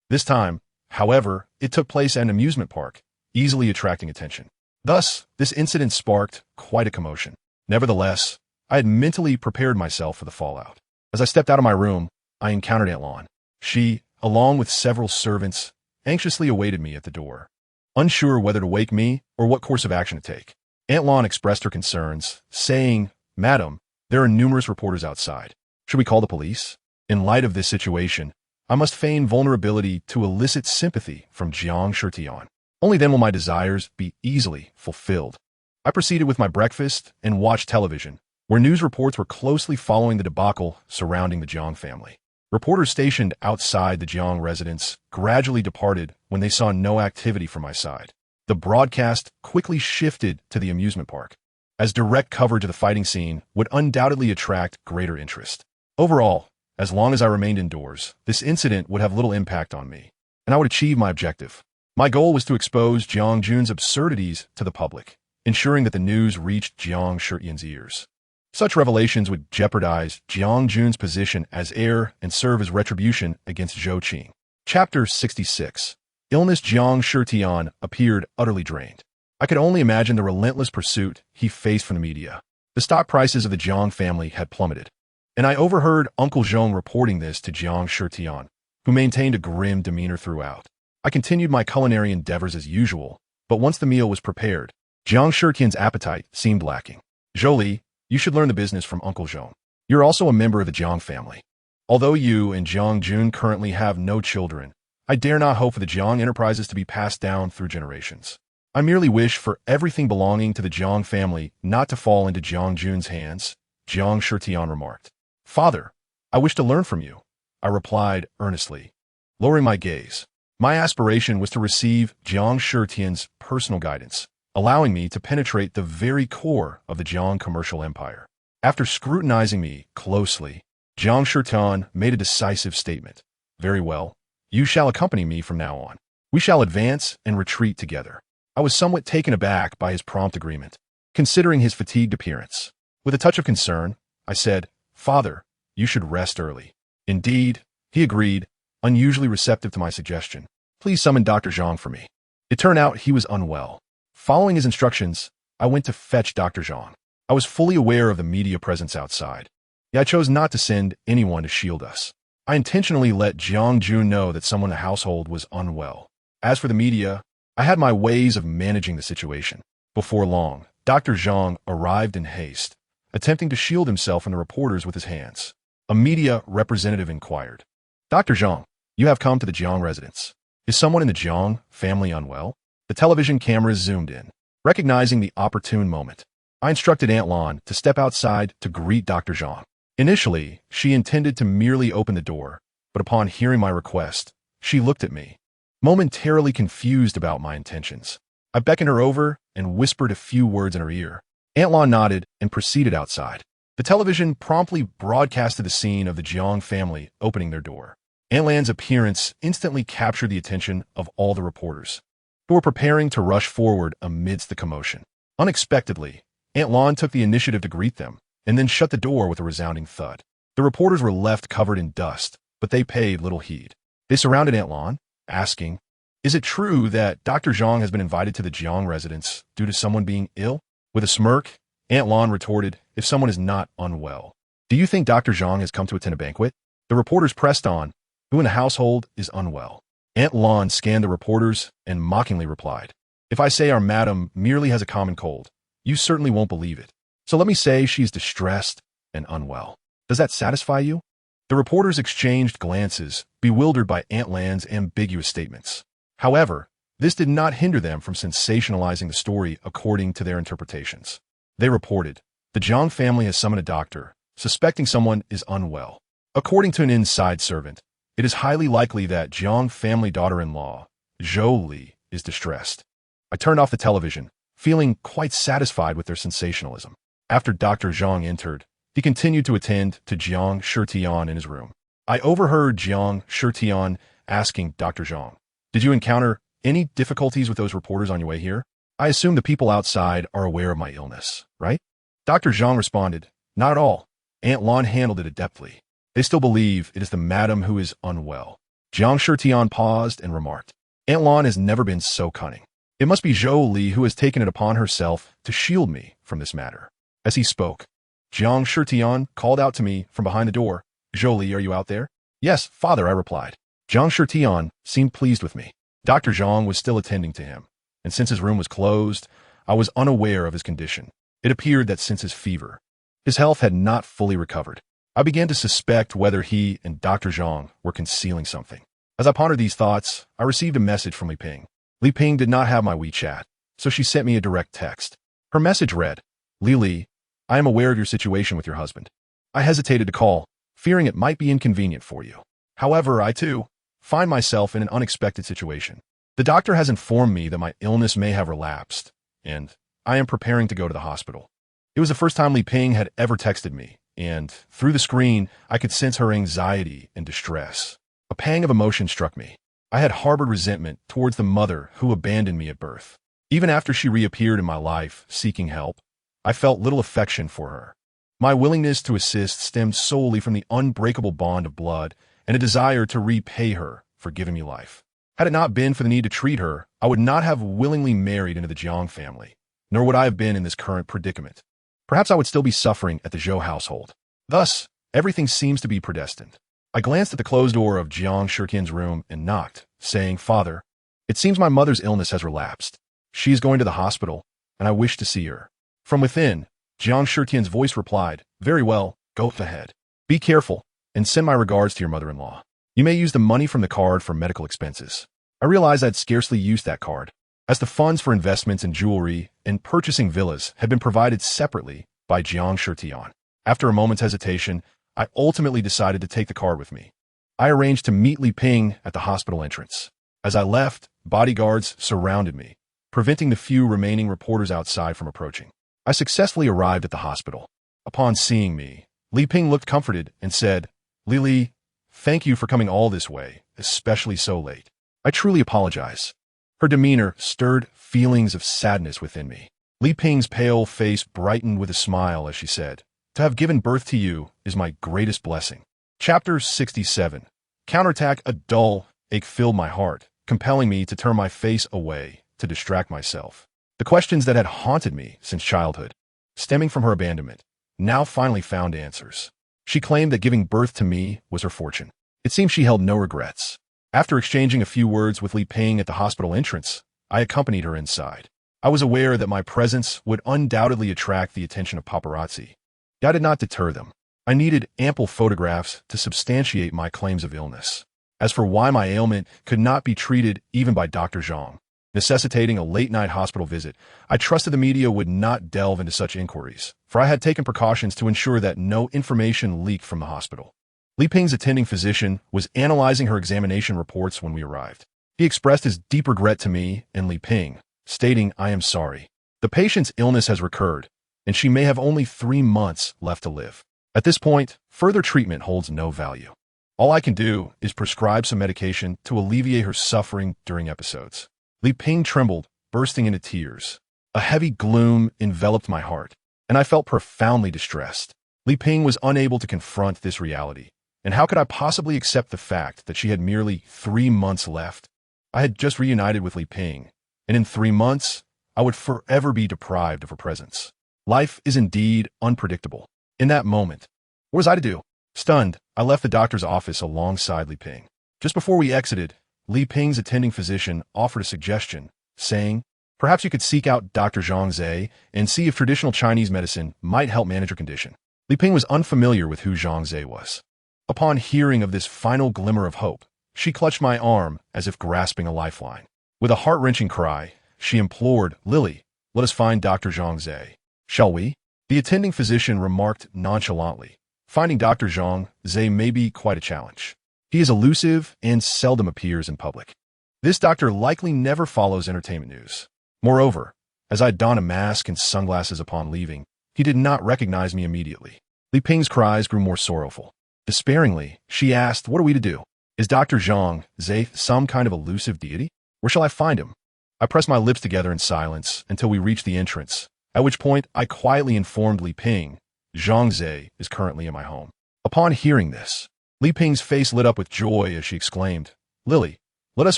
This time, however, it took place at an amusement park, easily attracting attention. Thus, this incident sparked quite a commotion. Nevertheless, I had mentally prepared myself for the fallout. As I stepped out of my room, I encountered Aunt Lan. She, along with several servants, anxiously awaited me at the door. Unsure whether to wake me or what course of action to take, Aunt Lan expressed her concerns, saying, "Madam, there are numerous reporters outside. Should we call the police?" In light of this situation, I must feign vulnerability to elicit sympathy from Jiang Shitian. Only then will my desires be easily fulfilled. I proceeded with my breakfast and watched television, where news reports were closely following the debacle surrounding the Jiang family. Reporters stationed outside the Jiang residence gradually departed when they saw no activity from my side. The broadcast quickly shifted to the amusement park, as direct coverage of the fighting scene would undoubtedly attract greater interest. Overall, as long as I remained indoors, this incident would have little impact on me, and I would achieve my objective. My goal was to expose Jiang Jun's absurdities to the public, ensuring that the news reached Jiang Shitian's ears. Such revelations would jeopardize Jiang Jun's position as heir and serve as retribution against Zhou Li. Chapter 66. Illness. Jiang Shitian appeared utterly drained. I could only imagine the relentless pursuit he faced from the media. The stock prices of the Jiang family had plummeted, and I overheard Uncle Zhong reporting this to Jiang Shitian, who maintained a grim demeanor throughout. I continued my culinary endeavors as usual, but once the meal was prepared, Jiang Shitian's appetite seemed lacking. "Zhou Li, you should learn the business from Uncle Zhong. You're also a member of the Jiang family. Although you and Jiang Jun currently have no children, I dare not hope for the Jiang enterprises to be passed down through generations. I merely wish for everything belonging to the Jiang family not to fall into Jiang Jun's hands," Jiang Shitian remarked. "Father, I wish to learn from you," I replied earnestly, lowering my gaze. My aspiration was to receive Jiang Shitian's personal guidance, allowing me to penetrate the very core of the Jiang commercial empire. After scrutinizing me closely, Jiang Shitian made a decisive statement. "Very well. You shall accompany me from now on. We shall advance and retreat together." I was somewhat taken aback by his prompt agreement, considering his fatigued appearance. With a touch of concern, I said, "Father, you should rest early." "Indeed," he agreed, unusually receptive to my suggestion. "Please summon Dr. Zhang for me." It turned out he was unwell. Following his instructions, I went to fetch Dr. Zhang. I was fully aware of the media presence outside, yet I chose not to send anyone to shield us. I intentionally let Jiang Jun know that someone in the household was unwell. As for the media, I had my ways of managing the situation. Before long, Dr. Zhang arrived in haste, attempting to shield himself from the reporters with his hands. A media representative inquired, "Dr. Zhang, you have come to the Jiang residence. Is someone in the Jiang family unwell?" The television cameras zoomed in. Recognizing the opportune moment, I instructed Aunt Lan to step outside to greet Dr. Zhang. Initially, she intended to merely open the door, but upon hearing my request, she looked at me, momentarily confused about my intentions. I beckoned her over and whispered a few words in her ear. Aunt Lan nodded and proceeded outside. The television promptly broadcasted the scene of the Jiang family opening their door. Aunt Lan's appearance instantly captured the attention of all the reporters, who were preparing to rush forward amidst the commotion. Unexpectedly, Aunt Lan took the initiative to greet them, and then shut the door with a resounding thud. The reporters were left covered in dust, but they paid little heed. They surrounded Aunt Lan, asking, "Is it true that Dr. Zhang has been invited to the Jiang residence due to someone being ill?" With a smirk, Aunt Lan retorted, "If someone is not unwell, do you think Dr. Zhang has come to attend a banquet?" The reporters pressed on, "Who in the household is unwell?" Aunt Lan scanned the reporters and mockingly replied, "If I say our madam merely has a common cold, you certainly won't believe it. So let me say she is distressed and unwell. Does that satisfy you?" The reporters exchanged glances, bewildered by Aunt Lan's ambiguous statements. However, this did not hinder them from sensationalizing the story according to their interpretations. They reported, "The Jiang family has summoned a doctor, suspecting someone is unwell. According to an inside servant, it is highly likely that Jiang family daughter-in-law, Zhou Li, is distressed." I turned off the television, feeling quite satisfied with their sensationalism. After Dr. Zhang entered, he continued to attend to Jiang Shitian in his room. I overheard Jiang Shitian asking Dr. Zhang, "Did you encounter any difficulties with those reporters on your way here? I assume the people outside are aware of my illness, right?" Dr. Zhang responded, "Not at all. Aunt Lan handled it adeptly. They still believe it is the madam who is unwell." Jiang Shitian paused and remarked, "Aunt Lan has never been so cunning. It must be Zhou Li who has taken it upon herself to shield me from this matter." As he spoke, Jiang Shitian called out to me from behind the door, "Zhou Li, are you out there?" "Yes, father," I replied. Jiang Shitian seemed pleased with me. Dr. Zhang was still attending to him, and since his room was closed, I was unaware of his condition. It appeared that since his fever, his health had not fully recovered. I began to suspect whether he and Dr. Zhang were concealing something. As I pondered these thoughts, I received a message from Li Ping. Li Ping did not have my WeChat, so she sent me a direct text. Her message read, "Li, I am aware of your situation with your husband. I hesitated to call, fearing it might be inconvenient for you. However, I too find myself in an unexpected situation. The doctor has informed me that my illness may have relapsed, and I am preparing to go to the hospital." It was the first time Li Ping had ever texted me, and through the screen, I could sense her anxiety and distress. A pang of emotion struck me. I had harbored resentment towards the mother who abandoned me at birth. Even after she reappeared in my life, seeking help, I felt little affection for her. My willingness to assist stemmed solely from the unbreakable bond of blood and a desire to repay her for giving me life. Had it not been for the need to treat her, I would not have willingly married into the Jiang family, nor would I have been in this current predicament. Perhaps I would still be suffering at the Zhou household. Thus, everything seems to be predestined. I glanced at the closed door of Jiang Shitian's room and knocked, saying, "Father, it seems my mother's illness has relapsed. She is going to the hospital, and I wish to see her." From within, Jiang Shitian's voice replied, "Very well, go ahead. Be careful, and send my regards to your mother-in-law. You may use the money from the card for medical expenses." I realized I'd scarcely used that card, as the funds for investments in jewelry and purchasing villas had been provided separately by Jiang Shitian. After a moment's hesitation, I ultimately decided to take the card with me. I arranged to meet Li Ping at the hospital entrance. As I left, bodyguards surrounded me, preventing the few remaining reporters outside from approaching. I successfully arrived at the hospital. Upon seeing me, Li Ping looked comforted and said, "Li, thank you for coming all this way, especially so late. I truly apologize." Her demeanor stirred feelings of sadness within me. Li Ping's pale face brightened with a smile as she said, "To have given birth to you is my greatest blessing." Chapter 67. Counterattack. A dull ache filled my heart, compelling me to turn my face away to distract myself. The questions that had haunted me since childhood, stemming from her abandonment, now finally found answers. She claimed that giving birth to me was her fortune. It seemed she held no regrets. After exchanging a few words with Li Ping at the hospital entrance, I accompanied her inside. I was aware that my presence would undoubtedly attract the attention of paparazzi. I did not deter them. I needed ample photographs to substantiate my claims of illness. As for why my ailment could not be treated even by Dr. Zhang, necessitating a late-night hospital visit, I trusted the media would not delve into such inquiries, for I had taken precautions to ensure that no information leaked from the hospital. Li Ping's attending physician was analyzing her examination reports when we arrived. He expressed his deep regret to me and Li Ping, stating, "I am sorry. The patient's illness has recurred, and she may have only 3 months left to live. At this point, further treatment holds no value. All I can do is prescribe some medication to alleviate her suffering during episodes." Li Ping trembled, bursting into tears. A heavy gloom enveloped my heart, and I felt profoundly distressed. Li Ping was unable to confront this reality, and how could I possibly accept the fact that she had merely 3 months left? I had just reunited with Li Ping, and in 3 months, I would forever be deprived of her presence. Life is indeed unpredictable. In that moment, what was I to do? Stunned, I left the doctor's office alongside Li Ping. Just before we exited, Li Ping's attending physician offered a suggestion, saying, "Perhaps you could seek out Dr. Zhang and see if traditional Chinese medicine might help manage your condition." Li Ping was unfamiliar with who Zhang was. Upon hearing of this final glimmer of hope, she clutched my arm as if grasping a lifeline. With a heart-wrenching cry, she implored, "Lily, let us find Dr. Zhang Zhe. Shall we?" The attending physician remarked nonchalantly, "Finding Dr. Zhang Zhe may be quite a challenge. He is elusive and seldom appears in public. This doctor likely never follows entertainment news. Moreover, as I donned a mask and sunglasses upon leaving, he did not recognize me immediately." Li Ping's cries grew more sorrowful. Despairingly, she asked, "What are we to do? Is Dr. Zhang Zhe some kind of elusive deity? Where shall I find him?" I pressed my lips together in silence until we reached the entrance, at which point I quietly informed Li Ping, "Zhang Zhe is currently in my home." Upon hearing this, Li Ping's face lit up with joy as she exclaimed, "Lily, let us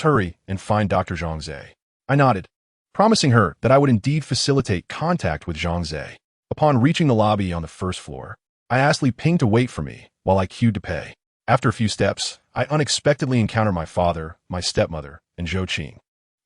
hurry and find Dr. Zhang Zhe." I nodded, promising her that I would indeed facilitate contact with Zhang Zhe. Upon reaching the lobby on the first floor, I asked Li Ping to wait for me while I queued to pay. After a few steps, I unexpectedly encountered my father, my stepmother, and Zhou Qing.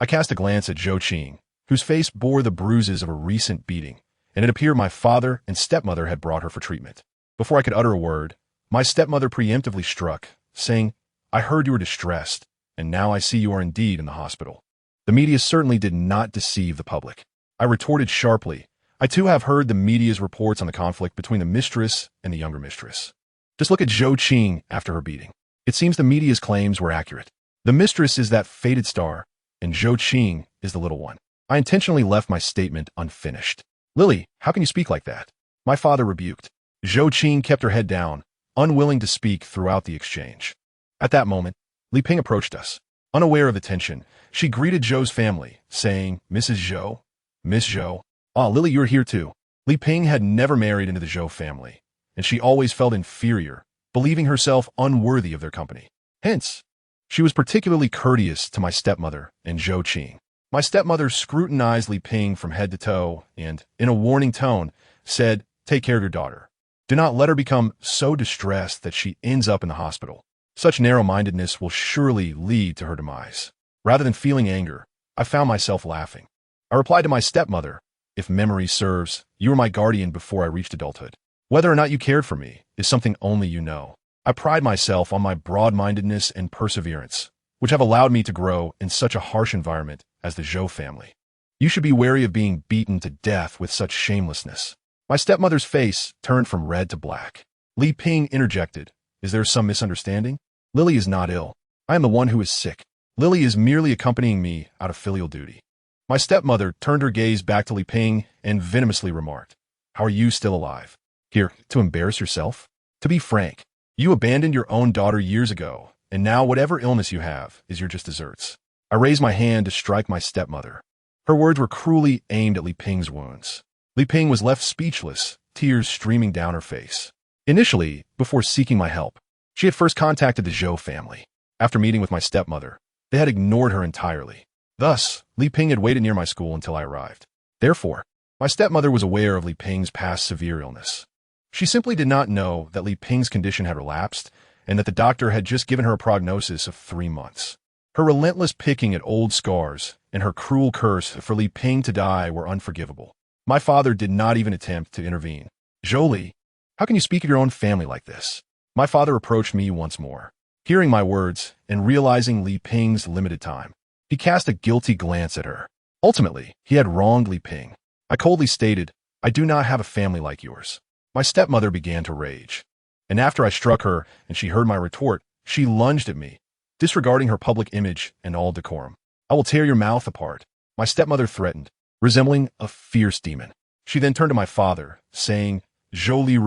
I cast a glance at Zhou Qing, whose face bore the bruises of a recent beating, and it appeared my father and stepmother had brought her for treatment. Before I could utter a word, my stepmother preemptively struck, saying, "I heard you were distressed, and now I see you are indeed in the hospital." The media certainly did not deceive the public. I retorted sharply, "I too have heard the media's reports on the conflict between the mistress and the younger mistress. Just look at Zhou Qing after her beating. It seems the media's claims were accurate. The mistress is that fated star, and Zhou Qing is the little one." I intentionally left my statement unfinished. "Lily, how can you speak like that?" my father rebuked. Zhou Qing kept her head down, unwilling to speak throughout the exchange. At that moment, Li Ping approached us. Unaware of the tension, she greeted Zhou's family, saying, "Mrs. Zhou, Miss Zhou." "Ah, Lily, you're here too." Li Ping had never married into the Zhou family, and she always felt inferior, believing herself unworthy of their company. Hence, she was particularly courteous to my stepmother and Zhou Qing. My stepmother scrutinized Li Ping from head to toe and, in a warning tone, said, "Take care of your daughter. Do not let her become so distressed that she ends up in the hospital. Such narrow-mindedness will surely lead to her demise." Rather than feeling anger, I found myself laughing. I replied to my stepmother, "If memory serves, you were my guardian before I reached adulthood. Whether or not you cared for me is something only you know. I pride myself on my broad-mindedness and perseverance, which have allowed me to grow in such a harsh environment as the Zhou family. You should be wary of being beaten to death with such shamelessness." My stepmother's face turned from red to black. Li Ping interjected, "Is there some misunderstanding? Lily is not ill. I am the one who is sick. Lily is merely accompanying me out of filial duty." My stepmother turned her gaze back to Li Ping and venomously remarked, "How are you still alive? Here, to embarrass yourself? To be frank, you abandoned your own daughter years ago, and now whatever illness you have is your just deserts." I raised my hand to strike my stepmother. Her words were cruelly aimed at Li Ping's wounds. Li Ping was left speechless, tears streaming down her face. Initially, before seeking my help, she had first contacted the Zhou family. After meeting with my stepmother, they had ignored her entirely. Thus, Li Ping had waited near my school until I arrived. Therefore, my stepmother was aware of Li Ping's past severe illness. She simply did not know that Li Ping's condition had relapsed and that the doctor had just given her a prognosis of 3 months. Her relentless picking at old scars and her cruel curse for Li Ping to die were unforgivable. My father did not even attempt to intervene. "Zhou Li, how can you speak of your own family like this?" My father approached me once more. Hearing my words and realizing Li Ping's limited time, he cast a guilty glance at her. Ultimately, he had wronged Li Ping. I coldly stated, "I do not have a family like yours." My stepmother began to rage, and after I struck her and she heard my retort, she lunged at me, disregarding her public image and all decorum. "I will tear your mouth apart," my stepmother threatened, resembling a fierce demon. She then turned to my father, saying, "Zhou Li,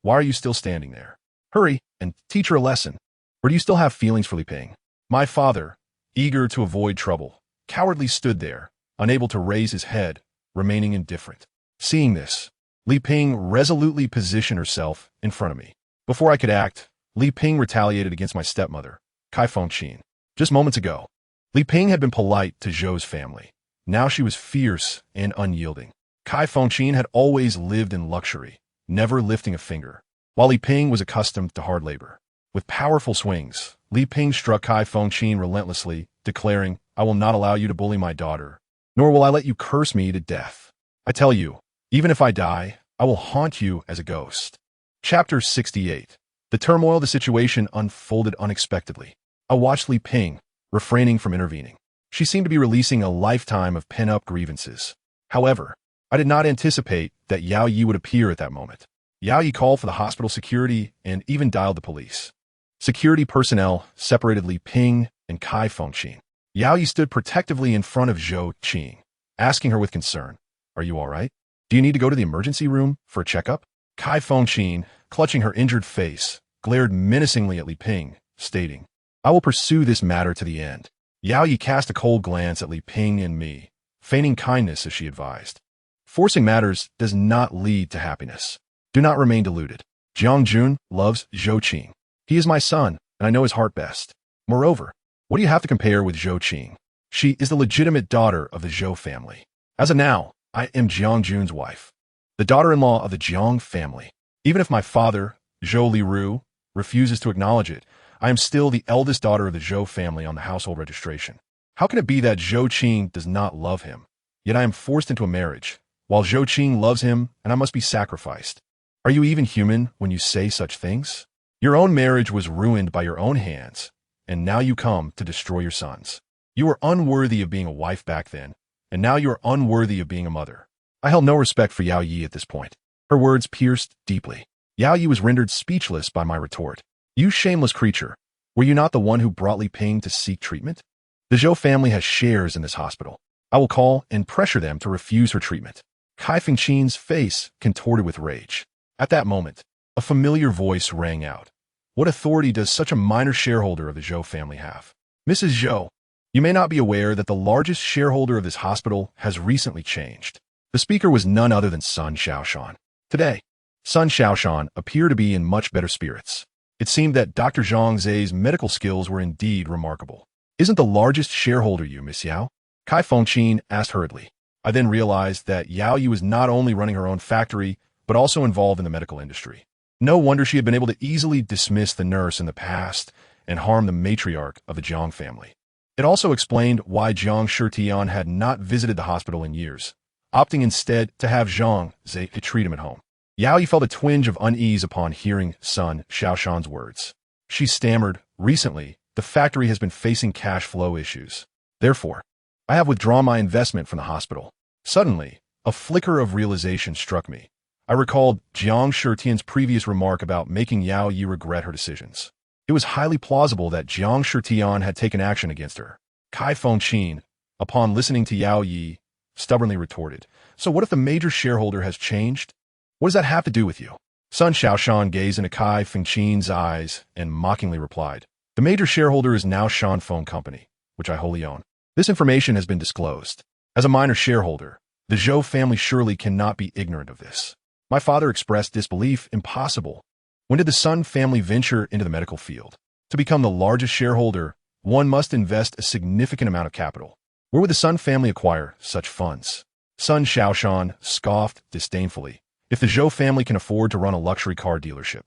why are you still standing there? Hurry and teach her a lesson. Or do you still have feelings for Li Ping?" My father, eager to avoid trouble, cowardly stood there, unable to raise his head, remaining indifferent. Seeing this, Li Ping resolutely positioned herself in front of me. Before I could act, Li Ping retaliated against my stepmother, Kai Fengqin. Just moments ago, Li Ping had been polite to Zhou's family. Now she was fierce and unyielding. Kai Fengqin had always lived in luxury, never lifting a finger, while Li Ping was accustomed to hard labor. With powerful swings, Li Ping struck Kai Fengqin relentlessly, declaring, "I will not allow you to bully my daughter, nor will I let you curse me to death. I tell you, even if I die, I will haunt you as a ghost." Chapter 68. The turmoil of the situation unfolded unexpectedly. I watched Li Ping, refraining from intervening. She seemed to be releasing a lifetime of pent-up grievances. However, I did not anticipate that Yao Yi would appear at that moment. Yao Yi called for the hospital security and even dialed the police. Security personnel separated Li Ping and Kai Fengqin. Yao Yi stood protectively in front of Zhou Qing, asking her with concern, "Are you all right? Do you need to go to the emergency room for a checkup?" Kai Fengqin, clutching her injured face, glared menacingly at Li Ping, stating, "I will pursue this matter to the end." Yao Yi cast a cold glance at Li Ping and me, feigning kindness as she advised. Forcing matters does not lead to happiness. Do not remain deluded. Jiang Jun loves Zhou Qing. He is my son, and I know his heart best. Moreover, what do you have to compare with Zhou Qing? She is the legitimate daughter of the Zhou family. As of now, I am Jiang Jun's wife, the daughter-in-law of the Jiang family. Even if my father, Zhou Li, refuses to acknowledge it, I am still the eldest daughter of the Zhou family on the household registration. How can it be that Zhou Qing does not love him? Yet I am forced into a marriage, while Zhou Qing loves him and I must be sacrificed. Are you even human when you say such things? Your own marriage was ruined by your own hands, and now you come to destroy your sons. You were unworthy of being a wife back then, and now you are unworthy of being a mother. I held no respect for Yao Yi at this point. Her words pierced deeply. Yao Yi was rendered speechless by my retort. You shameless creature, were you not the one who brought Li Ping to seek treatment? The Zhou family has shares in this hospital. I will call and pressure them to refuse her treatment. Kai Fengqin's face contorted with rage. At that moment, a familiar voice rang out. What authority does such a minor shareholder of the Zhou family have? Mrs. Zhou, you may not be aware that the largest shareholder of this hospital has recently changed. The speaker was none other than Sun Xiaoshan. Today, Sun Xiaoshan appeared to be in much better spirits. It seemed that Dr. Zhang Zai's medical skills were indeed remarkable. Isn't the largest shareholder you, Miss Yao? Kai Fengqin asked hurriedly. I then realized that Yao Yi was not only running her own factory, but also involved in the medical industry. No wonder she had been able to easily dismiss the nurse in the past and harm the matriarch of the Jiang family. It also explained why Jiang Shitian had not visited the hospital in years, opting instead to have Zhang Zai treat him at home. Yao Yi felt a twinge of unease upon hearing Sun Xiaoshan's words. She stammered, recently, the factory has been facing cash flow issues. Therefore, I have withdrawn my investment from the hospital. Suddenly, a flicker of realization struck me. I recalled Jiang Shitian's previous remark about making Yao Yi regret her decisions. It was highly plausible that Jiang Shitian had taken action against her. Kai Fengqin, upon listening to Yao Yi, stubbornly retorted, "So what if the major shareholder has changed? What does that have to do with you?" Sun Xiaoshan gazed into Kai Fengqin's eyes and mockingly replied, "The major shareholder is now Shan Phone Company, which I wholly own. This information has been disclosed. As a minor shareholder, the Zhou family surely cannot be ignorant of this." My father expressed disbelief. Impossible. When did the Sun family venture into the medical field? To become the largest shareholder, one must invest a significant amount of capital. Where would the Sun family acquire such funds? Sun Xiaoshan scoffed disdainfully. If the Zhou family can afford to run a luxury car dealership,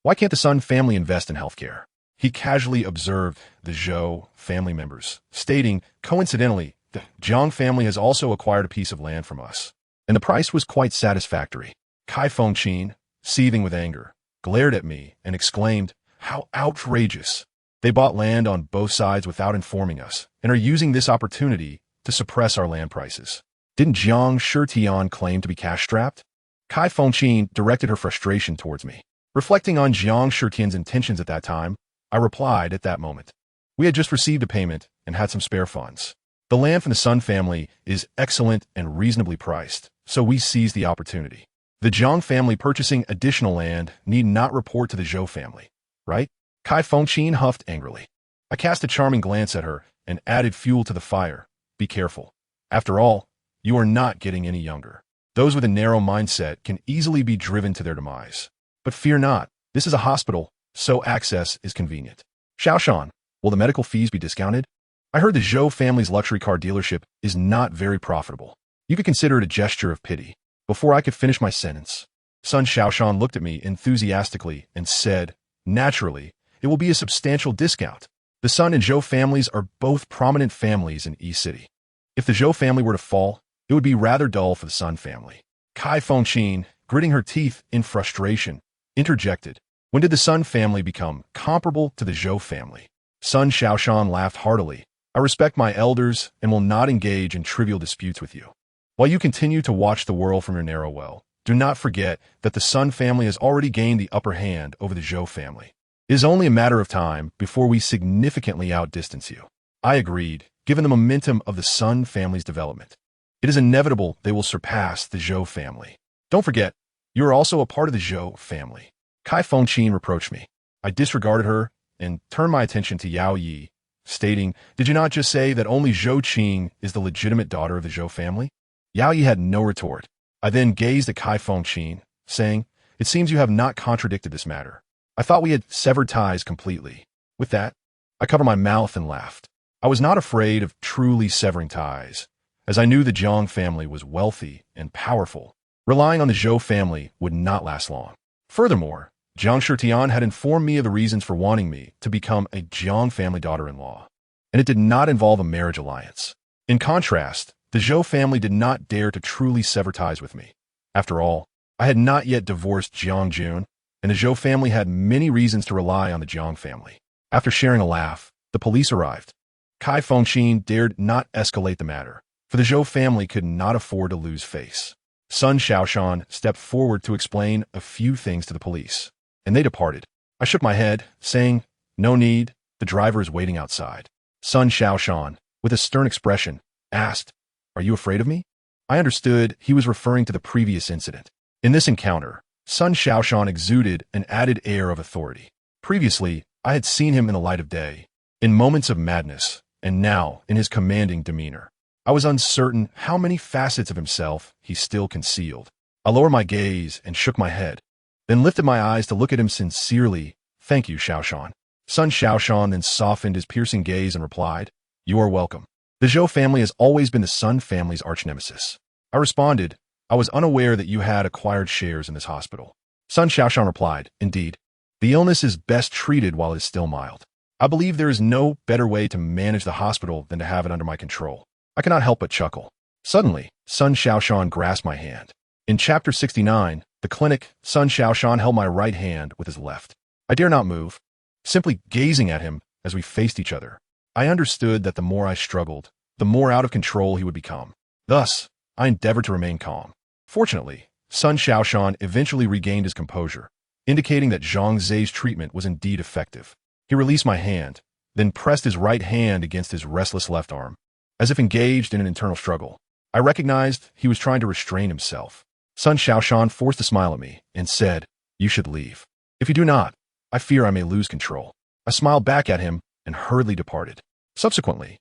why can't the Sun family invest in healthcare? He casually observed the Zhou family members, stating, coincidentally, the Jiang family has also acquired a piece of land from us, and the price was quite satisfactory. Kai Fengqin, seething with anger, glared at me and exclaimed, "How outrageous! They bought land on both sides without informing us and are using this opportunity to suppress our land prices. Didn't Jiang Shitian claim to be cash-strapped?" Kai Fengqin directed her frustration towards me. Reflecting on Jiang Shitian's intentions at that time, I replied at that moment, "We had just received a payment and had some spare funds. The land from the Sun family is excellent and reasonably priced, so we seized the opportunity. The Jiang family purchasing additional land need not report to the Zhou family, right?" Kai Fengqin huffed angrily. I cast a charming glance at her and added fuel to the fire. Be careful. After all, you are not getting any younger. Those with a narrow mindset can easily be driven to their demise. But fear not, this is a hospital, so access is convenient. Xiaoshan, will the medical fees be discounted? I heard the Zhou family's luxury car dealership is not very profitable. You could consider it a gesture of pity. Before I could finish my sentence, Sun Xiaoshan looked at me enthusiastically and said, "Naturally, it will be a substantial discount. The Sun and Zhou families are both prominent families in East City. If the Zhou family were to fall, it would be rather dull for the Sun family." Kai Fengqin, gritting her teeth in frustration, interjected, When did the Sun family become comparable to the Zhou family? Sun Xiaoshan laughed heartily. I respect my elders and will not engage in trivial disputes with you. While you continue to watch the world from your narrow well, do not forget that the Sun family has already gained the upper hand over the Zhou family. It is only a matter of time before we significantly outdistance you. I agreed, given the momentum of the Sun family's development. It is inevitable they will surpass the Zhou family. Don't forget, you are also a part of the Zhou family. Kai Fengqin reproached me. I disregarded her and turned my attention to Yao Yi, stating, "Did you not just say that only Zhou Qing is the legitimate daughter of the Zhou family?" Yao Yi had no retort. I then gazed at Kai Fengqin, saying, "It seems you have not contradicted this matter. I thought we had severed ties completely." With that, I covered my mouth and laughed. I was not afraid of truly severing ties, as I knew the Jiang family was wealthy and powerful. Relying on the Zhou family would not last long. Furthermore, Jiang Shitian had informed me of the reasons for wanting me to become a Jiang family daughter-in-law, and it did not involve a marriage alliance. In contrast, the Zhou family did not dare to truly sever ties with me. After all, I had not yet divorced Jiang Jun, and the Zhou family had many reasons to rely on the Jiang family. After sharing a laugh, the police arrived. Kai Fengqin dared not escalate the matter, for the Zhou family could not afford to lose face. Sun Xiaoshan stepped forward to explain a few things to the police, and they departed. I shook my head, saying, "No need, the driver is waiting outside." Sun Xiaoshan, with a stern expression, asked, "Are you afraid of me?" I understood he was referring to the previous incident. In this encounter, Sun Xiaoshan exuded an added air of authority. Previously, I had seen him in the light of day, in moments of madness, and now in his commanding demeanor. I was uncertain how many facets of himself he still concealed. I lowered my gaze and shook my head, then lifted my eyes to look at him sincerely. "Thank you, Xiaoshan." Sun Xiaoshan then softened his piercing gaze and replied, "You are welcome. The Zhou family has always been the Sun family's arch-nemesis." I responded, "I was unaware that you had acquired shares in this hospital." Sun Xiaoshan replied, "Indeed, the illness is best treated while it is still mild. I believe there is no better way to manage the hospital than to have it under my control." I cannot help but chuckle. Suddenly, Sun Xiaoshan grasped my hand. In Chapter 69, the clinic, Sun Xiaoshan held my right hand with his left. I dare not move, simply gazing at him as we faced each other. I understood that the more I struggled, the more out of control he would become. Thus, I endeavored to remain calm. Fortunately, Sun Xiaoshan eventually regained his composure, indicating that Zhang Zai's treatment was indeed effective. He released my hand, then pressed his right hand against his restless left arm, as if engaged in an internal struggle. I recognized he was trying to restrain himself. Sun Xiaoshan forced a smile at me and said, "You should leave. If you do not, I fear I may lose control." I smiled back at him and hurriedly departed. Subsequently,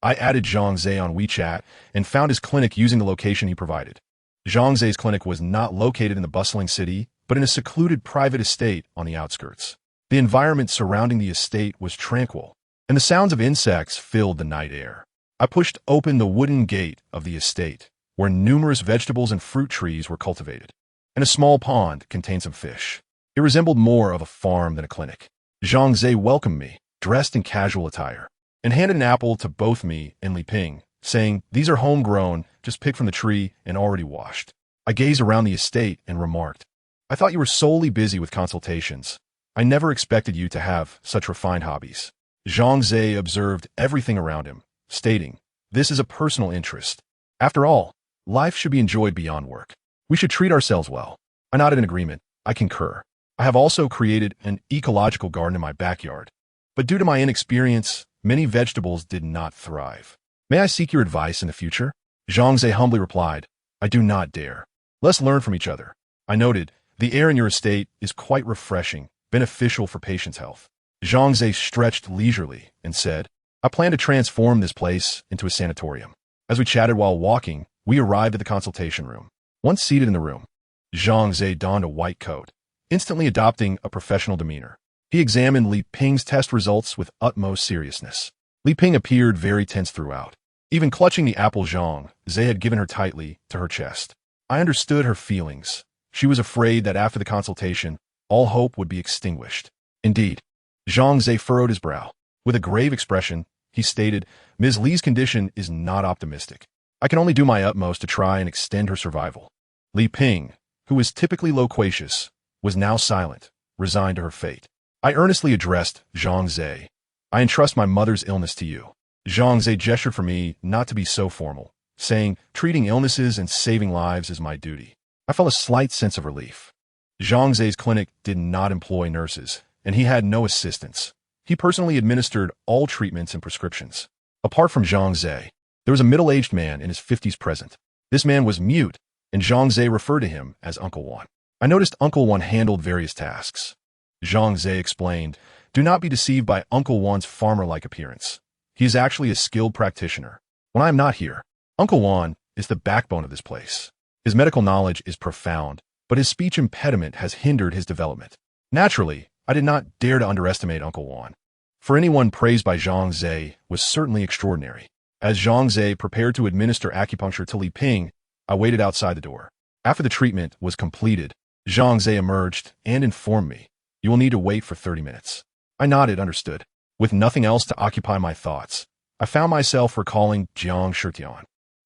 I added Zhang Zai on WeChat and found his clinic using the location he provided. Zhang Zai's clinic was not located in the bustling city, but in a secluded private estate on the outskirts. The environment surrounding the estate was tranquil, and the sounds of insects filled the night air. I pushed open the wooden gate of the estate, where numerous vegetables and fruit trees were cultivated, and a small pond contained some fish. It resembled more of a farm than a clinic. Zhang Zai welcomed me, dressed in casual attire, and handed an apple to both me and Li Ping, saying, "These are homegrown, just picked from the tree and already washed." I gazed around the estate and remarked, "I thought you were solely busy with consultations. I never expected you to have such refined hobbies." Zhang Zai observed everything around him, stating, "This is a personal interest. After all, life should be enjoyed beyond work. We should treat ourselves well." I nodded in agreement. I concur. I have also created an ecological garden in my backyard, but due to my inexperience, many vegetables did not thrive. "May I seek your advice in the future?" Zhang Zai humbly replied, "I do not dare. Let's learn from each other." I noted, "The air in your estate is quite refreshing, beneficial for patients' health." Zhang Zai stretched leisurely and said, "I plan to transform this place into a sanatorium." As we chatted while walking, we arrived at the consultation room. Once seated in the room, Zhang Zai donned a white coat, instantly adopting a professional demeanor. He examined Li Ping's test results with utmost seriousness. Li Ping appeared very tense throughout, even clutching the apple Zhang Zai had given her tightly to her chest. I understood her feelings. She was afraid that after the consultation, all hope would be extinguished. Indeed, Zhang Zai furrowed his brow. With a grave expression, he stated, "Ms. Li's condition is not optimistic. I can only do my utmost to try and extend her survival." Li Ping, who was typically loquacious, was now silent, resigned to her fate. I earnestly addressed Zhang Zhe. I entrust my mother's illness to you. Zhang Zhe gestured for me not to be so formal, saying, treating illnesses and saving lives is my duty. I felt a slight sense of relief. Zhang Zhe's clinic did not employ nurses, and he had no assistants. He personally administered all treatments and prescriptions. Apart from Zhang Zhe, there was a middle-aged man in his 50s present. This man was mute, and Zhang Zhe referred to him as Uncle Wan. I noticed Uncle Wan handled various tasks. Zhang Zhe explained, do not be deceived by Uncle Wan's farmer-like appearance. He is actually a skilled practitioner. When I am not here, Uncle Wan is the backbone of this place. His medical knowledge is profound, but his speech impediment has hindered his development. Naturally, I did not dare to underestimate Uncle Wan. For anyone praised by Zhang Zhe was certainly extraordinary. As Zhang Zhe prepared to administer acupuncture to Li Ping, I waited outside the door. After the treatment was completed, Zhang Zhe emerged and informed me, you will need to wait for 30 minutes. I nodded, understood. With nothing else to occupy my thoughts, I found myself recalling Jiang Shitian.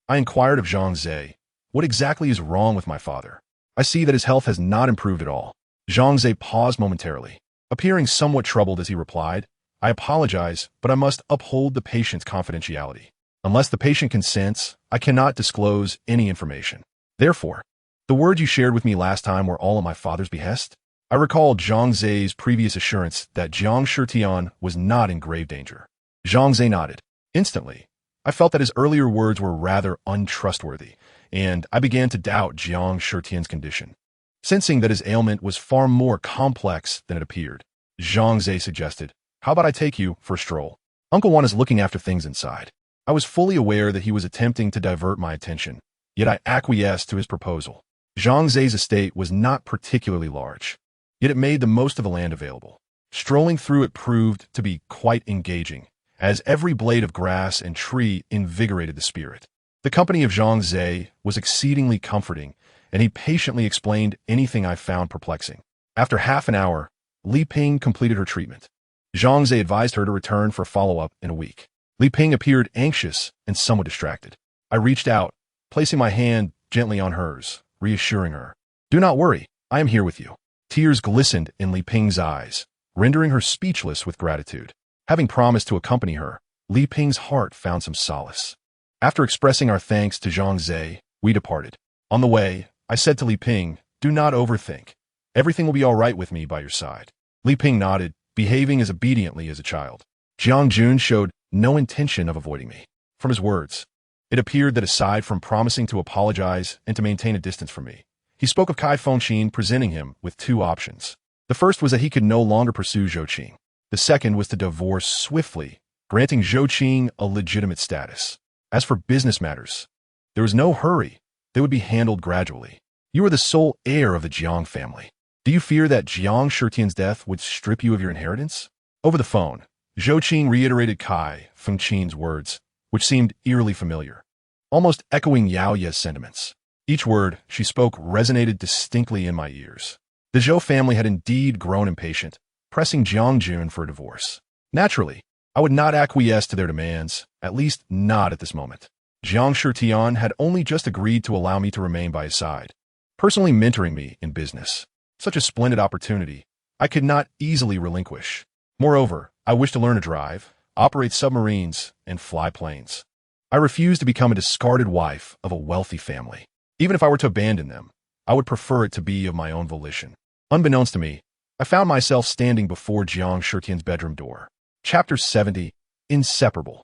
I inquired of Zhang Zhe, what exactly is wrong with my father? I see that his health has not improved at all. Zhang Zhe paused momentarily, appearing somewhat troubled as he replied, I apologize, but I must uphold the patient's confidentiality. Unless the patient consents, I cannot disclose any information. Therefore, the words you shared with me last time were all at my father's behest? I recalled Zhang Zhe's previous assurance that Jiang Shitian was not in grave danger. Zhang Zhe nodded. Instantly, I felt that his earlier words were rather untrustworthy, and I began to doubt Jiang Shitian's condition. Sensing that his ailment was far more complex than it appeared, Zhang Zhe suggested, how about I take you for a stroll? Uncle Wan is looking after things inside. I was fully aware that he was attempting to divert my attention, yet I acquiesced to his proposal. Zhang Zhe's estate was not particularly large, yet it made the most of the land available. Strolling through it proved to be quite engaging, as every blade of grass and tree invigorated the spirit. The company of Zhang Zhe was exceedingly comforting, and he patiently explained anything I found perplexing. After half an hour, Li Ping completed her treatment. Zhang Zhe advised her to return for follow-up in a week. Li Ping appeared anxious and somewhat distracted. I reached out, placing my hand gently on hers, reassuring her. Do not worry, I am here with you. Tears glistened in Li Ping's eyes, rendering her speechless with gratitude. Having promised to accompany her, Li Ping's heart found some solace. After expressing our thanks to Zhang Zhe, we departed. On the way, I said to Li Ping, do not overthink. Everything will be all right with me by your side. Li Ping nodded, behaving as obediently as a child. Jiang Jun showed no intention of avoiding me. From his words, it appeared that aside from promising to apologize and to maintain a distance from me, he spoke of Kai Fengqin presenting him with two options. The first was that he could no longer pursue Zhou Qing. The second was to divorce swiftly, granting Zhou Qing a legitimate status. As for business matters, there was no hurry. They would be handled gradually. You are the sole heir of the Jiang family. Do you fear that Jiang Shitian's death would strip you of your inheritance? Over the phone, Zhou Qing reiterated Kai Fengqin's words, which seemed eerily familiar, almost echoing Yao Ye's sentiments. Each word she spoke resonated distinctly in my ears. The Zhou family had indeed grown impatient, pressing Jiang Jun for a divorce. Naturally, I would not acquiesce to their demands, at least not at this moment. Jiang Shitian had only just agreed to allow me to remain by his side, personally mentoring me in business. Such a splendid opportunity, I could not easily relinquish. Moreover, I wished to learn to drive, operate submarines, and fly planes. I refused to become a discarded wife of a wealthy family. Even if I were to abandon them, I would prefer it to be of my own volition. Unbeknownst to me, I found myself standing before Jiang Shitian's bedroom door. Chapter 70, Inseparable.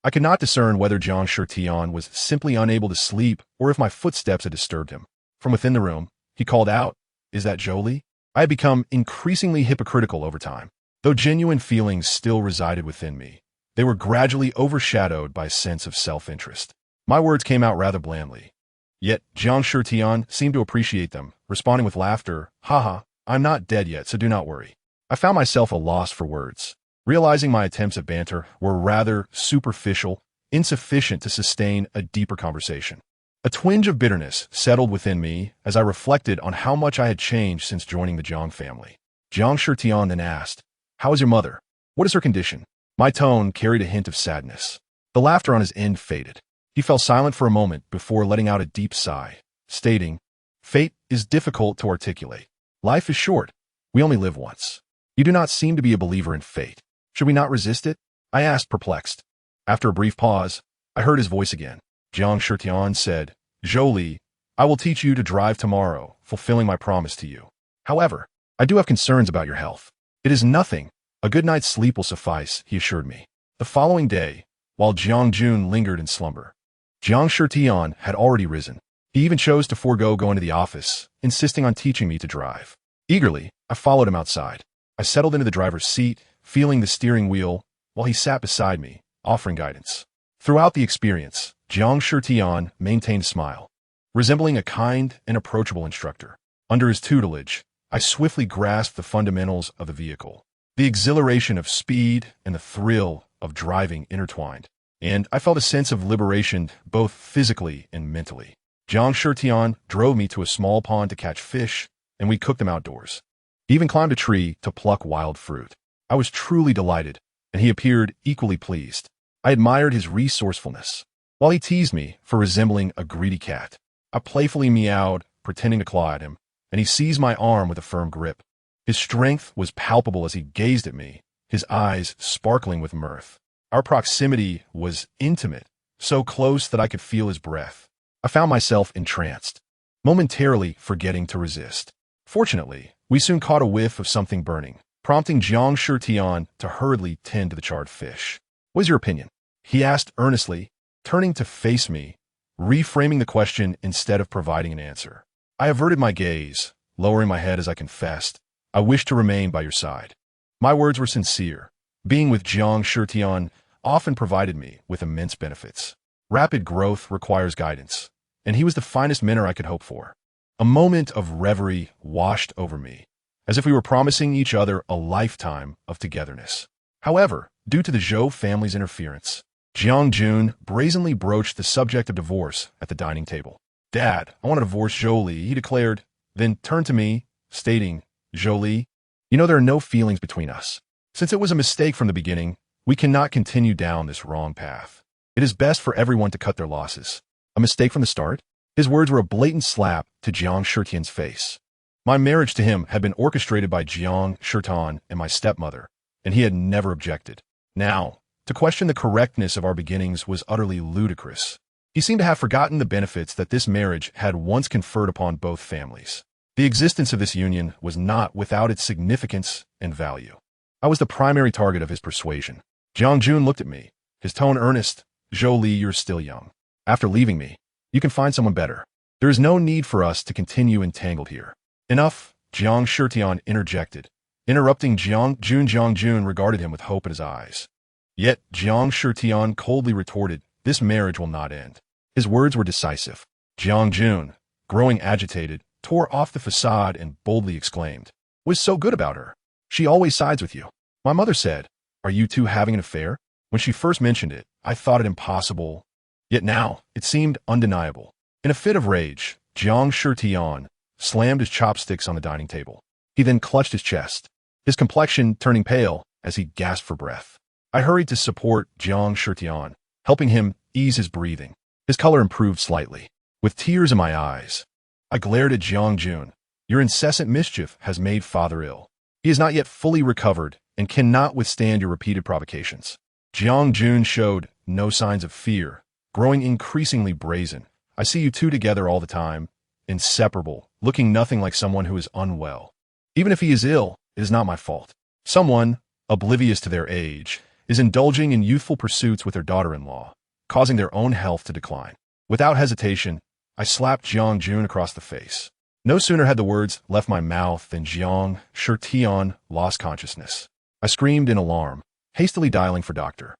I could not discern whether Jiang Shitian was simply unable to sleep or if my footsteps had disturbed him. From within the room, he called out, "Is that Zhou Li?" I had become increasingly hypocritical over time. Though genuine feelings still resided within me, they were gradually overshadowed by a sense of self-interest. My words came out rather blandly. Yet Jiang Shitian seemed to appreciate them, responding with laughter, "Haha, I'm not dead yet, so do not worry." I found myself a loss for words, realizing my attempts at banter were rather superficial, insufficient to sustain a deeper conversation. A twinge of bitterness settled within me as I reflected on how much I had changed since joining the Jiang family. Jiang Shitian then asked, "How is your mother? What is her condition?" My tone carried a hint of sadness. The laughter on his end faded. He fell silent for a moment before letting out a deep sigh, stating, "Fate is difficult to articulate. Life is short, We only live once. You do not seem to be a believer in fate. Should we not resist it? I asked, perplexed. After a brief pause, I heard his voice again. Jiang Shitian said, Zhou Li, I will teach you to drive tomorrow, fulfilling my promise to you. However, I do have concerns about your health. It is nothing. A good night's sleep will suffice, he assured me. The following day, while Jiang Jun lingered in slumber, Jiang Shitian had already risen. He even chose to forego going to the office, insisting on teaching me to drive. Eagerly, I followed him outside. I settled into the driver's seat, feeling the steering wheel, while he sat beside me, offering guidance. Throughout the experience, Jiang Shitian maintained a smile, resembling a kind and approachable instructor. Under his tutelage, I swiftly grasped the fundamentals of the vehicle. The exhilaration of speed and the thrill of driving intertwined, and I felt a sense of liberation both physically and mentally. Jiang Shitian drove me to a small pond to catch fish, and we cooked them outdoors. He even climbed a tree to pluck wild fruit. I was truly delighted, and he appeared equally pleased. I admired his resourcefulness. While he teased me for resembling a greedy cat, I playfully meowed, pretending to claw at him, and he seized my arm with a firm grip. His strength was palpable as he gazed at me, his eyes sparkling with mirth. Our proximity was intimate, so close that I could feel his breath. I found myself entranced, momentarily forgetting to resist. Fortunately, we soon caught a whiff of something burning, prompting Jiang Shitian to hurriedly tend to the charred fish. What is your opinion? He asked earnestly, turning to face me, reframing the question instead of providing an answer. I averted my gaze, lowering my head as I confessed, I wish to remain by your side. My words were sincere. Being with Jiang Shitian often provided me with immense benefits. Rapid growth requires guidance, and he was the finest mentor I could hope for. A moment of reverie washed over me, as if we were promising each other a lifetime of togetherness. However, due to the Zhou family's interference, Jiang Jun brazenly broached the subject of divorce at the dining table. Dad, I want to divorce Zhou Li, he declared, then turned to me, stating, Zhou Li, you know there are no feelings between us. Since it was a mistake from the beginning, we cannot continue down this wrong path. It is best for everyone to cut their losses. A mistake from the start? His words were a blatant slap to Jiang Shitian's face. My marriage to him had been orchestrated by Jiang Shitian and my stepmother, and he had never objected. Now, to question the correctness of our beginnings was utterly ludicrous. He seemed to have forgotten the benefits that this marriage had once conferred upon both families. The existence of this union was not without its significance and value. I was the primary target of his persuasion. Jiang Jun looked at me, his tone earnest. Zhou Li, you're still young. After leaving me, you can find someone better. There is no need for us to continue entangled here. Enough, Jiang Shitian interjected. Interrupting Jiang Jun regarded him with hope in his eyes. Yet Jiang Shitian coldly retorted, this marriage will not end. His words were decisive. Jiang Jun, growing agitated, tore off the facade and boldly exclaimed, "What's so good about her? She always sides with you." My mother said, "Are you two having an affair?" When she first mentioned it, I thought it impossible. Yet now, it seemed undeniable. In a fit of rage, Jiang Shitian slammed his chopsticks on the dining table. He then clutched his chest, his complexion turning pale as he gasped for breath. I hurried to support Jiang Shitian, helping him ease his breathing. His color improved slightly. With tears in my eyes, I glared at Jiang Jun. Your incessant mischief has made father ill. He is not yet fully recovered and cannot withstand your repeated provocations. Jiang Jun showed no signs of fear, growing increasingly brazen. I see you two together all the time, inseparable, looking nothing like someone who is unwell. Even if he is ill, it is not my fault. Someone, oblivious to their age, is indulging in youthful pursuits with their daughter-in-law, causing their own health to decline. Without hesitation, I slapped Jiang Jun across the face. No sooner had the words left my mouth than Jiang Shitian lost consciousness. I screamed in alarm, hastily dialing for Dr.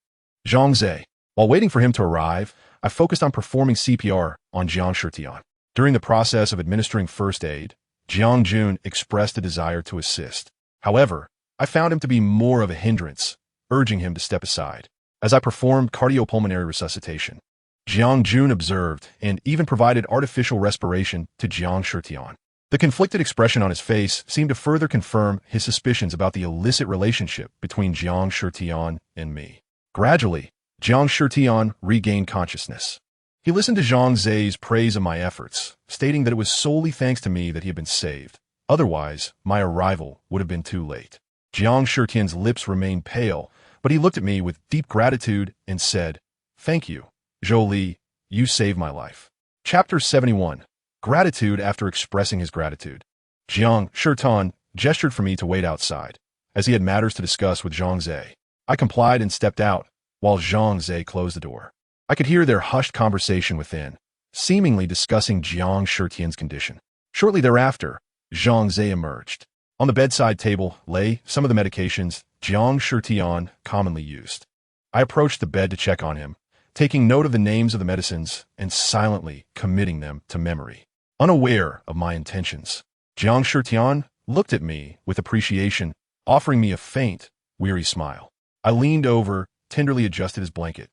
Zhang Zhe. While waiting for him to arrive, I focused on performing CPR on Jiang Shitian. During the process of administering first aid, Jiang Jun expressed a desire to assist. However, I found him to be more of a hindrance, urging him to step aside. As I performed cardiopulmonary resuscitation, Jiang Jun observed and even provided artificial respiration to Jiang Shitian. The conflicted expression on his face seemed to further confirm his suspicions about the illicit relationship between Jiang Shitian and me. Gradually, Jiang Shitian regained consciousness. He listened to Zhang Zhe's praise of my efforts, stating that it was solely thanks to me that he had been saved. Otherwise, my arrival would have been too late. Jiang Shitian's lips remained pale, but he looked at me with deep gratitude and said, "Thank you, Zhou Li, you saved my life." Chapter 71. Gratitude after expressing his gratitude. Jiang Shitian gestured for me to wait outside, as he had matters to discuss with Zhang Zhe. I complied and stepped out, while Zhang Zhe closed the door. I could hear their hushed conversation within, seemingly discussing Jiang Shitian's condition. Shortly thereafter, Zhang Zhe emerged. On the bedside table lay some of the medications Jiang Shitian commonly used. I approached the bed to check on him, taking note of the names of the medicines and silently committing them to memory. Unaware of my intentions, Jiang Shitian looked at me with appreciation, offering me a faint, weary smile. I leaned over, tenderly adjusted his blanket,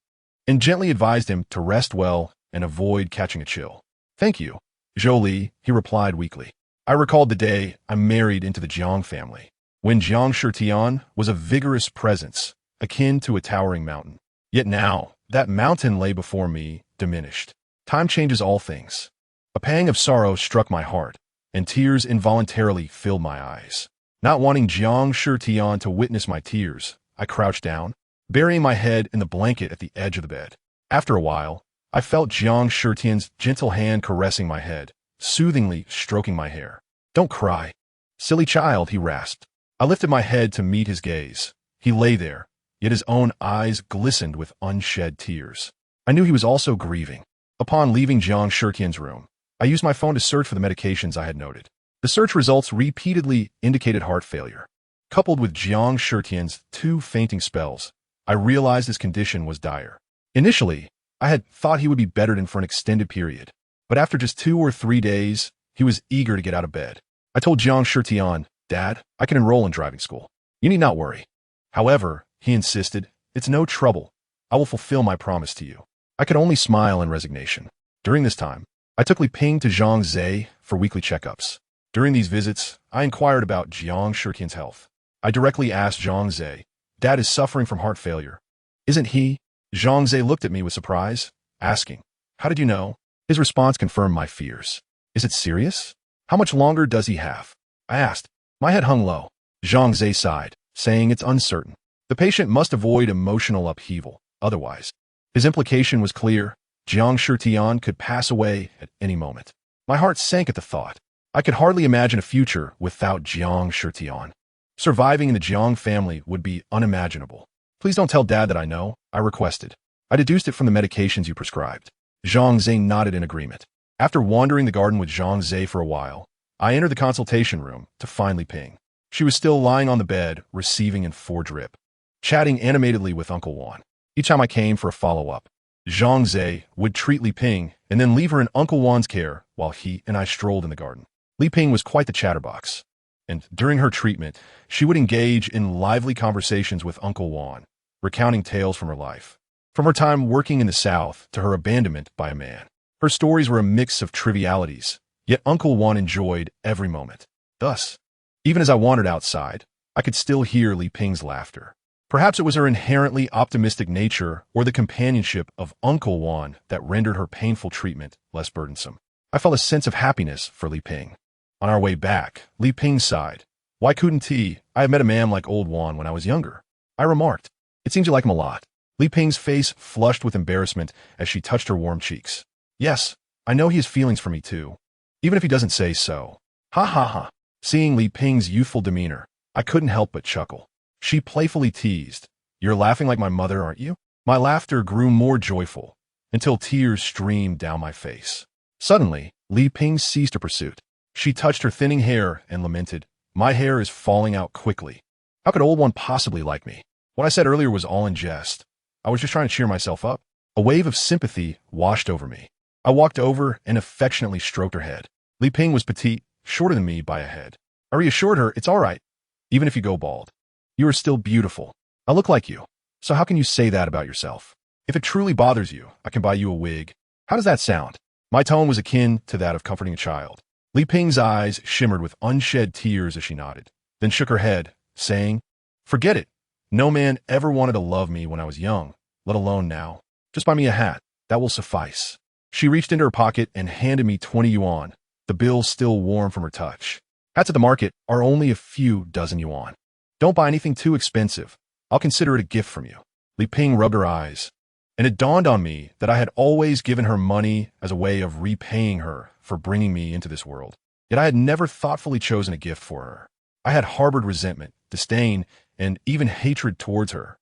and gently advised him to rest well and avoid catching a chill. "Thank you, Zhou Li," he replied weakly. I recalled the day I married into the Jiang family, when Jiang Shitian was a vigorous presence, akin to a towering mountain. Yet now, that mountain lay before me, diminished. Time changes all things. A pang of sorrow struck my heart, and tears involuntarily filled my eyes. Not wanting Jiang Shitian to witness my tears, I crouched down, burying my head in the blanket at the edge of the bed. After a while, I felt Jiang Shitian's gentle hand caressing my head, soothingly stroking my hair. "Don't cry, silly child," he rasped. I lifted my head to meet his gaze. He lay there, yet his own eyes glistened with unshed tears. I knew he was also grieving. Upon leaving Jiang Shitian's room, I used my phone to search for the medications I had noted. The search results repeatedly indicated heart failure. Coupled with Jiang Shitian's 2 fainting spells, I realized his condition was dire. Initially, I had thought he would be bedridden for an extended period, but after just 2 or 3 days, he was eager to get out of bed. I told Jiang Shitian, "Dad, I can enroll in driving school. You need not worry." However, he insisted, "It's no trouble. I will fulfill my promise to you." I could only smile in resignation. During this time, I took Li Ping to Zhang Zhe for weekly checkups. During these visits, I inquired about Jiang Shitian's health. I directly asked Zhang Zhe, "Dad is suffering from heart failure. Isn't he?" Zhang Zhe looked at me with surprise, asking, "How did you know?" His response confirmed my fears. "Is it serious? How much longer does he have?" I asked. My head hung low. Zhang Zhe sighed, saying it's uncertain. The patient must avoid emotional upheaval, otherwise. His implication was clear. Jiang Shitian could pass away at any moment. My heart sank at the thought. I could hardly imagine a future without Jiang Shitian. Surviving in the Jiang family would be unimaginable. "Please don't tell Dad that I know," I requested. "I deduced it from the medications you prescribed." Zhang Zhe nodded in agreement. After wandering the garden with Zhang Zhe for a while, I entered the consultation room to find Li Ping. She was still lying on the bed, receiving in 4 drip, chatting animatedly with Uncle Wan. Each time I came for a follow-up, Zhang Zhe would treat Li Ping and then leave her in Uncle Wan's care while he and I strolled in the garden. Li Ping was quite the chatterbox, and during her treatment, she would engage in lively conversations with Uncle Wan, recounting tales from her life. From her time working in the South to her abandonment by a man. Her stories were a mix of trivialities, yet Uncle Wan enjoyed every moment. Thus, even as I wandered outside, I could still hear Li Ping's laughter. Perhaps it was her inherently optimistic nature or the companionship of Uncle Wan that rendered her painful treatment less burdensome. I felt a sense of happiness for Li Ping. On our way back, Li Ping sighed. "Why couldn't he? I have met a man like old Wan when I was younger." I remarked, "It seems you like him a lot." Li Ping's face flushed with embarrassment as she touched her warm cheeks. "Yes, I know he has feelings for me too, even if he doesn't say so." Ha ha ha. Seeing Li Ping's youthful demeanor, I couldn't help but chuckle. She playfully teased, "You're laughing like my mother, aren't you?" My laughter grew more joyful, until tears streamed down my face. Suddenly, Li Ping ceased her pursuit. She touched her thinning hair and lamented, "My hair is falling out quickly. How could old one possibly like me?" What I said earlier was all in jest. I was just trying to cheer myself up. A wave of sympathy washed over me. I walked over and affectionately stroked her head. Li Ping was petite, shorter than me by a head. I reassured her, "It's all right, even if you go bald. You are still beautiful. I look like you, so how can you say that about yourself? If it truly bothers you, I can buy you a wig. How does that sound?" My tone was akin to that of comforting a child. Li Ping's eyes shimmered with unshed tears as she nodded, then shook her head, saying, "Forget it. No man ever wanted to love me when I was young, let alone now. Just buy me a hat. That will suffice." She reached into her pocket and handed me 20 yuan, the bill still warm from her touch. Hats at the market are only a few dozen yuan. Don't buy anything too expensive. I'll consider it a gift from you. Li Ping rubbed her eyes, and it dawned on me that I had always given her money as a way of repaying her for bringing me into this world. Yet I had never thoughtfully chosen a gift for her. I had harbored resentment, disdain, and even hatred towards her.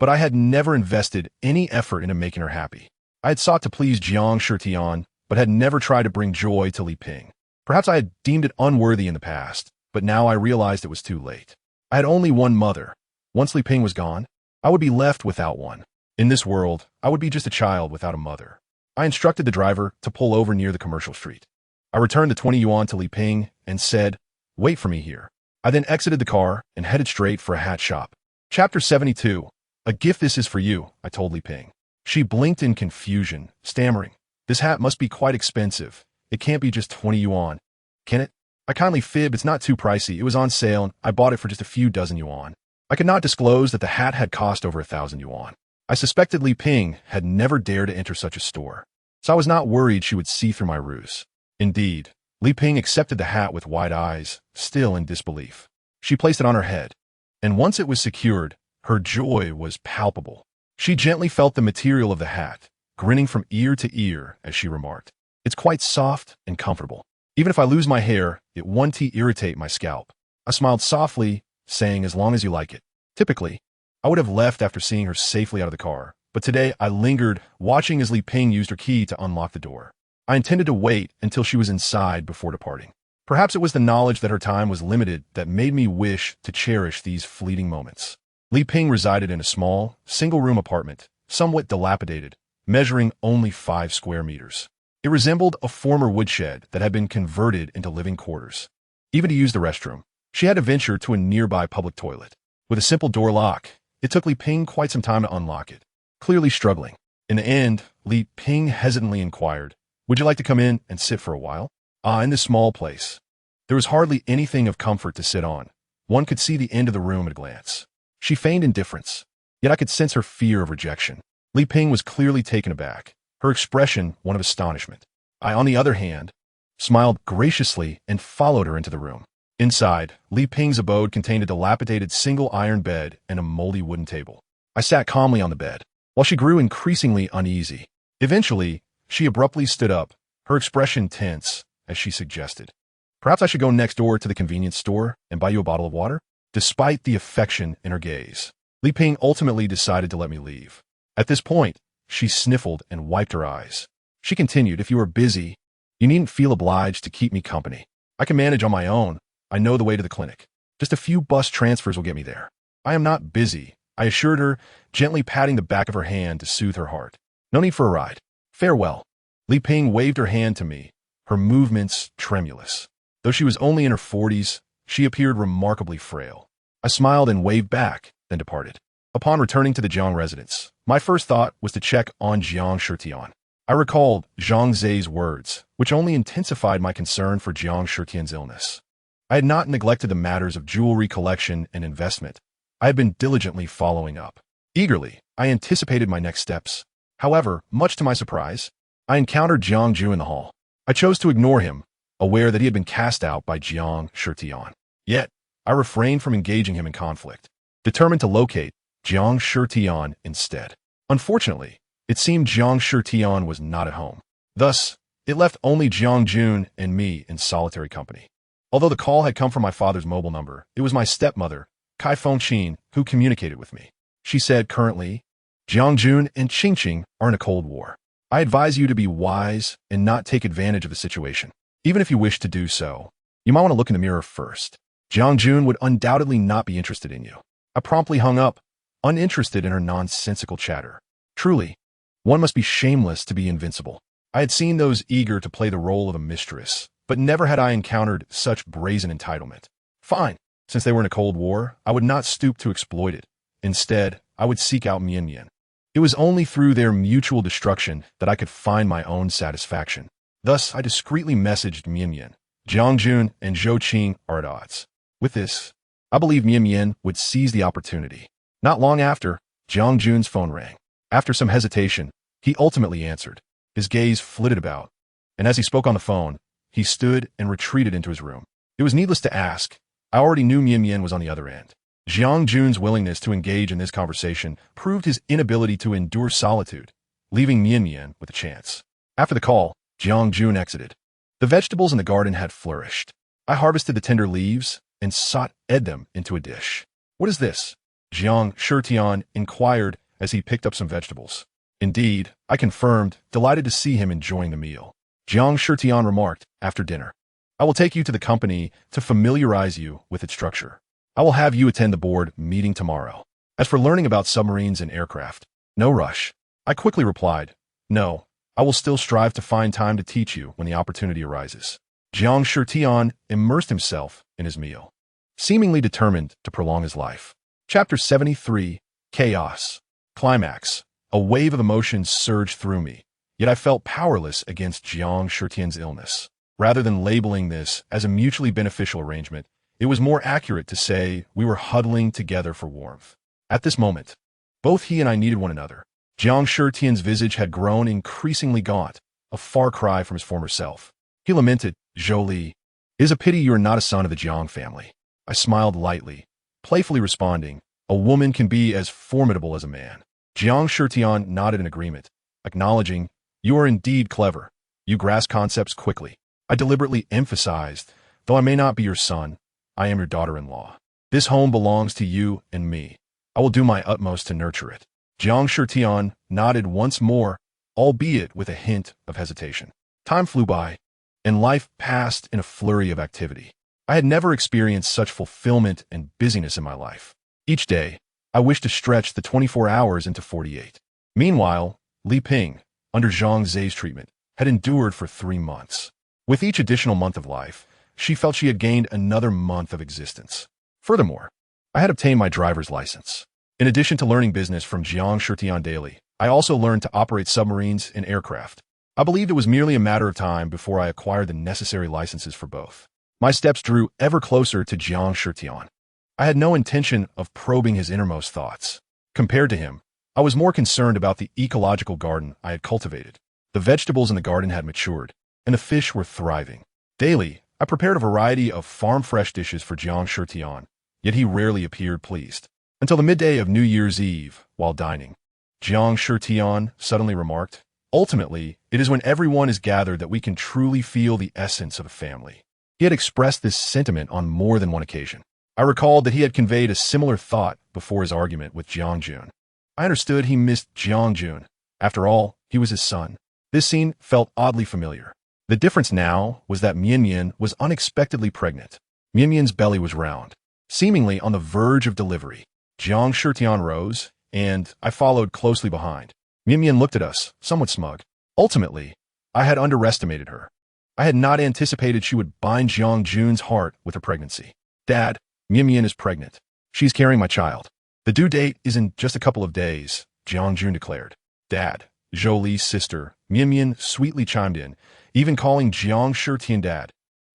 But I had never invested any effort into making her happy. I had sought to please Jiang Shitian, but had never tried to bring joy to Li Ping. Perhaps I had deemed it unworthy in the past, but now I realized it was too late. I had only one mother. Once Li Ping was gone, I would be left without one. In this world, I would be just a child without a mother. I instructed the driver to pull over near the commercial street. I returned the 20 yuan to Li Ping and said, "Wait for me here." I then exited the car and headed straight for a hat shop. Chapter 72. "A gift this is for you," I told Li Ping. She blinked in confusion, stammering, "This hat must be quite expensive. It can't be just 20 yuan. Can it?" I kindly fibbed, "It's not too pricey. It was on sale and I bought it for just a few dozen yuan." I could not disclose that the hat had cost over 1,000 yuan. I suspected Li Ping had never dared to enter such a store, so I was not worried she would see through my ruse. Indeed, Li Ping accepted the hat with wide eyes, still in disbelief. She placed it on her head, and once it was secured, her joy was palpable. She gently felt the material of the hat, grinning from ear to ear as she remarked, "It's quite soft and comfortable. Even if I lose my hair, it won't irritate my scalp." I smiled softly, saying, "As long as you like it." Typically, I would have left after seeing her safely out of the car, but today I lingered, watching as Li Ping used her key to unlock the door. I intended to wait until she was inside before departing. Perhaps it was the knowledge that her time was limited that made me wish to cherish these fleeting moments. Li Ping resided in a small, single-room apartment, somewhat dilapidated, measuring only 5 square meters. It resembled a former woodshed that had been converted into living quarters. Even to use the restroom, she had to venture to a nearby public toilet. With a simple door lock, it took Li Ping quite some time to unlock it. Clearly struggling. In the end, Li Ping hesitantly inquired, "Would you like to come in and sit for a while?" In this small place, there was hardly anything of comfort to sit on. One could see the end of the room at a glance. She feigned indifference, yet I could sense her fear of rejection. Li Ping was clearly taken aback, her expression one of astonishment. I, on the other hand, smiled graciously and followed her into the room. Inside, Li Ping's abode contained a dilapidated single iron bed and a moldy wooden table. I sat calmly on the bed, while she grew increasingly uneasy. Eventually, she abruptly stood up, her expression tense, as she suggested, "Perhaps I should go next door to the convenience store and buy you a bottle of water?" Despite the affection in her gaze, Li Ping ultimately decided to let me leave. At this point, she sniffled and wiped her eyes. She continued, "If you are busy, you needn't feel obliged to keep me company. I can manage on my own. I know the way to the clinic. Just a few bus transfers will get me there." "I am not busy," I assured her, gently patting the back of her hand to soothe her heart. "No need for a ride. Farewell." Li Ping waved her hand to me, her movements tremulous. Though she was only in her 40s, she appeared remarkably frail. I smiled and waved back, then departed. Upon returning to the Jiang residence, my first thought was to check on Jiang Shitian. I recalled Zhang Zai's words, which only intensified my concern for Jiang Shitian's illness. I had not neglected the matters of jewelry collection and investment. I had been diligently following up. Eagerly, I anticipated my next steps. However, much to my surprise, I encountered Jiang Jun in the hall. I chose to ignore him, aware that he had been cast out by Jiang Shitian. Yet, I refrained from engaging him in conflict, determined to locate Jiang Shitian instead. Unfortunately, it seemed Jiang Shitian was not at home. Thus, it left only Jiang Jun and me in solitary company. Although the call had come from my father's mobile number, it was my stepmother, Kai Fengqin, who communicated with me. She said, "Currently, Jiang Jun and Qingqing are in a cold war. I advise you to be wise and not take advantage of the situation. Even if you wish to do so, you might want to look in the mirror first. Jiang Jun would undoubtedly not be interested in you." I promptly hung up, uninterested in her nonsensical chatter. Truly, one must be shameless to be invincible. I had seen those eager to play the role of a mistress, but never had I encountered such brazen entitlement. Fine. Since they were in a cold war, I would not stoop to exploit it. Instead, I would seek out Mian Mian. It was only through their mutual destruction that I could find my own satisfaction. Thus, I discreetly messaged Mian Mian. "Jiang Jun and Zhou Qing are at odds." With this, I believed Mian Mian would seize the opportunity. Not long after, Jiang Jun's phone rang. After some hesitation, he ultimately answered. His gaze flitted about, and as he spoke on the phone, he stood and retreated into his room. It was needless to ask. I already knew Mian was on the other end. Jiang Jun's willingness to engage in this conversation proved his inability to endure solitude, leaving Mian with a chance. After the call, Jiang Jun exited. The vegetables in the garden had flourished. I harvested the tender leaves and sautéed them into a dish. "What is this?" Jiang Shitian inquired as he picked up some vegetables. "Indeed," I confirmed, delighted to see him enjoying the meal. Jiang Shitian remarked after dinner, "I will take you to the company to familiarize you with its structure. I will have you attend the board meeting tomorrow. As for learning about submarines and aircraft, no rush." I quickly replied, "No, I will still strive to find time to teach you when the opportunity arises." Jiang Shitian immersed himself in his meal, seemingly determined to prolong his life. Chapter 73, Chaos. Climax. A wave of emotions surged through me, yet I felt powerless against Jiang Shitian's illness. Rather than labeling this as a mutually beneficial arrangement, it was more accurate to say we were huddling together for warmth. At this moment, both he and I needed one another. Jiang Shitian's visage had grown increasingly gaunt, a far cry from his former self. He lamented, "Zhou Li, it is a pity you are not a son of the Jiang family." I smiled lightly, playfully responding, "A woman can be as formidable as a man." Jiang Shitian nodded in agreement, acknowledging, "You are indeed clever. You grasp concepts quickly." I deliberately emphasized, "Though I may not be your son, I am your daughter-in-law. This home belongs to you and me. I will do my utmost to nurture it." Jiang Shitian nodded once more, albeit with a hint of hesitation. Time flew by, and life passed in a flurry of activity. I had never experienced such fulfillment and busyness in my life. Each day, I wished to stretch the 24 hours into 48. Meanwhile, Li Ping, under Zhang Zai's treatment, had endured for 3 months. With each additional month of life, she felt she had gained another month of existence. Furthermore, I had obtained my driver's license. In addition to learning business from Jiang Shitian daily, I also learned to operate submarines and aircraft. I believed it was merely a matter of time before I acquired the necessary licenses for both. My steps drew ever closer to Jiang Shitian. I had no intention of probing his innermost thoughts. Compared to him, I was more concerned about the ecological garden I had cultivated. The vegetables in the garden had matured, and the fish were thriving. Daily, I prepared a variety of farm-fresh dishes for Jiang Shitian, yet he rarely appeared pleased. Until the midday of New Year's Eve, while dining, Jiang Shitian suddenly remarked, "Ultimately, it is when everyone is gathered that we can truly feel the essence of a family." He had expressed this sentiment on more than one occasion. I recalled that he had conveyed a similar thought before his argument with Jiang Jun. I understood he missed Jiang Jun. After all, he was his son. This scene felt oddly familiar. The difference now was that Mian was unexpectedly pregnant. Mian's belly was round, seemingly on the verge of delivery. Jiang Shitian rose, and I followed closely behind. Mian looked at us, somewhat smug. Ultimately, I had underestimated her. I had not anticipated she would bind Jiang Jun's heart with her pregnancy. "Dad, Mian is pregnant. She's carrying my child. The due date is in just a couple of days," Jiang Jun declared. "Dad," Zhou Li's sister, Mian sweetly chimed in, even calling Jiang Shitian dad.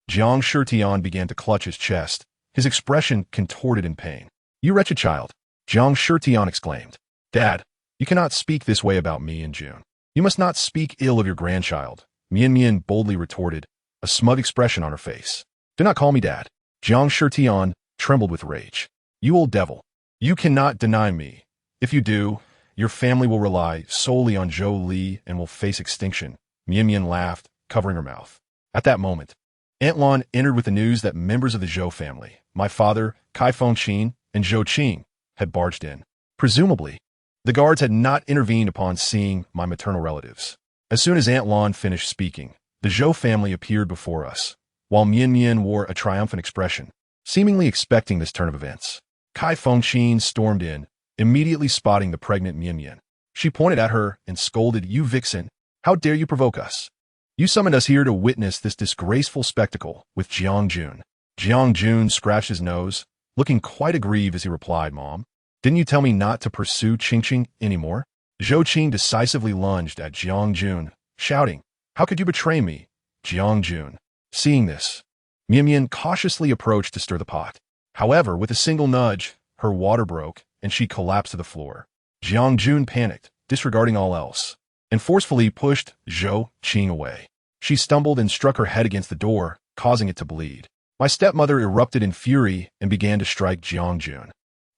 Jiang Shitian began to clutch his chest, his expression contorted in pain. "You wretched child," Jiang Shitian exclaimed. "Dad, you cannot speak this way about me and June. You must not speak ill of your grandchild," Mian boldly retorted, a smug expression on her face. "Do not call me dad." Jiang Shitian trembled with rage. "You old devil. You cannot deny me. If you do, your family will rely solely on Zhou Li and will face extinction." Mian laughed, covering her mouth. At that moment, Aunt Lan entered with the news that members of the Zhou family, my father, Kai Fengqin, and Zhou Qing, had barged in. Presumably, the guards had not intervened upon seeing my maternal relatives. As soon as Aunt Lan finished speaking, the Zhou family appeared before us, while Mian wore a triumphant expression, seemingly expecting this turn of events. Kai Fengqin stormed in, immediately spotting the pregnant Mian. She pointed at her and scolded, "You vixen, how dare you provoke us? You summoned us here to witness this disgraceful spectacle with Jiang Jun." Jiang Jun scratched his nose, looking quite aggrieved as he replied, "Mom, didn't you tell me not to pursue Qing anymore?" Zhou Qing decisively lunged at Jiang Jun, shouting, "How could you betray me, Jiang Jun?" Seeing this, Mian cautiously approached to stir the pot. However, with a single nudge, her water broke, and she collapsed to the floor. Jiang Jun panicked, disregarding all else, and forcefully pushed Zhou Qing away. She stumbled and struck her head against the door, causing it to bleed. My stepmother erupted in fury and began to strike Jiang Jun.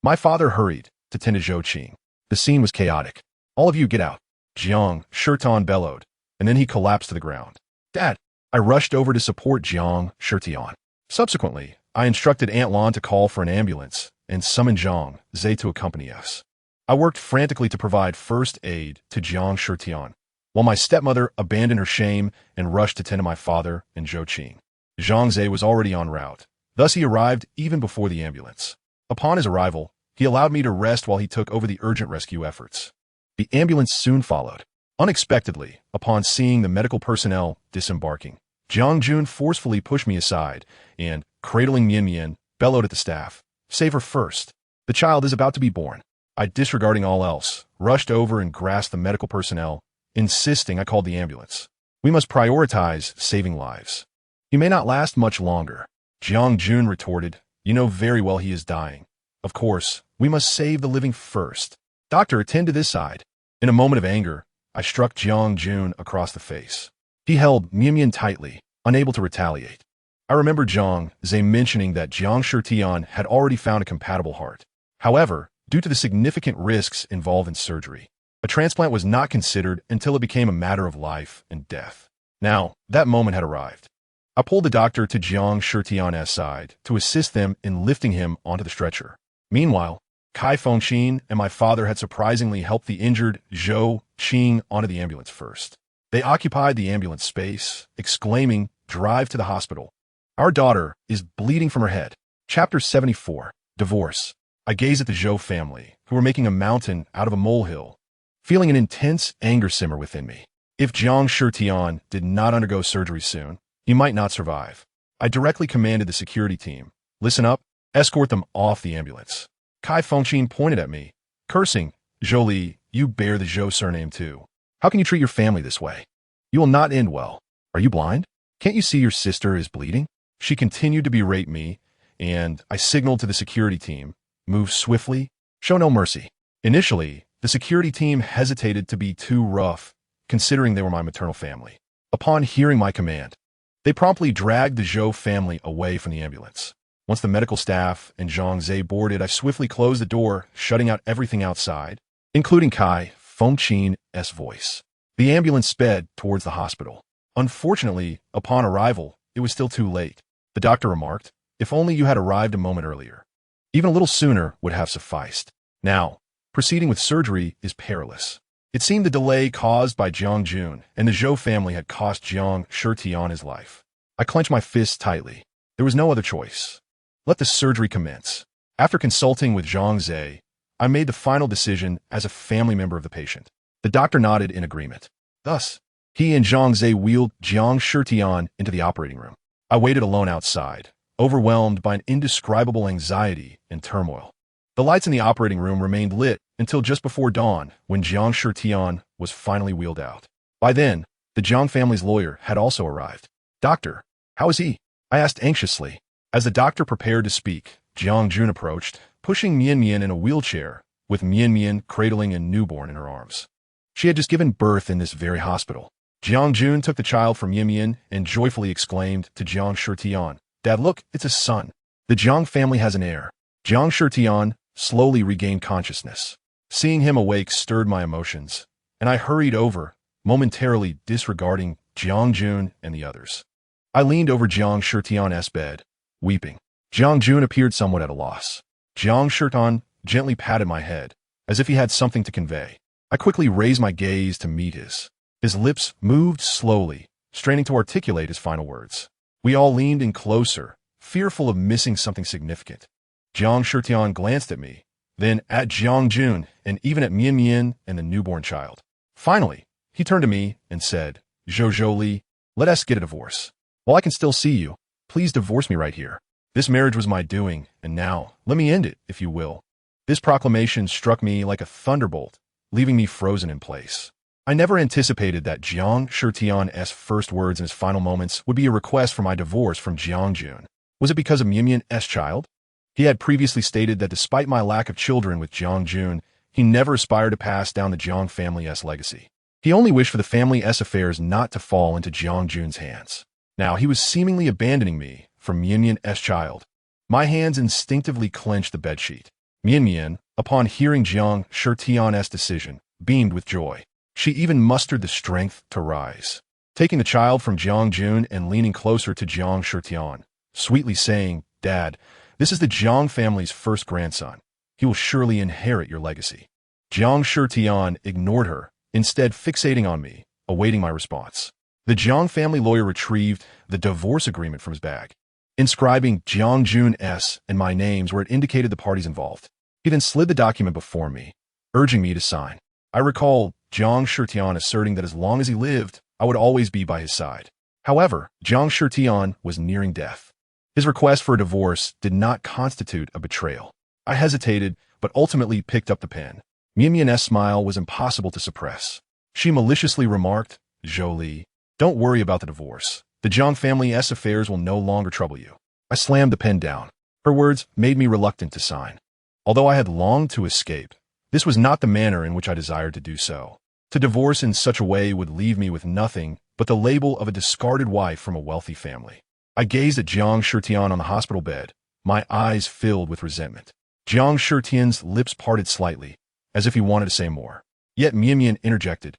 My father hurried to tend to Zhou Qing. The scene was chaotic. "All of you get out," Jiang Shitian bellowed, and then he collapsed to the ground. "Dad!" I rushed over to support Jiang Shitian. Subsequently, I instructed Aunt Lan to call for an ambulance and summon Jiang Zhe to accompany us. I worked frantically to provide first aid to Jiang Shitian, while my stepmother abandoned her shame and rushed to tend to my father and Zhou Qing. Jiang Zhe was already en route, thus he arrived even before the ambulance. Upon his arrival, he allowed me to rest while he took over the urgent rescue efforts. The ambulance soon followed. Unexpectedly, upon seeing the medical personnel disembarking, Jiang Jun forcefully pushed me aside and, cradling Mian Mian, bellowed at the staff, "Save her first. The child is about to be born." I, disregarding all else, rushed over and grasped the medical personnel, insisting I called the ambulance. "We must prioritize saving lives. He may not last much longer," Jiang Jun retorted. "You know very well he is dying. Of course, we must save the living first. Doctor, attend to this side." In a moment of anger, I struck Jiang Jun across the face. He held Mian Mian tightly, unable to retaliate. I remember Jiang Zhe mentioning that Jiang Shitian had already found a compatible heart. However, due to the significant risks involved in surgery, a transplant was not considered until it became a matter of life and death. Now, that moment had arrived. I pulled the doctor to Jiang Shitian's side to assist them in lifting him onto the stretcher. Meanwhile, Kai Fengqin and my father had surprisingly helped the injured Zhou Qing onto the ambulance first. They occupied the ambulance space, exclaiming, "Drive to the hospital. Our daughter is bleeding from her head." Chapter 74, Divorce. I gazed at the Zhou family, who were making a mountain out of a molehill, feeling an intense anger simmer within me. If Jiang Shitian did not undergo surgery soon, he might not survive. I directly commanded the security team, "Listen up, escort them off the ambulance." Kai Fengqin pointed at me, cursing, "Zhou Li, you bear the Zhou surname too. How can you treat your family this way? You will not end well. Are you blind? Can't you see your sister is bleeding?" She continued to berate me, and I signaled to the security team, "Move swiftly, show no mercy." Initially, the security team hesitated to be too rough, considering they were my maternal family. Upon hearing my command, they promptly dragged the Zhou family away from the ambulance. Once the medical staff and Jiang Zhe boarded, I swiftly closed the door, shutting out everything outside, including Kai Fengqin's voice. The ambulance sped towards the hospital. Unfortunately, upon arrival, it was still too late. The doctor remarked, "If only you had arrived a moment earlier. Even a little sooner would have sufficed." Now, proceeding with surgery is perilous. It seemed the delay caused by Jiang Jun and the Zhou family had cost Jiang Shitian his life. I clenched my fists tightly. There was no other choice. Let the surgery commence. After consulting with Jiang Zhe, I made the final decision as a family member of the patient. The doctor nodded in agreement. Thus, he and Jiang Zhe wheeled Jiang Shitian into the operating room. I waited alone outside, overwhelmed by an indescribable anxiety and turmoil. The lights in the operating room remained lit until just before dawn, when Jiang Shitian was finally wheeled out. By then, the Jiang family's lawyer had also arrived. "Doctor, how is he?" I asked anxiously. As the doctor prepared to speak, Jiang Jun approached, pushing Mian Mian in a wheelchair, with Mian Mian cradling a newborn in her arms. She had just given birth in this very hospital. Jiang Jun took the child from Mian Mian and joyfully exclaimed to Jiang Shitian, "Dad, look, it's a son. The Jiang family has an heir." Jiang Shitian slowly regained consciousness. Seeing him awake stirred my emotions, and I hurried over, momentarily disregarding Jiang Jun and the others. I leaned over Jiang Shitian's bed, weeping. Jiang Jun appeared somewhat at a loss. Jiang Shitian gently patted my head, as if he had something to convey. I quickly raised my gaze to meet his. His lips moved slowly, straining to articulate his final words. We all leaned in closer, fearful of missing something significant. Jiang Shitian glanced at me, then at Jiang Jun, and even at Mian Mian and the newborn child. Finally, he turned to me and said, Zhou Li, let us get a divorce. While I can still see you, please divorce me right here. This marriage was my doing, and now, let me end it, if you will." This proclamation struck me like a thunderbolt, leaving me frozen in place. I never anticipated that Jiang Shitian's first words in his final moments would be a request for my divorce from Jiang Jun. Was it because of Mian Mian's child? He had previously stated that despite my lack of children with Jiang Jun, he never aspired to pass down the Jiang family's legacy. He only wished for the family's affairs not to fall into Jiang Jun's hands. Now he was seemingly abandoning me from Mian's child. My hands instinctively clenched the bedsheet. Mian, upon hearing Jiang Shitian's decision, beamed with joy. She even mustered the strength to rise, taking the child from Jiang Jun and leaning closer to Jiang Shitian, sweetly saying, "Dad, this is the Jiang family's first grandson. He will surely inherit your legacy." Jiang Shitian ignored her, instead fixating on me, awaiting my response. The Jiang family lawyer retrieved the divorce agreement from his bag, inscribing Jiang Jun's and my names where it indicated the parties involved. He then slid the document before me, urging me to sign. I recall Jiang Shitian asserting that as long as he lived, I would always be by his side. However, Jiang Shitian was nearing death. His request for a divorce did not constitute a betrayal. I hesitated, but ultimately picked up the pen. Mian's smile was impossible to suppress. She maliciously remarked, "Zhou Li, don't worry about the divorce. The Jiang family's affairs will no longer trouble you." I slammed the pen down. Her words made me reluctant to sign. Although I had longed to escape, this was not the manner in which I desired to do so. To divorce in such a way would leave me with nothing but the label of a discarded wife from a wealthy family. I gazed at Jiang Shitian on the hospital bed, my eyes filled with resentment. Jiang Shitian's lips parted slightly, as if he wanted to say more. Yet Mian interjected,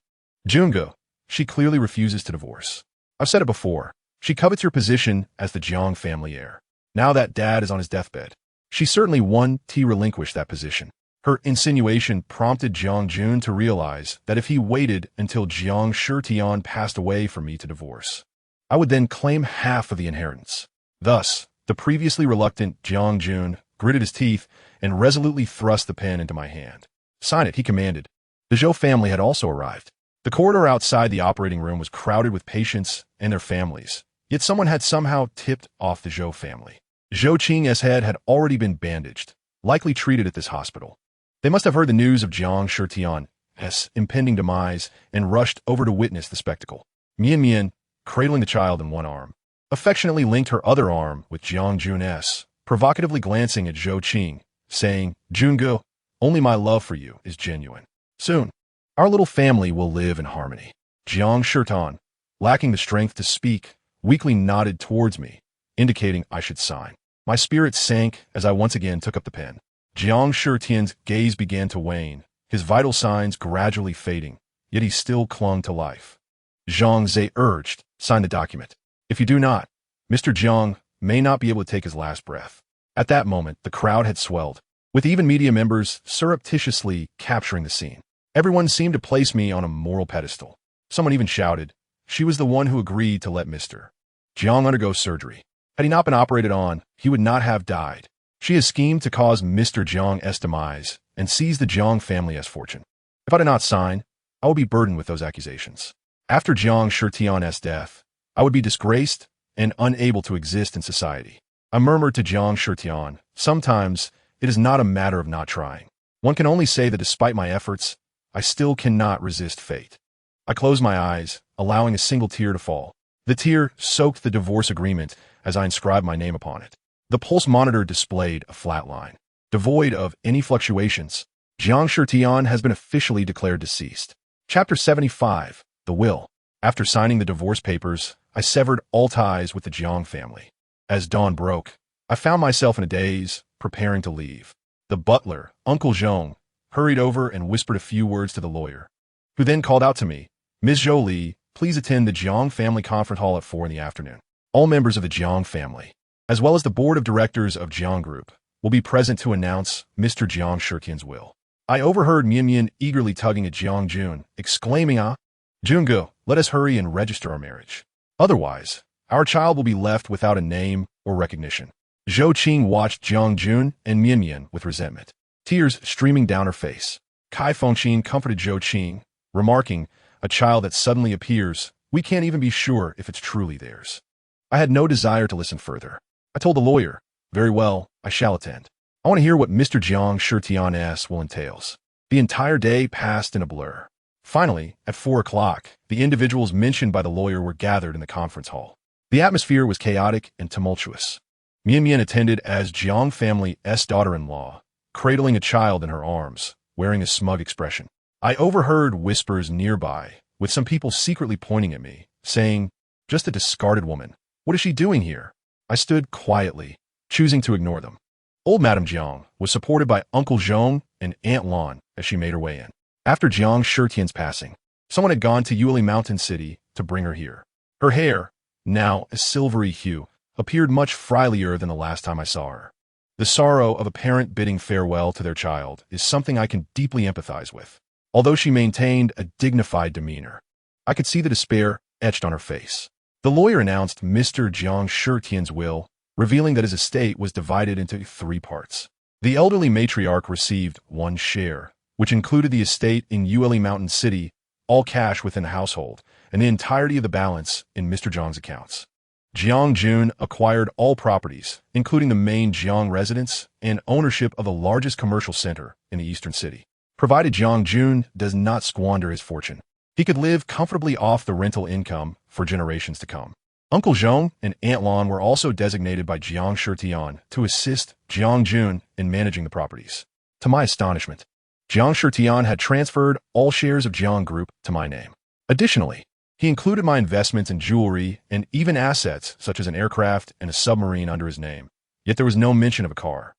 "Jungo, she clearly refuses to divorce. I've said it before, she covets your position as the Jiang family heir. Now that Dad is on his deathbed, she certainly won't relinquish that position." Her insinuation prompted Jiang Jun to realize that if he waited until Jiang Shitian passed away for me to divorce, I would then claim half of the inheritance. Thus, the previously reluctant Jiang Jun gritted his teeth and resolutely thrust the pen into my hand. "Sign it," he commanded. The Zhou family had also arrived. The corridor outside the operating room was crowded with patients and their families, yet someone had somehow tipped off the Zhou family. Zhou Qing's head had already been bandaged, likely treated at this hospital. They must have heard the news of Jiang Shitian's impending demise and rushed over to witness the spectacle. Mian, cradling the child in one arm, affectionately linked her other arm with Jiang Jun's, provocatively glancing at Zhou Qing, saying, "Jungo, only my love for you is genuine. Soon, our little family will live in harmony." Jiang Shitian, lacking the strength to speak, weakly nodded towards me, indicating I should sign. My spirit sank as I once again took up the pen. Jiang Shitian's gaze began to wane, his vital signs gradually fading, yet he still clung to life. Zhang Zhe urged, "Sign the document. If you do not, Mr. Jiang may not be able to take his last breath." At that moment, the crowd had swelled, with even media members surreptitiously capturing the scene. Everyone seemed to place me on a moral pedestal. Someone even shouted, "She was the one who agreed to let Mr. Jiang undergo surgery. Had he not been operated on, he would not have died. She has schemed to cause Mr. Jiang's demise and seize the Jiang family's fortune." If I did not sign, I would be burdened with those accusations. After Jiang Shitian's death, I would be disgraced and unable to exist in society. I murmured to Jiang Shitian, "Sometimes it is not a matter of not trying. One can only say that despite my efforts, I still cannot resist fate." I closed my eyes, allowing a single tear to fall. The tear soaked the divorce agreement as I inscribed my name upon it. The pulse monitor displayed a flat line, devoid of any fluctuations. Jiang Shitian has been officially declared deceased. Chapter 75, The Will. After signing the divorce papers, I severed all ties with the Jiang family. As dawn broke, I found myself in a daze, preparing to leave. The butler, Uncle Zhong, hurried over and whispered a few words to the lawyer, who then called out to me, "Ms. Zhou Li, please attend the Jiang family conference hall at 4 in the afternoon. All members of the Jiang family, as well as the board of directors of Jiang Group, will be present to announce Mr. Jiang Shitian's will." I overheard Mian eagerly tugging at Jiang Jun, exclaiming, "Jungo, let us hurry and register our marriage. Otherwise, our child will be left without a name or recognition." Zhou Qing watched Jiang Jun and Mian with resentment, tears streaming down her face. Kai Fengqin comforted Zhou Qing, remarking, "A child that suddenly appears, we can't even be sure if it's truly theirs." I had no desire to listen further. I told the lawyer, "Very well, I shall attend. I want to hear what Mr. Jiang Shitian's will entails." The entire day passed in a blur. Finally, at 4 o'clock, the individuals mentioned by the lawyer were gathered in the conference hall. The atmosphere was chaotic and tumultuous. Mian attended as Jiang family's daughter-in-law, cradling a child in her arms, wearing a smug expression. I overheard whispers nearby, with some people secretly pointing at me, saying, "Just a discarded woman. What is she doing here?" I stood quietly, choosing to ignore them. Old Madame Jiang was supported by Uncle Zhong and Aunt Lan as she made her way in. After Jiang Shitian's passing, someone had gone to Zhou Li Mountain City to bring her here. Her hair, now a silvery hue, appeared much frielier than the last time I saw her. The sorrow of a parent bidding farewell to their child is something I can deeply empathize with. Although she maintained a dignified demeanor, I could see the despair etched on her face. The lawyer announced Mr. Jiang Shitian's will, revealing that his estate was divided into 3 parts. The elderly matriarch received 1 share, which included the estate in Zhou Li Mountain City, all cash within the household, and the entirety of the balance in Mr. Jiang's accounts. Jiang Jun acquired all properties, including the main Jiang residence and ownership of the largest commercial center in the eastern city. Provided Jiang Jun does not squander his fortune, he could live comfortably off the rental income for generations to come. Uncle Zhong and Aunt Lan were also designated by Jiang Shitian to assist Jiang Jun in managing the properties. To my astonishment, Jiang Shitian had transferred all shares of Jiang Group to my name. Additionally, he included my investments in jewelry and even assets such as an aircraft and a submarine under his name. Yet there was no mention of a car.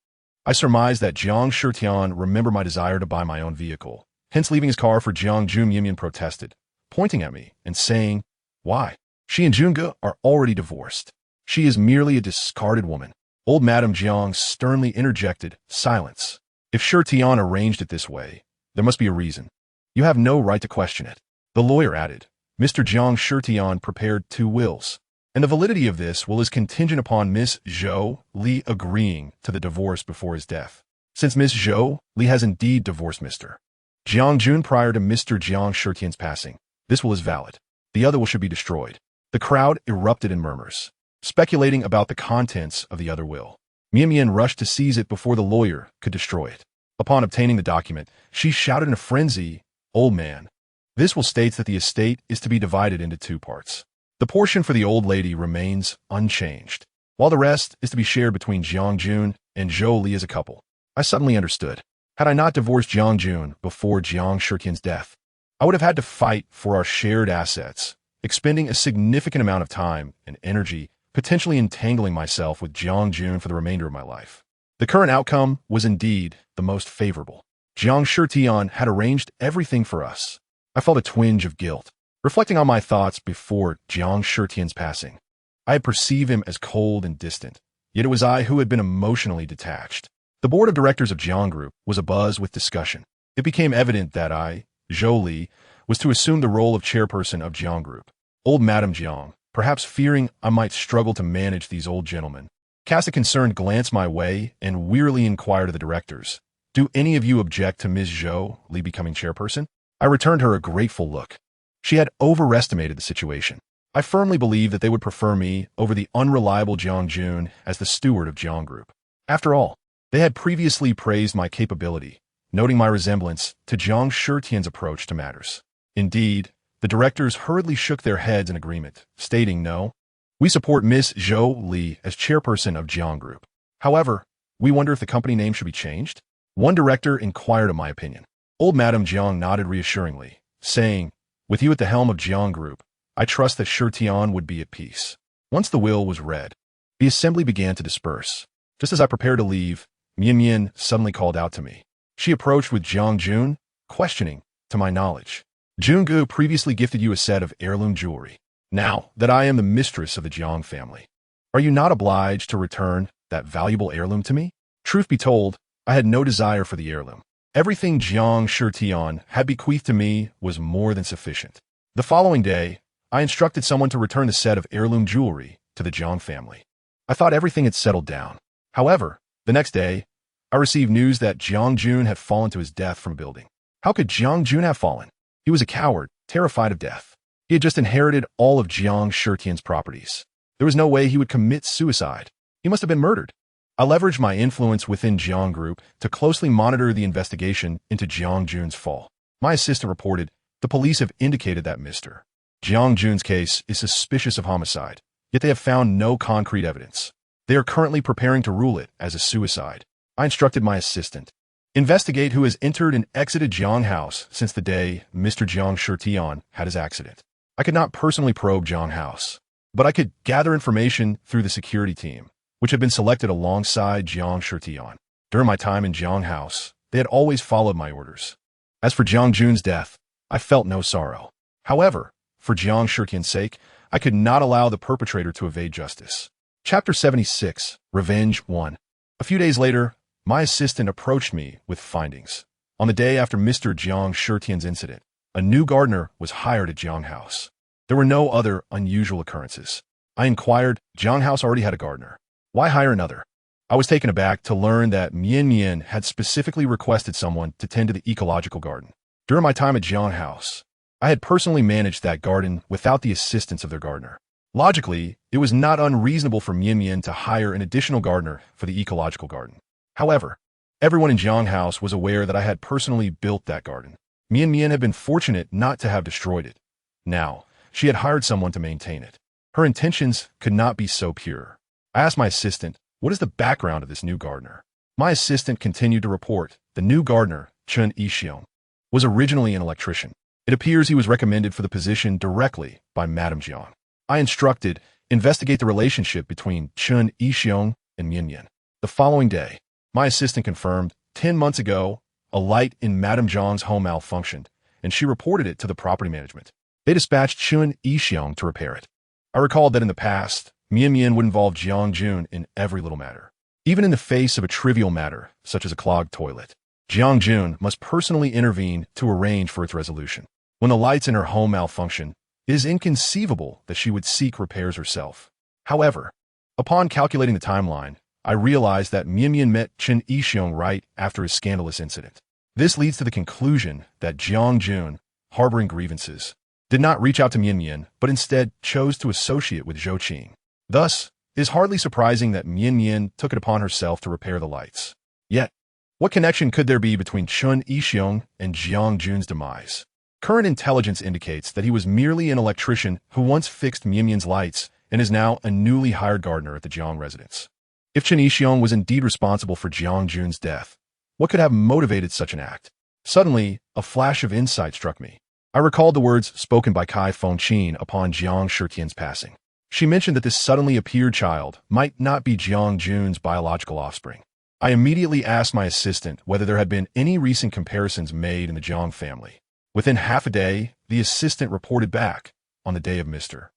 I surmised that Jiang Shitian remembered my desire to buy my own vehicle, hence leaving his car for Jiang Jun. Mian protested, pointing at me and saying, "Why? She and Junge are already divorced. She is merely a discarded woman." Old Madame Jiang sternly interjected, "Silence. If Shitian arranged it this way, there must be a reason. You have no right to question it." The lawyer added, "Mr. Jiang Shitian prepared 2 wills, and the validity of this will is contingent upon Miss Zhou Li agreeing to the divorce before his death. Since Miss Zhou Li has indeed divorced Mr. Jiang Jun prior to Mr. Jiang Shitian's passing, this will is valid. The other will should be destroyed." The crowd erupted in murmurs, speculating about the contents of the other will. Mian rushed to seize it before the lawyer could destroy it. Upon obtaining the document, she shouted in a frenzy, "Old man, this will states that the estate is to be divided into 2 parts. The portion for the old lady remains unchanged, while the rest is to be shared between Jiang Jun and Zhou Li as a couple." I suddenly understood. Had I not divorced Jiang Jun before Jiang Shitian's death, I would have had to fight for our shared assets, expending a significant amount of time and energy, potentially entangling myself with Jiang Jun for the remainder of my life. The current outcome was indeed the most favorable. Jiang Shitian had arranged everything for us. I felt a twinge of guilt, reflecting on my thoughts before Jiang Shitian's passing. I had perceived him as cold and distant, yet it was I who had been emotionally detached. The board of directors of Jiang Group was abuzz with discussion. It became evident that I, Zhou Li, was to assume the role of chairperson of Jiang Group. Old Madame Jiang, perhaps fearing I might struggle to manage these old gentlemen, cast a concerned glance my way and wearily inquired of the directors, "Do any of you object to Ms. Zhou Li becoming chairperson?" I returned her a grateful look. She had overestimated the situation. I firmly believed that they would prefer me over the unreliable Jiang Jun as the steward of Jiang Group. After all, they had previously praised my capability, noting my resemblance to Jiang Shitian's approach to matters. Indeed, the directors hurriedly shook their heads in agreement, stating, "No, we support Miss Zhou Li as chairperson of Jiang Group. However, we wonder if the company name should be changed." One director inquired of my opinion. Old Madame Jiang nodded reassuringly, saying, "With you at the helm of Jiang Group, I trust that Shitian would be at peace." Once the will was read, the assembly began to disperse. Just as I prepared to leave, Mian suddenly called out to me. She approached with Jiang Jun, questioning, "To my knowledge, Junge previously gifted you a set of heirloom jewelry. Now that I am the mistress of the Jiang family, are you not obliged to return that valuable heirloom to me?" Truth be told, I had no desire for the heirloom. Everything Jiang Shitian had bequeathed to me was more than sufficient. The following day, I instructed someone to return the set of heirloom jewelry to the Jiang family. I thought everything had settled down. However, the next day, I received news that Jiang Jun had fallen to his death from a building. How could Jiang Jun have fallen? He was a coward, terrified of death. He had just inherited all of Jiang Shitian's properties. There was no way he would commit suicide. He must have been murdered. I leveraged my influence within Jiang Group to closely monitor the investigation into Jiang Jun's fall. My assistant reported, "The police have indicated that Mr. Jiang Jun's case is suspicious of homicide, yet they have found no concrete evidence. They are currently preparing to rule it as a suicide." I instructed my assistant, "Investigate who has entered and exited Jiang House since the day Mr. Jiang Shitian had his accident." I could not personally probe Jiang House, but I could gather information through the security team, which had been selected alongside Jiang Shitian. During my time in Jiang House, they had always followed my orders. As for Jiang Jun's death, I felt no sorrow. However, for Jiang Shitian's sake, I could not allow the perpetrator to evade justice. Chapter 76, Revenge 1. A few days later, my assistant approached me with findings. On the day after Mr. Jiang Shitian's incident, a new gardener was hired at Jiang House. There were no other unusual occurrences. I inquired, Jiang House already had a gardener. Why hire another? I was taken aback to learn that Mian had specifically requested someone to tend to the ecological garden. During my time at Jiang House, I had personally managed that garden without the assistance of their gardener. Logically, it was not unreasonable for Mian to hire an additional gardener for the ecological garden. However, everyone in Jiang House was aware that I had personally built that garden. Mian had been fortunate not to have destroyed it. Now, she had hired someone to maintain it. Her intentions could not be so pure. I asked my assistant, what is the background of this new gardener? My assistant continued to report, the new gardener, Chen Yixiong, was originally an electrician. It appears he was recommended for the position directly by Madame Jiang. I instructed, investigate the relationship between Chen Yixiong and Mian. The following day, my assistant confirmed, 10 months ago, a light in Madame Jiang's home malfunctioned, and she reported it to the property management. They dispatched Chen Yixiong to repair it. I recalled that in the past, Mian would involve Jiang Jun in every little matter. Even in the face of a trivial matter, such as a clogged toilet, Jiang Jun must personally intervene to arrange for its resolution. When the lights in her home malfunction, it is inconceivable that she would seek repairs herself. However, upon calculating the timeline, I realized that Mian met Chen Yixiong right after his scandalous incident. This leads to the conclusion that Jiang Jun, harboring grievances, did not reach out to Mian, but instead chose to associate with Zhou Qing. Thus, it is hardly surprising that Mian took it upon herself to repair the lights. Yet, what connection could there be between Chen Yixiong and Jiang Jun's demise? Current intelligence indicates that he was merely an electrician who once fixed Mian's lights and is now a newly hired gardener at the Jiang residence. If Chen Yixiong was indeed responsible for Jiang Jun's death, what could have motivated such an act? Suddenly, a flash of insight struck me. I recalled the words spoken by Kai Fengqin upon Jiang Shitian's passing. She mentioned that this suddenly appeared child might not be Jiang Jun's biological offspring. I immediately asked my assistant whether there had been any recent comparisons made in the Jiang family. Within half a day, the assistant reported back, on the day of Mr.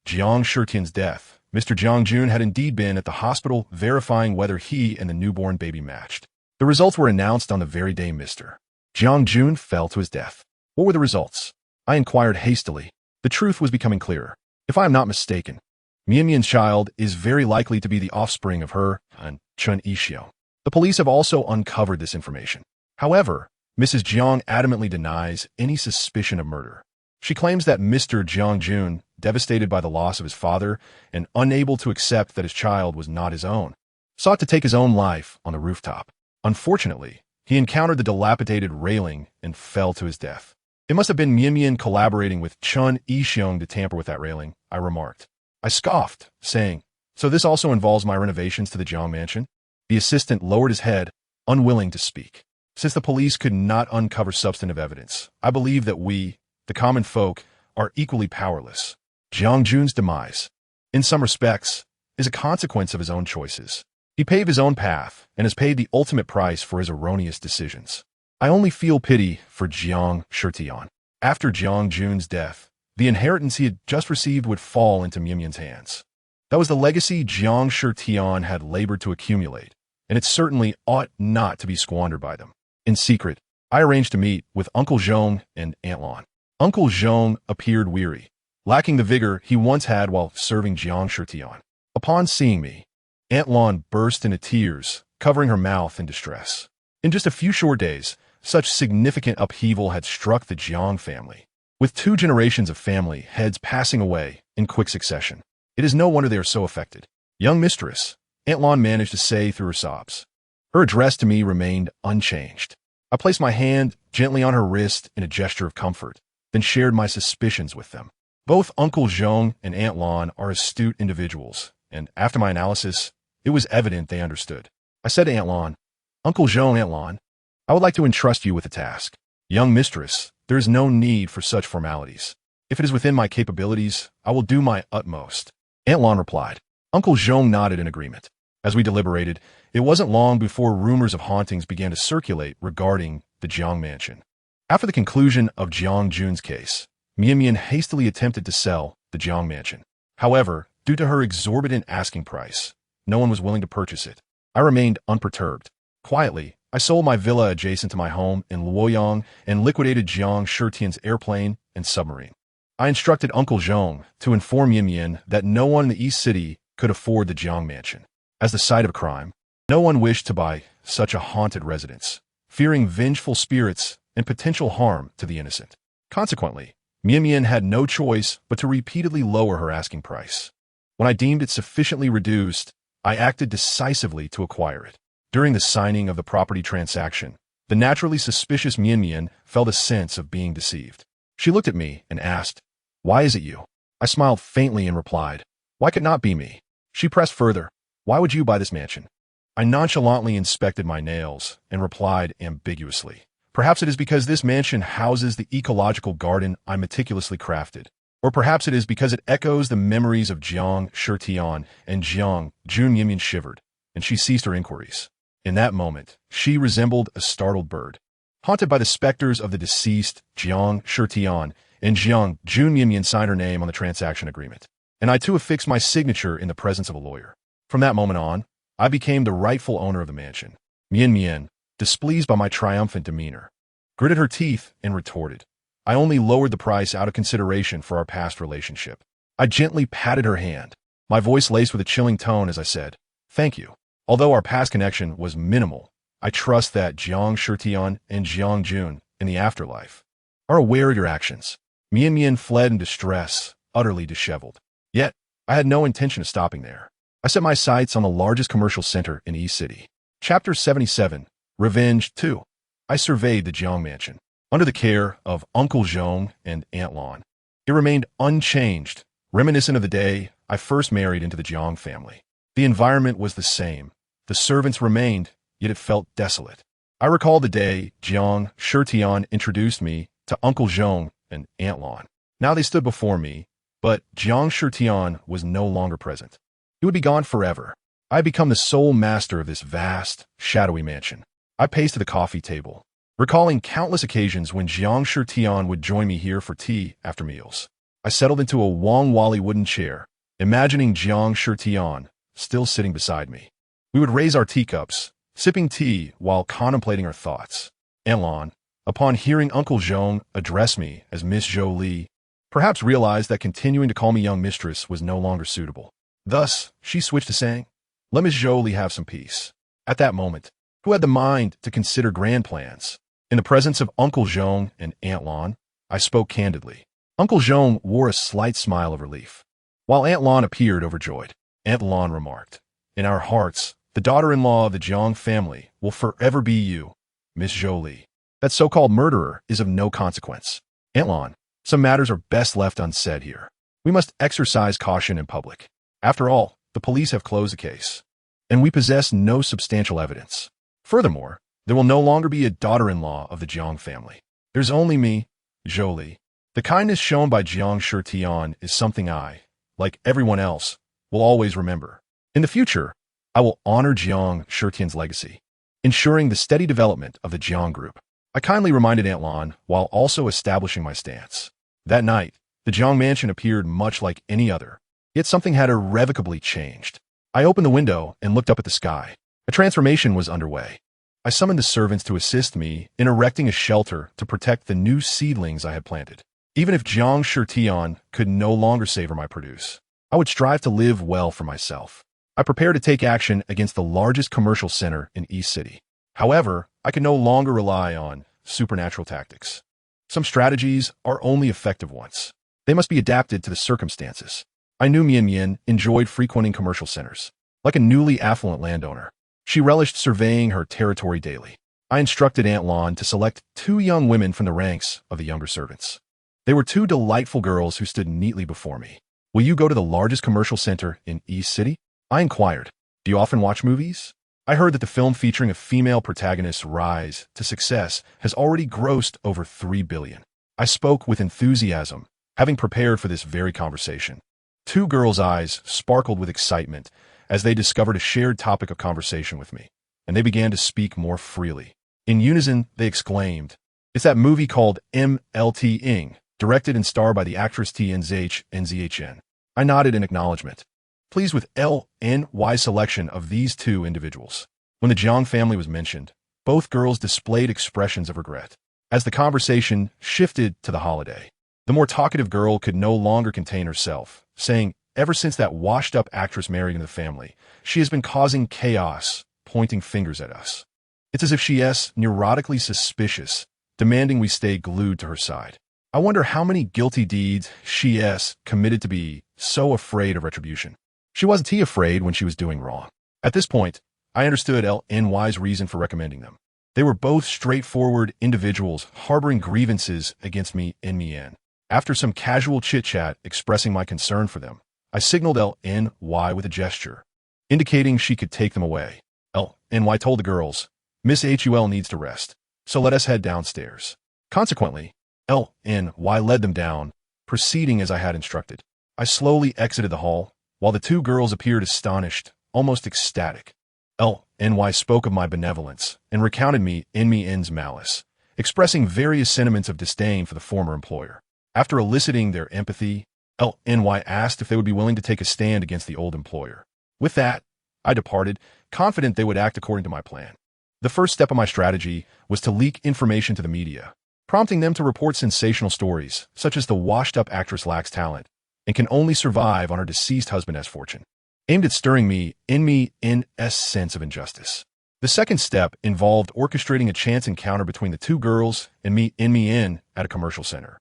Jiang Shitian's death, Mr. Jiang Jun had indeed been at the hospital verifying whether he and the newborn baby matched. The results were announced on the very day Mr. Jiang Jun fell to his death. What were the results? I inquired hastily. The truth was becoming clearer. If I am not mistaken, Mian's child is very likely to be the offspring of her and Chen Yixiong. The police have also uncovered this information. However, Mrs. Jiang adamantly denies any suspicion of murder. She claims that Mr. Jiang Jun, devastated by the loss of his father and unable to accept that his child was not his own, sought to take his own life on the rooftop. Unfortunately, he encountered the dilapidated railing and fell to his death. It must have been Mian collaborating with Chen Yixiong to tamper with that railing, I remarked. I scoffed, saying, so this also involves my renovations to the Jiang mansion? The assistant lowered his head, unwilling to speak. Since the police could not uncover substantive evidence, I believe that we, the common folk, are equally powerless. Jiang Jun's demise, in some respects, is a consequence of his own choices. He paved his own path and has paid the ultimate price for his erroneous decisions. I only feel pity for Jiang Shitian. After Jiang Jun's death, the inheritance he had just received would fall into Mian's hands. That was the legacy Jiang Shitian had labored to accumulate, and it certainly ought not to be squandered by them. In secret, I arranged to meet with Uncle Zhong and Aunt Lan. Uncle Zhong appeared weary, lacking the vigor he once had while serving Jiang Shitian. Upon seeing me, Aunt Lan burst into tears, covering her mouth in distress. In just a few short days, such significant upheaval had struck the Jiang family, with 2 generations of family heads passing away in quick succession. It is no wonder they are so affected. Young mistress, Aunt Lan managed to say through her sobs. Her address to me remained unchanged. I placed my hand gently on her wrist in a gesture of comfort, then shared my suspicions with them. Both Uncle Zhong and Aunt Lan are astute individuals, and after my analysis, it was evident they understood. I said to Aunt Lan, Uncle Zhong, Aunt Lan, I would like to entrust you with a task. Young mistress, there is no need for such formalities. If it is within my capabilities, I will do my utmost. Aunt Lan replied. Uncle Zhong nodded in agreement. As we deliberated, it wasn't long before rumors of hauntings began to circulate regarding the Jiang mansion. After the conclusion of Jiang Jun's case, Mian hastily attempted to sell the Jiang mansion. However, due to her exorbitant asking price, no one was willing to purchase it. I remained unperturbed. Quietly, I sold my villa adjacent to my home in Luoyang and liquidated Jiang Shitian's airplane and submarine. I instructed Uncle Zhong to inform Mian that no one in the East City could afford the Jiang mansion. As the site of crime, no one wished to buy such a haunted residence, fearing vengeful spirits and potential harm to the innocent. Consequently, Mian had no choice but to repeatedly lower her asking price. When I deemed it sufficiently reduced, I acted decisively to acquire it. During the signing of the property transaction, the naturally suspicious Mian felt a sense of being deceived. She looked at me and asked, "Why is it you?" I smiled faintly and replied, "Why could not be me?" She pressed further, "Why would you buy this mansion?" I nonchalantly inspected my nails and replied ambiguously, "Perhaps it is because this mansion houses the ecological garden I meticulously crafted. Or perhaps it is because it echoes the memories of Jiang Shitian and Jiang Jun." Mian shivered, and she ceased her inquiries. In that moment, she resembled a startled bird. Haunted by the specters of the deceased Jiang Shitian and Jiang Jun, Mian signed her name on the transaction agreement, and I too affixed my signature in the presence of a lawyer. From that moment on, I became the rightful owner of the mansion. Mian, displeased by my triumphant demeanor, gritted her teeth and retorted, "I only lowered the price out of consideration for our past relationship." I gently patted her hand, my voice laced with a chilling tone as I said, "Thank you. Although our past connection was minimal, I trust that Jiang Shitian and Jiang Jun in the afterlife are aware of your actions." Mian fled in distress, utterly disheveled. Yet, I had no intention of stopping there. I set my sights on the largest commercial center in East City. Chapter 77, Revenge 2. I surveyed the Jiang mansion, under the care of Uncle Zhong and Aunt Lan. It remained unchanged, reminiscent of the day I first married into the Jiang family. The environment was the same. The servants remained, yet it felt desolate. I recall the day Jiang Shitian introduced me to Uncle Zhong and Aunt Lan. Now they stood before me, but Jiang Shitian was no longer present. He would be gone forever. I had become the sole master of this vast, shadowy mansion. I paced to the coffee table, recalling countless occasions when Jiang Shitian would join me here for tea after meals. I settled into a Wang Wali wooden chair, imagining Jiang Shitian still sitting beside me. We would raise our teacups, sipping tea while contemplating our thoughts. Aunt Lan, upon hearing Uncle Zhong address me as Miss Zhou Li, perhaps realized that continuing to call me young mistress was no longer suitable. Thus, she switched to saying, "Let Miss Zhou Li have some peace." At that moment, who had the mind to consider grand plans? In the presence of Uncle Zhong and Aunt Lan, I spoke candidly. Uncle Zhong wore a slight smile of relief, while Aunt Lan appeared overjoyed. Aunt Lan remarked, "In our hearts, the daughter-in-law of the Jiang family will forever be you, Miss Zhou Li. That so-called murderer is of no consequence." Aunt Lan, some matters are best left unsaid here. We must exercise caution in public. After all, the police have closed the case, and we possess no substantial evidence. Furthermore, there will no longer be a daughter-in-law of the Jiang family. There's only me, Zhou Li. The kindness shown by Jiang Shitian is something I, like everyone else, will always remember. In the future, I will honor Jiang Shitian's legacy, ensuring the steady development of the Jiang group. I kindly reminded Aunt Lan while also establishing my stance. That night, the Jiang mansion appeared much like any other, yet something had irrevocably changed. I opened the window and looked up at the sky. A transformation was underway. I summoned the servants to assist me in erecting a shelter to protect the new seedlings I had planted. Even if Jiang Shitian could no longer savor my produce, I would strive to live well for myself. I prepared to take action against the largest commercial center in East City. However, I could no longer rely on supernatural tactics. Some strategies are only effective once. They must be adapted to the circumstances. I knew Mian enjoyed frequenting commercial centers. Like a newly affluent landowner, she relished surveying her territory daily. I instructed Aunt Lan to select 2 young women from the ranks of the younger servants. They were 2 delightful girls who stood neatly before me. "Will you go to the largest commercial center in East City?" I inquired. "Do you often watch movies?" I heard that the film featuring a female protagonist's rise to success has already grossed over $3 billion. I spoke with enthusiasm, having prepared for this very conversation. Two girls' eyes sparkled with excitement as they discovered a shared topic of conversation with me, and they began to speak more freely. In unison, they exclaimed, "It's that movie called MLT Ing, directed and starred by the actress TNZH. I nodded in acknowledgement, pleased with LNY's selection of these two individuals. When the Jiang family was mentioned, both girls displayed expressions of regret. As the conversation shifted to the holiday, the more talkative girl could no longer contain herself, saying, "Ever since that washed-up actress married into the family, she has been causing chaos, pointing fingers at us. It's as if she is neurotically suspicious, demanding we stay glued to her side. I wonder how many guilty deeds she is committed to be so afraid of retribution. She wasn't afraid when she was doing wrong." At this point, I understood LNY's reason for recommending them. They were both straightforward individuals harboring grievances against me in me. After some casual chit-chat expressing my concern for them, I signaled LNY with a gesture, indicating she could take them away. LNY told the girls, "Miss HUL needs to rest, so let us head downstairs." Consequently, LNY led them down, proceeding as I had instructed. I slowly exited the hall, while the two girls appeared astonished, almost ecstatic. LNY spoke of my benevolence and recounted me in me's malice, expressing various sentiments of disdain for the former employer. After eliciting their empathy, LNY asked if they would be willing to take a stand against the old employer. With that, I departed, confident they would act according to my plan. The first step of my strategy was to leak information to the media, prompting them to report sensational stories, such as the washed-up actress lacks talent and can only survive on her deceased husband's fortune, aimed at stirring me in a sense of injustice. The second step involved orchestrating a chance encounter between the two girls and me in at a commercial center.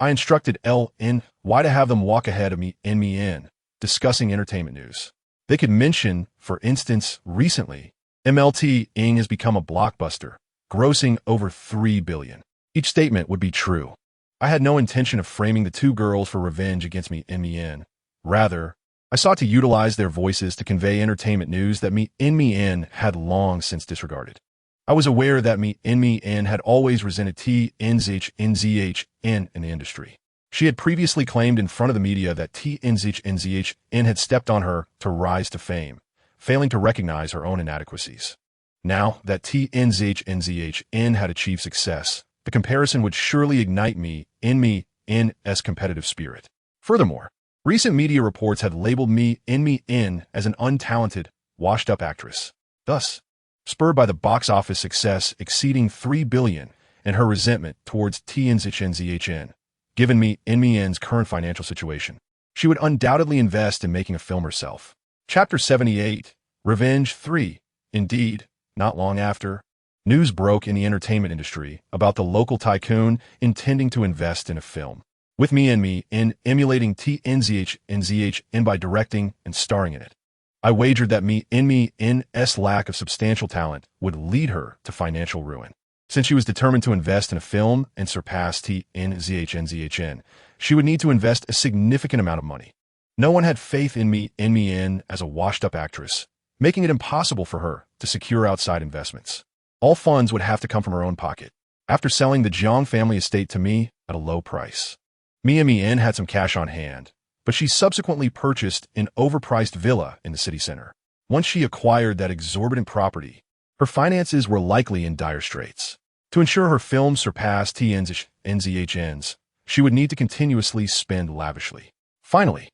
I instructed LNY to have them walk ahead of me in, discussing entertainment news. They could mention, for instance, recently, MLT Ing has become a blockbuster, grossing over $3 billion. Each statement would be true. I had no intention of framing the two girls for revenge against me in. Rather, I sought to utilize their voices to convey entertainment news that me in had long since disregarded. I was aware that me in had always resented TNZH in the industry. She had previously claimed in front of the media that TNZH had stepped on her to rise to fame, failing to recognize her own inadequacies. Now that TNZH had achieved success, the comparison would surely ignite me in's competitive spirit. Furthermore, recent media reports had labeled me in as an untalented, washed-up actress. Thus, spurred by the box office success exceeding $3 billion and her resentment towards TNZH, given me in's current financial situation, she would undoubtedly invest in making a film herself. Chapter 78, Revenge 3. Indeed, not long after, news broke in the entertainment industry about the local tycoon intending to invest in a film, with me in emulating TNZH by directing and starring in it. I wagered that me in's lack of substantial talent would lead her to financial ruin. Since she was determined to invest in a film and surpass TNZH, she would need to invest a significant amount of money. No one had faith in me in as a washed-up actress, making it impossible for her to secure outside investments. All funds would have to come from her own pocket, after selling the Jiang family estate to me at a low price. Me in had some cash on hand, but she subsequently purchased an overpriced villa in the city center. Once she acquired that exorbitant property, her finances were likely in dire straits. To ensure her film surpassed TNZH's, she would need to continuously spend lavishly. Finally,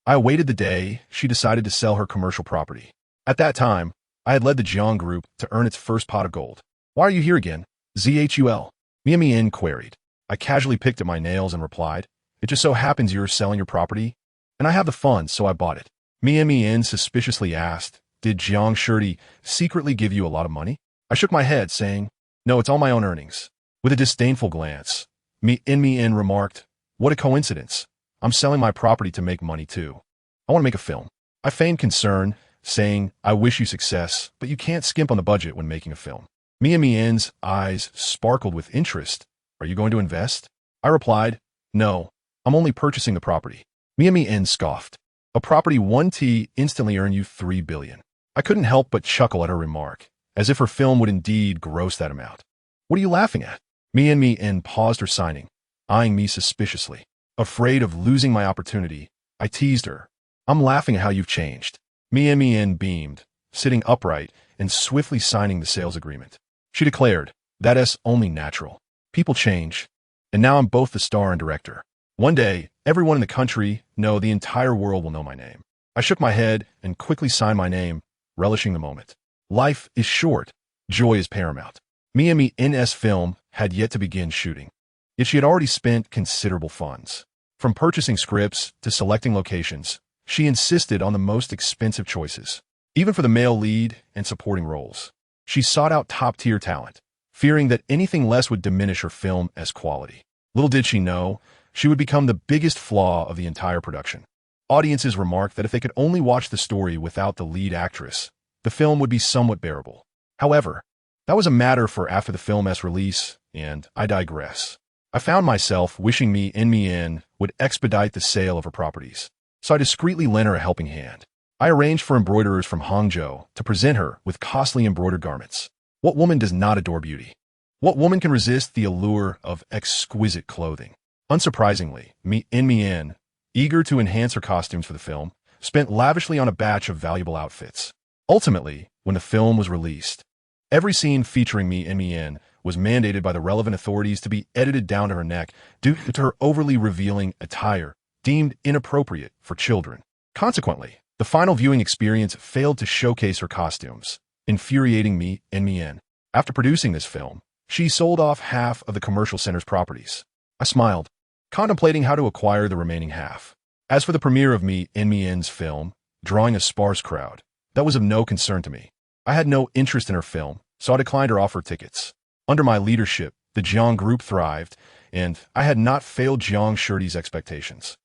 I awaited the day she decided to sell her commercial property. At that time, I had led the Jiang group to earn its first pot of gold. "Why are you here again, Zhul?" Me in queried. I casually picked at my nails and replied, "It just so happens you're selling your property, and I have the funds, so I bought it." Me in suspiciously asked, "Did Jiang Shitian secretly give you a lot of money?" I shook my head, saying, "No, it's all my own earnings." With a disdainful glance, me in remarked, "What a coincidence. I'm selling my property to make money too. I want to make a film." I feigned concern, saying, "I wish you success, but you can't skimp on the budget when making a film." Me in's eyes sparkled with interest. "Are you going to invest?" I replied, "No, I'm only purchasing the property." Me in scoffed. "A property 1T instantly earn you $3 billion. I couldn't help but chuckle at her remark, as if her film would indeed gross that amount. "What are you laughing at?" Me in paused her signing, eyeing me suspiciously. Afraid of losing my opportunity, I teased her, I'm laughing at how you've changed. Mian beamed, sitting upright and swiftly signing the sales agreement. She declared, "That is only natural. People change. And now I'm both the star and director. One day, everyone in the country, no, the entire world will know my name." I shook my head and quickly signed my name, relishing the moment. Life is short. Joy is paramount. Mian's film had yet to begin shooting, yet she had already spent considerable funds. From purchasing scripts to selecting locations, she insisted on the most expensive choices, even for the male lead and supporting roles. She sought out top-tier talent, fearing that anything less would diminish her film as quality. Little did she know, she would become the biggest flaw of the entire production. Audiences remarked that if they could only watch the story without the lead actress, the film would be somewhat bearable. However, that was a matter for after the film's release, and I digress. I found myself wishing Mian would expedite the sale of her properties, so I discreetly lent her a helping hand. I arranged for embroiderers from Hangzhou to present her with costly embroidered garments. What woman does not adore beauty? What woman can resist the allure of exquisite clothing? Unsurprisingly, Mian, eager to enhance her costumes for the film, spent lavishly on a batch of valuable outfits. Ultimately, when the film was released, every scene featuring Mian was mandated by the relevant authorities to be edited down to her neck due to her overly revealing attire, deemed inappropriate for children. Consequently, the final viewing experience failed to showcase her costumes, infuriating Mian. After producing this film, she sold off half of the commercial center's properties. I smiled, contemplating how to acquire the remaining half. As for the premiere of Mian's film, drawing a sparse crowd, that was of no concern to me. I had no interest in her film, so I declined her offer tickets. Under my leadership, the Jiang group thrived, and I had not failed Jiang Shitian's expectations.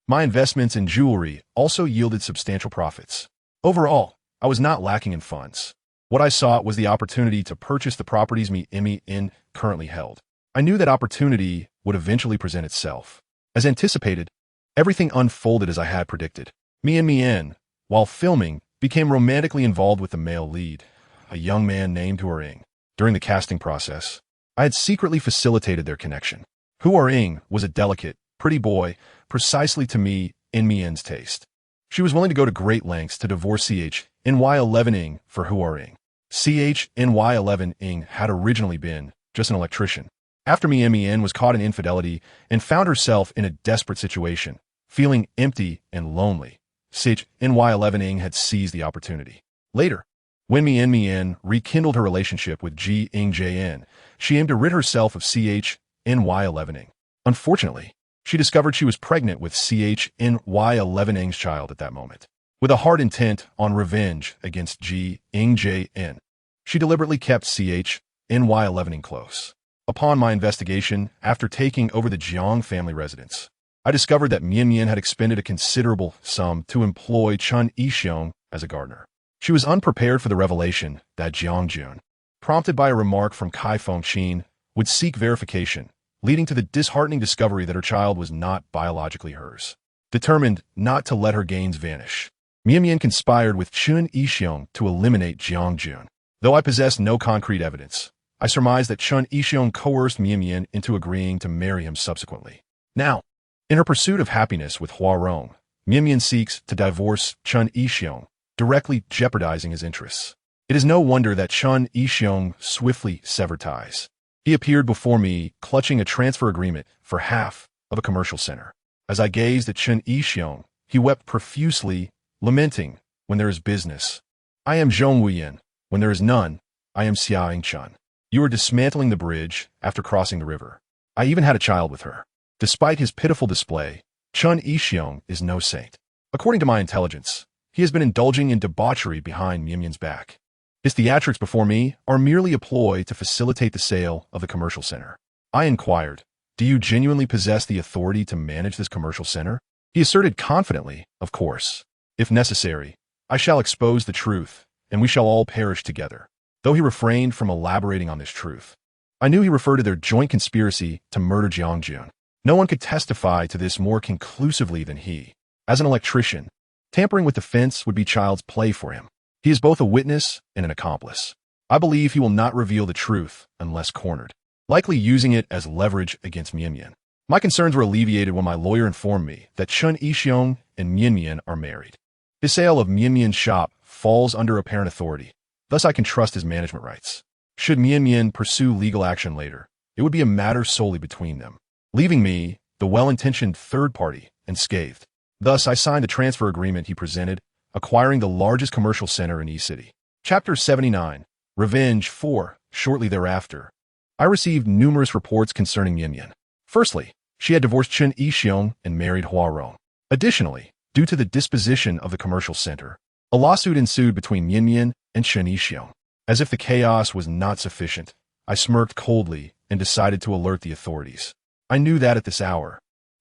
My investments in jewelry also yielded substantial profits. Overall, I was not lacking in funds. What I sought was the opportunity to purchase the properties Mian currently held. I knew that opportunity would eventually present itself. As anticipated, everything unfolded as I had predicted. Mian, while filming, became romantically involved with the male lead, a young man named Huang. During the casting process, I had secretly facilitated their connection. Huang was a delicate, pretty boy, precisely to Mian's taste. She was willing to go to great lengths to divorce CHNY11 for Huang. CHNY11 had originally been just an electrician. After Mian was caught in infidelity and found herself in a desperate situation, feeling empty and lonely, CHNY11 had seized the opportunity. Later, when Mian rekindled her relationship with Jiang Jun, she aimed to rid herself of CHNY11. Unfortunately, she discovered she was pregnant with CHNY11's child at that moment. With a hard intent on revenge against Jiang Jun, she deliberately kept CHNY11 close. Upon my investigation, after taking over the Jiang family residence, I discovered that Mian had expended a considerable sum to employ Chun Yixiong as a gardener. She was unprepared for the revelation that Jiang Jun, prompted by a remark from Kai Fengqin, would seek verification, leading to the disheartening discovery that her child was not biologically hers. Determined not to let her gains vanish, Mian conspired with Chun Yixiong to eliminate Jiang Jun. Though I possessed no concrete evidence, I surmised that Chun Yixiong coerced Mian into agreeing to marry him subsequently. Now, in her pursuit of happiness with Huang, Mian seeks to divorce Chun Yixiong, directly jeopardizing his interests. It is no wonder that Chun Yixiong swiftly severed ties. He appeared before me, clutching a transfer agreement for half of a commercial center. As I gazed at Chun Yixiong, he wept profusely, lamenting, "When there is business, I am Zhongwuyan. When there is none, I am Xiaoying Chun. You are dismantling the bridge after crossing the river. I even had a child with her." Despite his pitiful display, Chun Yixiong is no saint. According to my intelligence, he has been indulging in debauchery behind Mian's back. His theatrics before me are merely a ploy to facilitate the sale of the commercial center. I inquired, "Do you genuinely possess the authority to manage this commercial center?" He asserted confidently, "Of course. If necessary, I shall expose the truth, and we shall all perish together." Though he refrained from elaborating on this truth, I knew he referred to their joint conspiracy to murder Jiang Jun. No one could testify to this more conclusively than he. As an electrician, tampering with the fence would be child's play for him. He is both a witness and an accomplice. I believe he will not reveal the truth unless cornered, likely using it as leverage against Mian. My concerns were alleviated when my lawyer informed me that Chen Yixiong and Mian Mian are married. His sale of Mian Mian's shop falls under apparent authority, thus I can trust his management rights. Should Mian Mian pursue legal action later, it would be a matter solely between them, leaving me, the well-intentioned third party, unscathed. Thus, I signed the transfer agreement he presented, acquiring the largest commercial center in E-City. Chapter 79, Revenge 4. Shortly thereafter, I received numerous reports concerning Mian Mian. Firstly, she had divorced Chen Yixiong and married Hua Rong. Additionally, due to the disposition of the commercial center, a lawsuit ensued between Mian Mian and Chen Yixiong. As if the chaos was not sufficient, I smirked coldly and decided to alert the authorities. I knew that at this hour,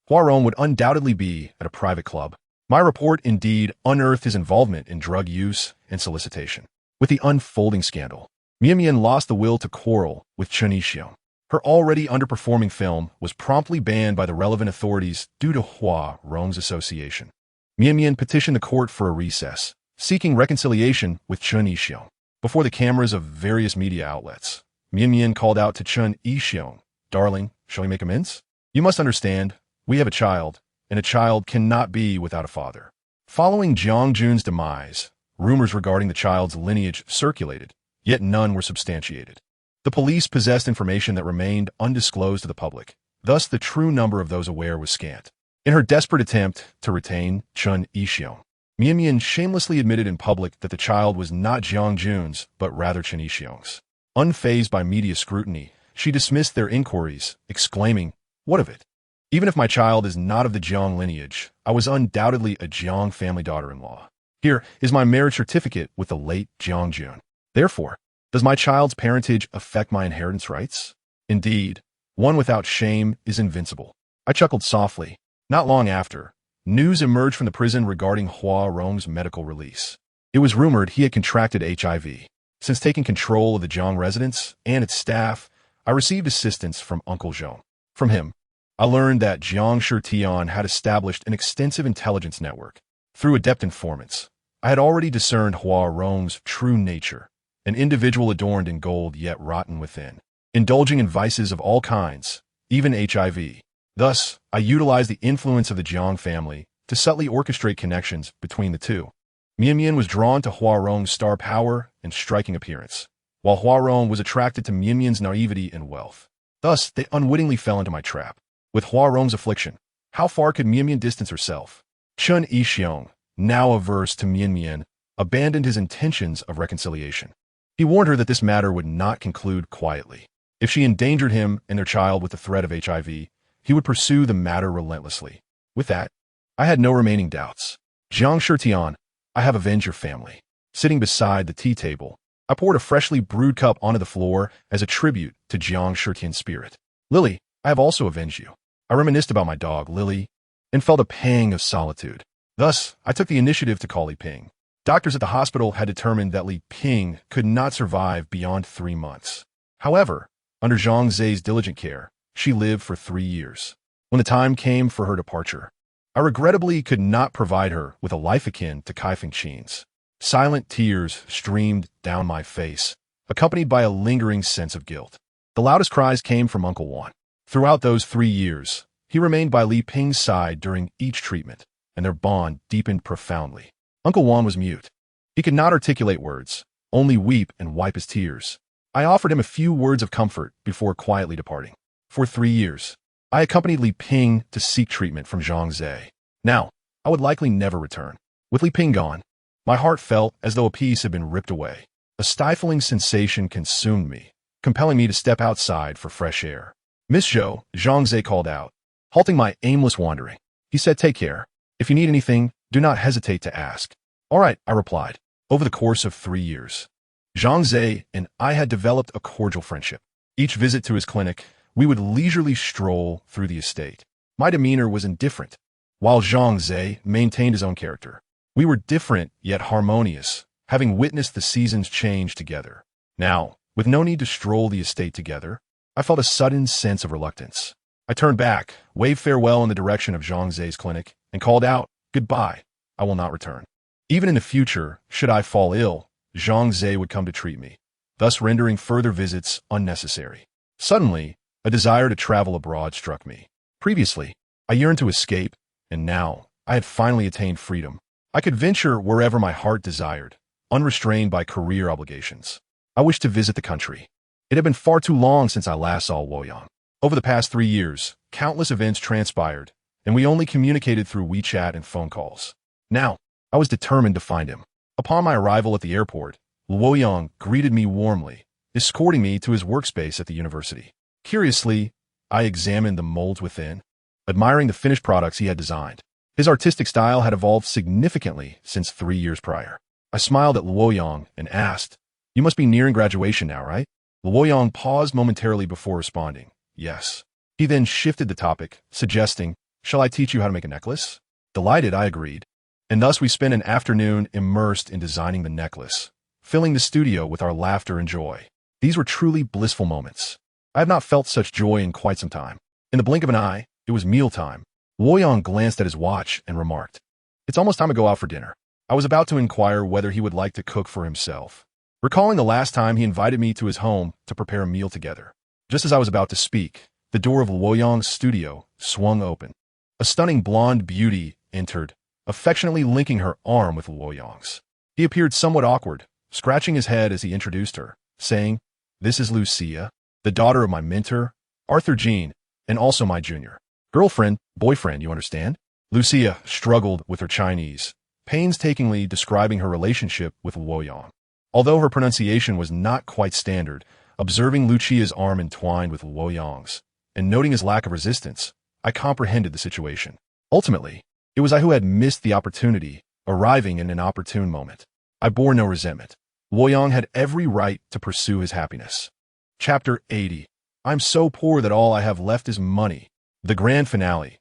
Hua Rong would undoubtedly be at a private club. My report indeed unearthed his involvement in drug use and solicitation. With the unfolding scandal, Mian Mian lost the will to quarrel with Chen Yixiong. Her already underperforming film was promptly banned by the relevant authorities due to Hua Rong's association. Mian Mian petitioned the court for a recess, seeking reconciliation with Chen Yixiong. Before the cameras of various media outlets, Mian Mian called out to Chen Yixiong, "Darling, shall we make amends? You must understand, we have a child, and a child cannot be without a father." Following Jiang Jun's demise, rumors regarding the child's lineage circulated, yet none were substantiated. The police possessed information that remained undisclosed to the public, thus the true number of those aware was scant. In her desperate attempt to retain Chen Yixiong, Mian Mian shamelessly admitted in public that the child was not Jiang Jun's, but rather Chen Yixiong's. Unfazed by media scrutiny, she dismissed their inquiries, exclaiming, "What of it? Even if my child is not of the Jiang lineage, I was undoubtedly a Jiang family daughter-in-law. Here is my marriage certificate with the late Jiang Jun. Therefore, does my child's parentage affect my inheritance rights? Indeed, one without shame is invincible." I chuckled softly. Not long after, news emerged from the prison regarding Hua Rong's medical release. It was rumored he had contracted HIV. Since taking control of the Jiang residence and its staff, I received assistance from Uncle Zhou. From him, I learned that Jiang Shitian had established an extensive intelligence network. Through adept informants, I had already discerned Hua Rong's true nature, an individual adorned in gold yet rotten within, indulging in vices of all kinds, even HIV. Thus, I utilized the influence of the Jiang family to subtly orchestrate connections between the two. Mian Mian was drawn to Hua Rong's star power and striking appearance, while Hua Rong was attracted to Mian Mian's naivety and wealth. Thus, they unwittingly fell into my trap. With Hua Rong's affliction, how far could Mian Mian distance herself? Chen Yixiong, now averse to Mian Mian, abandoned his intentions of reconciliation. He warned her that this matter would not conclude quietly. If she endangered him and their child with the threat of HIV, he would pursue the matter relentlessly. With that, I had no remaining doubts. Jiang Shitian, I have avenged your family. Sitting beside the tea table, I poured a freshly brewed cup onto the floor as a tribute to Jiang Shitian's spirit. Lily, I have also avenged you. I reminisced about my dog, Lily, and felt a pang of solitude. Thus, I took the initiative to call Li Ping. Doctors at the hospital had determined that Li Ping could not survive beyond 3 months. However, under Zhang Zai's diligent care, she lived for 3 years. When the time came for her departure, I regrettably could not provide her with a life akin to Kai Fengqian's. Silent tears streamed down my face, accompanied by a lingering sense of guilt. The loudest cries came from Uncle Wan. Throughout those 3 years, he remained by Li Ping's side during each treatment, and their bond deepened profoundly. Uncle Wan was mute. He could not articulate words, only weep and wipe his tears. I offered him a few words of comfort before quietly departing. For 3 years, I accompanied Li Ping to seek treatment from Zhang Zai. Now, I would likely never return. With Li Ping gone, my heart felt as though a piece had been ripped away. A stifling sensation consumed me, compelling me to step outside for fresh air. "Miss Zhou," Zhang Zai called out, halting my aimless wandering. He said, "Take care. If you need anything, do not hesitate to ask." "All right," I replied. Over the course of 3 years, Zhang Zai and I had developed a cordial friendship. Each visit to his clinic, we would leisurely stroll through the estate. My demeanor was indifferent, while Zhang Zai maintained his own character. We were different yet harmonious, having witnessed the seasons change together. Now, with no need to stroll the estate together, I felt a sudden sense of reluctance. I turned back, waved farewell in the direction of Zhang Zai's clinic, and called out, "Goodbye, I will not return." Even in the future, should I fall ill, Zhang Zai would come to treat me, thus rendering further visits unnecessary. Suddenly, a desire to travel abroad struck me. Previously, I yearned to escape, and now I had finally attained freedom. I could venture wherever my heart desired, unrestrained by career obligations. I wished to visit the country. It had been far too long since I last saw Luoyang. Over the past 3 years, countless events transpired, and we only communicated through WeChat and phone calls. Now, I was determined to find him. Upon my arrival at the airport, Luoyang greeted me warmly, escorting me to his workspace at the university. Curiously, I examined the molds within, admiring the finished products he had designed. His artistic style had evolved significantly since 3 years prior. I smiled at Luoyang and asked, "You must be nearing graduation now, right?" Luoyang paused momentarily before responding, "Yes." He then shifted the topic, suggesting, "Shall I teach you how to make a necklace?" Delighted, I agreed. And thus we spent an afternoon immersed in designing the necklace, filling the studio with our laughter and joy. These were truly blissful moments. I have not felt such joy in quite some time. In the blink of an eye, it was mealtime. Luoyang glanced at his watch and remarked, "It's almost time to go out for dinner." I was about to inquire whether he would like to cook for himself, recalling the last time he invited me to his home to prepare a meal together. Just as I was about to speak, the door of Luoyang's studio swung open. A stunning blonde beauty entered, affectionately linking her arm with Luoyang's. He appeared somewhat awkward, scratching his head as he introduced her, saying, "This is Lucia, the daughter of my mentor, Arthur Jean, and also my junior. Boyfriend, you understand?" Lucia struggled with her Chinese, painstakingly describing her relationship with Luoyang. Although her pronunciation was not quite standard, observing Lucia's arm entwined with Luoyang's, and noting his lack of resistance, I comprehended the situation. Ultimately, it was I who had missed the opportunity, arriving in an opportune moment. I bore no resentment. Luoyang had every right to pursue his happiness. Chapter 80. I'm so poor that all I have left is money. The grand finale.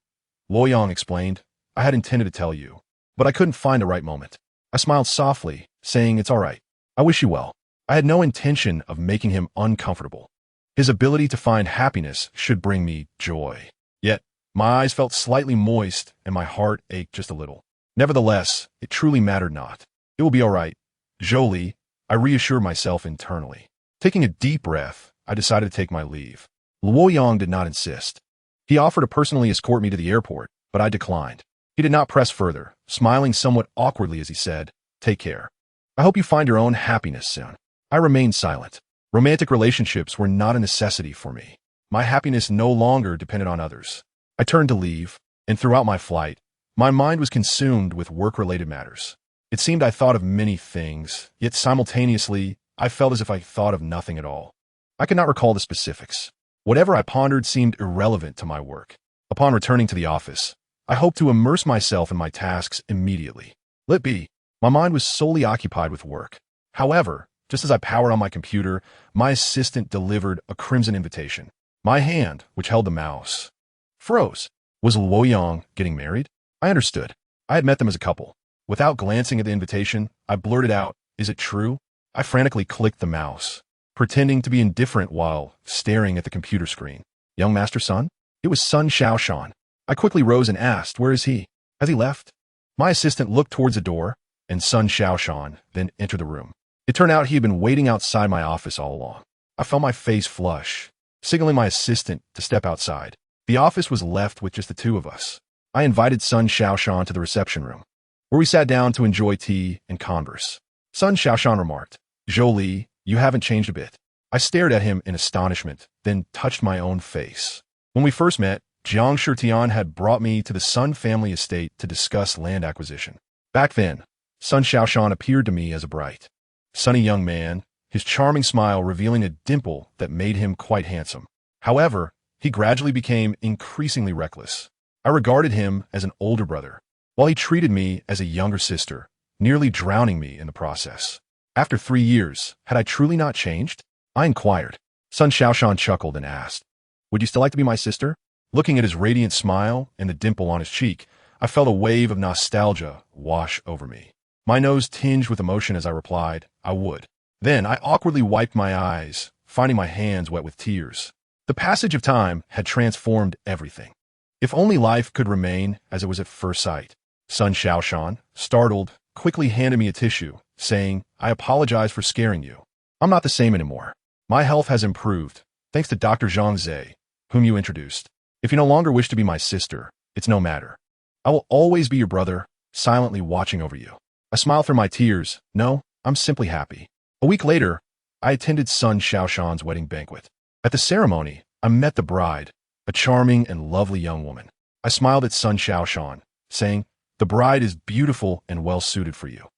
Luoyang explained, "I had intended to tell you, but I couldn't find the right moment." I smiled softly, saying, "It's all right. I wish you well." I had no intention of making him uncomfortable. His ability to find happiness should bring me joy. Yet, my eyes felt slightly moist and my heart ached just a little. Nevertheless, it truly mattered not. It will be all right. Zhou Li, I reassured myself internally. Taking a deep breath, I decided to take my leave. Luoyang did not insist. He offered to personally escort me to the airport, but I declined. He did not press further, smiling somewhat awkwardly as he said, "Take care. I hope you find your own happiness soon." I remained silent. Romantic relationships were not a necessity for me. My happiness no longer depended on others. I turned to leave, and throughout my flight, my mind was consumed with work-related matters. It seemed I thought of many things, yet simultaneously, I felt as if I thought of nothing at all. I could not recall the specifics. Whatever I pondered seemed irrelevant to my work. Upon returning to the office, I hoped to immerse myself in my tasks immediately. Let be, my mind was solely occupied with work. However, just as I powered on my computer, my assistant delivered a crimson invitation. My hand, which held the mouse, froze. Was Luoyang getting married? I understood. I had met them as a couple. Without glancing at the invitation, I blurted out, "Is it true?" I frantically clicked the mouse, pretending to be indifferent while staring at the computer screen. "Young master Sun?" It was Sun Xiaoshan. I quickly rose and asked, "Where is he? Has he left?" My assistant looked towards the door, and Sun Xiaoshan then entered the room. It turned out he had been waiting outside my office all along. I felt my face flush, signaling my assistant to step outside. The office was left with just the two of us. I invited Sun Xiaoshan to the reception room, where we sat down to enjoy tea and converse. Sun Xiaoshan remarked, "Zhou Li, you haven't changed a bit." I stared at him in astonishment, then touched my own face. When we first met, Jiang Shitian had brought me to the Sun family estate to discuss land acquisition. Back then, Sun Xiaoshan appeared to me as a bright, sunny young man, his charming smile revealing a dimple that made him quite handsome. However, he gradually became increasingly reckless. I regarded him as an older brother, while he treated me as a younger sister, nearly drowning me in the process. After 3 years, had I truly not changed? I inquired. Sun Xiaoshan chuckled and asked, "Would you still like to be my sister?" Looking at his radiant smile and the dimple on his cheek, I felt a wave of nostalgia wash over me. My nose tinged with emotion as I replied, "I would." Then I awkwardly wiped my eyes, finding my hands wet with tears. The passage of time had transformed everything. If only life could remain as it was at first sight. Sun Xiaoshan, startled, quickly handed me a tissue, saying, "I apologize for scaring you. I'm not the same anymore. My health has improved, thanks to Dr. Zhang Zhe, whom you introduced. If you no longer wish to be my sister, it's no matter. I will always be your brother, silently watching over you. I smile through my tears. No, I'm simply happy. A week later, I attended Sun Xiaoshan's wedding banquet. At the ceremony, I met the bride, a charming and lovely young woman. I smiled at Sun Xiaoshan, saying, "The bride is beautiful and well-suited for you.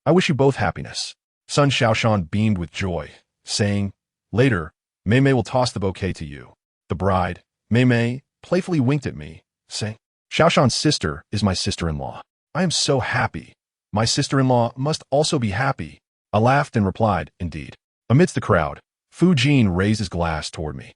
I wish you both happiness." Sun Xiaoshan beamed with joy, saying, "Later, Mei Mei will toss the bouquet to you." The bride, Mei Mei, playfully winked at me, saying, "Xiaoshan's sister is my sister-in-law. I am so happy. My sister-in-law must also be happy." I laughed and replied, "Indeed." Amidst the crowd, Fu Jin raised his glass toward me.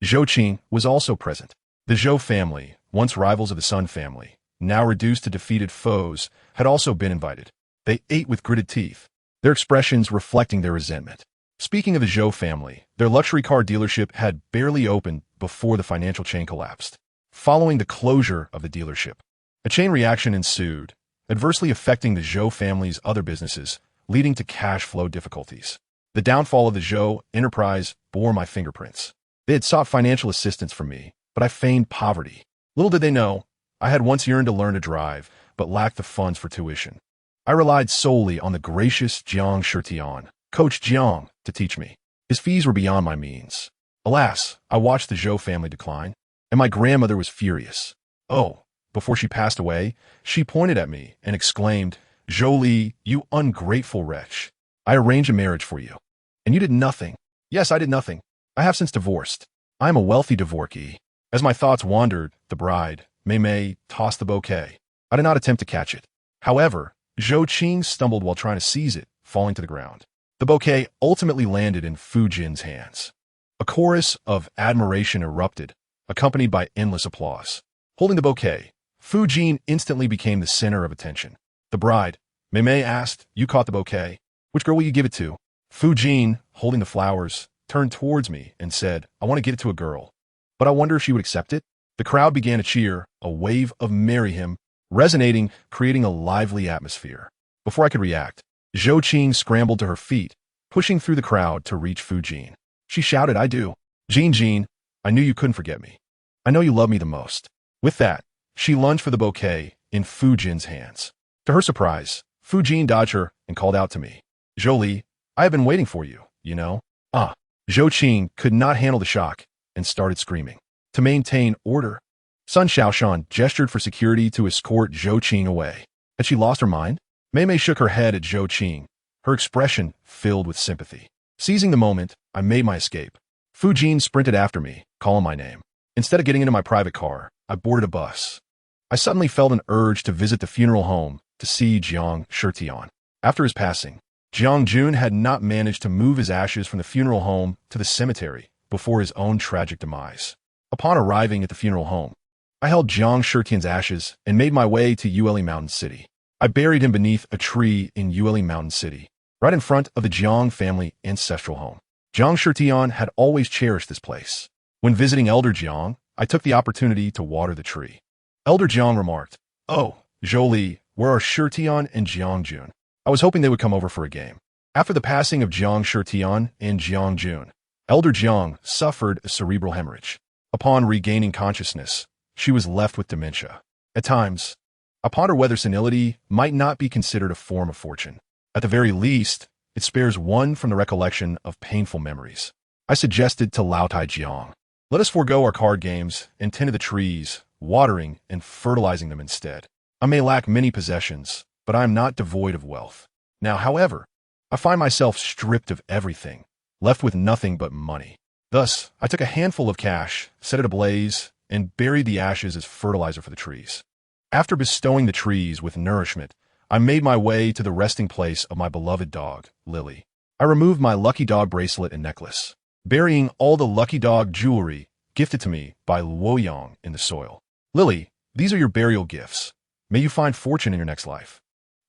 Zhou Qing was also present. The Zhou family, once rivals of the Sun family, now reduced to defeated foes, had also been invited. They ate with gritted teeth, their expressions reflecting their resentment. Speaking of the Zhou family, their luxury car dealership had barely opened before the financial chain collapsed. Following the closure of the dealership, a chain reaction ensued, adversely affecting the Zhou family's other businesses, leading to cash flow difficulties. The downfall of the Zhou enterprise bore my fingerprints. They had sought financial assistance from me, but I feigned poverty. Little did they know, I had once yearned to learn to drive, but lacked the funds for tuition. I relied solely on the gracious Jiang Shitian, Coach Jiang, to teach me. His fees were beyond my means. Alas, I watched the Zhou family decline, and my grandmother was furious. Oh, before she passed away, she pointed at me and exclaimed, "Zhou Li, you ungrateful wretch. I arranged a marriage for you. And you did nothing." Yes, I did nothing. I have since divorced. I am a wealthy divorcee. As my thoughts wandered, the bride, Mei Mei, tossed the bouquet. I did not attempt to catch it. However, Zhou Qing stumbled while trying to seize it, falling to the ground. The bouquet ultimately landed in Fu Jin's hands. A chorus of admiration erupted, accompanied by endless applause. Holding the bouquet, Fu Jin instantly became the center of attention. The bride, Mei Mei, asked, "You caught the bouquet. Which girl will you give it to?" Fu Jin, holding the flowers, turned towards me and said, "I want to get it to a girl, but I wonder if she would accept it." The crowd began to cheer, a wave of "Marry him" resonating, creating a lively atmosphere. Before I could react, Zhou Qing scrambled to her feet, pushing through the crowd to reach Fu Jin. She shouted, "I do. Jin, I knew you couldn't forget me. I know you love me the most." With that, she lunged for the bouquet in Fu Jin's hands. To her surprise, Fu Jin dodged her and called out to me, "Zhou Li, I have been waiting for you, you know." Zhou Qing could not handle the shock and started screaming. To maintain order, Sun Xiaoshan gestured for security to escort Zhou Qing away. Had she lost her mind? Mei Mei shook her head at Zhou Qing, her expression filled with sympathy. Seizing the moment, I made my escape. Fu Jin sprinted after me, calling my name. Instead of getting into my private car, I boarded a bus. I suddenly felt an urge to visit the funeral home to see Jiang Shitian. After his passing, Jiang Jun had not managed to move his ashes from the funeral home to the cemetery before his own tragic demise. Upon arriving at the funeral home, I held Jiang Shitian's ashes and made my way to Yuli Mountain City. I buried him beneath a tree in Yuli Mountain City, right in front of the Jiang family ancestral home. Jiang Shitian had always cherished this place. When visiting Elder Jiang, I took the opportunity to water the tree. Elder Jiang remarked, "Oh, Zhou Li, where are Shitian and Jiang Jun? I was hoping they would come over for a game." After the passing of Jiang Shitian and Jiang Jun, Elder Jiang suffered a cerebral hemorrhage. Upon regaining consciousness, she was left with dementia. At times, I ponder whether senility might not be considered a form of fortune. At the very least, it spares one from the recollection of painful memories. I suggested to Laotai Jiang, "Let us forego our card games and tend to the trees, watering and fertilizing them instead. I may lack many possessions, but I am not devoid of wealth. Now, however, I find myself stripped of everything, left with nothing but money." Thus, I took a handful of cash, set it ablaze, and buried the ashes as fertilizer for the trees. After bestowing the trees with nourishment, I made my way to the resting place of my beloved dog, Lily. I removed my lucky dog bracelet and necklace, burying all the lucky dog jewelry gifted to me by Luoyang in the soil. "Lily, these are your burial gifts. May you find fortune in your next life."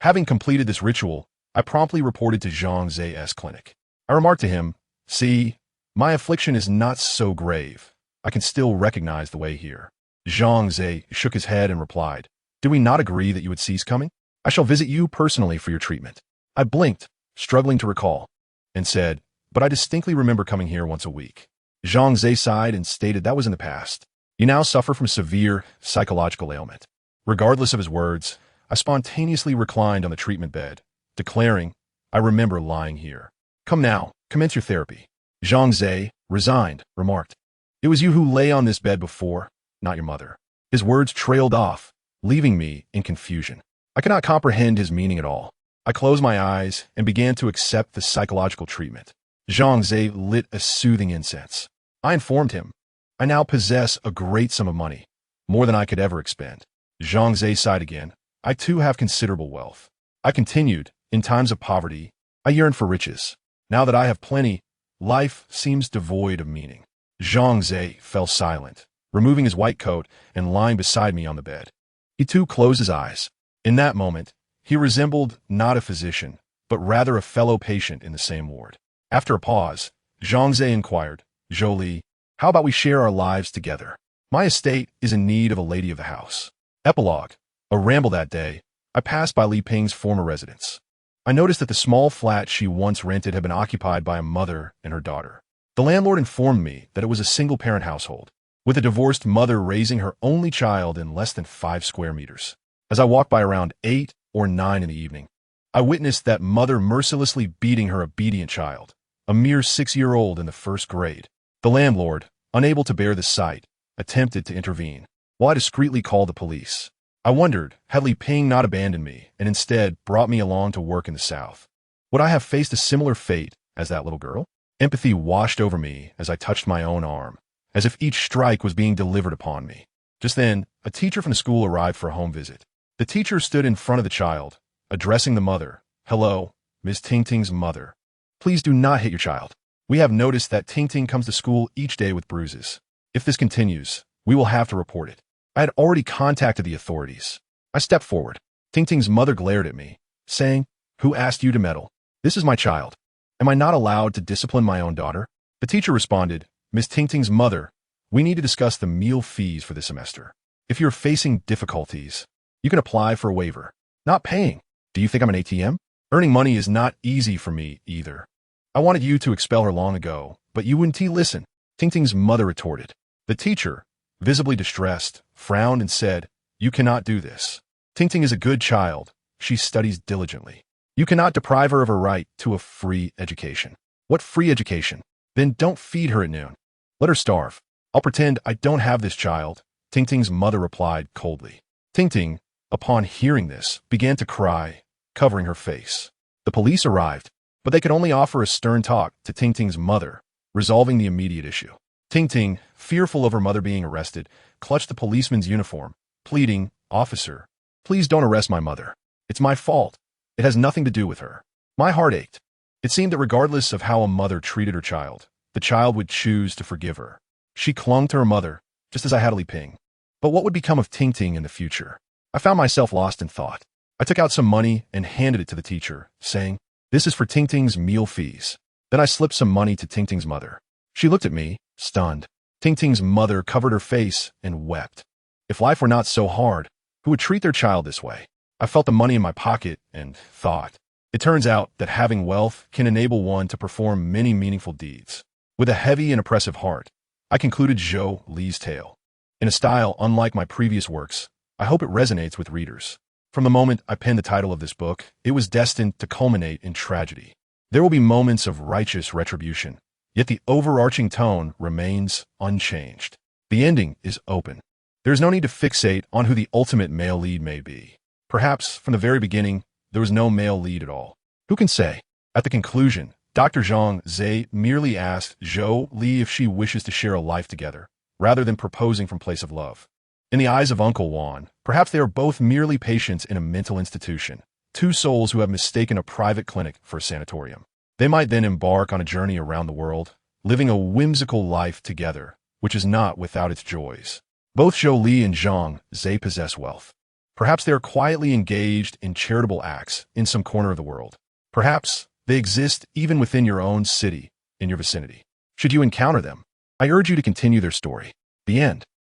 Having completed this ritual, I promptly reported to Zhang Zai's clinic. I remarked to him, "See, my affliction is not so grave. I can still recognize the way here." Zhang Zai shook his head and replied, "Did we not agree that you would cease coming? I shall visit you personally for your treatment." I blinked, struggling to recall, and said, "But I distinctly remember coming here once a week." Zhang Zai sighed and stated that was in the past. You now suffer from severe psychological ailment. Regardless of his words, I spontaneously reclined on the treatment bed, declaring, I remember lying here. Come now, commence your therapy. Zhang Zhe, resigned, remarked. It was you who lay on this bed before, not your mother. His words trailed off, leaving me in confusion. I could not comprehend his meaning at all. I closed my eyes and began to accept the psychological treatment. Zhang Zhe lit a soothing incense. I informed him, I now possess a great sum of money, more than I could ever expend. Zhang Zhe sighed again. I too have considerable wealth. I continued, in times of poverty, I yearn for riches. Now that I have plenty, life seems devoid of meaning. Zhang Zhe fell silent, removing his white coat and lying beside me on the bed. He too closed his eyes. In that moment, he resembled not a physician, but rather a fellow patient in the same ward. After a pause, Zhang Zhe inquired, Zhou Li, how about we share our lives together? My estate is in need of a lady of the house. Epilogue. A ramble that day, I passed by Li Ping's former residence. I noticed that the small flat she once rented had been occupied by a mother and her daughter. The landlord informed me that it was a single-parent household, with a divorced mother raising her only child in less than 5 square meters. As I walked by around 8 or 9 in the evening, I witnessed that mother mercilessly beating her obedient child, a mere 6-year-old in the 1st grade. The landlord, unable to bear the sight, attempted to intervene, while I discreetly called the police. I wondered, had Li Ping not abandoned me and instead brought me along to work in the South? Would I have faced a similar fate as that little girl? Empathy washed over me as I touched my own arm, as if each strike was being delivered upon me. Just then, a teacher from the school arrived for a home visit. The teacher stood in front of the child, addressing the mother. Hello, Ms. Ting Ting's mother. Please do not hit your child. We have noticed that Ting Ting comes to school each day with bruises. If this continues, we will have to report it. I had already contacted the authorities. I stepped forward. Ting Ting's mother glared at me, saying, Who asked you to meddle? This is my child. Am I not allowed to discipline my own daughter? The teacher responded, Ms. Ting Ting's mother, we need to discuss the meal fees for this semester. If you're facing difficulties, you can apply for a waiver. Not paying. Do you think I'm an ATM? Earning money is not easy for me either. I wanted you to expel her long ago, but you wouldn't listen. Ting Ting's mother retorted. The teacher, visibly distressed, frowned and said, You cannot do this. Ting Ting is a good child. She studies diligently. You cannot deprive her of her right to a free education. What free education? Then don't feed her at noon. Let her starve. I'll pretend I don't have this child, Ting Ting's mother replied coldly. Ting Ting, upon hearing this, began to cry, covering her face. The police arrived, but they could only offer a stern talk to Ting Ting's mother, resolving the immediate issue. Ting Ting, fearful of her mother being arrested, clutched the policeman's uniform, pleading, Officer, please don't arrest my mother. It's my fault. It has nothing to do with her. My heart ached. It seemed that regardless of how a mother treated her child, the child would choose to forgive her. She clung to her mother, just as I had Li Ping. But what would become of Ting Ting in the future? I found myself lost in thought. I took out some money and handed it to the teacher, saying, This is for Ting Ting's meal fees. Then I slipped some money to Ting Ting's mother. She looked at me, stunned. Ting Ting's mother covered her face and wept. If life were not so hard, who would treat their child this way? I felt the money in my pocket and thought. It turns out that having wealth can enable one to perform many meaningful deeds. With a heavy and oppressive heart, I concluded Zhou Li's tale. In a style unlike my previous works, I hope it resonates with readers. From the moment I penned the title of this book, it was destined to culminate in tragedy. There will be moments of righteous retribution, yet the overarching tone remains unchanged. The ending is open. There is no need to fixate on who the ultimate male lead may be. Perhaps, from the very beginning, there was no male lead at all. Who can say? At the conclusion, Dr. Zhang Zhe merely asked Zhou Li if she wishes to share a life together, rather than proposing from place of love. In the eyes of Uncle Wan, perhaps they are both merely patients in a mental institution, two souls who have mistaken a private clinic for a sanatorium. They might then embark on a journey around the world, living a whimsical life together, which is not without its joys. Both Zhou Li and Zhang Zhe possess wealth. Perhaps they are quietly engaged in charitable acts in some corner of the world. Perhaps they exist even within your own city, in your vicinity. Should you encounter them, I urge you to continue their story. The end.